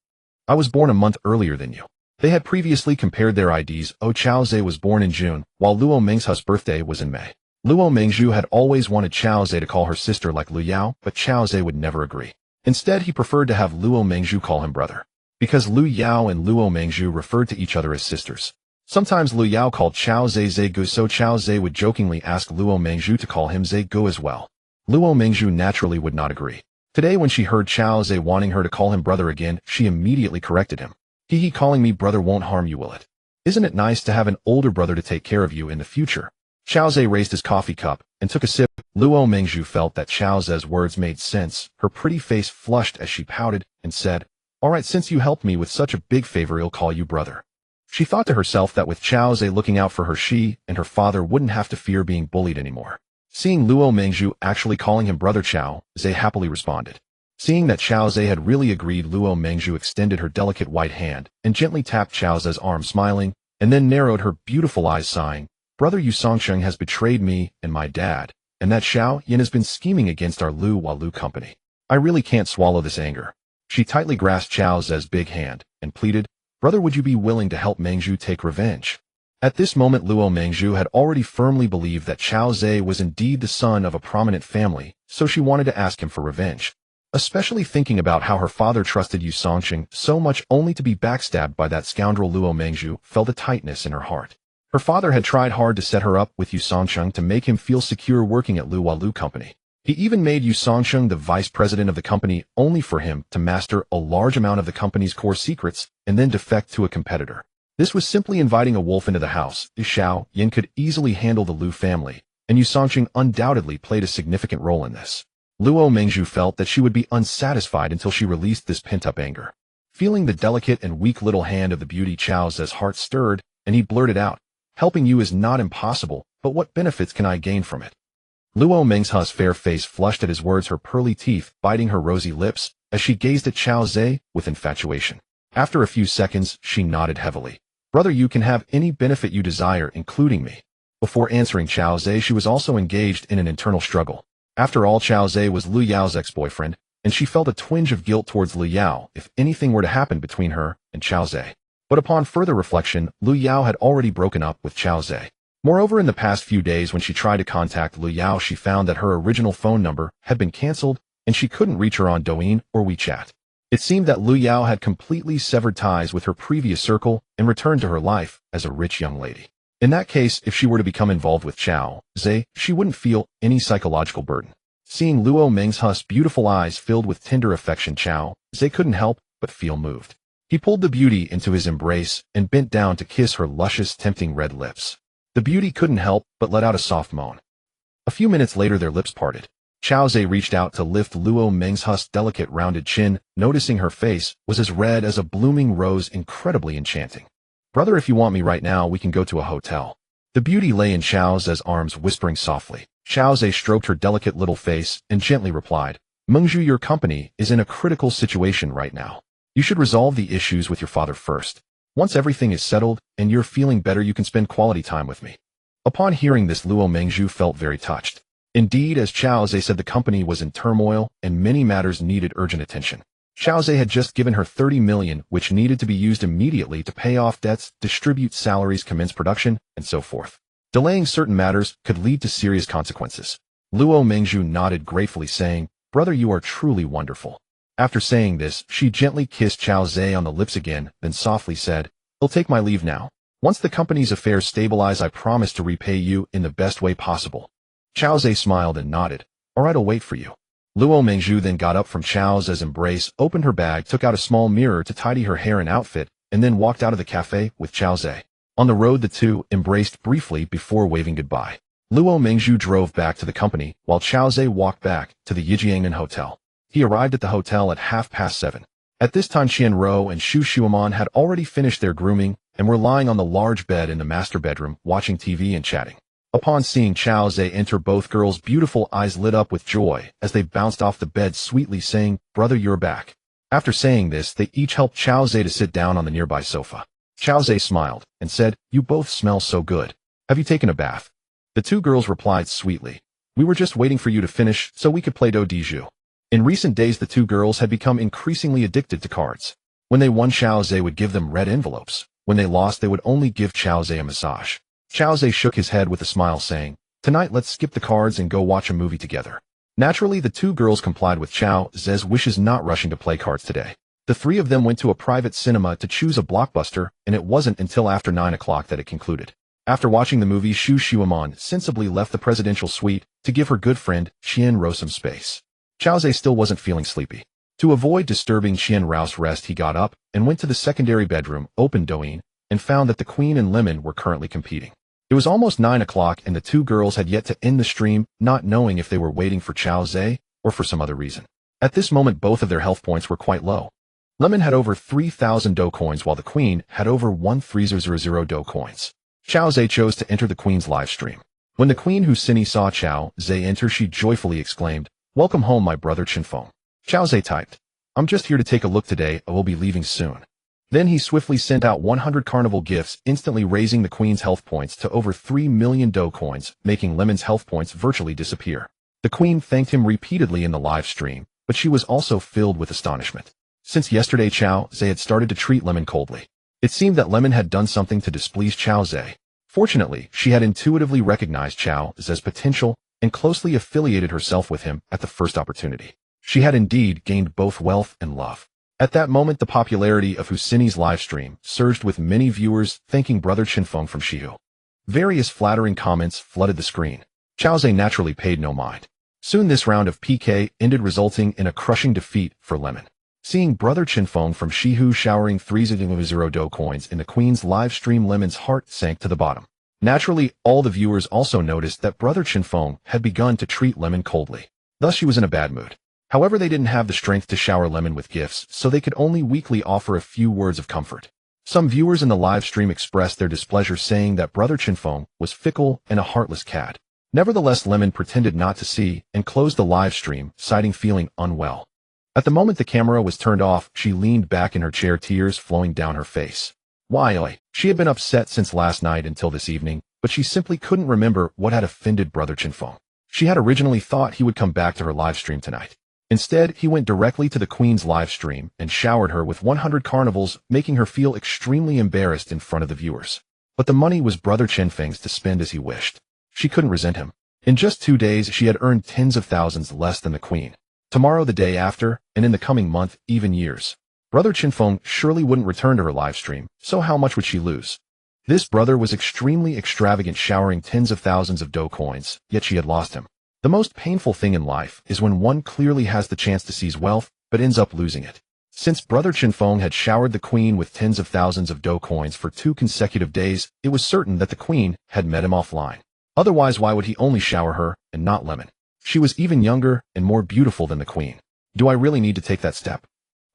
I was born a month earlier than you. They had previously compared their IDs. Xiao Zhe was born in June, while Luo Mingzhu's birthday was in May. Luo Mingzhu had always wanted Xiao Zhe to call her sister like Lu Yao, but Xiao Zhe would never agree. Instead, he preferred to have Luo Mingzhu call him brother. Because Lu Yao and Luo Mingzhu referred to each other as sisters. Sometimes Lu Yao called Xiao Zhe Zhe Gu, so Xiao Zhe would jokingly ask Luo Mingzhu to call him Zhe Gu as well. Luo Mingzhu naturally would not agree. Today when she heard Xiao Zhe wanting her to call him brother again, she immediately corrected him. He calling me brother won't harm you, will it? Isn't it nice to have an older brother to take care of you in the future? Xiao Zhe raised his coffee cup and took a sip. Luo Mingzhu felt that Xiao Zhe's words made sense. Her pretty face flushed as she pouted and said, Alright, since you helped me with such a big favor, I'll call you brother. She thought to herself that with Xiao Zhe looking out for her, she and her father wouldn't have to fear being bullied anymore. Seeing Luo Mingzhu actually calling him brother, Xiao Zhe happily responded. Seeing that Xiao Zhe had really agreed, Luo Mingzhu extended her delicate white hand and gently tapped Xiao Zhe's arm, smiling, and then narrowed her beautiful eyes, sighing, Brother Yu Songcheng has betrayed me and my dad, and that Xiao Yin has been scheming against our Lu Walu company. I really can't swallow this anger. She tightly grasped Xiao Zhe's big hand and pleaded, Brother, would you be willing to help Mingzhu take revenge? At this moment, Luo Mingzhu had already firmly believed that Xiao Zhe was indeed the son of a prominent family, so she wanted to ask him for revenge. Especially thinking about how her father trusted Yu Songcheng so much only to be backstabbed by that scoundrel Luo Mingzhu felt a tightness in her heart. Her father had tried hard to set her up with Yu Songcheng to make him feel secure working at Lu Walu company. He even made Yu Songcheng the vice president of the company only for him to master a large amount of the company's core secrets and then defect to a competitor. This was simply inviting a wolf into the house. Xiao Yin could easily handle the Lu family, and Yu Songcheng undoubtedly played a significant role in this. Luo Mingzhu felt that she would be unsatisfied until she released this pent-up anger. Feeling the delicate and weak little hand of the beauty, Xiao Zhe's heart stirred, and he blurted out, Helping you is not impossible, but what benefits can I gain from it? Luo Mingzhu's fair face flushed at his words, her pearly teeth biting her rosy lips, as she gazed at Xiao Zhe with infatuation. After a few seconds, she nodded heavily. Brother, you can have any benefit you desire, including me. Before answering Xiao Zhe, she was also engaged in an internal struggle. After all, Xiao Zhe was Lu Yao's ex-boyfriend, and she felt a twinge of guilt towards Lu Yao if anything were to happen between her and Xiao Zhe. But upon further reflection, Lu Yao had already broken up with Xiao Zhe. Moreover, in the past few days when she tried to contact Lu Yao, she found that her original phone number had been cancelled, and she couldn't reach her on Douyin or WeChat. It seemed that Lu Yao had completely severed ties with her previous circle and returned to her life as a rich young lady. In that case, if she were to become involved with Xiao Zhe, she wouldn't feel any psychological burden. Seeing Luo Mingzhu's beautiful eyes filled with tender affection, Xiao Zhe couldn't help but feel moved. He pulled the beauty into his embrace and bent down to kiss her luscious, tempting red lips. The beauty couldn't help but let out a soft moan. A few minutes later, their lips parted. Xiao Zhe reached out to lift Luo Mingzhu's delicate rounded chin, noticing her face was as red as a blooming rose, incredibly enchanting. Brother, if you want me right now, we can go to a hotel. The beauty lay in Xiao Zhe's arms, whispering softly. Xiao Zhe stroked her delicate little face and gently replied, Mengzhu, your company is in a critical situation right now. You should resolve the issues with your father first. Once everything is settled and you're feeling better, you can spend quality time with me. Upon hearing this, Luo Mengzhu felt very touched. Indeed, as Chao Zhe said, the company was in turmoil and many matters needed urgent attention. Chao Zhe had just given her 30 million, which needed to be used immediately to pay off debts, distribute salaries, commence production, and so forth. Delaying certain matters could lead to serious consequences. Luo Mengzhu nodded gratefully, saying, "Brother, you are truly wonderful." After saying this, she gently kissed Chao Zhe on the lips again, then softly said, "I'll take my leave now. Once the company's affairs stabilize, I promise to repay you in the best way possible." Chao Zhe smiled and nodded. "All right, I'll wait for you." Luo Mengzhu then got up from Chao Zhe's embrace, opened her bag, took out a small mirror to tidy her hair and outfit, and then walked out of the cafe with Chao Zhe. On the road, the two embraced briefly before waving goodbye. Luo Mengzhu drove back to the company, while Chao Zhe walked back to the Yijiangnan Hotel. He arrived at the hotel at 7:30. At this time, Qian Rou and Xu Xueman had already finished their grooming and were lying on the large bed in the master bedroom, watching TV and chatting. Upon seeing Chao Zhe enter, both girls' beautiful eyes lit up with joy as they bounced off the bed, sweetly saying, "Brother, you're back." After saying this, they each helped Chao Zhe to sit down on the nearby sofa. Chao Zhe smiled and said, "You both smell so good. Have you taken a bath?" The two girls replied sweetly, "We were just waiting for you to finish so we could play do di ju." In recent days, the two girls had become increasingly addicted to cards. When they won, Chao Zhe would give them red envelopes. When they lost, they would only give Chao Zhe a massage. Chao Zhe shook his head with a smile, saying, "Tonight let's skip the cards and go watch a movie together." Naturally, the two girls complied with Chao Zhe's wishes, not rushing to play cards today. The three of them went to a private cinema to choose a blockbuster, and it wasn't until after 9 o'clock that it concluded. After watching the movie, Xu Xueman sensibly left the presidential suite to give her good friend Qian Rou some space. Chao Zhe still wasn't feeling sleepy. To avoid disturbing Qian Rou's rest, he got up and went to the secondary bedroom, opened Douyin, and found that the Queen and Lemon were currently competing. It was almost 9 o'clock and the two girls had yet to end the stream, not knowing if they were waiting for Chao Zhe or for some other reason. At this moment, both of their health points were quite low. Lemon had over 3,000 do coins, while the Queen had over 1,300 do coins. Chao Zhe chose to enter the Queen's live stream. When the Queen Husini saw Chao Zhe enter, she joyfully exclaimed, "Welcome home, my brother Qinfeng." Chao Zhe typed, "I'm just here to take a look today, I will be leaving soon." Then he swiftly sent out 100 carnival gifts, instantly raising the Queen's health points to over 3 million do coins, making Lemon's health points virtually disappear. The Queen thanked him repeatedly in the live stream, but she was also filled with astonishment. Since yesterday, Chao Zhe had started to treat Lemon coldly. It seemed that Lemon had done something to displease Chao Zhe. Fortunately, she had intuitively recognized Chao Zhe's potential and closely affiliated herself with him at the first opportunity. She had indeed gained both wealth and love. At that moment, the popularity of Husini's livestream surged, with many viewers thanking brother Qinfeng from Shihu. Various flattering comments flooded the screen. Chao Zhe naturally paid no mind. Soon this round of PK ended, resulting in a crushing defeat for Lemon. Seeing brother Qinfeng from Shihu showering 3,000 do coins in the Queen's live stream, Lemon's heart sank to the bottom. Naturally, all the viewers also noticed that brother Qinfeng had begun to treat Lemon coldly. Thus, she was in a bad mood. However, they didn't have the strength to shower Lemon with gifts, so they could only weakly offer a few words of comfort. Some viewers in the live stream expressed their displeasure, saying that brother Qinfeng was fickle and a heartless cad. Nevertheless, Lemon pretended not to see and closed the live stream, citing feeling unwell. At the moment the camera was turned off, she leaned back in her chair, tears flowing down her face. Why? She had been upset since last night until this evening, but she simply couldn't remember what had offended brother Qinfeng. She had originally thought he would come back to her live stream tonight. Instead, he went directly to the Queen's live stream and showered her with 100 carnivals, making her feel extremely embarrassed in front of the viewers. But the money was brother Qinfeng's to spend as he wished. She couldn't resent him. In just 2 days, she had earned tens of thousands less than the Queen. Tomorrow, the day after, and in the coming month, even years. Brother Qinfeng surely wouldn't return to her live stream, so how much would she lose? This brother was extremely extravagant, showering tens of thousands of do coins, yet she had lost him. The most painful thing in life is when one clearly has the chance to seize wealth, but ends up losing it. Since brother Qinfeng had showered the Queen with tens of thousands of do coins for 2 consecutive days, it was certain that the Queen had met him offline. Otherwise, why would he only shower her and not Lemon? She was even younger and more beautiful than the Queen. Do I really need to take that step?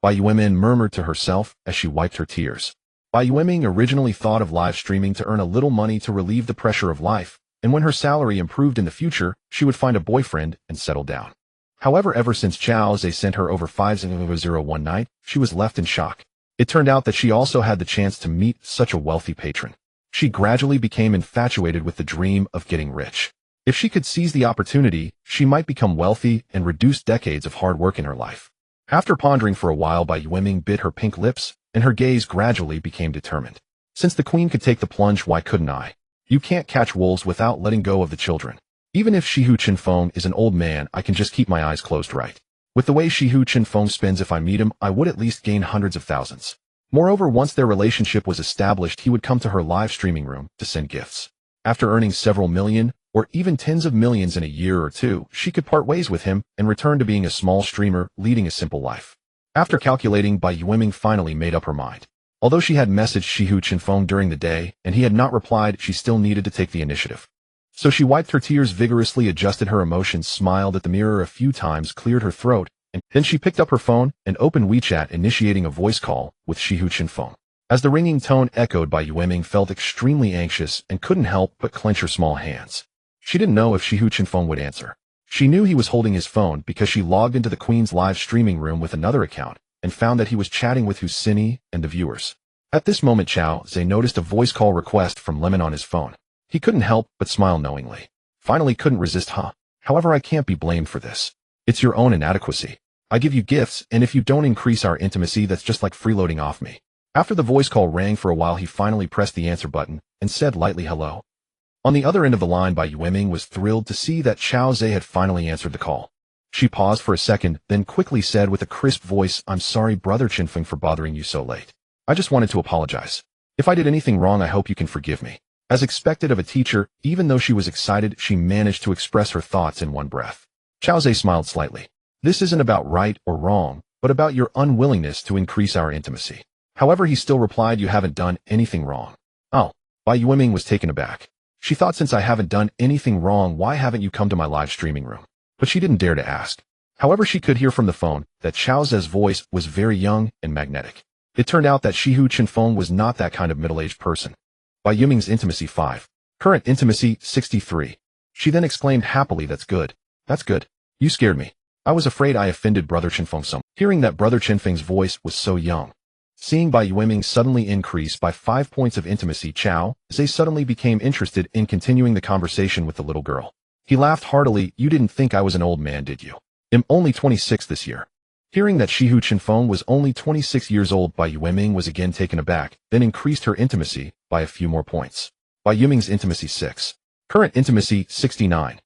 Bai Yuemin murmured to herself as she wiped her tears. Bai Yuemin originally thought of live streaming to earn a little money to relieve the pressure of life, and when her salary improved in the future, she would find a boyfriend and settle down. However, ever since Chao Zhe sent her over 500 one night, she was left in shock. It turned out that she also had the chance to meet such a wealthy patron. She gradually became infatuated with the dream of getting rich. If she could seize the opportunity, she might become wealthy and reduce decades of hard work in her life. After pondering for a while, Bai Yueming bit her pink lips, and her gaze gradually became determined. Since the queen could take the plunge, why couldn't I? You can't catch wolves without letting go of the children. Even if Shihu Chenfeng is an old man, I can just keep my eyes closed, right? With the way Shihu Chenfeng spends, if I meet him, I would at least gain hundreds of thousands. Moreover, once their relationship was established, he would come to her live streaming room to send gifts. After earning several million, or even tens of millions in a year or two, she could part ways with him and return to being a small streamer, leading a simple life. After calculating, Bai Yueming finally made up her mind. Although she had messaged Shihu Chenfeng during the day, and he had not replied, she still needed to take the initiative. So she wiped her tears vigorously, adjusted her emotions, smiled at the mirror a few times, cleared her throat, and then she picked up her phone and opened WeChat, initiating a voice call with Shihu Chenfeng. As the ringing tone echoed, Bai Yueming felt extremely anxious and couldn't help but clench her small hands. She didn't know if Shihu Chenfeng would answer. She knew he was holding his phone because she logged into the Queen's live streaming room with another account and found that he was chatting with Husini and the viewers. At this moment, Chao Zhe noticed a voice call request from Lemon on his phone. He couldn't help but smile knowingly. Finally couldn't resist, huh? However, I can't be blamed for this. It's your own inadequacy. I give you gifts, and if you don't increase our intimacy, that's just like freeloading off me. After the voice call rang for a while, he finally pressed the answer button and said lightly hello. On the other end of the line, Bai Yueming was thrilled to see that Chao Zhe had finally answered the call. She paused for a second, then quickly said with a crisp voice, "I'm sorry, Brother Chenfeng, for bothering you so late. I just wanted to apologize. If I did anything wrong, I hope you can forgive me." As expected of a teacher, even though she was excited, she managed to express her thoughts in one breath. Chao Zhe smiled slightly. This isn't about right or wrong, but about your unwillingness to increase our intimacy. However, he still replied, "You haven't done anything wrong." Oh, Bai Yueming was taken aback. She thought, since I haven't done anything wrong, why haven't you come to my live streaming room? But she didn't dare to ask. However, she could hear from the phone that Chao Zhe's voice was very young and magnetic. It turned out that Shihu Chenfeng was not that kind of middle-aged person. Bai Yueming's intimacy 5. Current intimacy 63. She then exclaimed happily, "That's good. That's good. You scared me. I was afraid I offended Brother Chenfeng some." Hearing that Brother Chenfeng's voice was so young. Seeing Bai Yueming suddenly increase by 5 points of intimacy, Chao Zhe suddenly became interested in continuing the conversation with the little girl. He laughed heartily. "You didn't think I was an old man, did you? I'm only 26 this year." Hearing that Shihu Chenfeng was only 26 years old, Bai Yueming was again taken aback, then increased her intimacy by a few more points. Bai Yueming's intimacy 6. Current intimacy 69.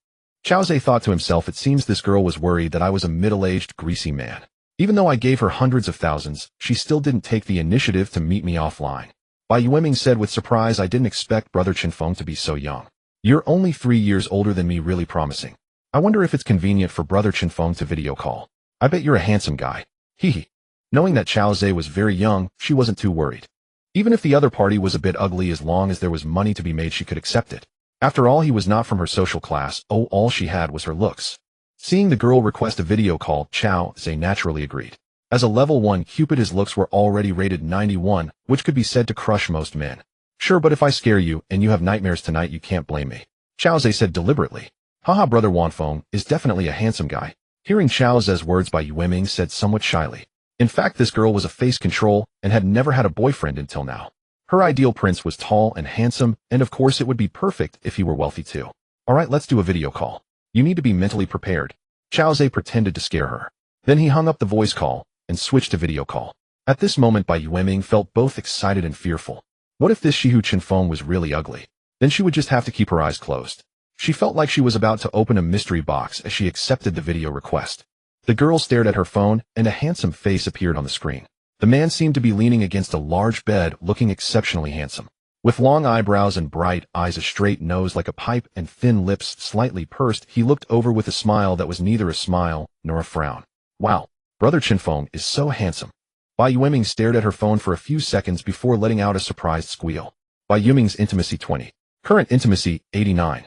Chao Zhe thought to himself, "It seems this girl was worried that I was a middle-aged, greasy man. Even though I gave her hundreds of thousands, she still didn't take the initiative to meet me offline." Bai Yueming said with surprise, "I didn't expect Brother Chenfeng to be so young. You're only 3 years older than me, really promising. I wonder if it's convenient for Brother Chenfeng to video call. I bet you're a handsome guy. Hee." Knowing that Chao Zhe was very young, she wasn't too worried. Even if the other party was a bit ugly, as long as there was money to be made, she could accept it. After all, he was not from her social class. All she had was her looks. Seeing the girl request a video call, Chao Zhe naturally agreed. As a level 1 Cupid, his looks were already rated 91, which could be said to crush most men. "Sure, but if I scare you and you have nightmares tonight, you can't blame me," Chao Zhe said deliberately. "Haha, Brother Wanfeng is definitely a handsome guy." Hearing Chao Zhe's words, Bai Yueming said somewhat shyly. In fact, this girl was a face control and had never had a boyfriend until now. Her ideal prince was tall and handsome, and of course it would be perfect if he were wealthy too. "Alright, let's do a video call. You need to be mentally prepared." Chao Zhe pretended to scare her. Then he hung up the voice call and switched to video call. At this moment, Bai Yueming felt both excited and fearful. What if this Shihu Chenfeng was really ugly? Then she would just have to keep her eyes closed. She felt like she was about to open a mystery box as she accepted the video request. The girl stared at her phone, and a handsome face appeared on the screen. The man seemed to be leaning against a large bed, looking exceptionally handsome. With long eyebrows and bright eyes, a straight nose like a pipe, and thin lips slightly pursed, he looked over with a smile that was neither a smile nor a frown. "Wow, Brother Chenfeng is so handsome." Bai Yueming stared at her phone for a few seconds before letting out a surprised squeal. Bai Yueming's intimacy 20. Current intimacy 89.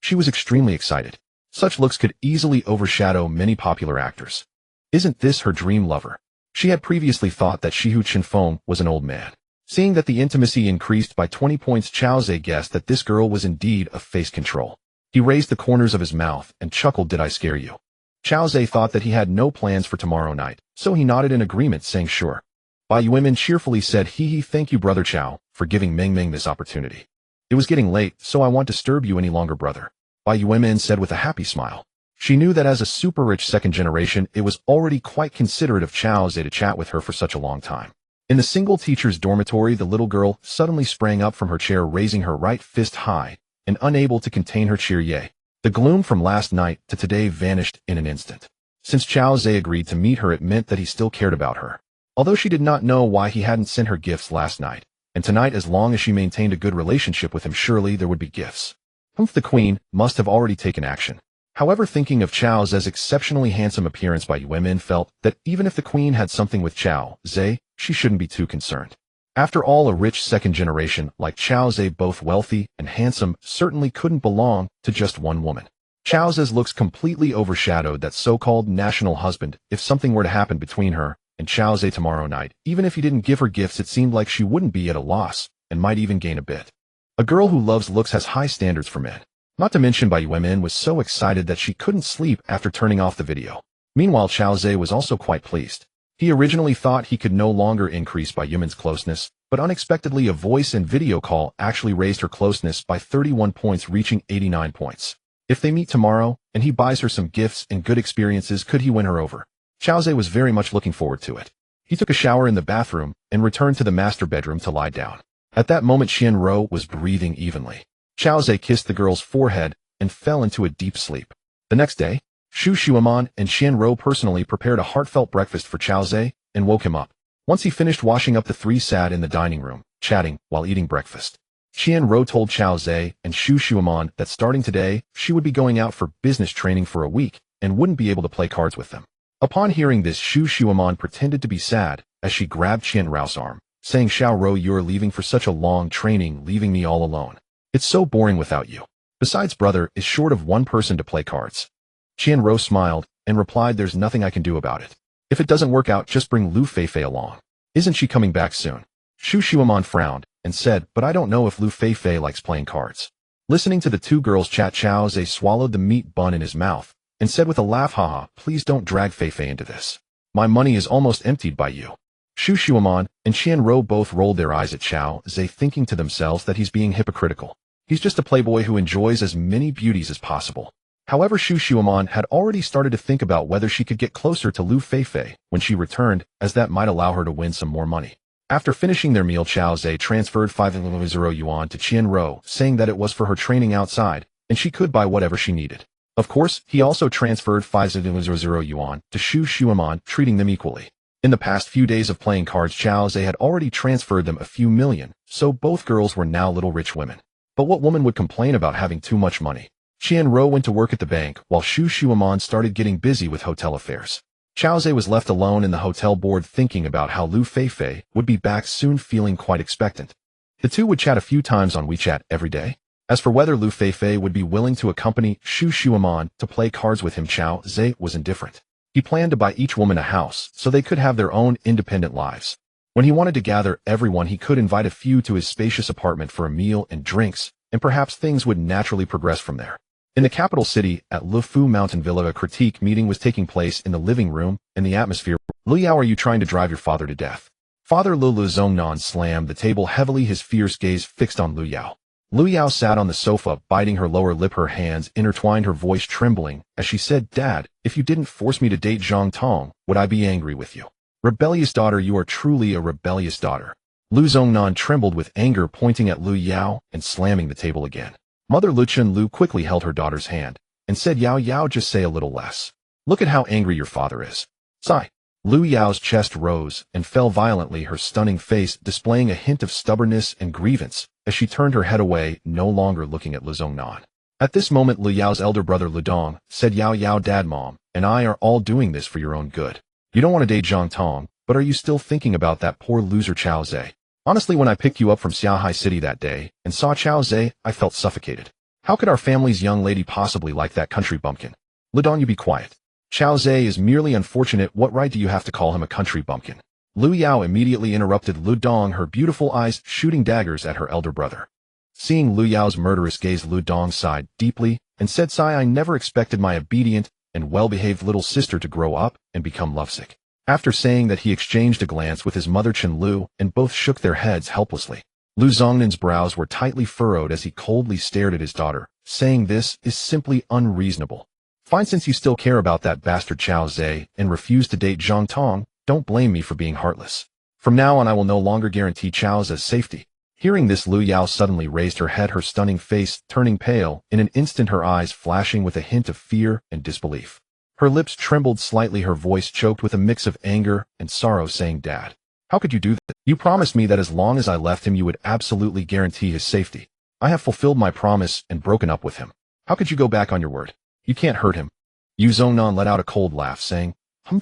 She was extremely excited. Such looks could easily overshadow many popular actors. Isn't this her dream lover? She had previously thought that Shihu Chenfeng was an old man. Seeing that the intimacy increased by 20 points, Chao Zhe guessed that this girl was indeed a face control. He raised the corners of his mouth and chuckled, "Did I scare you?" Chao Zhe thought that he had no plans for tomorrow night, so he nodded in agreement, saying sure. Bai Yuanmin cheerfully said, hee, thank you brother Chao, for giving Meng Meng this opportunity. It was getting late, so I won't disturb you any longer brother, Bai Yuanmin said with a happy smile. She knew that as a super-rich second generation, it was already quite considerate of Chao Zhe to chat with her for such a long time. In the single teacher's dormitory, the little girl suddenly sprang up from her chair, raising her right fist high, and unable to contain her cheer. The gloom from last night to today vanished in an instant. Since Chao Zhe agreed to meet her, it meant that he still cared about her. Although she did not know why he hadn't sent her gifts last night, and tonight, as long as she maintained a good relationship with him, surely there would be gifts. The queen must have already taken action. However, thinking of Chao Zhe's exceptionally handsome appearance, Bai Yuanmin felt that even if the queen had something with Chao Zhe, she shouldn't be too concerned. After all, a rich second generation like Chao Zhe, both wealthy and handsome, certainly couldn't belong to just one woman. Chao Zhe's looks completely overshadowed that so-called national husband. If something were to happen between her and Chao Zhe tomorrow night, even if he didn't give her gifts, it seemed like she wouldn't be at a loss and might even gain a bit. A girl who loves looks has high standards for men. Not to mention, Bai Yuanmin was so excited that she couldn't sleep after turning off the video. Meanwhile, Chao Zhe was also quite pleased. He originally thought he could no longer increase Bai Yuanmin's closeness, but unexpectedly a voice and video call actually raised her closeness by 31 points, reaching 89 points. If they meet tomorrow, and he buys her some gifts and good experiences, could he win her over? Chao Zhe was very much looking forward to it. He took a shower in the bathroom and returned to the master bedroom to lie down. At that moment, Qian Ro was breathing evenly. Chao Zhe kissed the girl's forehead and fell into a deep sleep. The next day, Xu Xueman and Qian Ro personally prepared a heartfelt breakfast for Chao Zhe and woke him up. Once he finished washing up, the three sat in the dining room, chatting while eating breakfast. Qian Ro told Chao Zhe and Xu Xueman that starting today, she would be going out for business training for a week and wouldn't be able to play cards with them. Upon hearing this, Xu Xueman pretended to be sad as she grabbed Qian Ro's arm, saying, Xiao Ro, you're leaving for such a long training, leaving me all alone. It's so boring without you. Besides, brother is short of one person to play cards. Qian Ro smiled and replied, there's nothing I can do about it. If it doesn't work out, just bring Lu Feifei along. Isn't she coming back soon? Xu Xueman frowned and said, but I don't know if Lu Feifei likes playing cards. Listening to the two girls chat, Chao Zhe swallowed the meat bun in his mouth and said with a laugh, haha, please don't drag Feifei into this. My money is almost emptied by you. Xu Xueman and Qian Ro both rolled their eyes at Chao Zhe, thinking to themselves that he's being hypocritical. He's just a playboy who enjoys as many beauties as possible. However, Xu Xueman had already started to think about whether she could get closer to Lu Feifei when she returned, as that might allow her to win some more money. After finishing their meal, Chao Zhe transferred 500 yuan to Qian Ro, saying that it was for her training outside, and she could buy whatever she needed. Of course, he also transferred 500 yuan to Xu Xueman, treating them equally. In the past few days of playing cards, Chao Zhe had already transferred them a few million, so both girls were now little rich women. But what woman would complain about having too much money? Qian Ro went to work at the bank, while Xu Xueman started getting busy with hotel affairs. Chao Zhe was left alone in the hotel board, thinking about how Lu Feifei would be back soon, feeling quite expectant. The two would chat a few times on WeChat every day. As for whether Lu Feifei would be willing to accompany Xu Xueman to play cards with him, Chao Zhe was indifferent. He planned to buy each woman a house so they could have their own independent lives. When he wanted to gather everyone, he could invite a few to his spacious apartment for a meal and drinks, and perhaps things would naturally progress from there. In the capital city, at Lufu Mountain Villa, a critique meeting was taking place in the living room, and the atmosphere. Lu Yao, are you trying to drive your father to death? Father Lu Zongnan slammed the table heavily, his fierce gaze fixed on Lu Yao. Lu Yao sat on the sofa, biting her lower lip, her hands intertwined, her voice trembling, as she said, Dad, if you didn't force me to date Zhang Tong, would I be angry with you? Rebellious daughter, you are truly a rebellious daughter. Lu Zongnan trembled with anger, pointing at Lu Yao and slamming the table again. Mother Luchen Lu quickly held her daughter's hand and said, Yao Yao, just say a little less. Look at how angry your father is. Sigh. Lu Yao's chest rose and fell violently, her stunning face displaying a hint of stubbornness and grievance, as she turned her head away, no longer looking at Lu Zongnan. At this moment, Lu Yao's elder brother Lu Dong said, Yao Yao, Dad, Mom, and I are all doing this for your own good. You don't want to date Zhang Tong, but are you still thinking about that poor loser Chao Zhe? Honestly, when I picked you up from Xiaohai City that day and saw Chao Zhe, I felt suffocated. How could our family's young lady possibly like that country bumpkin? Lu Dong, you be quiet. Chao Zhe is merely unfortunate. What right do you have to call him a country bumpkin? Lu Yao immediately interrupted Lu Dong, her beautiful eyes shooting daggers at her elder brother. Seeing Lu Yao's murderous gaze, Lu Dong sighed deeply and said, Sigh, I never expected my obedient and well-behaved little sister to grow up and become lovesick. After saying that, he exchanged a glance with his mother Chen Lu, and both shook their heads helplessly. Lu Zongnan's brows were tightly furrowed as he coldly stared at his daughter, saying, "This is simply unreasonable. Fine, since you still care about that bastard Chao Zhe and refuse to date Zhang Tong, don't blame me for being heartless. From now on I will no longer guarantee Chao Zhe's safety." Hearing this, Lu Yao suddenly raised her head, her stunning face turning pale, in an instant her eyes flashing with a hint of fear and disbelief. Her lips trembled slightly, her voice choked with a mix of anger and sorrow, saying, "Dad, how could you do that? You promised me that as long as I left him you would absolutely guarantee his safety. I have fulfilled my promise and broken up with him. How could you go back on your word? You can't hurt him." Yu Zongnan let out a cold laugh, saying,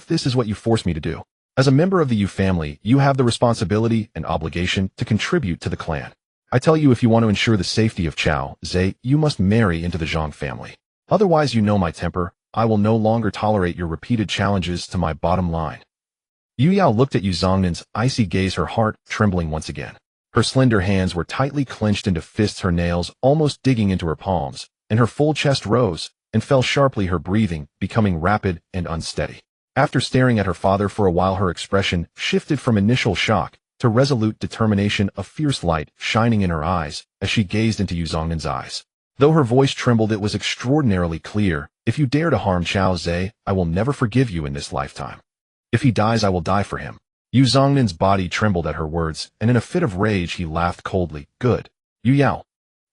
This is what you forced me to do. As a member of the Yu family, you have the responsibility and obligation to contribute to the clan. I tell you, if you want to ensure the safety of Chao Zhe, you must marry into the Zhang family. Otherwise, you know my temper. I will no longer tolerate your repeated challenges to my bottom line." Yu Yao looked at Yu Zongnan's icy gaze, her heart trembling once again. Her slender hands were tightly clenched into fists, her nails almost digging into her palms, and her full chest rose and fell sharply, her breathing becoming rapid and unsteady. After staring at her father for a while, her expression shifted from initial shock to resolute determination, a fierce light shining in her eyes as she gazed into Yu Zongnan's eyes. Though her voice trembled, it was extraordinarily clear. "If you dare to harm Chao Zhe, I will never forgive you in this lifetime. If he dies, I will die for him." Yu Zongnan's body trembled at her words, and in a fit of rage he laughed coldly. "Good, Yu Yao.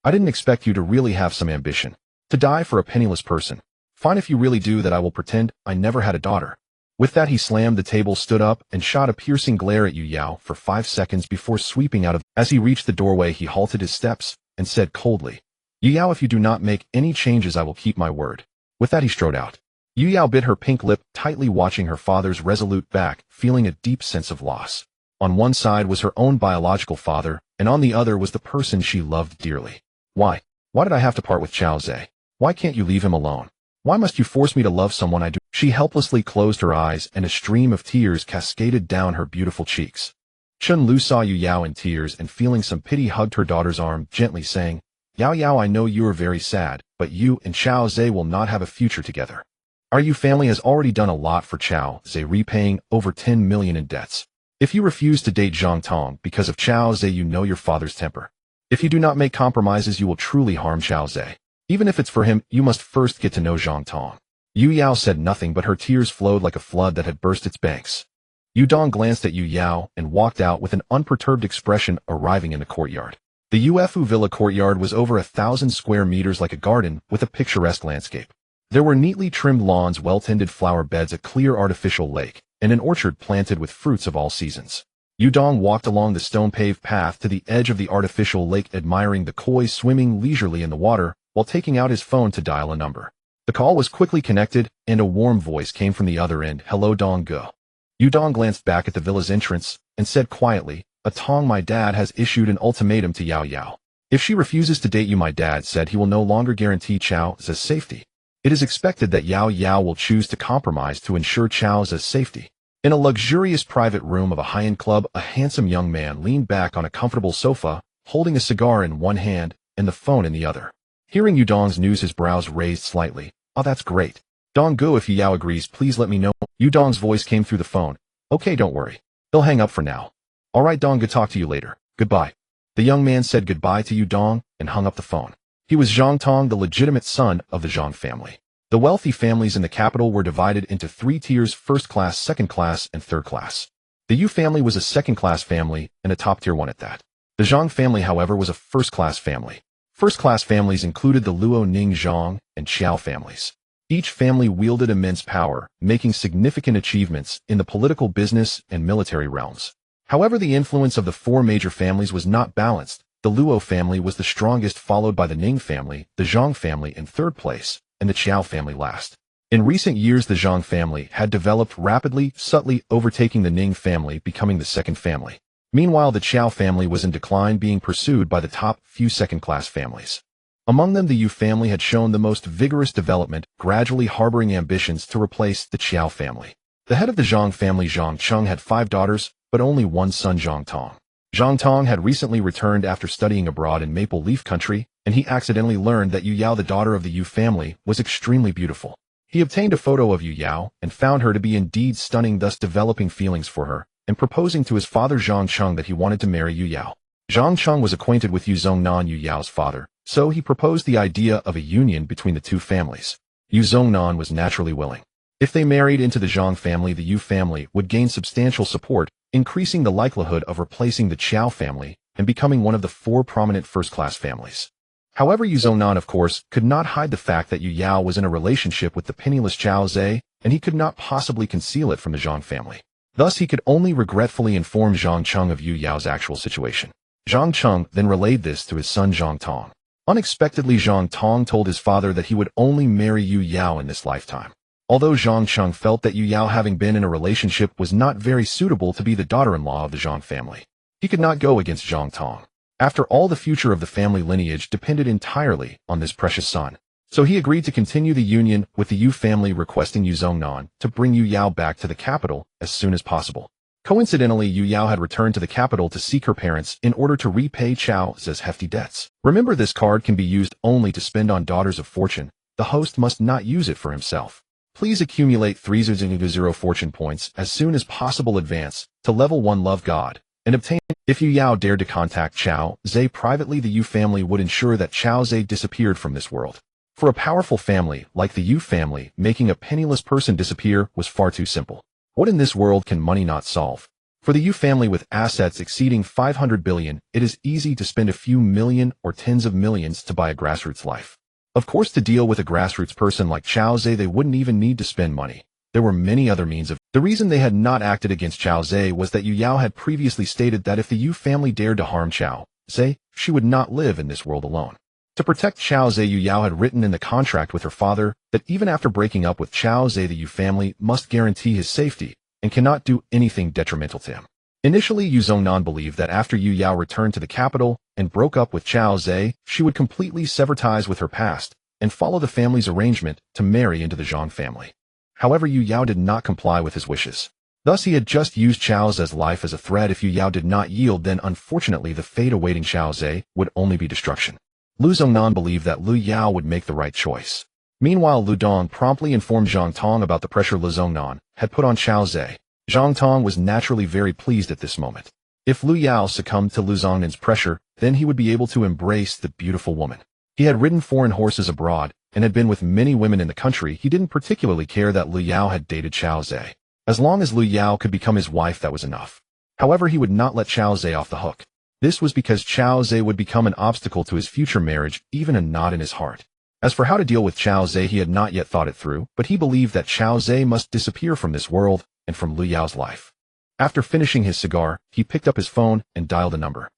I didn't expect you to really have some ambition. To die for a penniless person. Fine, if you really do that, I will pretend I never had a daughter." With that, he slammed the table, stood up, and shot a piercing glare at Yu Yao for 5 seconds before sweeping out of. As he reached the doorway, he halted his steps and said coldly, "Yu Yao, if you do not make any changes, I will keep my word." With that, he strode out. Yu Yao bit her pink lip tightly, watching her father's resolute back, feeling a deep sense of loss. On one side was her own biological father, and on the other was the person she loved dearly. Why? Why did I have to part with Chao Zhe? Why can't you leave him alone? Why must you force me to love someone I do? She helplessly closed her eyes, and a stream of tears cascaded down her beautiful cheeks. Chen Lu saw Yu Yao in tears, and feeling some pity, hugged her daughter's arm gently, saying, "Yao Yao, I know you are very sad, but you and Chao Zhe will not have a future together. Our Yu family has already done a lot for Chao Zhe, repaying over 10 million in debts. If you refuse to date Zhang Tong because of Chao Zhe, you know your father's temper. If you do not make compromises, you will truly harm Chao Zhe. Even if it's for him, you must first get to know Zhang Tong." Yu Yao said nothing, but her tears flowed like a flood that had burst its banks. Yu Dong glanced at Yu Yao and walked out with an unperturbed expression, arriving in the courtyard. The Ufu Villa courtyard was over 1,000 square meters, like a garden with a picturesque landscape. There were neatly trimmed lawns, well-tended flower beds, a clear artificial lake, and an orchard planted with fruits of all seasons. Yu Dong walked along the stone-paved path to the edge of the artificial lake, admiring the koi swimming leisurely in the water, while taking out his phone to dial a number. The call was quickly connected, and a warm voice came from the other end. "Hello, Dong Go." Yu Dong glanced back at the villa's entrance and said quietly, "Tong, my dad has issued an ultimatum to Yao Yao. If she refuses to date you, my dad said he will no longer guarantee Chao Zhe's safety. It is expected that Yao Yao will choose to compromise to ensure Chao Zhe's safety." In a luxurious private room of a high-end club, a handsome young man leaned back on a comfortable sofa, holding a cigar in one hand and the phone in the other. Hearing Yu Dong's news, his brows raised slightly. "Oh, that's great. Dong Go, if Yao agrees, please let me know." Yu Dong's voice came through the phone. "Okay, don't worry. He'll hang up for now." "All right, Dong Go, talk to you later. Goodbye." The young man said goodbye to Yu Dong and hung up the phone. He was Zhang Tong, the legitimate son of the Zhang family. The wealthy families in the capital were divided into 3 tiers: first class, second class, and third class. The Yu family was a second-class family, and a top-tier one at that. The Zhang family, however, was a first-class family. First-class families included the Luo Ning Zhang and Qiao families. Each family wielded immense power, making significant achievements in the political, business, and military realms. However, the influence of the 4 major families was not balanced. The Luo family was the strongest, followed by the Ning family, the Zhang family in third place, and the Qiao family last. In recent years, the Zhang family had developed rapidly, subtly overtaking the Ning family, becoming the second family. Meanwhile, the Qiao family was in decline, being pursued by the top few second-class families. Among them, the Yu family had shown the most vigorous development, gradually harboring ambitions to replace the Qiao family. The head of the Zhang family, Zhang Cheng, had 5 daughters, but only one son, Zhang Tong. Zhang Tong had recently returned after studying abroad in Maple Leaf Country, and he accidentally learned that Yu Yao, the daughter of the Yu family, was extremely beautiful. He obtained a photo of Yu Yao and found her to be indeed stunning, thus developing feelings for her and proposing to his father Zhang Cheng that he wanted to marry Yu Yao. Zhang Cheng was acquainted with Yu Zhongnan, Yu Yao's father, so he proposed the idea of a union between the two families. Yu Zhongnan was naturally willing. If they married into the Zhang family, the Yu family would gain substantial support, increasing the likelihood of replacing the Qiao family and becoming one of the four prominent first-class families. However, Yu Zhongnan, of course, could not hide the fact that Yu Yao was in a relationship with the penniless Qiao Zhe, and he could not possibly conceal it from the Zhang family. Thus, he could only regretfully inform Zhang Cheng of Yu Yao's actual situation. Zhang Cheng then relayed this to his son Zhang Tong. Unexpectedly, Zhang Tong told his father that he would only marry Yu Yao in this lifetime. Although Zhang Cheng felt that Yu Yao, having been in a relationship, was not very suitable to be the daughter-in-law of the Zhang family, he could not go against Zhang Tong. After all, the future of the family lineage depended entirely on this precious son. So he agreed to continue the union with the Yu family, requesting Yu Zhongnan to bring Yu Yao back to the capital as soon as possible. Coincidentally, Yu Yao had returned to the capital to seek her parents in order to repay Qiao Zhe's hefty debts. Remember, this card can be used only to spend on Daughters of Fortune. The host must not use it for himself. Please accumulate 300 fortune points as soon as possible. Advance to level 1 Love God and obtain. If Yu Yao dared to contact Qiao Zhe privately, the Yu family would ensure that Qiao Zhe disappeared from this world. For a powerful family like the Yu family, making a penniless person disappear was far too simple. What in this world can money not solve? For the Yu family with assets exceeding 500 billion, it is easy to spend a few million or tens of millions to buy a grassroots life. Of course, to deal with a grassroots person like Qiao Zhe, they wouldn't even need to spend money. There were many other means of. The reason they had not acted against Qiao Zhe was that Yu Yao had previously stated that if the Yu family dared to harm Qiao Zhe, she would not live in this world alone. To protect Qiao Zhe, Yu Yao had written in the contract with her father that even after breaking up with Qiao Zhe, the Yu family must guarantee his safety and cannot do anything detrimental to him. Initially, Yu Zhongnan believed that after Yu Yao returned to the capital and broke up with Qiao Zhe, she would completely sever ties with her past and follow the family's arrangement to marry into the Zhang family. However, Yu Yao did not comply with his wishes. Thus, he had just used Qiao Zhe's life as a threat. If Yu Yao did not yield, then unfortunately the fate awaiting Qiao Zhe would only be destruction. Lu Zhongnan believed that Lu Yao would make the right choice. Meanwhile, Lu Dong promptly informed Zhang Tong about the pressure Lu Zhongnan had put on Qiao Zhe. Zhang Tong was naturally very pleased at this moment. If Lu Yao succumbed to Lu Zhongnan's pressure, then he would be able to embrace the beautiful woman. He had ridden foreign horses abroad and had been with many women in the country. He didn't particularly care that Lu Yao had dated Qiao Zhe. As long as Lu Yao could become his wife, that was enough. However, he would not let Qiao Zhe off the hook. This was because Qiao Zhe would become an obstacle to his future marriage, even a knot in his heart. As for how to deal with Qiao Zhe, he had not yet thought it through, but he believed that Qiao Zhe must disappear from this world and from Lu Yao's life. After finishing his cigar, he picked up his phone and dialed a number.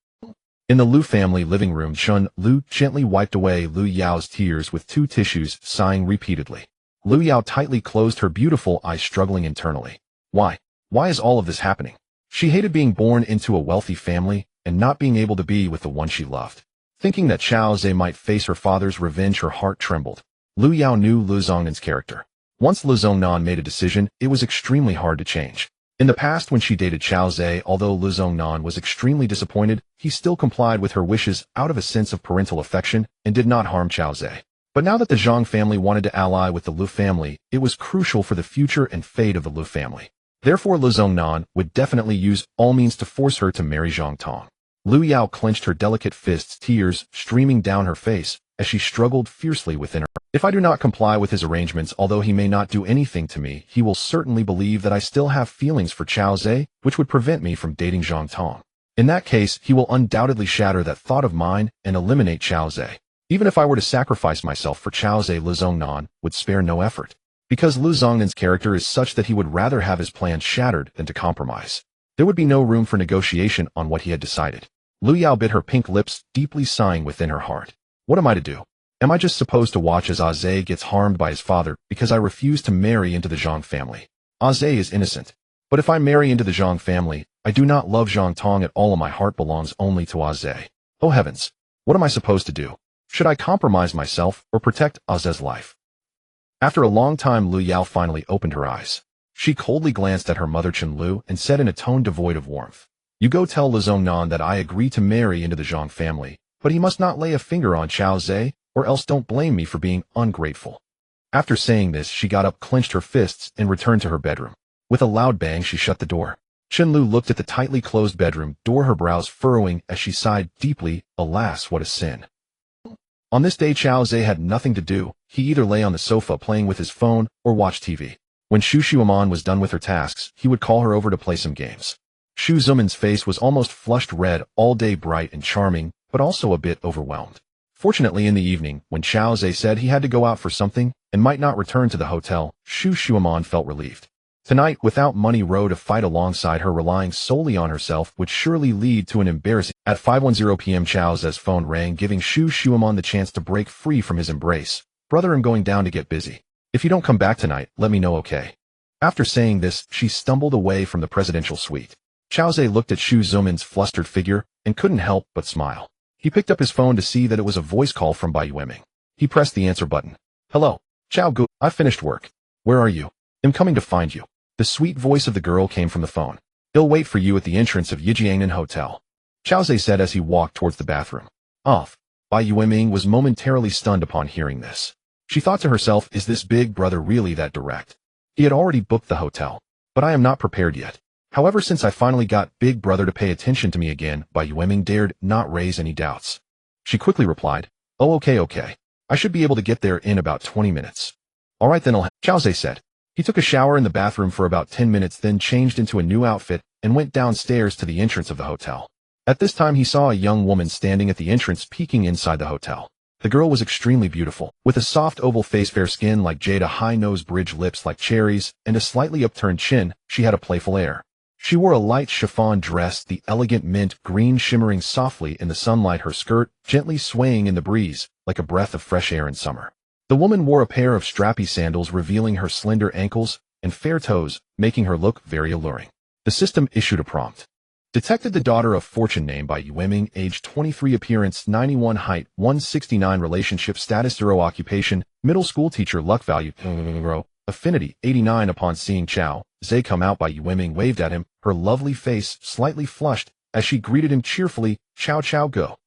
In the Lu family living room, Chun Lu gently wiped away Lu Yao's tears with 2 tissues, sighing repeatedly. Lu Yao tightly closed her beautiful eyes, struggling internally. Why? Why is all of this happening? She hated being born into a wealthy family and not being able to be with the one she loved. Thinking that Qiao Zhe might face her father's revenge, her heart trembled. Lu Yao knew Lu Zhongnan's character. Once Lu Zhongnan made a decision, it was extremely hard to change. In the past, when she dated Qiao Zhe, although Lu Zhongnan was extremely disappointed, he still complied with her wishes out of a sense of parental affection and did not harm Qiao Zhe. But now that the Zhang family wanted to ally with the Lu family, it was crucial for the future and fate of the Lu family. Therefore, Lu Zhongnan would definitely use all means to force her to marry Zhang Tong. Lu Yao clenched her delicate fists, tears streaming down her face as she struggled fiercely within her. If I do not comply with his arrangements, although he may not do anything to me, he will certainly believe that I still have feelings for Qiao Zhe, which would prevent me from dating Zhang Tong. In that case, he will undoubtedly shatter that thought of mine and eliminate Qiao Zhe. Even if I were to sacrifice myself for Qiao Zhe, Lu Zhongnan would spare no effort. Because Lu Zhongnan's character is such that he would rather have his plan shattered than to compromise. There would be no room for negotiation on what he had decided. Lu Yao bit her pink lips, deeply sighing within her heart. What am I to do? Am I just supposed to watch as Zhe gets harmed by his father because I refuse to marry into the Zhang family? Zhe is innocent. But if I marry into the Zhang family, I do not love Zhang Tong at all, and my heart belongs only to Zhe. Oh heavens! What am I supposed to do? Should I compromise myself or protect Zhe's life? After a long time, Lu Yao finally opened her eyes. She coldly glanced at her mother Chen Lu and said in a tone devoid of warmth, "You go tell Lu Zhongnan that I agree to marry into the Zhang family, but he must not lay a finger on Qiao Zhe, or else don't blame me for being ungrateful." After saying this, she got up, clenched her fists, and returned to her bedroom. With a loud bang, she shut the door. Chenlu looked at the tightly closed bedroom door, her brows furrowing as she sighed deeply. Alas, what a sin. On this day, Chao Zhe had nothing to do. He either lay on the sofa playing with his phone or watched TV. When Xu Xueman was done with her tasks, he would call her over to play some games. Xu Zuman's face was almost flushed red, all day bright and charming, but also a bit overwhelmed. Fortunately, in the evening, when Chao Zhe said he had to go out for something and might not return to the hotel, Xu Xueman felt relieved. Tonight, without money row to fight alongside her, relying solely on herself would surely lead to an embarrassing. At 5:10 p.m. Chao Zhe's phone rang, giving Xu Xueman the chance to break free from his embrace. Brother, I'm going down to get busy. If you don't come back tonight, let me know, okay? After saying this, she stumbled away from the presidential suite. Chao Zhe looked at Xu Zuman's flustered figure and couldn't help but smile. He picked up his phone to see that it was a voice call from Bai Yueming. He pressed the answer button. Hello, Chao Gu, I finished work. Where are you? I'm coming to find you. The sweet voice of the girl came from the phone. He'll wait for you at the entrance of Yijiangnan Hotel, Chao Zhe said as he walked towards the bathroom. Off. Bai Yueming was momentarily stunned upon hearing this. She thought to herself, is this big brother really that direct? He had already booked the hotel, but I am not prepared yet. However, since I finally got big brother to pay attention to me again, Bai Yueming dared not raise any doubts. She quickly replied, oh, okay. I should be able to get there in about 20 minutes. All right then, Chao Zhe said. He took a shower in the bathroom for about 10 minutes, then changed into a new outfit and went downstairs to the entrance of the hotel. At this time, he saw a young woman standing at the entrance peeking inside the hotel. The girl was extremely beautiful, with a soft oval face, fair skin like jade, a high nose bridge, lips like cherries, and a slightly upturned chin. She had a playful air. She wore a light chiffon dress, the elegant mint green shimmering softly in the sunlight, her skirt gently swaying in the breeze like a breath of fresh air in summer. The woman wore a pair of strappy sandals revealing her slender ankles and fair toes, making her look very alluring. The system issued a prompt. Detected the daughter of fortune, name Bai Yueming, age 23, appearance 91, height 169, relationship status 0, occupation middle school teacher, luck value 0, affinity 89. Upon seeing Chao Zhe come out, Bai Yueming waved at him, her lovely face slightly flushed as she greeted him cheerfully, Chao go.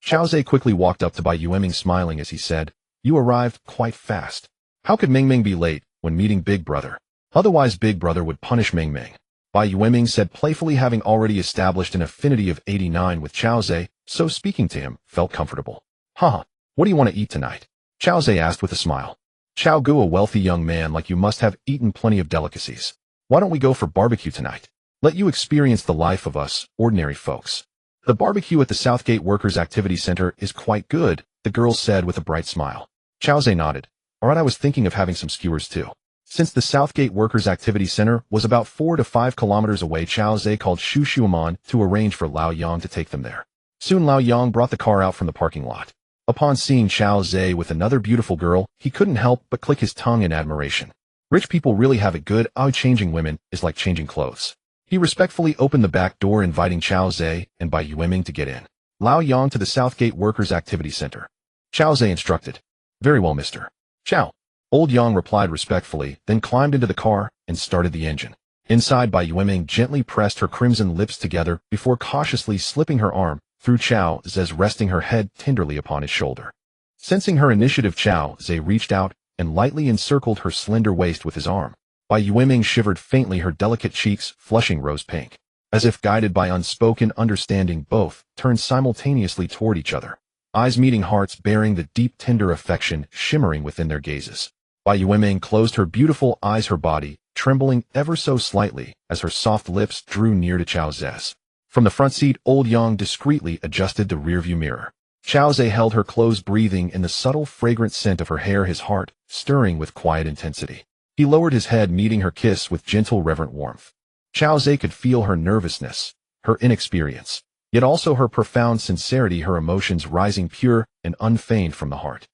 Chao Zhe quickly walked up to Bai Yueming, smiling as he said, you arrived quite fast. How could Mingming be late when meeting big brother? Otherwise big brother would punish Mingming. Bai Yueming said playfully, having already established an affinity of 89 with Chao Zhe, so speaking to him felt comfortable. Haha, what do you want to eat tonight? Chao Zhe asked with a smile. Chao Gu, a wealthy young man like you must have eaten plenty of delicacies. Why don't we go for barbecue tonight? Let you experience the life of us ordinary folks. The barbecue at the Southgate Workers Activity Center is quite good, the girl said with a bright smile. Chao Zhe nodded. All right, I was thinking of having some skewers too. Since the Southgate Workers Activity Center was about 4 to 5 kilometers away, Chao Zhe called Xu Xueman to arrange for Lao Yang to take them there. Soon Lao Yang brought the car out from the parking lot. Upon seeing Chao Zhe with another beautiful girl, he couldn't help but click his tongue in admiration. Rich people really have it good. Changing women is like changing clothes. He respectfully opened the back door, inviting Chao Zhe and Bai Yueming to get in. Lao Yang to the Southgate Workers Activity Center. Chao Zhe instructed. Very well, Mr. Chao. Old Yang replied respectfully, then climbed into the car and started the engine. Inside, Bai Yueming gently pressed her crimson lips together before cautiously slipping her arm through Chao Zhe's, resting her head tenderly upon his shoulder. Sensing her initiative, Chao Zhe reached out and lightly encircled her slender waist with his arm. Bai Yueming shivered faintly, her delicate cheeks flushing rose pink. As if guided by unspoken understanding, both turned simultaneously toward each other, eyes meeting, hearts bearing the deep tender affection shimmering within their gazes. Bai Yueming closed her beautiful eyes, her body trembling ever so slightly as her soft lips drew near to Chao Zhe's. From the front seat, Old Yang discreetly adjusted the rearview mirror. Chao Zhe held her close, breathing in the subtle fragrant scent of her hair, his heart stirring with quiet intensity. He lowered his head, meeting her kiss with gentle, reverent warmth. Chao Zhe could feel her nervousness, her inexperience, yet also her profound sincerity, her emotions rising pure and unfeigned from the heart.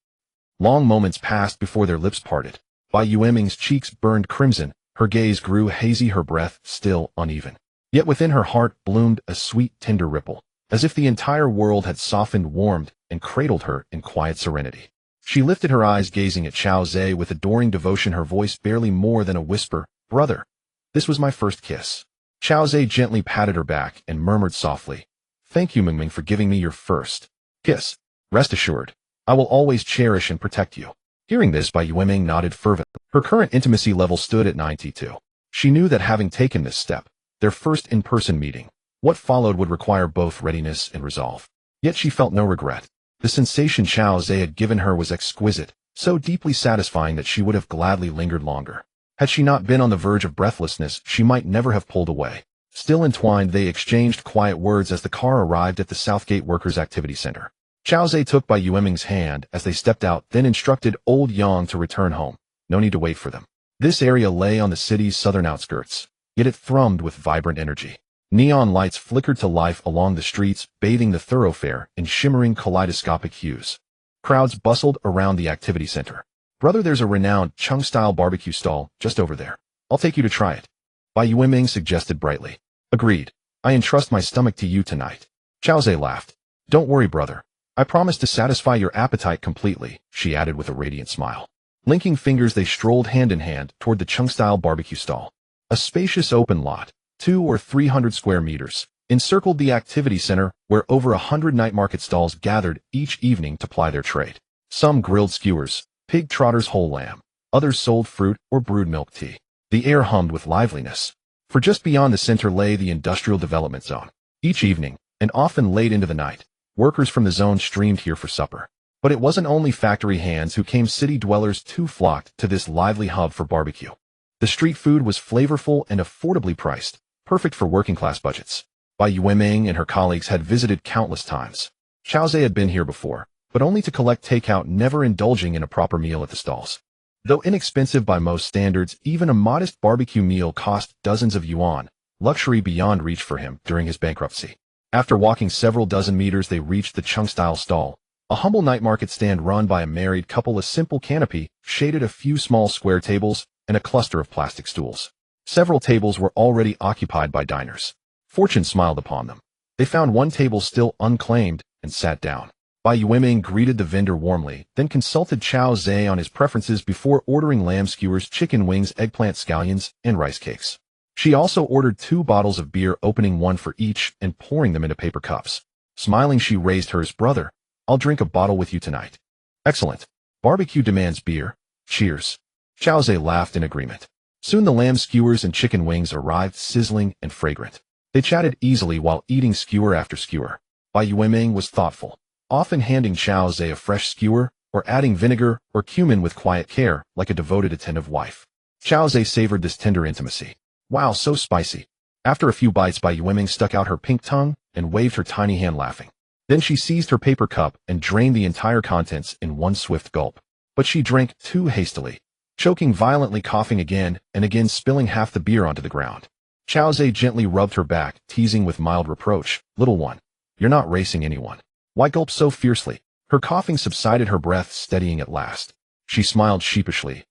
Long moments passed before their lips parted. Bai Yueming's cheeks burned crimson, her gaze grew hazy, her breath still uneven. Yet within her heart bloomed a sweet, tender ripple, as if the entire world had softened, warmed, and cradled her in quiet serenity. She lifted her eyes, gazing at Chao Zhe with adoring devotion, her voice barely more than a whisper. Brother, this was my first kiss. Chao Zhe gently patted her back and murmured softly, Thank you, Mingming, for giving me your first kiss. Rest assured, I will always cherish and protect you. Hearing this, Bai Yueming nodded fervently. Her current intimacy level stood at 92. She knew that having taken this step, their first in-person meeting, what followed would require both readiness and resolve. Yet she felt no regret. The sensation Chao Zhe had given her was exquisite, so deeply satisfying that she would have gladly lingered longer. Had she not been on the verge of breathlessness, she might never have pulled away. Still entwined, they exchanged quiet words as the car arrived at the Southgate Workers' Activity Center. Chao Zhe took Bai Yueming's hand as they stepped out, then instructed Old Yang to return home. No need to wait for them. This area lay on the city's southern outskirts, yet it thrummed with vibrant energy. Neon lights flickered to life along the streets, bathing the thoroughfare in shimmering kaleidoscopic hues. Crowds bustled around the activity center. Brother, there's a renowned Chung-style barbecue stall just over there. I'll take you to try it. Bai Yueming suggested brightly. Agreed. I entrust my stomach to you tonight. Chao Zhe laughed. Don't worry, brother. I promise to satisfy your appetite completely, she added with a radiant smile. Linking fingers, they strolled hand in hand toward the Chung-style barbecue stall. A spacious open lot, 200 or 300 square meters, encircled the activity center where over 100 night market stalls gathered each evening to ply their trade. Some grilled skewers, pig trotters, whole lamb. Others sold fruit or brewed milk tea. The air hummed with liveliness. For just beyond the center lay the industrial development zone. Each evening, and often late into the night, workers from the zone streamed here for supper. But it wasn't only factory hands who came. City dwellers too flocked to this lively hub for barbecue. The street food was flavorful and affordably priced, perfect for working-class budgets. Bai Yueming and her colleagues had visited countless times. Chao Zhe had been here before, but only to collect takeout, never indulging in a proper meal at the stalls. Though inexpensive by most standards, even a modest barbecue meal cost dozens of yuan, luxury beyond reach for him during his bankruptcy. After walking several dozen meters, they reached the Chung-style stall, a humble night market stand run by a married couple. A simple canopy shaded a few small square tables and a cluster of plastic stools. Several tables were already occupied by diners. Fortune smiled upon them. They found one table still unclaimed and sat down. Bai Yueming greeted the vendor warmly, then consulted Chao Zhe on his preferences before ordering lamb skewers, chicken wings, eggplant scallions, and rice cakes. She also ordered 2 bottles of beer, opening one for each and pouring them into paper cups. Smiling, she raised hers. Brother, I'll drink a bottle with you tonight. Excellent. Barbecue demands beer. Cheers. Chao Zhe laughed in agreement. Soon the lamb skewers and chicken wings arrived, sizzling and fragrant. They chatted easily while eating skewer after skewer. Bai Yueming was thoughtful, often handing Chao Zhe a fresh skewer or adding vinegar or cumin with quiet care, like a devoted, attentive wife. Chao Zhe savored this tender intimacy. Wow, so spicy. After a few bites, Bai Yueming stuck out her pink tongue and waved her tiny hand, laughing. Then she seized her paper cup and drained the entire contents in one swift gulp. But she drank too hastily, choking violently, coughing again and again, spilling half the beer onto the ground. Chao Zhe gently rubbed her back, teasing with mild reproach. Little one, you're not racing anyone. Why gulp so fiercely? Her coughing subsided, her breath steadying at last. She smiled sheepishly.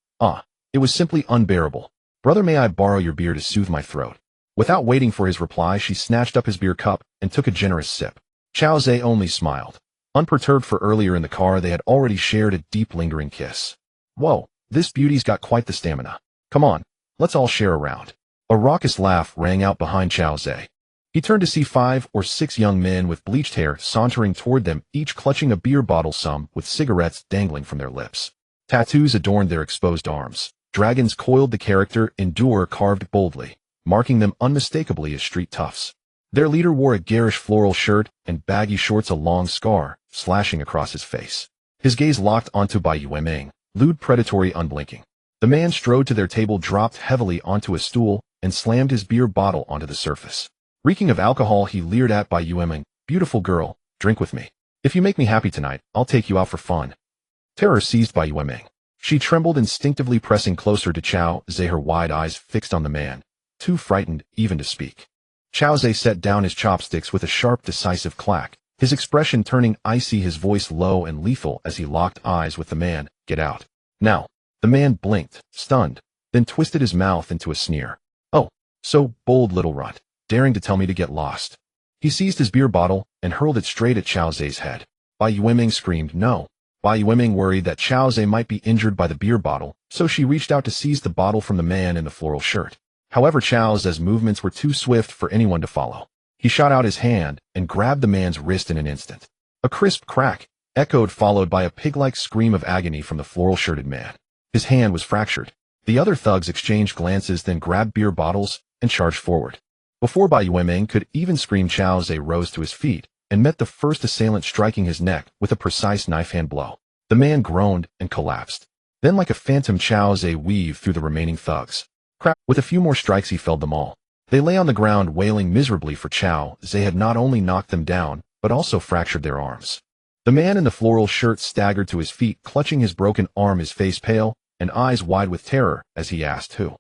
It was simply unbearable. Brother, may I borrow your beer to soothe my throat? Without waiting for his reply, she snatched up his beer cup and took a generous sip. Chao Zhe only smiled, unperturbed, for earlier in the car they had already shared a deep, lingering kiss. Whoa, this beauty's got quite the stamina. Come on, let's all share a round. A raucous laugh rang out behind Chao Zhe. He turned to see 5 or 6 young men with bleached hair sauntering toward them, each clutching a beer bottle, some with cigarettes dangling from their lips. Tattoos adorned their exposed arms. Dragons coiled the character Endure carved boldly, marking them unmistakably as street toughs. Their leader wore a garish floral shirt and baggy shorts, a long scar slashing across his face. His gaze locked onto Bai Yueming, lewd, predatory, unblinking. The man strode to their table, dropped heavily onto a stool, and slammed his beer bottle onto the surface. Reeking of alcohol, he leered at Bai Yueming. Beautiful girl, drink with me. If you make me happy tonight, I'll take you out for fun. Terror seized Bai Yueming. She trembled, instinctively pressing closer to Chao Zhe, her wide eyes fixed on the man, too frightened even to speak. Chao Zhe set down his chopsticks with a sharp, decisive clack, his expression turning icy, his voice low and lethal as he locked eyes with the man. Get out. Now. The man blinked, stunned, then twisted his mouth into a sneer. Oh, so bold, little runt, daring to tell me to get lost. He seized his beer bottle and hurled it straight at Chao Zhe's head. Bai Yueming screamed no. Bai Yueming worried that Chao Zhe might be injured by the beer bottle, so she reached out to seize the bottle from the man in the floral shirt. However, Chao Zhe's movements were too swift for anyone to follow. He shot out his hand and grabbed the man's wrist in an instant. A crisp crack, echoed, followed by a pig-like scream of agony from the floral-shirted man. His hand was fractured. The other thugs exchanged glances, then grabbed beer bottles and charged forward. Before Bai Yueming could even scream, Chao Ze rose to his feet and met the first assailant, striking his neck with a precise knife-hand blow. The man groaned and collapsed. Then, like a phantom, Chao Ze weaved through the remaining thugs. Crap! With a few more strikes, he felled them all. They lay on the ground wailing miserably, for Chao Ze had not only knocked them down, but also fractured their arms. The man in the floral shirt staggered to his feet, clutching his broken arm, his face pale and eyes wide with terror, as he asked, Who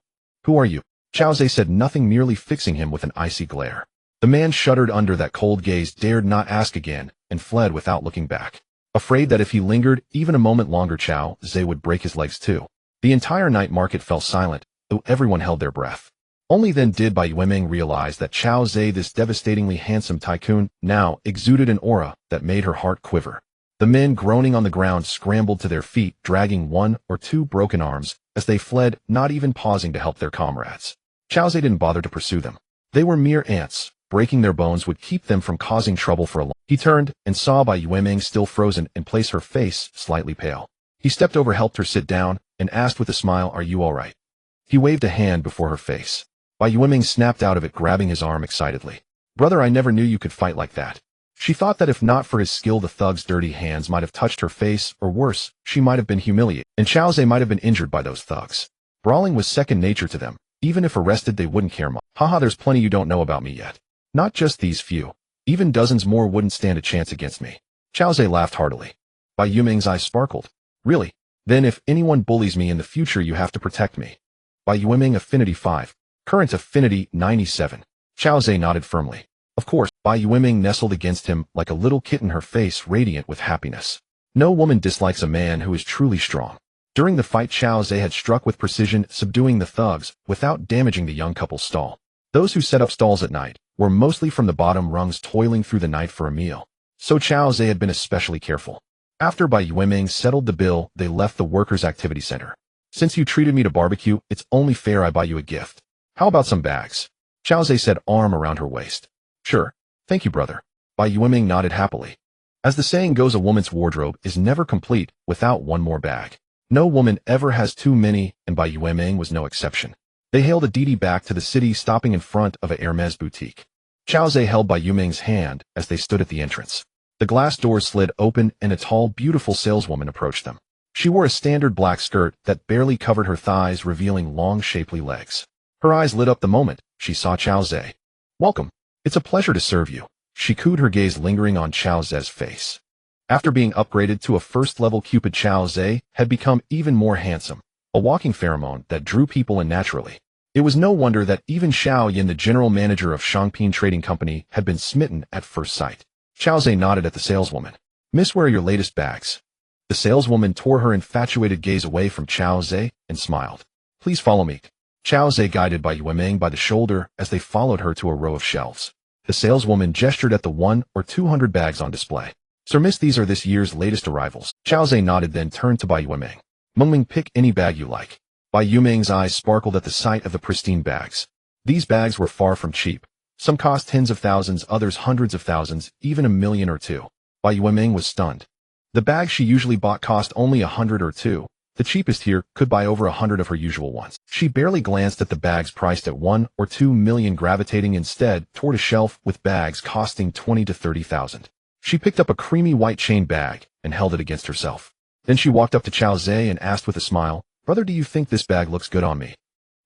are you? Chao Ze said nothing, merely fixing him with an icy glare. The man shuddered under that cold gaze, dared not ask again, and fled without looking back. Afraid that if he lingered even a moment longer, Chao Ze would break his legs too. The entire night market fell silent, though everyone held their breath. Only then did Bai Yueming realize that Chao Ze, this devastatingly handsome tycoon, now exuded an aura that made her heart quiver. The men groaning on the ground scrambled to their feet, dragging one or two broken arms as they fled, not even pausing to help their comrades. Chao Ze didn't bother to pursue them. They were mere ants. Breaking their bones would keep them from causing trouble for a long. He turned and saw Bai Yueming still frozen in place, her face slightly pale. He stepped over, helped her sit down, and asked with a smile, "Are you all right?" He waved a hand before her face. Bai Yueming snapped out of it, grabbing his arm excitedly. "Brother, I never knew you could fight like that." She thought that if not for his skill, the thug's dirty hands might have touched her face, or worse, she might have been humiliated, and Chao Ze might have been injured by those thugs. Brawling was second nature to them. Even if arrested, they wouldn't care much. Haha, there's plenty you don't know about me yet. Not just these few. Even dozens more wouldn't stand a chance against me. Chao Ze laughed heartily. Bai Yueming's eyes sparkled. Really? Then if anyone bullies me in the future, you have to protect me. Bai Yueming, affinity 5. Current affinity 97. Chao Ze nodded firmly. Of course. Bai Yueming nestled against him like a little kitten, her face radiant with happiness. No woman dislikes a man who is truly strong. During the fight, Chao Ze had struck with precision, subduing the thugs without damaging the young couple's stall. Those who set up stalls at night were mostly from the bottom rungs, toiling through the night for a meal. So Chao Ze had been especially careful. After Bai Yueming settled the bill, they left the workers' activity center. "Since you treated me to barbecue, it's only fair I buy you a gift. How about some bags?" Chao Ze said, arm around her waist. "Sure. Thank you, brother." Bai Yueming nodded happily. As the saying goes, a woman's wardrobe is never complete without one more bag. No woman ever has too many, and Bai Yueming was no exception. They hailed a Didi back to the city, stopping in front of a Hermes boutique. Chao Ze held Bai Yueming's hand as they stood at the entrance. The glass doors slid open and a tall, beautiful saleswoman approached them. She wore a standard black skirt that barely covered her thighs, revealing long, shapely legs. Her eyes lit up the moment she saw Chao Ze. "Welcome. It's a pleasure to serve you," she cooed, her gaze lingering on Chao Ze's face. After being upgraded to a first-level Cupid, Chao Ze had become even more handsome, a walking pheromone that drew people in naturally. It was no wonder that even Xiao Yin, the general manager of Shangping Trading Company, had been smitten at first sight. Chao Ze nodded at the saleswoman. "Miss, where are your latest bags?" The saleswoman tore her infatuated gaze away from Chao Ze and smiled. "Please follow me." Chao Ze guided Bai Yueming by the shoulder as they followed her to a row of shelves. The saleswoman gestured at the 100 or 200 bags on display. "Sir, miss, these are this year's latest arrivals." Chao Ze nodded, then turned to Bai Yueming. "Mengming, pick any bag you like." Bai Yueming's eyes sparkled at the sight of the pristine bags. These bags were far from cheap. Some cost tens of thousands, others hundreds of thousands, even $1 million or $2 million. Bai Yueming was stunned. The bags she usually bought cost only 100 or 2 million. The cheapest here could buy over 100 of her usual ones. She barely glanced at the bags priced at 1 or 2 million, gravitating instead toward a shelf with bags costing 20 to 30,000. She picked up a creamy white chain bag and held it against herself. Then she walked up to Chao Ze and asked with a smile, "Brother, do you think this bag looks good on me?"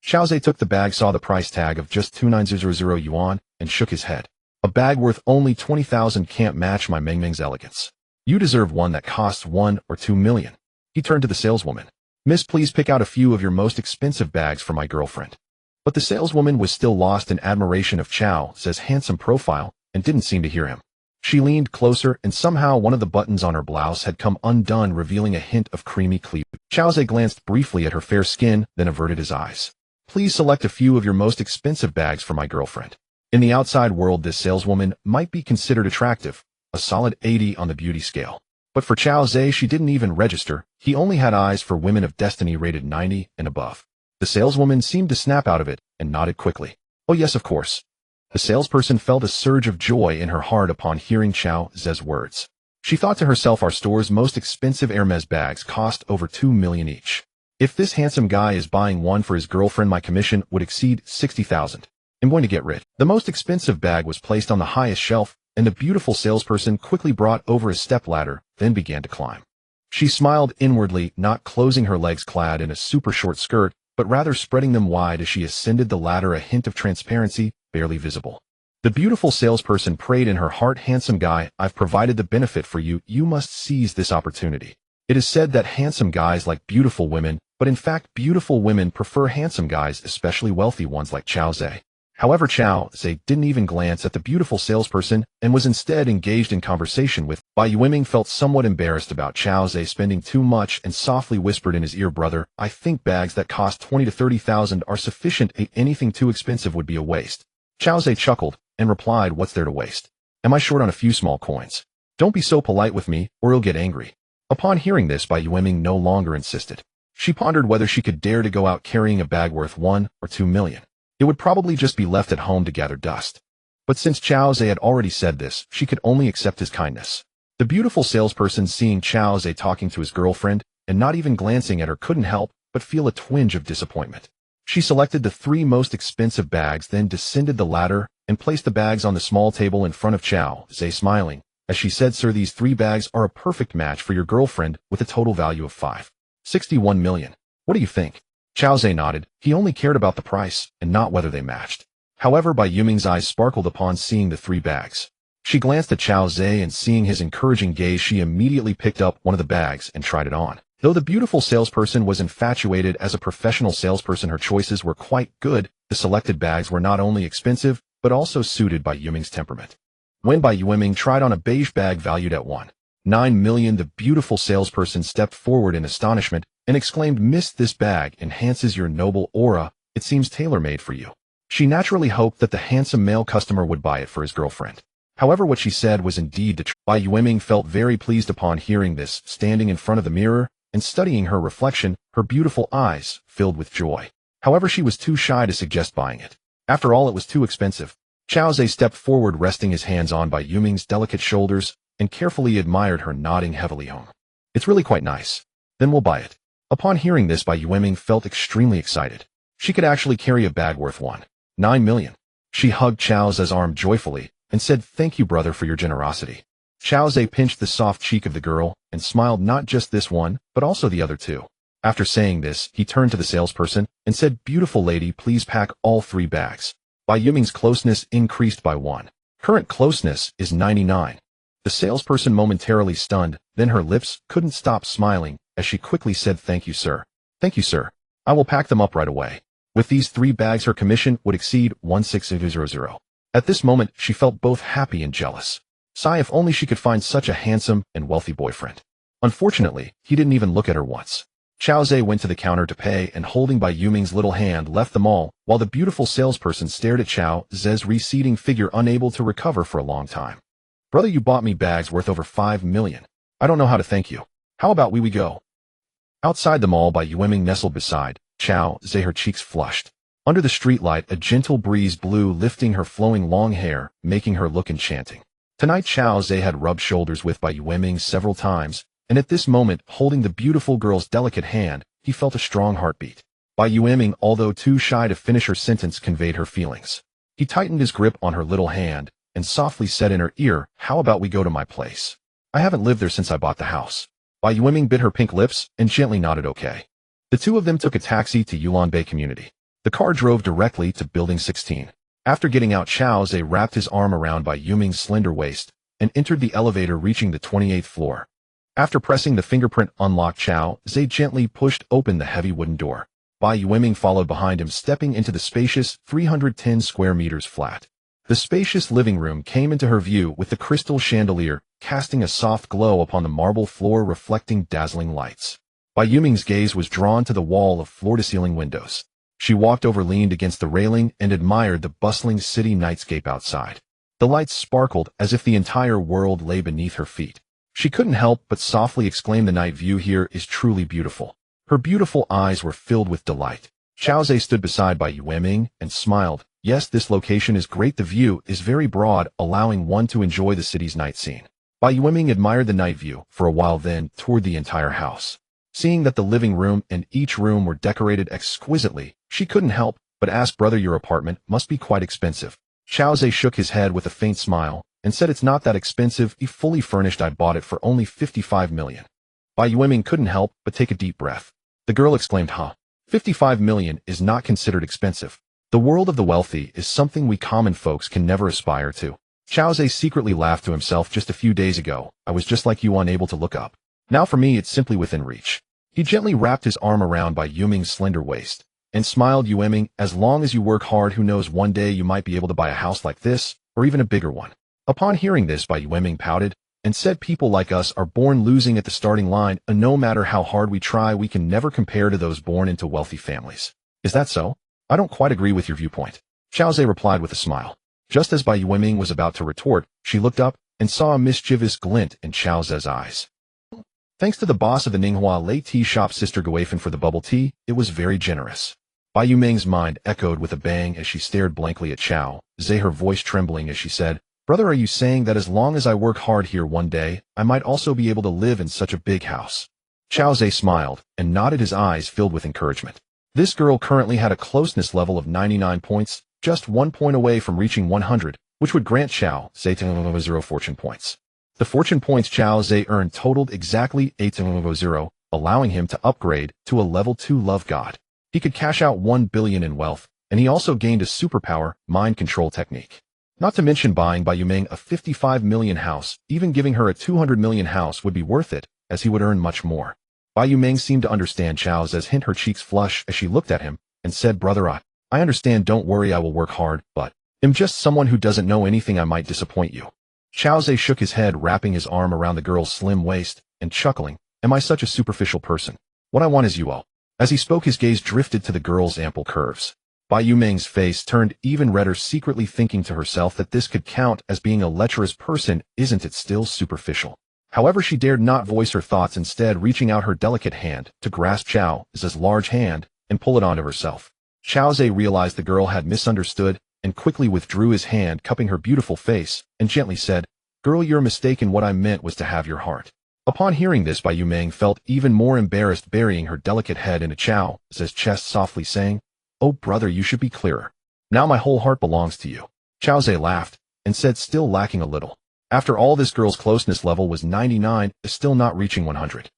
Chao Ze took the bag, saw the price tag of just 2,900 yuan, and shook his head. "A bag worth only 20,000 can't match my Mengming's elegance. You deserve one that costs 1 or 2 million. He turned to the saleswoman. "Miss, please pick out a few of your most expensive bags for my girlfriend." But the saleswoman was still lost in admiration of Chao Ze's handsome profile and didn't seem to hear him. She leaned closer, and somehow one of the buttons on her blouse had come undone, revealing a hint of creamy cleavage. Chao Ze glanced briefly at her fair skin, then averted his eyes. "Please select a few of your most expensive bags for my girlfriend." In the outside world, this saleswoman might be considered attractive, a solid 80 on the beauty scale. But for Chao Ze, she didn't even register. He only had eyes for women of destiny rated 90 and above. The saleswoman seemed to snap out of it and nodded quickly. "Oh yes, of course." The salesperson felt a surge of joy in her heart upon hearing Chao Ze's words. She thought to herself, our store's most expensive Hermes bags cost over 2 million each. If this handsome guy is buying one for his girlfriend, my commission would exceed 60,000. I'm going to get rich. The most expensive bag was placed on the highest shelf, and the beautiful salesperson quickly brought over a stepladder, then began to climb. She smiled inwardly, not closing her legs clad in a super short skirt, but rather spreading them wide as she ascended the ladder, a hint of transparency barely visible. The beautiful salesperson prayed in her heart, handsome guy, I've provided the benefit for you. You must seize this opportunity. It is said that handsome guys like beautiful women, but in fact beautiful women prefer handsome guys, especially wealthy ones like Chao Zhe. However, Chao Zhe didn't even glance at the beautiful salesperson and was instead engaged in conversation with. Bai Yueming felt somewhat embarrassed about Chao Zhe spending too much and softly whispered in his ear, brother, I think bags that cost 20 to 30,000 are sufficient. Anything too expensive would be a waste. Chao Zhe chuckled and replied, what's there to waste? Am I short on a few small coins? Don't be so polite with me, or you'll get angry. Upon hearing this, Bai Yueming no longer insisted. She pondered whether she could dare to go out carrying a bag worth 1 or 2 million. It would probably just be left at home to gather dust. But since Chao Zhe had already said this, she could only accept his kindness. The beautiful salesperson, seeing Chao Zhe talking to his girlfriend and not even glancing at her, couldn't help but feel a twinge of disappointment. She selected the 3 most expensive bags, then descended the ladder and placed the bags on the small table in front of Chao Zhe, smiling as she said, sir, these 3 bags are a perfect match for your girlfriend with a total value of 5.61 million. What do you think? Chao Zhe nodded. He only cared about the price and not whether they matched. However, Bai Yueming's eyes sparkled upon seeing the 3 bags. She glanced at Chao Zhe and seeing his encouraging gaze, she immediately picked up one of the bags and tried it on. Though the beautiful salesperson was infatuated as a professional salesperson, her choices were quite good. The selected bags were not only expensive, but also suited Bai Yueming's temperament. When Bai Yueming tried on a beige bag valued at 1.9 million, the beautiful salesperson stepped forward in astonishment and exclaimed, miss, this bag enhances your noble aura. It seems tailor-made for you. She naturally hoped that the handsome male customer would buy it for his girlfriend. However, what she said was indeed the truth. Bai Yueming felt very pleased upon hearing this, standing in front of the mirror and studying her reflection, her beautiful eyes filled with joy. However, she was too shy to suggest buying it. After all, it was too expensive. Chao Zhe stepped forward, resting his hands on Bai Yueming's delicate shoulders, and carefully admired her, nodding heavily. It's really quite nice. Then we'll buy it. Upon hearing this, Bai Yueming felt extremely excited. She could actually carry a bag worth 1.9 million. She hugged Chao Zhe's arm joyfully and said, thank you, brother, for your generosity. Chao Zhe pinched the soft cheek of the girl and smiled, not just this one, but also the other 2. After saying this, he turned to the salesperson and said, beautiful lady, please pack all 3 bags. Bai Yueming's closeness increased by 1. Current closeness is 99. The salesperson momentarily stunned, then her lips couldn't stop smiling as she quickly said, thank you, sir. Thank you, sir. I will pack them up right away. With these 3 bags, her commission would exceed 1.600. At this moment, she felt both happy and jealous. Sigh, if only she could find such a handsome and wealthy boyfriend. Unfortunately, he didn't even look at her once. Chao Zhe went to the counter to pay and, holding Bai Yueming's little hand, left the mall, while the beautiful salesperson stared at Chao Zhe's receding figure, unable to recover for a long time. Brother, you bought me bags worth over 5 million. I don't know how to thank you. How about we go? Outside the mall, Bai Yueming nestled beside Chao Zhe, her cheeks flushed. Under the streetlight, a gentle breeze blew, lifting her flowing long hair, making her look enchanting. Tonight, Chao Zhe had rubbed shoulders with Bai Yueming several times, and at this moment, holding the beautiful girl's delicate hand, he felt a strong heartbeat. Bai Yueming, although too shy to finish her sentence, conveyed her feelings. He tightened his grip on her little hand and softly said in her ear, how about we go to my place? I haven't lived there since I bought the house. Bai Yueming bit her pink lips and gently nodded okay. The 2 of them took a taxi to Yulanbei Community. The car drove directly to Building 16. After getting out, Chao Zhe wrapped his arm around Bai Yueming's slender waist and entered the elevator, reaching the 28th floor. After pressing the fingerprint unlock, Chao Zhe gently pushed open the heavy wooden door. Bai Yueming followed behind him, stepping into the spacious 310 square meters flat. The spacious living room came into her view, with the crystal chandelier casting a soft glow upon the marble floor, reflecting dazzling lights. Bai Yueming's gaze was drawn to the wall of floor-to-ceiling windows. She walked over, leaned against the railing, and admired the bustling city nightscape outside. The lights sparkled as if the entire world lay beneath her feet. She couldn't help but softly exclaim, the night view here is truly beautiful. Her beautiful eyes were filled with delight. Chao Zhe stood beside Bai Yueming and smiled. Yes, this location is great. The view is very broad, allowing one to enjoy the city's night scene. Bai Yueming admired the night view for a while, then toured the entire house. Seeing that the living room and each room were decorated exquisitely, she couldn't help but ask, "Brother, your apartment must be quite expensive." Xiao Zhe shook his head with a faint smile and said, "It's not that expensive, it's fully furnished. I bought it for only 55 million. Bai Yueming couldn't help but take a deep breath. The girl exclaimed, "Huh? 55 million is not considered expensive. The world of the wealthy is something we common folks can never aspire to." Xiao Zhe secretly laughed to himself. "Just a few days ago, I was just like you, unable to look up. Now for me, it's simply within reach." He gently wrapped his arm around Bai Yueming's slender waist and smiled. "Yueming, as long as you work hard, who knows, one day you might be able to buy a house like this, or even a bigger one." Upon hearing this, Bai Yueming pouted and said, "People like us are born losing at the starting line, and no matter how hard we try, we can never compare to those born into wealthy families." "Is that so? I don't quite agree with your viewpoint," Xiao Zhe replied with a smile. Just as Bai Yueming was about to retort, she looked up and saw a mischievous glint in Xiao Zhe's eyes. Thanks to the boss of the Ninghua Late Tea Shop, Sister Guifan, for the bubble tea, it was very generous. Bai Yueming's mind echoed with a bang as she stared blankly at Xiao Zhe, her voice trembling as she said, "Brother, are you saying that as long as I work hard here, one day, I might also be able to live in such a big house?" Xiao Zhe smiled and nodded, his eyes filled with encouragement. This girl currently had a closeness level of 99 points, just 1 point away from reaching 100, which would grant Xiao Zhe 0 fortune points. The fortune points Xiao Zhe earned totaled exactly 800, allowing him to upgrade to a level 2 love god. He could cash out 1 billion in wealth, and he also gained a superpower, mind control technique. Not to mention buying Bai Yueming a 55 million house, even giving her a 200 million house would be worth it, as he would earn much more. Bai Yueming seemed to understand Xiao Zhe's hint. Her cheeks flushed as she looked at him and said, "Brother, I understand, don't worry, I will work hard, but I'm just someone who doesn't know anything, I might disappoint you." Xiao Zhe shook his head, wrapping his arm around the girl's slim waist and chuckling, "Am I such a superficial person? What I want is you all." As he spoke, his gaze drifted to the girl's ample curves. Bai Yueming's face turned even redder, secretly thinking to herself that this could count as being a lecherous person. Isn't it still superficial? However, she dared not voice her thoughts, instead reaching out her delicate hand to grasp Xiao Zhe's large hand and pull it onto herself. Xiao Zhe realized the girl had misunderstood and quickly withdrew his hand, cupping her beautiful face, and gently said, "Girl, you're mistaken. What I meant was to have your heart." Upon hearing this, Bai Yueming felt even more embarrassed, burying her delicate head into Xiao Zhe's chest, softly saying, "Oh brother, you should be clearer. Now my whole heart belongs to you." Xiao Zhe laughed and said, still lacking a little. After all, this girl's closeness level was 99, still not reaching 100.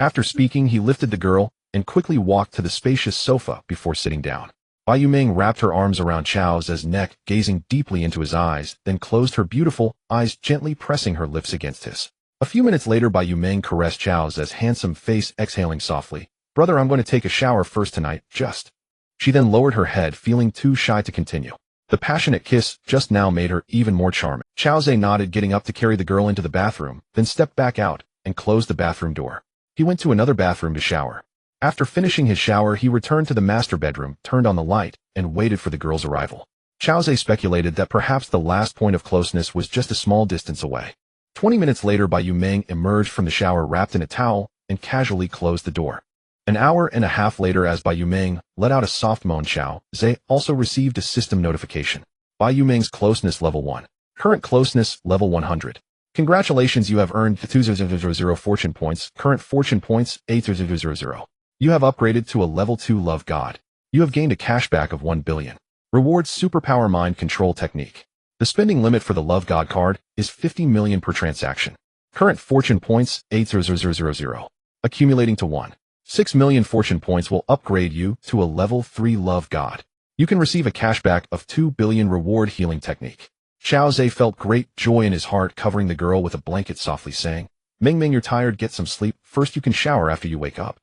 After speaking, he lifted the girl and quickly walked to the spacious sofa before sitting down. Bai Yueming wrapped her arms around Xiao Zhe's neck, gazing deeply into his eyes, then closed her beautiful eyes, gently pressing her lips against his. A few minutes later, Bai Yueming caressed Xiao Zhe's handsome face, exhaling softly, "Brother, I'm going to take a shower first tonight, just." She then lowered her head, feeling too shy to continue. The passionate kiss just now made her even more charming. Xiao Zhe nodded, getting up to carry the girl into the bathroom, then stepped back out and closed the bathroom door. He went to another bathroom to shower. After finishing his shower, he returned to the master bedroom, turned on the light, and waited for the girl's arrival. Xiao Zhe speculated that perhaps the last point of closeness was just a small distance away. 20 minutes later, Bai Yueming emerged from the shower wrapped in a towel and casually closed the door. An hour and a half later, as Bai Yueming let out a soft moan, Xiao Zhe also received a system notification. Bai Yuming's closeness level 1. Current closeness level 100. Congratulations, you have earned 200 fortune points. Current fortune points 800. You have upgraded to a level 2 love god. You have gained a cashback of 1 billion. Rewards superpower mind control technique. The spending limit for the love god card is 50 million per transaction. Current fortune points 800. Accumulating to 1.6 million fortune points will upgrade you to a level 3 love god. You can receive a cashback of 2 billion reward healing technique. Xiao Zhe felt great joy in his heart, covering the girl with a blanket, softly saying, "Ming Ming, you're tired, get some sleep. First you can shower after you wake up."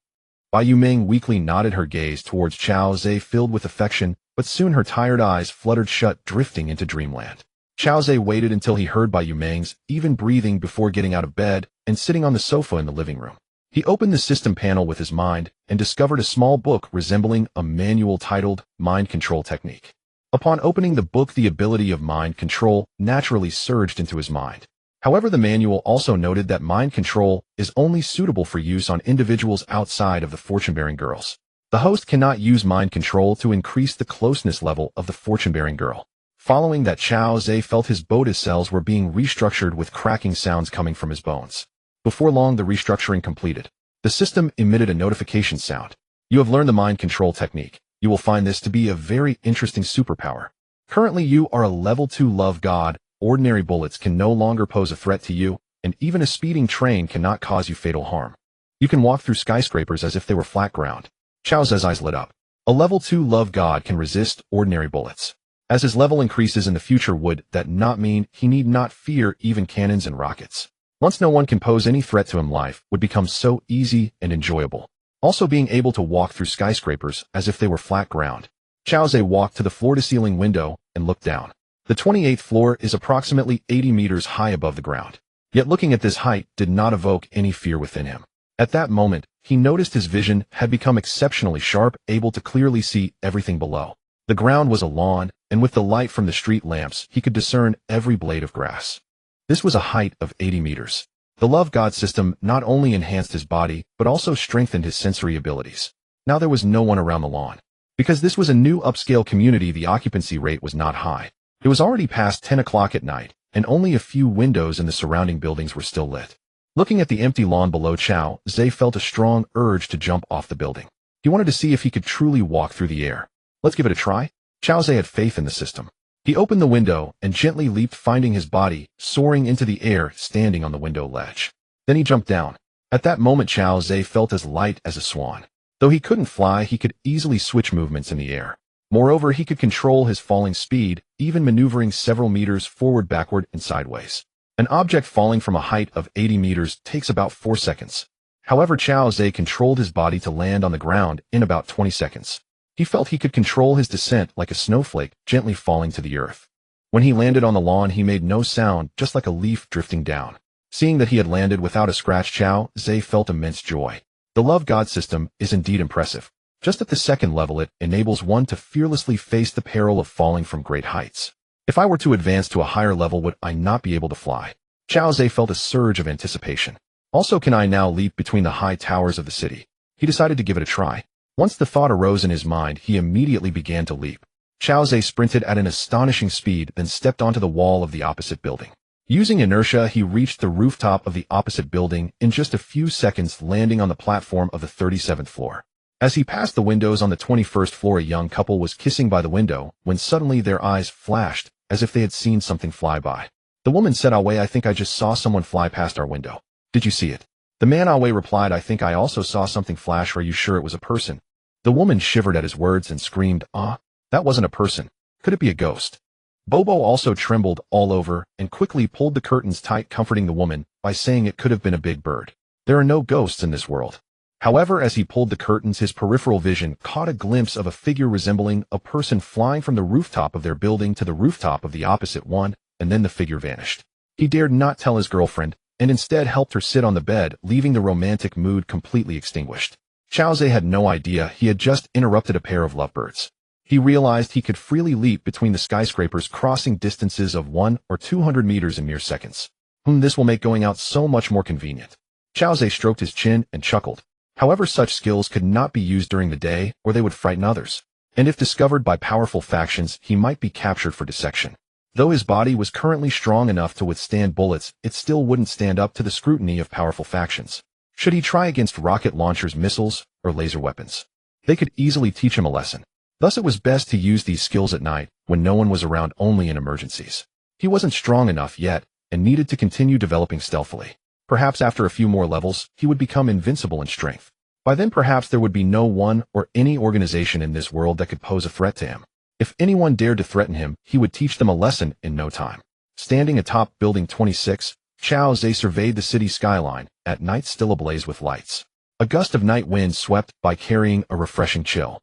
Bai Yueming weakly nodded, her gaze towards Xiao Zhe filled with affection, but soon her tired eyes fluttered shut, drifting into dreamland. Xiao Zhe waited until he heard Bai Yuming's even breathing before getting out of bed and sitting on the sofa in the living room. He opened the system panel with his mind and discovered a small book resembling a manual titled Mind Control Technique. Upon opening the book, the ability of mind control naturally surged into his mind. However, the manual also noted that mind control is only suitable for use on individuals outside of the fortune-bearing girls. The host cannot use mind control to increase the closeness level of the fortune-bearing girl. Following that, Chao Zhe felt his Boda cells were being restructured with cracking sounds coming from his bones. Before long, the restructuring completed. The system emitted a notification sound. You have learned the mind control technique. You will find this to be a very interesting superpower. Currently, you are a level 2 love god. Ordinary bullets can no longer pose a threat to you, and even a speeding train cannot cause you fatal harm. You can walk through skyscrapers as if they were flat ground. Chao Zhe's eyes lit up. A level 2 love god can resist ordinary bullets. As his level increases in the future, would that not mean he need not fear even cannons and rockets? Once no one can pose any threat to him, life would become so easy and enjoyable. Also, being able to walk through skyscrapers as if they were flat ground. Chao Zhe walked to the floor-to-ceiling window and looked down. The 28th floor is approximately 80 meters high above the ground. Yet looking at this height did not evoke any fear within him. At that moment, he noticed his vision had become exceptionally sharp, able to clearly see everything below. The ground was a lawn, and with the light from the street lamps, he could discern every blade of grass. This was a height of 80 meters. The love god system not only enhanced his body, but also strengthened his sensory abilities. Now there was no one around the lawn. Because this was a new upscale community, the occupancy rate was not high. It was already past 10 o'clock at night, and only a few windows in the surrounding buildings were still lit. Looking at the empty lawn below, Chao Zhe felt a strong urge to jump off the building. He wanted to see if he could truly walk through the air. Let's give it a try. Chao Zhe had faith in the system. He opened the window and gently leaped, finding his body soaring into the air, standing on the window ledge. Then he jumped down. At that moment, Chao Zhe felt as light as a swan. Though he couldn't fly, he could easily switch movements in the air. Moreover, he could control his falling speed, even maneuvering several meters forward, backward, and sideways. An object falling from a height of 80 meters takes about 4 seconds. However, Chao Zhe controlled his body to land on the ground in about 20 seconds. He felt he could control his descent like a snowflake, gently falling to the earth. When he landed on the lawn, he made no sound, just like a leaf drifting down. Seeing that he had landed without a scratch, Chao Zhe felt immense joy. The love god system is indeed impressive. Just at the second level, it enables one to fearlessly face the peril of falling from great heights. If I were to advance to a higher level, would I not be able to fly? Chao Zhe felt a surge of anticipation. Also, can I now leap between the high towers of the city? He decided to give it a try. Once the thought arose in his mind, he immediately began to leap. Chao Zhe sprinted at an astonishing speed, then stepped onto the wall of the opposite building. Using inertia, he reached the rooftop of the opposite building in just a few seconds, landing on the platform of the 37th floor. As he passed the windows on the 21st floor, a young couple was kissing by the window, when suddenly their eyes flashed, as if they had seen something fly by. The woman said, "Away, I think I just saw someone fly past our window. Did you see it?" The man Away replied, "I think I also saw something flash. Are you sure it was a person?" The woman shivered at his words and screamed, that wasn't a person. Could it be a ghost?" Bobo also trembled all over and quickly pulled the curtains tight, comforting the woman by saying it could have been a big bird. There are no ghosts in this world. However, as he pulled the curtains, his peripheral vision caught a glimpse of a figure resembling a person flying from the rooftop of their building to the rooftop of the opposite one, and then the figure vanished. He dared not tell his girlfriend, and instead helped her sit on the bed, leaving the romantic mood completely extinguished. Chao Zhe had no idea he had just interrupted a pair of lovebirds. He realized he could freely leap between the skyscrapers, crossing distances of 100 or 200 meters in mere seconds. This will make going out so much more convenient. Chao Zhe stroked his chin and chuckled. However, such skills could not be used during the day, or they would frighten others. And if discovered by powerful factions, he might be captured for dissection. Though his body was currently strong enough to withstand bullets, it still wouldn't stand up to the scrutiny of powerful factions. Should he try against rocket launchers, missiles, or laser weapons? They could easily teach him a lesson. Thus it was best to use these skills at night, when no one was around, only in emergencies. He wasn't strong enough yet, and needed to continue developing stealthily. Perhaps after a few more levels, he would become invincible in strength. By then perhaps there would be no one or any organization in this world that could pose a threat to him. If anyone dared to threaten him, he would teach them a lesson in no time. Standing atop Building 26, Chao Zhe surveyed the city skyline, at night still ablaze with lights. A gust of night wind swept by, carrying a refreshing chill.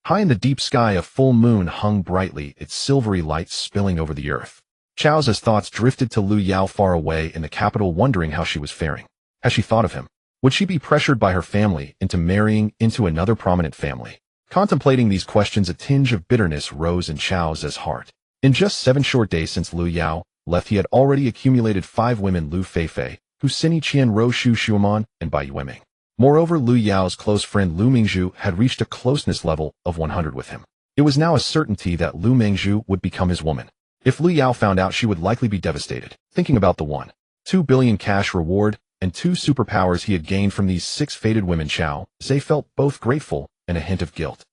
High in the deep sky, a full moon hung brightly, its silvery light spilling over the earth. Chao Zhe's thoughts drifted to Lu Yao far away in the capital, wondering how she was faring. Has she thought of him? Would she be pressured by her family into marrying into another prominent family? Contemplating these questions, a tinge of bitterness rose in Chao Zhe's heart. In just 7 short days since Lu Yao left, he had already accumulated 5 women: Lu Feifei, Husini Qian, Rou Shu Xuman, and Bai Yueming. Moreover, Lu Yao's close friend Lu Mingzhu had reached a closeness level of 100 with him. It was now a certainty that Lu Mingzhu would become his woman. If Lu Yao found out, she would likely be devastated. Thinking about the 1.2 billion cash reward and 2 superpowers he had gained from these 6 fated women, Xiao Zhe felt both grateful and a hint of guilt.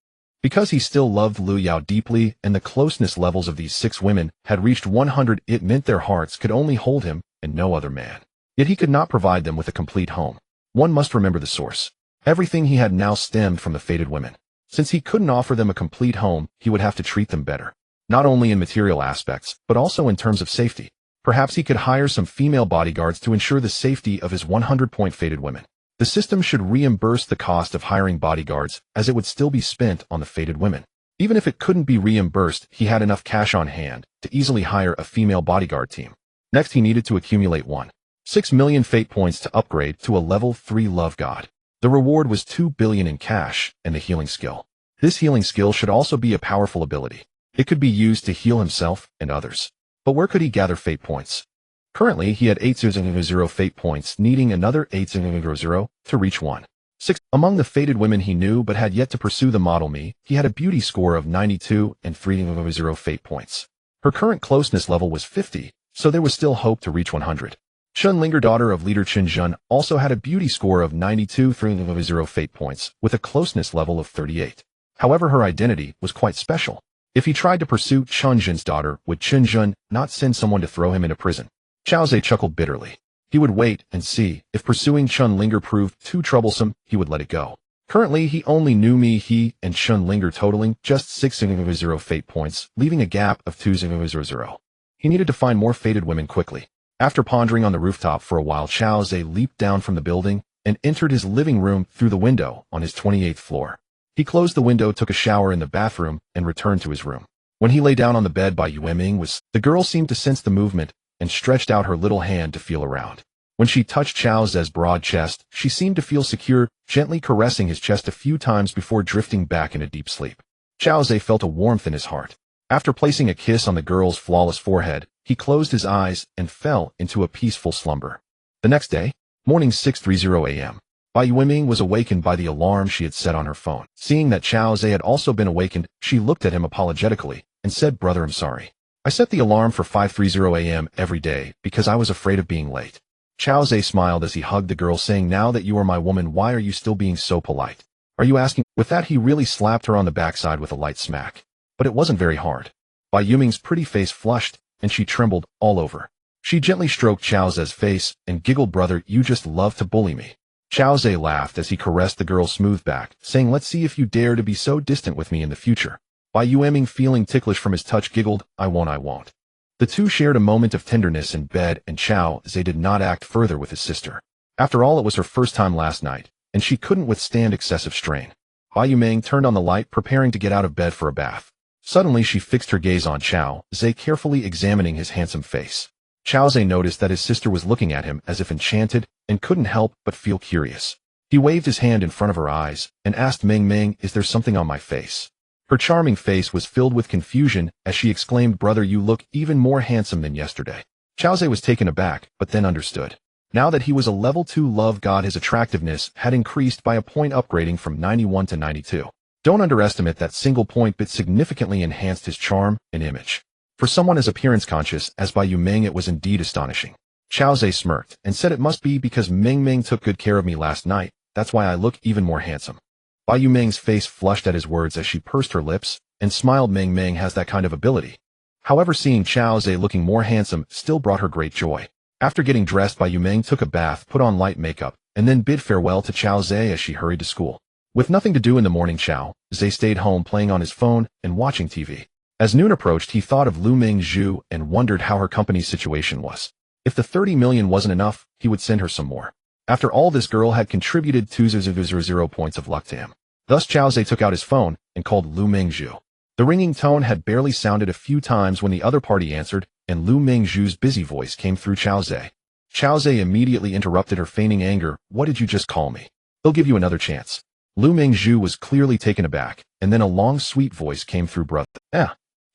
Because he still loved Lu Yao deeply and the closeness levels of these 6 women had reached 100, it meant their hearts could only hold him and no other man. Yet he could not provide them with a complete home. One must remember the source. Everything he had now stemmed from the fated women. Since he couldn't offer them a complete home, he would have to treat them better. Not only in material aspects, but also in terms of safety. Perhaps he could hire some female bodyguards to ensure the safety of his 100-point fated women. The system should reimburse the cost of hiring bodyguards, as it would still be spent on the fated women. Even if it couldn't be reimbursed, he had enough cash on hand to easily hire a female bodyguard team. Next, he needed to accumulate 1.6 million fate points to upgrade to a level 3 love god. The reward was 2 billion in cash and the healing skill. This healing skill should also be a powerful ability. It could be used to heal himself and others. But where could he gather fate points? Currently, he had 800 fate points, needing another 800 to reach 1.6. Among the fated women he knew but had yet to pursue the model me, he had a beauty score of 92 and 300 fate points. Her current closeness level was 50, so there was still hope to reach 100. Chun Linger, daughter of leader Chen Jun, also had a beauty score of 92 300 fate points, with a closeness level of 38. However, her identity was quite special. If he tried to pursue Chun Jun's daughter, would Chen Jun not send someone to throw him into prison? Xiao Zhe chuckled bitterly. He would wait and see. If pursuing Chun Linger proved too troublesome, he would let it go. Currently, he only knew he and Chun Linger totaling just 600 fate points, leaving a gap of 200. He needed to find more fated women quickly. After pondering on the rooftop for a while, Xiao Zhe leaped down from the building and entered his living room through the window on his 28th floor. He closed the window, took a shower in the bathroom, and returned to his room. When he lay down on the bed by Yueming, the girl seemed to sense the movement and stretched out her little hand to feel around. When she touched Xiao Zhe's broad chest, she seemed to feel secure, gently caressing his chest a few times before drifting back into deep sleep. Xiao Zhe felt a warmth in his heart. After placing a kiss on the girl's flawless forehead, he closed his eyes and fell into a peaceful slumber. The next day, morning 6:30 a.m. Bai Yueming was awakened by the alarm she had set on her phone. Seeing that Xiao Zhe had also been awakened, she looked at him apologetically and said, "Brother, I'm sorry. I set the alarm for 5:30 a.m. every day because I was afraid of being late." Xiao Zhe smiled as he hugged the girl, saying, "Now that you are my woman, why are you still being so polite? Are you asking?" With that, he really slapped her on the backside with a light smack. But it wasn't very hard. Bai Yuming's pretty face flushed, and she trembled all over. She gently stroked Xiao Zhe's face and giggled, "Brother, you just love to bully me." Xiao Zhe laughed as he caressed the girl's smooth back, saying, "Let's see if you dare to be so distant with me in the future." Bai Yueming, feeling ticklish from his touch, giggled, I won't." The two shared a moment of tenderness in bed, and Xiao Zhe did not act further with his sister. After all, it was her first time last night, and she couldn't withstand excessive strain. Bai Yuming turned on the light, preparing to get out of bed for a bath. Suddenly, she fixed her gaze on Xiao Zhe, carefully examining his handsome face. Xiao Zhe noticed that his sister was looking at him as if enchanted and couldn't help but feel curious. He waved his hand in front of her eyes and asked, Ming, is there something on my face?" Her charming face was filled with confusion as she exclaimed, "Brother, you look even more handsome than yesterday." Xiao Zhe was taken aback, but then understood. Now that he was a level 2 love god, his attractiveness had increased by a point, upgrading from 91 to 92. Don't underestimate that single point, but significantly enhanced his charm and image. For someone as appearance conscious as Bai Yuming, it was indeed astonishing. Xiao Zhe smirked and said, "It must be because Ming took good care of me last night. That's why I look even more handsome." Bai Yuming's face flushed at his words as she pursed her lips and smiled. Ming has that kind of ability. However, seeing Xiao Zhe looking more handsome still brought her great joy. After getting dressed, Bai Yuming took a bath, put on light makeup, and then bid farewell to Xiao Zhe as she hurried to school. With nothing to do in the morning, Xiao Zhe stayed home playing on his phone and watching TV. As noon approached, he thought of Lu Mingzhu and wondered how her company's situation was. If the 30 million wasn't enough, he would send her some more. After all, this girl had contributed 200 points of luck to him. Thus, Xiao Zhe took out his phone and called Lu Mingzhu. The ringing tone had barely sounded a few times when the other party answered, and Lu Mingzhu's busy voice came through Xiao Zhe. Xiao Zhe immediately interrupted her, feigning anger. "What did you just call me? They'll give you another chance." Lu Mingzhu was clearly taken aback, and then a long, sweet voice came through. "Brother."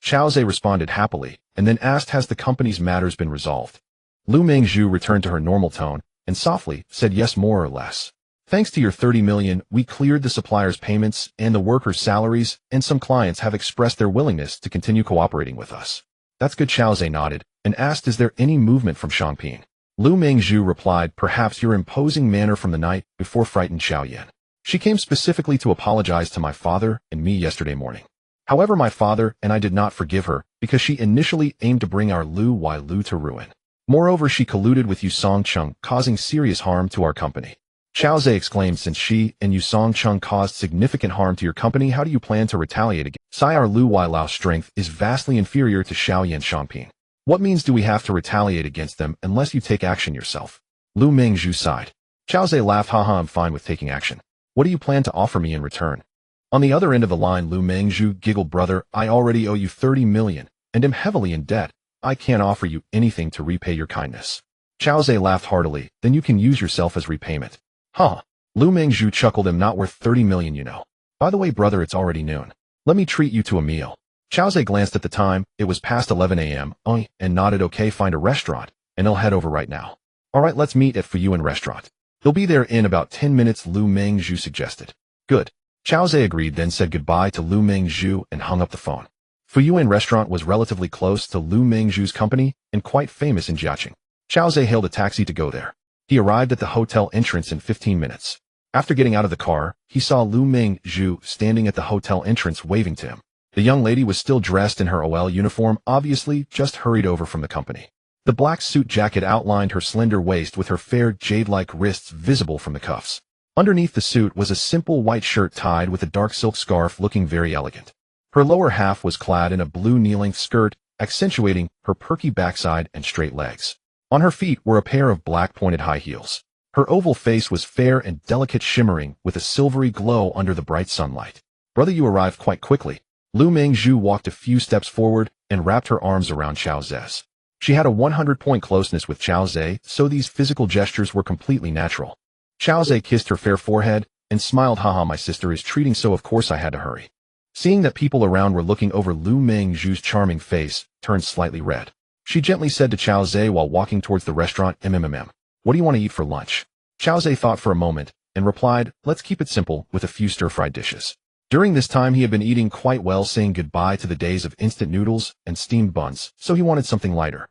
Xiao Zhe responded happily, and then asked, "Has the company's matters been resolved?" Lu Mingzhu returned to her normal tone, and softly said, "Yes, more or less. Thanks to your 30 million, we cleared the suppliers' payments and the workers' salaries, and some clients have expressed their willingness to continue cooperating with us. That's good. Chao Zhe nodded and asked, is there any movement from Shangping? Lu Mengzhu replied, perhaps your imposing manner from the night before frightened Xiao Yan. She came specifically to apologize to my father and me yesterday morning. However, my father and I did not forgive her because she initially aimed to bring our Lu Wailu to ruin. Moreover, she colluded with Yu Songcheng, causing serious harm to our company. Chao Zhe exclaimed, since she and Yu Songcheng caused significant harm to your company, how do you plan to retaliate against? Sai, our Lu Wailau's strength is vastly inferior to Xiao Yan Shangping. What means do we have to retaliate against them unless you take action yourself? Lu Mengzhu sighed. Chao Zhe laughed, haha, I'm fine with taking action. What do you plan to offer me in return? On the other end of the line, Lu Mengzhu giggled, brother, I already owe you 30 million and am heavily in debt. I can't offer you anything to repay your kindness. Chao Zhe laughed heartily, then you can use yourself as repayment. Huh. Lu Mengzhu chuckled, I'm not worth 30 million, you know. By the way, brother, it's already noon. Let me treat you to a meal. Chao Zhe glanced at the time, it was past 11 a.m., and nodded, okay, find a restaurant, and I'll head over right now. Alright, let's meet at Fuyuan restaurant. They'll be there in about 10 minutes, Lu Mengzhu suggested. Good. Chao Zhe agreed, then said goodbye to Lu Mengzhu and hung up the phone. Fuyuan restaurant was relatively close to Lu Mengzhu's company and quite famous in Jiaqing. Chao Zhe hailed a taxi to go there. He arrived at the hotel entrance in 15 minutes. After getting out of the car, he saw Lu Mengzhu standing at the hotel entrance waving to him. The young lady was still dressed in her OL uniform, obviously just hurried over from the company. The black suit jacket outlined her slender waist with her fair jade-like wrists visible from the cuffs. Underneath the suit was a simple white shirt tied with a dark silk scarf, looking very elegant. Her lower half was clad in a blue knee-length skirt, accentuating her perky backside and straight legs. On her feet were a pair of black pointed high heels. Her oval face was fair and delicate, shimmering with a silvery glow under the bright sunlight. Brother, you arrived quite quickly. Lu Mengzhu walked a few steps forward and wrapped her arms around Chao Zhe's. She had a 100-point closeness with Chao Zhe, so these physical gestures were completely natural. Chao Zhe kissed her fair forehead and smiled, haha, my sister is treating, so of course I had to hurry. Seeing that people around were looking over, Lu Mengzhu's charming face turned slightly red. She gently said to Chao Zhe while walking towards the restaurant, what do you want to eat for lunch? Chao Zhe thought for a moment and replied, let's keep it simple with a few stir-fried dishes. During this time he had been eating quite well, saying goodbye to the days of instant noodles and steamed buns, so he wanted something lighter.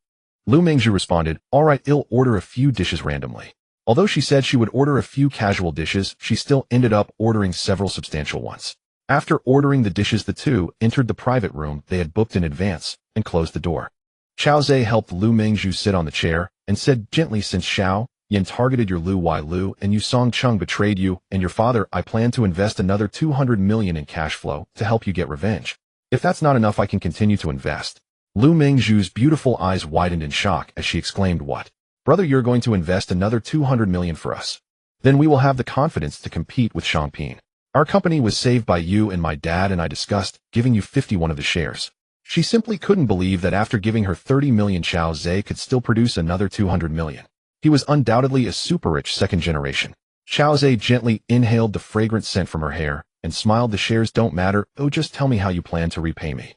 Lu Mengzhu responded, alright, I'll order a few dishes randomly. Although she said she would order a few casual dishes, she still ended up ordering several substantial ones. After ordering the dishes, the two entered the private room they had booked in advance and closed the door. Chao Zhe helped Lu Mengzhu sit on the chair and said gently, since Xiao Yan targeted your Lu Wailu and Yu Songcheng betrayed you and your father, I plan to invest another 200 million in cash flow to help you get revenge. If that's not enough, I can continue to invest. Lu Mengzhu's beautiful eyes widened in shock as she exclaimed, what? Brother, you're going to invest another 200 million for us? Then we will have the confidence to compete with Shangping. Our company was saved by you, and my dad and I discussed giving you 51 of the shares. She simply couldn't believe that after giving her 30 million, Chao Zhe could still produce another 200 million. He was undoubtedly a super-rich second generation. Chao Zhe gently inhaled the fragrant scent from her hair and smiled, the shares don't matter, oh just tell me how you plan to repay me.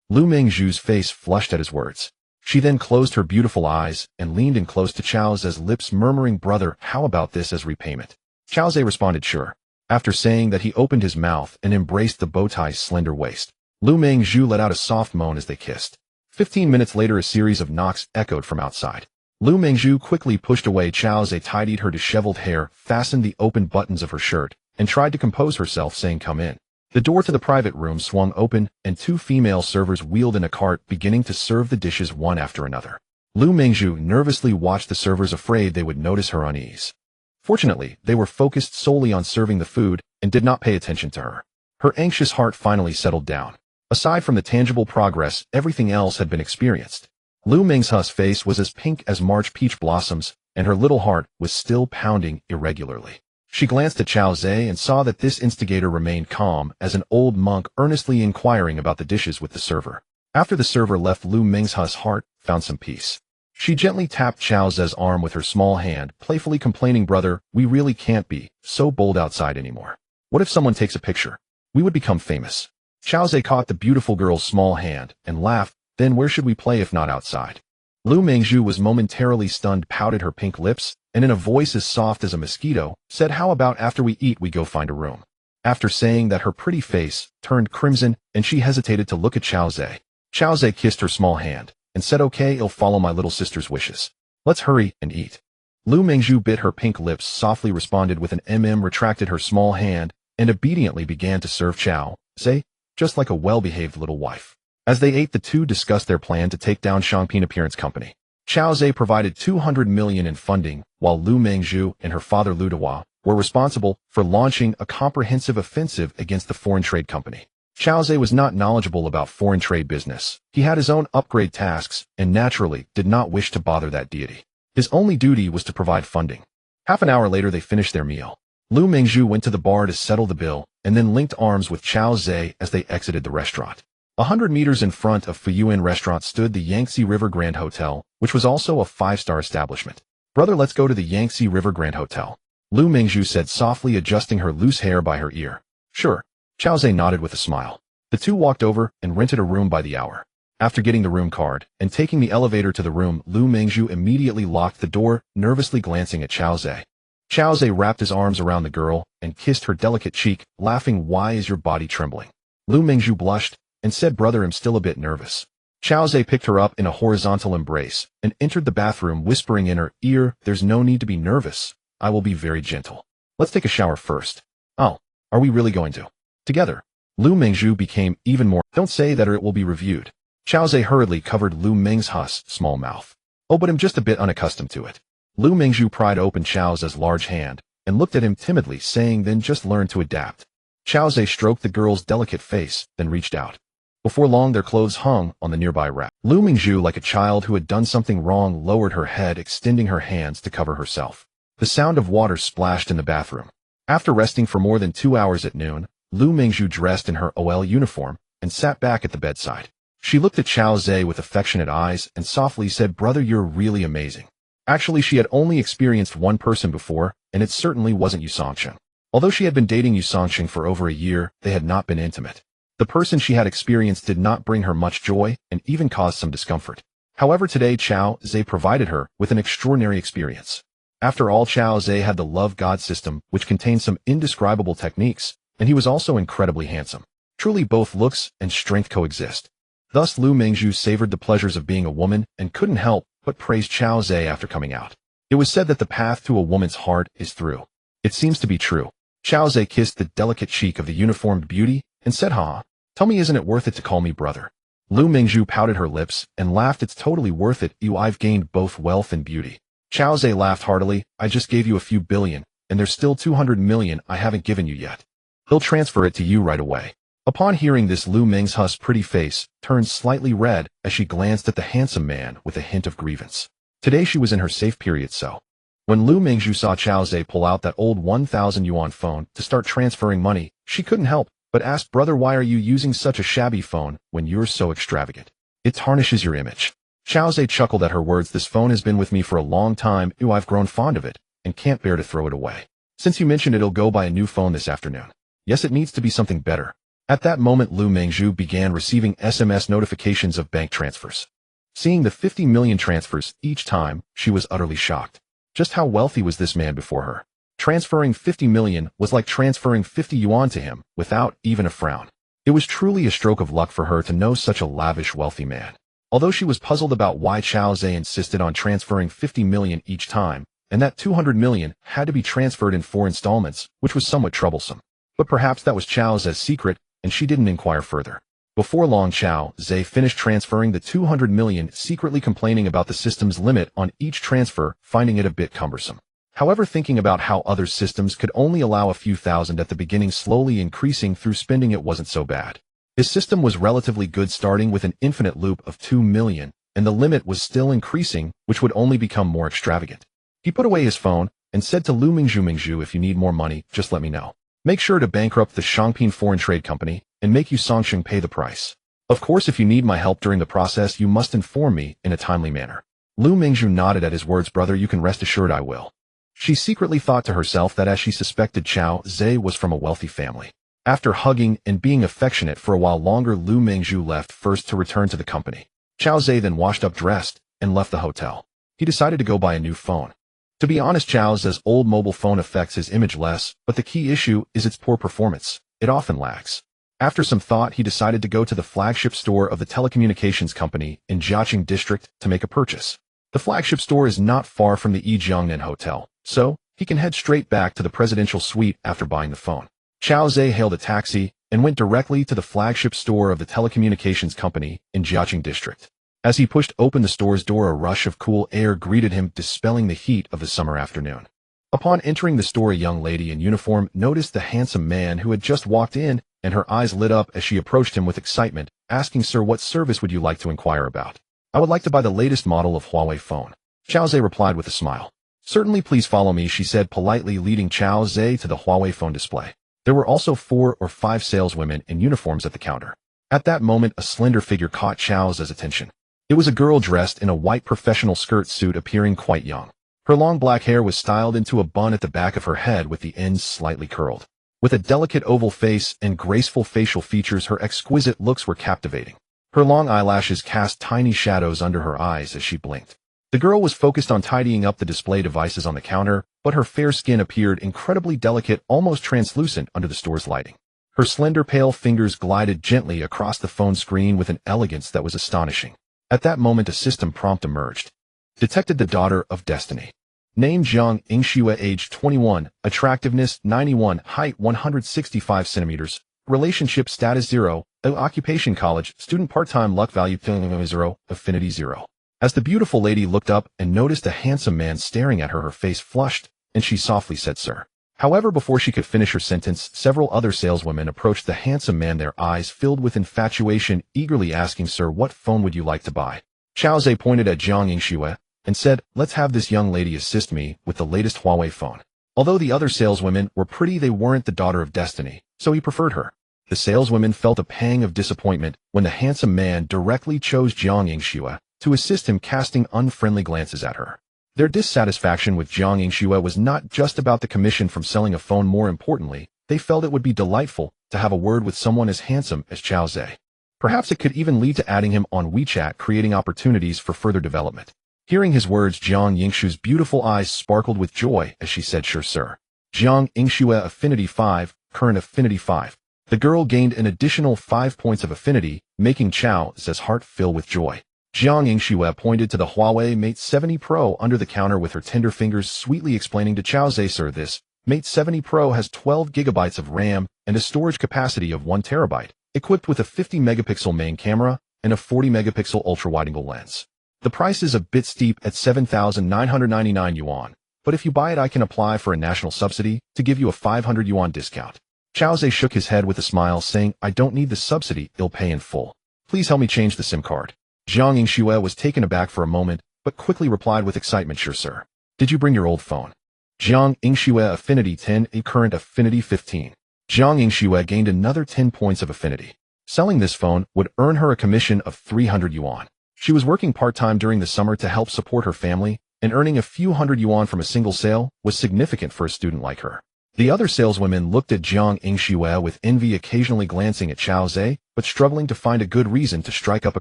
Lu Mengzhu's face flushed at his words. She then closed her beautiful eyes and leaned in close to Chao Zhe's lips, murmuring, brother, how about this as repayment? Chao Zhe responded, sure. After saying that, he opened his mouth and embraced the bowtie's slender waist. Lu Mengzhu let out a soft moan as they kissed. 15 minutes later, a series of knocks echoed from outside. Lu Mengzhu quickly pushed away. Chao Zhe tidied her disheveled hair, fastened the open buttons of her shirt, and tried to compose herself, saying, come in. The door to the private room swung open, and two female servers wheeled in a cart, beginning to serve the dishes one after another. Lu Mengzhu nervously watched the servers, afraid they would notice her unease. Fortunately, they were focused solely on serving the food and did not pay attention to her. Her anxious heart finally settled down. Aside from the tangible progress, everything else had been experienced. Lu Mengzhu's face was as pink as March peach blossoms, and her little heart was still pounding irregularly. She glanced at Chao Zhe and saw that this instigator remained calm as an old monk, earnestly inquiring about the dishes with the server. After the server left, Lu Mengzhu's heart found some peace. She gently tapped Chao Zhe's arm with her small hand, playfully complaining, brother, we really can't be so bold outside anymore. What if someone takes a picture? We would become famous. Chao Zhe caught the beautiful girl's small hand and laughed, then where should we play if not outside? Lu Mengzhu was momentarily stunned, pouted her pink lips, and in a voice as soft as a mosquito, said, how about after we eat we go find a room? After saying that, her pretty face turned crimson and she hesitated to look at Chao Zhe. Chao Zhe kissed her small hand and said, "Okay, I'll follow my little sister's wishes. Let's hurry and eat." Lu Mingzhu bit her pink lips, softly responded with an retracted her small hand, and obediently began to serve Chao Zhe, just like a well-behaved little wife. As they ate, the two discussed their plan to take down Shangping Appearance Company. Chao Zhe provided 200 million in funding, while Lu Mingzhu and her father Lu Dehua were responsible for launching a comprehensive offensive against the foreign trade company. Chao Zhe was not knowledgeable about foreign trade business. He had his own upgrade tasks and naturally did not wish to bother that deity. His only duty was to provide funding. Half an hour later, they finished their meal. Lu Mingzhu went to the bar to settle the bill and then linked arms with Chao Zhe as they exited the restaurant. 100 meters in front of Fuyuan Restaurant stood the Yangtze River Grand Hotel, which was also a 5-star establishment. "Brother, let's go to the Yangtze River Grand Hotel," Lu Mingzhu said softly, adjusting her loose hair by her ear. "Sure." Chao Zhe nodded with a smile. The two walked over and rented a room by the hour. After getting the room card and taking the elevator to the room, Lu Mingzhu immediately locked the door, nervously glancing at Chao Zhe. Chao Zhe wrapped his arms around the girl and kissed her delicate cheek, laughing. "Why is your body trembling?" Lu Mingzhu blushed and said, "Brother, I'm still a bit nervous." Chao Zhe picked her up in a horizontal embrace and entered the bathroom, whispering in her ear, "There's no need to be nervous. I will be very gentle. Let's take a shower first." "Oh, are we really going to?" Together. Lu Mingzhu became even more, "Don't say that or it will be reviewed." Chao Zhe hurriedly covered Lu Mingzhu's small mouth. "Oh, but I'm just a bit unaccustomed to it." Lu Mingzhu pried open Chao Zhe's large hand and looked at him timidly, saying, "Then just learn to adapt." Chao Zhe stroked the girl's delicate face, then reached out. Before long, their clothes hung on the nearby rack. Lu Mingzhu, like a child who had done something wrong, lowered her head, extending her hands to cover herself. The sound of water splashed in the bathroom. After resting for more than 2 hours at noon, Lu Mingzhu dressed in her OL uniform and sat back at the bedside. She looked at Chao Zhe with affectionate eyes and softly said, "Brother, you're really amazing." Actually, she had only experienced one person before, and it certainly wasn't Yu Songcheng. Although she had been dating Yu Songcheng for over a year, they had not been intimate. The person she had experienced did not bring her much joy and even caused some discomfort. However, today Chao Zhe provided her with an extraordinary experience. After all, Chao Zhe had the love god system, which contained some indescribable techniques, and he was also incredibly handsome. Truly, both looks and strength coexist. Thus, Lu Mingzhu savored the pleasures of being a woman and couldn't help but praise Chao Zhe after coming out. It was said that the path to a woman's heart is through. It seems to be true. Chao Zhe kissed the delicate cheek of the uniformed beauty and said, "Ha, tell me, isn't it worth it to call me brother?" Lu Mingzhu pouted her lips and laughed. "It's totally worth it. I've gained both wealth and beauty." Chao Zhe laughed heartily. "I just gave you a few billion, and there's still 200 million I haven't given you yet. He'll transfer it to you right away." Upon hearing this, Lu Mingzhu's pretty face turned slightly red as she glanced at the handsome man with a hint of grievance. Today she was in her safe period, so when Lu Mingzhu saw Chao Zhe pull out that old 1,000 yuan phone to start transferring money, she couldn't help but ask, "Brother, why are you using such a shabby phone when you're so extravagant? It tarnishes your image." Chao Zhe chuckled at her words. "This phone has been with me for a long time. I've grown fond of it and can't bear to throw it away. Since you mentioned it, I'll go buy a new phone this afternoon. Yes, it needs to be something better." At that moment, Lu Mingzhu began receiving SMS notifications of bank transfers. Seeing the 50 million transfers each time, she was utterly shocked. Just how wealthy was this man before her? Transferring 50 million was like transferring 50 yuan to him, without even a frown. It was truly a stroke of luck for her to know such a lavish, wealthy man. Although she was puzzled about why Chao Zhe insisted on transferring 50 million each time, and that 200 million had to be transferred in 4 installments, which was somewhat troublesome. But perhaps that was Chao Zhe's secret, and she didn't inquire further. Before long, Chao Zhe finished transferring the 200 million, secretly complaining about the system's limit on each transfer, finding it a bit cumbersome. However, thinking about how other systems could only allow a few thousand at the beginning, slowly increasing through spending, it wasn't so bad. His system was relatively good, starting with an infinite loop of 2 million, and the limit was still increasing, which would only become more extravagant. He put away his phone and said to Lu Mingzhu, "Mingzhu, if you need more money, just let me know. Make sure to bankrupt the Shangping Foreign Trade Company and make Yu Songcheng pay the price. Of course, if you need my help during the process, you must inform me in a timely manner." Lu Mingzhu nodded at his words. "Brother, you can rest assured I will." She secretly thought to herself that as she suspected, Chao Zhe was from a wealthy family. After hugging and being affectionate for a while longer, Lu Mingzhu left first to return to the company. Chao Zhe then washed up, dressed, and left the hotel. He decided to go buy a new phone. To be honest, Chao Zhe's old mobile phone affects his image less, but the key issue is its poor performance. It often lags. After some thought, he decided to go to the flagship store of the telecommunications company in Jiaqing District to make a purchase. The flagship store is not far from the Jiangnan Hotel, so he can head straight back to the presidential suite after buying the phone. Chao Zhe hailed a taxi and went directly to the flagship store of the telecommunications company in Jiaqing District. As he pushed open the store's door, a rush of cool air greeted him, dispelling the heat of the summer afternoon. Upon entering the store, a young lady in uniform noticed the handsome man who had just walked in, and her eyes lit up as she approached him with excitement, asking, "Sir, what service would you like to inquire about?" "I would like to buy the latest model of Huawei phone." Chao Zhe replied with a smile. "Certainly, please follow me," she said politely, leading Chao Zhe to the Huawei phone display. There were also 4 or 5 saleswomen in uniforms at the counter. At that moment, a slender figure caught Chao Zhe's attention. It was a girl dressed in a white professional skirt suit, appearing quite young. Her long black hair was styled into a bun at the back of her head with the ends slightly curled. With a delicate oval face and graceful facial features, her exquisite looks were captivating. Her long eyelashes cast tiny shadows under her eyes as she blinked. The girl was focused on tidying up the display devices on the counter, but her fair skin appeared incredibly delicate, almost translucent under the store's lighting. Her slender pale fingers glided gently across the phone screen with an elegance that was astonishing. At that moment, a system prompt emerged. Detected the daughter of destiny. Name Jiang Yingxue, age 21, attractiveness 91, height 165 centimeters, relationship status 0, occupation college, student part-time, luck value 0, affinity 0. As the beautiful lady looked up and noticed a handsome man staring at her, her face flushed, and she softly said, "Sir." However, before she could finish her sentence, several other saleswomen approached the handsome man, their eyes filled with infatuation, eagerly asking, "Sir, what phone would you like to buy?" Chao Zhe pointed at Jiang Yingxue and said, "Let's have this young lady assist me with the latest Huawei phone." Although the other saleswomen were pretty, they weren't the daughter of destiny, so he preferred her. The saleswomen felt a pang of disappointment when the handsome man directly chose Jiang Yingxue to assist him, casting unfriendly glances at her. Their dissatisfaction with Jiang Yingxue was not just about the commission from selling a phone. More importantly, they felt it would be delightful to have a word with someone as handsome as Chao Zhe. Perhaps it could even lead to adding him on WeChat, creating opportunities for further development. Hearing his words, Jiang Yingshue's beautiful eyes sparkled with joy as she said, "Sure, sir." Jiang Yingxue, affinity 5, current affinity 5. The girl gained an additional 5 points of affinity, making Chao Zhe's heart fill with joy. Jiang Yingxue pointed to the Huawei Mate 70 Pro under the counter with her tender fingers, sweetly explaining to Chao Zhe, "Sir, this Mate 70 Pro has 12 gigabytes of RAM and a storage capacity of 1 terabyte, equipped with a 50-megapixel main camera and a 40-megapixel ultra-wide-angle lens. The price is a bit steep at 7,999 yuan, but if you buy it, I can apply for a national subsidy to give you a 500 yuan discount." Chao Zhe shook his head with a smile, saying, "I don't need the subsidy, I'll pay in full. Please help me change the SIM card." Jiang Yingxue was taken aback for a moment, but quickly replied with excitement, "Sure, sir. Did you bring your old phone?" Jiang Yingxue, affinity 10, a current affinity 15. Jiang Yingxue gained another 10 points of affinity. Selling this phone would earn her a commission of 300 yuan. She was working part-time during the summer to help support her family, and earning a few hundred yuan from a single sale was significant for a student like her. The other saleswomen looked at Jiang Yingxue with envy, occasionally glancing at Chao Zhe, but struggling to find a good reason to strike up a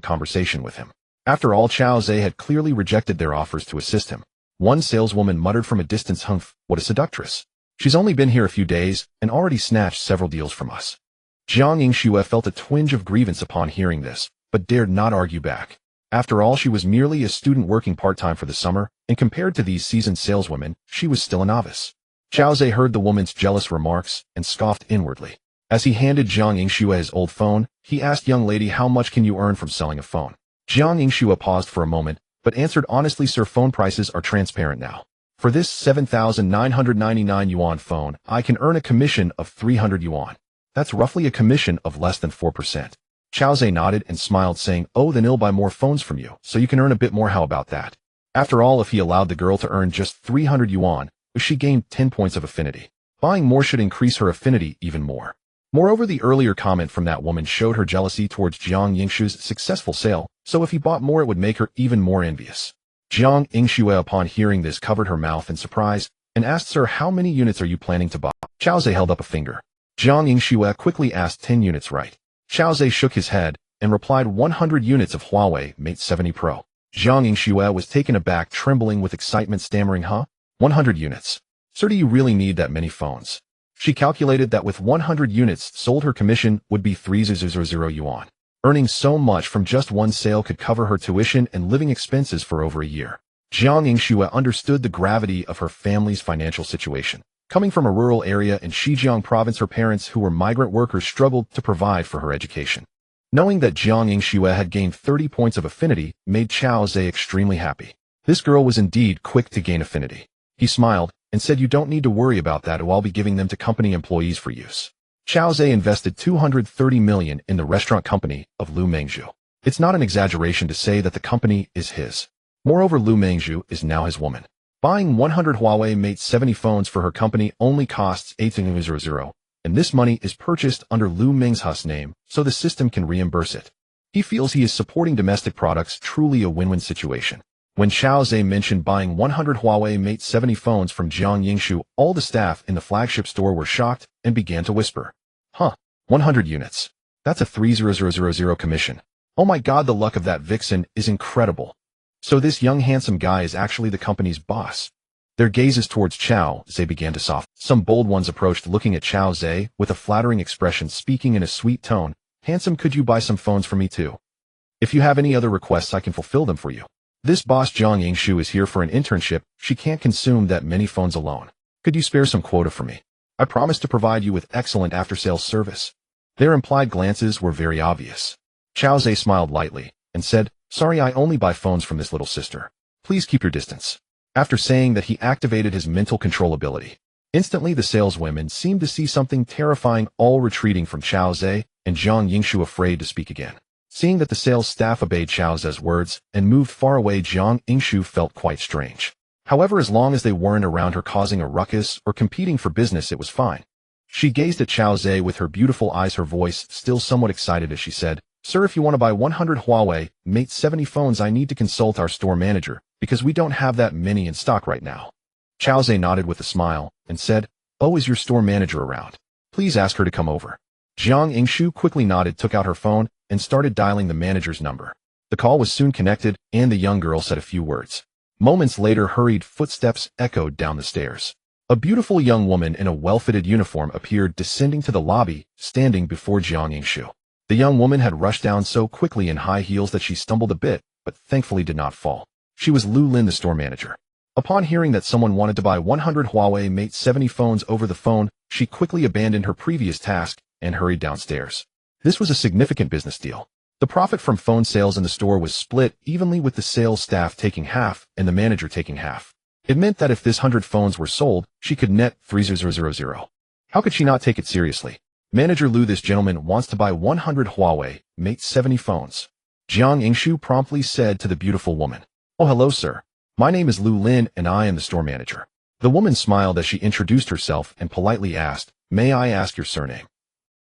conversation with him. After all, Chao Zhe had clearly rejected their offers to assist him. One saleswoman muttered from a distance, "Humph, what a seductress. She's only been here a few days and already snatched several deals from us." Jiang Yingxue felt a twinge of grievance upon hearing this, but dared not argue back. After all, she was merely a student working part-time for the summer, and compared to these seasoned saleswomen, she was still a novice. Chao Zhe heard the woman's jealous remarks and scoffed inwardly. As he handed Jiang Yingxue his old phone, he asked, "Young lady, how much can you earn from selling a phone?" Jiang Yingxue paused for a moment, but answered honestly, "Sir, phone prices are transparent now. For this 7,999 yuan phone, I can earn a commission of 300 yuan. That's roughly a commission of less than 4%. Chao Zhe nodded and smiled, saying, "Oh, then I'll buy more phones from you, so you can earn a bit more. How about that?" After all, if he allowed the girl to earn just 300 yuan, she gained 10 points of affinity. Buying more should increase her affinity even more. Moreover, the earlier comment from that woman showed her jealousy towards Jiang Yingshue's successful sale, so if he bought more, it would make her even more envious. Jiang Yingxue, upon hearing this, covered her mouth in surprise and asked, "Sir, how many units are you planning to buy?" Chao Zhe held up a finger. Jiang Yingxue quickly asked, 10 units, right?" Chao Zhe shook his head and replied, 100 units of Huawei Mate 70 Pro. Jiang Yingxue was taken aback, trembling with excitement, stammering, "Huh? 100 units? Sir, do you really need that many phones?" She calculated that with 100 units sold, her commission would be 3,000 yuan. Earning so much from just one sale could cover her tuition and living expenses for over a year. Jiang Yingxue understood the gravity of her family's financial situation. Coming from a rural area in Xinjiang province, her parents, who were migrant workers, struggled to provide for her education. Knowing that Jiang Yingxue had gained 30 points of affinity made Chao Zhe extremely happy. This girl was indeed quick to gain affinity. He smiled and said, "You don't need to worry about that, I'll be giving them to company employees for use." Chao Zhe invested 230 million in the restaurant company of Lu Mengzhu. It's not an exaggeration to say that the company is his. Moreover, Lu Mengzhu is now his woman. Buying 100 Huawei Mate 70 phones for her company only costs 8,000, and this money is purchased under Lu Mengzhu's name, so the system can reimburse it. He feels he is supporting domestic products, truly a win-win situation. When Chao Zhe mentioned buying 100 Huawei Mate 70 phones from Jiang Yingxue, all the staff in the flagship store were shocked and began to whisper, 100 units. That's a 3,000 commission. Oh my god, the luck of that vixen is incredible. So this young handsome guy is actually the company's boss. Their gazes towards Chao Zhe began to soften. Some bold ones approached, looking at Chao Zhe with a flattering expression, speaking in a sweet tone. "Handsome, could you buy some phones for me too? If you have any other requests, I can fulfill them for you. This boss Jiang Yingxue is here for an internship. She can't consume that many phones alone. Could you spare some quota for me? I promise to provide you with excellent after-sales service." Their implied glances were very obvious. Chao Zhe smiled lightly and said, "Sorry, I only buy phones from this little sister. Please keep your distance." After saying that, he activated his mental control ability. Instantly, the saleswomen seemed to see something terrifying, all retreating from Chao Zhe, and Jiang Yingxue afraid to speak again. Seeing that the sales staff obeyed Chao Zhe's words and moved far away, Jiang Yingxue felt quite strange. However, as long as they weren't around her causing a ruckus or competing for business, it was fine. She gazed at Chao Zhe with her beautiful eyes, her voice still somewhat excited as she said, "Sir, if you want to buy 100 Huawei Mate 70 phones, I need to consult our store manager, because we don't have that many in stock right now." Chao Zhe nodded with a smile and said, "Oh, is your store manager around? Please ask her to come over." Jiang Yingxue quickly nodded, took out her phone, and started dialing the manager's number. The call was soon connected, and the young girl said a few words. Moments later, hurried footsteps echoed down the stairs. A beautiful young woman in a well-fitted uniform appeared, descending to the lobby, standing before Jiang Yingxue. The young woman had rushed down so quickly in high heels that she stumbled a bit, but thankfully did not fall. She was Lu Lin, the store manager. Upon hearing that someone wanted to buy 100 Huawei Mate 70 phones over the phone, she quickly abandoned her previous task and hurried downstairs. This was a significant business deal. The profit from phone sales in the store was split evenly, with the sales staff taking half and the manager taking half. It meant that if this 100 phones were sold, she could net 3,000. How could she not take it seriously? "Manager Lu, this gentleman wants to buy 100 Huawei Mate 70 phones." Jiang Yingxue promptly said to the beautiful woman, "Oh, hello, sir. My name is Lu Lin, and I am the store manager." The woman smiled as she introduced herself and politely asked, "May I ask your surname?"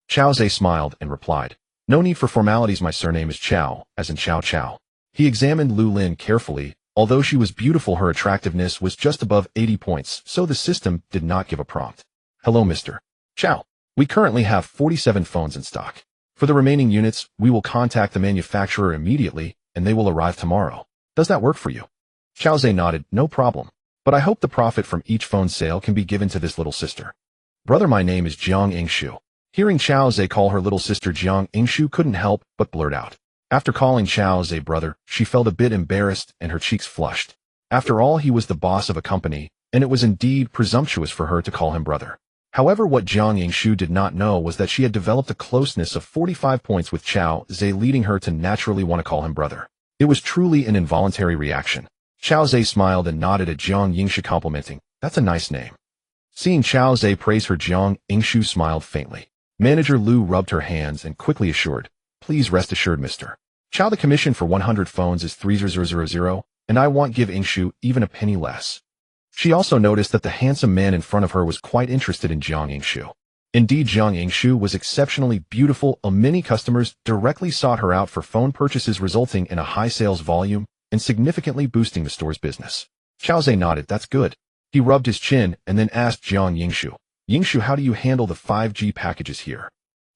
Chao Zhe smiled and replied, "No need for formalities, my surname is Chao, as in Chow Chow." He examined Lu Lin carefully. Although she was beautiful, her attractiveness was just above 80 points, so the system did not give a prompt. "Hello, Mr. Chao. We currently have 47 phones in stock. For the remaining units, we will contact the manufacturer immediately, and they will arrive tomorrow. Does that work for you?" Chao Zhe nodded, "No problem. But I hope the profit from each phone sale can be given to this little sister." "Brother, my name is Jiang Yingxue." Hearing Chao Zhe call her little sister, Jiang Yingxue couldn't help but blurt out. After calling Chao Zhe brother, she felt a bit embarrassed and her cheeks flushed. After all, he was the boss of a company, and it was indeed presumptuous for her to call him brother. However, what Jiang Yingxue did not know was that she had developed a closeness of 45 points with Chao Zhe, leading her to naturally want to call him brother. It was truly an involuntary reaction. Chao Zhe smiled and nodded at Jiang Yingxue, complimenting, "That's a nice name." Seeing Chao Zhe praise her, Jiang Yingxue smiled faintly. Manager Lu rubbed her hands and quickly assured, "Please rest assured, Mr. Chao, the commission for 100 phones is 3,000, and I won't give Yingxue even a penny less." She also noticed that the handsome man in front of her was quite interested in Jiang Yingxue. Indeed, Jiang Yingxue was exceptionally beautiful, and many customers directly sought her out for phone purchases, resulting in a high sales volume and significantly boosting the store's business. Chao Zhe nodded, "That's good." He rubbed his chin and then asked Jiang Yingxue, "Yingxue, how do you handle the 5G packages here?"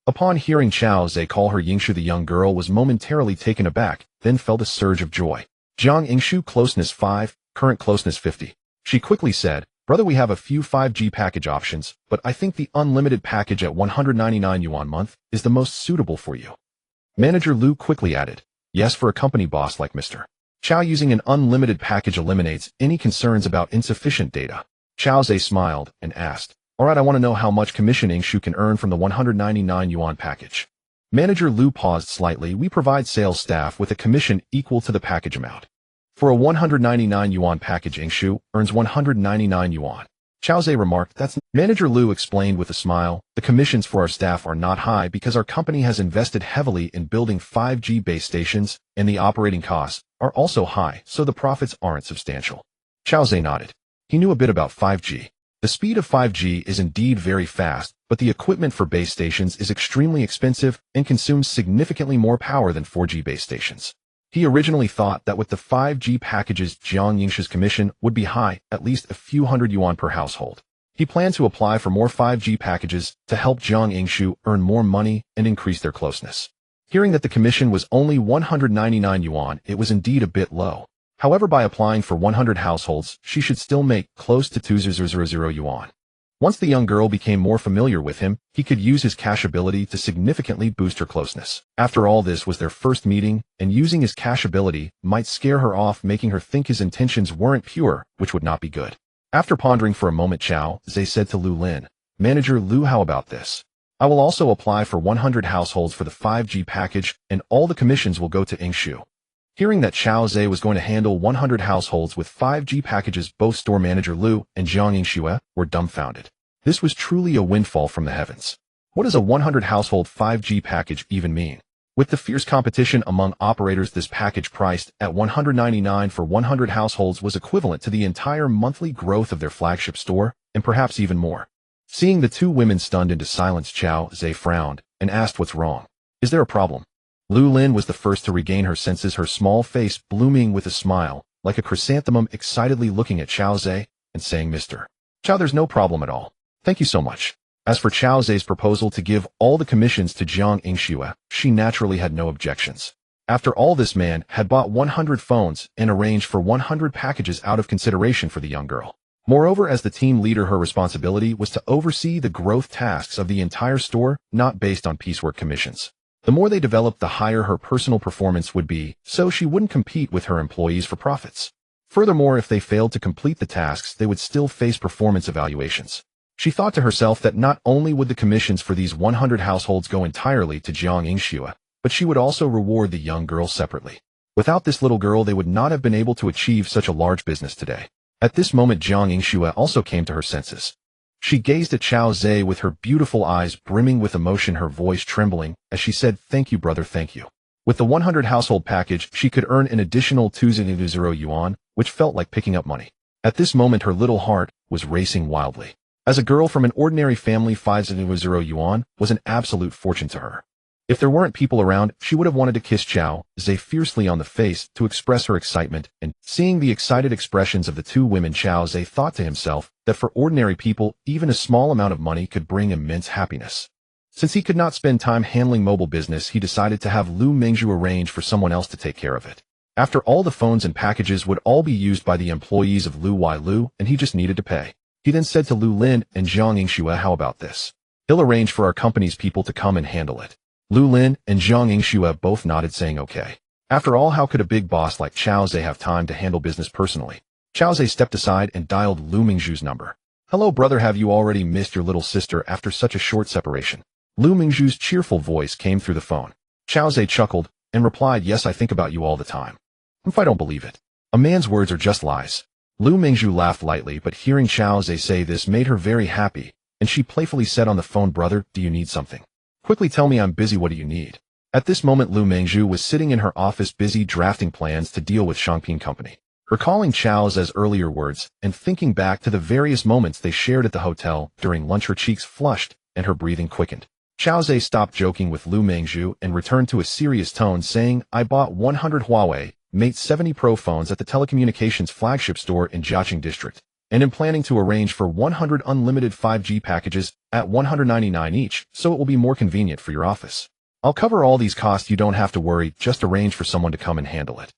Upon hearing Chao Zhe call her Yingxue, the young girl was momentarily taken aback, then felt a surge of joy. "Jiang Yingxue, closeness 5, current closeness 50. She quickly said, Brother, we have a few 5G package options, but I think the unlimited package at 199 yuan a month is the most suitable for you. Manager Lu quickly added, yes, for a company boss like Mr. Chow, using an unlimited package eliminates any concerns about insufficient data. Chao Zhe smiled and asked, alright, I want to know how much commission Shu can earn from the 199 yuan package. Manager Lu paused slightly. We provide sales staff with a commission equal to the package amount. For a 199 yuan package, Shu earns 199 yuan. Chao Zhe remarked, that's... Manager Lu explained with a smile, the commissions for our staff are not high because our company has invested heavily in building 5G base stations, and the operating costs are also high, so the profits aren't substantial. Chao Zhe nodded. He knew a bit about 5G. The speed of 5G is indeed very fast, but the equipment for base stations is extremely expensive and consumes significantly more power than 4G base stations. He originally thought that with the 5G packages, Jiang Yingshu's commission would be high, at least a few hundred yuan per household. He planned to apply for more 5G packages to help Jiang Yingshu earn more money and increase their closeness. Hearing that the commission was only 199 yuan, it was indeed a bit low. However, by applying for 100 households, she should still make close to 2,000 yuan. Once the young girl became more familiar with him, he could use his cash ability to significantly boost her closeness. After all, this was their first meeting, and using his cash ability might scare her off, making her think his intentions weren't pure, which would not be good. After pondering for a moment, Chao Zhe said to Lu Lin, Manager Lu, how about this? I will also apply for 100 households for the 5G package, and all the commissions will go to Shu. Hearing that Chao Zhe was going to handle 100 households with 5G packages, both store manager Lu and Jiang Yingshu were dumbfounded. This was truly a windfall from the heavens. What does a 100 household 5G package even mean? With the fierce competition among operators, this package priced at 199 for 100 households was equivalent to the entire monthly growth of their flagship store, and perhaps even more. Seeing the two women stunned into silence, Chao Zhe frowned and asked, what's wrong? Is there a problem? Lu Lin was the first to regain her senses, her small face blooming with a smile, like a chrysanthemum, excitedly looking at Chao Zhe and saying, Mr. Chao, there's no problem at all. Thank you so much. As for Chao Zhe's proposal to give all the commissions to Jiang Yingshu, she naturally had no objections. After all, this man had bought 100 phones and arranged for 100 packages out of consideration for the young girl. Moreover, as the team leader, her responsibility was to oversee the growth tasks of the entire store, not based on piecework commissions. The more they developed, the higher her personal performance would be, so she wouldn't compete with her employees for profits. Furthermore, if they failed to complete the tasks, they would still face performance evaluations. She thought to herself that not only would the commissions for these 100 households go entirely to Jiang Yingshu, but she would also reward the young girl separately. Without this little girl, they would not have been able to achieve such a large business today. At this moment, Jiang Yingshu also came to her senses. She gazed at Chao Zhe with her beautiful eyes brimming with emotion, her voice trembling, as she said, thank you, brother, thank you. With the 100 household package, she could earn an additional 2,000 yuan, which felt like picking up money. At this moment, her little heart was racing wildly. As a girl from an ordinary family, 5,000 yuan was an absolute fortune to her. If there weren't people around, she would have wanted to kiss Chao Zhe fiercely on the face to express her excitement, and seeing the excited expressions of the two women, Chao Zhe thought to himself that for ordinary people, even a small amount of money could bring immense happiness. Since he could not spend time handling mobile business, he decided to have Lu Mengzhu arrange for someone else to take care of it. After all, the phones and packages would all be used by the employees of Lu Lu, and he just needed to pay. He then said to Lu Lin and Jiang Yingshu, how about this? He'll arrange for our company's people to come and handle it. Lu Lin and Jiang Yingshu both nodded, saying okay. After all, how could a big boss like Chao Zhe have time to handle business personally? Chao Zhe stepped aside and dialed Lu Mengzhu's number. Hello, brother, have you already missed your little sister after such a short separation? Lu Mengzhu's cheerful voice came through the phone. Chao Zhe chuckled and replied, yes, I think about you all the time. If I don't believe it. A man's words are just lies. Lu Mengzhu laughed lightly, but hearing Chao Zhe say this made her very happy, and she playfully said on the phone, brother, do you need something? Quickly tell me, I'm busy, what do you need? At this moment, Lu Mengzhu was sitting in her office busy drafting plans to deal with Shangping Company. Recalling Chao Zhe's earlier words and thinking back to the various moments they shared at the hotel during lunch, her cheeks flushed and her breathing quickened. Chao Zhe stopped joking with Lu Mengzhu and returned to a serious tone, saying, I bought 100 Huawei Mate 70 Pro phones at the telecommunications flagship store in Jiaqing District, and am planning to arrange for 100 unlimited 5G packages at 199 each, so it will be more convenient for your office. I'll cover all these costs, you don't have to worry, just arrange for someone to come and handle it.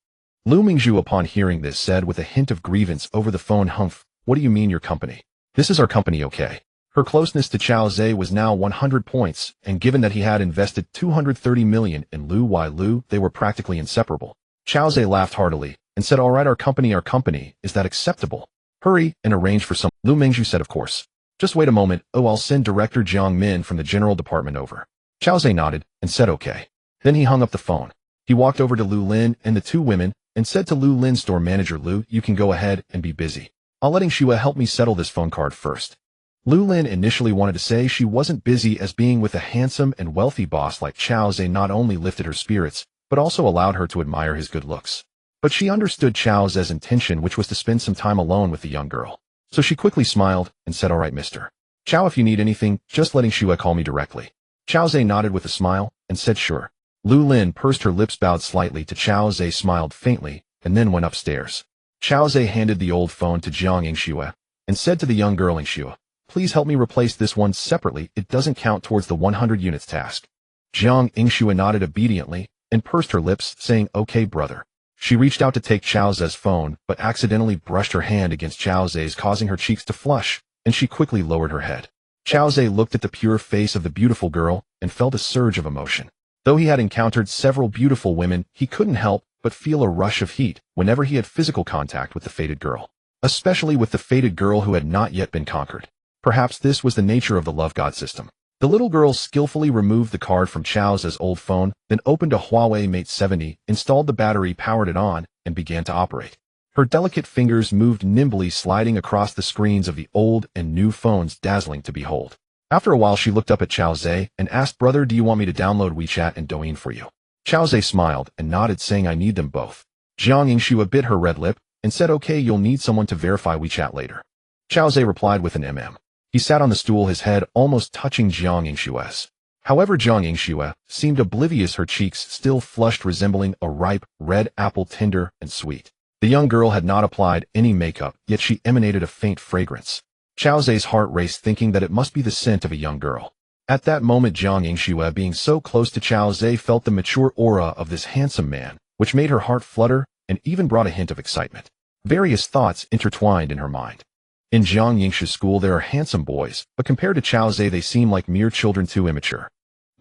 Lu Mengzhu, upon hearing this, said with a hint of grievance over the phone, humph, What do you mean your company? This is our company, okay? Her closeness to Chao Zhe was now 100 points, and given that he had invested 230 million in Lu, they were practically inseparable. Chao Zhe laughed heartily and said, all right, our company, is that acceptable? Hurry and arrange for some. Lu Mingzhu said, of course. Just wait a moment. Oh, I'll send Director Jiang Min from the general department over. Chao Zhe nodded and said okay. Then he hung up the phone. He walked over to Lu Lin and the two women and said to Lu Lin's store manager, Lu, you can go ahead and be busy. I'll let Xue help me settle this phone card first. Lu Lin initially wanted to say she wasn't busy, as being with a handsome and wealthy boss like Chao Zhe not only lifted her spirits, but also allowed her to admire his good looks. But she understood Chao Zhe's intention, which was to spend some time alone with the young girl. So she quickly smiled and said, all right, mister Chao, if you need anything, just let Xue call me directly. Chao Zhe nodded with a smile and said sure. Lu Lin pursed her lips, bowed slightly to Chao Zhe, smiled faintly, and then went upstairs. Chao Zhe handed the old phone to Jiang Xue and said to the young girl, Xue, please help me replace this one separately. It doesn't count towards the 100 units task. Jiang Xue nodded obediently and pursed her lips, saying, okay, brother. She reached out to take Chao Zhe's phone, but accidentally brushed her hand against Chao Zhe's, causing her cheeks to flush, and she quickly lowered her head. Chao Zhe looked at the pure face of the beautiful girl and felt a surge of emotion. Though he had encountered several beautiful women, he couldn't help but feel a rush of heat whenever he had physical contact with the fated girl, especially with the fated girl who had not yet been conquered. Perhaps this was the nature of the love god system. The little girl skillfully removed the card from Chao Zhe's old phone, then opened a Huawei Mate 70, installed the battery, powered it on, and began to operate. Her delicate fingers moved nimbly, sliding across the screens of the old and new phones, dazzling to behold. After a while, she looked up at Chao Zhe and asked, brother, do you want me to download WeChat and Douyin for you? Chao Zhe smiled and nodded, saying, I need them both. Jiang Xue bit her red lip and said, okay, you'll need someone to verify WeChat later. Chao Zhe replied with an He sat on the stool, his head almost touching Jiang Xue's. However, Jiang Xue seemed oblivious, her cheeks still flushed, resembling a ripe, red apple, tender and sweet. The young girl had not applied any makeup, yet she emanated a faint fragrance. Chao Zhe's heart raced, thinking that it must be the scent of a young girl. At that moment, Jiang Xue, being so close to Chao Zhe, felt the mature aura of this handsome man, which made her heart flutter and even brought a hint of excitement. Various thoughts intertwined in her mind. In Jiang Yingxi's school, there are handsome boys, but compared to Chao Zhe, they seem like mere children, too immature.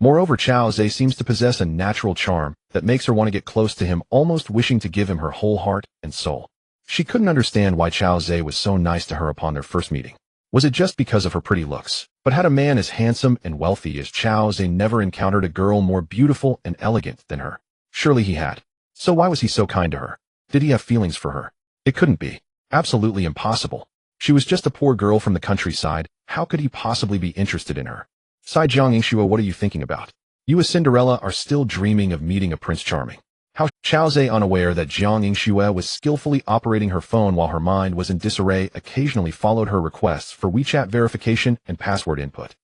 Moreover, Chao Zhe seems to possess a natural charm that makes her want to get close to him, almost wishing to give him her whole heart and soul. She couldn't understand why Chao Zhe was so nice to her upon their first meeting. Was it just because of her pretty looks? But had a man as handsome and wealthy as Chao Zhe never encountered a girl more beautiful and elegant than her? Surely he had. So why was he so kind to her? Did he have feelings for her? It couldn't be. Absolutely impossible. She was just a poor girl from the countryside. How could he possibly be interested in her? Sighed Jiang Xue, what are you thinking about? You as Cinderella are still dreaming of meeting a Prince Charming. How? Chao Zhe, unaware that Jiang Xue was skillfully operating her phone while her mind was in disarray, occasionally followed her requests for WeChat verification and password input.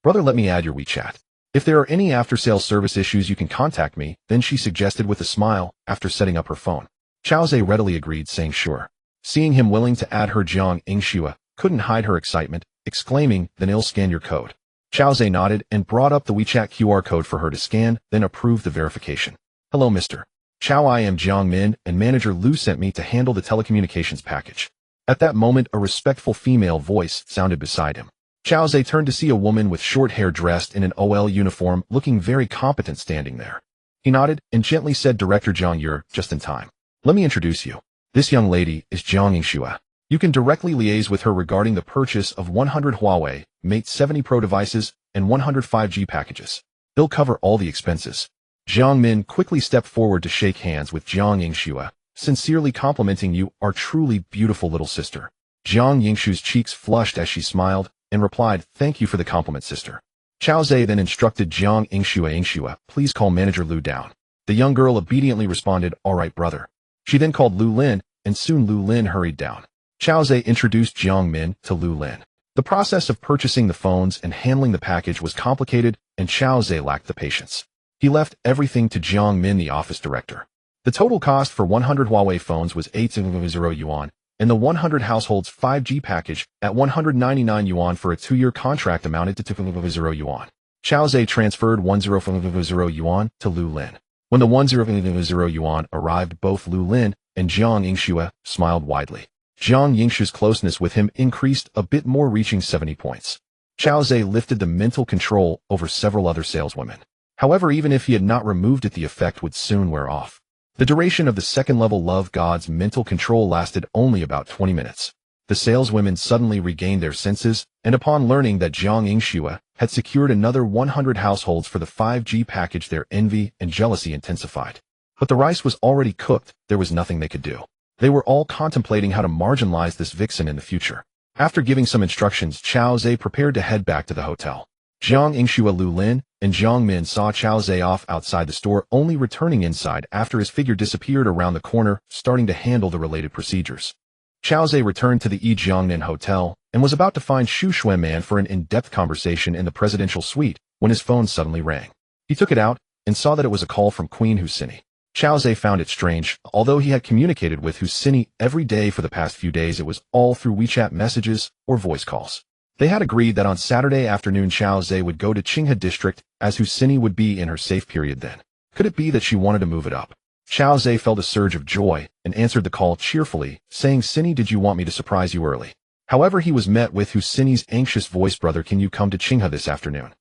Brother, let me add your WeChat. If there are any after-sales service issues, you can contact me, then she suggested with a smile after setting up her phone. Chao Zhe readily agreed, saying sure. Seeing him willing to add her, Jiang Xue couldn't hide her excitement, exclaiming, then I'll scan your code. Chao Zhe nodded and brought up the WeChat QR code for her to scan, then approved the verification. Hello, Mr. Chao, I am Jiang Min, and Manager Lu sent me to handle the telecommunications package. At that moment, a respectful female voice sounded beside him. Chao Zhe turned to see a woman with short hair dressed in an OL uniform, looking very competent, standing there. He nodded and gently said, Director Jiang, you're just in time. Let me introduce you. This young lady is Jiang Xue. You can directly liaise with her regarding the purchase of 100 Huawei Mate 70 Pro devices and 100 5G packages. They'll cover all the expenses. Jiang Min quickly stepped forward to shake hands with Jiang Xue, sincerely complimenting, you are truly beautiful, little sister. Jiang Yingshu's cheeks flushed as she smiled and replied, thank you for the compliment, sister. Chao Zhe then instructed Jiang Xue, please call Manager Lu down. The young girl obediently responded, all right, brother. She then called Lu Lin, and soon Lu Lin hurried down. Chao Zhe introduced Jiang Min to Lu Lin. The process of purchasing the phones and handling the package was complicated, and Chao Zhe lacked the patience. He left everything to Jiang Min, the office director. The total cost for 100 Huawei phones was 800 yuan, and the 100 households 5G package at 199 yuan for a 2-year contract amounted to 200 yuan. Chao Zhe transferred 100 yuan to Lu Lin. When the 100 yuan arrived, both Lu Lin and Jiang Xue smiled widely. Jiang Yingshu's closeness with him increased a bit more, reaching 70 points. Chao Zhe lifted the mental control over several other saleswomen. However, even if he had not removed it, the effect would soon wear off. The duration of the second-level love god's mental control lasted only about 20 minutes. The saleswomen suddenly regained their senses, and upon learning that Jiang Yingshu had secured another 100 households for the 5G package, their envy and jealousy intensified. But the rice was already cooked, there was nothing they could do. They were all contemplating how to marginalize this vixen in the future. After giving some instructions, Chao Zhe prepared to head back to the hotel. Jiang Yingshu, Lu Lin, and Jiang Min saw Chao Zhe off outside the store, only returning inside after his figure disappeared around the corner, starting to handle the related procedures. Chao Zhe returned to the Jiangnan Hotel and was about to find Xu Xuanman for an in-depth conversation in the presidential suite when his phone suddenly rang. He took it out and saw that it was a call from Queen Husini. Chao Zhe found it strange. Although he had communicated with Husini every day for the past few days, it was all through WeChat messages or voice calls. They had agreed that on Saturday afternoon Chao Zhe would go to Qinghe District, as Husini would be in her safe period then. Could it be that she wanted to move it up? Chao Zhe felt a surge of joy and answered the call cheerfully, saying, "Sini, did you want me to surprise you early?" However, he was met with Husini's anxious voice, "Brother, can you come to Qinghe this afternoon?"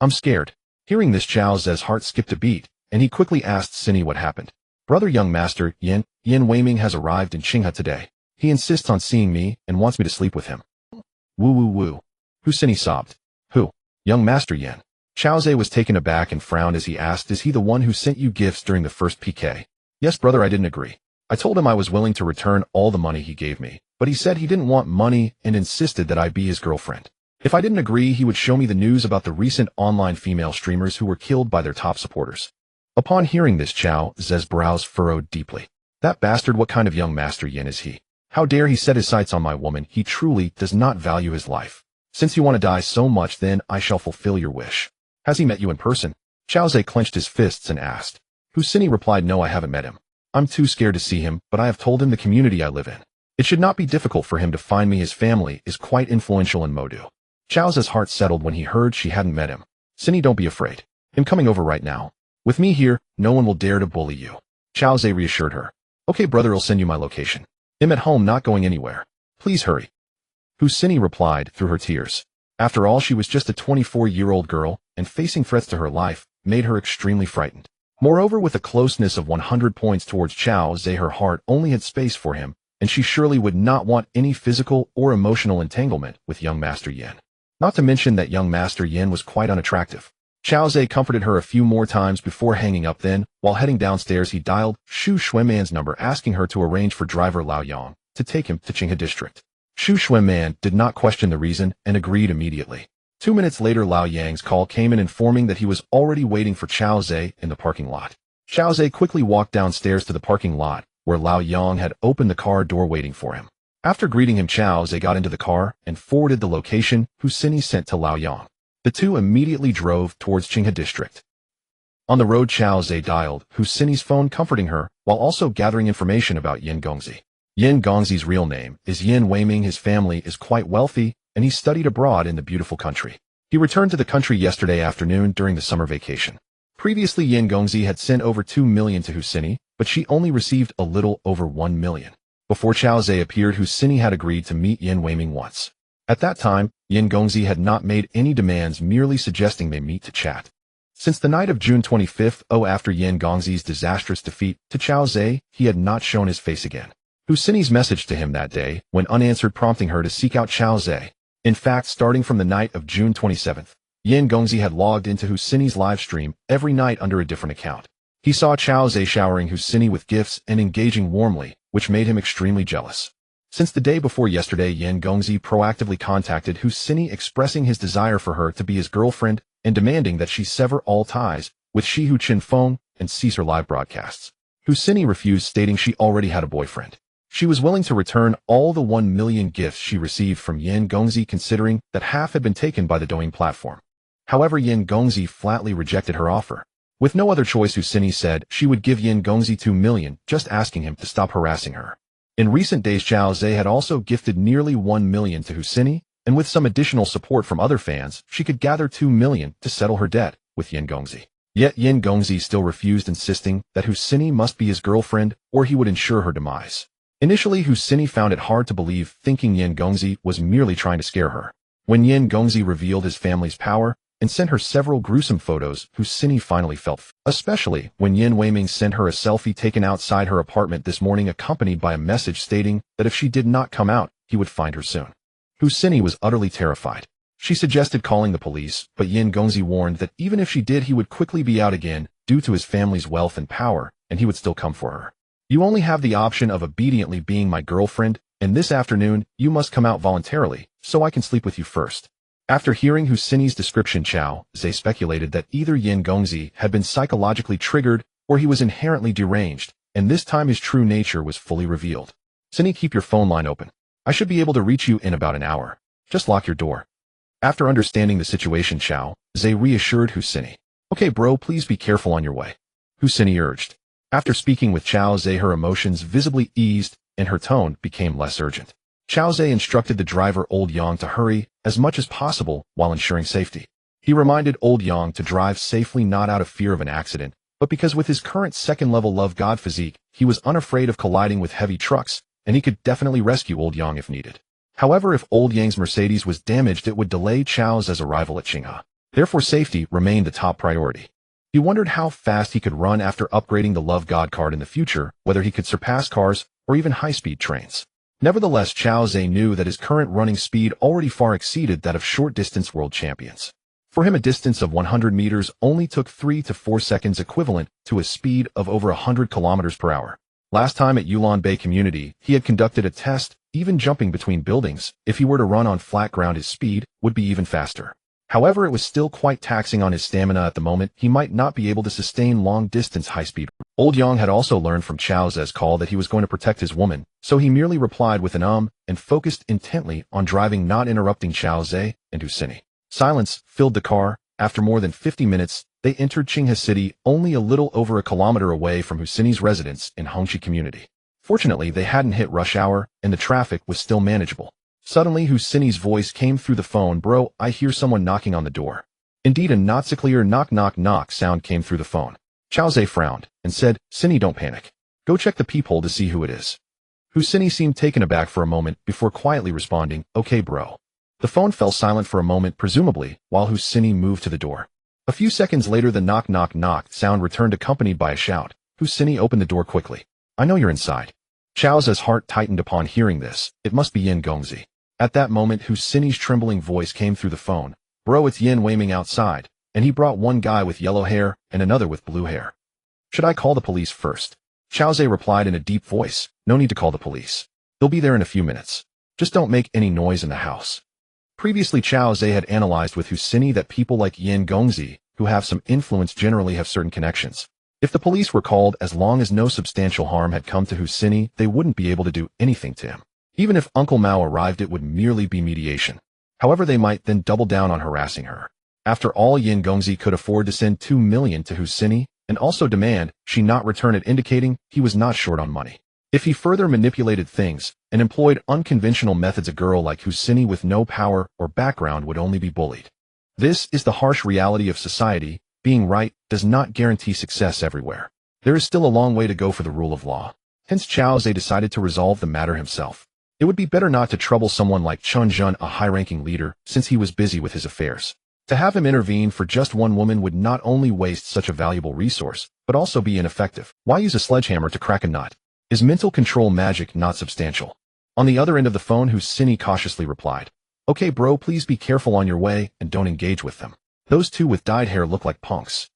"I'm scared." Hearing this, Chao Zhe's heart skipped a beat, and he quickly asked Sini what happened. "Brother, young master, Yin Weiming has arrived in Qinghe today. He insists on seeing me and wants me to sleep with him." "Woo woo woo." Husini sobbed. "Who?" "Young master Yin." Chao Zhe was taken aback and frowned as he asked, "Is he the one who sent you gifts during the first PK?" "Yes, brother, I didn't agree. I told him I was willing to return all the money he gave me, but he said he didn't want money and insisted that I be his girlfriend. If I didn't agree, he would show me the news about the recent online female streamers who were killed by their top supporters." Upon hearing this, Chao Zhe's brows furrowed deeply. That bastard, what kind of young master Yin is he? How dare he set his sights on my woman? He truly does not value his life. Since you want to die so much, then I shall fulfill your wish. Has he met you in person? Chao Zhe clenched his fists and asked. Husini replied, "No, I haven't met him. I'm too scared to see him, but I have told him the community I live in. It should not be difficult for him to find me. His family is quite influential in Modu." Chao Zhe's heart settled when he heard she hadn't met him. "Sini, don't be afraid. I'm coming over right now. With me here, no one will dare to bully you." Chao Zhe reassured her. "Okay, brother, I'll send you my location. I'm at home, not going anywhere. Please hurry." Husini replied through her tears. After all, she was just a 24-year-old girl, and facing threats to her life made her extremely frightened. Moreover, with a closeness of 100 points towards Chao Zhe, her heart only had space for him, and she surely would not want any physical or emotional entanglement with young Master Yin. Not to mention that young Master Yin was quite unattractive. Chao Zhe comforted her a few more times before hanging up. Then, while heading downstairs, he dialed Xu Xuanman's number, asking her to arrange for driver Lao Yang to take him to Qinghe District. Xu Xuanman did not question the reason and agreed immediately. 2 minutes later, Lao Yang's call came in informing that he was already waiting for Chao Zhe in the parking lot. Chao Zhe quickly walked downstairs to the parking lot, where Lao Yang had opened the car door waiting for him. After greeting him, Chao Zhe got into the car and forwarded the location Husini sent to Lao Yang. The two immediately drove towards Qinghe District. On the road, Chao Zhe dialed Husini's phone, comforting her, while also gathering information about Yin Gongzi. Yin Gongzi's real name is Yin Weiming. His family is quite wealthy, and he studied abroad in the beautiful country. He returned to the country yesterday afternoon during the summer vacation. Previously, Yin Gongzi had sent over 2 million to Husini, but she only received a little over 1 million. Before Chao Zhe appeared, Husini had agreed to meet Yin Weiming once. At that time, Yin Gongzi had not made any demands, merely suggesting they meet to chat. Since the night of June 25th, after Yin Gongzi's disastrous defeat to Chao Zhe, he had not shown his face again. Husini's message to him that day went unanswered, prompting her to seek out Chao Zhe. In fact, starting from the night of June 27th, Yin Gongzi had logged into Husini's live stream every night under a different account. He saw Chao Zhe showering Husini with gifts and engaging warmly, which made him extremely jealous. Since the day before yesterday, Yin Gongzi proactively contacted Husini, expressing his desire for her to be his girlfriend and demanding that she sever all ties with Shihu Qinfeng and cease her live broadcasts. Husini refused, stating she already had a boyfriend. She was willing to return all the 1 million gifts she received from Yin Gongzi, considering that half had been taken by the Douyin platform. However, Yin Gongzi flatly rejected her offer. With no other choice, Husini said she would give Yin Gongzi 2 million, just asking him to stop harassing her. In recent days, Chao Zhe had also gifted nearly 1 million to Husini, and with some additional support from other fans, she could gather 2 million to settle her debt with Yin Gongzi. Yet Yin Gongzi still refused, insisting that Husini must be his girlfriend or he would ensure her demise. Initially, Husini found it hard to believe, thinking Yin Gongzi was merely trying to scare her. When Yin Gongzi revealed his family's power and sent her several gruesome photos, Husini finally felt especially when Yin Weiming sent her a selfie taken outside her apartment this morning, accompanied by a message stating that if she did not come out, he would find her soon. Husini was utterly terrified. She suggested calling the police, but Yin Gongzi warned that even if she did, he would quickly be out again due to his family's wealth and power, and he would still come for her. You only have the option of obediently being my girlfriend, and this afternoon you must come out voluntarily, so I can sleep with you first. After hearing Husini's description, Chao Zhe speculated that either Yin Gongzi had been psychologically triggered or he was inherently deranged, and this time his true nature was fully revealed. Husini, keep your phone line open. I should be able to reach you in about an hour. Just lock your door. After understanding the situation, Chao Zhe reassured Husini. Okay bro, please be careful on your way, Husini urged. After speaking with Chao Zhe, her emotions visibly eased and her tone became less urgent. Chao Zhe instructed the driver Old Yang to hurry as much as possible while ensuring safety. He reminded Old Yang to drive safely, not out of fear of an accident, but because with his current second-level love god physique, he was unafraid of colliding with heavy trucks, and he could definitely rescue Old Yang if needed. However, if Old Yang's Mercedes was damaged, it would delay Chao Zhe's arrival at Qinghe. Therefore, safety remained the top priority. He wondered how fast he could run after upgrading the Love God card in the future, whether he could surpass cars or even high-speed trains. Nevertheless, Chao Zhe knew that his current running speed already far exceeded that of short-distance world champions. For him, a distance of 100 meters only took 3 to 4 seconds, equivalent to a speed of over 100 kilometers per hour. Last time at Yulon Bay Community, he had conducted a test, even jumping between buildings. If he were to run on flat ground, his speed would be even faster. However, it was still quite taxing on his stamina at the moment. He might not be able to sustain long-distance high-speed. Old Yang had also learned from Chao Zhe's call that he was going to protect his woman, so he merely replied with an and focused intently on driving, not interrupting Chao Zhe and Husini. Silence filled the car. After more than 50 minutes, they entered Qinghe City, only a little over a kilometer away from Husini's residence in Hongqi Community. Fortunately, they hadn't hit rush hour, and the traffic was still manageable. Suddenly, Husini's voice came through the phone. Bro, I hear someone knocking on the door. Indeed, a not so clear knock knock knock sound came through the phone. Chao Zhe frowned and said, Husini, don't panic. Go check the peephole to see who it is. Husini seemed taken aback for a moment before quietly responding, okay bro. The phone fell silent for a moment, presumably, while Husini moved to the door. A few seconds later, the knock knock knock sound returned, accompanied by a shout. Husini opened the door quickly. I know you're inside. Chao Zhe's heart tightened upon hearing this. It must be Yin Gongzi. At that moment, Husini's trembling voice came through the phone. Bro, it's Yin Weiming outside, and he brought one guy with yellow hair and another with blue hair. Should I call the police first? Chao Zhe replied in a deep voice. No need to call the police. They'll be there in a few minutes. Just don't make any noise in the house. Previously, Chao Zhe had analyzed with Husini that people like Yin Gongzi, who have some influence, generally have certain connections. If the police were called, as long as no substantial harm had come to Husini, they wouldn't be able to do anything to him. Even if Uncle Mao arrived, it would merely be mediation. However, they might then double down on harassing her. After all, Yin Gongzi could afford to send 2 million to Husini and also demand she not return it, indicating he was not short on money. If he further manipulated things and employed unconventional methods, a girl like Husini with no power or background would only be bullied. This is the harsh reality of society. Being right does not guarantee success everywhere. There is still a long way to go for the rule of law. Hence, Chao Zhe decided to resolve the matter himself. It would be better not to trouble someone like Chen Zhen, a high-ranking leader, since he was busy with his affairs. To have him intervene for just one woman would not only waste such a valuable resource, but also be ineffective. Why use a sledgehammer to crack a nut? Is mental control magic not substantial? On the other end of the phone, Husini cautiously replied, okay bro, please be careful on your way and don't engage with them. Those two with dyed hair look like punks.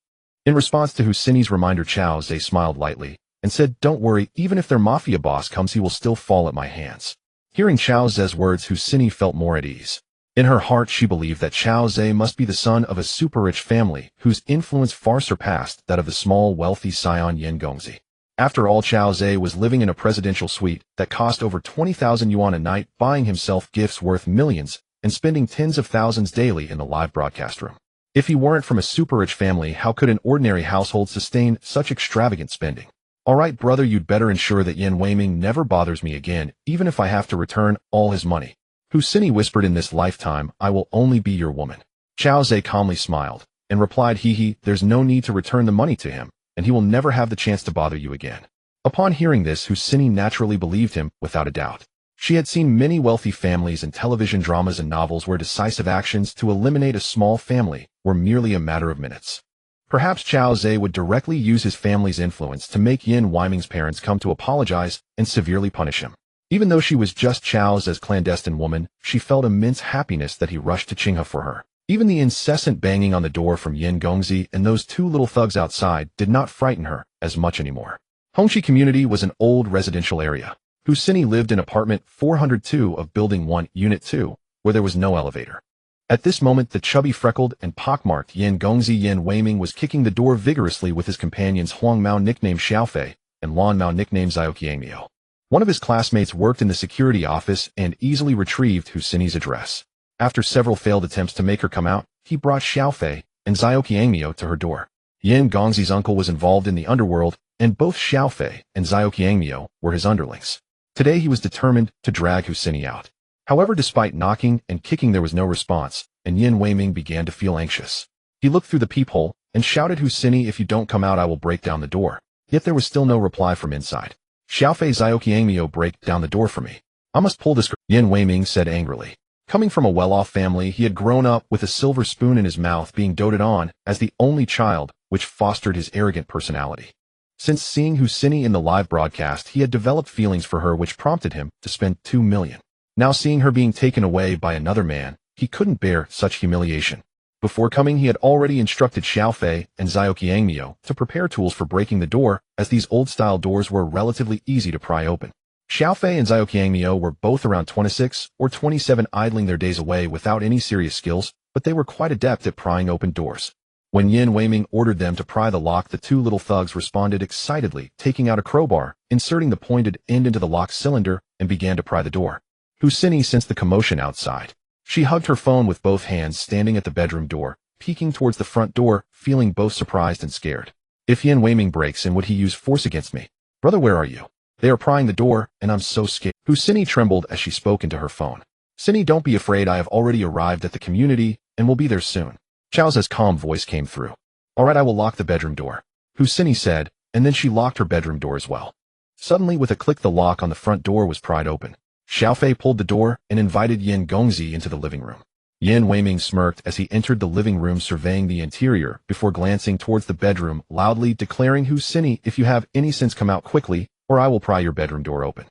In response to Husini's reminder, Chao Zhe smiled lightly and said, don't worry, even if their mafia boss comes, he will still fall at my hands. Hearing Chao Zhe's words, Husini felt more at ease. In her heart, she believed that Chao Zhe must be the son of a super-rich family whose influence far surpassed that of the small, wealthy scion Yin Gongzi. After all, Chao Zhe was living in a presidential suite that cost over 20,000 yuan a night, buying himself gifts worth millions, and spending tens of thousands daily in the live broadcast room. If he weren't from a super-rich family, how could an ordinary household sustain such extravagant spending? Alright brother, you'd better ensure that Yin Weiming never bothers me again, even if I have to return all his money. Husini whispered, in this lifetime, I will only be your woman. Chao Zhe calmly smiled and replied, there's no need to return the money to him, and he will never have the chance to bother you again. Upon hearing this, Husseini naturally believed him without a doubt. She had seen many wealthy families in television dramas and novels where decisive actions to eliminate a small family were merely a matter of minutes. Perhaps Chao Zhe would directly use his family's influence to make Yin Weiming's parents come to apologize and severely punish him. Even though she was just Chao Zhe's clandestine woman, she felt immense happiness that he rushed to Qinghe for her. Even the incessant banging on the door from Yin Gongzi and those two little thugs outside did not frighten her as much anymore. Hongqi community was an old residential area. Husseini lived in apartment 402 of Building 1, Unit 2, where there was no elevator. At this moment, the chubby, freckled, and pockmarked Yin Gongzi Yin Weiming was kicking the door vigorously with his companions Huang Mao, nicknamed Xiaofei, and Lan Mao, nicknamed Zhaoqiangmiao. One of his classmates worked in the security office and easily retrieved Husseini's address. After several failed attempts to make her come out, he brought Xiaofei and Zhaoqiangmiao to her door. Yin Gongzi's uncle was involved in the underworld, and both Xiaofei and Zhaoqiangmiao were his underlings. Today he was determined to drag Husseini out. However, despite knocking and kicking, there was no response, and Yin Weiming began to feel anxious. He looked through the peephole and shouted, "Husseini, if you don't come out, I will break down the door." Yet there was still no reply from inside. "Xiaofei, Zhaoqiangmiao, break down the door for me. I must pull this," Yin Weiming said angrily. Coming from a well-off family, he had grown up with a silver spoon in his mouth, being doted on as the only child, which fostered his arrogant personality. Since seeing Husseini in the live broadcast, he had developed feelings for her which prompted him to spend 2 million. Now seeing her being taken away by another man, he couldn't bear such humiliation. Before coming, he had already instructed Xiaofei and Zhaoqiangmiao to prepare tools for breaking the door, as these old-style doors were relatively easy to pry open. Xiaofei and Zhaoqiangmiao were both around 26 or 27, idling their days away without any serious skills, but they were quite adept at prying open doors. When Yin Weiming ordered them to pry the lock, the two little thugs responded excitedly, taking out a crowbar, inserting the pointed end into the lock cylinder, and began to pry the door. Husseini sensed the commotion outside. She hugged her phone with both hands, standing at the bedroom door, peeking towards the front door, feeling both surprised and scared. "If Yin Weiming breaks in, would he use force against me? Brother, where are you? They are prying the door, and I'm so scared." Husseini trembled as she spoke into her phone. "Husseini, don't be afraid. I have already arrived at the community, and will be there soon." Chao Zhe's calm voice came through. "All right, I will lock the bedroom door," Husseini said, and then she locked her bedroom door as well. Suddenly, with a click, the lock on the front door was pried open. Xiaofei pulled the door and invited Yin Gongzi into the living room. Yin Weiming smirked as he entered the living room, surveying the interior before glancing towards the bedroom, loudly declaring, "Husseini, if you have any sense, come out quickly, or I will pry your bedroom door open."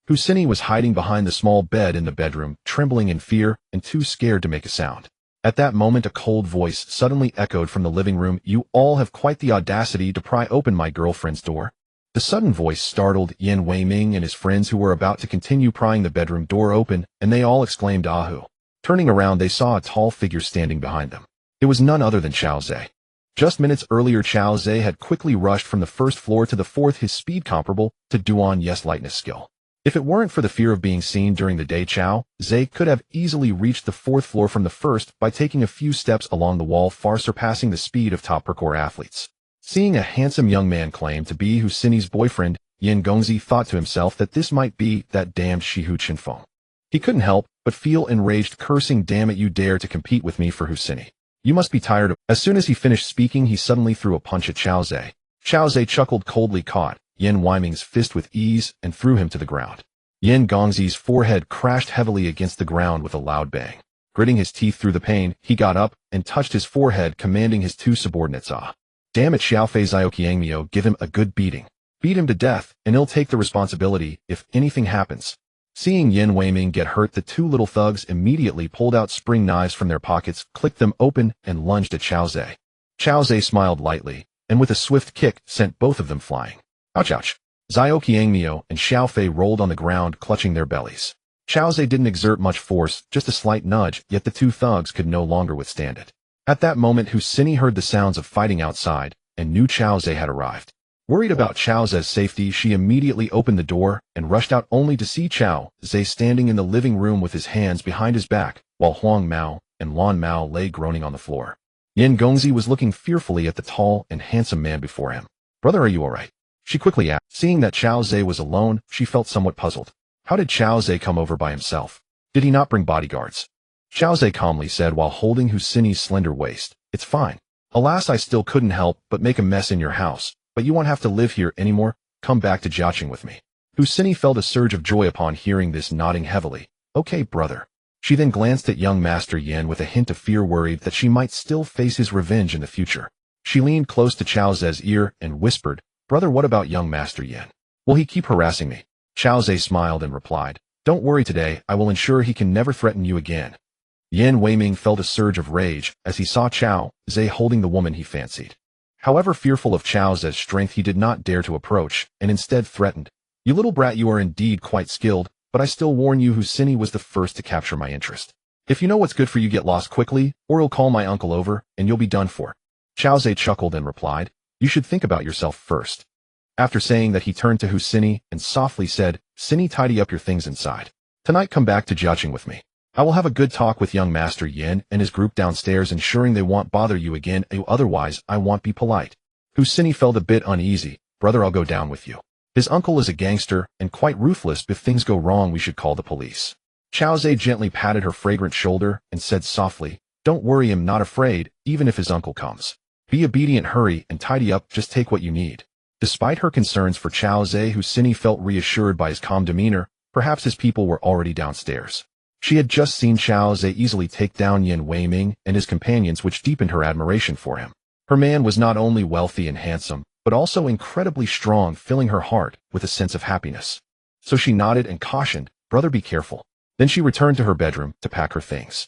Husseini was hiding behind the small bed in the bedroom, trembling in fear and too scared to make a sound. At that moment, a cold voice suddenly echoed from the living room, "You all have quite the audacity to pry open my girlfriend's door." The sudden voice startled Yin Weiming and his friends, who were about to continue prying the bedroom door open, and they all exclaimed, "Ahu." Turning around, they saw a tall figure standing behind them. It was none other than Chao Zhe. Just minutes earlier, Chao Zhe had quickly rushed from the first floor to the fourth, his speed comparable to Duan Yes lightness skill. If it weren't for the fear of being seen during the day, Chao Zhe could have easily reached the fourth floor from the first by taking a few steps along the wall, far surpassing the speed of top parkour athletes. Seeing a handsome young man claim to be Husseini's boyfriend, Yin Gongzi thought to himself that this might be that damned Shihu Chinfeng. He couldn't help but feel enraged, cursing, "Damn it, you dare to compete with me for Husseini. You must be tired of—" As soon as he finished speaking, he suddenly threw a punch at Chao Zhe. Chao Zhe chuckled coldly, caught Yin Weiming's fist with ease, and threw him to the ground. Yin Gongzi's forehead crashed heavily against the ground with a loud bang. Gritting his teeth through the pain, he got up and touched his forehead, commanding his two subordinates, "Ah, damn it, Xiaofei, Zhaoqiangmiao, give him a good beating. Beat him to death, and he'll take the responsibility if anything happens." Seeing Yin Weiming get hurt, the two little thugs immediately pulled out spring knives from their pockets, clicked them open, and lunged at Chao Zhe. Chao Zhe smiled lightly, and with a swift kick, sent both of them flying. "Ouch, ouch." Zhaoqiangmiao and Xiaofei rolled on the ground, clutching their bellies. Chao Zhe didn't exert much force, just a slight nudge, yet the two thugs could no longer withstand it. At that moment, Husseini heard the sounds of fighting outside, and knew Chao Zhe had arrived. Worried about Chao Zhe's safety, she immediately opened the door and rushed out, only to see Chao Zhe standing in the living room with his hands behind his back, while Huang Mao and Lan Mao lay groaning on the floor. Yin Gongzi was looking fearfully at the tall and handsome man before him. "Brother, are you all right?" she quickly asked. Seeing that Chao Zhe was alone, she felt somewhat puzzled. How did Chao Zhe come over by himself? Did he not bring bodyguards? Chao Zhe calmly said while holding Husseini's slender waist, "It's fine. Alas, I still couldn't help but make a mess in your house, but you won't have to live here anymore." come back to Jiaqing with me. Husini felt a surge of joy upon hearing this, nodding heavily. Okay, brother. She then glanced at young Master Yin with a hint of fear, worried that she might still face his revenge in the future. She leaned close to Chao Ze's ear and whispered, Brother, what about young Master Yin? Will he keep harassing me? Chao Ze smiled and replied, Don't worry today, I will ensure he can never threaten you again. Yin Weiming felt a surge of rage as he saw Chao Ze holding the woman he fancied. However, fearful of Chao Ze's strength, he did not dare to approach, and instead threatened, You little brat, you are indeed quite skilled, but I still warn you, Husini was the first to capture my interest. If you know what's good for you, get lost quickly, or he'll call my uncle over, and you'll be done for. Chao Ze chuckled and replied, You should think about yourself first. After saying that, he turned to Husini and softly said, Sini, tidy up your things inside. Tonight come back to Jiaqing with me. I will have a good talk with young Master Yin and his group downstairs, ensuring they won't bother you again, otherwise I won't be polite. Husini felt a bit uneasy. Brother, I'll go down with you. His uncle is a gangster and quite ruthless. If things go wrong, we should call the police. Chao Ze gently patted her fragrant shoulder and said softly, Don't worry, I'm not afraid, even if his uncle comes. Be obedient, hurry, and tidy up, just take what you need. Despite her concerns for Chao Ze, Husini felt reassured by his calm demeanor. Perhaps his people were already downstairs. She had just seen Chao Ze easily take down Yin Weiming and his companions, which deepened her admiration for him. Her man was not only wealthy and handsome, but also incredibly strong, filling her heart with a sense of happiness. So she nodded and cautioned, Brother, be careful. Then she returned to her bedroom to pack her things.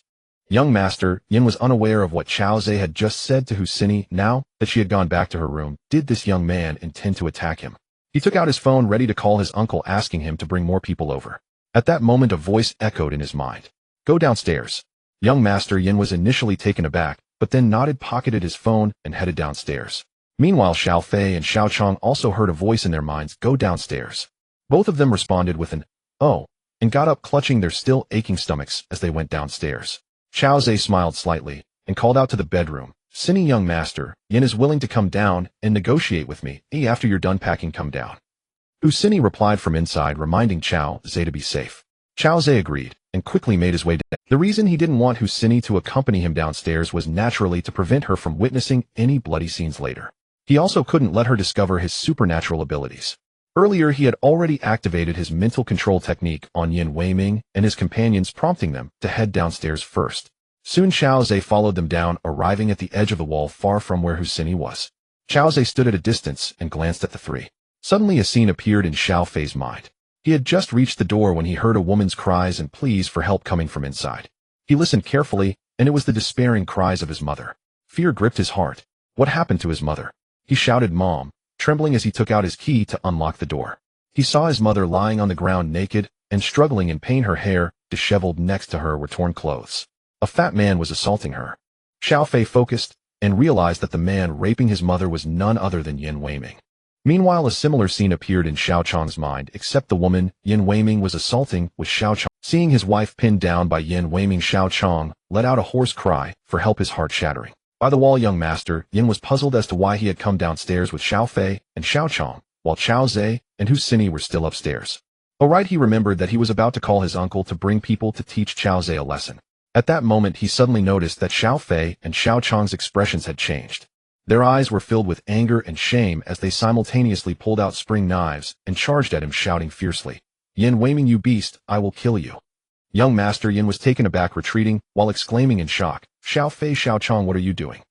Young Master Yin was unaware of what Chao Ze had just said to Husini. Now that she had gone back to her room, did this young man intend to attack him? He took out his phone, ready to call his uncle, asking him to bring more people over. At that moment, a voice echoed in his mind. Go downstairs. Young Master Yin was initially taken aback, but then nodded, pocketed his phone, and headed downstairs. Meanwhile, Xiao Fei and Xiao Chong also heard a voice in their minds, Go downstairs. Both of them responded with an, Oh, and got up, clutching their still aching stomachs as they went downstairs. Chao Ze smiled slightly and called out to the bedroom, Sini, young Master Yin is willing to come down and negotiate with me. After you're done packing, come down. Husini replied from inside, reminding Chao Ze to be safe. Chao Ze agreed and quickly made his way down. The reason he didn't want Husini to accompany him downstairs was naturally to prevent her from witnessing any bloody scenes later. He also couldn't let her discover his supernatural abilities. Earlier, he had already activated his mental control technique on Yin Weiming and his companions, prompting them to head downstairs first. Soon Chao Ze followed them down, arriving at the edge of the wall far from where Husini was. Chao Ze stood at a distance and glanced at the three. Suddenly a scene appeared in Xiao Fei's mind. He had just reached the door when he heard a woman's cries and pleas for help coming from inside. He listened carefully, and it was the despairing cries of his mother. Fear gripped his heart. What happened to his mother? He shouted, Mom, trembling as he took out his key to unlock the door. He saw his mother lying on the ground naked and struggling in pain. Her hair, disheveled, next to her were torn clothes. A fat man was assaulting her. Xiao Fei focused and realized that the man raping his mother was none other than Yin Weiming. Meanwhile, a similar scene appeared in Xiao Chong's mind, except the woman Yin Weiming was assaulting was Xiao Chong. Seeing his wife pinned down by Yin Weiming, Xiao Chong let out a hoarse cry for help, his heart shattering. By the wall, young Master Yin was puzzled as to why he had come downstairs with Xiao Fei and Xiao Chong, while Chao Ze and Husini were still upstairs. Oh right, he remembered that he was about to call his uncle to bring people to teach Chao Ze a lesson. At that moment, he suddenly noticed that Xiao Fei and Xiao Chong's expressions had changed. Their eyes were filled with anger and shame as they simultaneously pulled out spring knives and charged at him, shouting fiercely, Yin Weiming, you beast, I will kill you. Young Master Yin was taken aback, retreating, while exclaiming in shock, Xiao Fei, Xiao Chong, what are you doing?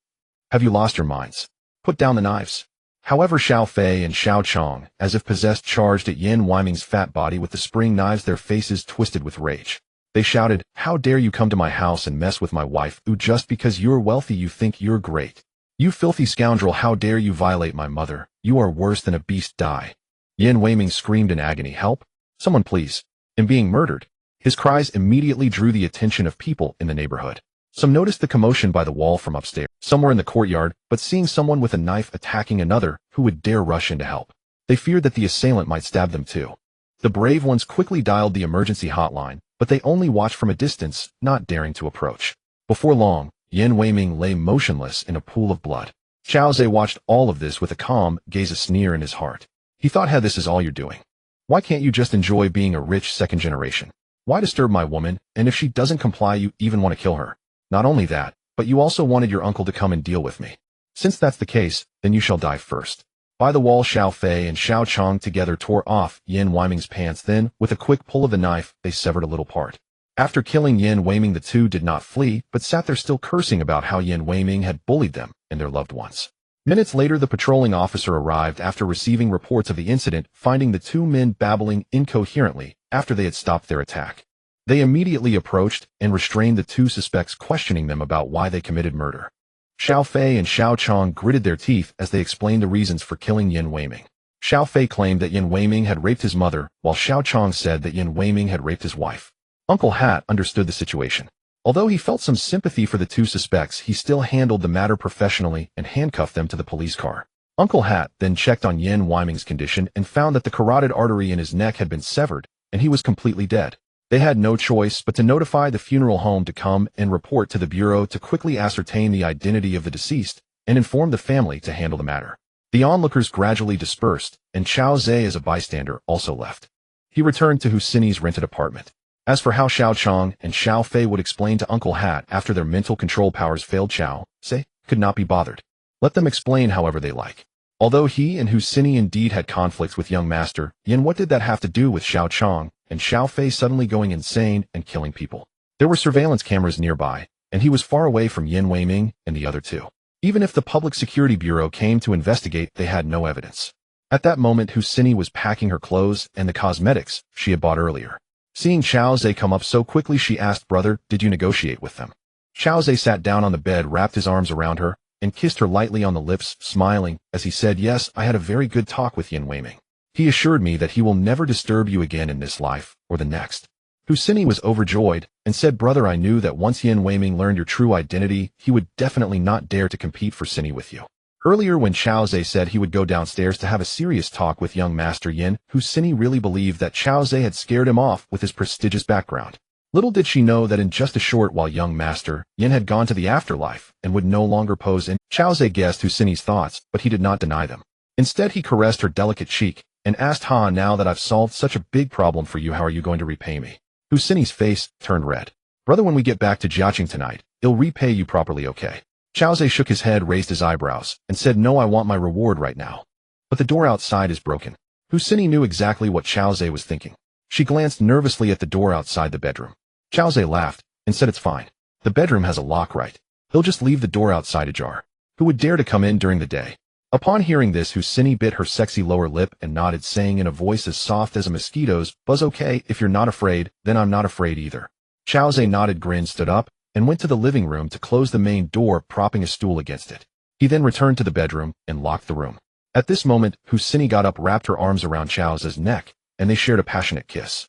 Have you lost your minds? Put down the knives. However, Xiao Fei and Xiao Chong, as if possessed, charged at Yin Weiming's fat body with the spring knives, their faces twisted with rage. They shouted, How dare you come to my house and mess with my wife? Just because you're wealthy you think you're great. You filthy scoundrel, how dare you violate my mother? You are worse than a beast, die. Yin Weiming screamed in agony, Help! Someone please! I'm being murdered. His cries immediately drew the attention of people in the neighborhood. Some noticed the commotion by the wall from upstairs, somewhere in the courtyard, but seeing someone with a knife attacking another, who would dare rush in to help? They feared that the assailant might stab them too. The brave ones quickly dialed the emergency hotline, but they only watched from a distance, not daring to approach. Before long, Yin Weiming lay motionless in a pool of blood. Chao Ze watched all of this with a calm gaze, a sneer in his heart. He thought, Hey, this is all you're doing. Why can't you just enjoy being a rich second generation? Why disturb my woman, and if she doesn't comply you even want to kill her? Not only that, but you also wanted your uncle to come and deal with me. Since that's the case, then you shall die first. By the wall, Xiao Fei and Xiao Chong together tore off Yin Weiming's pants. Then, with a quick pull of the knife, they severed a little part. After killing Yin Weiming, the two did not flee, but sat there still cursing about how Yin Weiming had bullied them and their loved ones. Minutes later, the patrolling officer arrived after receiving reports of the incident, finding the two men babbling incoherently after they had stopped their attack. They immediately approached and restrained the two suspects, questioning them about why they committed murder. Xiao Fei and Xiao Chong gritted their teeth as they explained the reasons for killing Yin Weiming. Xiao Fei claimed that Yin Weiming had raped his mother, while Xiao Chong said that Yin Weiming had raped his wife. Uncle Hat understood the situation. Although he felt some sympathy for the two suspects, he still handled the matter professionally and handcuffed them to the police car. Uncle Hat then checked on Yin Weiming's condition and found that the carotid artery in his neck had been severed, and he was completely dead. They had no choice but to notify the funeral home to come and report to the bureau to quickly ascertain the identity of the deceased and inform the family to handle the matter. The onlookers gradually dispersed, and Chao Zhe, as a bystander, also left. He returned to Husini's rented apartment. As for how Xiao Chong and Xiao Fei would explain to Uncle Hat after their mental control powers failed, Chao Zhe could not be bothered. Let them explain however they like. Although he and Husini indeed had conflicts with young master Yin, what did that have to do with Xiao Chong and Xiao Fei suddenly going insane and killing people? There were surveillance cameras nearby, and he was far away from Yin Weiming and the other two. Even if the Public Security Bureau came to investigate, they had no evidence. At that moment, Husini was packing her clothes and the cosmetics she had bought earlier. Seeing Chao Zhe come up so quickly, she asked, "Brother, did you negotiate with them?" Chao Zhe sat down on the bed, wrapped his arms around her, and kissed her lightly on the lips, smiling, as he said, "Yes, I had a very good talk with Yin Weiming. He assured me that he will never disturb you again in this life or the next." Husini was overjoyed and said, "Brother, I knew that once Yin Weiming learned your true identity, he would definitely not dare to compete for Sini with you." Earlier, when Chao Zhe said he would go downstairs to have a serious talk with young Master Yin, Husini really believed that Chao Zhe had scared him off with his prestigious background. Little did she know that in just a short while young Master Yin had gone to the afterlife and would no longer pose in. Chao Zhe guessed Husini's thoughts, but he did not deny them. Instead, he caressed her delicate cheek and asked, "Now that I've solved such a big problem for you, how are you going to repay me?" Husini's face turned red. "Brother, when we get back to Jiaqing tonight, I'll repay you properly, okay?" Chao Zhe shook his head, raised his eyebrows, and said, "No, I want my reward right now. But the door outside is broken." Husini knew exactly what Chao Zhe was thinking. She glanced nervously at the door outside the bedroom. Chao Zhe laughed and said, "It's fine. The bedroom has a lock, right? He'll just leave the door outside ajar. Who would dare to come in during the day?" Upon hearing this, Husini bit her sexy lower lip and nodded, saying in a voice as soft as a mosquito's buzz, "Okay, if you're not afraid, then I'm not afraid either." Chao Zhe nodded, grinned, stood up, and went to the living room to close the main door, propping a stool against it. He then returned to the bedroom and locked the room. At this moment, Husini got up, wrapped her arms around Chao Zhe's neck, and they shared a passionate kiss.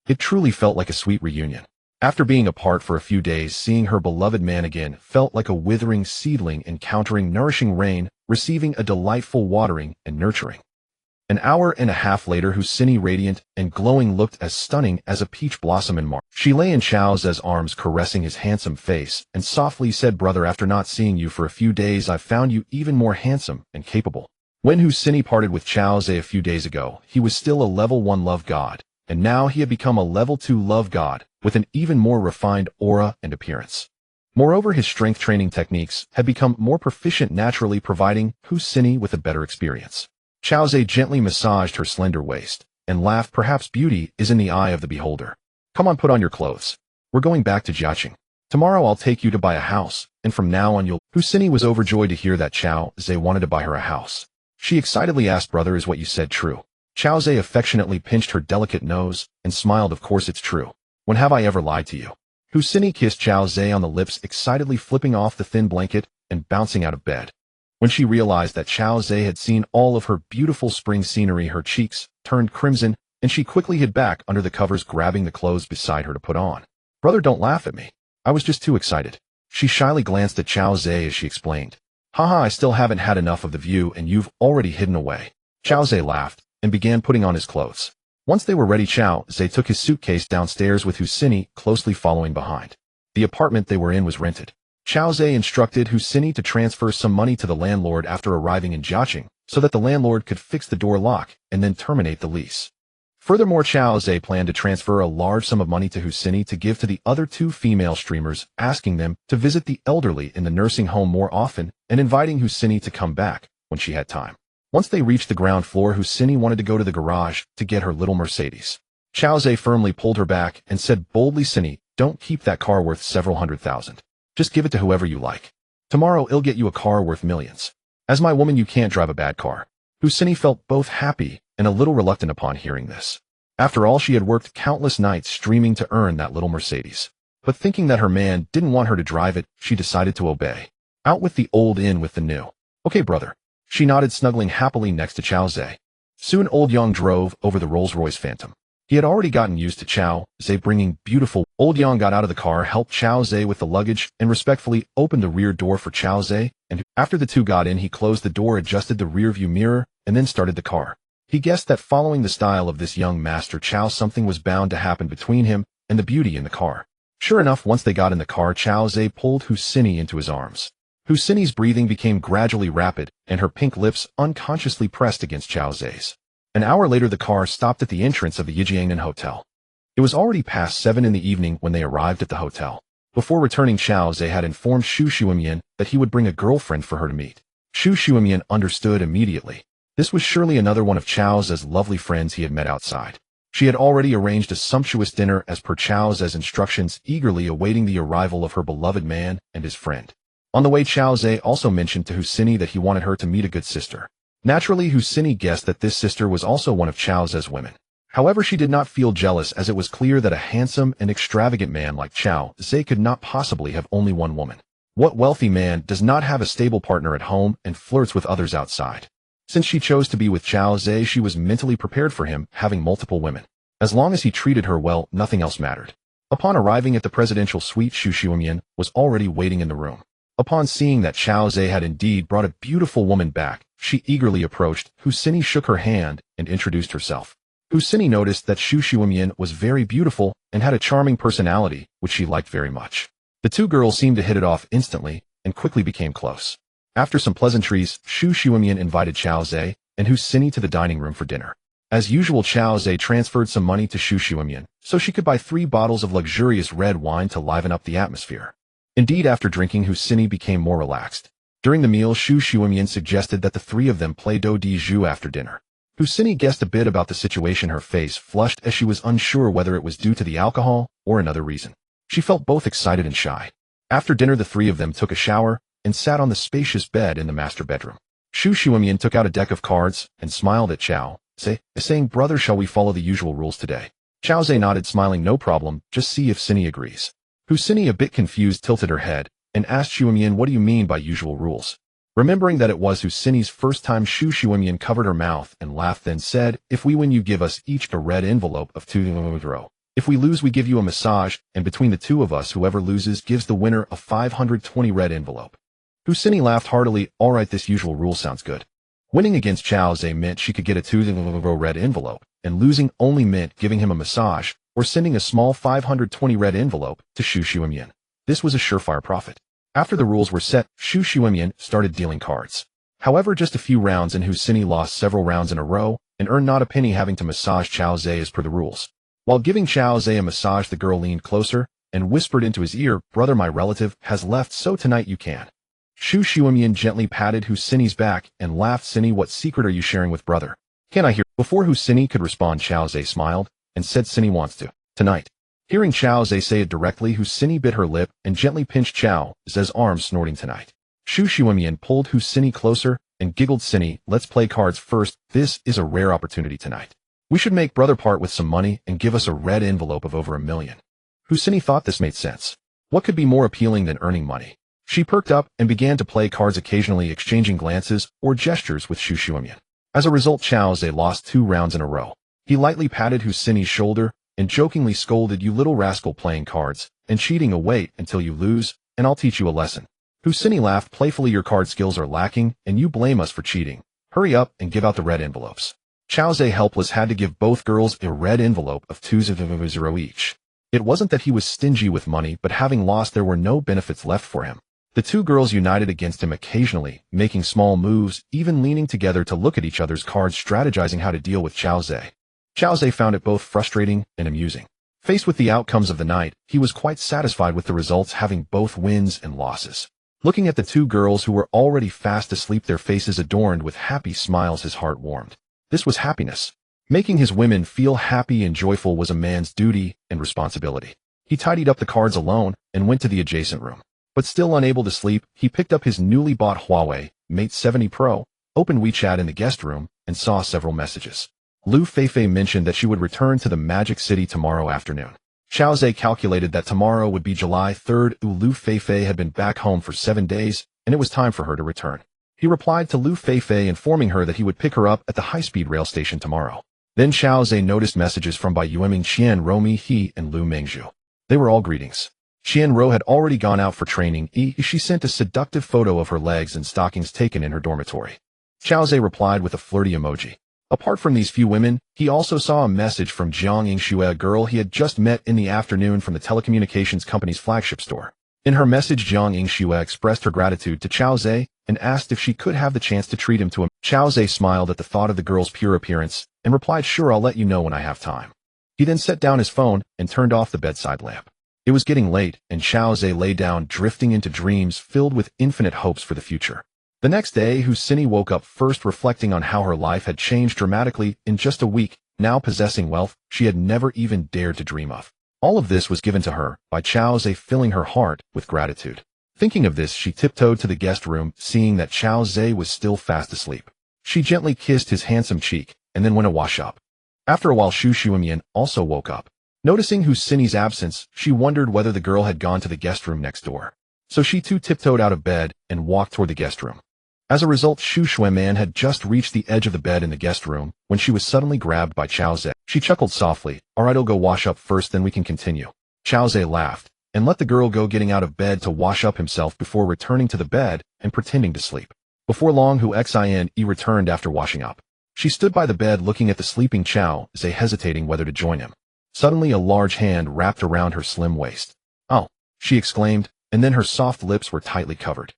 It truly felt like a sweet reunion. After being apart for a few days, seeing her beloved man again felt like a withering seedling encountering nourishing rain, receiving a delightful watering and nurturing. An hour and a half later, Husini, radiant and glowing, looked as stunning as a peach blossom in March. She lay in Chao Zhe's arms, caressing his handsome face, and softly said, "Brother, after not seeing you for a few days, I've found you even more handsome and capable." When Husini parted with Chao Zhe a few days ago, he was still a level 1 love god, and now he had become a level 2 love god, with an even more refined aura and appearance. Moreover, his strength training techniques had become more proficient, naturally providing Husini with a better experience. Chao Zhe gently massaged her slender waist and laughed, "Perhaps beauty is in the eye of the beholder. Come on, put on your clothes. We're going back to Jiaqing. Tomorrow I'll take you to buy a house, and from now on you'll—" Husini was overjoyed to hear that Chao Zhe wanted to buy her a house. She excitedly asked, "Brother, is what you said true?" Chao Zhe affectionately pinched her delicate nose and smiled, "Of course it's true. When have I ever lied to you?" Husini kissed Chao Zhe on the lips, excitedly flipping off the thin blanket and bouncing out of bed. When she realized that Chao Zhe had seen all of her beautiful spring scenery, her cheeks turned crimson, and she quickly hid back under the covers, grabbing the clothes beside her to put on. "Brother, don't laugh at me. I was just too excited." She shyly glanced at Chao Zhe as she explained, "Haha, I still haven't had enough of the view, and you've already hidden away." Chao Zhe laughed and began putting on his clothes. Once they were ready, Chao Zhe took his suitcase downstairs, with Husini closely following behind. The apartment they were in was rented. Chao Zhe instructed Husini to transfer some money to the landlord after arriving in Jiaqing, so that the landlord could fix the door lock and then terminate the lease. Furthermore, Chao Zhe planned to transfer a large sum of money to Husini to give to the other 2 female streamers, asking them to visit the elderly in the nursing home more often and inviting Husini to come back when she had time. Once they reached the ground floor, Husseini wanted to go to the garage to get her little Mercedes. Chao Zhe firmly pulled her back and said boldly, "Sini, don't keep that car worth several $100,000. Just give it to whoever you like. Tomorrow I'll get you a car worth millions. As my woman, you can't drive a bad car." Husseini felt both happy and a little reluctant upon hearing this. After all, she had worked countless nights streaming to earn that little Mercedes. But thinking that her man didn't want her to drive it, she decided to obey. Out with the old, in with the new. "Okay, brother." She nodded, snuggling happily next to Chao Zhe. Soon Old Yang drove over the Rolls-Royce Phantom. He had already gotten used to Chao Zhe bringing beautiful. Old Yang got out of the car, helped Chao Zhe with the luggage, and respectfully opened the rear door for Chao Zhe, and after the two got in, he closed the door, adjusted the rear-view mirror, and then started the car. He guessed that following the style of this young master Chao, something was bound to happen between him and the beauty in the car. Sure enough, once they got in the car, Chao Zhe pulled Husseini into his arms. Husseini's breathing became gradually rapid, and her pink lips unconsciously pressed against Chao Zhe's. An hour later, the car stopped at the entrance of the Yijiangnan Hotel. It was already past 7 in the evening when they arrived at the hotel. Before returning, Chao Zhe had informed Xu Xuemian that he would bring a girlfriend for her to meet. Xu Xuemian understood immediately. This was surely another one of Chao Zhe's lovely friends he had met outside. She had already arranged a sumptuous dinner as per Chao Zhe's instructions, eagerly awaiting the arrival of her beloved man and his friend. On the way, Chao Zhe also mentioned to Husseini that he wanted her to meet a good sister. Naturally, Husseini guessed that this sister was also one of Chao Zhe's women. However, she did not feel jealous, as it was clear that a handsome and extravagant man like Chao Zhe could not possibly have only one woman. What wealthy man does not have a stable partner at home and flirts with others outside? Since she chose to be with Chao Zhe, she was mentally prepared for him having multiple women. As long as he treated her well, nothing else mattered. Upon arriving at the presidential suite, Xu Xuemian was already waiting in the room. Upon seeing that Chao Zhe had indeed brought a beautiful woman back, she eagerly approached. Husseini shook her hand and introduced herself. Husseini noticed that Xu Xuemian was very beautiful and had a charming personality, which she liked very much. The two girls seemed to hit it off instantly and quickly became close. After some pleasantries, Xu Xuemian invited Chao Zhe and Husseini to the dining room for dinner. As usual, Chao Zhe transferred some money to Xu Xuemian so she could buy 3 bottles of luxurious red wine to liven up the atmosphere. Indeed, after drinking, Husseini became more relaxed. During the meal, Xu Xuemian suggested that the 3 of them play do di jeu after dinner. Husseini guessed a bit about the situation. Her face flushed as she was unsure whether it was due to the alcohol or another reason. She felt both excited and shy. After dinner, the 3 of them took a shower and sat on the spacious bed in the master bedroom. Xu Xuemian took out a deck of cards and smiled at Chao Zhe, saying, "Brother, shall we follow the usual rules today?" Chao Zhe nodded, smiling, "No problem, just see if Husseini agrees." Husseini, a bit confused, tilted her head and asked Xuemian, "What do you mean by usual rules?" Remembering that it was Husseini's first time, Xu Xuemian covered her mouth and laughed, then said, "If we win, you give us each a red envelope of 2 If we lose, we give you a massage, and between the 2 of us, whoever loses gives the winner a 520 red envelope." Husseini laughed heartily. "All right, this usual rule sounds good." Winning against Chao Zhe meant she could get a 2 red envelope, and losing only meant giving him a massage or sending a small 520 red envelope to Xu Xuemian. This was a surefire profit. After the rules were set, Xu Xuemian started dealing cards. However, just a few rounds and Husseini lost several rounds in a row and earned not a penny, having to massage Chao Zhe as per the rules. While giving Chao Zhe a massage, the girl leaned closer and whispered into his ear, "Brother, my relative has left, so tonight you can." Xu Xuemian gently patted Husseini's back and laughed. "Sini, what secret are you sharing with brother? Can I hear?" Before Husseini could respond, Chao Zhe smiled and said, "Sini wants to. Tonight." Hearing Chao Zhe say it directly, Husseini bit her lip and gently pinched Chao Zhe's arm, snorting, "Tonight." Xu Xuemian pulled Husseini closer and giggled, "Sini, let's play cards first. This is a rare opportunity tonight. We should make brother part with some money and give us a red envelope of over $1 million. Husseini thought this made sense. What could be more appealing than earning money? She perked up and began to play cards, occasionally exchanging glances or gestures with Xu Xuemian. As a result, Chao Zhe lost 2 rounds in a row. He lightly patted Husseini's shoulder and jokingly scolded, "You little rascal, playing cards and cheating. Wait until you lose, and I'll teach you a lesson." Husseini laughed playfully, "Your card skills are lacking, and you blame us for cheating. Hurry up and give out the red envelopes." Chao Zhe, helpless, had to give both girls a red envelope of 2 each. It wasn't that he was stingy with money, but having lost, there were no benefits left for him. The 2 girls united against him, occasionally making small moves, even leaning together to look at each other's cards, strategizing how to deal with Chao Zhe. Chao Zhe found it both frustrating and amusing. Faced with the outcomes of the night, he was quite satisfied with the results, having both wins and losses. Looking at the two girls who were already fast asleep, their faces adorned with happy smiles, his heart warmed. This was happiness. Making his women feel happy and joyful was a man's duty and responsibility. He tidied up the cards alone and went to the adjacent room. But still unable to sleep, he picked up his newly bought Huawei Mate 70 Pro, opened WeChat in the guest room, and saw several messages. Lu Feifei mentioned that she would return to the Magic City tomorrow afternoon. Xiao Zhe calculated that tomorrow would be July 3rd. Lu Feifei had been back home for 7 days, and it was time for her to return. He replied to Lu Feifei informing her that he would pick her up at the high-speed rail station tomorrow. Then Xiao Zhe noticed messages from Bai Yueming, Qian Ro, Mi He, and Lu Mengzhu. They were all greetings. Qian Ro had already gone out for training. She sent a seductive photo of her legs and stockings taken in her dormitory. Xiao Zhe replied with a flirty emoji. Apart from these few women, he also saw a message from Jiang Yingxue, a girl he had just met in the afternoon from the telecommunications company's flagship store. In her message, Jiang Yingxue expressed her gratitude to Xiao Zhe and asked if she could have the chance to treat him to him. Xiao Zhe smiled at the thought of the girl's pure appearance and replied, "Sure, I'll let you know when I have time." He then set down his phone and turned off the bedside lamp. It was getting late, and Xiao Zhe lay down, drifting into dreams filled with infinite hopes for the future. The next day, Husini woke up first, reflecting on how her life had changed dramatically in just a week, now possessing wealth she had never even dared to dream of. All of this was given to her by Xiao Zhe, filling her heart with gratitude. Thinking of this, she tiptoed to the guest room, seeing that Xiao Zhe was still fast asleep. She gently kissed his handsome cheek and then went to wash up. After a while, Xu Xuemian also woke up. Noticing Husini's absence, she wondered whether the girl had gone to the guest room next door. So she too tiptoed out of bed and walked toward the guest room. As a result, Xu Xuemian had just reached the edge of the bed in the guest room when she was suddenly grabbed by Xiao Zhe. She chuckled softly. "Alright, I'll go wash up first, then we can continue." Xiao Zhe laughed and let the girl go, getting out of bed to wash up himself before returning to the bed and pretending to sleep. Before long, Hu Xin returned after washing up. She stood by the bed looking at the sleeping Xiao Zhe, hesitating whether to join him. Suddenly, a large hand wrapped around her slim waist. "Oh," she exclaimed, and then her soft lips were tightly covered.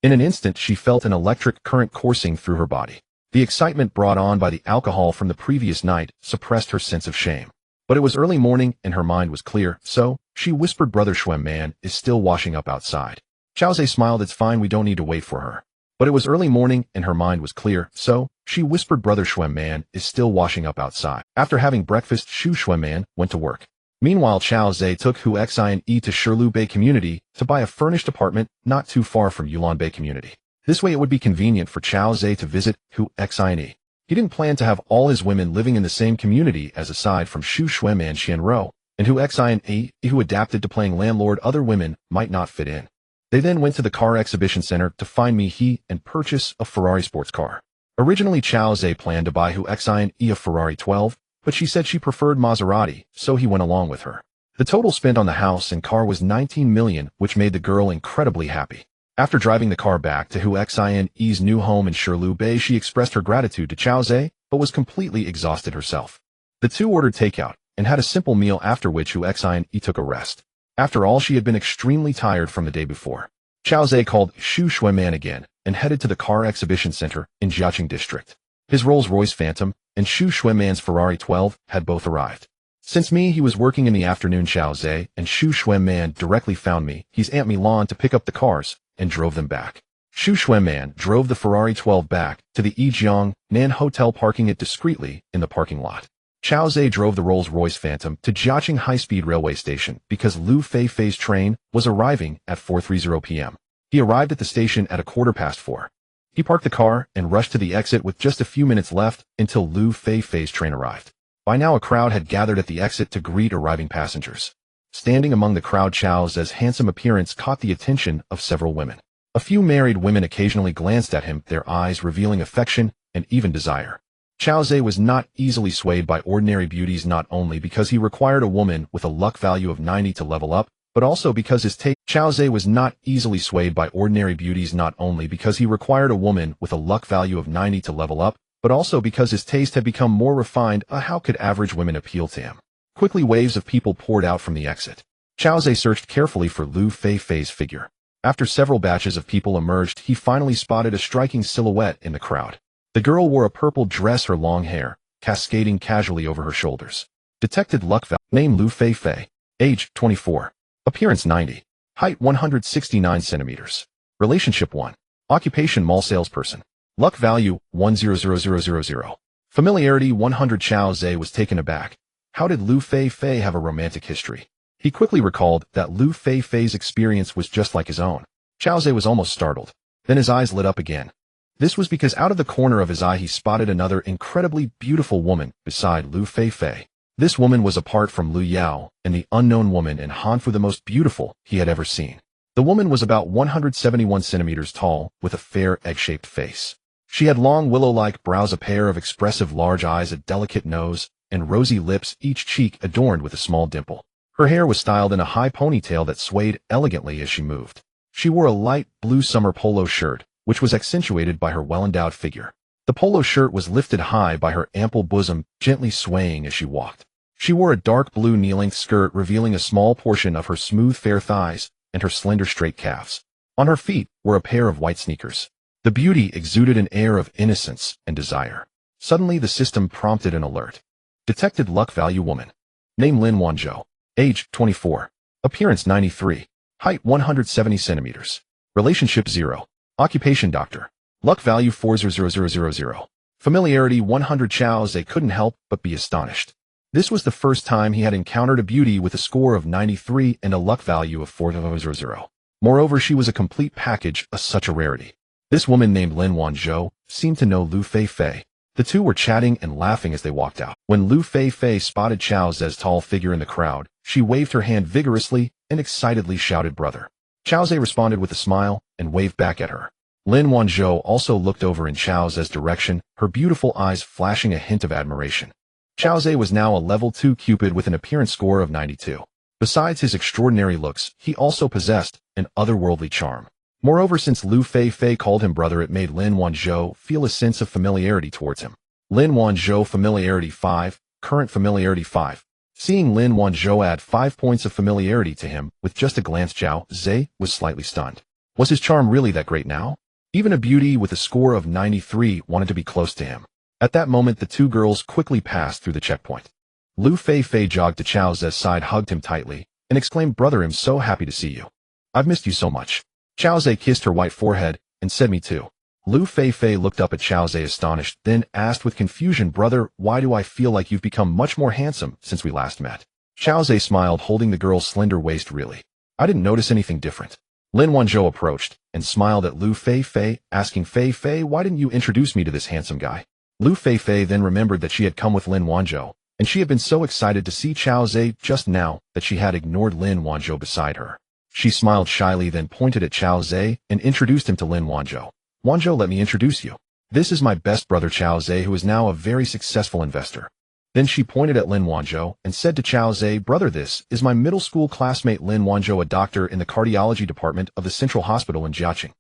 In an instant, she felt an electric current coursing through her body. The excitement brought on by the alcohol from the previous night suppressed her sense of shame. But it was early morning and her mind was clear, so she whispered, "Brother Xueman is still washing up outside." Xiao Zhe smiled. "It's fine, we don't need to wait for her." But it was early morning and her mind was clear, so she whispered, "Brother Xueman is still washing up outside." After having breakfast, Xu Xueman went to work. Meanwhile, Xiao Zhe took Hu Xin to Shirlu Bay Community to buy a furnished apartment not too far from Yulan Bay Community. This way it would be convenient for Xiao Zhe to visit Hu Xin. He didn't plan to have all his women living in the same community, as aside from Xu Xueman, Qianro, and Hu Xin, who adapted to playing landlord, other women might not fit in. They then went to the car exhibition center to find Mi He and purchase a Ferrari sports car. Originally, Xiao Zhe planned to buy Hu Xin a Ferrari 12, but she said she preferred Maserati, so he went along with her. The total spent on the house and car was 19 million, which made the girl incredibly happy. After driving the car back to Hu Xin's new home in Shirlu Bay, she expressed her gratitude to Xiao Zhe, but was completely exhausted herself. The two ordered takeout and had a simple meal, after which Hu Xin took a rest. After all, she had been extremely tired from the day before. Xiao Zhe called Xu Xueman again and headed to the car exhibition center in Jiaqing district. His Rolls-Royce Phantom and Xu Xueman's Ferrari 12 had both arrived. Since he was working in the afternoon, Xiao Zhe and Xu Xueman directly found his Aunt Milan to pick up the cars and drove them back. Xu Xueman drove the Ferrari 12 back to the Yijiang Nan Hotel, parking it discreetly in the parking lot. Xiao Zhe drove the Rolls-Royce Phantom to Jiaqing High-Speed Railway Station because Lu Feifei's train was arriving at 4:30 p.m. He arrived at the station at 4:15. He parked the car and rushed to the exit with just a few minutes left until Lu Feifei's train arrived. By now, a crowd had gathered at the exit to greet arriving passengers. Standing among the crowd, Xiao Zhe's handsome appearance caught the attention of several women. A few married women occasionally glanced at him, their eyes revealing affection and even desire. Xiao Zhe was not easily swayed by ordinary beauties, not only because he required a woman with a luck value of 90 to level up, but also because his taste. Xiao Zhe was not easily swayed by ordinary beauties, not only because he required a woman with a luck value of 90 to level up, but also because his taste had become more refined. How could average women appeal to him? Quickly, waves of people poured out from the exit. Xiao Zhe searched carefully for Lu Feifei's figure. After several batches of people emerged, he finally spotted a striking silhouette in the crowd. The girl wore a purple dress, her long hair cascading casually over her shoulders. Detected luck value. Name Lu Feifei. Age 24. Appearance 90. Height 169 centimeters. Relationship 1. Occupation mall salesperson. Luck value 100000. Familiarity 100. Chao Zhe was taken aback. How did Lu Feifei have a romantic history? He quickly recalled that Lu Feifei's experience was just like his own. Chao Zhe was almost startled. Then his eyes lit up again. This was because out of the corner of his eye he spotted another incredibly beautiful woman beside Lu Feifei. This woman was apart from Lu Yao and the unknown woman in Hanfu, the most beautiful he had ever seen. The woman was about 171 centimeters tall, with a fair egg-shaped face. She had long willow-like brows, a pair of expressive large eyes, a delicate nose, and rosy lips, each cheek adorned with a small dimple. Her hair was styled in a high ponytail that swayed elegantly as she moved. She wore a light blue summer polo shirt, which was accentuated by her well-endowed figure. The polo shirt was lifted high by her ample bosom, gently swaying as she walked. She wore a dark blue knee-length skirt revealing a small portion of her smooth fair thighs and her slender straight calves. On her feet were a pair of white sneakers. The beauty exuded an air of innocence and desire. Suddenly the system prompted an alert. Detected luck value woman. Name Lin Wanzhou. Age 24. Appearance 93. Height 170 centimeters. Relationship 0. Occupation doctor. Luck value 400000. Familiarity 100. Chao Zhe couldn't help but be astonished. This was the first time he had encountered a beauty with a score of 93 and a luck value of 4000. Moreover, she was a complete package, such a rarity. This woman named Lin Wanzhou seemed to know Lu Feifei. The two were chatting and laughing as they walked out. When Lu Feifei spotted Chao Zhe's tall figure in the crowd, she waved her hand vigorously and excitedly shouted, "Brother." Chao Zhe responded with a smile and waved back at her. Lin Wanzhou also looked over in Chao Zhe's direction, her beautiful eyes flashing a hint of admiration. Chao Zhe was now a level 2 Cupid with an appearance score of 92. Besides his extraordinary looks, he also possessed an otherworldly charm. Moreover, since Lu Feifei called him brother, it made Lin Wanzhou feel a sense of familiarity towards him. Lin Wanzhou familiarity 5, current familiarity 5. Seeing Lin Wanzhou add 5 points of familiarity to him with just a glance, Chao Zhe was slightly stunned. Was his charm really that great now? Even a beauty with a score of 93 wanted to be close to him. At that moment, the two girls quickly passed through the checkpoint. Lu Feifei jogged to Chao Zhe's side, hugged him tightly, and exclaimed, "Brother, I'm so happy to see you. I've missed you so much." Chao Zhe kissed her white forehead and said, "Me too." Lu Feifei looked up at Chao Zhe astonished, then asked with confusion, "Brother, why do I feel like you've become much more handsome since we last met?" Chao Zhe smiled, holding the girl's slender waist. "Really? I didn't notice anything different." Lin Wanzhou approached and smiled at Lu Feifei, asking, "Feifei, why didn't you introduce me to this handsome guy?" Lu Feifei then remembered that she had come with Lin Wanzhou, and she had been so excited to see Chao Zhe just now that she had ignored Lin Wanzhou beside her. She smiled shyly, then pointed at Chao Zhe and introduced him to Lin Wanzhou. "Wanzhou, let me introduce you. This is my best brother Chao Zhe, who is now a very successful investor." Then she pointed at Lin Wanzhou and said to Chao Zhe, "Brother, this is my middle school classmate Lin Wanzhou, a doctor in the cardiology department of the Central Hospital in Jiaqing."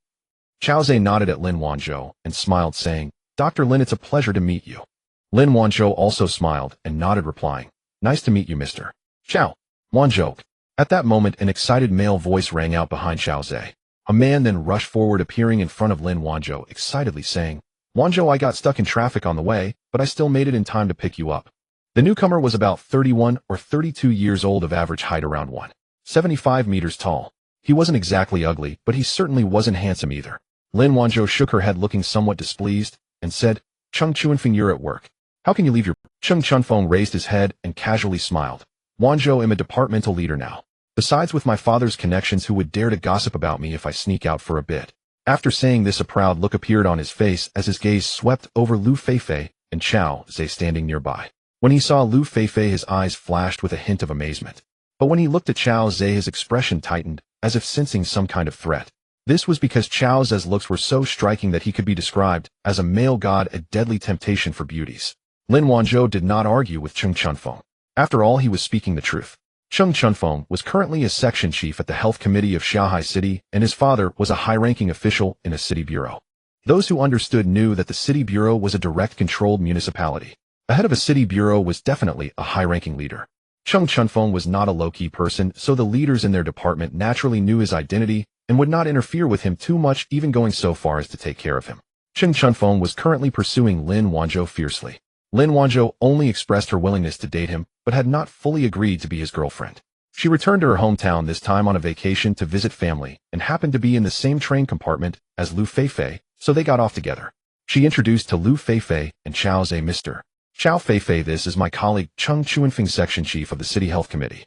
Chao Zhe nodded at Lin Wanzhou and smiled, saying, "Dr. Lin, it's a pleasure to meet you." Lin Wanzhou also smiled and nodded, replying, "Nice to meet you, Mr. Chao Wanzhou." At that moment, an excited male voice rang out behind Chao Zhe. A man then rushed forward, appearing in front of Lin Wanzhou, excitedly saying, "Wanzhou, I got stuck in traffic on the way, but I still made it in time to pick you up." The newcomer was about 31 or 32 years old, of average height, around 175 meters tall. He wasn't exactly ugly, but he certainly wasn't handsome either. Lin Wanzhou shook her head, looking somewhat displeased, and said, "Chung Chuanfeng, you're at work. How can you leave your—" Chung Chuanfeng raised his head and casually smiled. "Wanzhou, I'm a departmental leader now. Besides, with my father's connections, who would dare to gossip about me if I sneak out for a bit?" After saying this, a proud look appeared on his face as his gaze swept over Lu Feifei and Chao Zhe standing nearby. When he saw Lu Feifei, his eyes flashed with a hint of amazement. But when he looked at Chao Zhe, his expression tightened, as if sensing some kind of threat. This was because Chao Zhe's looks were so striking that he could be described as a male god, a deadly temptation for beauties. Lin Wanzhou did not argue with Chung Chuanfeng. After all, he was speaking the truth. Chung Chuanfeng was currently a section chief at the health committee of Shanghai City, and his father was a high-ranking official in a city bureau. Those who understood knew that the city bureau was a direct-controlled municipality. The head of a city bureau was definitely a high-ranking leader. Chung Chuanfeng was not a low-key person, so the leaders in their department naturally knew his identity and would not interfere with him too much, even going so far as to take care of him. Chung Chuanfeng was currently pursuing Lin Wanzhou fiercely. Lin Wanzhou only expressed her willingness to date him, but had not fully agreed to be his girlfriend. She returned to her hometown this time on a vacation to visit family and happened to be in the same train compartment as Lu Feifei, so they got off together. She introduced to Lu Feifei and Chao Zhe Mr. Chao Feifei, this is my colleague Cheng Chuanfeng, section chief of the City Health Committee.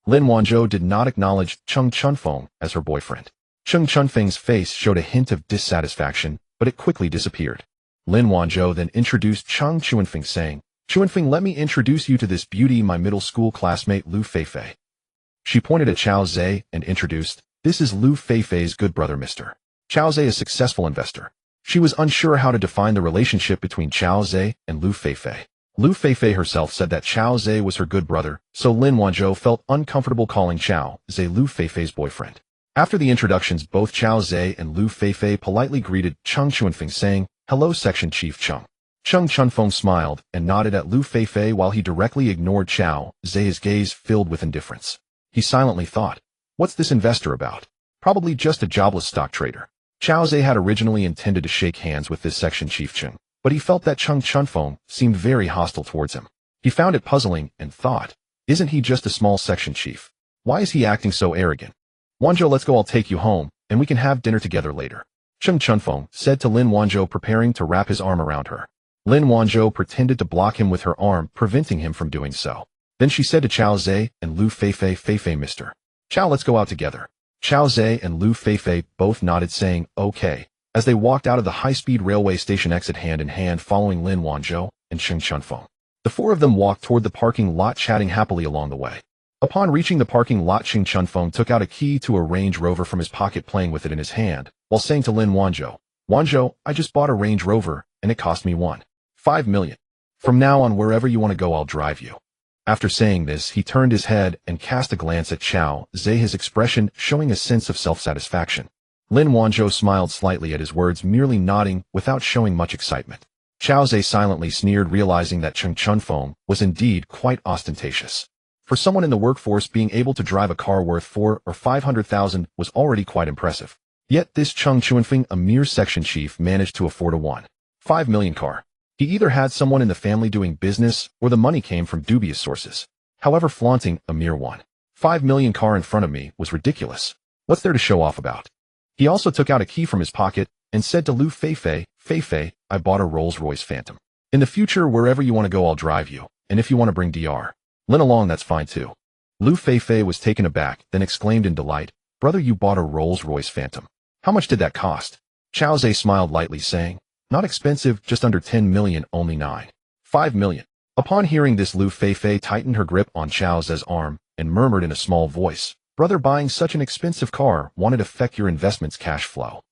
Lin Wanzhou did not acknowledge Cheng Chunfeng as her boyfriend. Cheng Chunfeng's face showed a hint of dissatisfaction, but it quickly disappeared. Lin Wanzhou then introduced Cheng Chuanfeng, saying, "Chuanfeng, let me introduce you to this beauty, my middle school classmate Lu Feifei." She pointed at Chao Zhe and introduced, "This is Lu Feifei's good brother Mr. Chao Zhe, a successful investor." She was unsure how to define the relationship between Chao Zhe and Lu Feifei. Lu Feifei herself said that Chao Zhe was her good brother, so Lin Wanzhou felt uncomfortable calling Chao Zhe Lu Feifei's boyfriend. After the introductions, both Chao Zhe and Lu Feifei politely greeted Cheng Chuanfeng, saying, "Hello, Section Chief Cheng." Cheng Chunfeng smiled and nodded at Lu Feifei while he directly ignored Chao Zhe, his gaze filled with indifference. He silently thought, "What's this investor about? Probably just a jobless stock trader." Chao Zhe had originally intended to shake hands with this section chief Cheng, but he felt that Cheng Chunfeng seemed very hostile towards him. He found it puzzling and thought, "Isn't he just a small section chief? Why is he acting so arrogant? Wanzhou, let's go, I'll take you home, and we can have dinner together later," Cheng Chunfeng said to Lin Wanzhou, preparing to wrap his arm around her. Lin Wanzhou pretended to block him with her arm, preventing him from doing so. Then she said to Chao Zhe and Lu Feifei, "Feifei, Mr. Chao, let's go out together." Chao Zhe and Lu Feifei both nodded, saying, "Okay," as they walked out of the high-speed railway station exit hand in hand, following Lin Wanzhou and Cheng Chunfeng. The four of them walked toward the parking lot, chatting happily along the way. Upon reaching the parking lot, Cheng Chunfeng took out a key to a Range Rover from his pocket, playing with it in his hand, while saying to Lin Wanzhou, "Wanzhou, I just bought a Range Rover, and it cost me $1.5 million. From now on, wherever you want to go, I'll drive you." After saying this, he turned his head and cast a glance at Chao Zhe, his expression showing a sense of self-satisfaction. Lin Wanzhou smiled slightly at his words, merely nodding without showing much excitement. Chao Zhe silently sneered, realizing that Cheng Chunfeng was indeed quite ostentatious. For someone in the workforce, being able to drive a car worth 400,000 or 500,000 was already quite impressive. Yet this Cheng Chuanfeng, a mere section chief, managed to afford a $1.5 million car. He either had someone in the family doing business, or the money came from dubious sources. However, flaunting a mere $1.5 million car in front of me was ridiculous. What's there to show off about? He also took out a key from his pocket and said to Lu Feifei, "Feifei, I bought a Rolls-Royce Phantom. In the future, wherever you want to go, I'll drive you, and if you want to bring Dr. Lin along, that's fine too." Lu Feifei was taken aback, then exclaimed in delight, "Brother, you bought a Rolls-Royce Phantom. How much did that cost?" Chao Zhe smiled lightly, saying, "Not expensive, just under 10 million, only $9.5 million. Upon hearing this, Lu Feifei tightened her grip on Chao Zhe's arm and murmured in a small voice, "Brother, buying such an expensive car won't affect your investment's cash flow."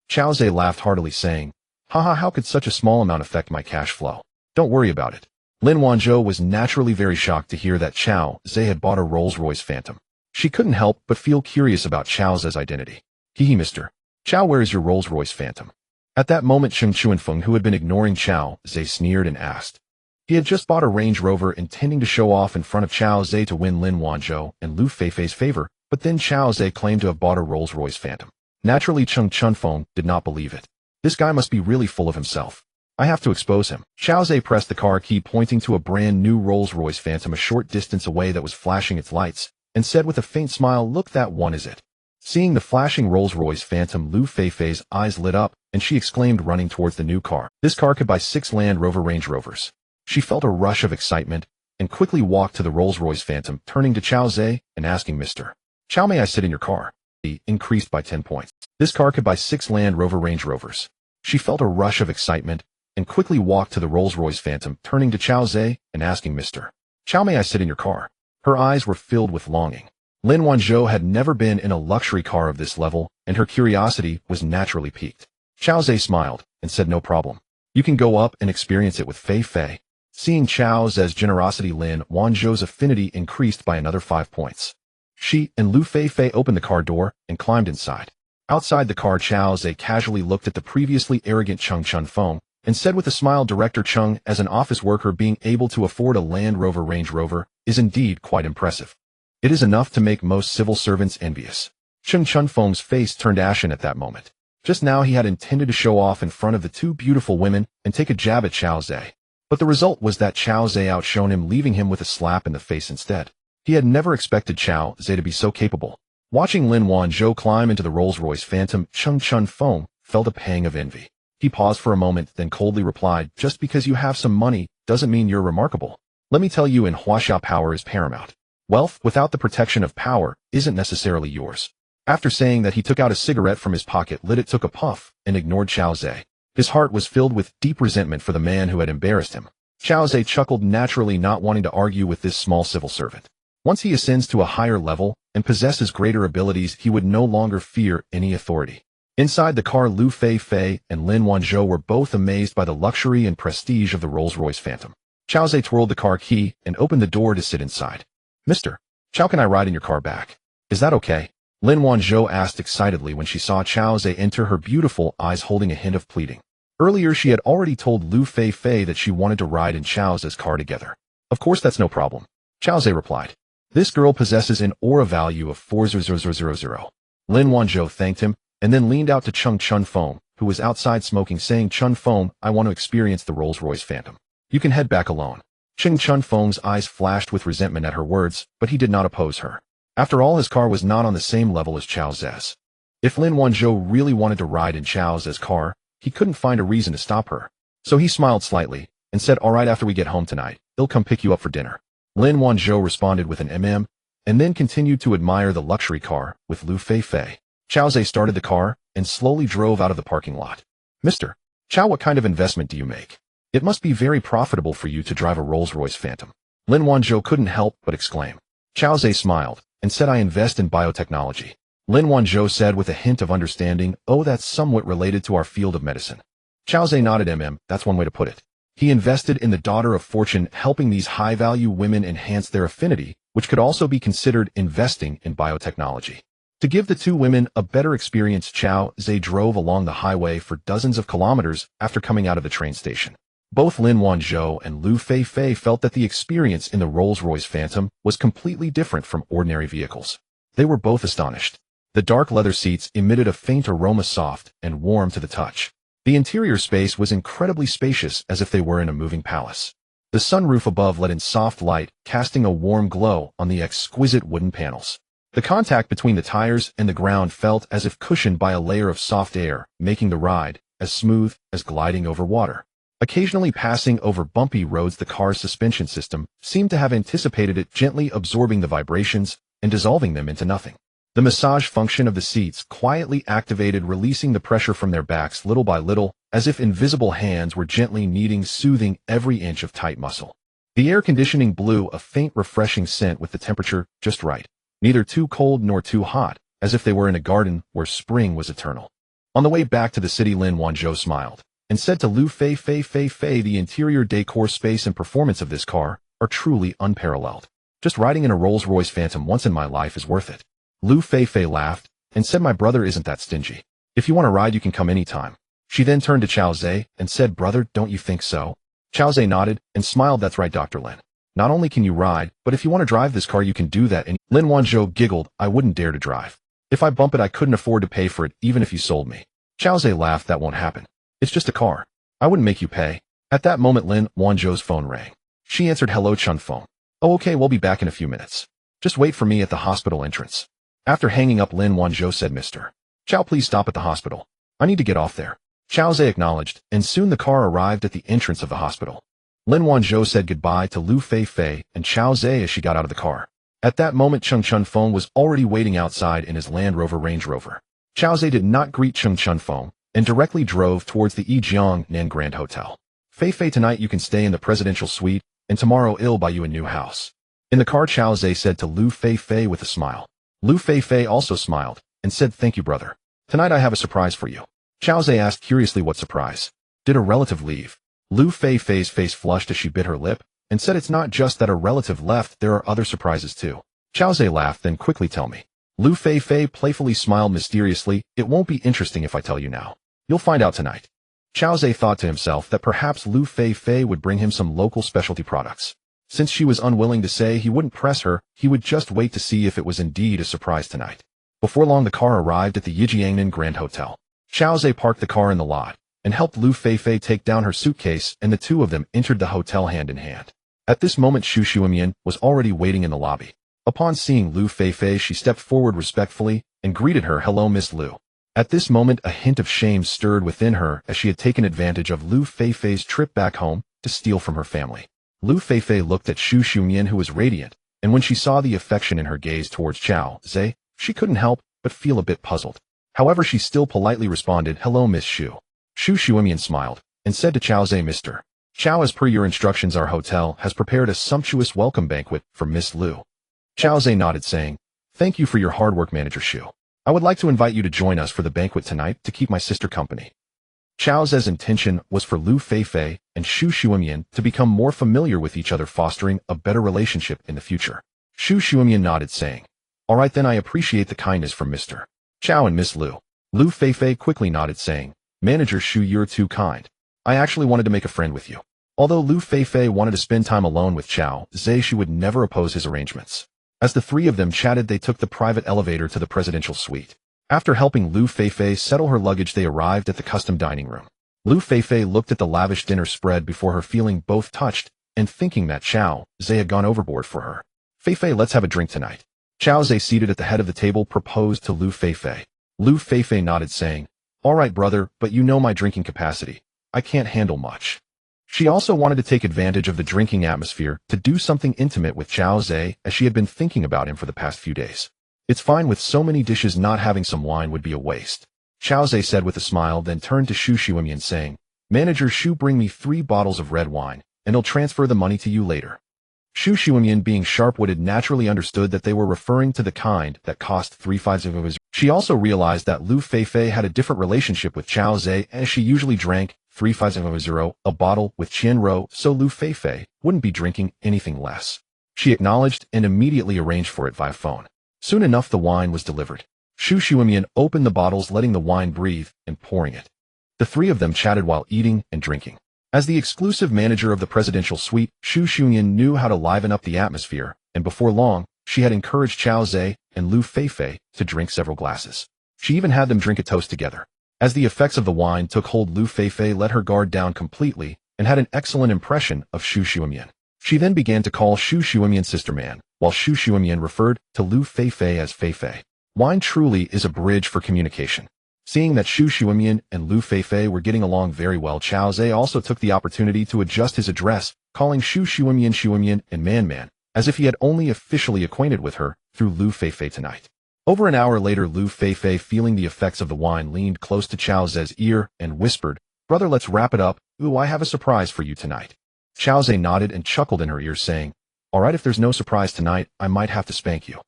Chao Zhe laughed heartily, saying, "Haha, how could such a small amount affect my cash flow? Don't worry about it." Lin Wanzhou was naturally very shocked to hear that Chao Zhe had bought a Rolls-Royce Phantom. She couldn't help but feel curious about Chao Zhe's identity. "Hehe, Mr. Chao, where is your Rolls-Royce Phantom?" At that moment, Cheng Chuanfeng, who had been ignoring Chao Zhe, sneered and asked. He had just bought a Range Rover, intending to show off in front of Chao Zhe to win Lin Wanzhou and Lu Feifei's favor, but then Chao Zhe claimed to have bought a Rolls-Royce Phantom. Naturally, Cheng Chunfeng did not believe it. This guy must be really full of himself. I have to expose him. Chao Zhe pressed the car key, pointing to a brand new Rolls-Royce Phantom a short distance away that was flashing its lights, and said with a faint smile, "Look, that one is it." Seeing the flashing Rolls-Royce Phantom, Lu Feifei's eyes lit up, and she exclaimed, running towards the new car, "This car could buy 6 Land Rover Range Rovers." She felt a rush of excitement and quickly walked to the Rolls-Royce Phantom, turning to Chao Zhe and asking, "Mr. Chao, may I sit in your car?" He increased by 10 points. "This car could buy 6 Land Rover Range Rovers." She felt a rush of excitement and quickly walked to the Rolls-Royce Phantom, turning to Chao Zhe and asking, "Mr. Chao, may I sit in your car?" Her eyes were filled with longing. Lin Wanzhou had never been in a luxury car of this level, and her curiosity was naturally piqued. Chao Zhe smiled and said, "No problem. You can go up and experience it with Feifei." Seeing Chao Zhe's generosity, Lin Wanzhou's affinity increased by another 5 points. She and Lu Feifei opened the car door and climbed inside. Outside the car, Chao Zhe casually looked at the previously arrogant Cheng Chunfeng and said with a smile, "Director Cheng, as an office worker, being able to afford a Land Rover Range Rover is indeed quite impressive. It is enough to make most civil servants envious." Cheng Chunfeng's face turned ashen at that moment. Just now he had intended to show off in front of the two beautiful women and take a jab at Chao Zhe. But the result was that Chao Zhe outshone him, leaving him with a slap in the face instead. He had never expected Chao Zhe to be so capable. Watching Lin Wanzhou climb into the Rolls-Royce Phantom, Cheng Chun Feng felt a pang of envy. He paused for a moment, then coldly replied, "Just because you have some money doesn't mean you're remarkable. Let me tell you, in Huaxia, power is paramount. Wealth without the protection of power isn't necessarily yours." After saying that, he took out a cigarette from his pocket, lit it, took a puff, and ignored Chao Zhe. His heart was filled with deep resentment for the man who had embarrassed him. Chao Zhe chuckled, naturally not wanting to argue with this small civil servant. Once he ascends to a higher level and possesses greater abilities, he would no longer fear any authority. Inside the car, Lu Feifei and Lin Wanzhou were both amazed by the luxury and prestige of the Rolls-Royce Phantom. Chao Zhe twirled the car key and opened the door to sit inside. "Mr. Chao, can I ride in your car back? Is that okay?" Lin Wanzhou asked excitedly when she saw Chao Zhe enter, her beautiful eyes holding a hint of pleading. Earlier, she had already told Lu Feifei that she wanted to ride in Chao Zhe's car together. "Of course, that's no problem," Chao Zhe replied. "This girl possesses an aura value of 40000." Lin Wanzhou thanked him and then leaned out to Cheng Chun Feng, who was outside smoking, saying, "Chun Feng, I want to experience the Rolls-Royce Phantom. You can head back alone." Cheng Chun Feng's eyes flashed with resentment at her words, but he did not oppose her. After all, his car was not on the same level as Chao Zhe's. If Lin Wanzhou really wanted to ride in Chao Zhe's car, he couldn't find a reason to stop her. So he smiled slightly and said, "All right, after we get home tonight, he'll come pick you up for dinner." Lin Wanzhou responded with an and then continued to admire the luxury car with Lu Feifei. Chao Zhe started the car and slowly drove out of the parking lot. "Mr. Chao, what kind of investment do you make? It must be very profitable for you to drive a Rolls-Royce Phantom." Lin Wanzhou couldn't help but exclaim. Chao Zhe smiled and said, "I invest in biotechnology." Lin Wanzhou said with a hint of understanding, "Oh, that's somewhat related to our field of medicine." Chao Zhe nodded. That's one way to put it. He invested in the daughter of fortune, helping these high-value women enhance their affinity, which could also be considered investing in biotechnology. To give the two women a better experience, Chao Zhe drove along the highway for dozens of kilometers after coming out of the train station. Both Lin Wanzhou and Lu Feifei felt that the experience in the Rolls-Royce Phantom was completely different from ordinary vehicles. They were both astonished. The dark leather seats emitted a faint aroma, soft and warm to the touch. The interior space was incredibly spacious, as if they were in a moving palace. The sunroof above let in soft light, casting a warm glow on the exquisite wooden panels. The contact between the tires and the ground felt as if cushioned by a layer of soft air, making the ride as smooth as gliding over water. Occasionally passing over bumpy roads, the car's suspension system seemed to have anticipated it, gently absorbing the vibrations and dissolving them into nothing. The massage function of the seats quietly activated, releasing the pressure from their backs little by little, as if invisible hands were gently kneading, soothing every inch of tight muscle. The air conditioning blew a faint, refreshing scent with the temperature just right, neither too cold nor too hot, as if they were in a garden where spring was eternal. On the way back to the city, Lin Wanzhou smiled and said to Lu Feifei, "The interior decor, space, and performance of this car are truly unparalleled. Just riding in a Rolls-Royce Phantom once in my life is worth it." Lu Feifei laughed and said, "My brother isn't that stingy. If you want to ride, you can come anytime." She then turned to Chao Zhe and said, "Brother, don't you think so?" Chao Zhe nodded and smiled. "That's right, Dr. Lin. Not only can you ride, but if you want to drive this car, you can do that." And Lin Wanzhou giggled, "I wouldn't dare to drive. If I bump it, I couldn't afford to pay for it, even if you sold me." Chao Zhe laughed. "That won't happen. It's just a car. I wouldn't make you pay." At that moment, Lin Wanzhou's phone rang. She answered. "Hello, Chun Feng. Oh, okay, we'll be back in a few minutes. Just wait for me at the hospital entrance." After hanging up, Lin Wanzhou said, "Mr. Chao, please stop at the hospital. I need to get off there." Chao Zhe acknowledged, and soon the car arrived at the entrance of the hospital. Lin Wanzhou said goodbye to Lu Feifei and Chao Zhe as she got out of the car. At that moment, Cheng Chun Feng was already waiting outside in his Land Rover Range Rover. Chao Zhe did not greet Cheng Chun Feng and directly drove towards the Yijiang Nan Grand Hotel. "Feifei, tonight you can stay in the presidential suite, and tomorrow I'll buy you a new house." In the car, Chao Zhe said to Lu Feifei with a smile. Lu Feifei also smiled and said, "Thank you, brother. Tonight I have a surprise for you." Chao Zhe asked curiously, "What surprise? Did a relative leave?" Lu Feifei's face flushed as she bit her lip and said, "It's not just that a relative left, there are other surprises too." Chao Zhe laughed, "Then quickly tell me." Lu Feifei playfully smiled mysteriously. "It won't be interesting if I tell you now. You'll find out tonight." Chao Zhe thought to himself that perhaps Lu Feifei would bring him some local specialty products. Since she was unwilling to say, he wouldn't press her, he would just wait to see if it was indeed a surprise tonight. Before long, the car arrived at the Yijiangnan Grand Hotel. Chao Zhe parked the car in the lot and helped Lu Feifei take down her suitcase, and the two of them entered the hotel hand in hand. At this moment, Xu Xuemian was already waiting in the lobby. Upon seeing Lu Feifei, she stepped forward respectfully and greeted her, "Hello, Miss Lu." At this moment, a hint of shame stirred within her as she had taken advantage of Lu Feifei's trip back home to steal from her family. Lu Feifei looked at Xu Xiumian, who was radiant, and when she saw the affection in her gaze towards Chao Zhe, she couldn't help but feel a bit puzzled. However, she still politely responded, "Hello, Miss Xu." Xu Xiumian smiled and said to Chao Zhe, "Mr. Chao, as per your instructions, our hotel has prepared a sumptuous welcome banquet for Miss Lu." Chao Zhe nodded, saying, "Thank you for your hard work, Manager Xu. I would like to invite you to join us for the banquet tonight to keep my sister company." Chao Zhe's intention was for Lu Feifei and Xu Xiumian to become more familiar with each other, fostering a better relationship in the future. Xu Xiumian nodded, saying, "All right then, I appreciate the kindness from Mr. Chao and Miss Lu." Lu Feifei quickly nodded, saying, "Manager Xu, you're too kind. I actually wanted to make a friend with you." Although Lu Feifei wanted to spend time alone with Chao Zhe, she would never oppose his arrangements. As the three of them chatted, they took the private elevator to the presidential suite. After helping Lu Feifei settle her luggage, they arrived at the custom dining room. Lu Feifei looked at the lavish dinner spread before her, feeling both touched and thinking that Chao Zhe had gone overboard for her. "Feifei, let's have a drink tonight." Chao Zhe, seated at the head of the table, proposed to Lu Feifei. Lu Feifei nodded, saying, "All right, brother, but you know my drinking capacity. I can't handle much." She also wanted to take advantage of the drinking atmosphere to do something intimate with Chao Zhe, as she had been thinking about him for the past few days. "It's fine with so many dishes, not having some wine would be a waste," Chao Zhe said with a smile, then turned to Xu Xiumian, saying, "Manager Xu, bring me 3 bottles of red wine, and I'll transfer the money to you later." Xu Xiumian, being sharp-witted, naturally understood that they were referring to the kind that cost 3 of his. She also realized that Lu Feifei had a different relationship with Chao Zhe, as she usually drank 3 a bottle with Qianro, so Lu Feifei wouldn't be drinking anything less. She acknowledged and immediately arranged for it via phone. Soon enough, the wine was delivered. Xu Xiumian opened the bottles, letting the wine breathe and pouring it. The three of them chatted while eating and drinking. As the exclusive manager of the presidential suite, Xu Xiumian knew how to liven up the atmosphere, and before long, she had encouraged Chao Zhe and Lu Feifei to drink several glasses. She even had them drink a toast together. As the effects of the wine took hold, Lu Feifei let her guard down completely and had an excellent impression of Xu Xiumian. She then began to call Xu Xiumian sister man, while Xu Xiumian referred to Lu Feifei as Feifei. Wine truly is a bridge for communication. Seeing that Xu Xiumian and Lu Feifei were getting along very well, Chao Zhe also took the opportunity to adjust his address, calling Xu Xiumian and Man, as if he had only officially acquainted with her through Lu Feifei tonight. Over an hour later, Lu Feifei, feeling the effects of the wine, leaned close to Chao Zhe's ear and whispered, "Brother, let's wrap it up. Ooh, I have a surprise for you tonight." Chao Zhe nodded and chuckled in her ear, saying, "All right, if there's no surprise tonight, I might have to spank you."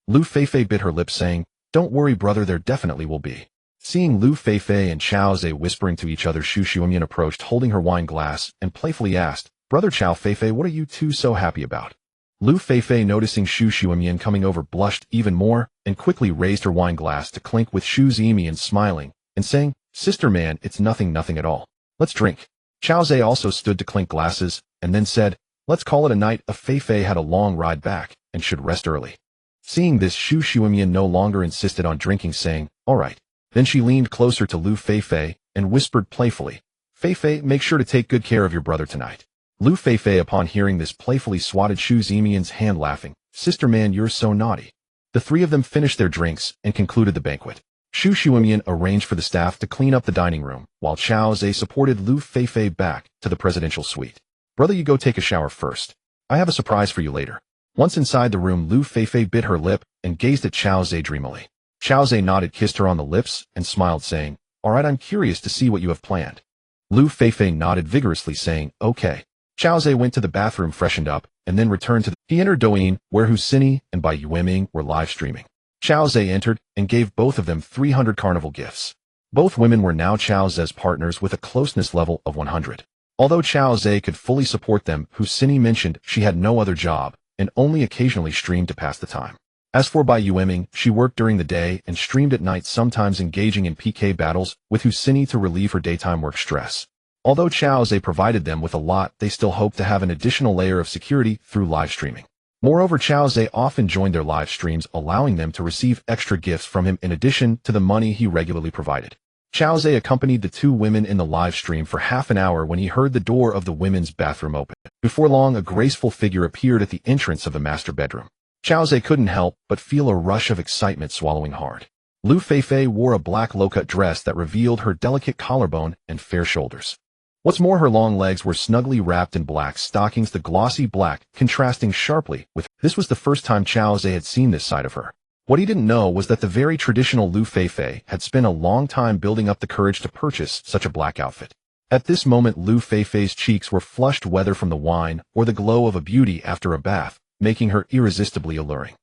Lu Feifei bit her lips, saying, "Don't worry, brother, there definitely will be." Seeing Lu Feifei and Chao Zhe whispering to each other, Xu Xiumian approached, holding her wine glass, and playfully asked, "Brother Chao Feifei, what are you two so happy about?" Lu Feifei, noticing Xu Xiumian coming over, blushed even more and quickly raised her wine glass to clink with Xu Xiumian, smiling and saying, "Sister man, it's nothing at all. Let's drink." Chao Zhe also stood to clink glasses and then said, "Let's call it a night. Feifei had a long ride back and should rest early." Seeing this, Xu Xiumian no longer insisted on drinking, saying, "All right." Then she leaned closer to Lu Feifei and whispered playfully, "Feifei, make sure to take good care of your brother tonight." Lu Feifei, upon hearing this, playfully swatted Xu Xiumian's hand, laughing, "Sister man, you're so naughty." The three of them finished their drinks and concluded the banquet. Xu Xiumian arranged for the staff to clean up the dining room, while Chao Zhe supported Lu Feifei back to the presidential suite. "Brother, you go take a shower first. I have a surprise for you later." Once inside the room, Lu Feifei bit her lip and gazed at Chao Zhe dreamily. Chao Zhe nodded, kissed her on the lips, and smiled, saying, "All right, I'm curious to see what you have planned." Lu Feifei nodded vigorously, saying, "Okay." Chao Zhe went to the bathroom, freshened up, and then returned to He entered Douyin, where Hu Xini and Bai Yueming were live streaming. Chao Zhe entered and gave both of them 300 carnival gifts. Both women were now Chao Zhe's partners with a closeness level of 100. Although Chao Zhe could fully support them, Hu Xini mentioned she had no other job and only occasionally streamed to pass the time. As for Bai Yueming, she worked during the day and streamed at night, sometimes engaging in PK battles with Hu Xini to relieve her daytime work stress. Although Chao Zhe provided them with a lot, they still hoped to have an additional layer of security through live streaming. Moreover, Chao Zhe often joined their live streams, allowing them to receive extra gifts from him in addition to the money he regularly provided. Chao Zhe accompanied the two women in the live stream for half an hour when he heard the door of the women's bathroom open. Before long, a graceful figure appeared at the entrance of the master bedroom. Chao Zhe couldn't help but feel a rush of excitement swallowing hard. Lu Feifei wore a black low-cut dress that revealed her delicate collarbone and fair shoulders. What's more, her long legs were snugly wrapped in black stockings, the glossy black contrasting sharply with. This was the first time Chao Zhe had seen this side of her. What he didn't know was that the very traditional Lu Feifei had spent a long time building up the courage to purchase such a black outfit. At this moment, Lu Feifei's cheeks were flushed, whether from the wine or the glow of a beauty after a bath, making her irresistibly alluring.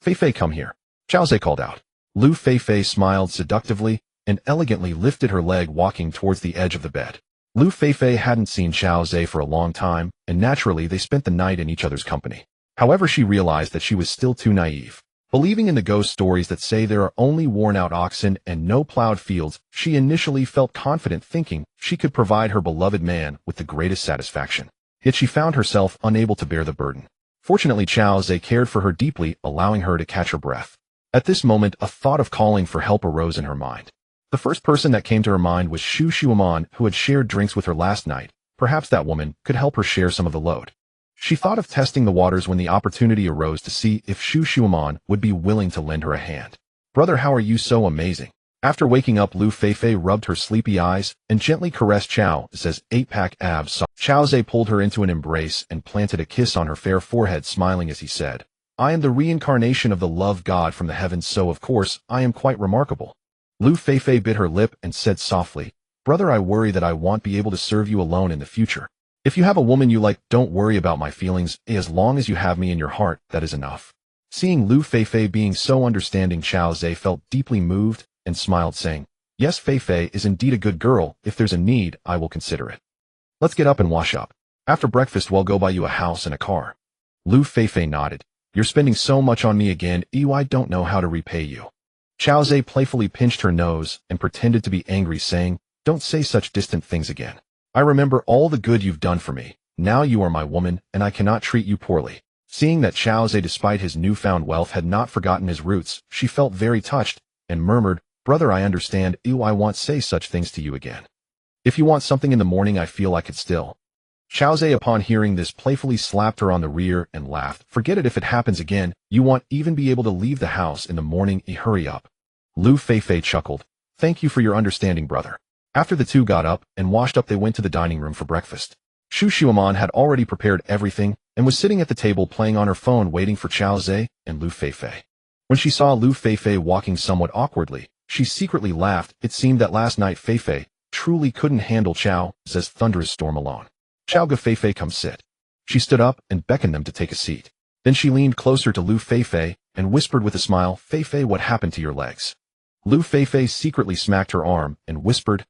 "Feifei, come here," Chao Zhe called out. Lu Feifei smiled seductively and elegantly lifted her leg, walking towards the edge of the bed. Lu Feifei hadn't seen Chao Zhe for a long time, and naturally they spent the night in each other's company. However, she realized that she was still too naive. Believing in the ghost stories that say there are only worn-out oxen and no plowed fields, she initially felt confident, thinking she could provide her beloved man with the greatest satisfaction. Yet she found herself unable to bear the burden. Fortunately, Chao Zhe cared for her deeply, allowing her to catch her breath. At this moment, a thought of calling for help arose in her mind. The first person that came to her mind was Xu Xueman, who had shared drinks with her last night. Perhaps that woman could help her share some of the load. She thought of testing the waters when the opportunity arose to see if Xu Xueman would be willing to lend her a hand. "Brother, how are you so amazing?" After waking up, Lu Feifei rubbed her sleepy eyes and gently caressed Chao Zhe's 8-pack abs. Chao Zhe pulled her into an embrace and planted a kiss on her fair forehead, smiling as he said, "I am the reincarnation of the love god from the heavens, so of course I am quite remarkable." Lu Feifei bit her lip and said softly, "Brother, I worry that I won't be able to serve you alone in the future. If you have a woman you like, don't worry about my feelings. As long as you have me in your heart, that is enough." Seeing Lu Feifei being so understanding, Chao Zhe felt deeply moved and smiled, saying, "Yes, Feifei is indeed a good girl. If there's a need, I will consider it. Let's get up and wash up. After breakfast, we'll go buy you a house and a car." Lu Feifei nodded. "You're spending so much on me again, I don't know how to repay you." Chao Zhe playfully pinched her nose and pretended to be angry, saying, "Don't say such distant things again. I remember all the good you've done for me. Now you are my woman, and I cannot treat you poorly." Seeing that Chao Zhe, despite his newfound wealth, had not forgotten his roots, she felt very touched and murmured, "Brother, I understand. I won't say such things to you again. If you want something in the morning, I feel I could still." Chao Zhe, upon hearing this, playfully slapped her on the rear and laughed. "Forget it. If it happens again, you won't even be able to leave the house in the morning. Hurry up." Lu Feifei chuckled. "Thank you for your understanding, brother." After the two got up and washed up, they went to the dining room for breakfast. Xu Xueman had already prepared everything and was sitting at the table playing on her phone, waiting for Chao Zhe and Lu Feifei. When she saw Lu Feifei walking somewhat awkwardly, she secretly laughed. It seemed that last night Feifei truly couldn't handle Chao Zhe's thunderous storm alone. "Chao Ge, Feifei, come sit." She stood up and beckoned them to take a seat. Then she leaned closer to Lu Feifei and whispered with a smile, "Feifei, what happened to your legs?" Lu Feifei secretly smacked her arm and whispered,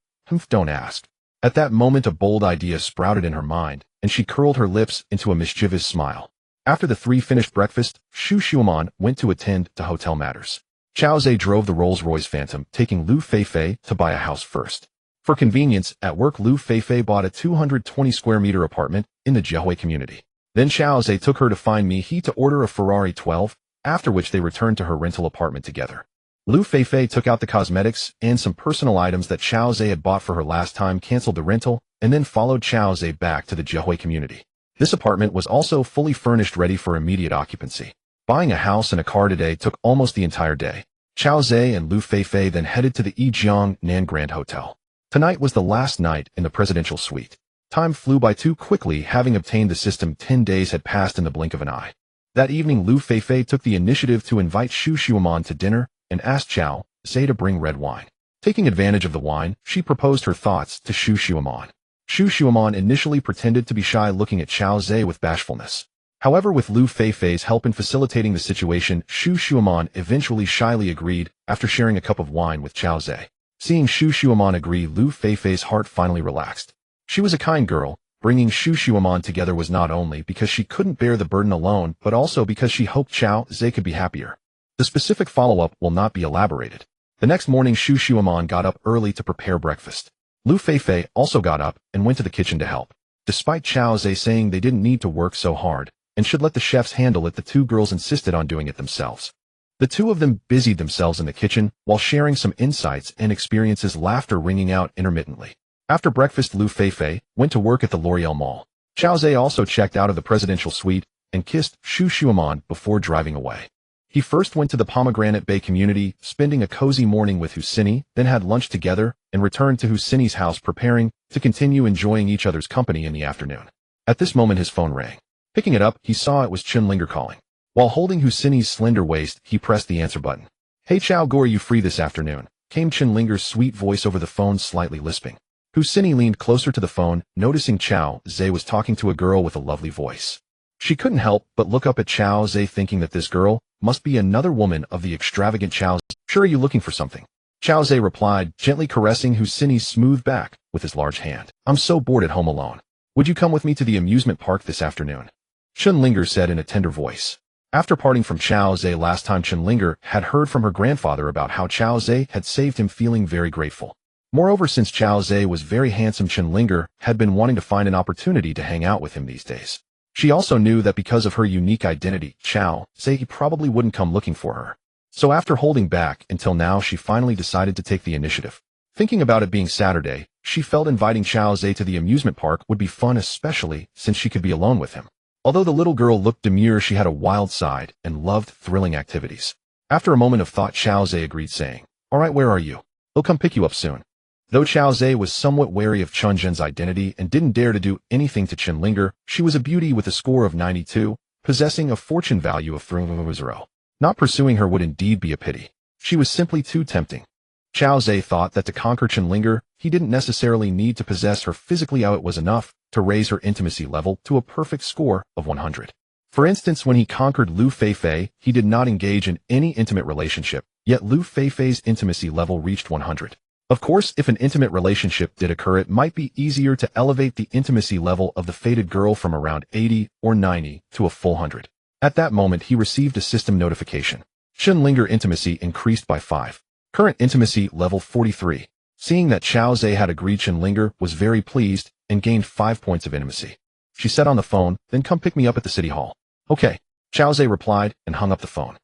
"Don't ask." At that moment, a bold idea sprouted in her mind, and she curled her lips into a mischievous smile. After the three finished breakfast, Xu Xueman went to attend to hotel matters. Chao Zhe drove the Rolls-Royce Phantom, taking Lu Feifei to buy a house first. For convenience, at work, Lu Feifei bought a 220 square meter apartment in the Jiahui community. Then Chao Zhe took her to find Mihi to order a Ferrari 12, after which they returned to her rental apartment together. Lu Feifei took out the cosmetics and some personal items that Chao Zhe had bought for her last time, canceled the rental, and then followed Chao Zhe back to the Jiahui community. This apartment was also fully furnished, ready for immediate occupancy. Buying a house and a car today took almost the entire day. Chao Zhe and Lu Feifei then headed to the Yijiang Nan Grand Hotel. Tonight was the last night in the presidential suite. Time flew by too quickly. Having obtained the system, 10 days had passed in the blink of an eye. That evening, Lu Feifei took the initiative to invite Xu Xueman to dinner and asked Chao Zhe to bring red wine. Taking advantage of the wine, she proposed her thoughts to Xu Xueman. Xu Xueman initially pretended to be shy, looking at Chao Zhe with bashfulness. However, with Lu Feifei's help in facilitating the situation, Xu Xueman eventually shyly agreed after sharing a cup of wine with Chao Zhe. Seeing Xu Xueman agree, Lu Feifei's heart finally relaxed. She was a kind girl. Bringing Xu Xueman together was not only because she couldn't bear the burden alone, but also because she hoped Chao Zhe could be happier. The specific follow-up will not be elaborated. The next morning, Xu Xueman got up early to prepare breakfast. Lu Feifei also got up and went to the kitchen to help. Despite Chao Zhe saying they didn't need to work so hard and should let the chefs handle it, the two girls insisted on doing it themselves. The two of them busied themselves in the kitchen while sharing some insights and experiences, laughter ringing out intermittently. After breakfast, Lu Feifei went to work at the L'Oreal Mall. Chao Zhe also checked out of the presidential suite and kissed Shu Shuaman before driving away. He first went to the Pomegranate Bay community, spending a cozy morning with Husini, then had lunch together, and returned to Husini's house preparing to continue enjoying each other's company in the afternoon. At this moment his phone rang. Picking it up, he saw it was Chunlinger calling. While holding Husini's slender waist, he pressed the answer button. "Hey Chao Go, are you free this afternoon?" came Chunlinger's sweet voice over the phone, slightly lisping. Husini leaned closer to the phone, noticing Chao Zhe was talking to a girl with a lovely voice. She couldn't help but look up at Chao Zhe, thinking that this girl must be another woman of the extravagant Chao Zhe. "Sure, are you looking for something?" Chao Zhe replied, gently caressing Husini's smooth back with his large hand. "I'm so bored at home alone. Would you come with me to the amusement park this afternoon?" Chunlinger said in a tender voice. After parting from Chao Zhe last time, Chunlinger had heard from her grandfather about how Chao Zhe had saved him, feeling very grateful. Moreover, since Chao Zhe was very handsome, Chunlinger had been wanting to find an opportunity to hang out with him these days. She also knew that because of her unique identity, Chao Zhe probably wouldn't come looking for her. So after holding back until now, she finally decided to take the initiative. Thinking about it being Saturday, she felt inviting Chao Zhe to the amusement park would be fun, especially since she could be alone with him. Although the little girl looked demure, she had a wild side and loved thrilling activities. After a moment of thought, Chao Zhe agreed, saying, "All right, where are you? He'll come pick you up soon." Though Chao Zhe was somewhat wary of Chunzhen's identity and didn't dare to do anything to Chunlinger, she was a beauty with a score of 92, possessing a fortune value of 0. Not pursuing her would indeed be a pity. She was simply too tempting. Chao Zhe thought that to conquer Chunlinger, he didn't necessarily need to possess her physically. It was enough to raise her intimacy level to a perfect score of 100. For instance, when he conquered Lu Feifei, he did not engage in any intimate relationship, yet Lu Feifei's intimacy level reached 100. Of course, if an intimate relationship did occur, it might be easier to elevate the intimacy level of the fated girl from around 80 or 90 to a full 100. At that moment, he received a system notification. Chunlinger intimacy increased by 5. Current intimacy level 43. Seeing that Chao Zhe had agreed, Chunlinger was very pleased and gained 5 points of intimacy. She said on the phone, "Then come pick me up at the city hall." "Okay," Chao Zhe replied and hung up the phone.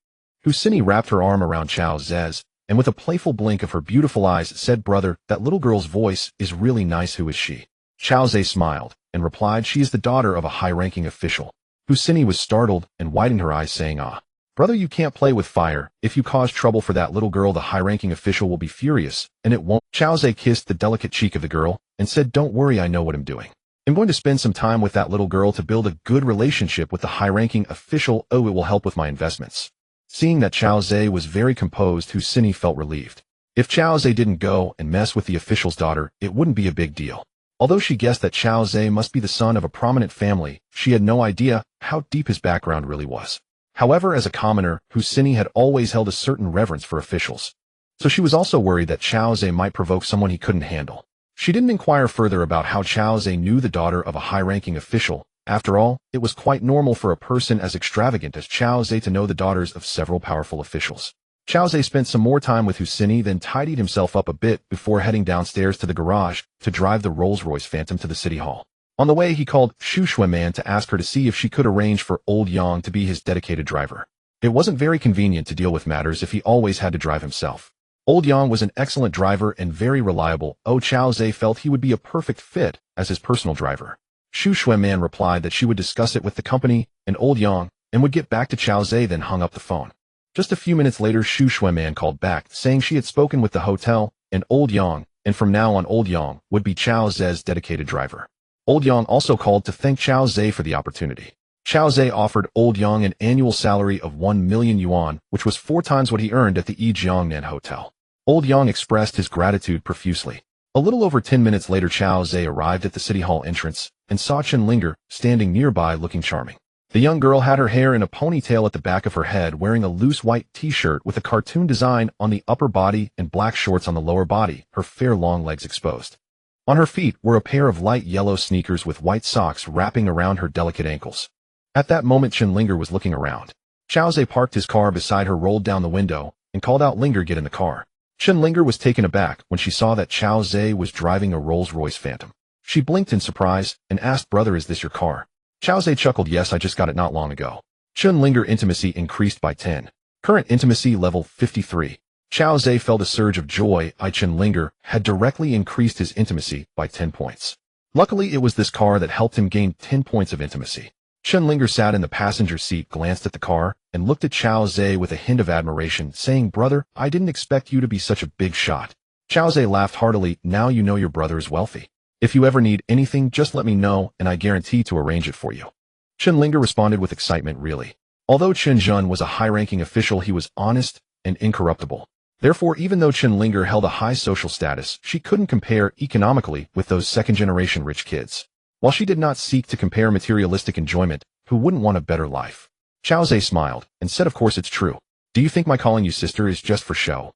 Husini wrapped her arm around Chao Zhe's, and with a playful blink of her beautiful eyes said, "Brother, that little girl's voice is really nice. Who is she?" Chao Zhe smiled and replied, "She is the daughter of a high-ranking official." Husini was startled and widened her eyes, saying, "Ah, brother, you can't play with fire. If you cause trouble for that little girl, the high-ranking official will be furious, and it won't." Chao Zhe kissed the delicate cheek of the girl and said, "Don't worry, I know what I'm doing. I'm going to spend some time with that little girl to build a good relationship with the high-ranking official. Oh, it will help with my investments." Seeing that Chao Zhe was very composed, Husini felt relieved. If Chao Zhe didn't go and mess with the official's daughter, it wouldn't be a big deal. Although she guessed that Chao Zhe must be the son of a prominent family, she had no idea how deep his background really was. However, as a commoner, Husini had always held a certain reverence for officials. So she was also worried that Chao Zhe might provoke someone he couldn't handle. She didn't inquire further about how Chao Zhe knew the daughter of a high-ranking official. After all, it was quite normal for a person as extravagant as Chao Zhe to know the daughters of several powerful officials. Chao Zhe spent some more time with Husini, then tidied himself up a bit before heading downstairs to the garage to drive the Rolls-Royce Phantom to the city hall. On the way, he called Shu Shuaman to ask her to see if she could arrange for Old Yang to be his dedicated driver. It wasn't very convenient to deal with matters if he always had to drive himself. Old Yang was an excellent driver and very reliable. Chao Zhe felt he would be a perfect fit as his personal driver. Shu Shuaman replied that she would discuss it with the company and Old Yang and would get back to Chao Zhe, then hung up the phone. Just a few minutes later, Shu Shuaman called back, saying she had spoken with the hotel and Old Yang, and from now on Old Yang would be Chao Zhe's dedicated driver. Old Yang also called to thank Chao Zhe for the opportunity. Chao Zhe offered Old Yang an annual salary of 1 million yuan, which was 4 times what he earned at the Jiangnan Hotel. Old Yang expressed his gratitude profusely. A little over 10 minutes later, Chao Zhe arrived at the city hall entrance and saw Chunlinger standing nearby looking charming. The young girl had her hair in a ponytail at the back of her head, wearing a loose white t-shirt with a cartoon design on the upper body and black shorts on the lower body, her fair long legs exposed. On her feet were a pair of light yellow sneakers with white socks wrapping around her delicate ankles. At that moment, Chunlinger was looking around. Chao Zhe parked his car beside her, rolled down the window, and called out, "Linger, get in the car." Chunlinger was taken aback when she saw that Chao Zhe was driving a Rolls-Royce Phantom. She blinked in surprise and asked, "Brother, is this your car?" Chao Zhe chuckled, "Yes, I just got it not long ago." Chunlinger intimacy increased by 10. Current intimacy level 53. Chao Zhe felt a surge of joy. Chunlinger had directly increased his intimacy by 10 points. Luckily, it was this car that helped him gain 10 points of intimacy. Linger sat in the passenger seat, glanced at the car, and looked at Chao Zhe with a hint of admiration, saying, "Brother, I didn't expect you to be such a big shot." Chao Zhe laughed heartily. "Now you know your brother is wealthy. If you ever need anything, just let me know, and I guarantee to arrange it for you." Linger responded with excitement. Really. Although Chen Zhen was a high-ranking official, he was honest and incorruptible. Therefore, even though Linger held a high social status, she couldn't compare economically with those second-generation rich kids. While she did not seek to compare materialistic enjoyment, who wouldn't want a better life? Chao Zhe smiled and said, "Of course it's true. Do you think my calling you sister is just for show?"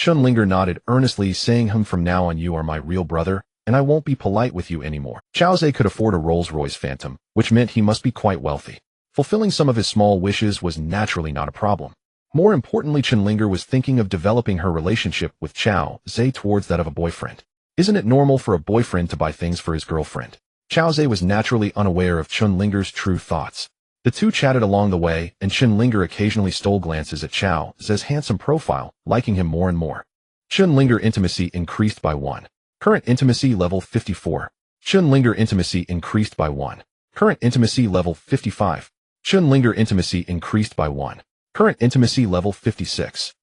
Linger nodded earnestly, saying, "From now on you are my real brother, and I won't be polite with you anymore." Chao Zhe could afford a Rolls-Royce Phantom, which meant he must be quite wealthy. Fulfilling some of his small wishes was naturally not a problem. More importantly, Linger was thinking of developing her relationship with Chao Zhe towards that of a boyfriend. Isn't it normal for a boyfriend to buy things for his girlfriend? Chao Zhe was naturally unaware of Linger's true thoughts. The two chatted along the way, and Linger occasionally stole glances at Chao Zhe's handsome profile, liking him more and more. Linger intimacy increased by 1. Current intimacy level 54. Linger intimacy increased by 1. Current intimacy level 55. Linger intimacy increased by 1. Current intimacy level 56.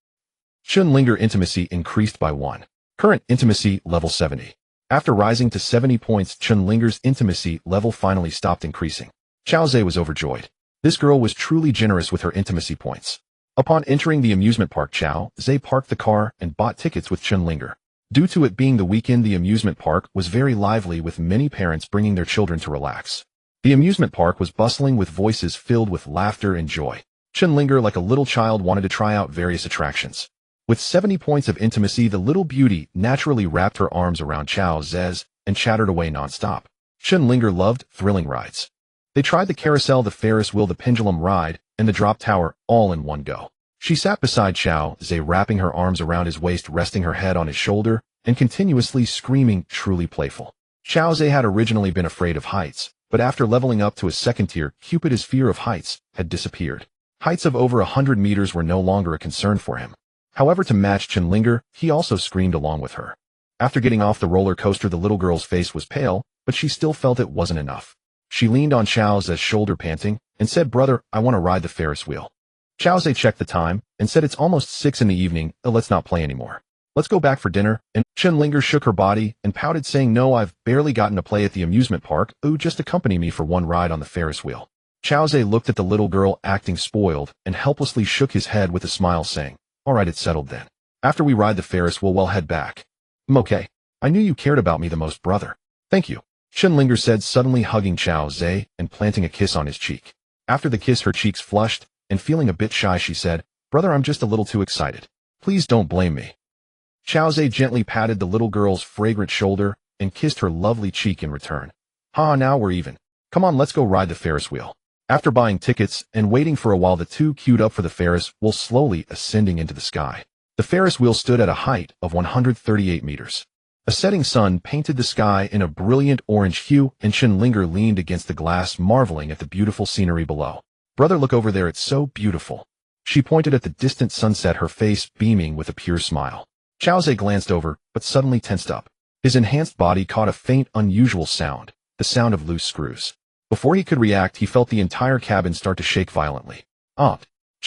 Linger intimacy increased by 1. Current intimacy level 70. After rising to 70 points, Linger's intimacy level finally stopped increasing. Chao Zhe was overjoyed. This girl was truly generous with her intimacy points. Upon entering the amusement park, Chao Zhe parked the car and bought tickets with Linger. Due to it being the weekend, the amusement park was very lively, with many parents bringing their children to relax. The amusement park was bustling with voices filled with laughter and joy. Linger, like a little child, wanted to try out various attractions. With 70 points of intimacy, the little beauty naturally wrapped her arms around Chao Zhe's and chattered away non-stop. Linger loved thrilling rides. They tried the carousel, the Ferris wheel, the pendulum ride, and the drop tower, all in one go. She sat beside Chao Zhe, wrapping her arms around his waist, resting her head on his shoulder, and continuously screaming, truly playful. Chao Zhe had originally been afraid of heights, but after leveling up to his second tier, his fear of heights had disappeared. Heights of over 100 meters were no longer a concern for him. However, to match Linger, he also screamed along with her. After getting off the roller coaster, the little girl's face was pale, but she still felt it wasn't enough. She leaned on Chao Zhe's shoulder, panting, and said, "Brother, I want to ride the Ferris wheel." Chao Zhe checked the time and said, "It's almost 6 in the evening, let's not play anymore. Let's go back for dinner." And Linger shook her body and pouted, saying, "No, I've barely gotten to play at the amusement park. Ooh, just accompany me for one ride on the Ferris wheel." Chao Zhe looked at the little girl acting spoiled and helplessly shook his head with a smile, saying, "All right, it's settled then. After we ride the Ferris wheel, we'll head back." "Okay. I knew you cared about me the most, brother. Thank you," Linger said, suddenly hugging Chao Zhe and planting a kiss on his cheek. After the kiss, her cheeks flushed, and feeling a bit shy, she said, "Brother, I'm just a little too excited. Please don't blame me." Chao Zhe gently patted the little girl's fragrant shoulder and kissed her lovely cheek in return. "Ha, now we're even. Come on, let's go ride the Ferris wheel." After buying tickets and waiting for a while, the two queued up for the Ferris wheel, slowly ascending into the sky. The Ferris wheel stood at a height of 138 meters. A setting sun painted the sky in a brilliant orange hue, and Linger leaned against the glass, marveling at the beautiful scenery below. "Brother, look over there, it's so beautiful." She pointed at the distant sunset, her face beaming with a pure smile. Chao Zhe glanced over, but suddenly tensed up. His enhanced body caught a faint, unusual sound, the sound of loose screws. Before he could react, he felt the entire cabin start to shake violently.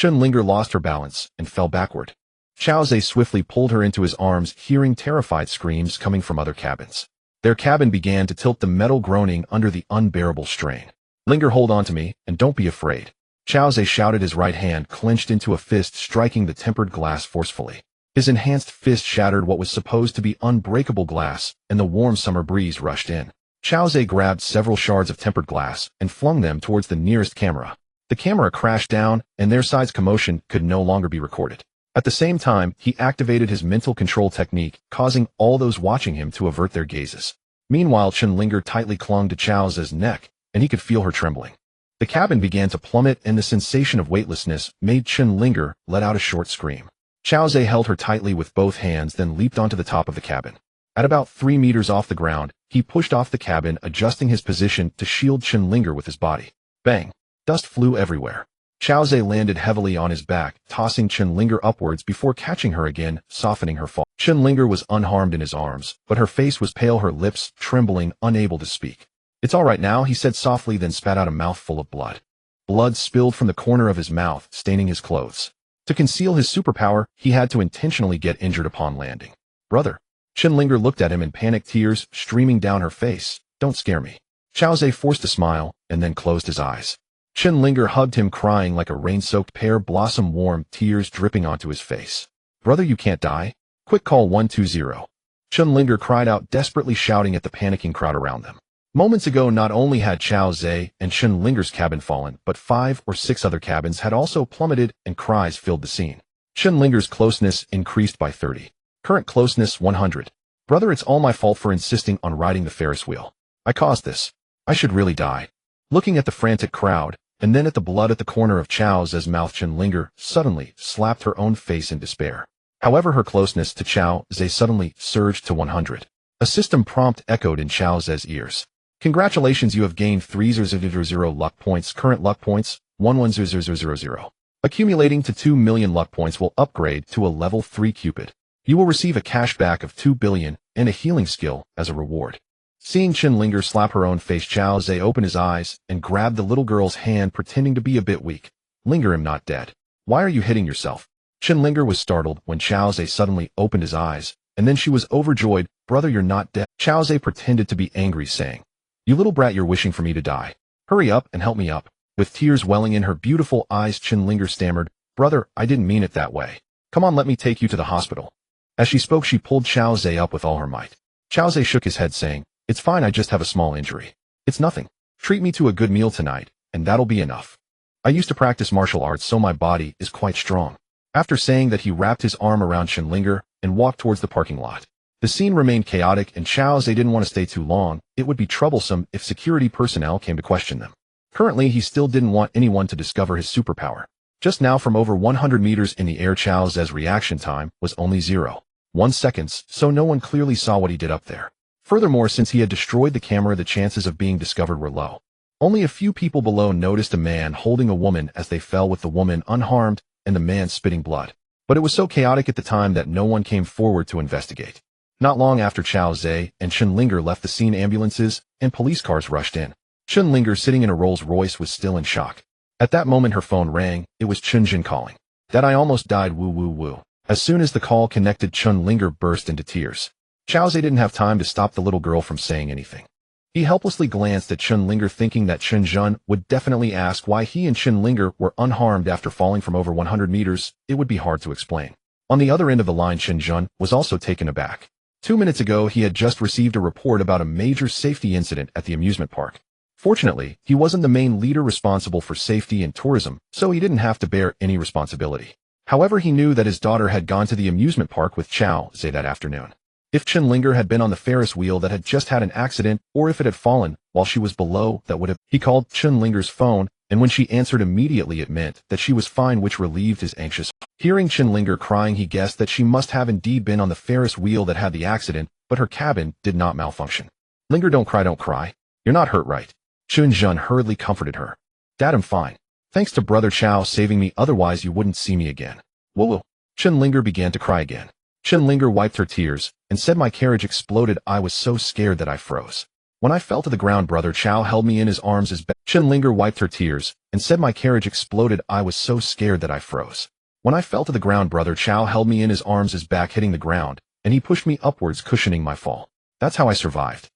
Linger lost her balance and fell backward. Chao Zhe swiftly pulled her into his arms, hearing terrified screams coming from other cabins. Their cabin began to tilt, the metal groaning under the unbearable strain. "Linger, hold on to me, and don't be afraid," Chao Zhe shouted, his right hand clenched into a fist, striking the tempered glass forcefully. His enhanced fist shattered what was supposed to be unbreakable glass, and the warm summer breeze rushed in. Chao Zhe grabbed several shards of tempered glass and flung them towards the nearest camera. The camera crashed down, and their side's commotion could no longer be recorded. At the same time, he activated his mental control technique, causing all those watching him to avert their gazes. Meanwhile, Linger tightly clung to Chao Zhe's neck, and he could feel her trembling. The cabin began to plummet, and the sensation of weightlessness made Linger let out a short scream. Chao Zhe held her tightly with both hands, then leaped onto the top of the cabin. At about 3 meters off the ground, he pushed off the cabin, adjusting his position to shield Linger with his body. Bang! Dust flew everywhere. Chao Zhe landed heavily on his back, tossing Linger upwards before catching her again, softening her fall. Linger was unharmed in his arms, but her face was pale, her lips trembling, unable to speak. It's all right now, he said softly, then spat out a mouthful of blood. Blood spilled from the corner of his mouth, staining his clothes. To conceal his superpower, he had to intentionally get injured upon landing. Brother. Chenlinger looked at him in panic, tears streaming down her face. Don't scare me. Chaoze forced a smile, and then closed his eyes. Chenlinger hugged him, crying like a rain-soaked pear blossom, warm tears dripping onto his face. Brother, you can't die. Quick, call 120. Chenlinger cried out, desperately shouting at the panicking crowd around them. Moments ago, not only had Chaoze and Chenlinger's cabin fallen, but 5 or 6 other cabins had also plummeted, and cries filled the scene. Chenlinger's closeness increased by 30. Current closeness 100. Brother, it's all my fault for insisting on riding the Ferris wheel. I caused this. I should really die. Looking at the frantic crowd, and then at the blood at the corner of Chaoze's mouth, Chenlinger suddenly slapped her own face in despair. However, her closeness to Chaoze suddenly surged to 100. A system prompt echoed in Chaoze's ears. Congratulations, you have gained 300 luck points. Current luck points, 110000. Accumulating to 2 million luck points will upgrade to a level 3 Cupid. You will receive a cashback of 2 billion and a healing skill as a reward. Seeing Chenlinger slap her own face, Chaoze opened his eyes and grabbed the little girl's hand, pretending to be a bit weak. Linger, I'm not dead. Why are you hitting yourself? Chenlinger was startled when Chaoze suddenly opened his eyes, and then she was overjoyed. Brother, you're not dead. Chaoze pretended to be angry, saying, You little brat, you're wishing for me to die. Hurry up and help me up. With tears welling in her beautiful eyes, Chenlinger stammered, Brother, I didn't mean it that way. Come on, let me take you to the hospital. As she spoke, she pulled Chaoze up with all her might. Chaoze shook his head, saying, It's fine, I just have a small injury. It's nothing. Treat me to a good meal tonight, and that'll be enough. I used to practice martial arts, so my body is quite strong. After saying that, he wrapped his arm around Chenlinger and walked towards the parking lot. The scene remained chaotic, and Chaoze didn't want to stay too long. It would be troublesome if security personnel came to question them. Currently, he still didn't want anyone to discover his superpower. Just now, from over 100 meters in the air, Chaoze's reaction time was only 0.1 seconds, so no one clearly saw what he did up there. Furthermore, since he had destroyed the camera, the chances of being discovered were low. Only a few people below noticed a man holding a woman as they fell, with the woman unharmed and the man spitting blood. But it was so chaotic at the time that no one came forward to investigate. Not long after Chaoze and Chenlinger left the scene, ambulances and police cars rushed in. Chenlinger, sitting in a Rolls-Royce, was still in shock. At that moment, her phone rang. It was Chunjin calling. That I almost died, woo woo woo. As soon as the call connected, Chenlinger burst into tears. Chaoze didn't have time to stop the little girl from saying anything. He helplessly glanced at Chenlinger, thinking that Chunjin would definitely ask why he and Chenlinger were unharmed after falling from over 100 meters. It would be hard to explain. On the other end of the line, Chenjin was also taken aback. 2 minutes ago, he had just received a report about a major safety incident at the amusement park. Fortunately, he wasn't the main leader responsible for safety and tourism, so he didn't have to bear any responsibility. However, he knew that his daughter had gone to the amusement park with Chaoze that afternoon. If Chenlinger had been on the Ferris wheel that had just had an accident, or if it had fallen while she was below, that would have... He called Chenlinger's phone, and when she answered immediately, it meant that she was fine, which relieved his anxious. Hearing Chenlinger crying, he guessed that she must have indeed been on the Ferris wheel that had the accident, but her cabin did not malfunction. Linger, don't cry, don't cry. You're not hurt, right? Chunjin hurriedly comforted her. Dad, I'm fine. Thanks to Brother Chao saving me, otherwise you wouldn't see me again. Whoa. Chenlinger began to cry again. Chenlinger wiped her tears and said, My carriage exploded. I was so scared that I froze. When I fell to the ground, Brother Chao held me in his arms as best. Chenlinger wiped her tears and said, My carriage exploded. I was so scared that I froze. When I fell to the ground, Brother Chao held me in his arms, his back hitting the ground, and he pushed me upwards, cushioning my fall. That's how I survived.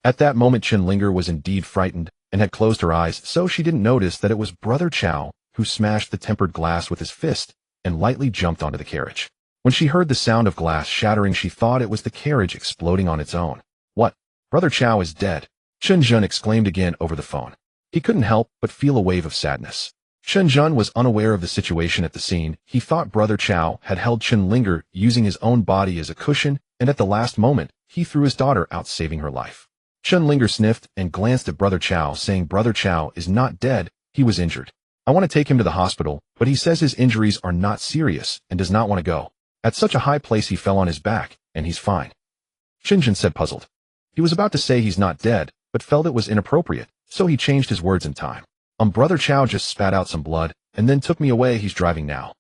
At that moment, Chenlinger was indeed frightened and had closed her eyes, so she didn't notice that it was Brother Chao who smashed the tempered glass with his fist and lightly jumped onto the carriage. When she heard the sound of glass shattering, she thought it was the carriage exploding on its own. What? Brother Chao is dead, Chunjin exclaimed again over the phone. He couldn't help but feel a wave of sadness. Chunjin was unaware of the situation at the scene. He thought Brother Chao had held Chenlinger using his own body as a cushion, and at the last moment, he threw his daughter out, saving her life. Chenlinger sniffed and glanced at Brother Chao, saying, Brother Chao is not dead, he was injured. I want to take him to the hospital, but he says his injuries are not serious and does not want to go. At such a high place he fell on his back, and he's fine. Chunjin said, puzzled. He was about to say he's not dead, but felt it was inappropriate, so he changed his words in time. Brother Chao just spat out some blood, and then took me away. He's driving now.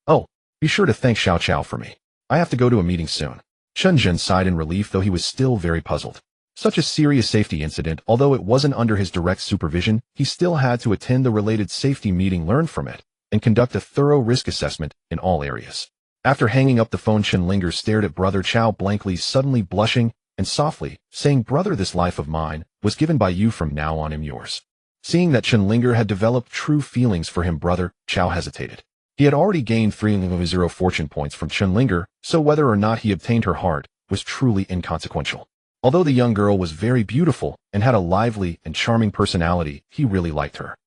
Oh, be sure to thank Xiao Chao for me. I have to go to a meeting soon. Chunjin sighed in relief, though he was still very puzzled. Such a serious safety incident, although it wasn't under his direct supervision, he still had to attend the related safety meeting, learn from it, and conduct a thorough risk assessment in all areas. After hanging up the phone, Chenlinger stared at Brother Chow blankly, suddenly blushing, and softly saying, "Brother, this life of mine was given by you, from now on am yours." Seeing that Chenlinger had developed true feelings for him, Brother Chow hesitated. He had already gained 3 fortune points from Chenlinger, so whether or not he obtained her heart was truly inconsequential. Although the young girl was very beautiful and had a lively and charming personality, he really liked her.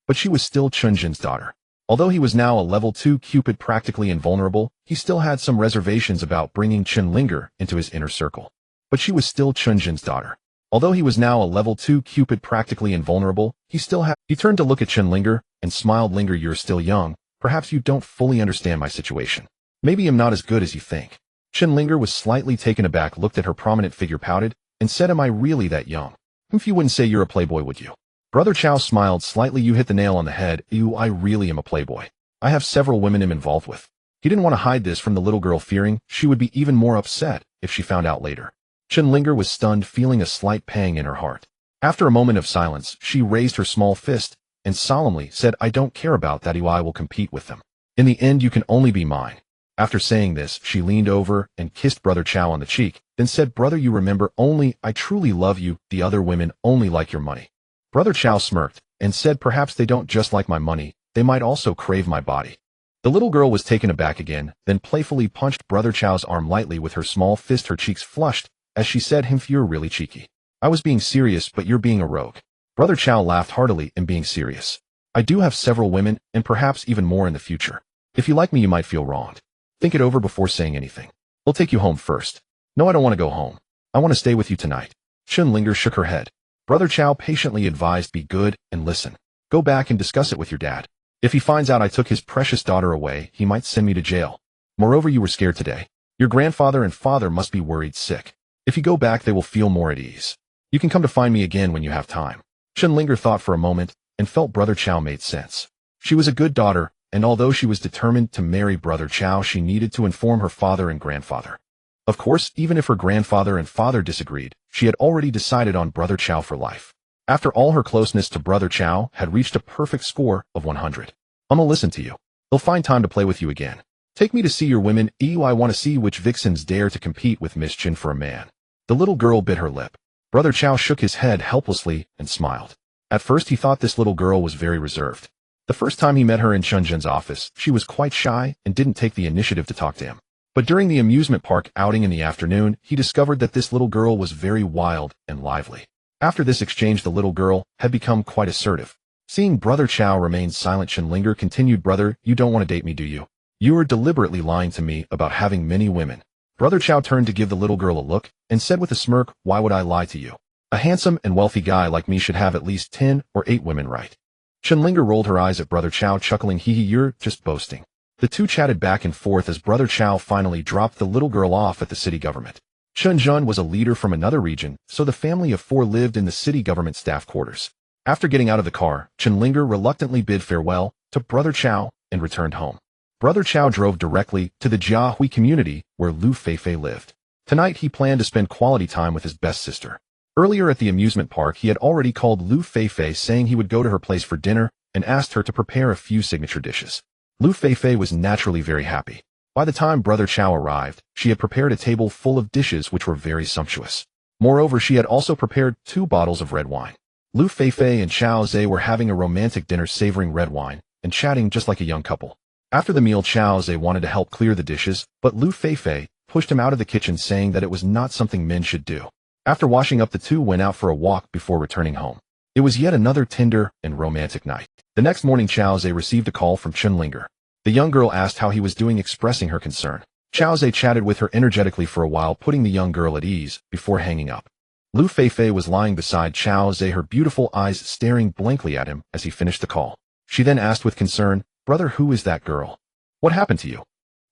But she was still Chunjin's daughter. Although he was now a level 2 Cupid, practically invulnerable, he still had some reservations about bringing Chenlinger into his inner circle. But she was still Chunjin's daughter. Although he was now a level 2 Cupid, practically invulnerable, he turned to look at Chenlinger and smiled. "Linger, you're still young. Perhaps you don't fully understand my situation. Maybe I'm not as good as you think." Chenlinger was slightly taken aback, looked at her prominent figure, pouted, and said, "Am I really that young? If you wouldn't say you're a playboy, would you?" Brother Chow smiled slightly. "You hit the nail on the head. I really am a playboy. I have several women I'm involved with." He didn't want to hide this from the little girl, fearing she would be even more upset if she found out later. Chenlinger was stunned, feeling a slight pang in her heart. After a moment of silence, she raised her small fist and solemnly said, "I don't care about that. I will compete with them. In the end, you can only be mine." After saying this, she leaned over and kissed Brother Chow on the cheek, then said, "Brother, you remember, only I truly love you. The other women only like your money." Brother Chow smirked and said, "Perhaps they don't just like my money, they might also crave my body." The little girl was taken aback again, then playfully punched Brother Chow's arm lightly with her small fist. Her cheeks flushed as she said, "You're really cheeky. I was being serious, but you're being a rogue." Brother Chow laughed heartily and being serious. "I do have several women, and perhaps even more in the future. If you like me, you might feel wronged. Think it over before saying anything. I'll take you home first." "No, I don't want to go home. I want to stay with you tonight." Chenlinger shook her head. Brother Chow patiently advised, "Be good and listen. Go back and discuss it with your dad. If he finds out I took his precious daughter away, he might send me to jail. Moreover, you were scared today. Your grandfather and father must be worried sick. If you go back, they will feel more at ease. You can come to find me again when you have time." Chenlinger thought for a moment and felt Brother Chow made sense. She was a good daughter, and although she was determined to marry Brother Chow, she needed to inform her father and grandfather. Of course, even if her grandfather and father disagreed, she had already decided on Brother Chow for life. After all, her closeness to Brother Chow had reached a perfect score of 100. "I'ma listen to you. They'll find time to play with you again. Take me to see your women. I want to see which vixens dare to compete with Miss Chen for a man." The little girl bit her lip. Brother Chow shook his head helplessly and smiled. At first, he thought this little girl was very reserved. The first time he met her in Chunjin's office, she was quite shy and didn't take the initiative to talk to him. But during the amusement park outing in the afternoon, he discovered that this little girl was very wild and lively. After this exchange, the little girl had become quite assertive. Seeing Brother Chow remain silent, Chenlinger continued, "Brother, you don't want to date me, do you? You are deliberately lying to me about having many women." Brother Chow turned to give the little girl a look and said with a smirk, "Why would I lie to you? A handsome and wealthy guy like me should have at least 10 or 8 women, right?" Chenlinger rolled her eyes at Brother Chow, chuckling, "Hee, you're just boasting." The two chatted back and forth as Brother Chow finally dropped the little girl off at the city government. Chunjin was a leader from another region, so the family of 4 lived in the city government staff quarters. After getting out of the car, Chenlinger reluctantly bid farewell to Brother Chow and returned home. Brother Chow drove directly to the Jiahui community where Lu Feifei lived. Tonight he planned to spend quality time with his best sister. Earlier at the amusement park, he had already called Lu Feifei, saying he would go to her place for dinner and asked her to prepare a few signature dishes. Lu Feifei was naturally very happy. By the time Brother Chow arrived, she had prepared a table full of dishes which were very sumptuous. Moreover, she had also prepared 2 bottles of red wine. Lu Feifei and Chao Zhe were having a romantic dinner, savoring red wine and chatting just like a young couple. After the meal, Chao Zhe wanted to help clear the dishes, but Lu Feifei pushed him out of the kitchen, saying that it was not something men should do. After washing up, the two went out for a walk before returning home. It was yet another tender and romantic night. The next morning, Chao Zhe received a call from Chenlinger. The young girl asked how he was doing, expressing her concern. Chao Zhe chatted with her energetically for a while, putting the young girl at ease before hanging up. Lu Feifei was lying beside Chao Zhe, her beautiful eyes staring blankly at him as he finished the call. She then asked with concern, "Brother, who is that girl? What happened to you?"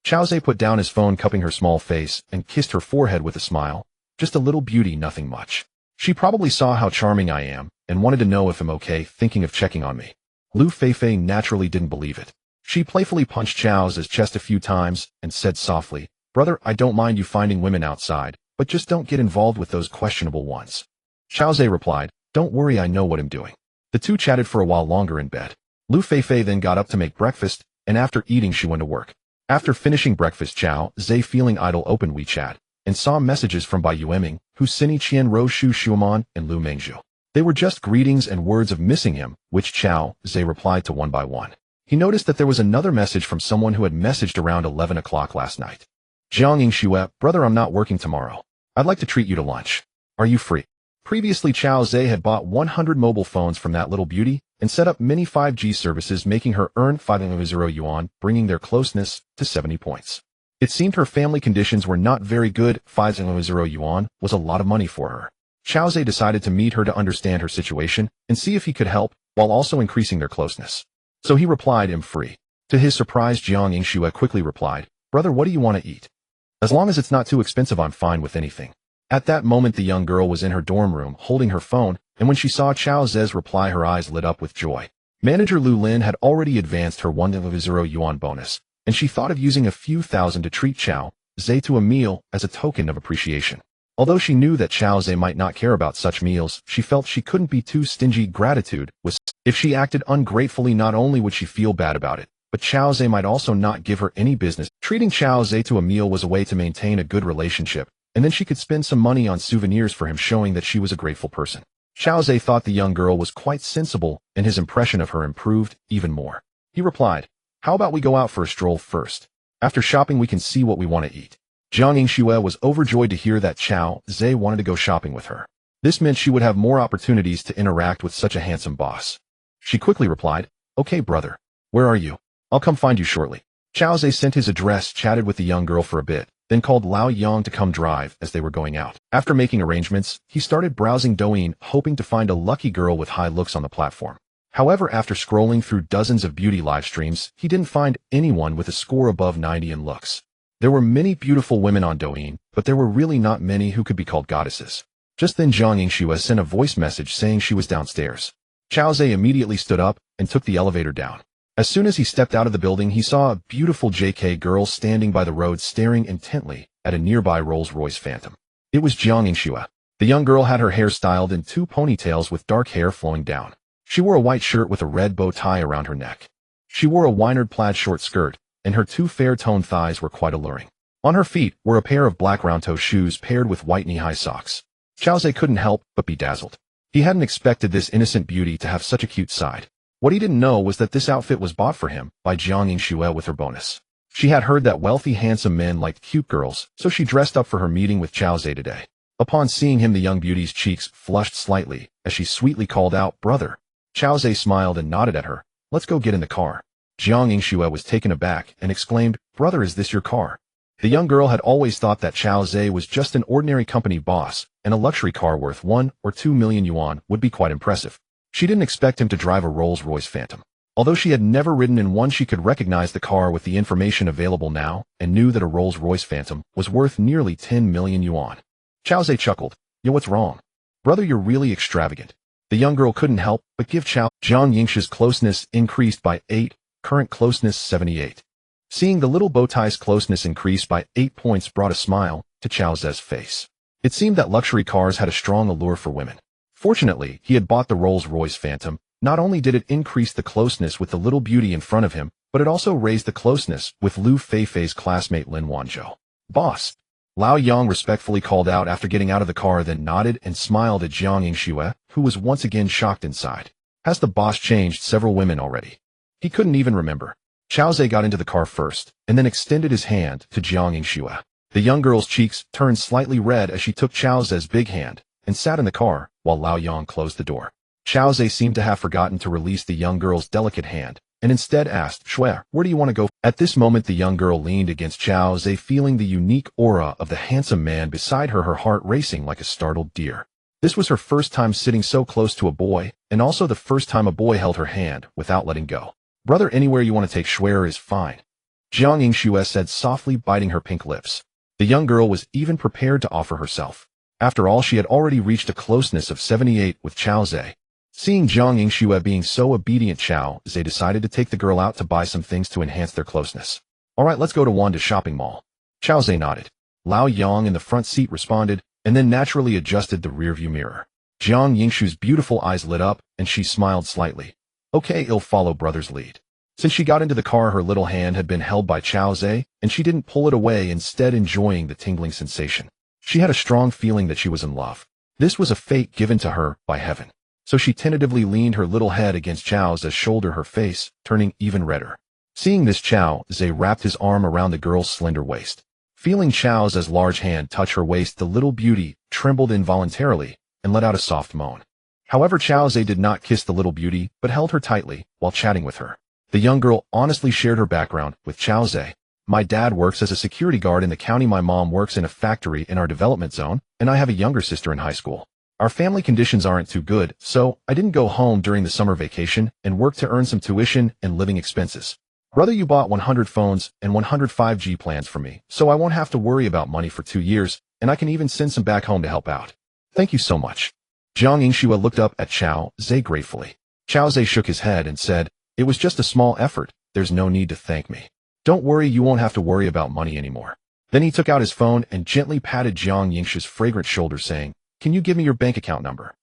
Chao Zhe put down his phone, cupping her small face, and kissed her forehead with a smile. "Just a little beauty, nothing much. She probably saw how charming I am and wanted to know if I'm okay, thinking of checking on me." Lu Feifei naturally didn't believe it. She playfully punched Chao Zhe's chest a few times and said softly, "Brother, I don't mind you finding women outside, but just don't get involved with those questionable ones. Chao Zhe replied, "Don't worry, I know what I'm doing." The two chatted for a while longer in bed. Lu Feifei then got up to make breakfast, and after eating she went to work. After finishing breakfast, Chao Zhe, feeling idle, opened WeChat and saw messages from Bai Yueming, Hu Sini Qian Rou Shu Shuaman, and Lu Mengzhu. They were just greetings and words of missing him, which Chao Zhe replied to one by one. He noticed that there was another message from someone who had messaged around 11 o'clock last night. Jiang Yingxue, brother, I'm not working tomorrow. I'd like to treat you to lunch. Are you free? Previously, Chao Zhe had bought 100 mobile phones from that little beauty and set up mini 5G services, making her earn 500 yuan, bringing their closeness to 70 points. It seemed her family conditions were not very good. 500 yuan was a lot of money for her. Chao Zhe decided to meet her to understand her situation and see if he could help, while also increasing their closeness. So he replied, "I'm free." To his surprise, Jiang Yingxue quickly replied, "Brother, what do you want to eat? As long as it's not too expensive, I'm fine with anything." At that moment, the young girl was in her dorm room holding her phone, and when she saw Chao Zhe's reply, her eyes lit up with joy. Manager Lu Lin had already advanced her 100 yuan bonus, and she thought of using a few thousand to treat Chao Zhe to a meal as a token of appreciation. Although she knew that Chao Zhe might not care about such meals, she felt she couldn't be too stingy. Gratitude was, if she acted ungratefully, not only would she feel bad about it, but Chao Zhe might also not give her any business. Treating Chao Zhe to a meal was a way to maintain a good relationship, and then she could spend some money on souvenirs for him, showing that she was a grateful person. Chao Zhe thought the young girl was quite sensible, and his impression of her improved even more. He replied, "How about we go out for a stroll first? After shopping, we can see what we want to eat." Jiang Yingxue was overjoyed to hear that Chao Zhe wanted to go shopping with her. This meant she would have more opportunities to interact with such a handsome boss. She quickly replied, "Okay, brother. Where are you? I'll come find you shortly." Chao Zhe sent his address, chatted with the young girl for a bit, then called Lao Yang to come drive as they were going out. After making arrangements, he started browsing Douyin, hoping to find a lucky girl with high looks on the platform. However, after scrolling through dozens of beauty live streams, he didn't find anyone with a score above 90 in looks. There were many beautiful women on Douyin, but there were really not many who could be called goddesses. Just then, Jiang Yingxue sent a voice message saying she was downstairs. Chao Zhe immediately stood up and took the elevator down. As soon as he stepped out of the building, he saw a beautiful JK girl standing by the road, staring intently at a nearby Rolls-Royce Phantom. It was Jiang Yingxue. The young girl had her hair styled in two ponytails with dark hair flowing down. She wore a white shirt with a red bow tie around her neck. She wore a wynard plaid short skirt, and her two fair-toned thighs were quite alluring. On her feet were a pair of black round-toe shoes paired with white knee-high socks. Chao Zhe couldn't help but be dazzled. He hadn't expected this innocent beauty to have such a cute side. What he didn't know was that this outfit was bought for him by Jiang Yingxue with her bonus. She had heard that wealthy, handsome men liked cute girls, so she dressed up for her meeting with Chao Zhe today. Upon seeing him, the young beauty's cheeks flushed slightly as she sweetly called out, "Brother." Chao Zhe smiled and nodded at her. "Let's go get in the car." Jiang Yingxue was taken aback and exclaimed, "Brother, is this your car?" The young girl had always thought that Chao Zhe was just an ordinary company boss, and a luxury car worth 1 or 2 million yuan would be quite impressive. She didn't expect him to drive a Rolls-Royce Phantom. Although she had never ridden in one, she could recognize the car with the information available now and knew that a Rolls-Royce Phantom was worth nearly 10 million yuan. Chao Zhe chuckled, "Yo, what's wrong? Brother, you're really extravagant." The young girl couldn't help but give Jiang Yingxue's closeness increased by 8, current closeness 78. Seeing the little bow tie's closeness increase by 8 points brought a smile to Chao Zhe's face. It seemed that luxury cars had a strong allure for women. Fortunately, he had bought the Rolls-Royce Phantom. Not only did it increase the closeness with the little beauty in front of him, but it also raised the closeness with Lu Feifei's classmate Lin Wanzhou. "Boss," Lao Yang respectfully called out after getting out of the car, then nodded and smiled at Jiang Yingxue, who was once again shocked inside. Has the boss changed several women already? He couldn't even remember. Chao Zhe got into the car first, and then extended his hand to Jiang Yingxue. The young girl's cheeks turned slightly red as she took Chao Zhe's big hand and sat in the car while Lao Yang closed the door. Chao Zhe seemed to have forgotten to release the young girl's delicate hand, and instead asked, "Shui, where do you want to go?" At this moment, the young girl leaned against Chao Zhe, feeling the unique aura of the handsome man beside her, her heart racing like a startled deer. This was her first time sitting so close to a boy, and also the first time a boy held her hand without letting go. "Brother, anywhere you want to take Shui is fine," Jiang Yingxue said softly, biting her pink lips. The young girl was even prepared to offer herself. After all, she had already reached a closeness of 78 with Chao Zhe. Seeing Jiang Yingxue being so obedient, Chao Zhe decided to take the girl out to buy some things to enhance their closeness. "All right, let's go to Wanda shopping mall." Chao Zhe nodded. Lao Yang in the front seat responded, and then naturally adjusted the rearview mirror. Jiang Yingshu's beautiful eyes lit up, and she smiled slightly. Okay, I'll follow brother's lead. Since she got into the car, her little hand had been held by Chao Zhe, and she didn't pull it away, instead enjoying the tingling sensation. She had a strong feeling that she was in love. This was a fate given to her by heaven. So she tentatively leaned her little head against Chao Zhe's shoulder, her face turning even redder. Seeing this, Chao Zhe wrapped his arm around the girl's slender waist. Feeling Chao Zhe's large hand touch her waist, the little beauty trembled involuntarily and let out a soft moan. However, Chao Zhe did not kiss the little beauty, but held her tightly while chatting with her. The young girl honestly shared her background with Chao Zhe. My dad works as a security guard in the county, my mom works in a factory in our development zone, and I have a younger sister in high school. Our family conditions aren't too good, so I didn't go home during the summer vacation and worked to earn some tuition and living expenses. Brother, you bought 100 phones and 100 5G plans for me, so I won't have to worry about money for 2 years, and I can even send some back home to help out. Thank you so much. Jiang Yingxue looked up at Chao Zhe gratefully. Chao Zhe shook his head and said, "It was just a small effort. There's no need to thank me. Don't worry, you won't have to worry about money anymore." Then he took out his phone and gently patted Jiang Yingshu's fragrant shoulder, saying, "Can you give me your bank account number?"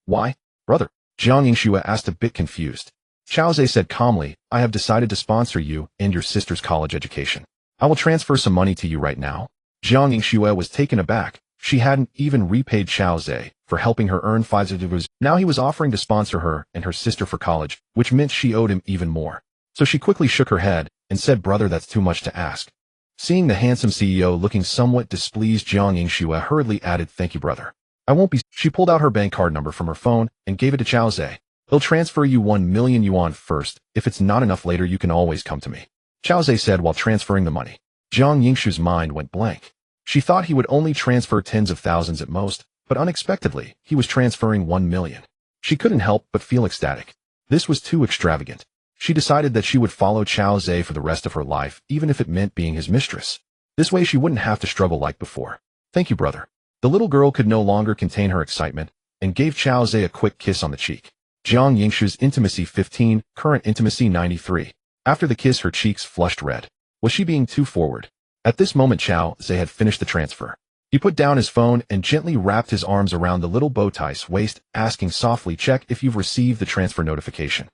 "Why, brother?" Jiang Yingxue asked, a bit confused. Chao Zhe said calmly, "I have decided to sponsor you and your sister's college education. I will transfer some money to you right now." Jiang Yingxue was taken aback. She hadn't even repaid Chao Zhe for helping her earn 5 zhigos. Now he was offering to sponsor her and her sister for college, which meant she owed him even more. So she quickly shook her head and said, "Brother, that's too much to ask." Seeing the handsome CEO looking somewhat displeased, Jiang Yingxue hurriedly added, "Thank you, brother. I won't be." She pulled out her bank card number from her phone and gave it to Chao Zhe. "He'll transfer you 1 million yuan first. If it's not enough later, you can always come to me," Chao Zhe said while transferring the money. Jiang Yingshu's mind went blank. She thought he would only transfer tens of thousands at most, but unexpectedly, he was transferring 1 million. She couldn't help but feel ecstatic. This was too extravagant. She decided that she would follow Chao Zhe for the rest of her life, even if it meant being his mistress. This way she wouldn't have to struggle like before. "Thank you, brother." The little girl could no longer contain her excitement and gave Chao Zhe a quick kiss on the cheek. Jiang Yingshu's intimacy 15, current intimacy 93. After the kiss, her cheeks flushed red. Was she being too forward? At this moment, Chao Zhe had finished the transfer. He put down his phone and gently wrapped his arms around the little bow tie's waist, asking softly, "Check if you've received the transfer notification."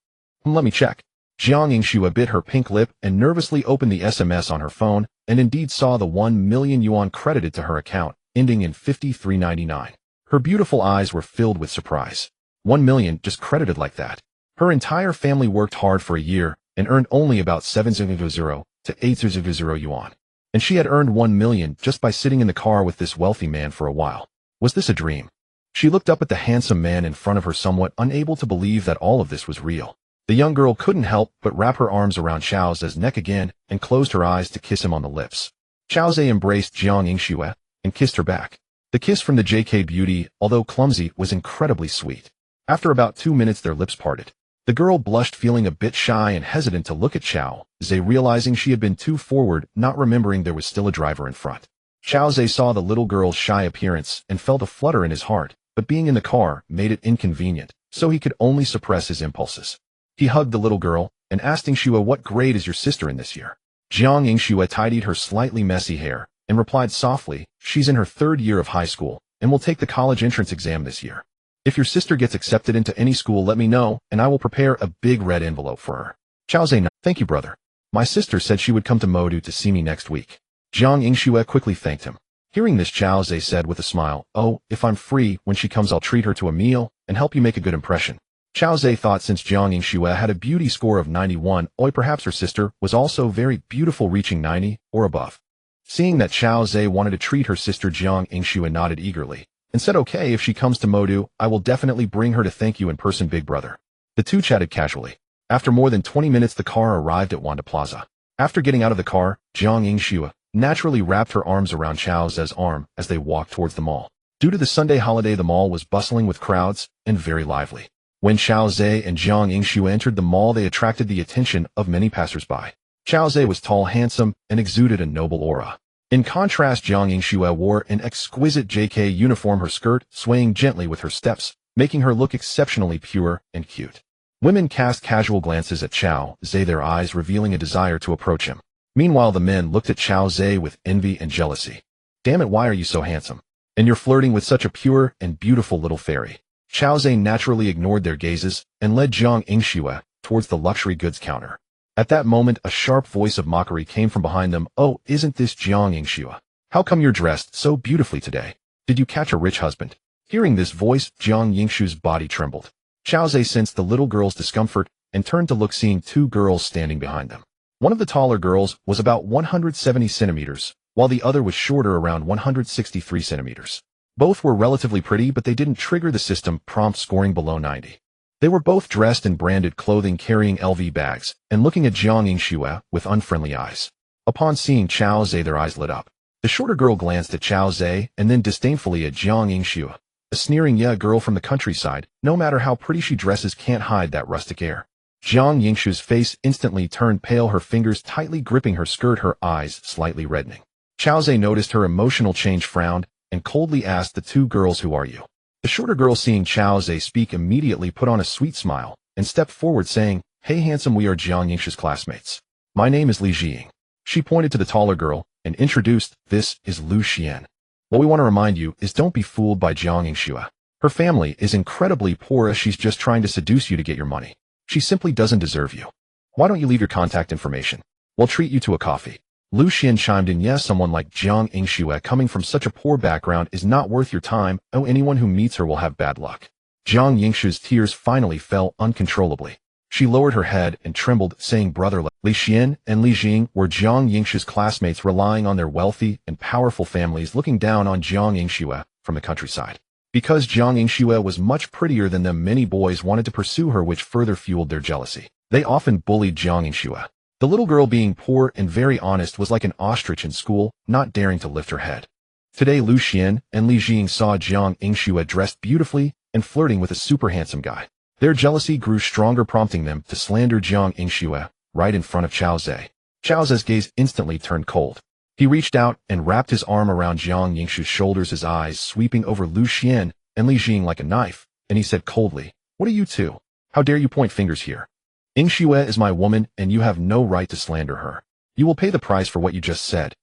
"Let me check." Jiang Yingxue bit her pink lip and nervously opened the SMS on her phone, and indeed saw the 1 million yuan credited to her account, ending in 5399. Her beautiful eyes were filled with surprise. 1 million just credited like that. Her entire family worked hard for a year and earned only about 700 to 800 yuan. And she had earned 1 million just by sitting in the car with this wealthy man for a while. Was this a dream? She looked up at the handsome man in front of her, somewhat unable to believe that all of this was real. The young girl couldn't help but wrap her arms around Chao Zhe's neck again and closed her eyes to kiss him on the lips. Chao Zhe embraced Jiang Yingxue and kissed her back. The kiss from the JK beauty, although clumsy, was incredibly sweet. After about 2 minutes, their lips parted. The girl blushed, feeling a bit shy and hesitant to look at Chao Zhe, realizing she had been too forward, not remembering there was still a driver in front. Chao Zhe saw the little girl's shy appearance and felt a flutter in his heart, but being in the car made it inconvenient, so he could only suppress his impulses. He hugged the little girl and asked Yingxue, "What grade is your sister in this year?" Jiang Yingxue tidied her slightly messy hair and replied softly, "She's in her 3rd year of high school and will take the college entrance exam this year. If your sister gets accepted into any school, let me know, and I will prepare a big red envelope for her." Chao Zhe, "Thank you, brother. My sister said she would come to Modu to see me next week." Jiang Yingxue quickly thanked him. Hearing this, Chao Zhe said with a smile, "Oh, if I'm free, when she comes I'll treat her to a meal and help you make a good impression." Chao Zhe thought since Jiang Yingxue had a beauty score of 91, perhaps her sister was also very beautiful, reaching 90 or above. Seeing that Chao Zhe wanted to treat her sister, Jiang Yingxue nodded eagerly and said, "Okay, if she comes to Modu, I will definitely bring her to thank you in person, big brother." The two chatted casually. After more than 20 minutes, the car arrived at Wanda Plaza. After getting out of the car, Jiang Yingxue naturally wrapped her arms around Chao Zhe's arm as they walked towards the mall. Due to the Sunday holiday, the mall was bustling with crowds and very lively. When Chao Zhe and Jiang Yingxue entered the mall, they attracted the attention of many passersby. Chao Zhe was tall, handsome, and exuded a noble aura. In contrast, Jiang Yingxue wore an exquisite JK uniform, her skirt swaying gently with her steps, making her look exceptionally pure and cute. Women cast casual glances at Chao Zhe, their eyes revealing a desire to approach him. Meanwhile, the men looked at Chao Zhe with envy and jealousy. Damn it, why are you so handsome? And you're flirting with such a pure and beautiful little fairy. Chao Zhe naturally ignored their gazes and led Jiang Yingxue towards the luxury goods counter. At that moment, a sharp voice of mockery came from behind them. Oh, isn't this Jiang Yingxue? How come you're dressed so beautifully today? Did you catch a rich husband? Hearing this voice, Jiang Yingshu's body trembled. Chao Zhe sensed the little girl's discomfort and turned to look, seeing two girls standing behind them. One of the taller girls was about 170 centimeters, while the other was shorter, around 163 centimeters. Both were relatively pretty, but they didn't trigger the system prompt scoring below 90. They were both dressed in branded clothing, carrying LV bags, and looking at Jiang Yingxue with unfriendly eyes. Upon seeing Chao Zhe, their eyes lit up. The shorter girl glanced at Chao Zhe and then disdainfully at Jiang Yingxue. A sneering, "Yeah, girl from the countryside, no matter how pretty she dresses, can't hide that rustic air." Jiang Yingshu's face instantly turned pale, her fingers tightly gripping her skirt, her eyes slightly reddening. Chao Zhe noticed her emotional change, frowned, and coldly asked the two girls, "Who are you?" The shorter girl, seeing Chao Zhe speak, immediately put on a sweet smile and stepped forward, saying, "Hey handsome, we are Jiang Yingshu's classmates. My name is Li Jiying." She pointed to the taller girl and introduced, "This is Lu Xian. What we want to remind you is don't be fooled by Jiang Yingxue. Her family is incredibly poor. She's just trying to seduce you to get your money. She simply doesn't deserve you. Why don't you leave your contact information? We'll treat you to a coffee." Lu Xian chimed in, "Yes, someone like Jiang Yingxue coming from such a poor background is not worth your time. Oh, anyone who meets her will have bad luck." Jiang Yingshu's tears finally fell uncontrollably. She lowered her head and trembled, saying, "Brother Li Xian and Li Jing were Jiang Yingshu's classmates, relying on their wealthy and powerful families, looking down on Jiang Yingxue from the countryside. Because Jiang Yingxue was much prettier than them, many boys wanted to pursue her, which further fueled their jealousy. They often bullied Jiang Yingxue. The little girl, being poor and very honest, was like an ostrich in school, not daring to lift her head. Today, Lu Xian and Li Jing saw Jiang Yingxue dressed beautifully and flirting with a super handsome guy. Their jealousy grew stronger, prompting them to slander Jiang Yingxue right in front of Chao Zhe. Chao Zhe's gaze instantly turned cold. He reached out and wrapped his arm around Jiang Yingshu's shoulders, his eyes sweeping over Lu Xian and Li Jing like a knife, and he said coldly, "What are you two? How dare you point fingers here? Yingxue is my woman, and you have no right to slander her. You will pay the price for what you just said."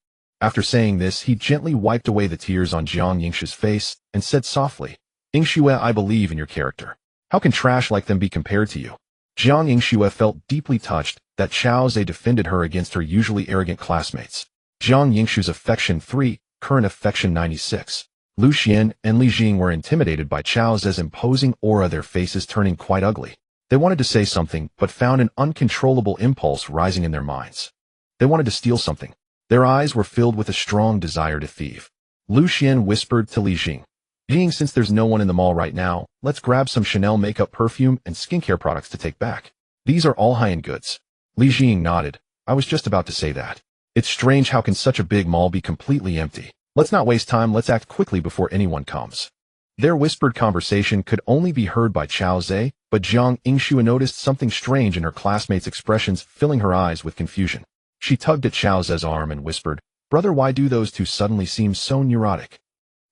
After saying this, he gently wiped away the tears on Jiang Yingshu's face and said softly, "Yingxue, I believe in your character. How can trash like them be compared to you?" Jiang Yingxue felt deeply touched that Chao Zhe defended her against her usually arrogant classmates. Jiang Yingshu's affection 3, current affection 96. Lu Xian and Li Jing were intimidated by Chao Zhe's imposing aura, their faces turning quite ugly. They wanted to say something, but found an uncontrollable impulse rising in their minds. They wanted to steal something. Their eyes were filled with a strong desire to thieve. Lu Xian whispered to Li Jing, "Jing, since there's no one in the mall right now, let's grab some Chanel makeup, perfume, and skincare products to take back. These are all high-end goods." Li Jing nodded. "I was just about to say that. It's strange, how can such a big mall be completely empty? Let's not waste time, let's act quickly before anyone comes." Their whispered conversation could only be heard by Chao Zhe, but Jiang Yingxue noticed something strange in her classmates' expressions, filling her eyes with confusion. She tugged at Chao Zhe's arm and whispered, "Brother, why do those two suddenly seem so neurotic?"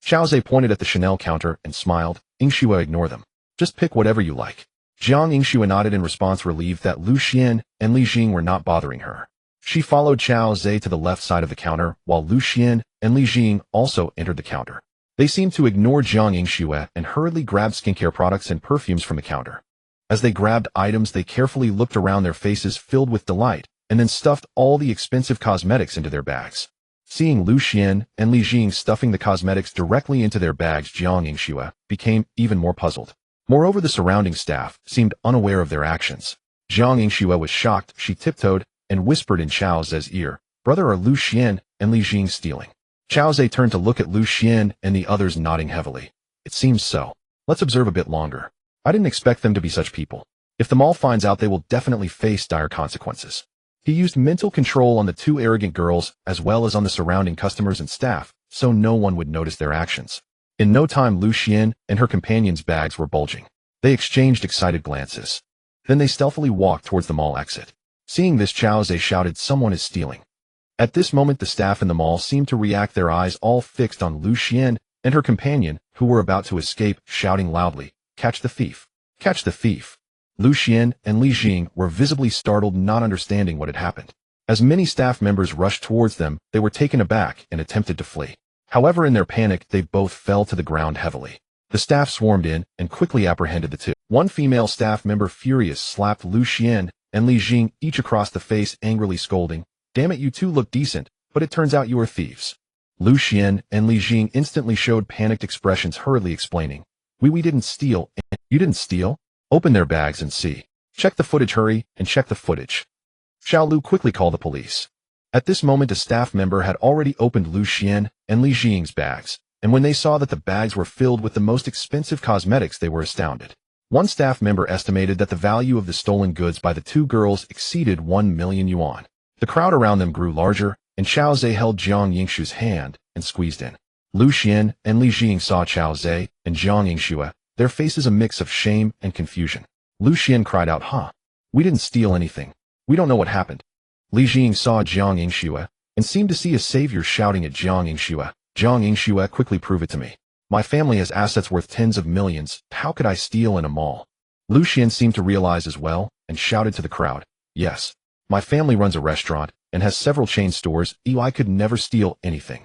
Chao Zhe pointed at the Chanel counter and smiled. "Yingxue, ignore them. Just pick whatever you like." Jiang Yingxue nodded in response, relieved that Lu Xian and Li Jing were not bothering her. She followed Chao Zhe to the left side of the counter, while Lu Xian and Li Jing also entered the counter. They seemed to ignore Jiang Yingxue and hurriedly grabbed skincare products and perfumes from the counter. As they grabbed items, they carefully looked around, their faces filled with delight, and then stuffed all the expensive cosmetics into their bags. Seeing Lu Xian and Li Jing stuffing the cosmetics directly into their bags, Jiang Yingxue became even more puzzled. Moreover, the surrounding staff seemed unaware of their actions. Jiang Yingxue was shocked. She tiptoed and whispered in Chao Zhe's ear, "Brother, are Lu Xian and Li Jing stealing?" Chao Zhe turned to look at Lu Xian and the others, nodding heavily. "It seems so. Let's observe a bit longer. I didn't expect them to be such people. If the mall finds out, they will definitely face dire consequences." He used mental control on the two arrogant girls as well as on the surrounding customers and staff, so no one would notice their actions. In no time, Lu Xian and her companions' bags were bulging. They exchanged excited glances. Then they stealthily walked towards the mall exit. Seeing this, Chao Zhe shouted, "Someone is stealing." At this moment, the staff in the mall seemed to react, their eyes all fixed on Lu Xian and her companion, who were about to escape, shouting loudly, "Catch the thief! Catch the thief!" Lu Xian and Li Jing were visibly startled, not understanding what had happened. As many staff members rushed towards them, they were taken aback and attempted to flee. However, in their panic, they both fell to the ground heavily. The staff swarmed in and quickly apprehended the two. One female staff member, furious, slapped Lu Xian and Li Jing each across the face, angrily scolding, "Damn it, you two look decent, but it turns out you are thieves." Lu Xian and Li Jing instantly showed panicked expressions, hurriedly explaining, We didn't steal." "You didn't steal? Open their bags and see. Check the footage, hurry, and check the footage." Xiao Lu quickly called the police. At this moment, a staff member had already opened Lu Xian and Li Jing's bags, and when they saw that the bags were filled with the most expensive cosmetics, they were astounded. One staff member estimated that the value of the stolen goods by the two girls exceeded 1 million yuan. The crowd around them grew larger, and Xiao Zhe held Jiang Yingshu's hand and squeezed in. Lu Xian and Li Jing saw Xiao Zhe and Jiang Yingxue, their faces a mix of shame and confusion. Lu Xian cried out, We didn't steal anything. We don't know what happened." Li Jing saw Jiang Yingxue and seemed to see a savior, shouting at Jiang Yingxue, "Jiang Yingxue, quickly prove it to me. My family has assets worth tens of millions. How could I steal in a mall?" Lu Xian seemed to realize as well and shouted to the crowd, "Yes, my family runs a restaurant and has several chain stores. I could never steal anything.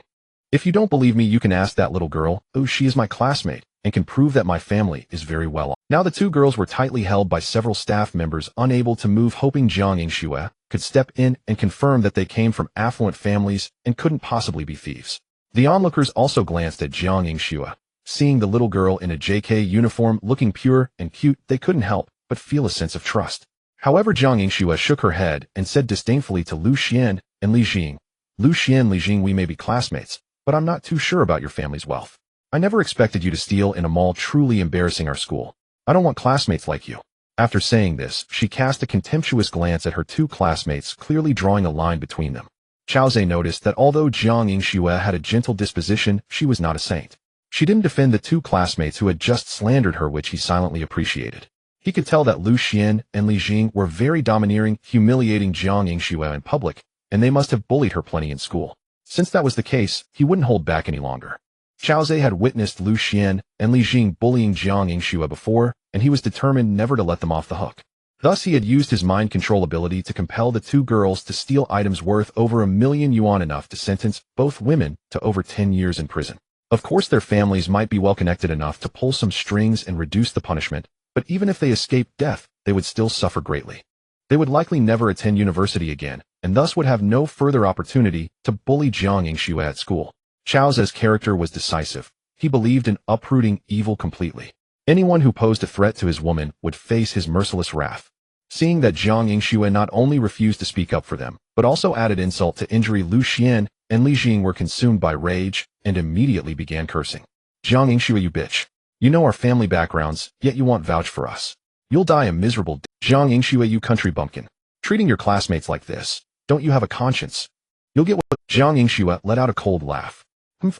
If you don't believe me, you can ask that little girl. She is my classmate and can prove that my family is very well off." Now the two girls were tightly held by several staff members, unable to move, hoping Jiang Yingxue could step in and confirm that they came from affluent families and couldn't possibly be thieves. The onlookers also glanced at Jiang Yingxue. Seeing the little girl in a JK uniform looking pure and cute, they couldn't help but feel a sense of trust. However, Jiang Yingxue shook her head and said disdainfully to Lu Xian and Li Jing, "Lu Xian, Li Jing, we may be classmates, but I'm not too sure about your family's wealth. I never expected you to steal in a mall, truly embarrassing our school. I don't want classmates like you." After saying this, she cast a contemptuous glance at her two classmates, clearly drawing a line between them. Xiao Zhe noticed that although Jiang Yingxue had a gentle disposition, she was not a saint. She didn't defend the two classmates who had just slandered her, which he silently appreciated. He could tell that Lu Xian and Li Jing were very domineering, humiliating Jiang Yingxue in public, and they must have bullied her plenty in school. Since that was the case, he wouldn't hold back any longer. Xiao Zhe had witnessed Lu Xian and Li Jing bullying Jiang Yingxue before, and he was determined never to let them off the hook. Thus, he had used his mind control ability to compel the two girls to steal items worth over 1 million yuan, enough to sentence both women to over 10 years in prison. Of course, their families might be well connected enough to pull some strings and reduce the punishment, but even if they escaped death, they would still suffer greatly. They would likely never attend university again, and thus would have no further opportunity to bully Jiang Yingxue at school. Xiao Zhe's character was decisive. He believed in uprooting evil completely. Anyone who posed a threat to his woman would face his merciless wrath. Seeing that Jiang Yingxue not only refused to speak up for them, but also added insult to injury, Lu Xian and Li Jing were consumed by rage and immediately began cursing. "Jiang Yingxue, you bitch. You know our family backgrounds, yet you won't vouch for us. You'll die a miserable Jiang Yingxue, you country bumpkin. Treating your classmates like this, don't you have a conscience? You'll get what—" Jiang Yingxue let out a cold laugh.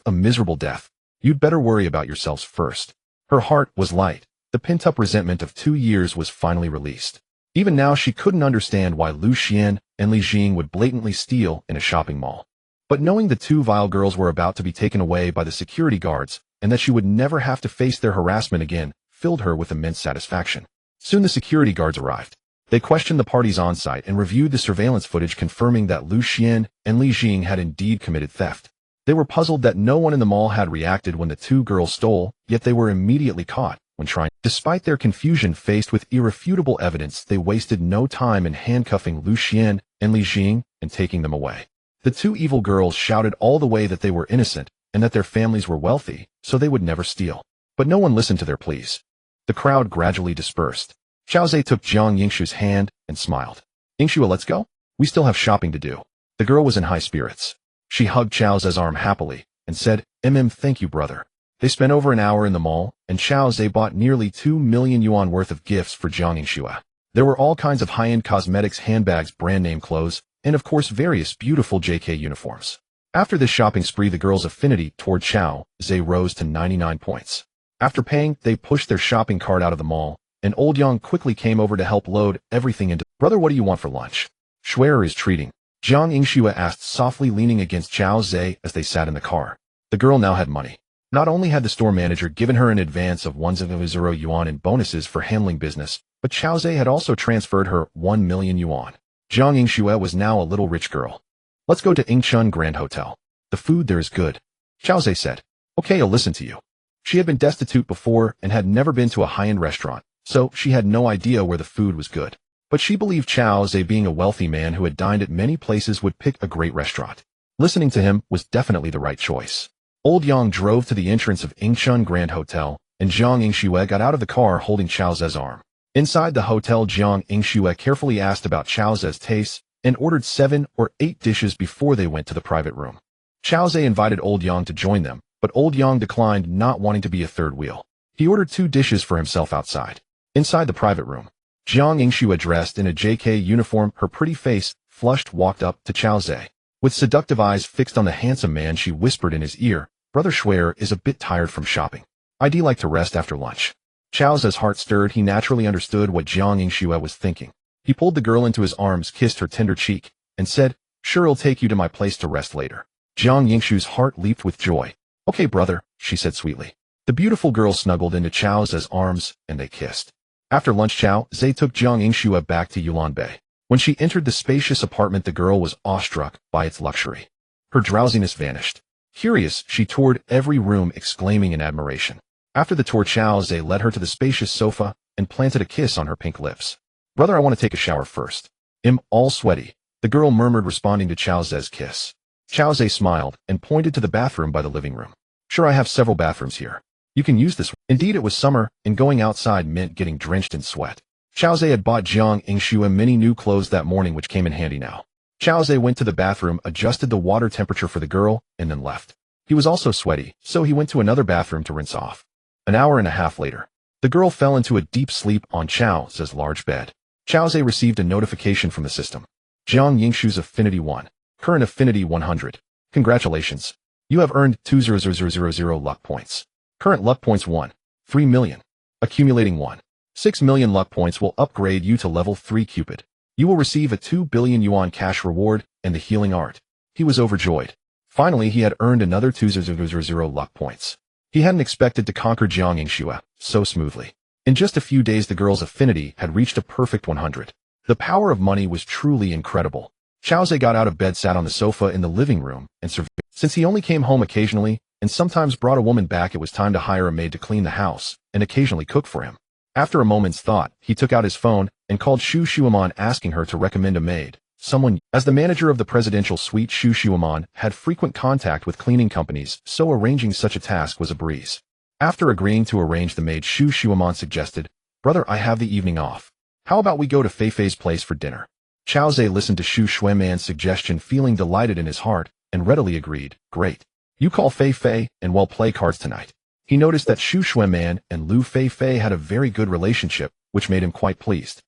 "A miserable death. You'd better worry about yourselves first." Her heart was light. The pent-up resentment of 2 years was finally released. Even now, she couldn't understand why Lu Xian and Li Jing would blatantly steal in a shopping mall. But knowing the two vile girls were about to be taken away by the security guards, and that she would never have to face their harassment again, filled her with immense satisfaction. Soon the security guards arrived. They questioned the parties on site and reviewed the surveillance footage, confirming that Lu Xian and Li Jing had indeed committed theft. They were puzzled that no one in the mall had reacted when the two girls stole, yet they were immediately caught when trying. Despite their confusion, faced with irrefutable evidence, they wasted no time in handcuffing Lu Xian and Li Jing and taking them away. The two evil girls shouted all the way that they were innocent and that their families were wealthy, so they would never steal. But no one listened to their pleas. The crowd gradually dispersed. Xiao Zhe took Jiang Yingshu's hand and smiled. "Yingshu, let's go. We still have shopping to do." The girl was in high spirits. She hugged Xiao Zhe's arm happily and said, Thank you, brother." They spent over an hour in the mall, and Xiao Zhe bought nearly 2 million yuan worth of gifts for Jiang Yingxue. There were all kinds of high-end cosmetics, handbags, brand-name clothes, and of course various beautiful JK uniforms. After this shopping spree, the girls' affinity toward Xiao Zhe rose to 99 points. After paying, they pushed their shopping cart out of the mall, and Old Yang quickly came over to help load everything into. "Brother, what do you want for lunch? Schwerer is treating," Jiang Yingxue asked softly, leaning against Xiao Zhe as they sat in the car. The girl now had money. Not only had the store manager given her an advance of 1,000 yuan in bonuses for handling business, but Xiao Zhe had also transferred her 1 million yuan. Jiang Yingxue was now a little rich girl. "Let's go to Ingchun Grand Hotel. The food there is good." Chao Zhe said. Okay, I'll listen to you. She had been destitute before and had never been to a high-end restaurant, so she had no idea where the food was good. But she believed Chao Zhe, being a wealthy man who had dined at many places, would pick a great restaurant. Listening to him was definitely the right choice. Old Yang drove to the entrance of Ingchun Grand Hotel, and Jiang Yingxue got out of the car holding Chao Zhe's arm. Inside the hotel, Jiang Yingxue carefully asked about Chao Zhe's tastes and ordered 7 or 8 dishes before they went to the private room. Chao Zhe invited Old Yang to join them, but Old Yang declined, not wanting to be a third wheel. He ordered 2 dishes for himself outside. Inside the private room, Jiang Yingxue, dressed in a JK uniform, her pretty face flushed, walked up to Chao Zhe. With seductive eyes fixed on the handsome man, she whispered in his ear, "Brother Schwer is a bit tired from shopping. I'd like to rest after lunch." Chao Zhe's heart stirred. He naturally understood what Jiang Yingxue was thinking. He pulled the girl into his arms, kissed her tender cheek, and said, "Sure, I'll take you to my place to rest later." Jiang Yingxue's heart leaped with joy. "Okay, brother," she said sweetly. The beautiful girl snuggled into Chao Zhe's arms, and they kissed. After lunch, Chao Zhe took Jiang Yingxue back to Yulanbei. When she entered the spacious apartment, the girl was awestruck by its luxury. Her drowsiness vanished. Curious, she toured every room, exclaiming in admiration. After the tour, Chao Zhe led her to the spacious sofa and planted a kiss on her pink lips. "Brother, I want to take a shower first." "I'm all sweaty," the girl murmured, responding to Chao Zhe's kiss. Chao Zhe smiled and pointed to the bathroom by the living room. "Sure, I have several bathrooms here. You can use this one." Indeed, it was summer, and going outside meant getting drenched in sweat. Chao Zhe had bought Jiang Yingxue many new clothes that morning, which came in handy now. Chao Zhe went to the bathroom, adjusted the water temperature for the girl, and then left. He was also sweaty, so he went to another bathroom to rinse off. An hour and a half later, the girl fell into a deep sleep on Chao Zhe's large bed. Chao Zhe received a notification from the system. Jiang Yingxue's affinity 1. Current affinity 100. Congratulations. You have earned 2,000,000 luck points. Current luck points 1. 3 million. Accumulating 1. 6 million luck points will upgrade you to level 3 Cupid. You will receive a 2 billion yuan cash reward and the healing art. He was overjoyed. Finally, he had earned another 2,000 luck points. He hadn't expected to conquer Jiang Yingxue so smoothly. In just a few days, the girl's affinity had reached a perfect 100. The power of money was truly incredible. Chao Zhe got out of bed, sat on the sofa in the living room, and surveyed. Since he only came home occasionally and sometimes brought a woman back, it was time to hire a maid to clean the house and occasionally cook for him. After a moment's thought, he took out his phone and called Xu Shuaman, asking her to recommend a maid. Someone, as the manager of the presidential suite, Xu Shuaman had frequent contact with cleaning companies, so arranging such a task was a breeze. After agreeing to arrange the maid, Xu Shuaman suggested, "Brother, I have the evening off. How about we go to Fei Fei's place for dinner?" Chao Zhe listened to Xu Shuaman's suggestion, feeling delighted in his heart, and readily agreed. "Great. You call Fei Fei, and we'll play cards tonight." He noticed that Xu Shuaman and Lu Fei Fei had a very good relationship, which made him quite pleased.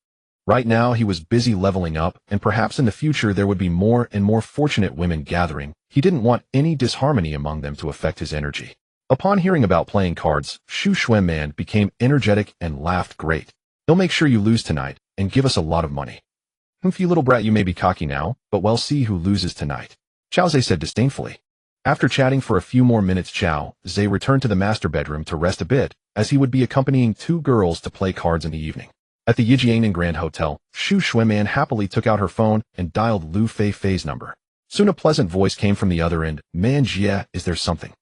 Right now, he was busy leveling up, and perhaps in the future there would be more and more fortunate women gathering. He didn't want any disharmony among them to affect his energy. Upon hearing about playing cards, Xu Shuaman became energetic and laughed. "Great. He'll make sure you lose tonight, and give us a lot of money." "You little brat, you may be cocky now, but we'll see who loses tonight," Chao Zhe said disdainfully. After chatting for a few more minutes, Chao Zhe returned to the master bedroom to rest a bit, as he would be accompanying 2 girls to play cards in the evening. At the Yijianan Grand Hotel, Xu Shuaman happily took out her phone and dialed Lu Fei Fei's number. Soon a pleasant voice came from the other end. "Man, Jia, is there something?"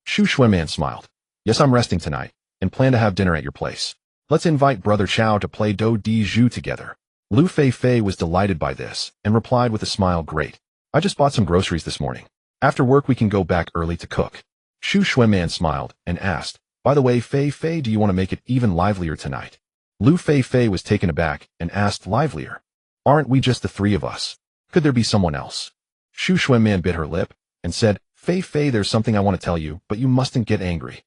Xu Shuaman smiled. "Yes, I'm resting tonight, and plan to have dinner at your place. Let's invite Brother Chao to play Do Di Zhu together." Lu Fei Fei was delighted by this, and replied with a smile, "Great. I just bought some groceries this morning. After work we can go back early to cook." Xu Shuaman smiled and asked, "By the way, Fei Fei, do you want to make it even livelier tonight?" Lu Fei Fei was taken aback and asked, "Livelier? Aren't we just the 3 of us? Could there be someone else?" Xu Shuaman bit her lip and said, "Fei Fei, there's something I want to tell you, but you mustn't get angry."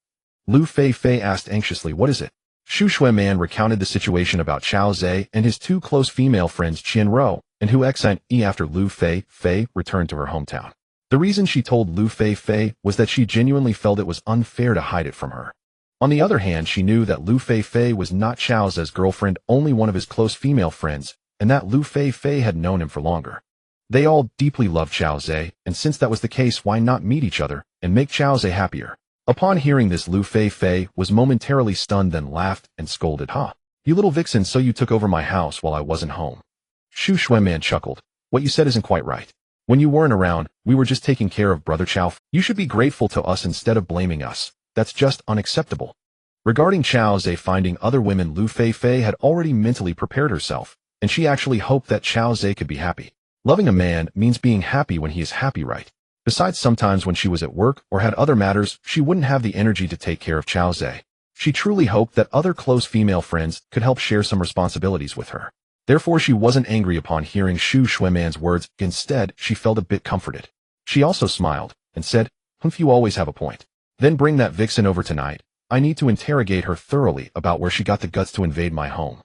Lu Fei Fei asked anxiously, "What is it?" Xu Shuaman recounted the situation about Chao Zhe and his 2 close female friends, Qian Rou and Hu Xan Yi, after Lu Fei Fei returned to her hometown. The reason she told Lu Fei Fei was that she genuinely felt it was unfair to hide it from her. On the other hand, she knew that Lu Fei Fei was not Chao Zhe's girlfriend, only one of his close female friends, and that Lu Fei Fei had known him for longer. They all deeply loved Chao Zhe, and since that was the case, why not meet each other and make Chao Zhe happier? Upon hearing this, Lu Fei Fei was momentarily stunned, then laughed and scolded, "Ha! You little vixen, so you took over my house while I wasn't home." Xu Shuaman chuckled. "What you said isn't quite right. When you weren't around, we were just taking care of Brother Chao. You should be grateful to us instead of blaming us. That's just unacceptable. Regarding Chao Zhe finding other women, Lu Feifei had already mentally prepared herself, and she actually hoped that Chao Zhe could be happy. Loving a man means being happy when he is happy, right? Besides, sometimes when she was at work or had other matters, she wouldn't have the energy to take care of Chao Zhe. She truly hoped that other close female friends could help share some responsibilities with her. Therefore, she wasn't angry upon hearing Shu Shuiman's words. Instead, she felt a bit comforted. She also smiled and said, "You always have a point. Then bring that vixen over tonight. I need to interrogate her thoroughly about where she got the guts to invade my home."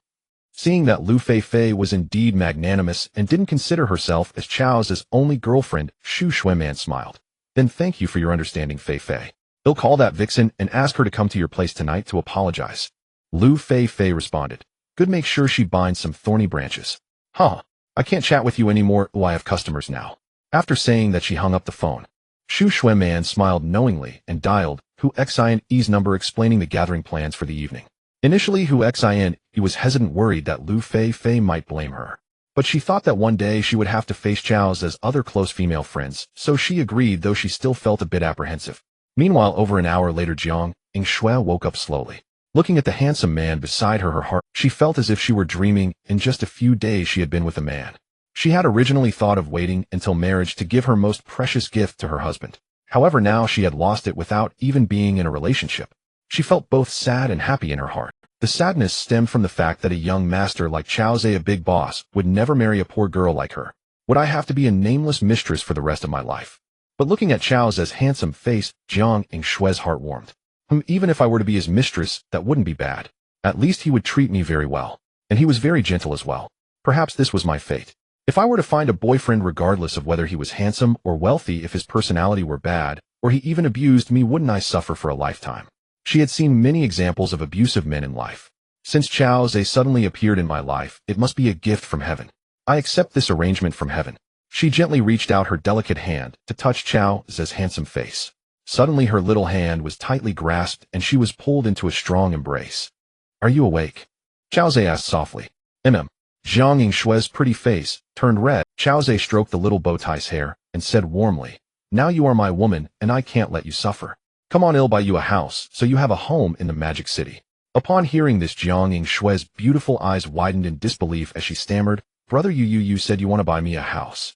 Seeing that Lu Feifei was indeed magnanimous and didn't consider herself as Chao's only girlfriend, Shu Shuiman smiled. "Then thank you for your understanding, Feifei. I'll call that vixen and ask her to come to your place tonight to apologize." Lu Feifei responded. "Good, make sure she binds some thorny branches." "Huh, I can't chat with you anymore. I have customers now." After saying that, she hung up the phone. Shu Shuiman smiled knowingly and dialed Hu Xin's number, explaining the gathering plans for the evening. Initially, Hu Xin was hesitant, worried that Lu Feifei might blame her. But she thought that one day she would have to face Chao's other close female friends, so she agreed, though she still felt a bit apprehensive. Meanwhile, over an hour later, Jiang Shui woke up slowly. Looking at the handsome man beside her, she felt as if she were dreaming. In just a few days she had been with a man. She had originally thought of waiting until marriage to give her most precious gift to her husband. However, now she had lost it without even being in a relationship. She felt both sad and happy in her heart. The sadness stemmed from the fact that a young master like Chao Zhe, a big boss, would never marry a poor girl like her. Would I have to be a nameless mistress for the rest of my life? But looking at Chao Zhe's handsome face, Jiang Shui's heart warmed. Even if I were to be his mistress, that wouldn't be bad. At least he would treat me very well. And he was very gentle as well. Perhaps this was my fate. If I were to find a boyfriend, regardless of whether he was handsome or wealthy, if his personality were bad, or he even abused me, wouldn't I suffer for a lifetime? She had seen many examples of abusive men in life. Since Chao Zhe suddenly appeared in my life, it must be a gift from heaven. I accept this arrangement from heaven. She gently reached out her delicate hand to touch Chao Zhe's handsome face. Suddenly her little hand was tightly grasped and she was pulled into a strong embrace. "Are you awake?" Chao Zhe asked softly. Jiang Shui's pretty face turned red. Chao Zhe stroked the little bow tie's hair and said warmly, "Now you are my woman and I can't let you suffer. Come on, I'll buy you a house so you have a home in the Magic City." Upon hearing this, Jiang Shui's beautiful eyes widened in disbelief as she stammered, "Brother, you said you want to buy me a house."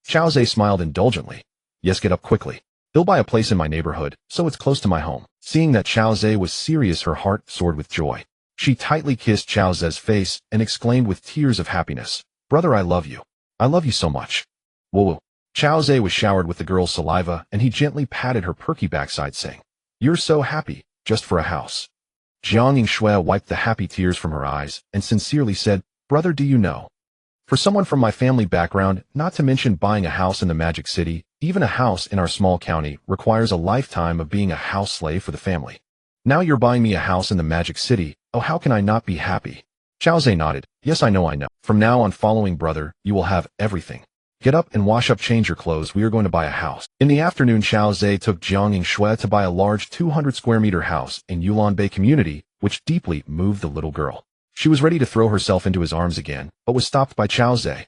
Chao Zhe smiled indulgently. "Yes, get up quickly. I'll buy a place in my neighborhood, so it's close to my home." Seeing that Chao Zhe was serious, her heart soared with joy. She tightly kissed Chao Zhe's face and exclaimed with tears of happiness, "Brother, I love you. I love you so much." Whoa. Chao Zhe was showered with the girl's saliva, and he gently patted her perky backside, saying, "You're so happy, just for a house." Jiang Shui wiped the happy tears from her eyes and sincerely said, "Brother, do you know? For someone from my family background, not to mention buying a house in the Magic City, even a house in our small county, requires a lifetime of being a house slave for the family. Now you're buying me a house in the Magic City. Oh, how can I not be happy?" Chao Zhe nodded. "Yes, I know. From now on, following brother, you will have everything. Get up and wash up, change your clothes. We are going to buy a house." In the afternoon, Chao Zhe took Jiang Shui to buy a large 200 square meter house in Yulan Bay community, which deeply moved the little girl. She was ready to throw herself into his arms again, but was stopped by Chao Zhe.